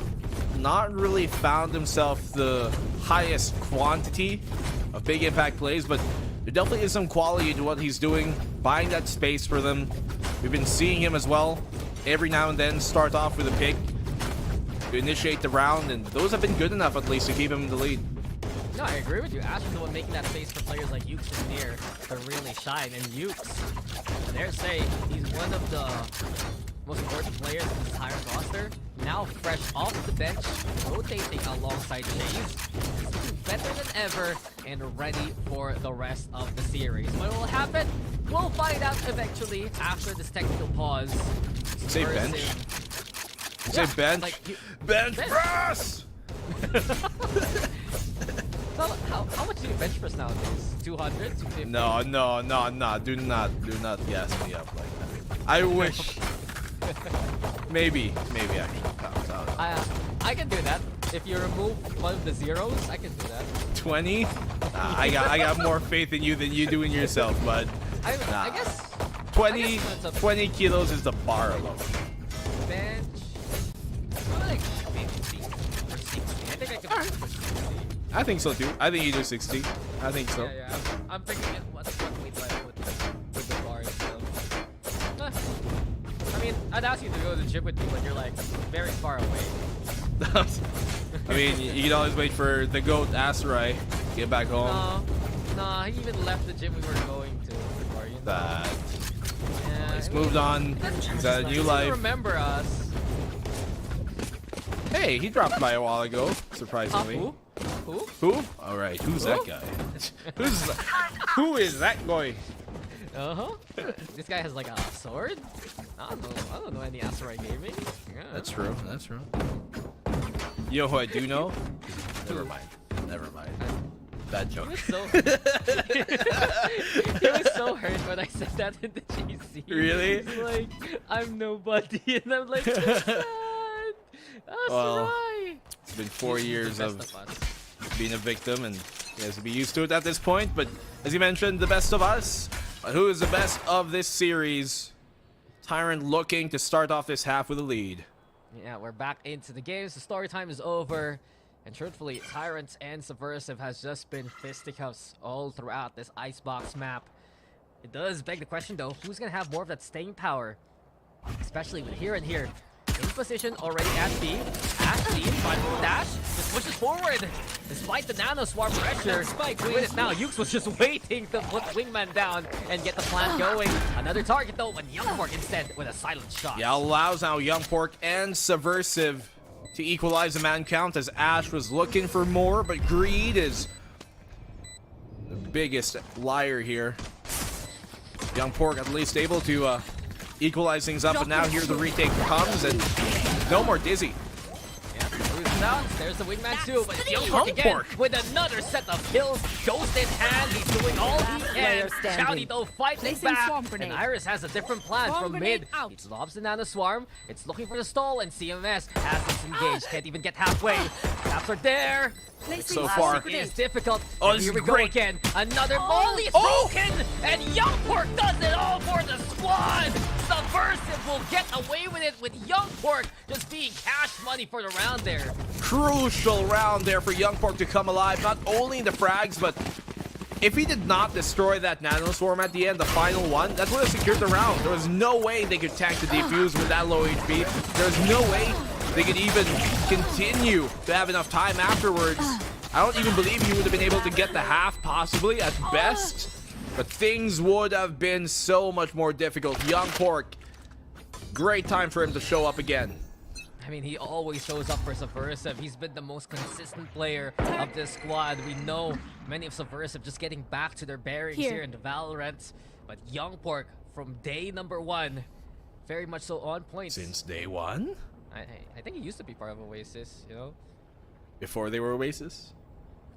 not really found himself the highest quantity of big impact plays, but there definitely is some quality to what he's doing, buying that space for them. We've been seeing him as well every now and then start off with a pick to initiate the round, and those have been good enough at least to keep him in the lead. No, I agree with you. Ash is the one making that space for players like Ukes and Near to really shine. And Ukes, I dare say, he's one most important players in the Tyrant roster, now fresh off the bench, rotating alongside Chase. He's better than ever and ready for the rest of the series. What will happen? We'll find out eventually after this technical pause. Say bench? Say bench? Like, bench press! So, how much do you bench press nowadays? 200? 250? No. Do not gas me up like that. I wish. maybe actually pounds out. I can do that. If you remove one of the zeros, I can do that. 20? I got more faith in you than you do in yourself, bud. I guess 20 kilos is the bar alone. bench. Like 50 or 60. I think I can do 60. I think so too. I think you do 60. I think so. Yeah. I'm thinking what's what weight do I put with the bar itself. I mean, I'd ask you to go to the gym with me when you're like very far away. I mean, you can always wait for the goat Asteroid to get back home. No, he even left the gym we were going to before, you know. That. Yeah, He's moved on. He's got a new he doesn't life. remember us. Hey, he dropped by a while ago, surprisingly. Who? All right, who's that guy? Who is that guy? This guy has like a sword? I don't know any Asteroid gaming. Yeah. That's true. You know who I do know? Never mind. Bad joke. He was so hurt when I said that in the GC. Really? He's like, I'm nobody, and I'm like, so sad. Well, Asteroid. it's been 4 years The of best of us. being a victim, and he has to be used to it at this point. But as you mentioned, the best of us. But who is the best of this series? Tyrant looking to start off this half with a lead. Yeah, we're back into the games. The story time is over. And truthfully, Tyrant and Subversive has just been fisticuffs all throughout this icebox map. It does beg the question though, who's gonna have more of that staying power? Especially with here and here. In position already at B. Final dash. Just pushes forward. Despite the nano swarm pressure. With it now, Yuke's was just waiting to put Wingman down and get the plant going. Another target though, but Youngpork instead with a silent shot. Yeah, allows now Youngpork and Subversive to equalize the man count as Ash was looking for more, but greed is the biggest liar here. Youngpork at least able to equalize things up, but now here the retake comes and no more Dizzy. Down. There's the Wingman too, but Youngpork again with another set of kills. Ghost in hand, he's doing all he can. Shouty though fighting back, and Iris has a different plan from mid. He lobs the nano swarm. It's looking for the stall, and CMS has disengaged. Can't even get halfway. Traps are there. So far, it is difficult. Oh, this Here we is go great. again. Another molly is broken, and Youngpork does it all for the squad. Subversive will get away with it with Youngpork just being cash money for the round there. Crucial round there for Youngpork to come alive, not only in the frags, but if he did not destroy that nano swarm at the end, the final one, that would have secured the round. There was no way they could tank the defuse with that low HP. There's no way they could even continue to have enough time afterwards. I don't even believe he would have been able to get the half, possibly, at best. But things would have been so much more difficult. Youngpork, great time for him to show up again. I mean, he always shows up for Subversive. He's been the most consistent player of this squad. We know many of Subversive just getting back to their bearings here in the Valorant. But Youngpork, from day number one, very much so on point. Since day one? I think he used to be part of Oasis, you know? Before they were Oasis?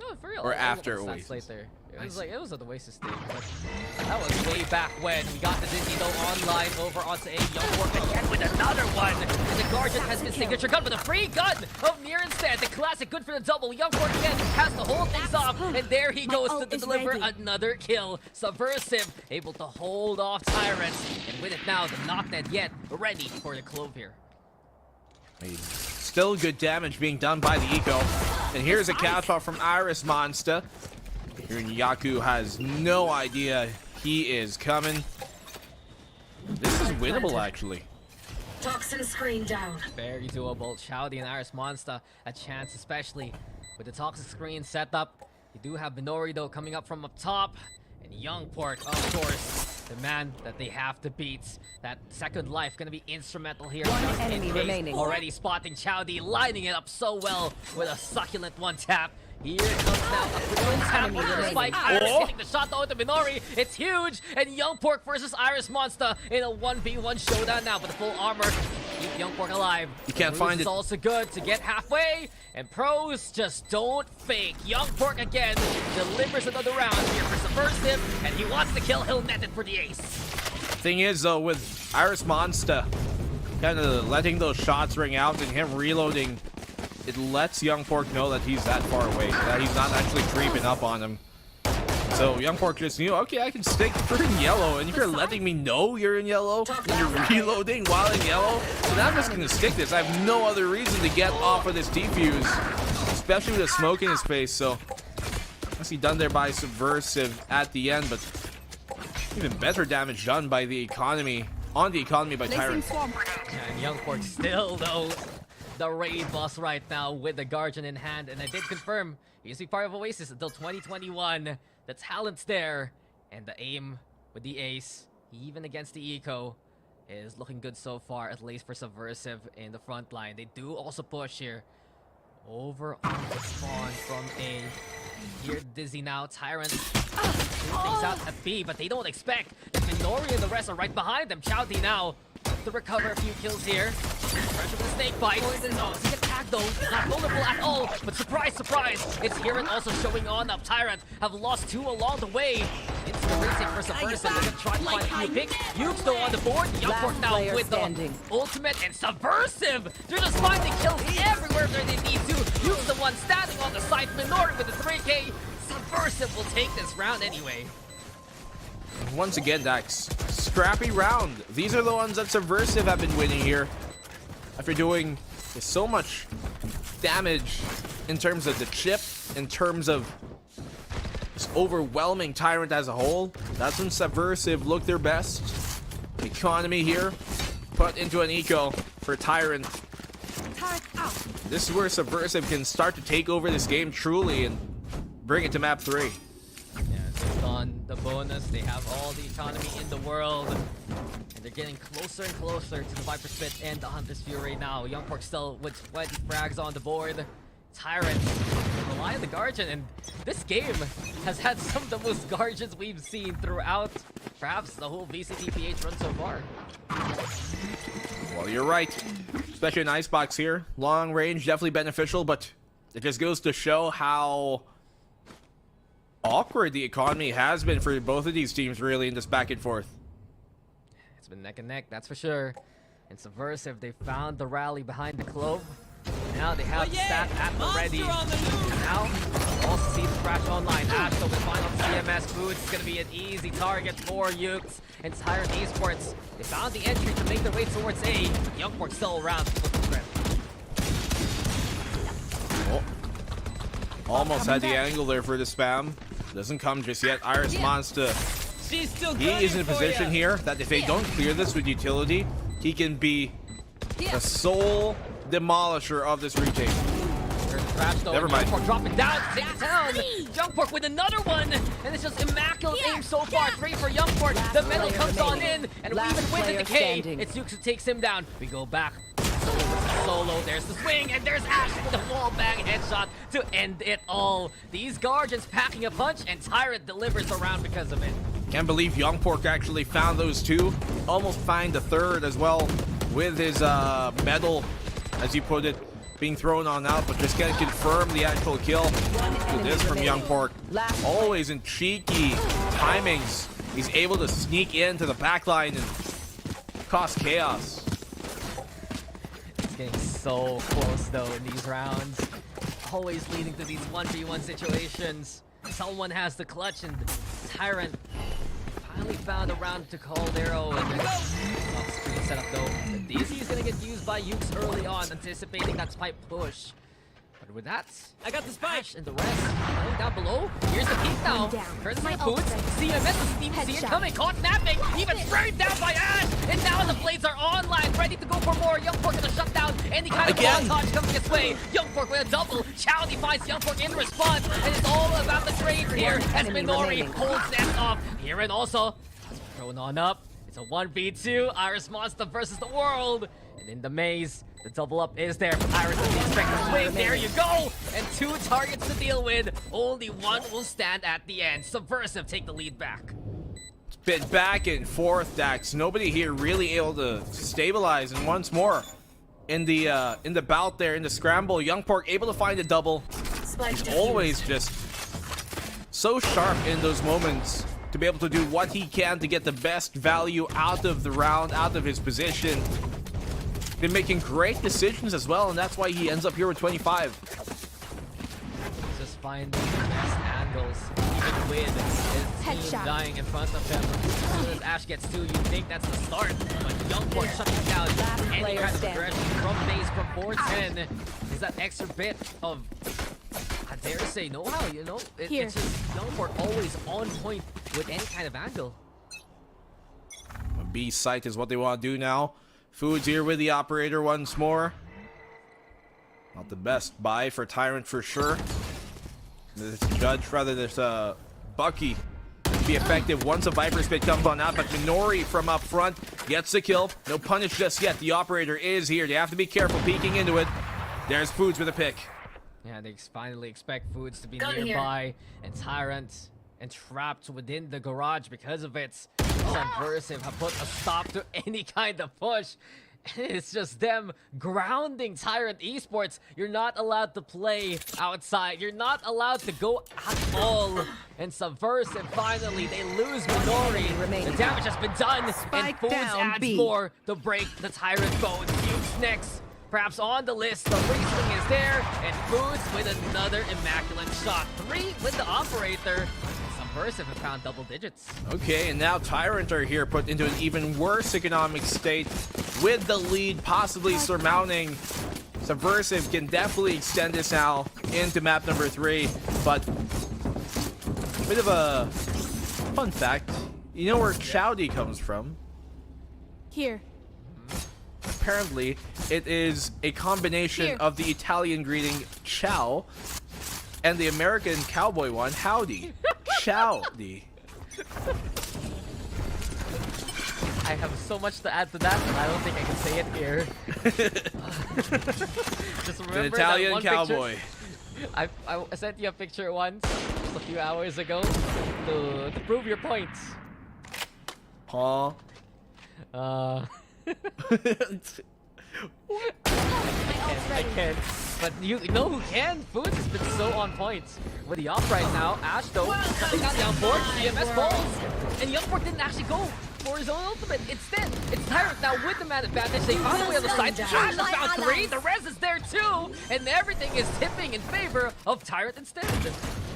No, for real. Or I after looked at Oasis? stats later. It was an Oasis thing. But that was way back when. We got the Dizzy though online over onto A. Youngpork again with another one. And the Guardian has his signature gun with a free gun of Near instead. The classic good for the double. Youngpork again has to hold things off. And there he goes to deliver another kill. Subversive able to hold off Tyrant. And with it now, the not dead yet. Ready for the Clove here. Still good damage being done by the Eco. And here's a catch off from Iris Monster. Here Yaku has no idea he is coming. This is winnable, actually. Toxin screen down. Very doable. Shouty and Iris Monster a chance, especially with the toxic screen set up. You do have Minori though coming up from up top. And Youngpork, of course, the man that they have to beat. That second life gonna be instrumental here. One enemy remaining. Already spotting Chowdy, lining it up so well with a succulent one tap. Here comes now a quick tap enemy with the remaining. spike. Iris hitting the shot though to Minori. It's huge, and Young Pork versus Iris Monster in a 1v1 showdown now with the full armor. Keep Young Pork alive. You can't find It's it. also good to get halfway, and pros just don't fake. Young Pork again delivers another round here for Subversive, and he wants the kill. He'll net it for the ace. Thing is, though, with Iris Monster kind of letting those shots ring out and him reloading, it lets Young Pork know that he's that far away, that he's not actually creeping up on him. So Young Pork just knew, okay, I can stick for in yellow, and if you're letting me know you're in yellow, and you're reloading while in yellow, then I'm just gonna stick this. I have no other reason to get off of this defuse, especially with the smoke in his face. So nicely done there by Subversive at the end, but even better damage done by the economy, on the economy by Tyrant. And Young Pork still, though, the raid boss right now with the Guardian in hand. And I did confirm, he's be part of Oasis until 2021. The talent's there. And the aim with the ace, even against the eco, is looking good so far, at least for Subversive in the front line. They do also push here. Over on the spawn from A. Here, Dizzy now. Tyrant things out at B, but they don't expect that Minori and the rest are right behind them. Chowdy now to recover a few kills here. Pressure with the snake bite. No, he gets tagged though. He's not vulnerable at all. But surprise, surprise, it's Tyrant also showing on up. Tyrant have lost 2 along the way. It's the racing for Subversive. They're gonna try to find a new pick. Yuke's though on the board. Young Pork now with the ultimate, and Subversive. They're just finding kills everywhere where they need to. Yuke's the one standing on the side. Minori with the 3K. Subversive will take this round anyway. Once again, Dax, scrappy round. These are the ones that Subversive have been winning here. After doing so much damage in terms of the chip, in terms of just overwhelming Tyrant as a whole, that's when Subversive look their best. Economy here, put into an eco for Tyrant. This is where Subversive can start to take over this game truly and bring it to map 3. Yeah, just on the bonus, they have all the economy in the world. And they're getting closer and closer to the Viper Spit and the Hunter's Fury now. Young Pork still with 20 frags on the board. Tyrant rely on the Guardian, and this game has had some of the most Guardians we've seen throughout perhaps the whole VCT PH run so far. Well, you're right. Especially an icebox here. Long range, definitely beneficial, but it just goes to show how awkward the economy has been for both of these teams, really, in this back and forth. It's been neck and neck, that's for sure. And Subversive, they found the rally behind the Clove. Now they have the stat at ready. Now, also see the crash online. Ashton with final CMS boots. It's going to be an easy target for Ukes and Tyrant Esports. They found the entry to make their way towards A. Young Pork still around to flip the script. Oh. Almost had the angle there for the spam. Doesn't come just yet. Iris Monster. He is in a position here that if they don't clear this with utility, he can be the sole demolisher of this retake. Never mind. Young Pork dropping down to take it down. Young Pork with another one, and it's just immaculate aim so far. 3 for Young Pork. The medal comes on in, and even with the decay, it's Ukes who takes him down. We go back. Solo, there's the swing, and there's Ash with a wall bang headshot to end it all. These Guardians packing a punch, and Tyrant delivers around because of it. Can't believe Young Pork actually found those 2. Almost find the 3rd as well with his medal, as you put it, being thrown on out, but just can't confirm the actual kill. Look at this from Young Pork. Always in cheeky timings. He's able to sneak into the backline and cause chaos. It's getting so close though in these rounds. Always leading to these 1v1 situations. Someone has the clutch, and Tyrant finally found a round to call their own. Off-screen setup though. The DC is gonna get used by Ukes early on, anticipating that spike push. But with that, I got the spike and the rest lying down below. Here's the peek now. Turns my boots. CMS is Steam see it coming. Caught napping. Even sprayed down by Ash. And now the blades are online, ready to go for more. Young Pork gonna shut down any kind of montage coming his way. Young Pork with a double. Chowdy finds Young Pork in response. And it's all about the trade here as Minori holds that off. Here and also Thrown on up. It's a 1v2. Iris Monster versus the world. And in the maze, the double up is there. Iris with the expected swing. There you go. And 2 targets to deal with. Only one will stand at the end. Subversive take the lead back. Bit back and forth, Dax. Nobody here really able to stabilize. And once more, in the bout there, in the scramble, Young Pork able to find a double. He's always just so sharp in those moments to be able to do what he can to get the best value out of the round, out of his position. Been making great decisions as well, and that's why he ends up here with 25. Just finding the best angles, even with his team dying in front of him. As soon as Ash gets 2, you think that's the start. But Young Pork shutting down any kind of aggression from base from 410 is that extra bit of, I dare say, know-how, you know? It's just Young Pork always on point with any kind of angle. A B site is what they want to do now. Food's here with the operator once more. Not the best buy for Tyrant for sure. This Judge, rather this Bucky be effective once a Viper Spit comes on out, but Minori from up front gets the kill. No punish just yet. The operator is here. They have to be careful peeking into it. There's Foods with a pick. Yeah, they finally expect Foods to be nearby, and Tyrant entrapped within the garage because of it. Subversive have put a stop to any kind of push. It's just them grounding Tyrant Esports. You're not allowed to play outside. You're not allowed to go at all. And Subversive, finally, they lose Minori. The damage has been done, and Foods adds more to break the Tyrant bones. Huge next. Perhaps on the list, the Riesling is there, and Foods with another immaculate shot. 3 with the operator. Subversive have found double digits. Okay, and now Tyrant are here put into an even worse economic state with the lead possibly surmounting. Subversive can definitely extend this now into map number 3, but a bit of a fun fact. You know where Chowdy comes from? Here. Apparently, it is a combination of the Italian greeting ciao and the American cowboy one, howdy. Chowdy. I have so much to add to that, but I don't think I can say it here. Just remember An Italian that one cowboy. Picture. I sent you a picture once, just a few hours ago, to prove your points. Huh? I can't. But you know who can? Foods has been so on point. With the off right now, Ash though, cutting out down board, GMS balls. And Youngpork didn't actually go for his own ultimate. Instead, it's Tyrant now with the man advantage. They found a way on the side. Ash has found 3. The res is there too. And everything is tipping in favor of Tyrant instead.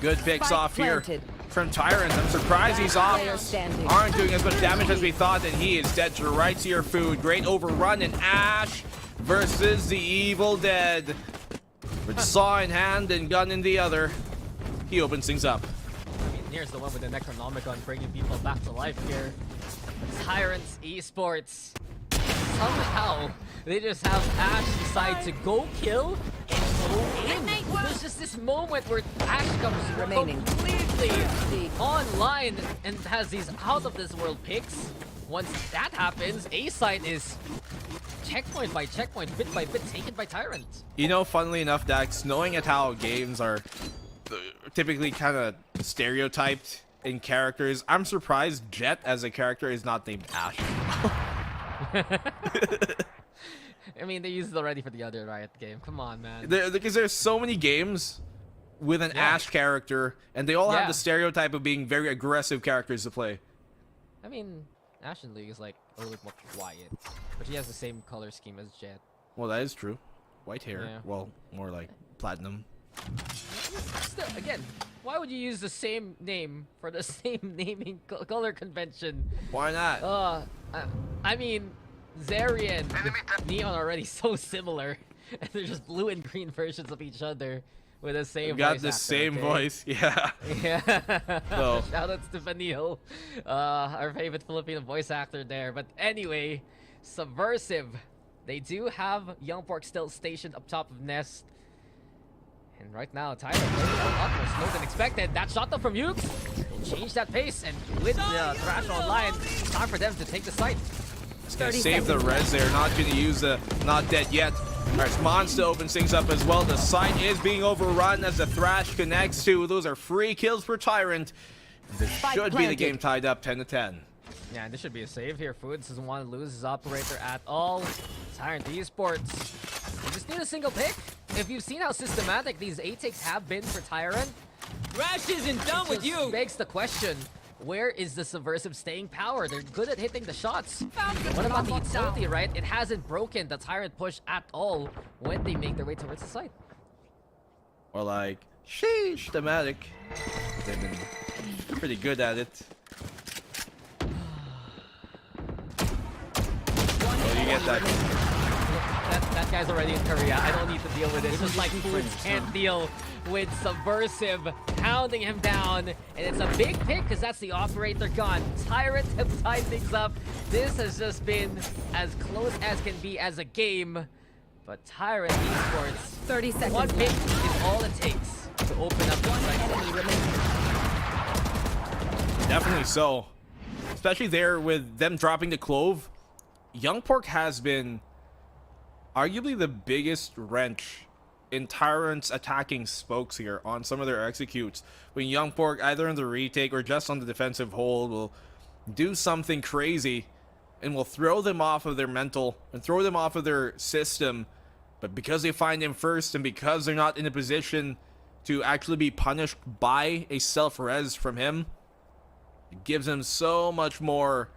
Good picks off here from Tyrant. I'm surprised these offs aren't doing as much damage as we thought, and he is dead to rights here. Food. Great overrun, and Ash versus the Evil Dead. With saw in hand and gun in the other, he opens things up. I mean, here's the one with the Necronomicon bringing people back to life here. Tyrants Esports. Somehow, they just have Ash decide to go kill and go in. There's just this moment where Ash comes completely online and has these out-of-this-world picks. Once that happens, A-side is checkpoint by checkpoint, bit by bit, taken by Tyrant. You know, funnily enough, Dax, knowing at how games are typically kind of stereotyped in characters, I'm surprised Jet as a character is not named Ash. I mean, they used it already for the other Riot game. Come on, man. Because there's so many games with an Ash character, and they all have the stereotype of being very aggressive characters to play. I mean, Ash in League is like a little bit more quiet, but he has the same color scheme as Jet. Well, that is true. White hair. Yeah. Well, more like platinum. Still, again, why would you use the same name for the same naming color convention? Why not? I mean, Zarian with Neon are already so similar, and they're just blue and green versions of each other with the same voice. Got the same voice, yeah. Yeah. So. Shout out to Vanille, our favorite Filipino voice actor there. But anyway, Subversive. They do have Youngpork still stationed up top of Nest. And right now, Tyrant a lot more slow than expected. That shot though from Yuke will change that pace, and with the Thrash online, it's time for them to take the site. Just gonna save the res there, not gonna use the not dead yet. Alright, Monster opens things up as well. The site is being overrun as the Thrash connects to. Those are free kills for Tyrant. This should be the game tied up 10-10. Yeah, this should be a save here. Foods doesn't want to lose his operator at all. Tyrant Esports. You just need a single pick. If you've seen how systematic these A takes have been for Tyrant, Rash isn't done with you. begs the question, where is the Subversive staying power? They're good at hitting the shots. What about the utility, right? It hasn't broken the Tyrant push at all when they make their way towards the site. Or like, sheesh, thematic. They've been pretty good at it. Well, you get that. That guy's already in Korea. I don't need to deal with it. It's just like Foods can't deal with Subversive pounding him down. And it's a big pick because that's the operator gone. Tyrant have tied things up. This has just been as close as can be as a game. But Tyrant Esports, 30 seconds. one pick is all it takes to open up the site. Definitely so. Especially there with them dropping the Clove. Young Pork has been arguably the biggest wrench in Tyrant's attacking spokes here on some of their executes. When Young Pork, either in the retake or just on the defensive hold, will do something crazy and will throw them off of their mental and throw them off of their system. But because they find him first and because they're not in a position to actually be punished by a self-res from him, it gives them so much more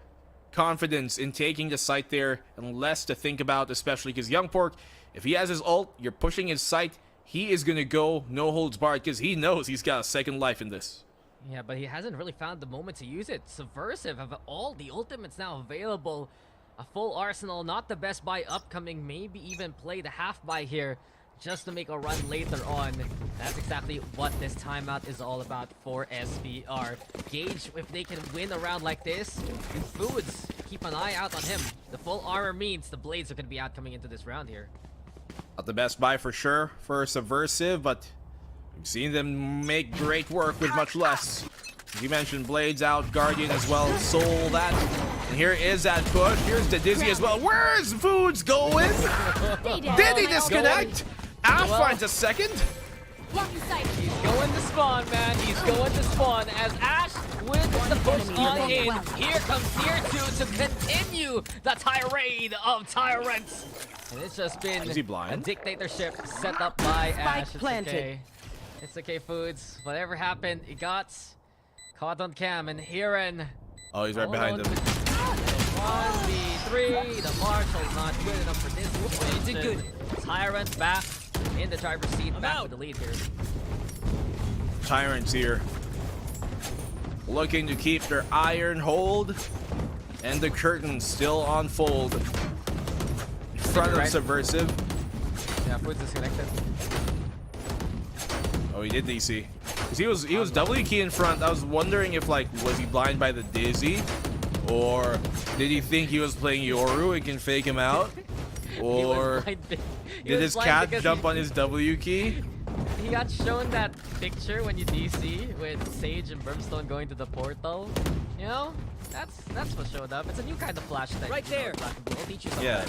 confidence in taking the site there and less to think about, especially because Young Pork, if he has his ult, you're pushing his site, he is going to go no holds barred because he knows he's got a second life in this. Yeah, but he hasn't really found the moment to use it. Subversive have all the ultimates now available. A full arsenal, not the best buy upcoming. Maybe even play the half buy here just to make a run later on. That's exactly what this timeout is all about for SBR. Gauge if they can win a round like this. And Foods, keep an eye out on him. The full armor means the blades are going to be out coming into this round here. Not the best buy for sure for Subversive, but we've seen them make great work with much less. As you mentioned, blades out, Guardian as well, soul that. And here is that push. Here's the Dizzy as well. Where's Foods going? Did he disconnect? Finds a second. He's going to spawn, man. He's going to spawn as Ash with the push on in. Here comes Tier 2 to continue the tirade of Tyrants. And it's just been Is he blind? a dictatorship set up by Ash. It's okay. It's okay, Foods. Whatever happened, it got caught on cam. And Hiren. Oh, he's right behind him. 1v3. The Marshall's not good enough for this situation. Tyrant back in the driver's seat, back with the lead here. Tyrants here, looking to keep their iron hold, and the curtain still on fold in front of Subversive. Yeah, Foods disconnected. Oh, he did DC. 'Cause he was W key in front. I was wondering if like was he blind by the Dizzy, or did he think he was playing Yoru and can fake him out, or did his cat jump on his W key? He got shown that picture when you DC with Sage and Brimstone going to the portal. You know, that's what showed up. It's a new kind of flash thing. Right there. I'll teach you something. Yeah.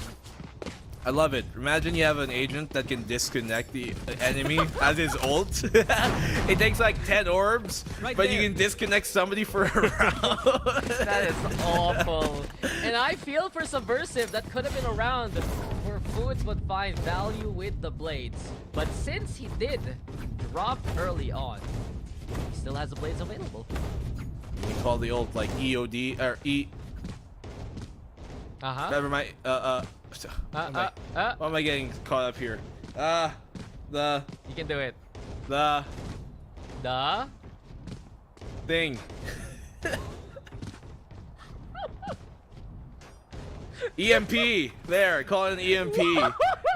I love it. Imagine you have an agent that can disconnect the enemy as his ult. It takes like 10 orbs, but you can disconnect somebody for a round. That is awful. And I feel for Subversive, that could have been a round where Foods would find value with the blades. But since he did drop early on, he still has the blades available. We call the ult like EOD or E. Never mind. What am I getting caught up here? You can do it. The thing. EMP. There, call it an EMP.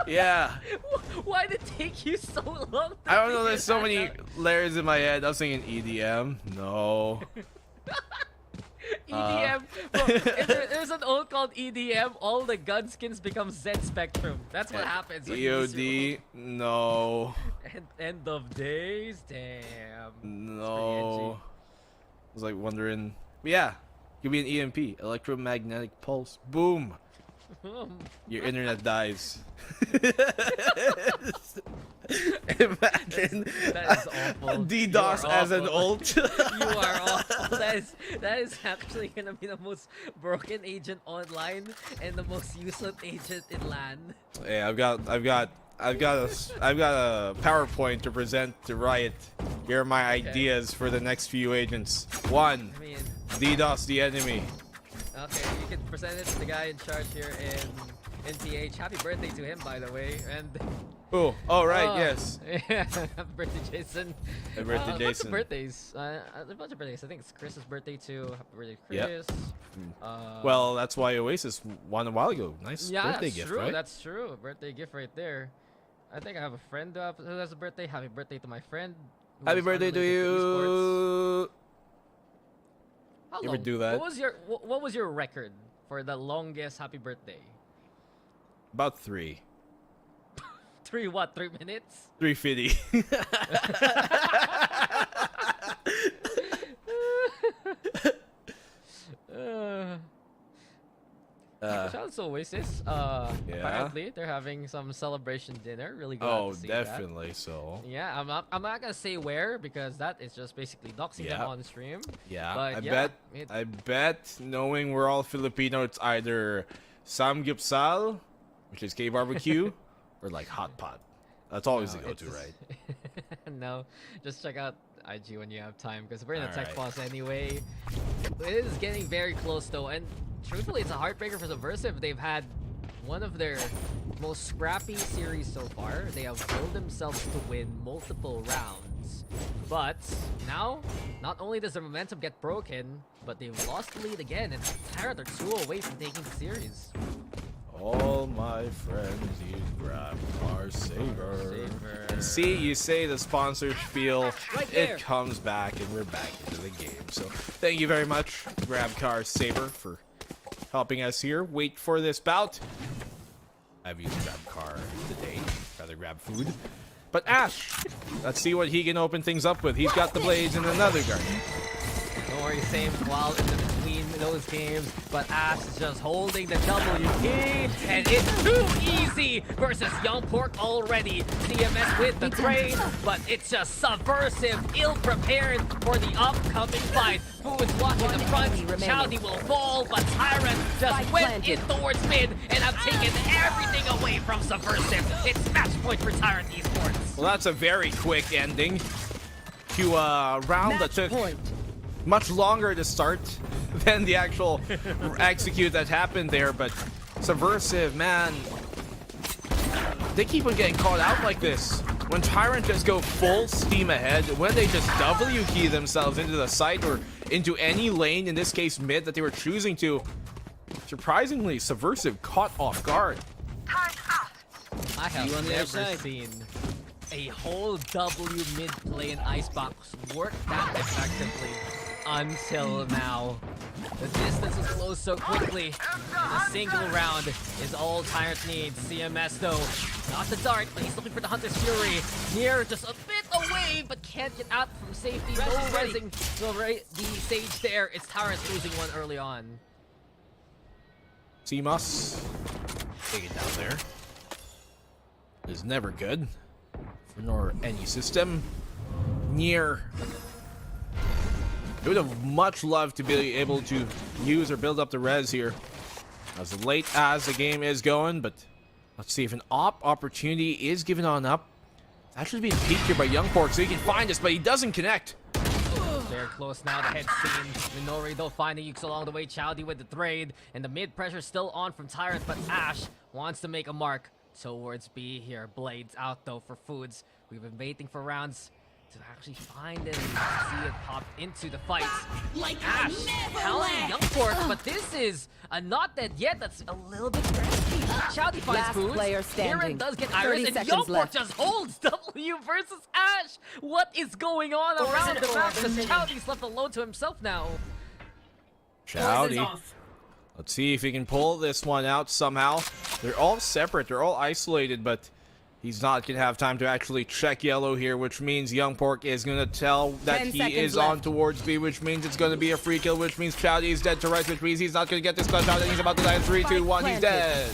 Yeah. Why did it take you so long? I don't know. There's so many layers in my head. I was thinking EDM. No. EDM. Well, there's an ult called EDM. All the gun skins become Z Spectrum. That's what happens. When EOD. No. End of days. Damn. No. was like wondering. But yeah, give me an EMP, electromagnetic pulse. Boom. Your internet dies. Imagine That is awful. DDoS You are as an awful. ult. You are awful. That is actually gonna be the most broken agent online and the most useless agent in LAN. Hey, I've got a PowerPoint to present to Riot. Here are my ideas for the next few agents. 1. I mean, DDoS the enemy. okay, you can present it to the guy in charge here in PH. Happy birthday to him, by the way. And Oh, right, yes. Yeah, happy birthday, Jason. Happy birthday, A bunch Jason. of birthdays. A bunch of birthdays. I think it's Chris's birthday too. Happy birthday, Yep. Chris. Well, that's why Oasis won a while ago. Nice Yeah, birthday that's gift, true. right? That's true. A birthday gift right there. I think I have a friend who has a birthday. Happy birthday to my friend. who Happy is birthday to unrelated you. esports. How You ever long- do that? What was your record for the longest happy birthday? About 3. 3 what? 3 minutes? 350. Shout out to Oasis. Apparently they're having some celebration dinner. Really glad Oh, to see definitely so. that. Yeah, I'm not gonna say where because that is just basically doxing them Yeah. on stream. Yeah, But I yeah, bet. I bet, knowing we're all Filipino, it's either samgyeopsal, which is K barbecue, or like hot pot. That's always the go-to, it's- right? No, just check out IG when you have time because we're in a tech Alright. pause anyway. It is getting very close though, and truthfully, it's a heartbreaker for Subversive. They've had one of their most scrappy series so far. They have willed themselves to win multiple rounds. But now, not only does their momentum get broken, but they've lost the lead again, and Tyrant are 2 away from taking the series. All my friends use grab car saver. And see, you say the sponsor spiel, Right there. it comes back, and we're back into the game. So thank you very much, Grab Car Saver, for helping us here. Wait for this bout. I've used Grab Car today, rather grab food. But Ash, let's see what he can open things up with. He's got the blades and another guardian. Don't worry, same while in between those games, but Ash is just holding the W key, and it's too easy versus Young Pork already. CMS with the trade, but it's just Subversive, ill-prepared for the upcoming fight. Who is walking the front? Chowdy will fall, but Tyrant just went in towards mid, and I've taken everything away from Subversive. It's match point for Tyrant Esports. Well, that's a very quick ending to a round that took much longer to start than the actual execute that happened there, but Subversive, man, they keep on getting caught out like this. When Tyrant just go full steam ahead, when they just W key themselves into the site or into any lane, in this case mid, that they were choosing to, surprisingly, Subversive caught off guard. I have You on the never outside. seen a whole W mid play in Icebox work that effectively until now. The distance was closed so quickly, and a single round is all Tyrant needs. CMS though, not the dart, but he's looking for the Hunter's Fury. Near just a bit away, but can't get out from safety. No resing the Sage there. It's Tyrant losing one early on. CMOS, take it down there. Is never good for nor any system. Near. I would have much loved to be able to use or build up the res here as late as the game is going, but let's see if an opportunity is given on up. It's actually being peeked here by Young Pork, so he can find us, but he doesn't connect. They're close now, the head scene. Minori though finding Ukes along the way. Chowdy with the trade, and the mid pressure still on from Tyrant, but Ash wants to make a mark towards B here. Blades out though for Foods. We've been waiting for rounds to actually find it and see it pop into the fight. Ash counting Young Pork, but this is a not dead yet. That's a little bit risky. Chowdy finds Last Foods. player Aaron standing. does get 30 Iris, and seconds Young Pork left. just holds W versus Ash. What is going on around the map? Because Chowdy's left alone to himself now. Chowdy. Let's see if he can pull this one out somehow. They're all separate. They're all isolated, but He's not going to have time to actually check yellow here, which means Young Pork is going to tell that 10 he seconds is left. on towards B, which means it's going to be a free kill, which means Chowdy is dead to rights, which means he's not going to get this clutch out, and he's about to die in 3, 2, 1, he's dead.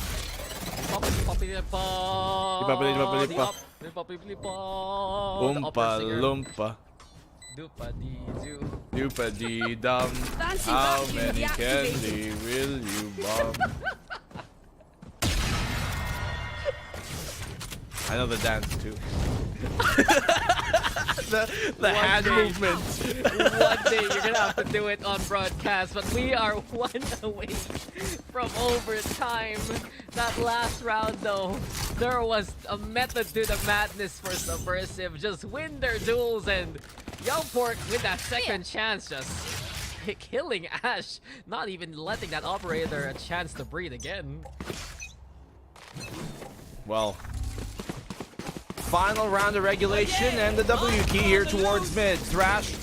Oompa Loompa. Doopa dee dum. How many candy will you bomb? I know the dance too. the hand movement. One day you're gonna have to do it on broadcast, but we are 1 away from overtime. That last round though, there was a method to the madness for Subversive. Just win their duels, and Young Pork with that second chance just killing Ash, not even letting that operator a chance to breathe again. Well, final round of regulation and the W key here towards mid. Thrash,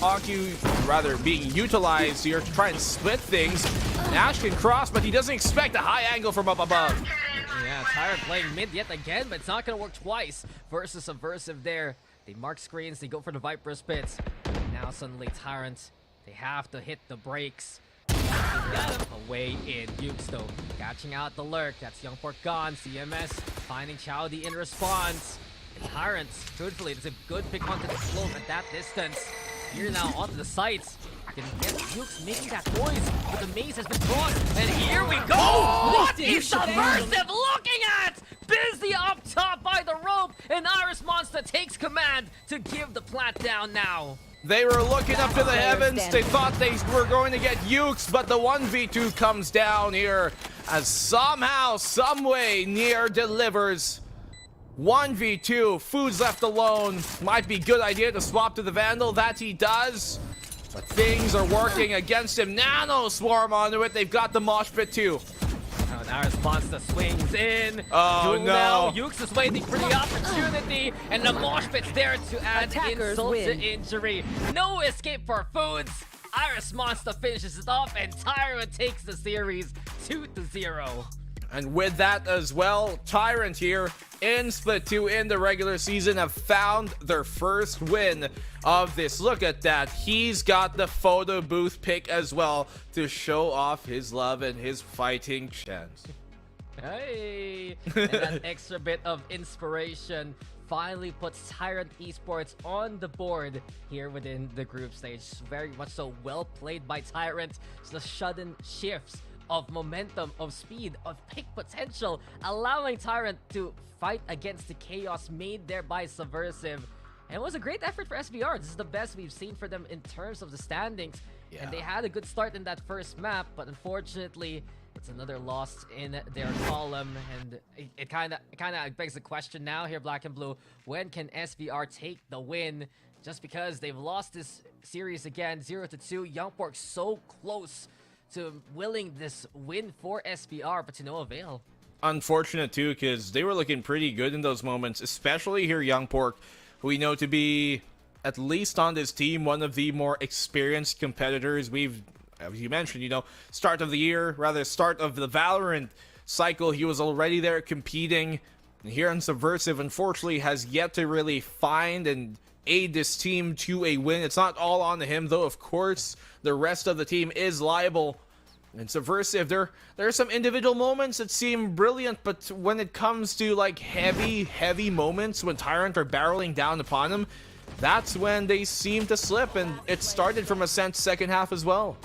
rather being utilized here to try and split things. Ash can cross, but he doesn't expect a high angle from up above. Yeah, Tyrant playing mid yet again, but it's not gonna work twice versus Subversive there. They mark screens, they go for the Viper spits. Now suddenly Tyrant, they have to hit the brakes. Away in Ukes though, catching out the lurk. That's Young Pork gone. CMS finding Chowdy in response. Tyrant, truthfully, it's a good pick onto the slope at that distance. Here now onto the sights. Can get Ukes making that noise, but the maze has been drawn, and here we go! What is Subversive looking at? Busy up top by the rope, and Iris Monster takes command to give the plant down now. They were looking up to the heavens. They thought they were going to get Ukes, but the 1v2 comes down here as somehow, someway, Nier delivers. 1v2, Food's left alone. Might be a good idea to swap to the Vandal. That he does. But things are working against him. Nano swarm onto it. They've got the mosh pit too. Now Naos Monster swings in. Oh Duel no. Now. Ukes is waiting for the opportunity, and the mosh pit's there to add insult to injury. No escape for Foods. Iris Monster finishes it off, and Tyrant takes the series 2-0. And with that as well, Tyrant here in Split 2 in the regular season have found their first win of this. Look at that. He's got the photo booth pick as well to show off his love and his fighting chance. Hey! And that extra bit of inspiration finally puts Tyrant Esports on the board here within the group stage. Very much so well played by Tyrant. It's the sudden shifts of momentum, of speed, of pick potential, allowing Tyrant to fight against the chaos made there by Subversive. And it was a great effort for SBR. This is the best we've seen for them in terms of the standings. Yeah. And they had a good start in that first map, but unfortunately, it's another loss in their column. And it kind of begs the question now here, Black and Blue, when can SBR take the win? Just because they've lost this series again, 0-2. Young Pork so close to willing this win for SBR, but to no avail. Unfortunate too, because they were looking pretty good in those moments, especially here Young Pork, who we know to be, at least on this team, one of the more experienced competitors. We've, as you mentioned, you know, start of the VALORANT cycle, he was already there competing. And here on Subversive, unfortunately, has yet to really find and aid this team to a win. It's not all on him, though, of course. The rest of the team is liable. And Subversive, there are some individual moments that seem brilliant, but when it comes to like heavy moments when Tyrant are barreling down upon them, that's when they seem to slip, and it started from Ascent second half as well.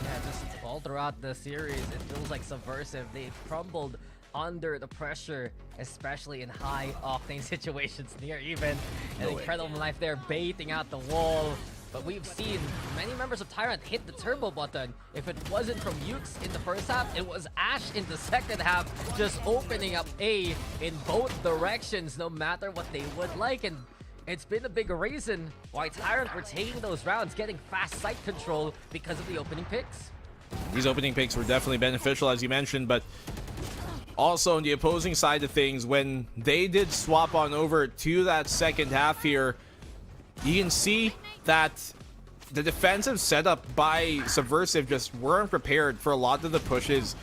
Yeah, just all throughout the series, it feels like Subversive, they crumbled under the pressure, especially in high octane situations near even. An incredible life there, baiting out the wall. But we've seen many members of Tyrant hit the turbo button. If it wasn't from Ukes in the first half, it was Ash in the second half, just opening up A in both directions, no matter what they would like. And it's been a big reason why Tyrant were taking those rounds, getting fast sight control because of the opening picks. These opening picks were definitely beneficial, as you mentioned, but also on the opposing side of things, when they did swap on over to that second half here, you can see that the defensive setup by Subversive just weren't prepared for a lot of the pushes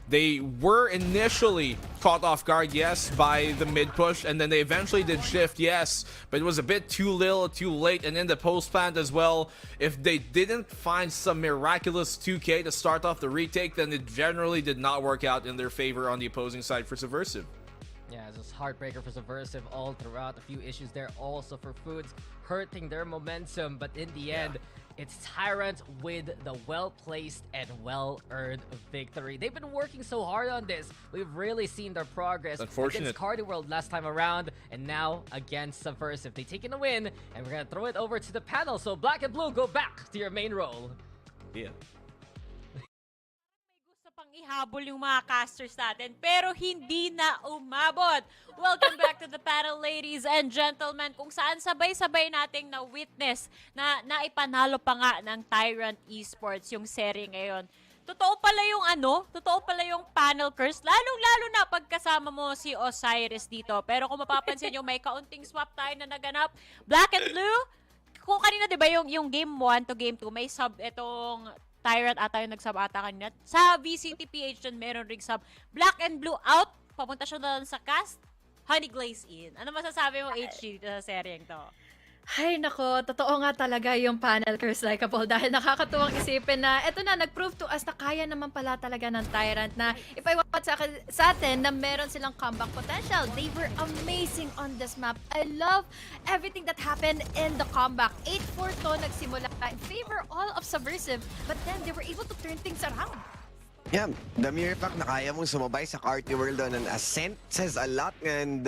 They were initially caught off guard, yes, by the mid push, and then they eventually did shift, yes, but it was a bit too little, too late, and in the post plant as well. If they didn't find some miraculous 2K to start off the retake, then it generally did not work out in their favor on the opposing side for Subversive. Yeah, it's just heartbreaker for Subversive all throughout. A few issues there also for Foods, hurting their momentum, but in the end, it's Tyrant with the well-placed and well-earned victory. They've been working so hard on this. We've really seen their progress against Cardi World last time around, and now against Subversive. They've taken a win, and we're gonna throw it over to the panel. So Black and Blue, go back to your main role. Yeah. Gusto pang ihabol yung mga casters natin, pero hindi na umabot. Welcome back to the panel, ladies and gentlemen, kung saan sabay-sabay nating na-witness na naipanalo pa nga ng Tyrant Esports yung serye ngayon. Totoo pala yung panel curse, lalong-lalo na pagkasama mo si Osiris dito. Pero kung mapapansin nyo, may kaunting swap tayo na naganap. Black and Blue, kung kanina diba yung game 1 to game 2, may sub itong Tyrant ata yung nag-sub ata kanina. Sa VCT PH dun, meron ring sub. Black and Blue out, papunta siya doon sa cast. Honey Glaze in. Ano masasabi mo, HG, dito sa seryeng to? Ay, nako, totoo nga talaga yung panel curse likeable dahil nakakatuwang isipin na eto na, nag-prove to us na kaya naman pala talaga ng Tyrant na if I want sa atin na meron silang comeback potential. They were amazing on this map. I love everything that happened in the comeback. 8-4 to nagsimula in favor all of Subversive, but then they were able to turn things around. Yeah, the mere fact na kaya mong sumabay sa Carti World on an ascent says a lot, and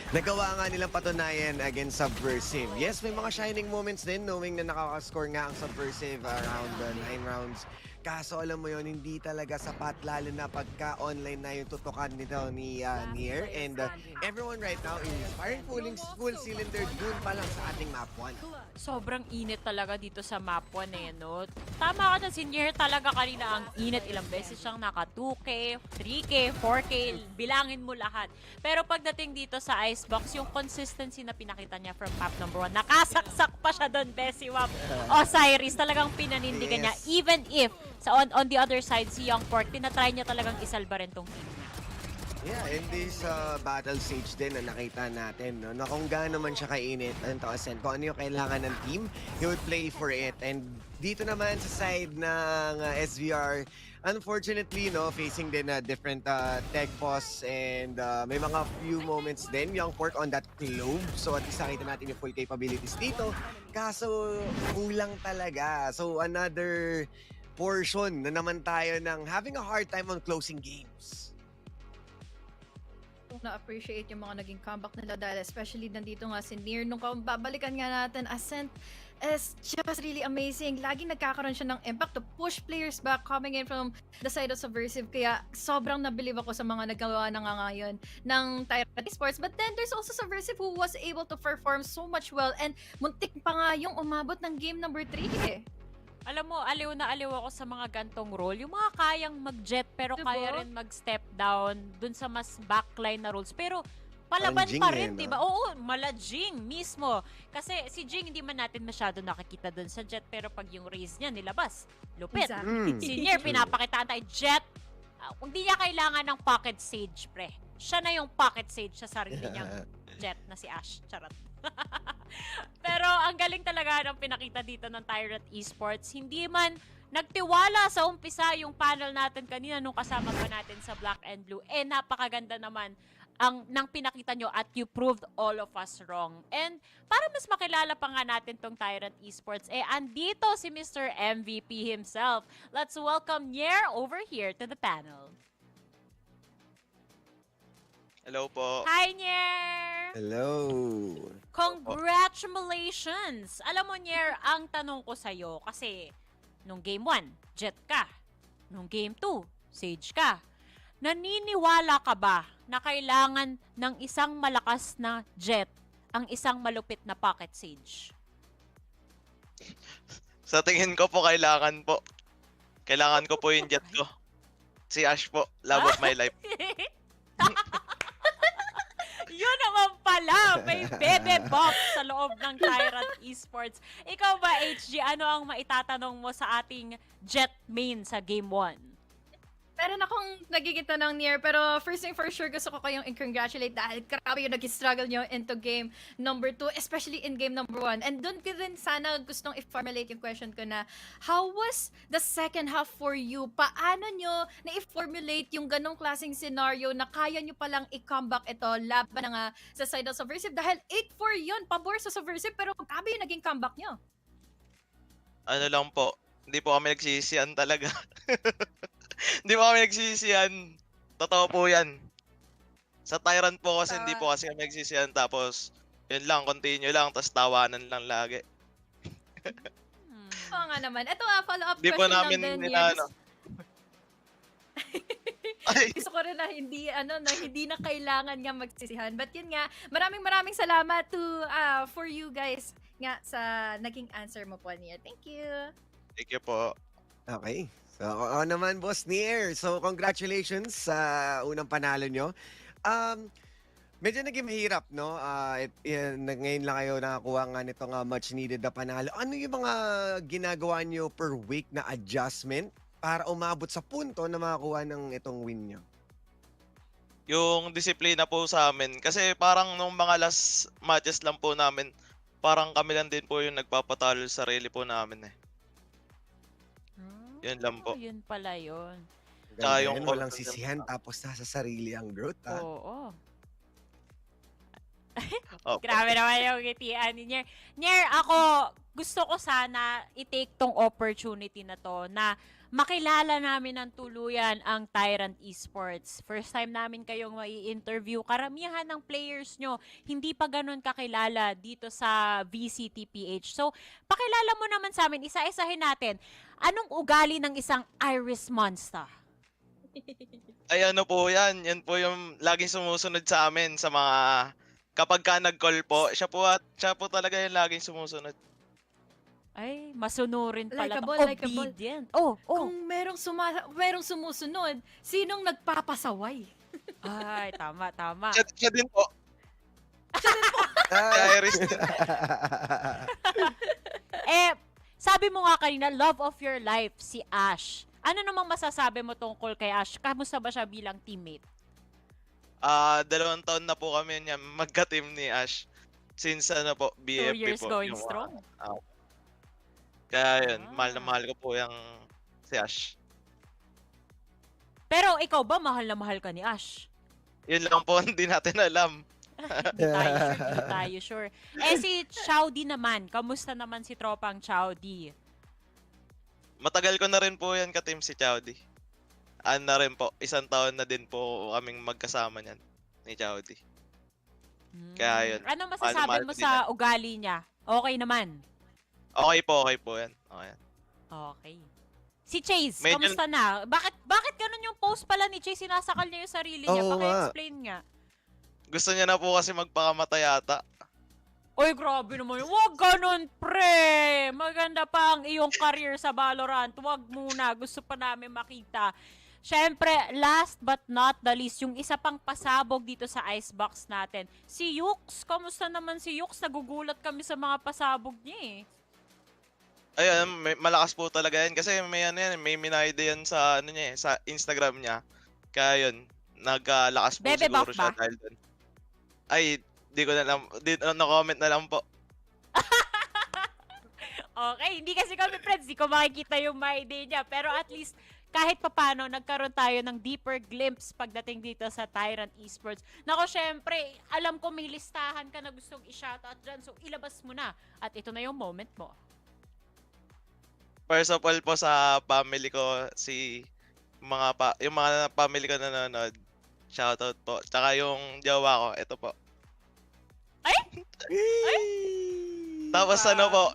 nagawa nga nilang patunayan against Subversive. Yes, may mga shining moments din knowing na nakakascore nga ang Subversive around 9 rounds. Kaso alam mo yon, hindi talaga sapat lalo na pagka online na yung tutukan nito ni Nier, and everyone right now is firing full cylinder dun pa lang sa ating map 1. Sobrang init talaga dito sa map 1 eh, no? Tama ka na, si Nier talaga kanina ang init. Ilang beses siyang naka 2K, 3K, 4K, bilangin mo lahat. Pero pagdating dito sa Icebox, yung consistency na pinakita niya from map number 1, nakasaksak pa siya doon, Bessie Wap. Osiris, talagang pinanindigan niya. Even if, on the other side, si Young Pork, tinatry niya talagang isalba rin tong team niya. Yeah, in this battle stage din na nakita natin, no, na kung gaano man siya kainit, kung ano yung kailangan ng team, he would play for it. And dito naman sa side ng SVR, unfortunately, no, facing din a different tech boss, and may mga few moments din, Young Pork on that globe. So at least nakita natin yung full capabilities dito. Kaso kulang talaga. So another portion na naman tayo ng having a hard time on closing games. Na-appreciate yung mga naging comeback nila dahil especially nandito nga si Nier. Nung babalikan nga natin, Ascent is just really amazing. Laging nagkakaroon siya ng impact to push players back coming in from the side of Subversive. Kaya sobrang nabilib ako sa mga nagawa na nga ngayon ng Tyrant Esports. But then there's also Subversive who was able to perform so much well, and muntik pa nga yung umabot ng game number 3 eh. Alam mo, aliw na aliw ako sa mga gantong role. Yung mga kayang mag-jet pero Diba? kaya rin mag-step down dun sa mas backline na roles. Pero palaban Jing pa eh, rin, no? diba? Oo, mala Jing mismo. Kasi si Jing hindi man natin masyado nakikita dun sa jet, pero pag yung raise niya nilabas, lupit. Exactly. Si Nier, pinapakitaan tayo, jet. Hindi niya kailangan ng pocket sage, pre. Siya na yung pocket sage sa sarili niyang jet na si Ash. Charot. Pero ang galing talaga ng pinakita dito ng Tyrant Esports. Hindi man nagtiwala sa umpisa yung panel natin kanina nung kasama pa natin sa Black and Blue. Napakaganda naman nang pinakita nyo at you proved all of us wrong. And para mas makilala pa nga natin tong Tyrant Esports, andito si Mr. MVP himself. Let's welcome Nier over here to the panel. Hello po. Hi, Nier! Hello! Congratulations! Alam mo, Nier, ang tanong ko sa'yo, kasi nung game 1, jet ka. Nung game 2, sage ka. Naniniwala ka ba na kailangan ng isang malakas na jet ang isang malupit na pocket sage? Sa tingin ko po, kailangan po. Kailangan ko po yung jet ko. Si Ash po, love of my life. Yun naman pala, may bebe box sa loob ng Tyrant Esports. Ikaw ba, HG, ano ang maitatanong mo sa ating jet main sa game 1? Meron akong nagiging tanong near, pero first thing for sure, gusto ko kayong i-congratulate dahil grabe yung nag-struggle nyo into game number 2, especially in game number 1. And doon ko din sana gustong i-formulate yung question ko na, how was the second half for you? Paano nyo na-i-formulate yung ganong klaseng scenario na kaya nyo palang i-comeback ito laban na nga sa side of Subversive? Dahil 8-4 yun, pabor sa Subversive, pero grabe yung naging comeback nyo. Ano lang po, hindi po kami nagsisisihan talaga. Hindi po kami nagsisisihan. Totoo po yan. Sa Tyrant po kasi hindi po kasi kami nagsisisihan. Tapos, yun lang, continue lang. Tapos tawanan lang lagi. Oo nga naman. Ito follow-up Hindi question po namin lang din. inaano. Gusto ko rin na hindi na kailangan nga magsisihan. But yun nga, maraming salamat for you guys nga sa naging answer mo po niya. Thank you. Thank you po. Okay. So, ako naman, Boss Nier. So, congratulations sa unang panalo nyo. Medyo naging mahirap, no? Ngayon lang kayo nakakuha nga nitong much needed na panalo. Ano yung mga ginagawa nyo per week na adjustment para umabot sa punto na makakuha ng itong win nyo? Yung disiplina po sa amin. Kasi parang nung mga last matches lang po namin, parang kami lang din po yung nagpapatalo sa sarili po namin eh. Yun lang po. Yun pala yun. Tsaka Yung yung walang sisihan tapos nasa sarili ang growth, ha? Oo. Opo. Grabe naman yung ngitian ni Nier. Nier, ako, gusto ko sana i-take tong opportunity na to na makilala namin ng tuluyan ang Tyrant Esports. First time namin kayong mai-interview. Karamihan ng players nyo, hindi pa ganun kakilala dito sa VCT PH. So, pakilala mo naman sa amin, isa-isahin natin, anong ugali ng isang Iris Monster? Ay ano po yan. Yan po yung laging sumusunod sa amin sa mga... Kapag ka nag-call po, siya po talaga yung laging sumusunod. Ay, masunurin pala. Likeable. Obedient. Oh. Kung merong sumusunod, sinong nagpapasaway? Ay, tama. Siya din po. Iris din. Sabi mo nga kanina, love of your life, si Ash. Ano namang masasabi mo tungkol kay Ash? Kamusta ba siya bilang teammate? 2 taon na po kami niya magka-team ni Ash. Since BFP 2 years po. going strong. Kaya yun, mahal na mahal ko po yung si Ash. Pero ikaw ba mahal na mahal ka ni Ash? Yun lang po, hindi natin alam. Di tayo sure. Si Chowdy naman, kamusta naman si tropang Chowdy? Matagal ko na rin po yan ka-team si Chowdy. Na rin po, 1 taon na din po kaming magkasama niyan ni Chowdy. Kaya yun. Ano masasabi mo sa ugali niya? Okay naman? Okay po yan. Okay. Si Chase, kamusta na? Bakit ganun yung post pala ni Chase? Sinasakal niya yung sarili niya. Paki-explain nga. Gusto niya na po kasi magpakamatay yata. Oy, grabe naman yun. Huwag ganun, pre! Maganda pa ang iyong career sa Valorant. Huwag muna. Gusto pa namin makita. Siyempre, last but not the least, yung isa pang pasabog dito sa icebox natin. Si Yux. Kamusta naman si Yux? Nagugulat kami sa mga pasabog niya eh. Ayun, malakas po talaga yan. Kasi may minayde yan sa, sa Instagram niya. Kaya yun, naglakas po Bebe siguro buff siya ba? dahil dun. Ay, di ko na lang, no-comment na lang po. Okay, hindi kasi kami friends, di ko makikita yung my day niya. Pero at least, kahit papano, nagkaroon tayo ng deeper glimpse pagdating dito sa Tyrant Esports. Nako, syempre, alam ko may listahan ka na gustong i-shoutout dyan, so ilabas mo na. At ito na yung moment mo. First of all po sa family ko, yung mga family ko nanonood, shoutout po. Tsaka yung jowa ko, ito po. Ay! Tapos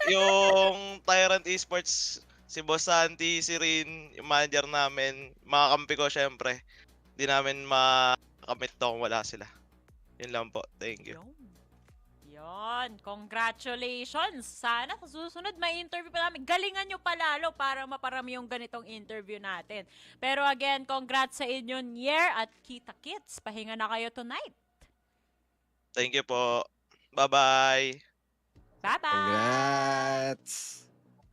yung Tyrant Esports, si Boss Santi, si Rin, yung manager namin, mga kampi ko syempre. Hindi namin makamit to kung wala sila. Yun lang po. Thank you. Yon, congratulations! Sana sa susunod may interview pa namin. Galingan nyo palalo para maparami yung ganitong interview natin. Pero again, congrats sa inyo, Nier, at kita-kits. Pahinga na kayo tonight. Thank you po. Bye-bye. Bye-bye! Congrats!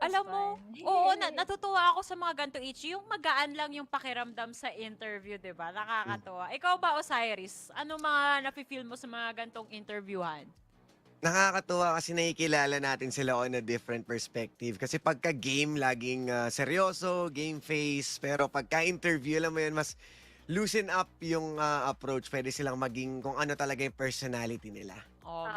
Alam mo, fun. oo, natutuwa ako sa mga ganito, Ichi. Yung magaan lang yung pakiramdam sa interview, di ba? Nakakatuwa. Ikaw ba, Osiris? Ano mga nafe-feel mo sa mga gantong interviewhan? Nakakatuwa kasi nakikilala natin sila on a different perspective. Kasi pagka game, laging seryoso, game face. Pero pagka interview, alam mo yun, mas loosen up yung approach. Pwede silang maging kung ano talaga yung personality nila. Oh,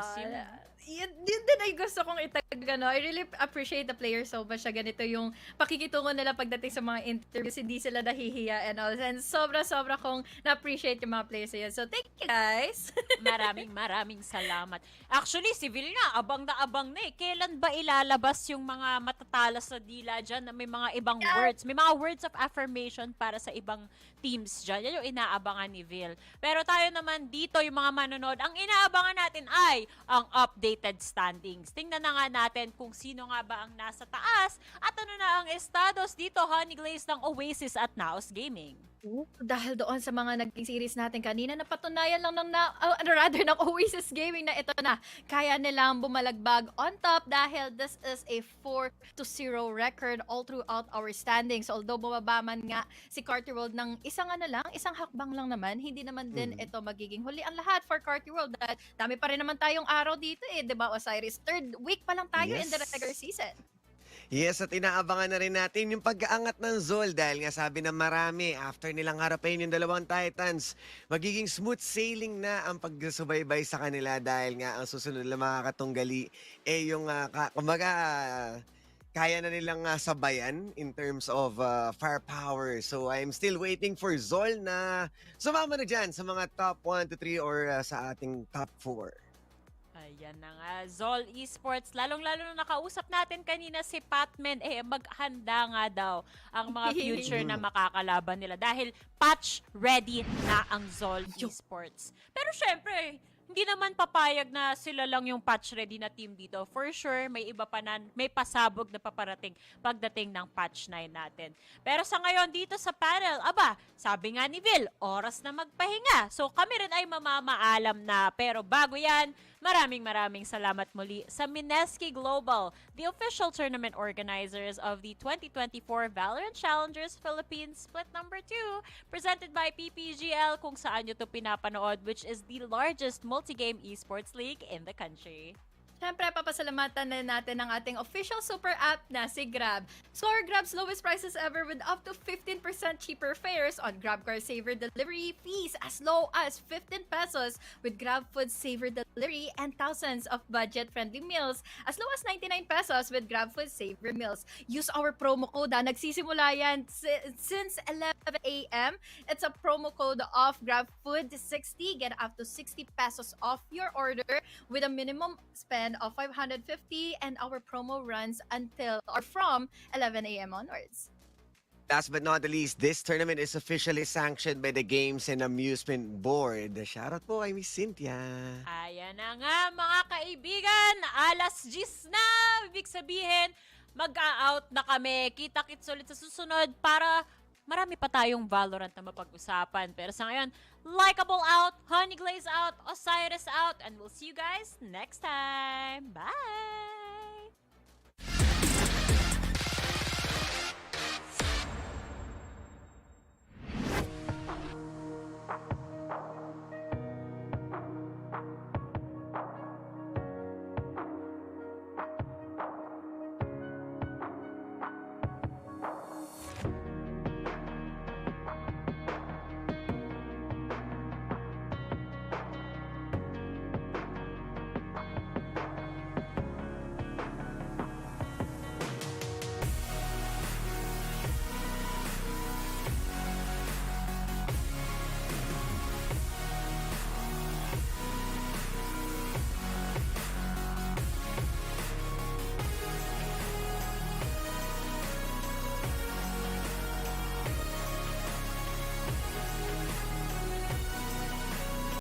Yun din ay gusto kong I really appreciate the players so much na ganito yung pakikitungo nila pagdating sa mga interviews. Hindi sila nahihiya and all. And sobra-sobra kong na-appreciate yung mga players na yun. So, thank you guys! Maraming salamat. Actually, si Vil nga, abang na eh. Kailan ba ilalabas yung mga matatalas na dila dyan na may mga ibang words? May mga words of affirmation para sa ibang teams dyan. Yan yung inaabangan ni Vil. Pero tayo naman dito, yung mga manonood, ang inaabangan natin ay ang updated standings. Tingnan na nga natin kung sino nga ba ang nasa taas at ano na ang estados dito, Honey Glaze ng Oasis at Naos Gaming. Dahil doon sa mga naging series natin kanina, napatunayan lang ng Oasis Gaming na ito na. Kaya nilang bumalagbag on top dahil this is a 4-0 record all throughout our standings. Although bumaba man nga si Carter World ng isang hakbang lang naman, hindi naman din ito magiging huli ang lahat for Carter World. Dahil dami pa rin naman tayong araw dito di ba, Osiris? Third week pa lang tayo in the regular season. Yes, at inaabangan na rin natin yung pag-aangat ng Zol dahil nga sabi ng marami, after nilang harapin yung dalawang Titans, magiging smooth sailing na ang pagsubaybay sa kanila dahil nga ang susunod na makakatunggali yung kumbaga kaya na nilang sabayan in terms of firepower. So I'm still waiting for Zol na sumama na dyan sa mga top 1 to 3 or sa ating top 4. Ayan na nga, Zol Esports. Lalong-lalo na nakausap natin kanina si Patman, maghanda nga daw ang mga future na makakalaban nila dahil patch ready na ang Zol Esports. Pero syempre, hindi naman papayag na sila lang yung patch ready na team dito. For sure, may iba pa na, may pasabog na paparating pagdating ng patch 9 natin. Pero sa ngayon dito sa panel, sabi nga ni Vil, oras na magpahinga. So kami rin ay mamamaalam na. Pero bago yan, maraming salamat muli sa Mineski Global, the official tournament organizers of the 2024 VALORANT Challengers Philippines Split number 2, presented by PPGL kung saan nyo ito pinapanood, which is the largest multi-game esports league in the country. Siyempre, papasalamatan na natin ang ating official super app na si Grab. Score Grab's lowest prices ever with up to 15% cheaper fares on Grab Car Saver delivery fees as low as 15 pesos with Grab Food Saver delivery and thousands of budget-friendly meals as low as 99 pesos with Grab Food Saver meals. Use our promo code. Nagsisimula yan since 11 a.m. It's a promo code of Grab Food 60. Get up to 60 pesos off your order with a minimum spend of 550 and our promo runs until or from 11 a.m. onwards. Last but not the least, this tournament is officially sanctioned by the Games and Amusement Board. Shoutout po kay Miss Cynthia. Ayan na nga mga kaibigan, alas 10 na. Ibig sabihin, mag-out na kami. Kita-kits ulit sa susunod para marami pa tayong Valorant na mapag-usapan. Pero sa ngayon, Likeable out, Honey Glaze out, Osiris out, and we'll see you guys next time. Bye!